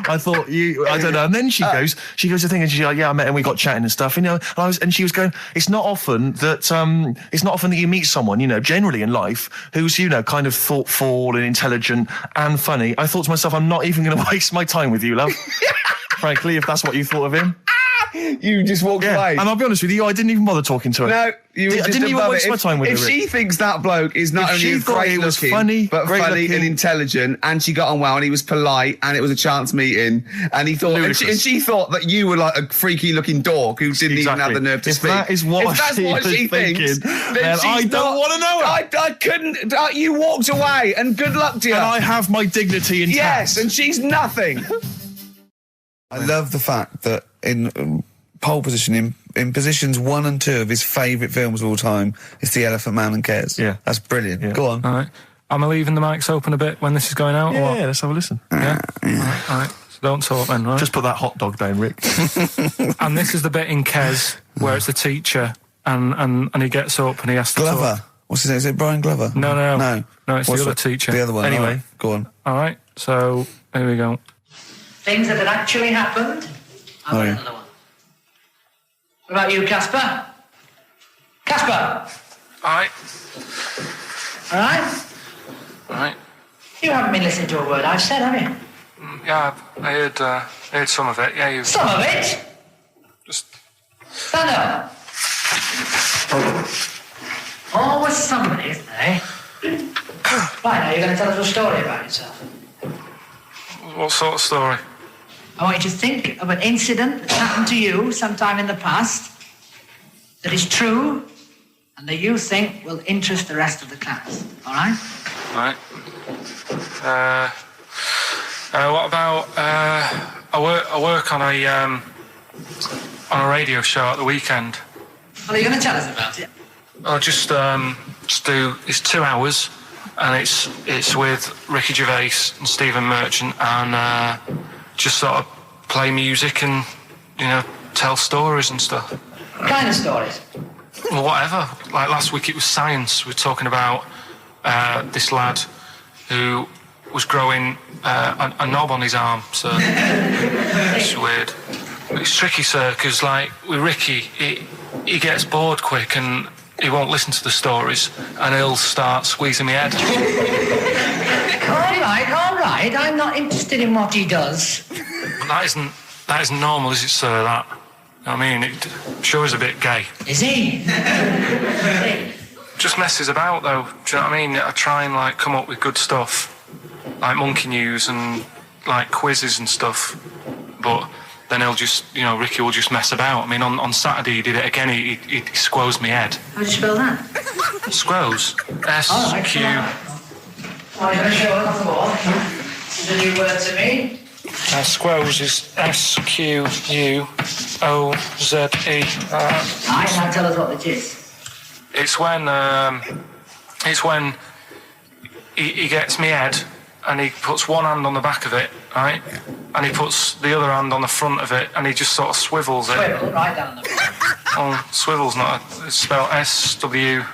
[SPEAKER 2] I thought, I don't know. And then she goes to thing, and she's like, I met him, we got chatting and stuff, and she was going, it's not often that you meet someone, generally in life, who's, kind of thoughtful and intelligent and funny. I thought to myself, I'm not even going to waste my time with you, love. Frankly, if that's what you thought of him.
[SPEAKER 13] You just walked away.
[SPEAKER 2] And I'll be honest with you, I didn't even bother talking to her.
[SPEAKER 13] No, I
[SPEAKER 2] didn't even waste my time with her.
[SPEAKER 13] If she thinks that bloke is not only great looking, but funny and intelligent, and she got on well, and he was polite, and it was a chance meeting, and he thought, and she thought that you were like a freaky looking dork who didn't even have the nerve to speak.
[SPEAKER 2] If that's what she
[SPEAKER 13] thinks, then
[SPEAKER 2] I don't want to know her.
[SPEAKER 13] I couldn't. You walked away, and good luck to you.
[SPEAKER 2] And I have my dignity intact.
[SPEAKER 13] Yes, and she's nothing. I love the fact that in pole position, in positions 1 and 2 of his favourite films of all time, is The Elephant Man and Kes.
[SPEAKER 2] Yeah.
[SPEAKER 13] That's brilliant. Yeah. Go on.
[SPEAKER 3] All right. Am I leaving the mics open a bit when this is going out?
[SPEAKER 2] Yeah, let's have a listen.
[SPEAKER 3] Yeah? All right. So don't talk then, right?
[SPEAKER 2] Just put that hot dog down, Rick.
[SPEAKER 3] And this is the bit in Kes where it's the teacher and he gets up and he has to
[SPEAKER 13] Glover.
[SPEAKER 3] talk.
[SPEAKER 13] What's his name? Is it Brian Glover?
[SPEAKER 3] No, it's the other teacher.
[SPEAKER 13] The other one.
[SPEAKER 2] Anyway.
[SPEAKER 13] Right. Go on.
[SPEAKER 3] All right. So, here we go.
[SPEAKER 12] Things that had actually happened. I've got another one. What about you, Casper? Casper!
[SPEAKER 3] All right.
[SPEAKER 12] All right? You haven't been listening to a word I've said, have you?
[SPEAKER 3] Yeah, I heard some of it. Yeah, you.
[SPEAKER 12] Some of it?
[SPEAKER 3] Just.
[SPEAKER 12] Stand up. Always somebody, isn't there? Right, now you're going to tell us a story about yourself.
[SPEAKER 3] What sort of story?
[SPEAKER 12] I want you to think of an incident that happened to you sometime in the past that is true and that you think will interest the rest of the class. All right?
[SPEAKER 3] All right. What about I work on a radio show at the weekend.
[SPEAKER 12] Well, are you going to tell us about it?
[SPEAKER 3] I'll just do. It's 2 hours, and it's with Ricky Gervais and Stephen Merchant, and just sort of play music and tell stories and stuff.
[SPEAKER 12] What kind of stories?
[SPEAKER 3] Well, whatever. Like last week, it was science. We were talking about this lad who was growing a knob on his arm. So it's weird. It's tricky, sir, because like with Ricky, he gets bored quick and he won't listen to the stories, and he'll start squeezing my head.
[SPEAKER 12] All right. I'm not interested in what he does.
[SPEAKER 3] That isn't normal, is it, sir? That. I mean, it sure is a bit gay.
[SPEAKER 12] Is he?
[SPEAKER 3] Just messes about, though. Do you know what I mean? I try and like come up with good stuff, like monkey news and like quizzes and stuff, but then he'll just, Ricky will just mess about. I mean, on Saturday he did it again. He squoze me head.
[SPEAKER 12] How do you spell that?
[SPEAKER 3] Squoze. S-Q...
[SPEAKER 12] Are you going to show us the board? This is a new word to me.
[SPEAKER 3] Squoze is S-Q-U-O-Z-E.
[SPEAKER 12] Now tell us what it is.
[SPEAKER 3] It's when he gets me head and he puts one hand on the back of it, right? And he puts the other hand on the front of it and he just sort of swivels it.
[SPEAKER 12] Swivel, right down the back.
[SPEAKER 3] Oh, swivel's not it's spelled S-W-I-D-R.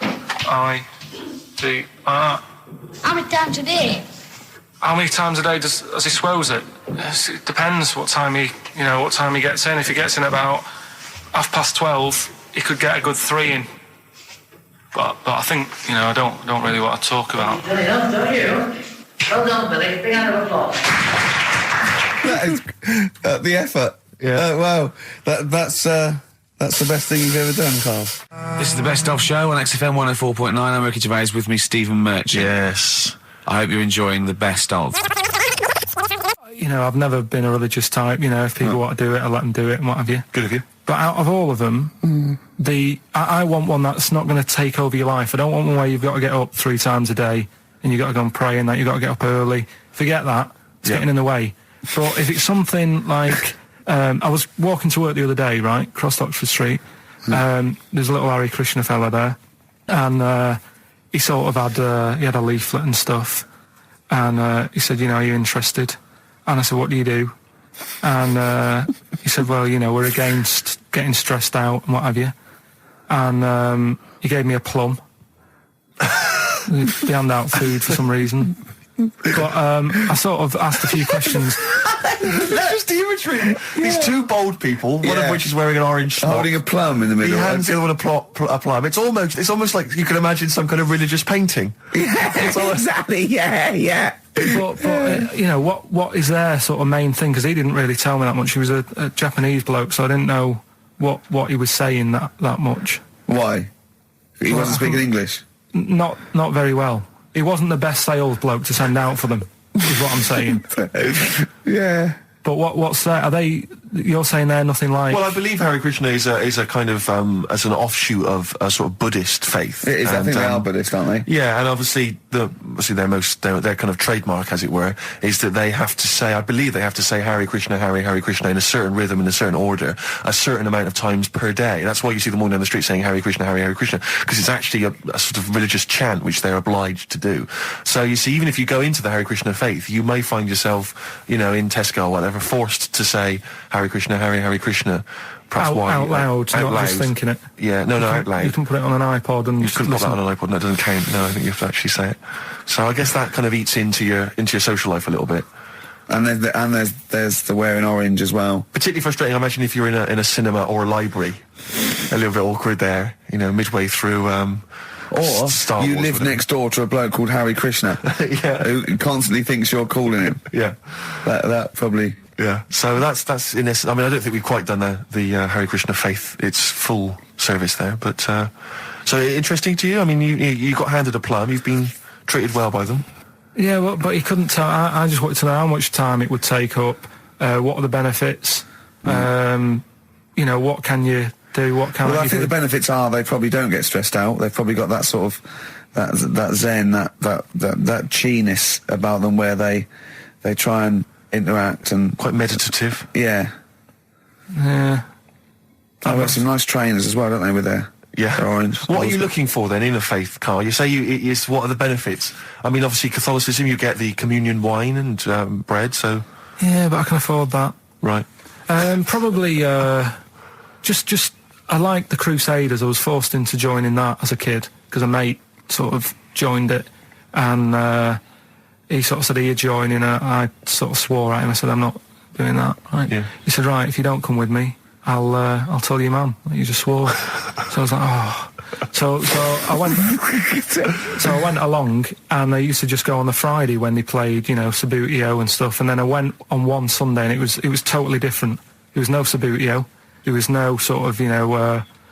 [SPEAKER 15] How many times a day?
[SPEAKER 3] How many times a day does he swells it? It depends what time he gets in. If he gets in about 12:30, he could get a good 3 in. But I think, I don't really want to talk about.
[SPEAKER 12] Don't you? Well done, Billy. Big round of applause.
[SPEAKER 13] That is the effort. Yeah. Wow. That's the best thing you've ever done, Carl.
[SPEAKER 1] This is the Best Of Show on XFM 104.9. I'm Ricky Gervais, with me, Stephen Merchant.
[SPEAKER 2] Yes.
[SPEAKER 1] I hope you're enjoying the Best Of.
[SPEAKER 3] I've never been a religious type. If people want to do it, I let them do it and what have you.
[SPEAKER 2] Good of you.
[SPEAKER 3] But out of all of them, I want one that's not going to take over your life. I don't want one where you've got to get up 3 times a day and you've got to go and pray and that you've got to get up early. Forget that. It's getting in the way. But if it's something like... I was walking to work the other day, right, across Oxford Street. There's a little Hare Krishna fella there. And he sort of had a leaflet and stuff. And he said, are you interested? And I said, what do you do? And he said, well, we're against getting stressed out and what have you. And he gave me a plum. They hand out food for some reason. But I sort of asked a few questions.
[SPEAKER 2] Just the imagery. These 2 bold people, one of which is wearing an orange smock,
[SPEAKER 13] holding a plum in the middle.
[SPEAKER 2] He hands the other one a plum. It's almost like you can imagine some kind of religious painting.
[SPEAKER 13] Exactly. Yeah.
[SPEAKER 3] But what is their sort of main thing? Because he didn't really tell me that much. He was a Japanese bloke, so I didn't know what he was saying that much.
[SPEAKER 13] Why? He wasn't speaking English?
[SPEAKER 3] Not very well. He wasn't the best sales bloke to send out for them, is what I'm saying.
[SPEAKER 13] Yeah.
[SPEAKER 3] But what's that? Are they? You're saying they're nothing like?
[SPEAKER 2] Well, I believe Hare Krishna is a kind of as an offshoot of a sort of Buddhist faith.
[SPEAKER 13] It is. I think they are Buddhist, aren't they?
[SPEAKER 2] Yeah, and obviously their kind of trademark, as it were, is that they have to say. I believe they have to say Hare Krishna, Hare Krishna in a certain rhythm, in a certain order, a certain amount of times per day. That's why you see them walking down the street saying Hare Krishna, Hare Krishna, because it's actually a sort of religious chant which they're obliged to do. So you see, even if you go into the Hare Krishna faith, you may find yourself, in Tesco or whatever, forced to say Hare Krishna, Hare Krishna.
[SPEAKER 3] Out loud, not just thinking it.
[SPEAKER 2] Yeah, no, out loud.
[SPEAKER 3] You can put it on an iPod and
[SPEAKER 2] you can put that on an iPod. No, it doesn't count. No, I think you have to actually say it. So I guess that kind of eats into your social life a little bit.
[SPEAKER 13] And there's the wearing orange as well.
[SPEAKER 2] Particularly frustrating, I imagine, if you're in a cinema or a library. A little bit awkward there, midway through.
[SPEAKER 13] Or
[SPEAKER 2] Star
[SPEAKER 13] you
[SPEAKER 2] Wars,
[SPEAKER 13] live next door to a bloke called Hare Krishna, who constantly thinks you're calling him.
[SPEAKER 2] Yeah,
[SPEAKER 13] that probably.
[SPEAKER 2] Yeah, so that's in this. I mean, I don't think we've quite done the Hare Krishna faith its full service there, but so interesting to you. I mean, you got handed a plum. You've been treated well by them.
[SPEAKER 3] Yeah, well, but he couldn't tell. I just wanted to know how much time it would take up. What are the benefits? What can you do? What can
[SPEAKER 13] I
[SPEAKER 3] you
[SPEAKER 13] think
[SPEAKER 3] do?
[SPEAKER 13] the benefits are they probably don't get stressed out. They've probably got that sort of that zen, that chi-ness about them, where they try and interact and
[SPEAKER 2] quite meditative.
[SPEAKER 13] Yeah.
[SPEAKER 3] Yeah.
[SPEAKER 13] I've got some nice trainers as well, don't they, with their orange.
[SPEAKER 2] What are you looking for then in a faith, Carl? You say what are the benefits? I mean, obviously Catholicism, you get the communion wine and bread, so...
[SPEAKER 3] Yeah, but I can afford that.
[SPEAKER 2] Right.
[SPEAKER 3] Probably, just I like the Crusaders. I was forced into joining that as a kid, because a mate sort of joined it, and he sort of said he'd join in. I sort of swore at him. I said, I'm not doing that. Right? Yeah. He said, right, if you don't come with me, I'll tell your mum that you just swore. So I was like, oh. So I went. So I went along, and I used to just go on the Friday when they played, Sabutio and stuff. And then I went on one Sunday, and it was totally different. There was no Sabutio. There was no sort of,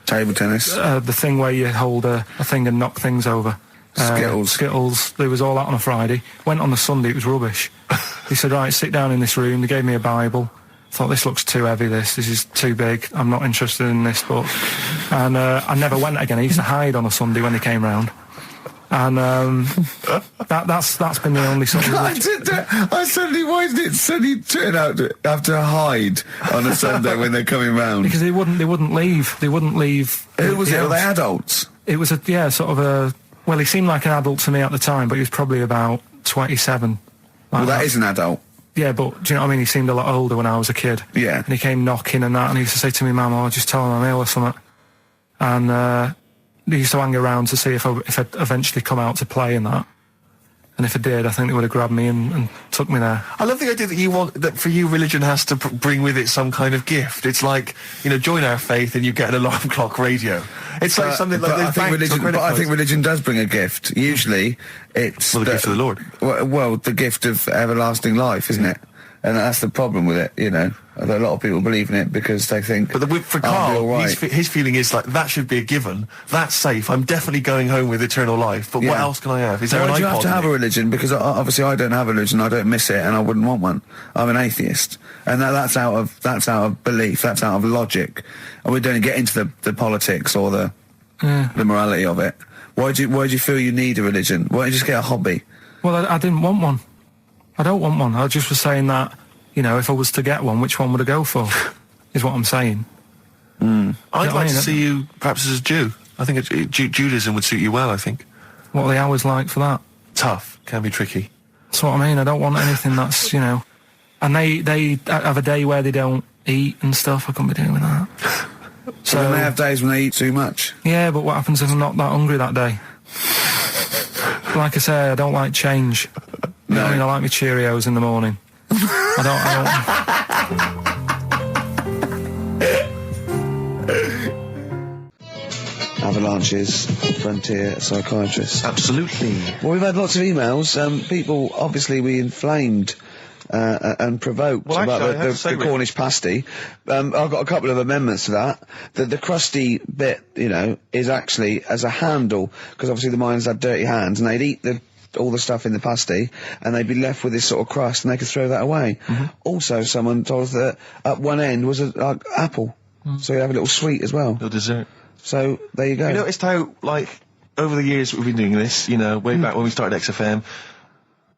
[SPEAKER 13] table tennis.
[SPEAKER 3] The thing where you hold a thing and knock things over. Skittles. There was all that on a Friday. Went on the Sunday, it was rubbish. He said, right, sit down in this room. They gave me a Bible. Thought, this looks too heavy, this is too big, I'm not interested in this book. And I never went again. I used to hide on a Sunday when they came round. And that's been the only sort of...
[SPEAKER 13] I suddenly, why did it suddenly turn out to have to hide on a Sunday when they're coming round?
[SPEAKER 3] Because they wouldn't leave. They wouldn't leave.
[SPEAKER 13] Who was it? Were they adults?
[SPEAKER 3] It was well, he seemed like an adult to me at the time, but he was probably about 27.
[SPEAKER 13] Well, that is an adult.
[SPEAKER 3] Yeah, but do you know what I mean? He seemed a lot older when I was a kid.
[SPEAKER 13] Yeah.
[SPEAKER 3] And he came knocking and that, and he used to say to me, Mum, I'll just tell him I'm ill or something. And he used to hang around to see if I'd eventually come out to play and that. And if I did, I think they would have grabbed me and took me there.
[SPEAKER 2] I love the idea that for you, religion has to bring with it some kind of gift. It's like, join our faith and you get an alarm clock radio. It's like something like
[SPEAKER 13] I think religion does bring a gift. Usually, it's
[SPEAKER 2] the gift of the Lord.
[SPEAKER 13] Well, the gift of everlasting life, isn't it? And that's the problem with it, A lot of people believe in it because they think...
[SPEAKER 2] But for Carl, his feeling is like, that should be a given. That's safe. I'm definitely going home with eternal life. But what else can I have? Is there an iPod?
[SPEAKER 13] Why do you have to have a religion? Because obviously I don't have a religion, I don't miss it, and I wouldn't want one. I'm an atheist. And that's out of belief, that's out of logic. And we don't get into the politics or the morality of it. Why do you feel you need a religion? Why don't you just get a hobby?
[SPEAKER 3] Well, I didn't want one. I don't want one. I just was saying that, if I was to get one, which one would I go for? Is what I'm saying.
[SPEAKER 2] I'd like to see you perhaps as a Jew. I think Judaism would suit you well, I think.
[SPEAKER 3] What are the hours like for that?
[SPEAKER 2] Tough. Can be tricky.
[SPEAKER 3] That's what I mean. I don't want anything that's, And they have a day where they don't eat and stuff. I couldn't be doing that.
[SPEAKER 13] So then they have days when they eat too much?
[SPEAKER 3] Yeah, but what happens if I'm not that hungry that day? Like I say, I don't like change.
[SPEAKER 13] No.
[SPEAKER 3] I like my Cheerios in the morning.
[SPEAKER 13] Avalanches, Frontier Psychiatrists.
[SPEAKER 2] Absolutely.
[SPEAKER 13] Well, we've had lots of emails. People, obviously, we inflamed and provoked about the Cornish pasty. I've got a couple of amendments to that. The crusty bit, is actually as a handle, because obviously the miners had dirty hands, and they'd eat all the stuff in the pasty, and they'd be left with this sort of crust, and they could throw that away. Also, someone told us that at one end was an apple, so you have a little sweet as well.
[SPEAKER 2] Little dessert.
[SPEAKER 13] So, there you go.
[SPEAKER 2] You noticed how, over the years we've been doing this, way back when we started XFM,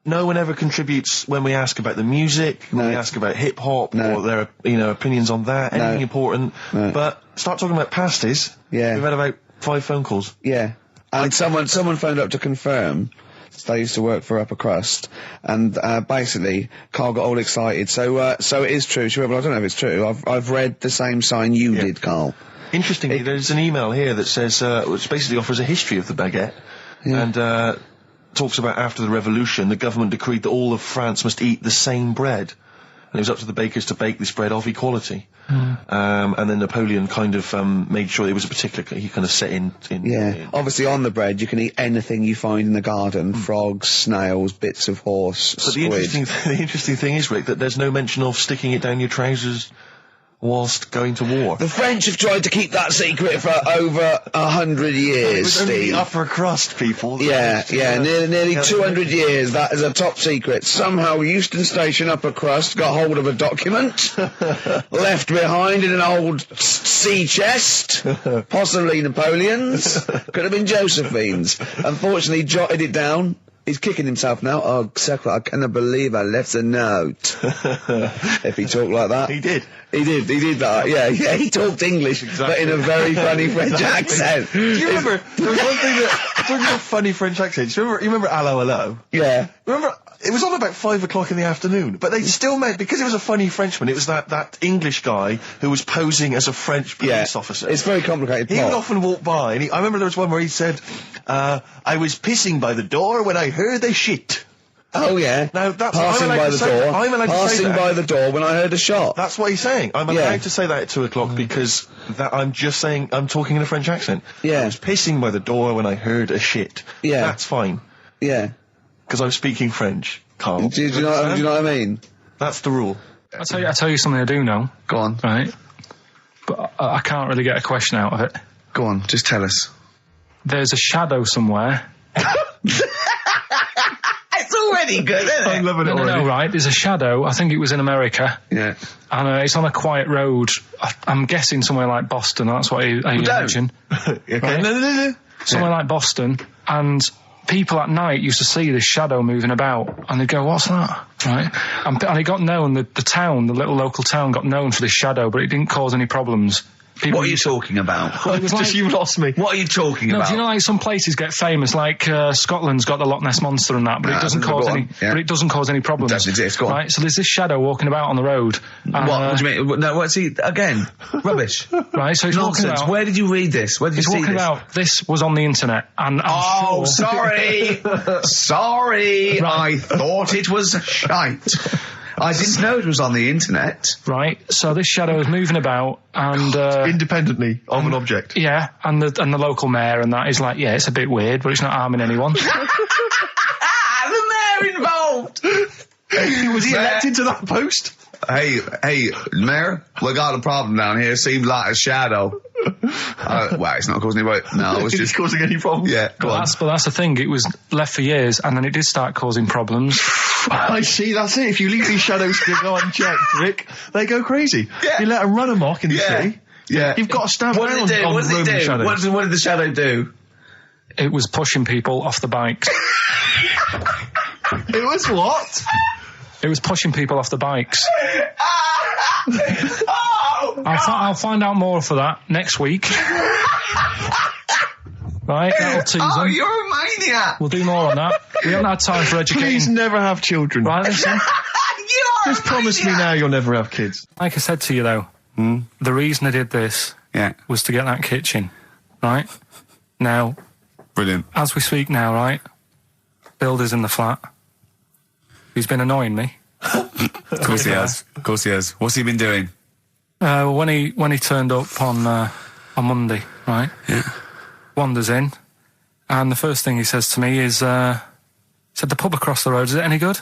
[SPEAKER 2] no one ever contributes when we ask about the music, when we ask about hip-hop, or their, opinions on that, anything important. But start talking about pasties.
[SPEAKER 13] Yeah.
[SPEAKER 2] We've had about 5 phone calls.
[SPEAKER 13] Yeah. And someone phoned up to confirm. They used to work for Upper Crust, and basically Carl got all excited. So it is true. I don't know if it's true. I've read the same sign you did, Carl.
[SPEAKER 2] Interestingly, there's an email here that says, which basically offers a history of the baguette, and talks about after the revolution, the government decreed that all of France must eat the same bread. And it was up to the bakers to bake this bread of equality. And then Napoleon kind of made sure it was a particular, he kind of set in.
[SPEAKER 13] Obviously on the bread you can eat anything you find in the garden, frogs, snails, bits of horse,
[SPEAKER 2] but
[SPEAKER 13] squid.
[SPEAKER 2] the interesting thing is, Rick, that there's no mention of sticking it down your trousers whilst going to war?
[SPEAKER 1] The French have tried to keep that secret for over 100 years,
[SPEAKER 2] It was only
[SPEAKER 1] Steve.
[SPEAKER 2] the upper crust people.
[SPEAKER 1] Yeah, nearly 200 years. That is a top secret. Somehow Euston Station upper crust got hold of a document left behind in an old sea chest, possibly Napoleon's, could have been Josephine's. Unfortunately, jotted it down. He's kicking himself now. Oh, Secretary, I cannot believe I left a note. If he talked like that.
[SPEAKER 2] He did.
[SPEAKER 1] He did that, yeah, he talked English, but in a very funny French accent.
[SPEAKER 2] Do you remember, there was one thing that, talking about funny French accents, you remember Allo Allo?
[SPEAKER 1] Yeah.
[SPEAKER 2] Remember, it was on about 5 o'clock in the afternoon, but they still made, because it was a funny Frenchman, it was that English guy who was posing as a French police officer.
[SPEAKER 1] It's very complicated
[SPEAKER 2] He
[SPEAKER 1] plot.
[SPEAKER 2] would often walk by, and I remember there was one where he said, I was pissing by the door when I heard a shit.
[SPEAKER 1] Oh yeah.
[SPEAKER 2] Now that's
[SPEAKER 1] passing by the door.
[SPEAKER 2] I'm allowed to say
[SPEAKER 1] Passing
[SPEAKER 2] that.
[SPEAKER 1] by the door when I heard a shot.
[SPEAKER 2] That's what he's saying. I'm allowed to say that at 2 o'clock because I'm just saying I'm talking in a French accent.
[SPEAKER 1] Yeah.
[SPEAKER 2] I was pissing by the door when I heard a shit.
[SPEAKER 1] Yeah.
[SPEAKER 2] That's fine.
[SPEAKER 1] Yeah.
[SPEAKER 2] Because I'm speaking French, Carl.
[SPEAKER 1] Do you know what I mean?
[SPEAKER 2] That's the rule.
[SPEAKER 3] I'll tell you something I do know.
[SPEAKER 1] Go on.
[SPEAKER 3] Right. But I can't really get a question out of it.
[SPEAKER 1] Go on, just tell us.
[SPEAKER 3] There's a shadow somewhere.
[SPEAKER 1] It's already good, isn't it?
[SPEAKER 2] I'm loving it already.
[SPEAKER 3] No, right. There's a shadow. I think it was in America.
[SPEAKER 1] Yeah.
[SPEAKER 3] And it's on a quiet road. I'm guessing somewhere like Boston. That's what I imagine.
[SPEAKER 2] Okay.
[SPEAKER 3] Right?
[SPEAKER 2] No.
[SPEAKER 3] Somewhere like Boston. And people at night used to see this shadow moving about. And they'd go, what's that? Right? And it got known, the town, the little local town got known for this shadow, but it didn't cause any problems.
[SPEAKER 1] What are you talking about?
[SPEAKER 3] Well, it was like,
[SPEAKER 2] you lost me.
[SPEAKER 1] What are you talking about?
[SPEAKER 3] Do you know, like some places get famous, like Scotland's got the Loch Ness Monster and that, but it doesn't cause any.
[SPEAKER 1] Yeah.
[SPEAKER 3] But it doesn't cause any problems.
[SPEAKER 1] It doesn't exist. Go on.
[SPEAKER 3] Right. So there's this shadow walking about on the road.
[SPEAKER 1] What do you mean? No, what's he again? Rubbish.
[SPEAKER 3] Right. So he's walking
[SPEAKER 1] Nonsense.
[SPEAKER 3] about.
[SPEAKER 1] Where did you read this? Where did you see
[SPEAKER 3] walking
[SPEAKER 1] this?
[SPEAKER 3] about. This was on the internet, and I'm sure.
[SPEAKER 1] Sorry, sorry.
[SPEAKER 3] Right.
[SPEAKER 1] I thought it was shite. I didn't know it was on the internet.
[SPEAKER 3] Right. So this shadow is moving about, and
[SPEAKER 2] independently of an object.
[SPEAKER 3] Yeah, and the local mayor and that is like, yeah, it's a bit weird, but it's not harming anyone.
[SPEAKER 1] The mayor involved.
[SPEAKER 2] Was he elected to that post?
[SPEAKER 1] Hey, Mayor, we got a problem down here. Seems like a shadow. Well, it's not causing any. No, it's just
[SPEAKER 2] causing any problems.
[SPEAKER 1] Yeah,
[SPEAKER 3] but that's the thing. It was left for years, and then it did start causing problems.
[SPEAKER 2] I see. That's it. If you leave these shadows to go unchecked, Rick, they go crazy.
[SPEAKER 1] Yeah.
[SPEAKER 2] You let them run amok in the city.
[SPEAKER 1] Yeah,
[SPEAKER 2] you've got to stand
[SPEAKER 1] What
[SPEAKER 2] down
[SPEAKER 1] did it do?
[SPEAKER 2] on
[SPEAKER 1] What did it do?
[SPEAKER 2] shadows.
[SPEAKER 1] What did the shadow do?
[SPEAKER 3] It was pushing people off the bikes.
[SPEAKER 2] It was what?
[SPEAKER 3] It was pushing people off the bikes.
[SPEAKER 1] Oh,
[SPEAKER 3] I'll find out more for that next week. Right, that'll tease them.
[SPEAKER 1] you're a maniac.
[SPEAKER 3] We'll do more on that. We haven't had time for educating.
[SPEAKER 2] Please never have children.
[SPEAKER 3] Right, listen.
[SPEAKER 2] Just promise me now you'll never have kids.
[SPEAKER 3] Like I said to you, though, the reason I did this was to get that kitchen, right? Now,
[SPEAKER 1] brilliant.
[SPEAKER 3] As we speak now, right, Builder's in the flat. He's been annoying me.
[SPEAKER 1] Of course he has. Of course he has. What's he been doing?
[SPEAKER 3] When he turned up on Monday, right?
[SPEAKER 1] Yeah.
[SPEAKER 3] Wanders in, and the first thing he says to me is, he said, the pub across the road, is it any good?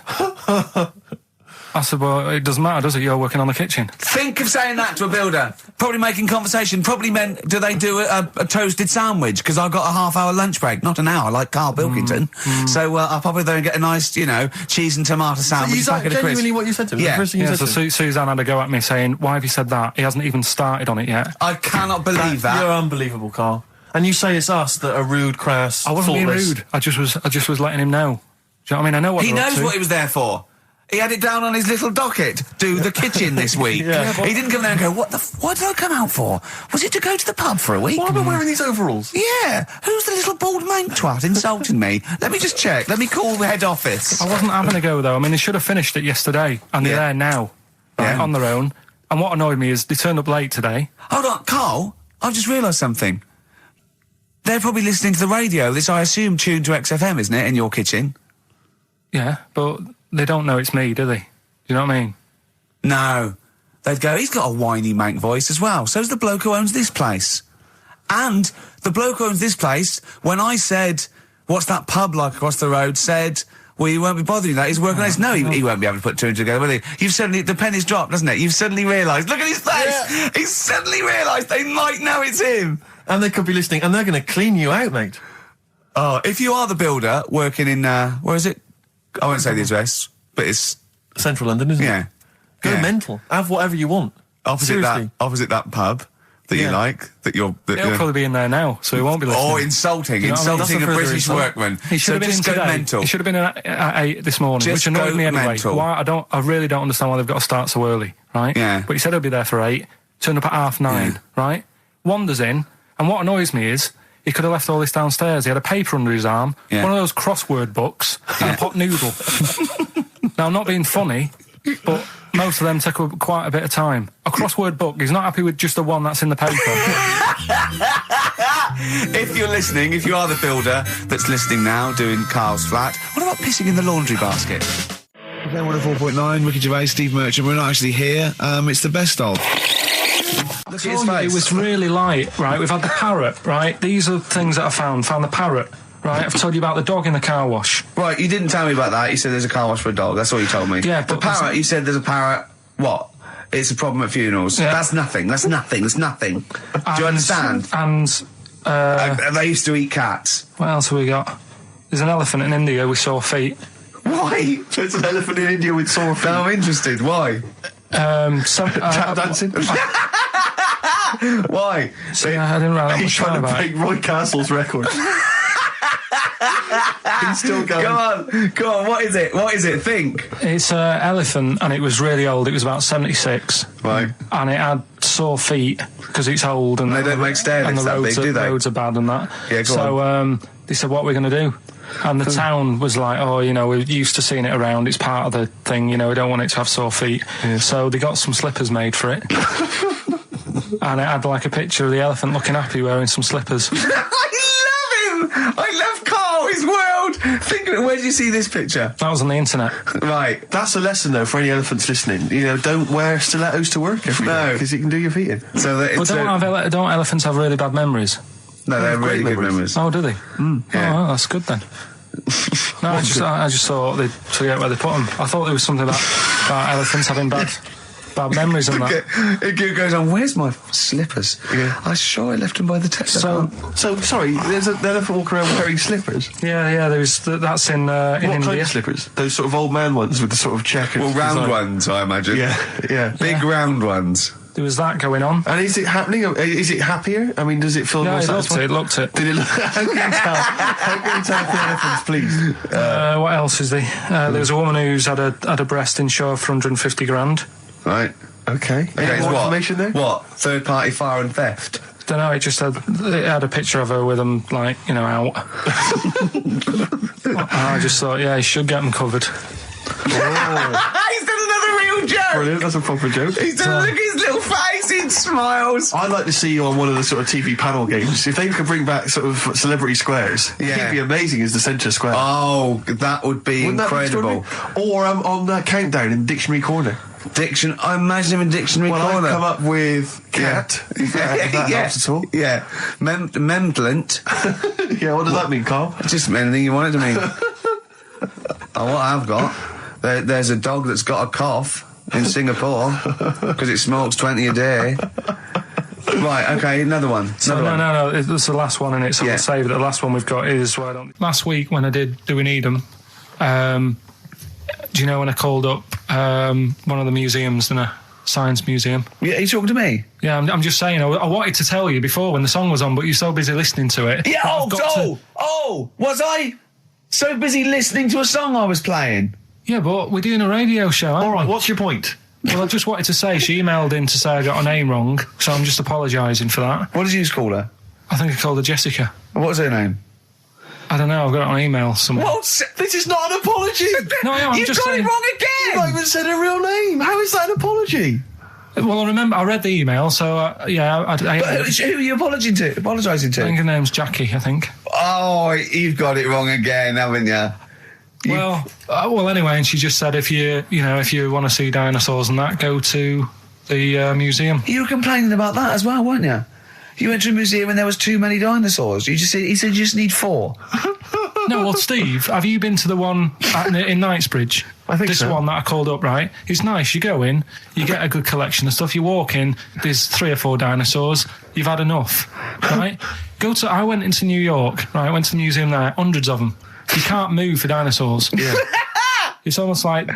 [SPEAKER 3] I said, well, it doesn't matter, does it? You're working on the kitchen.
[SPEAKER 1] Think of saying that to a builder. Probably making conversation. Probably meant, do they do a toasted sandwich? Because I've got a half-hour lunch break. Not an hour, like Karl Pilkington. So I'll probably go and get a nice, cheese and tomato sandwich.
[SPEAKER 2] Is that genuinely what you said to him?
[SPEAKER 1] Yeah.
[SPEAKER 2] The first thing you said
[SPEAKER 3] So
[SPEAKER 2] to him?
[SPEAKER 3] Suzanne had a go at me saying, why have you said that? He hasn't even started on it yet.
[SPEAKER 1] I cannot believe that.
[SPEAKER 2] You're unbelievable, Carl. And you say it's us that are rude, crass,
[SPEAKER 3] I wasn't being
[SPEAKER 2] thoughtless.
[SPEAKER 3] rude. I just was letting him know. Do you know what I mean? I know what
[SPEAKER 1] He
[SPEAKER 3] they're up
[SPEAKER 1] knows
[SPEAKER 3] to.
[SPEAKER 1] what he was there for. He had it down on his little docket. Do the kitchen this week. He didn't come there and go, what did I come out for? Was it to go to the pub for a week?
[SPEAKER 2] Why am I wearing these overalls?
[SPEAKER 1] Yeah. Who's the little bald mank twat insulting me? Let me just check. Let me call the head office.
[SPEAKER 3] I wasn't having a go, though. I mean, they should have finished it yesterday, and they're there now, right, on their own. And what annoyed me is they turned up late today.
[SPEAKER 1] Hold on, Carl, I've just realised something. They're probably listening to the radio. This, I assume, tuned to XFM, isn't it, in your kitchen?
[SPEAKER 3] Yeah, but they don't know it's me, do they? Do you know what I mean?
[SPEAKER 1] No. They'd go, he's got a whiny mank voice as well. So's the bloke who owns this place. And the bloke who owns this place, when I said, what's that pub like across the road, said,
[SPEAKER 13] Well, he won't be bothering that. He's working on this. No, he won't be able to put two and two together, will he? The penny's dropped, hasn't it? You've suddenly realised. Look at his face! Yeah. He's suddenly realised they might know it's him.
[SPEAKER 2] And they could be listening, and they're going to clean you out, mate.
[SPEAKER 13] Oh, if you are the builder working in, where is it? I won't say the address, but it's...
[SPEAKER 2] Central London, isn't it? Go mental. Have whatever you want.
[SPEAKER 13] Opposite that pub that you like,
[SPEAKER 3] He'll probably be in there now, so he won't be listening.
[SPEAKER 13] Or insulting a British workman.
[SPEAKER 3] He should have been in today.
[SPEAKER 13] Mental.
[SPEAKER 3] He should have been at 8 this morning, which annoyed me anyway.
[SPEAKER 13] Mental.
[SPEAKER 3] Why? I really don't understand why they've got to start so early, right?
[SPEAKER 13] Yeah.
[SPEAKER 3] But he said he'll be there for 8, turned up at 9:30, right? Wanders in, and what annoys me is he could have left all this downstairs. He had a paper under his arm, one of those crossword books, and a pot noodle. Now, I'm not being funny, but most of them take quite a bit of time. A crossword book, he's not happy with just the one that's in the paper.
[SPEAKER 13] If you're listening, if you are the builder that's listening now, doing Carl's flat, what about pissing in the laundry basket? Okay, 104.9, Ricky Gervais, Steve Merchant. We're not actually here. It's the best of. Look at his face.
[SPEAKER 3] It was really light, right? We've had the parrot, right? These are things that I found the parrot. Right, I've told you about the dog in the car wash.
[SPEAKER 1] Right, you didn't tell me about that. You said there's a car wash for a dog. That's all you told me.
[SPEAKER 3] Yeah,
[SPEAKER 1] but the parrot, you said there's a parrot. What? It's a problem at funerals. Yeah. That's nothing. That's nothing. Do you understand?
[SPEAKER 3] And
[SPEAKER 1] they used to eat cats.
[SPEAKER 3] What else have we got? There's an elephant in India with sore feet.
[SPEAKER 1] Why?
[SPEAKER 2] There's an elephant in India with sore feet.
[SPEAKER 1] No, I'm interested. Why?
[SPEAKER 2] Tap dancing.
[SPEAKER 1] Why?
[SPEAKER 3] See, I didn't write that
[SPEAKER 2] He's trying to break Roy Castle's record. He's still going.
[SPEAKER 1] Go on. What is it? Think.
[SPEAKER 3] It's an elephant, and it was really old. It was about 76.
[SPEAKER 1] Right.
[SPEAKER 3] And it had sore feet because it's old, and
[SPEAKER 1] they don't make stair lifts that big, do they?
[SPEAKER 3] Roads are bad and that.
[SPEAKER 1] Yeah, go
[SPEAKER 3] on. So they said, "What are we going to do?" And the town was like, "Oh, we're used to seeing it around. It's part of the thing. We don't want it to have sore feet." Yeah. So they got some slippers made for it. And it had like a picture of the elephant looking happy wearing some slippers.
[SPEAKER 1] I love Carl, his world. Think of it. Where did you see this picture?
[SPEAKER 3] That was on the internet.
[SPEAKER 1] Right.
[SPEAKER 2] That's a lesson, though, for any elephants listening. Don't wear stilettos to work every day because you can do your feet in.
[SPEAKER 3] So don't elephants have really bad memories?
[SPEAKER 1] No, they have really good memories.
[SPEAKER 3] Oh, do they?
[SPEAKER 1] Yeah.
[SPEAKER 3] Oh, well, that's good then. No, I just thought they'd forget where they put them. I thought there was something about elephants having bad memories and that.
[SPEAKER 1] It goes on, where's my slippers? Yeah. I'm sure I left them by the test.
[SPEAKER 2] So sorry, there's an elephant walking around wearing slippers?
[SPEAKER 3] Yeah, that's in India.
[SPEAKER 2] What kind of slippers? Those sort of old man ones with the sort of checkered...
[SPEAKER 1] Well, round ones, I imagine.
[SPEAKER 2] Yeah.
[SPEAKER 1] Big round ones.
[SPEAKER 3] There was that going on.
[SPEAKER 2] And is it happening? Is it happier? I mean, does it feel more satisfying?
[SPEAKER 3] It looked it.
[SPEAKER 2] Did it look... How can you tell the elephants, please?
[SPEAKER 3] What else is there? There was a woman who's had a breast insured for 150 grand.
[SPEAKER 1] Right.
[SPEAKER 2] Okay. Any more information there?
[SPEAKER 1] What? Third party fire and theft?
[SPEAKER 3] Don't know, it had a picture of her with them, out. I just thought, he should get them covered.
[SPEAKER 1] He's done another real joke!
[SPEAKER 2] Brilliant, that's a proper joke.
[SPEAKER 1] He's done, look at his little face, he smiles.
[SPEAKER 2] I'd like to see you on one of the sort of TV panel games. If they could bring back sort of celebrity squares, he'd be amazing as the centre square.
[SPEAKER 1] Oh, that would be incredible.
[SPEAKER 2] Or on that countdown in Dictionary Corner.
[SPEAKER 1] I imagine him in Dictionary Corner.
[SPEAKER 2] I'd come up with cat, if that helps at all.
[SPEAKER 1] Yeah. Memblant.
[SPEAKER 2] Yeah, what does that mean, Carl?
[SPEAKER 1] Just anything you want it to mean. What I've got, there's a dog that's got a cough in Singapore because it smokes 20 a day. Right, okay, another one.
[SPEAKER 3] No, it's the last one in it, so we'll save it. The last one we've got is... Last week when I did Do We Need 'Em, do you know when I called up one of the museums in a science museum?
[SPEAKER 1] Yeah, you talking to me?
[SPEAKER 3] Yeah, I'm just saying, I wanted to tell you before when the song was on, but you're so busy listening to it.
[SPEAKER 1] Yeah, was I so busy listening to a song I was playing?
[SPEAKER 3] Yeah, but we're doing a radio show, aren't we?
[SPEAKER 2] All right, what's your point?
[SPEAKER 3] Well, I just wanted to say, she emailed in to say I got her name wrong, so I'm just apologising for that.
[SPEAKER 1] What did you call her?
[SPEAKER 3] I think I called her Jessica.
[SPEAKER 1] What was her name?
[SPEAKER 3] I don't know, I've got it on email somewhere.
[SPEAKER 2] This is not an apology!
[SPEAKER 3] No, I'm
[SPEAKER 1] You've
[SPEAKER 3] just
[SPEAKER 1] got
[SPEAKER 3] saying...
[SPEAKER 1] it wrong again!
[SPEAKER 2] You've not even said her real name! How is that an apology?
[SPEAKER 3] Well, I remember, I read the email, so,
[SPEAKER 1] But who are you apologising to?
[SPEAKER 3] I think her name's Jackie, I think.
[SPEAKER 1] Oh, you've got it wrong again, haven't you?
[SPEAKER 3] Well, anyway, and she just said if you want to see dinosaurs and that, go to the museum.
[SPEAKER 1] You were complaining about that as well, weren't you? You went to a museum and there was too many dinosaurs. He said you just need 4.
[SPEAKER 3] No, well, Steve, have you been to the one in Knightsbridge?
[SPEAKER 2] I think
[SPEAKER 3] this
[SPEAKER 2] so.
[SPEAKER 3] one that I called up, right? It's nice. You go in, you get a good collection of stuff. You walk in, there's 3 or 4 dinosaurs. You've had enough, right? I went into New York, right? I went to the museum there, hundreds of them. You can't move for dinosaurs.
[SPEAKER 2] Yeah.
[SPEAKER 3] It's almost like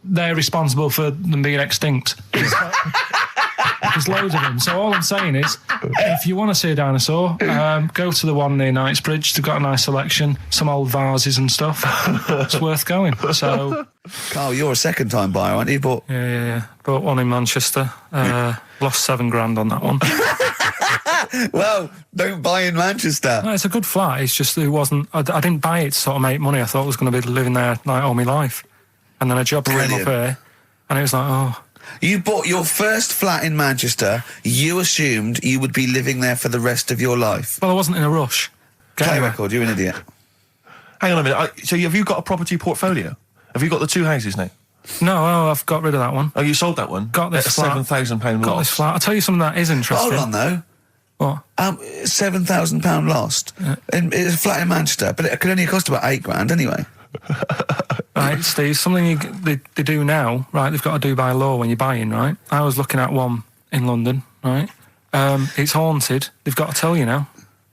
[SPEAKER 3] they're responsible for them being extinct. There's loads of them. So all I'm saying is, if you want to see a dinosaur, go to the one near Knightsbridge. They've got a nice selection, some old vases and stuff. It's worth going. So,
[SPEAKER 13] Carl, you're a second-time buyer, aren't you? But
[SPEAKER 3] yeah. Bought one in Manchester. Lost $7,000 on that one.
[SPEAKER 13] Well, don't buy in Manchester.
[SPEAKER 3] No, it's a good flat. It's just it wasn't. I didn't buy it to sort of make money. I thought I was going to be living there like all my life, and then a job came up here, and it was like, oh.
[SPEAKER 13] You bought your first flat in Manchester. You assumed you would be living there for the rest of your life.
[SPEAKER 3] Well, I wasn't in a rush.
[SPEAKER 13] Play record, you're an idiot.
[SPEAKER 2] Hang on a minute. So have you got a property portfolio? Have you got the 2 houses now?
[SPEAKER 3] No, I've got rid of that one.
[SPEAKER 2] Oh, you sold that one?
[SPEAKER 3] Got this
[SPEAKER 2] at
[SPEAKER 3] flat.
[SPEAKER 2] £7,000
[SPEAKER 3] Got
[SPEAKER 2] loss.
[SPEAKER 3] this flat. I'll tell you something that is interesting.
[SPEAKER 13] Hold on, though.
[SPEAKER 3] What?
[SPEAKER 13] £7,000 lost.
[SPEAKER 3] Yeah.
[SPEAKER 13] It's a flat in Manchester, but it could only cost about £8,000 anyway.
[SPEAKER 3] Right, Steve, something they do now, right, they've got to do by law when you're buying, right? I was looking at one in London, right? It's haunted. They've got to tell you now.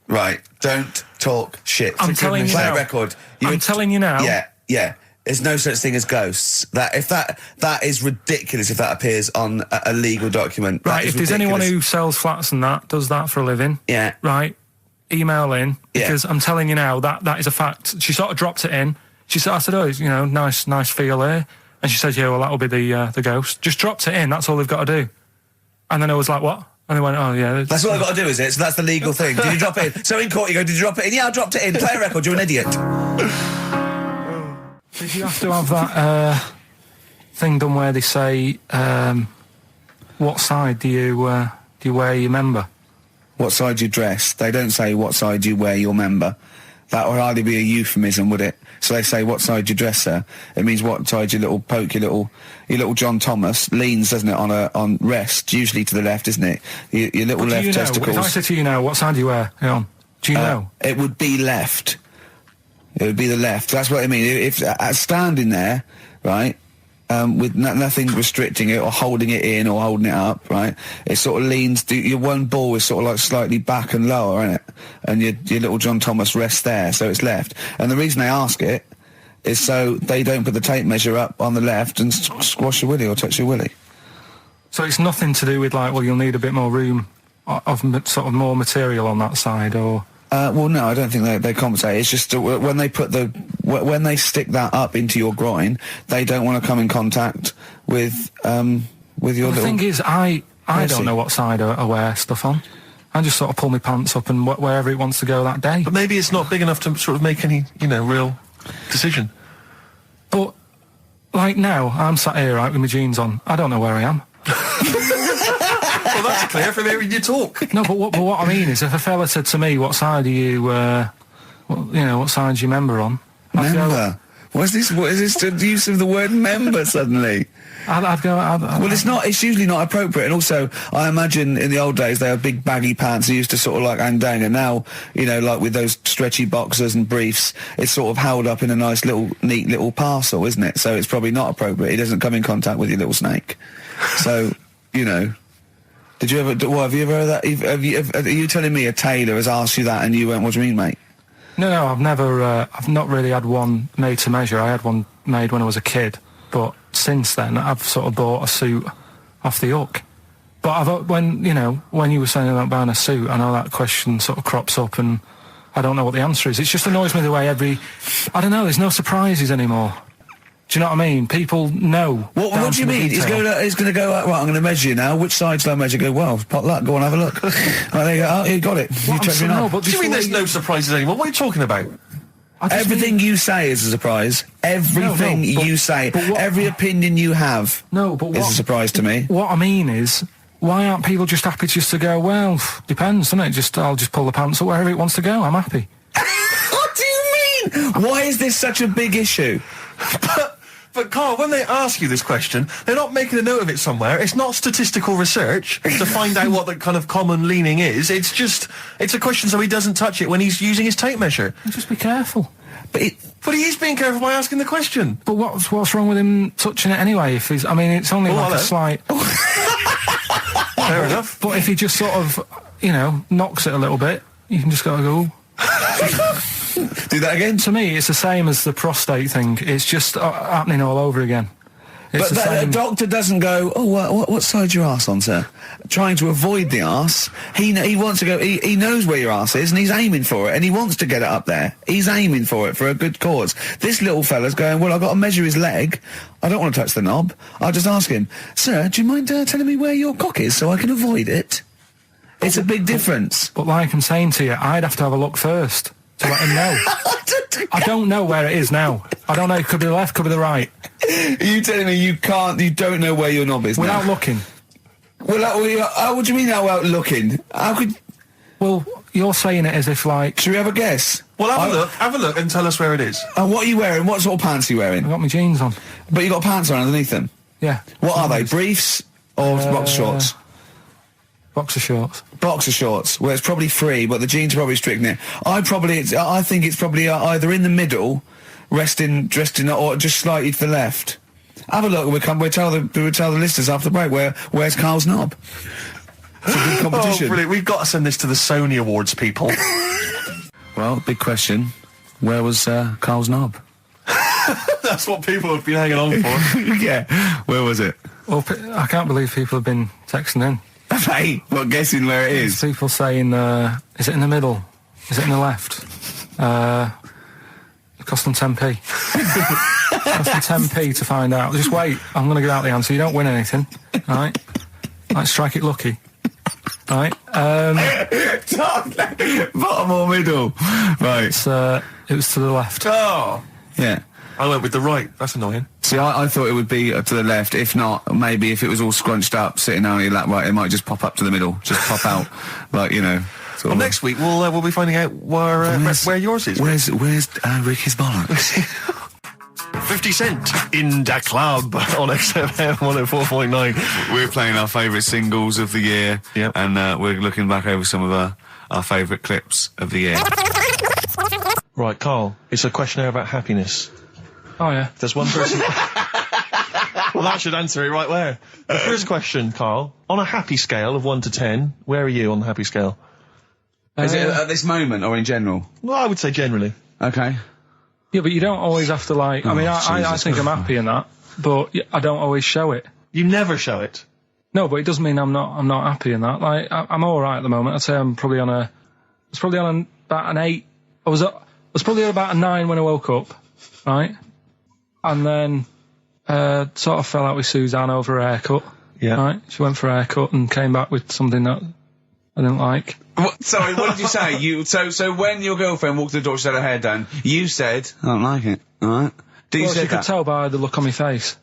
[SPEAKER 13] Right, don't talk shit.
[SPEAKER 3] I'm telling you now.
[SPEAKER 13] Play a record.
[SPEAKER 3] I'm telling you now.
[SPEAKER 13] Yeah. There's no such thing as ghosts. That is ridiculous if that appears on a legal document.
[SPEAKER 3] Right, if there's anyone who sells flats and does that for a living,
[SPEAKER 13] yeah,
[SPEAKER 3] right, email in, because I'm telling you now, that is a fact. She sort of dropped it in. I said, oh, nice feel here. And she said, yeah, well, that'll be the ghost. Just dropped it in, that's all they've got to do. And then I was like, what? And they went, oh, yeah.
[SPEAKER 13] That's what I've got to do, is it? So that's the legal thing. Did you drop it in? So in court you go, did you drop it in? Yeah, I dropped it in. Play a record, you're an idiot.
[SPEAKER 3] Did you have to have that thing done where they say, what side do you wear your member?
[SPEAKER 13] What side do you dress? They don't say what side do you wear your member. That would hardly be a euphemism, would it? So they say, what side do you dress, sir? It means what side your little John Thomas leans, doesn't it, on rest, usually to the left, isn't it? Your little left testicles.
[SPEAKER 3] If I said to you now, what side do you wear? Do you know?
[SPEAKER 13] It would be left. It would be the left. That's what I mean. If standing there, right, with nothing restricting it or holding it in or holding it up, right, it sort of leans. Your one ball is sort of like slightly back and lower, isn't it? And your little John Thomas rests there, so it's left. And the reason they ask it is so they don't put the tape measure up on the left and squash your willy or touch your willy.
[SPEAKER 3] So it's nothing to do with like, well, you'll need a bit more room of sort of more material on that side, or.
[SPEAKER 13] Well, no, I don't think they compensate. It's just when they when they stick that up into your groin, they don't want to come in contact with your little.
[SPEAKER 3] The thing is, I don't know what side I wear stuff on. I just sort of pull my pants up and wherever it wants to go that day.
[SPEAKER 2] But maybe it's not big enough to sort of make any, real decision.
[SPEAKER 3] But like now, I'm sat here right with my jeans on. I don't know where I am.
[SPEAKER 2] Well, that's clear from hearing you talk.
[SPEAKER 3] No, but what I mean is, if a fella said to me, "What side are you? What side's your member on?"
[SPEAKER 13] Member. What is this the use of the word member suddenly?
[SPEAKER 3] I'd go.
[SPEAKER 13] Well, it's not. It's usually not appropriate. And also, I imagine in the old days they had big baggy pants. They used to sort of like hang down. And now, like with those stretchy boxers and briefs, it's sort of held up in a nice neat little parcel, isn't it? So it's probably not appropriate. It doesn't come in contact with your little snake. So, Did you ever? What have you ever heard that? Are you telling me a tailor has asked you that and you went, "What do you mean, mate?"
[SPEAKER 3] No, I've never. I've not really had one made to measure. I had one made when I was a kid, but since then I've sort of bought a suit off the hook. But when you were saying about buying a suit, I know that question sort of crops up, and I don't know what the answer is. It just annoys me the way I don't know. There's no surprises anymore. Do you know what I mean? People know.
[SPEAKER 13] What do you mean? He's going to go, right, I'm going to measure you now. Which side shall I measure? Go, well, pot luck, go on, have a look. Right, there you go. Oh, you got it. You check me out.
[SPEAKER 2] What do you mean there's no surprises anymore? What are you talking about?
[SPEAKER 13] Everything you say is a surprise. Everything you say, every opinion you have is a surprise to me.
[SPEAKER 3] What I mean is, why aren't people just happy just to go, well, depends, doesn't it? I'll just pull the pants up wherever it wants to go. I'm happy.
[SPEAKER 13] What do you mean? Why is this such a big issue?
[SPEAKER 2] But Carl, when they ask you this question, they're not making a note of it somewhere. It's not statistical research to find out what the kind of common leaning is. It's a question so he doesn't touch it when he's using his tape measure.
[SPEAKER 3] Just be careful.
[SPEAKER 2] But he is being careful by asking the question.
[SPEAKER 3] But what's wrong with him touching it anyway? If he's, I mean, it's only like a slight.
[SPEAKER 2] Fair enough.
[SPEAKER 3] But if he just sort of, knocks it a little bit, you can just go.
[SPEAKER 13] Do that again?
[SPEAKER 3] To me, it's the same as the prostate thing. It's just happening all over again.
[SPEAKER 13] But the doctor doesn't go, what side's your arse on, sir? Trying to avoid the arse. He wants to go, he knows where your arse is and he's aiming for it and he wants to get it up there. He's aiming for it for a good cause. This little fella's going, well, I've got to measure his leg. I don't want to touch the knob. I'll just ask him, sir, do you mind telling me where your cock is so I can avoid it? It's a big difference.
[SPEAKER 3] But like I'm saying to you, I'd have to have a look first to let him know. I don't know where it is now. I don't know. It could be the left, could be the right.
[SPEAKER 13] Are you telling me you don't know where your knob is
[SPEAKER 3] without
[SPEAKER 13] now?
[SPEAKER 3] looking?
[SPEAKER 13] Well, what do you mean without looking? How could...
[SPEAKER 3] Well, you're saying it as if like...
[SPEAKER 13] Should we have a guess?
[SPEAKER 2] Well, have a look and tell us where it is.
[SPEAKER 13] What are you wearing? What sort of pants are you wearing?
[SPEAKER 3] I've got my jeans on.
[SPEAKER 13] But you got pants on underneath them?
[SPEAKER 3] Yeah.
[SPEAKER 13] What are they? Briefs or boxer shorts?
[SPEAKER 3] Boxer shorts.
[SPEAKER 13] Boxer shorts. Well, it's probably free, but the jeans are probably strict in it. I think it's probably either in the middle, dressed in, or just slightly to the left. Have a look. We'll tell the listeners after the break where's Carl's knob. It's a good competition.
[SPEAKER 2] Oh, brilliant! We've got to send this to the Sony Awards people.
[SPEAKER 13] Well, big question. Where was Carl's knob?
[SPEAKER 2] That's what people have been hanging on for.
[SPEAKER 13] Yeah. Where was it?
[SPEAKER 3] Well, I can't believe people have been texting in.
[SPEAKER 13] Hey, what, guessing where it is?
[SPEAKER 3] People saying, is it in the middle? Is it in the left? It cost them 10p. It cost them 10p to find out. Just wait, I'm going to get out the answer. You don't win anything, right? Like, strike it lucky. Right?
[SPEAKER 13] Bottom or middle? Right.
[SPEAKER 3] It was to the left.
[SPEAKER 2] Oh!
[SPEAKER 13] Yeah.
[SPEAKER 2] I went with the right. That's annoying.
[SPEAKER 13] See, I thought it would be to the left. If not, maybe if it was all scrunched up, sitting on your lap right, it might just pop up to the middle. Just pop out, like,
[SPEAKER 2] Well, next week we'll be finding out where yours is.
[SPEAKER 13] Where's Ricky's bollocks?
[SPEAKER 2] 50 Cent in Da Club on XFM 104.9.
[SPEAKER 1] We're playing our favourite singles of the year, and we're looking back over some of our favourite clips of the year.
[SPEAKER 2] Right, Carl, it's a questionnaire about happiness.
[SPEAKER 3] Oh, yeah.
[SPEAKER 2] There's one person... Well, that should answer it right where. The first question, Carl. On a happy scale of 1 to 10, where are you on the happy scale?
[SPEAKER 1] Is it at this moment or in general?
[SPEAKER 2] Well, I would say generally.
[SPEAKER 1] Okay.
[SPEAKER 3] Yeah, but you don't always have to, like... I mean, I think I'm happy in that, but I don't always show it.
[SPEAKER 2] You never show it?
[SPEAKER 3] No, but it doesn't mean I'm not happy in that. Like, I'm all right at the moment. I'd say I'm probably on a... I was probably on about an 8. I was probably at about a 9 when I woke up, right? And then sort of fell out with Suzanne over her haircut.
[SPEAKER 2] Yeah.
[SPEAKER 3] Right? She went for a haircut and came back with something that I didn't like.
[SPEAKER 1] Sorry, what did you say? So when your girlfriend walked to the door, she had her hair done, you said, I don't like it, alright?
[SPEAKER 3] Well, you could tell by the look on my face.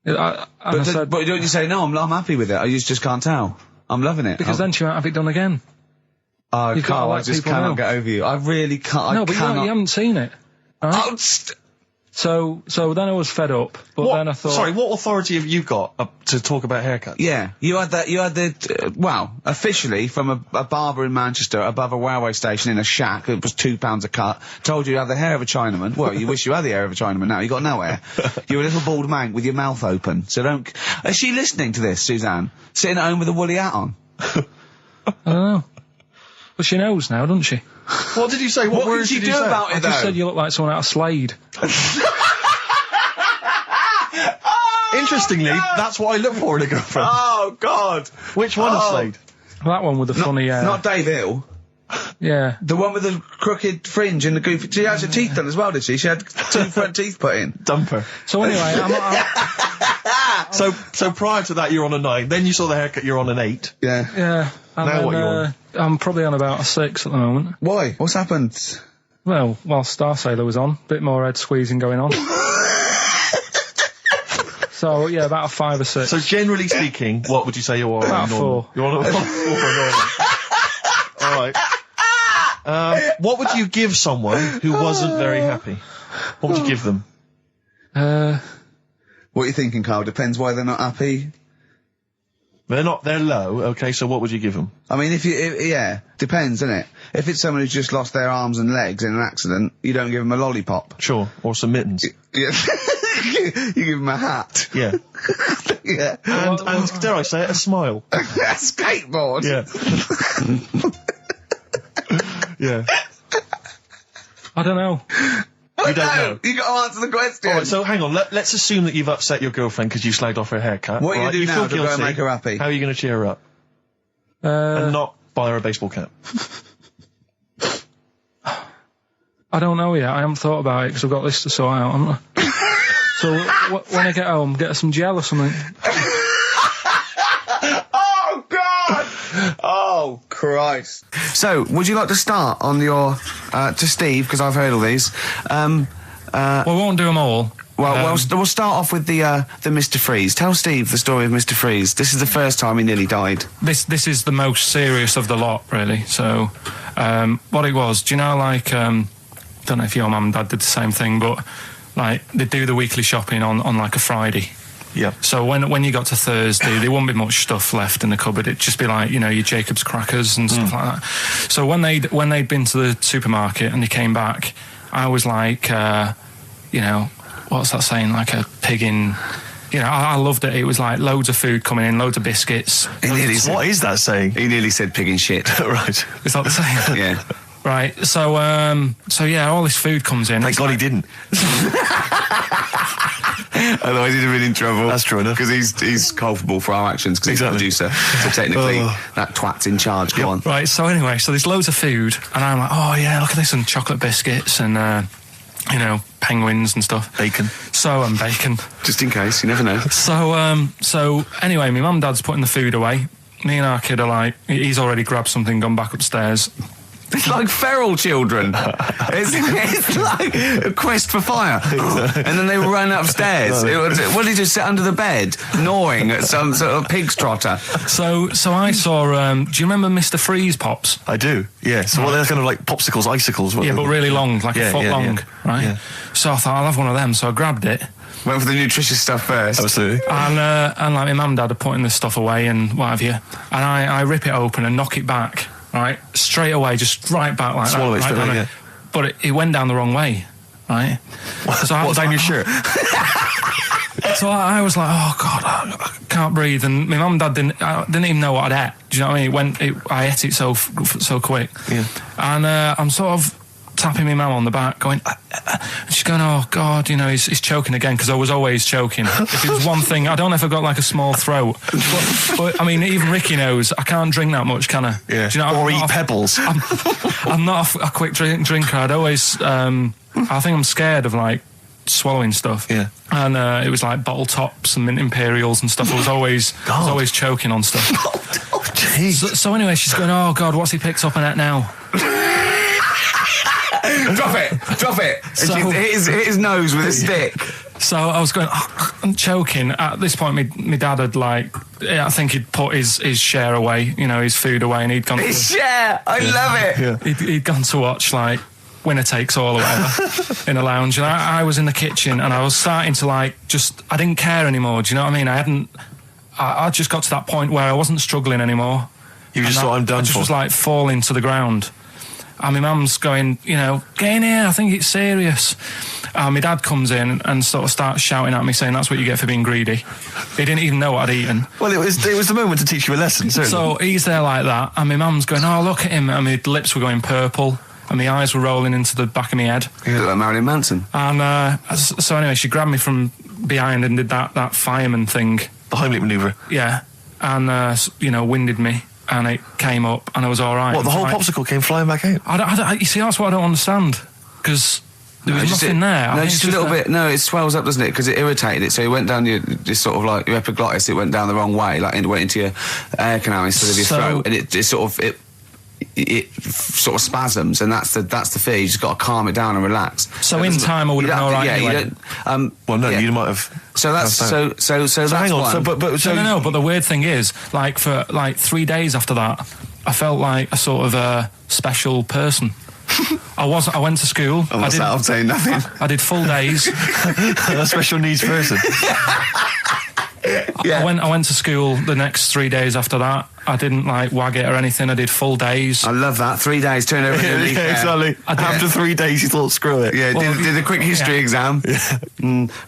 [SPEAKER 1] But don't you say, no, I'm happy with it, I just can't tell. I'm loving it.
[SPEAKER 3] Because then she won't have it done again.
[SPEAKER 1] Oh, Carl, I just cannot get over you. I really can't.
[SPEAKER 3] No, but you haven't seen it. Right?
[SPEAKER 1] Oh,
[SPEAKER 3] So then I was fed up, but then I thought...
[SPEAKER 2] Sorry, what authority have you got to talk about haircuts?
[SPEAKER 1] Yeah, you had the officially from a barber in Manchester above a railway station in a shack, it was £2 a cut, told you had the hair of a Chinaman. Well, you wish you had the hair of a Chinaman now, you got no hair. You're a little bald man with your mouth open, so don't... Is she listening to this, Suzanne? Sitting at home with a woolly hat on?
[SPEAKER 3] I don't know. Well, she knows now, doesn't she?
[SPEAKER 2] What did you say? What words
[SPEAKER 1] did you do about it, though?
[SPEAKER 3] I just said you look like someone out of Slade.
[SPEAKER 2] Interestingly, that's what I look for in a girlfriend.
[SPEAKER 1] Oh, God.
[SPEAKER 2] Which one is Slade?
[SPEAKER 3] That one with the funny...
[SPEAKER 1] Not Dave Hill.
[SPEAKER 3] Yeah.
[SPEAKER 1] The one with the crooked fringe and the goofy... She had her teeth done as well, did she? She had 2 front teeth put in.
[SPEAKER 2] Dumper.
[SPEAKER 3] So anyway,
[SPEAKER 2] So prior to that, you're on a 9. Then you saw the haircut, you're on an 8.
[SPEAKER 1] Yeah.
[SPEAKER 3] Yeah. And
[SPEAKER 2] now
[SPEAKER 3] then,
[SPEAKER 2] what are you on?
[SPEAKER 3] I'm probably on about a 6 at the moment.
[SPEAKER 1] Why? What's happened?
[SPEAKER 3] Well, while Star Sailor was on, bit more head squeezing going on. So, yeah, about a 5 or 6.
[SPEAKER 2] So generally speaking, what would you say you're on?
[SPEAKER 3] About 4.
[SPEAKER 2] You're on a 4. Alright. What would you give someone who wasn't very happy? What would you give them?
[SPEAKER 13] What are you thinking, Carl? Depends why they're not happy.
[SPEAKER 2] They're low, okay, so what would you give them?
[SPEAKER 13] I mean, yeah, depends, isn't it? If it's someone who's just lost their arms and legs in an accident, you don't give them a lollipop.
[SPEAKER 2] Sure, or some mittens.
[SPEAKER 13] Yeah. You give them a hat.
[SPEAKER 2] Yeah.
[SPEAKER 13] Yeah.
[SPEAKER 2] And dare I say it, a smile.
[SPEAKER 13] A skateboard.
[SPEAKER 2] Yeah. Yeah.
[SPEAKER 3] I don't know.
[SPEAKER 2] You don't know.
[SPEAKER 13] You got to answer the question.
[SPEAKER 2] All right, so hang on. Let's assume that you've upset your girlfriend because you slagged off her haircut.
[SPEAKER 13] What are you
[SPEAKER 2] right?
[SPEAKER 13] going to do now
[SPEAKER 2] feel
[SPEAKER 13] to go and
[SPEAKER 2] guilty.
[SPEAKER 13] make her happy?
[SPEAKER 2] How are you going to cheer her up? And not buy her a baseball cap.
[SPEAKER 3] I don't know yet. I haven't thought about it because I've got this to sort out, haven't I? So when I get home, get her some gel or something.
[SPEAKER 13] Oh, God! Oh, Christ.
[SPEAKER 1] So, would you like to start on your, to Steve, because I've heard all these.
[SPEAKER 3] Well, we won't do them all.
[SPEAKER 1] Well, we'll start off with the Mr. Freeze. Tell Steve the story of Mr. Freeze. This is the first time he nearly died.
[SPEAKER 3] This is the most serious of the lot, really. So, what it was, do you know, like, don't know if your mum and dad did the same thing, but, like, they do the weekly shopping on like, a Friday.
[SPEAKER 2] Yeah.
[SPEAKER 3] So when you got to Thursday, there wouldn't be much stuff left in the cupboard. It'd just be like, you know, your Jacob's crackers and stuff like that. So when they'd been to the supermarket and they came back, I was like, you know, what's that saying? Like a pig in... You know, I loved it. It was like loads of food coming in, loads of biscuits.
[SPEAKER 2] What is that saying?
[SPEAKER 1] He nearly said pig in shit.
[SPEAKER 2] Right.
[SPEAKER 3] Is that the saying?
[SPEAKER 1] Yeah.
[SPEAKER 3] Right. So yeah, all this food comes in.
[SPEAKER 2] Thank God he didn't.
[SPEAKER 1] Otherwise he'd have been in trouble.
[SPEAKER 2] That's true enough.
[SPEAKER 1] Because he's culpable for our actions because he's the producer. So technically, that twat's in charge. Go on.
[SPEAKER 3] Right, so anyway, so there's loads of food, and I'm like, oh yeah, look at this, and chocolate biscuits, and, you know, penguins and stuff.
[SPEAKER 2] Bacon.
[SPEAKER 3] And bacon.
[SPEAKER 1] Just in case, you never know.
[SPEAKER 3] So anyway, my mum and dad's putting the food away. Me and our kid are like, he's already grabbed something, gone back upstairs.
[SPEAKER 1] It's like feral children. It's like a quest for fire. And then they run upstairs. What did he do? Sit under the bed, gnawing at some sort of pig's trotter.
[SPEAKER 3] So I saw. Do you remember Mr. Freeze Pops?
[SPEAKER 2] I do. Yeah. So they're kind of like popsicles, icicles.
[SPEAKER 3] Yeah, but really long, like a foot long, right? Yeah. So I thought I'll have one of them. So I grabbed it.
[SPEAKER 1] Went for the nutritious stuff first.
[SPEAKER 2] Absolutely.
[SPEAKER 3] And like my mum and dad are putting this stuff away and what have you. And I rip it open and knock it back. Right, straight away, just right back like
[SPEAKER 2] Swallow
[SPEAKER 3] that.
[SPEAKER 2] Swallow it straight away, yeah.
[SPEAKER 3] But it went down the wrong way, right?
[SPEAKER 2] What, down your shirt?
[SPEAKER 3] So I was like, oh God, I can't breathe. And my mum and dad didn't even know what I'd ate. Do you know what I mean? I ate it so quick.
[SPEAKER 2] Yeah.
[SPEAKER 3] And I'm sort of tapping my mum on the back, going, and she's going, oh God, you know, he's choking again, because I was always choking. If it was one thing, I don't know if I've got like a small throat, but I mean, even Ricky knows I can't drink that much, can I?
[SPEAKER 2] Yeah.
[SPEAKER 3] Do you know,
[SPEAKER 2] or eat pebbles.
[SPEAKER 3] I'm not a quick drinker. I'd always, I think I'm scared of like swallowing stuff.
[SPEAKER 2] Yeah.
[SPEAKER 3] And it was like bottle tops and mint imperials and stuff. I was always choking on stuff.
[SPEAKER 2] Oh, jeez.
[SPEAKER 3] So anyway, she's going, oh God, what's he picked up on it now?
[SPEAKER 1] Drop it.
[SPEAKER 3] So,
[SPEAKER 1] and she hit his nose with a stick.
[SPEAKER 3] So I was going, I'm choking. At this point, my dad had I think he'd put his share away, you know, his food away, and he'd gone.
[SPEAKER 1] His share, I love
[SPEAKER 3] it. Yeah. He'd gone to watch like Winner Takes All or whatever in a lounge, and I was in the kitchen, and I was starting to I didn't care anymore. Do you know what I mean? I just got to that point where I wasn't struggling anymore.
[SPEAKER 2] You just thought, I'm done.
[SPEAKER 3] I just was like falling to the ground. And my mum's going, you know, get in here, I think it's serious. And my dad comes in and sort of starts shouting at me, saying that's what you get for being greedy. He didn't even know what I'd eaten.
[SPEAKER 2] Well, it was the moment to teach you a lesson, certainly.
[SPEAKER 3] So he's there like that, and my mum's going, oh, look at him. And my lips were going purple, and my eyes were rolling into the back of my head.
[SPEAKER 1] You look like Marilyn Manson.
[SPEAKER 3] And so anyway, she grabbed me from behind and did that fireman thing.
[SPEAKER 2] The Heimlich manoeuvre.
[SPEAKER 3] Yeah. And, you know, winded me. And it came up, and I was all right.
[SPEAKER 2] What, the whole popsicle came flying back out?
[SPEAKER 3] You see, that's what I don't understand, because there was nothing there.
[SPEAKER 1] No, just a little bit. No, it swells up, doesn't it? Because it irritated it. So it went down your sort of like your epiglottis. It went down the wrong way, like it went into your air canal instead of your throat, and it sort of spasms, and that's the fear. You just got to calm it down and relax.
[SPEAKER 3] So in time, I would have been all right.
[SPEAKER 1] Yeah,
[SPEAKER 3] anyway.
[SPEAKER 1] you don't.
[SPEAKER 2] Well, no, you might have.
[SPEAKER 1] So that's so that's
[SPEAKER 2] hang on.
[SPEAKER 1] one.
[SPEAKER 3] No. But the weird thing is, for 3 days after that, I felt like a sort of a special person. I went to school.
[SPEAKER 1] I'm saying nothing.
[SPEAKER 3] I did full days.
[SPEAKER 2] A special needs person.
[SPEAKER 3] I went to school the next 3 days after that. I didn't wag it or anything. I did full days.
[SPEAKER 1] I love that. 3 days, turn over to leaf.
[SPEAKER 2] Exactly. After 3 days, you thought, screw it.
[SPEAKER 1] Yeah, did a quick history exam.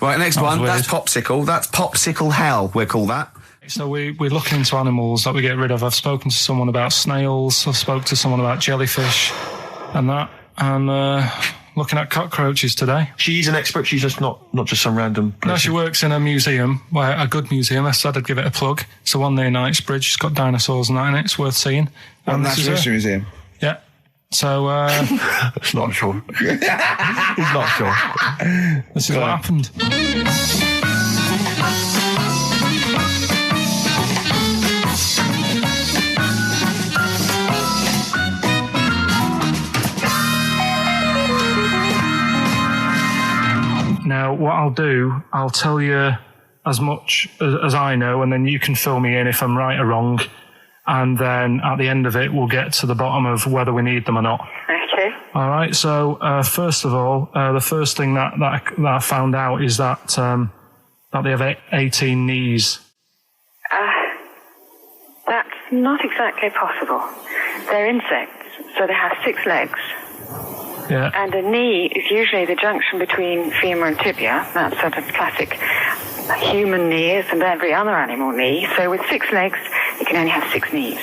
[SPEAKER 1] Right, next one.
[SPEAKER 3] Weird.
[SPEAKER 1] That's popsicle. That's popsicle hell, we'll call that.
[SPEAKER 3] So we're looking into animals that we get rid of. I've spoken to someone about snails. I've spoken to someone about jellyfish and that. And looking at cockroaches today.
[SPEAKER 2] She's an expert. She's just not just some random person.
[SPEAKER 3] No, she works in a museum, a good museum. I said I'd give it a plug. It's the one near Knightsbridge. It's got dinosaurs and that in it. It's worth seeing.
[SPEAKER 13] Natural History Museum?
[SPEAKER 3] Yeah. So,
[SPEAKER 2] It's not sure. He's not sure.
[SPEAKER 3] This is what happened. Now, what I'll do, I'll tell you as much as I know, and then you can fill me in if I'm right or wrong. And then at the end of it, we'll get to the bottom of whether we need them or not.
[SPEAKER 16] Okay.
[SPEAKER 3] All right. So, first of all, the first thing that I found out is that they have 18 knees.
[SPEAKER 16] That's not exactly possible. They're insects, so they have 6 legs.
[SPEAKER 3] Yeah.
[SPEAKER 16] And a knee is usually the junction between femur and tibia. That's sort of classic human knees and every other animal knee. So with 6 legs, you can only have 6 knees.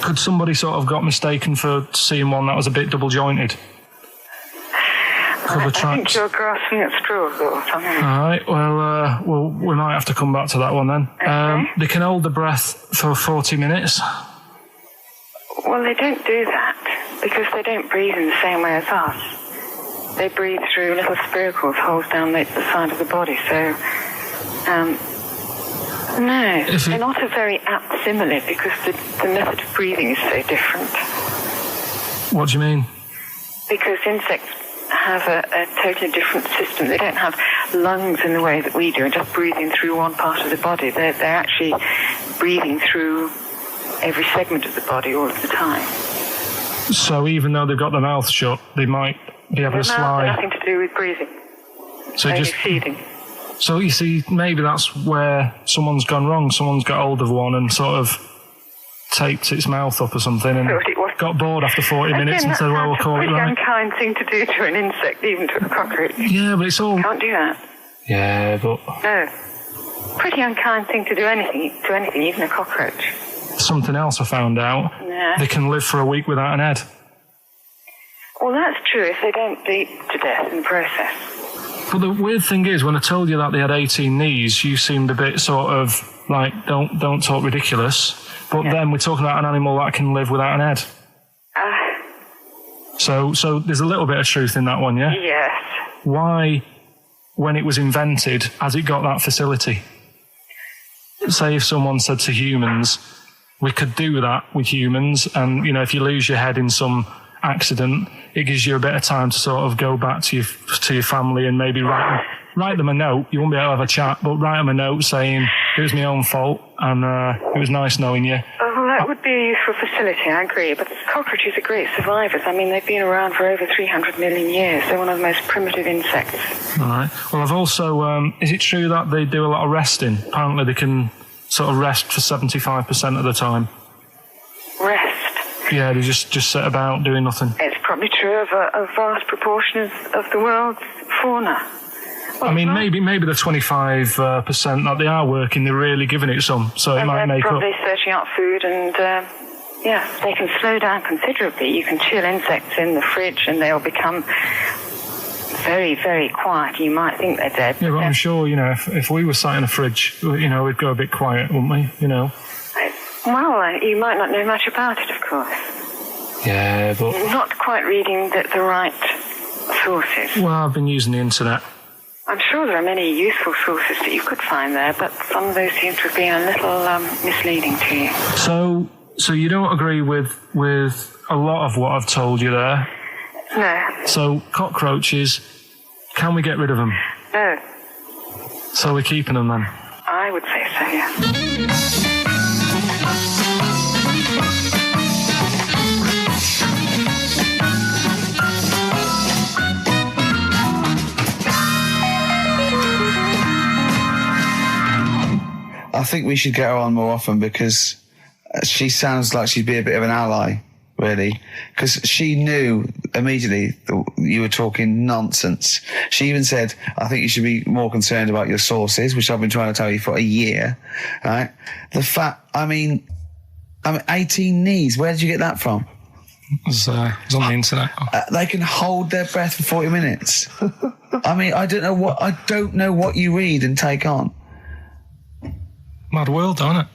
[SPEAKER 3] Could somebody sort of got mistaken for seeing one that was a bit double jointed?
[SPEAKER 16] I think you're grasping at straws or something.
[SPEAKER 3] All right. Well, we might have to come back to that one then.
[SPEAKER 16] Okay.
[SPEAKER 3] They can hold the breath for 40 minutes.
[SPEAKER 16] Well, they don't do that because they don't breathe in the same way as us. They breathe through little spiracles, holes down the side of the body. So, no, they're not a very apt simile because the method of breathing is so different.
[SPEAKER 3] What do you mean?
[SPEAKER 16] Because insects have a totally different system. They don't have lungs in the way that we do and just breathing through one part of the body. They're actually breathing through every segment of the body all of the time.
[SPEAKER 3] So even though they've got their mouth shut, they might be able to slide.
[SPEAKER 16] Nothing to do with breathing.
[SPEAKER 3] So
[SPEAKER 16] only
[SPEAKER 3] just
[SPEAKER 16] feeding.
[SPEAKER 3] So you see, maybe that's where someone's gone wrong. Someone's got hold of one and sort of taped its mouth up or something and got bored after 40 minutes and said, well, we'll call it right.
[SPEAKER 16] It's a unkind thing to do to an insect, even to a cockroach.
[SPEAKER 3] Yeah, but it's all...
[SPEAKER 16] Can't do that.
[SPEAKER 3] Yeah, but...
[SPEAKER 16] No. Pretty unkind thing to do to anything, even a cockroach.
[SPEAKER 3] Something else I found out.
[SPEAKER 16] Yeah.
[SPEAKER 3] They can live for a week without an head.
[SPEAKER 16] Well, that's true if they don't bleed to death in the process.
[SPEAKER 3] But the weird thing is, when I told you that they had 18 knees, you seemed a bit sort of like, don't talk ridiculous. But then we're talking about an animal that can live without an head. So there's a little bit of truth in that one, yeah?
[SPEAKER 16] Yes.
[SPEAKER 3] Why, when it was invented, has it got that facility? Say if someone said to humans, we could do that with humans, and, you know, if you lose your head in some accident, it gives you a bit of time to sort of go back to your family and maybe write them a note. You won't be able to have a chat, but write them a note saying it was my own fault and it was nice knowing you.
[SPEAKER 16] Oh, that would be a useful facility, I agree. But cockroaches are great survivors. I mean, they've been around for over 300 million years. They're one of the most primitive insects.
[SPEAKER 3] All right. Well, I've also... is it true that they do a lot of resting? Apparently they can sort of rest for 75% of the time.
[SPEAKER 16] Rest?
[SPEAKER 3] Yeah, they just sit about doing nothing.
[SPEAKER 16] It's probably true of a vast proportion of the world's fauna.
[SPEAKER 3] I mean, maybe the 25% that they are working, they're really giving it some, so it might make up.
[SPEAKER 16] They're probably searching out food and, they can slow down considerably. You can chill insects in the fridge and they'll become very, very quiet. You might think they're dead.
[SPEAKER 3] Yeah, but I'm sure, you know, if we were sat in a fridge, you know, we'd go a bit quiet, wouldn't we, you know?
[SPEAKER 16] Well, you might not know much about it, of course.
[SPEAKER 3] Yeah, but...
[SPEAKER 16] You're not quite reading the right sources.
[SPEAKER 3] Well, I've been using the internet.
[SPEAKER 16] I'm sure there are many useful sources that you could find there, but some of those seem to have been a little misleading to you.
[SPEAKER 3] So you don't agree with a lot of what I've told you there?
[SPEAKER 16] No.
[SPEAKER 3] So cockroaches, can we get rid of them?
[SPEAKER 16] No.
[SPEAKER 3] So we're keeping them then?
[SPEAKER 16] I would say so, yeah.
[SPEAKER 13] I think we should get her on more often because she sounds like she'd be a bit of an ally, really. Because she knew immediately that you were talking nonsense. She even said, I think you should be more concerned about your sources, which I've been trying to tell you for a year, right? The fact, I mean, 18 knees, where did you get that from?
[SPEAKER 3] It was on the internet.
[SPEAKER 13] They can hold their breath for 40 minutes. I mean, I don't know what you read and take on.
[SPEAKER 3] Mad world, don't it?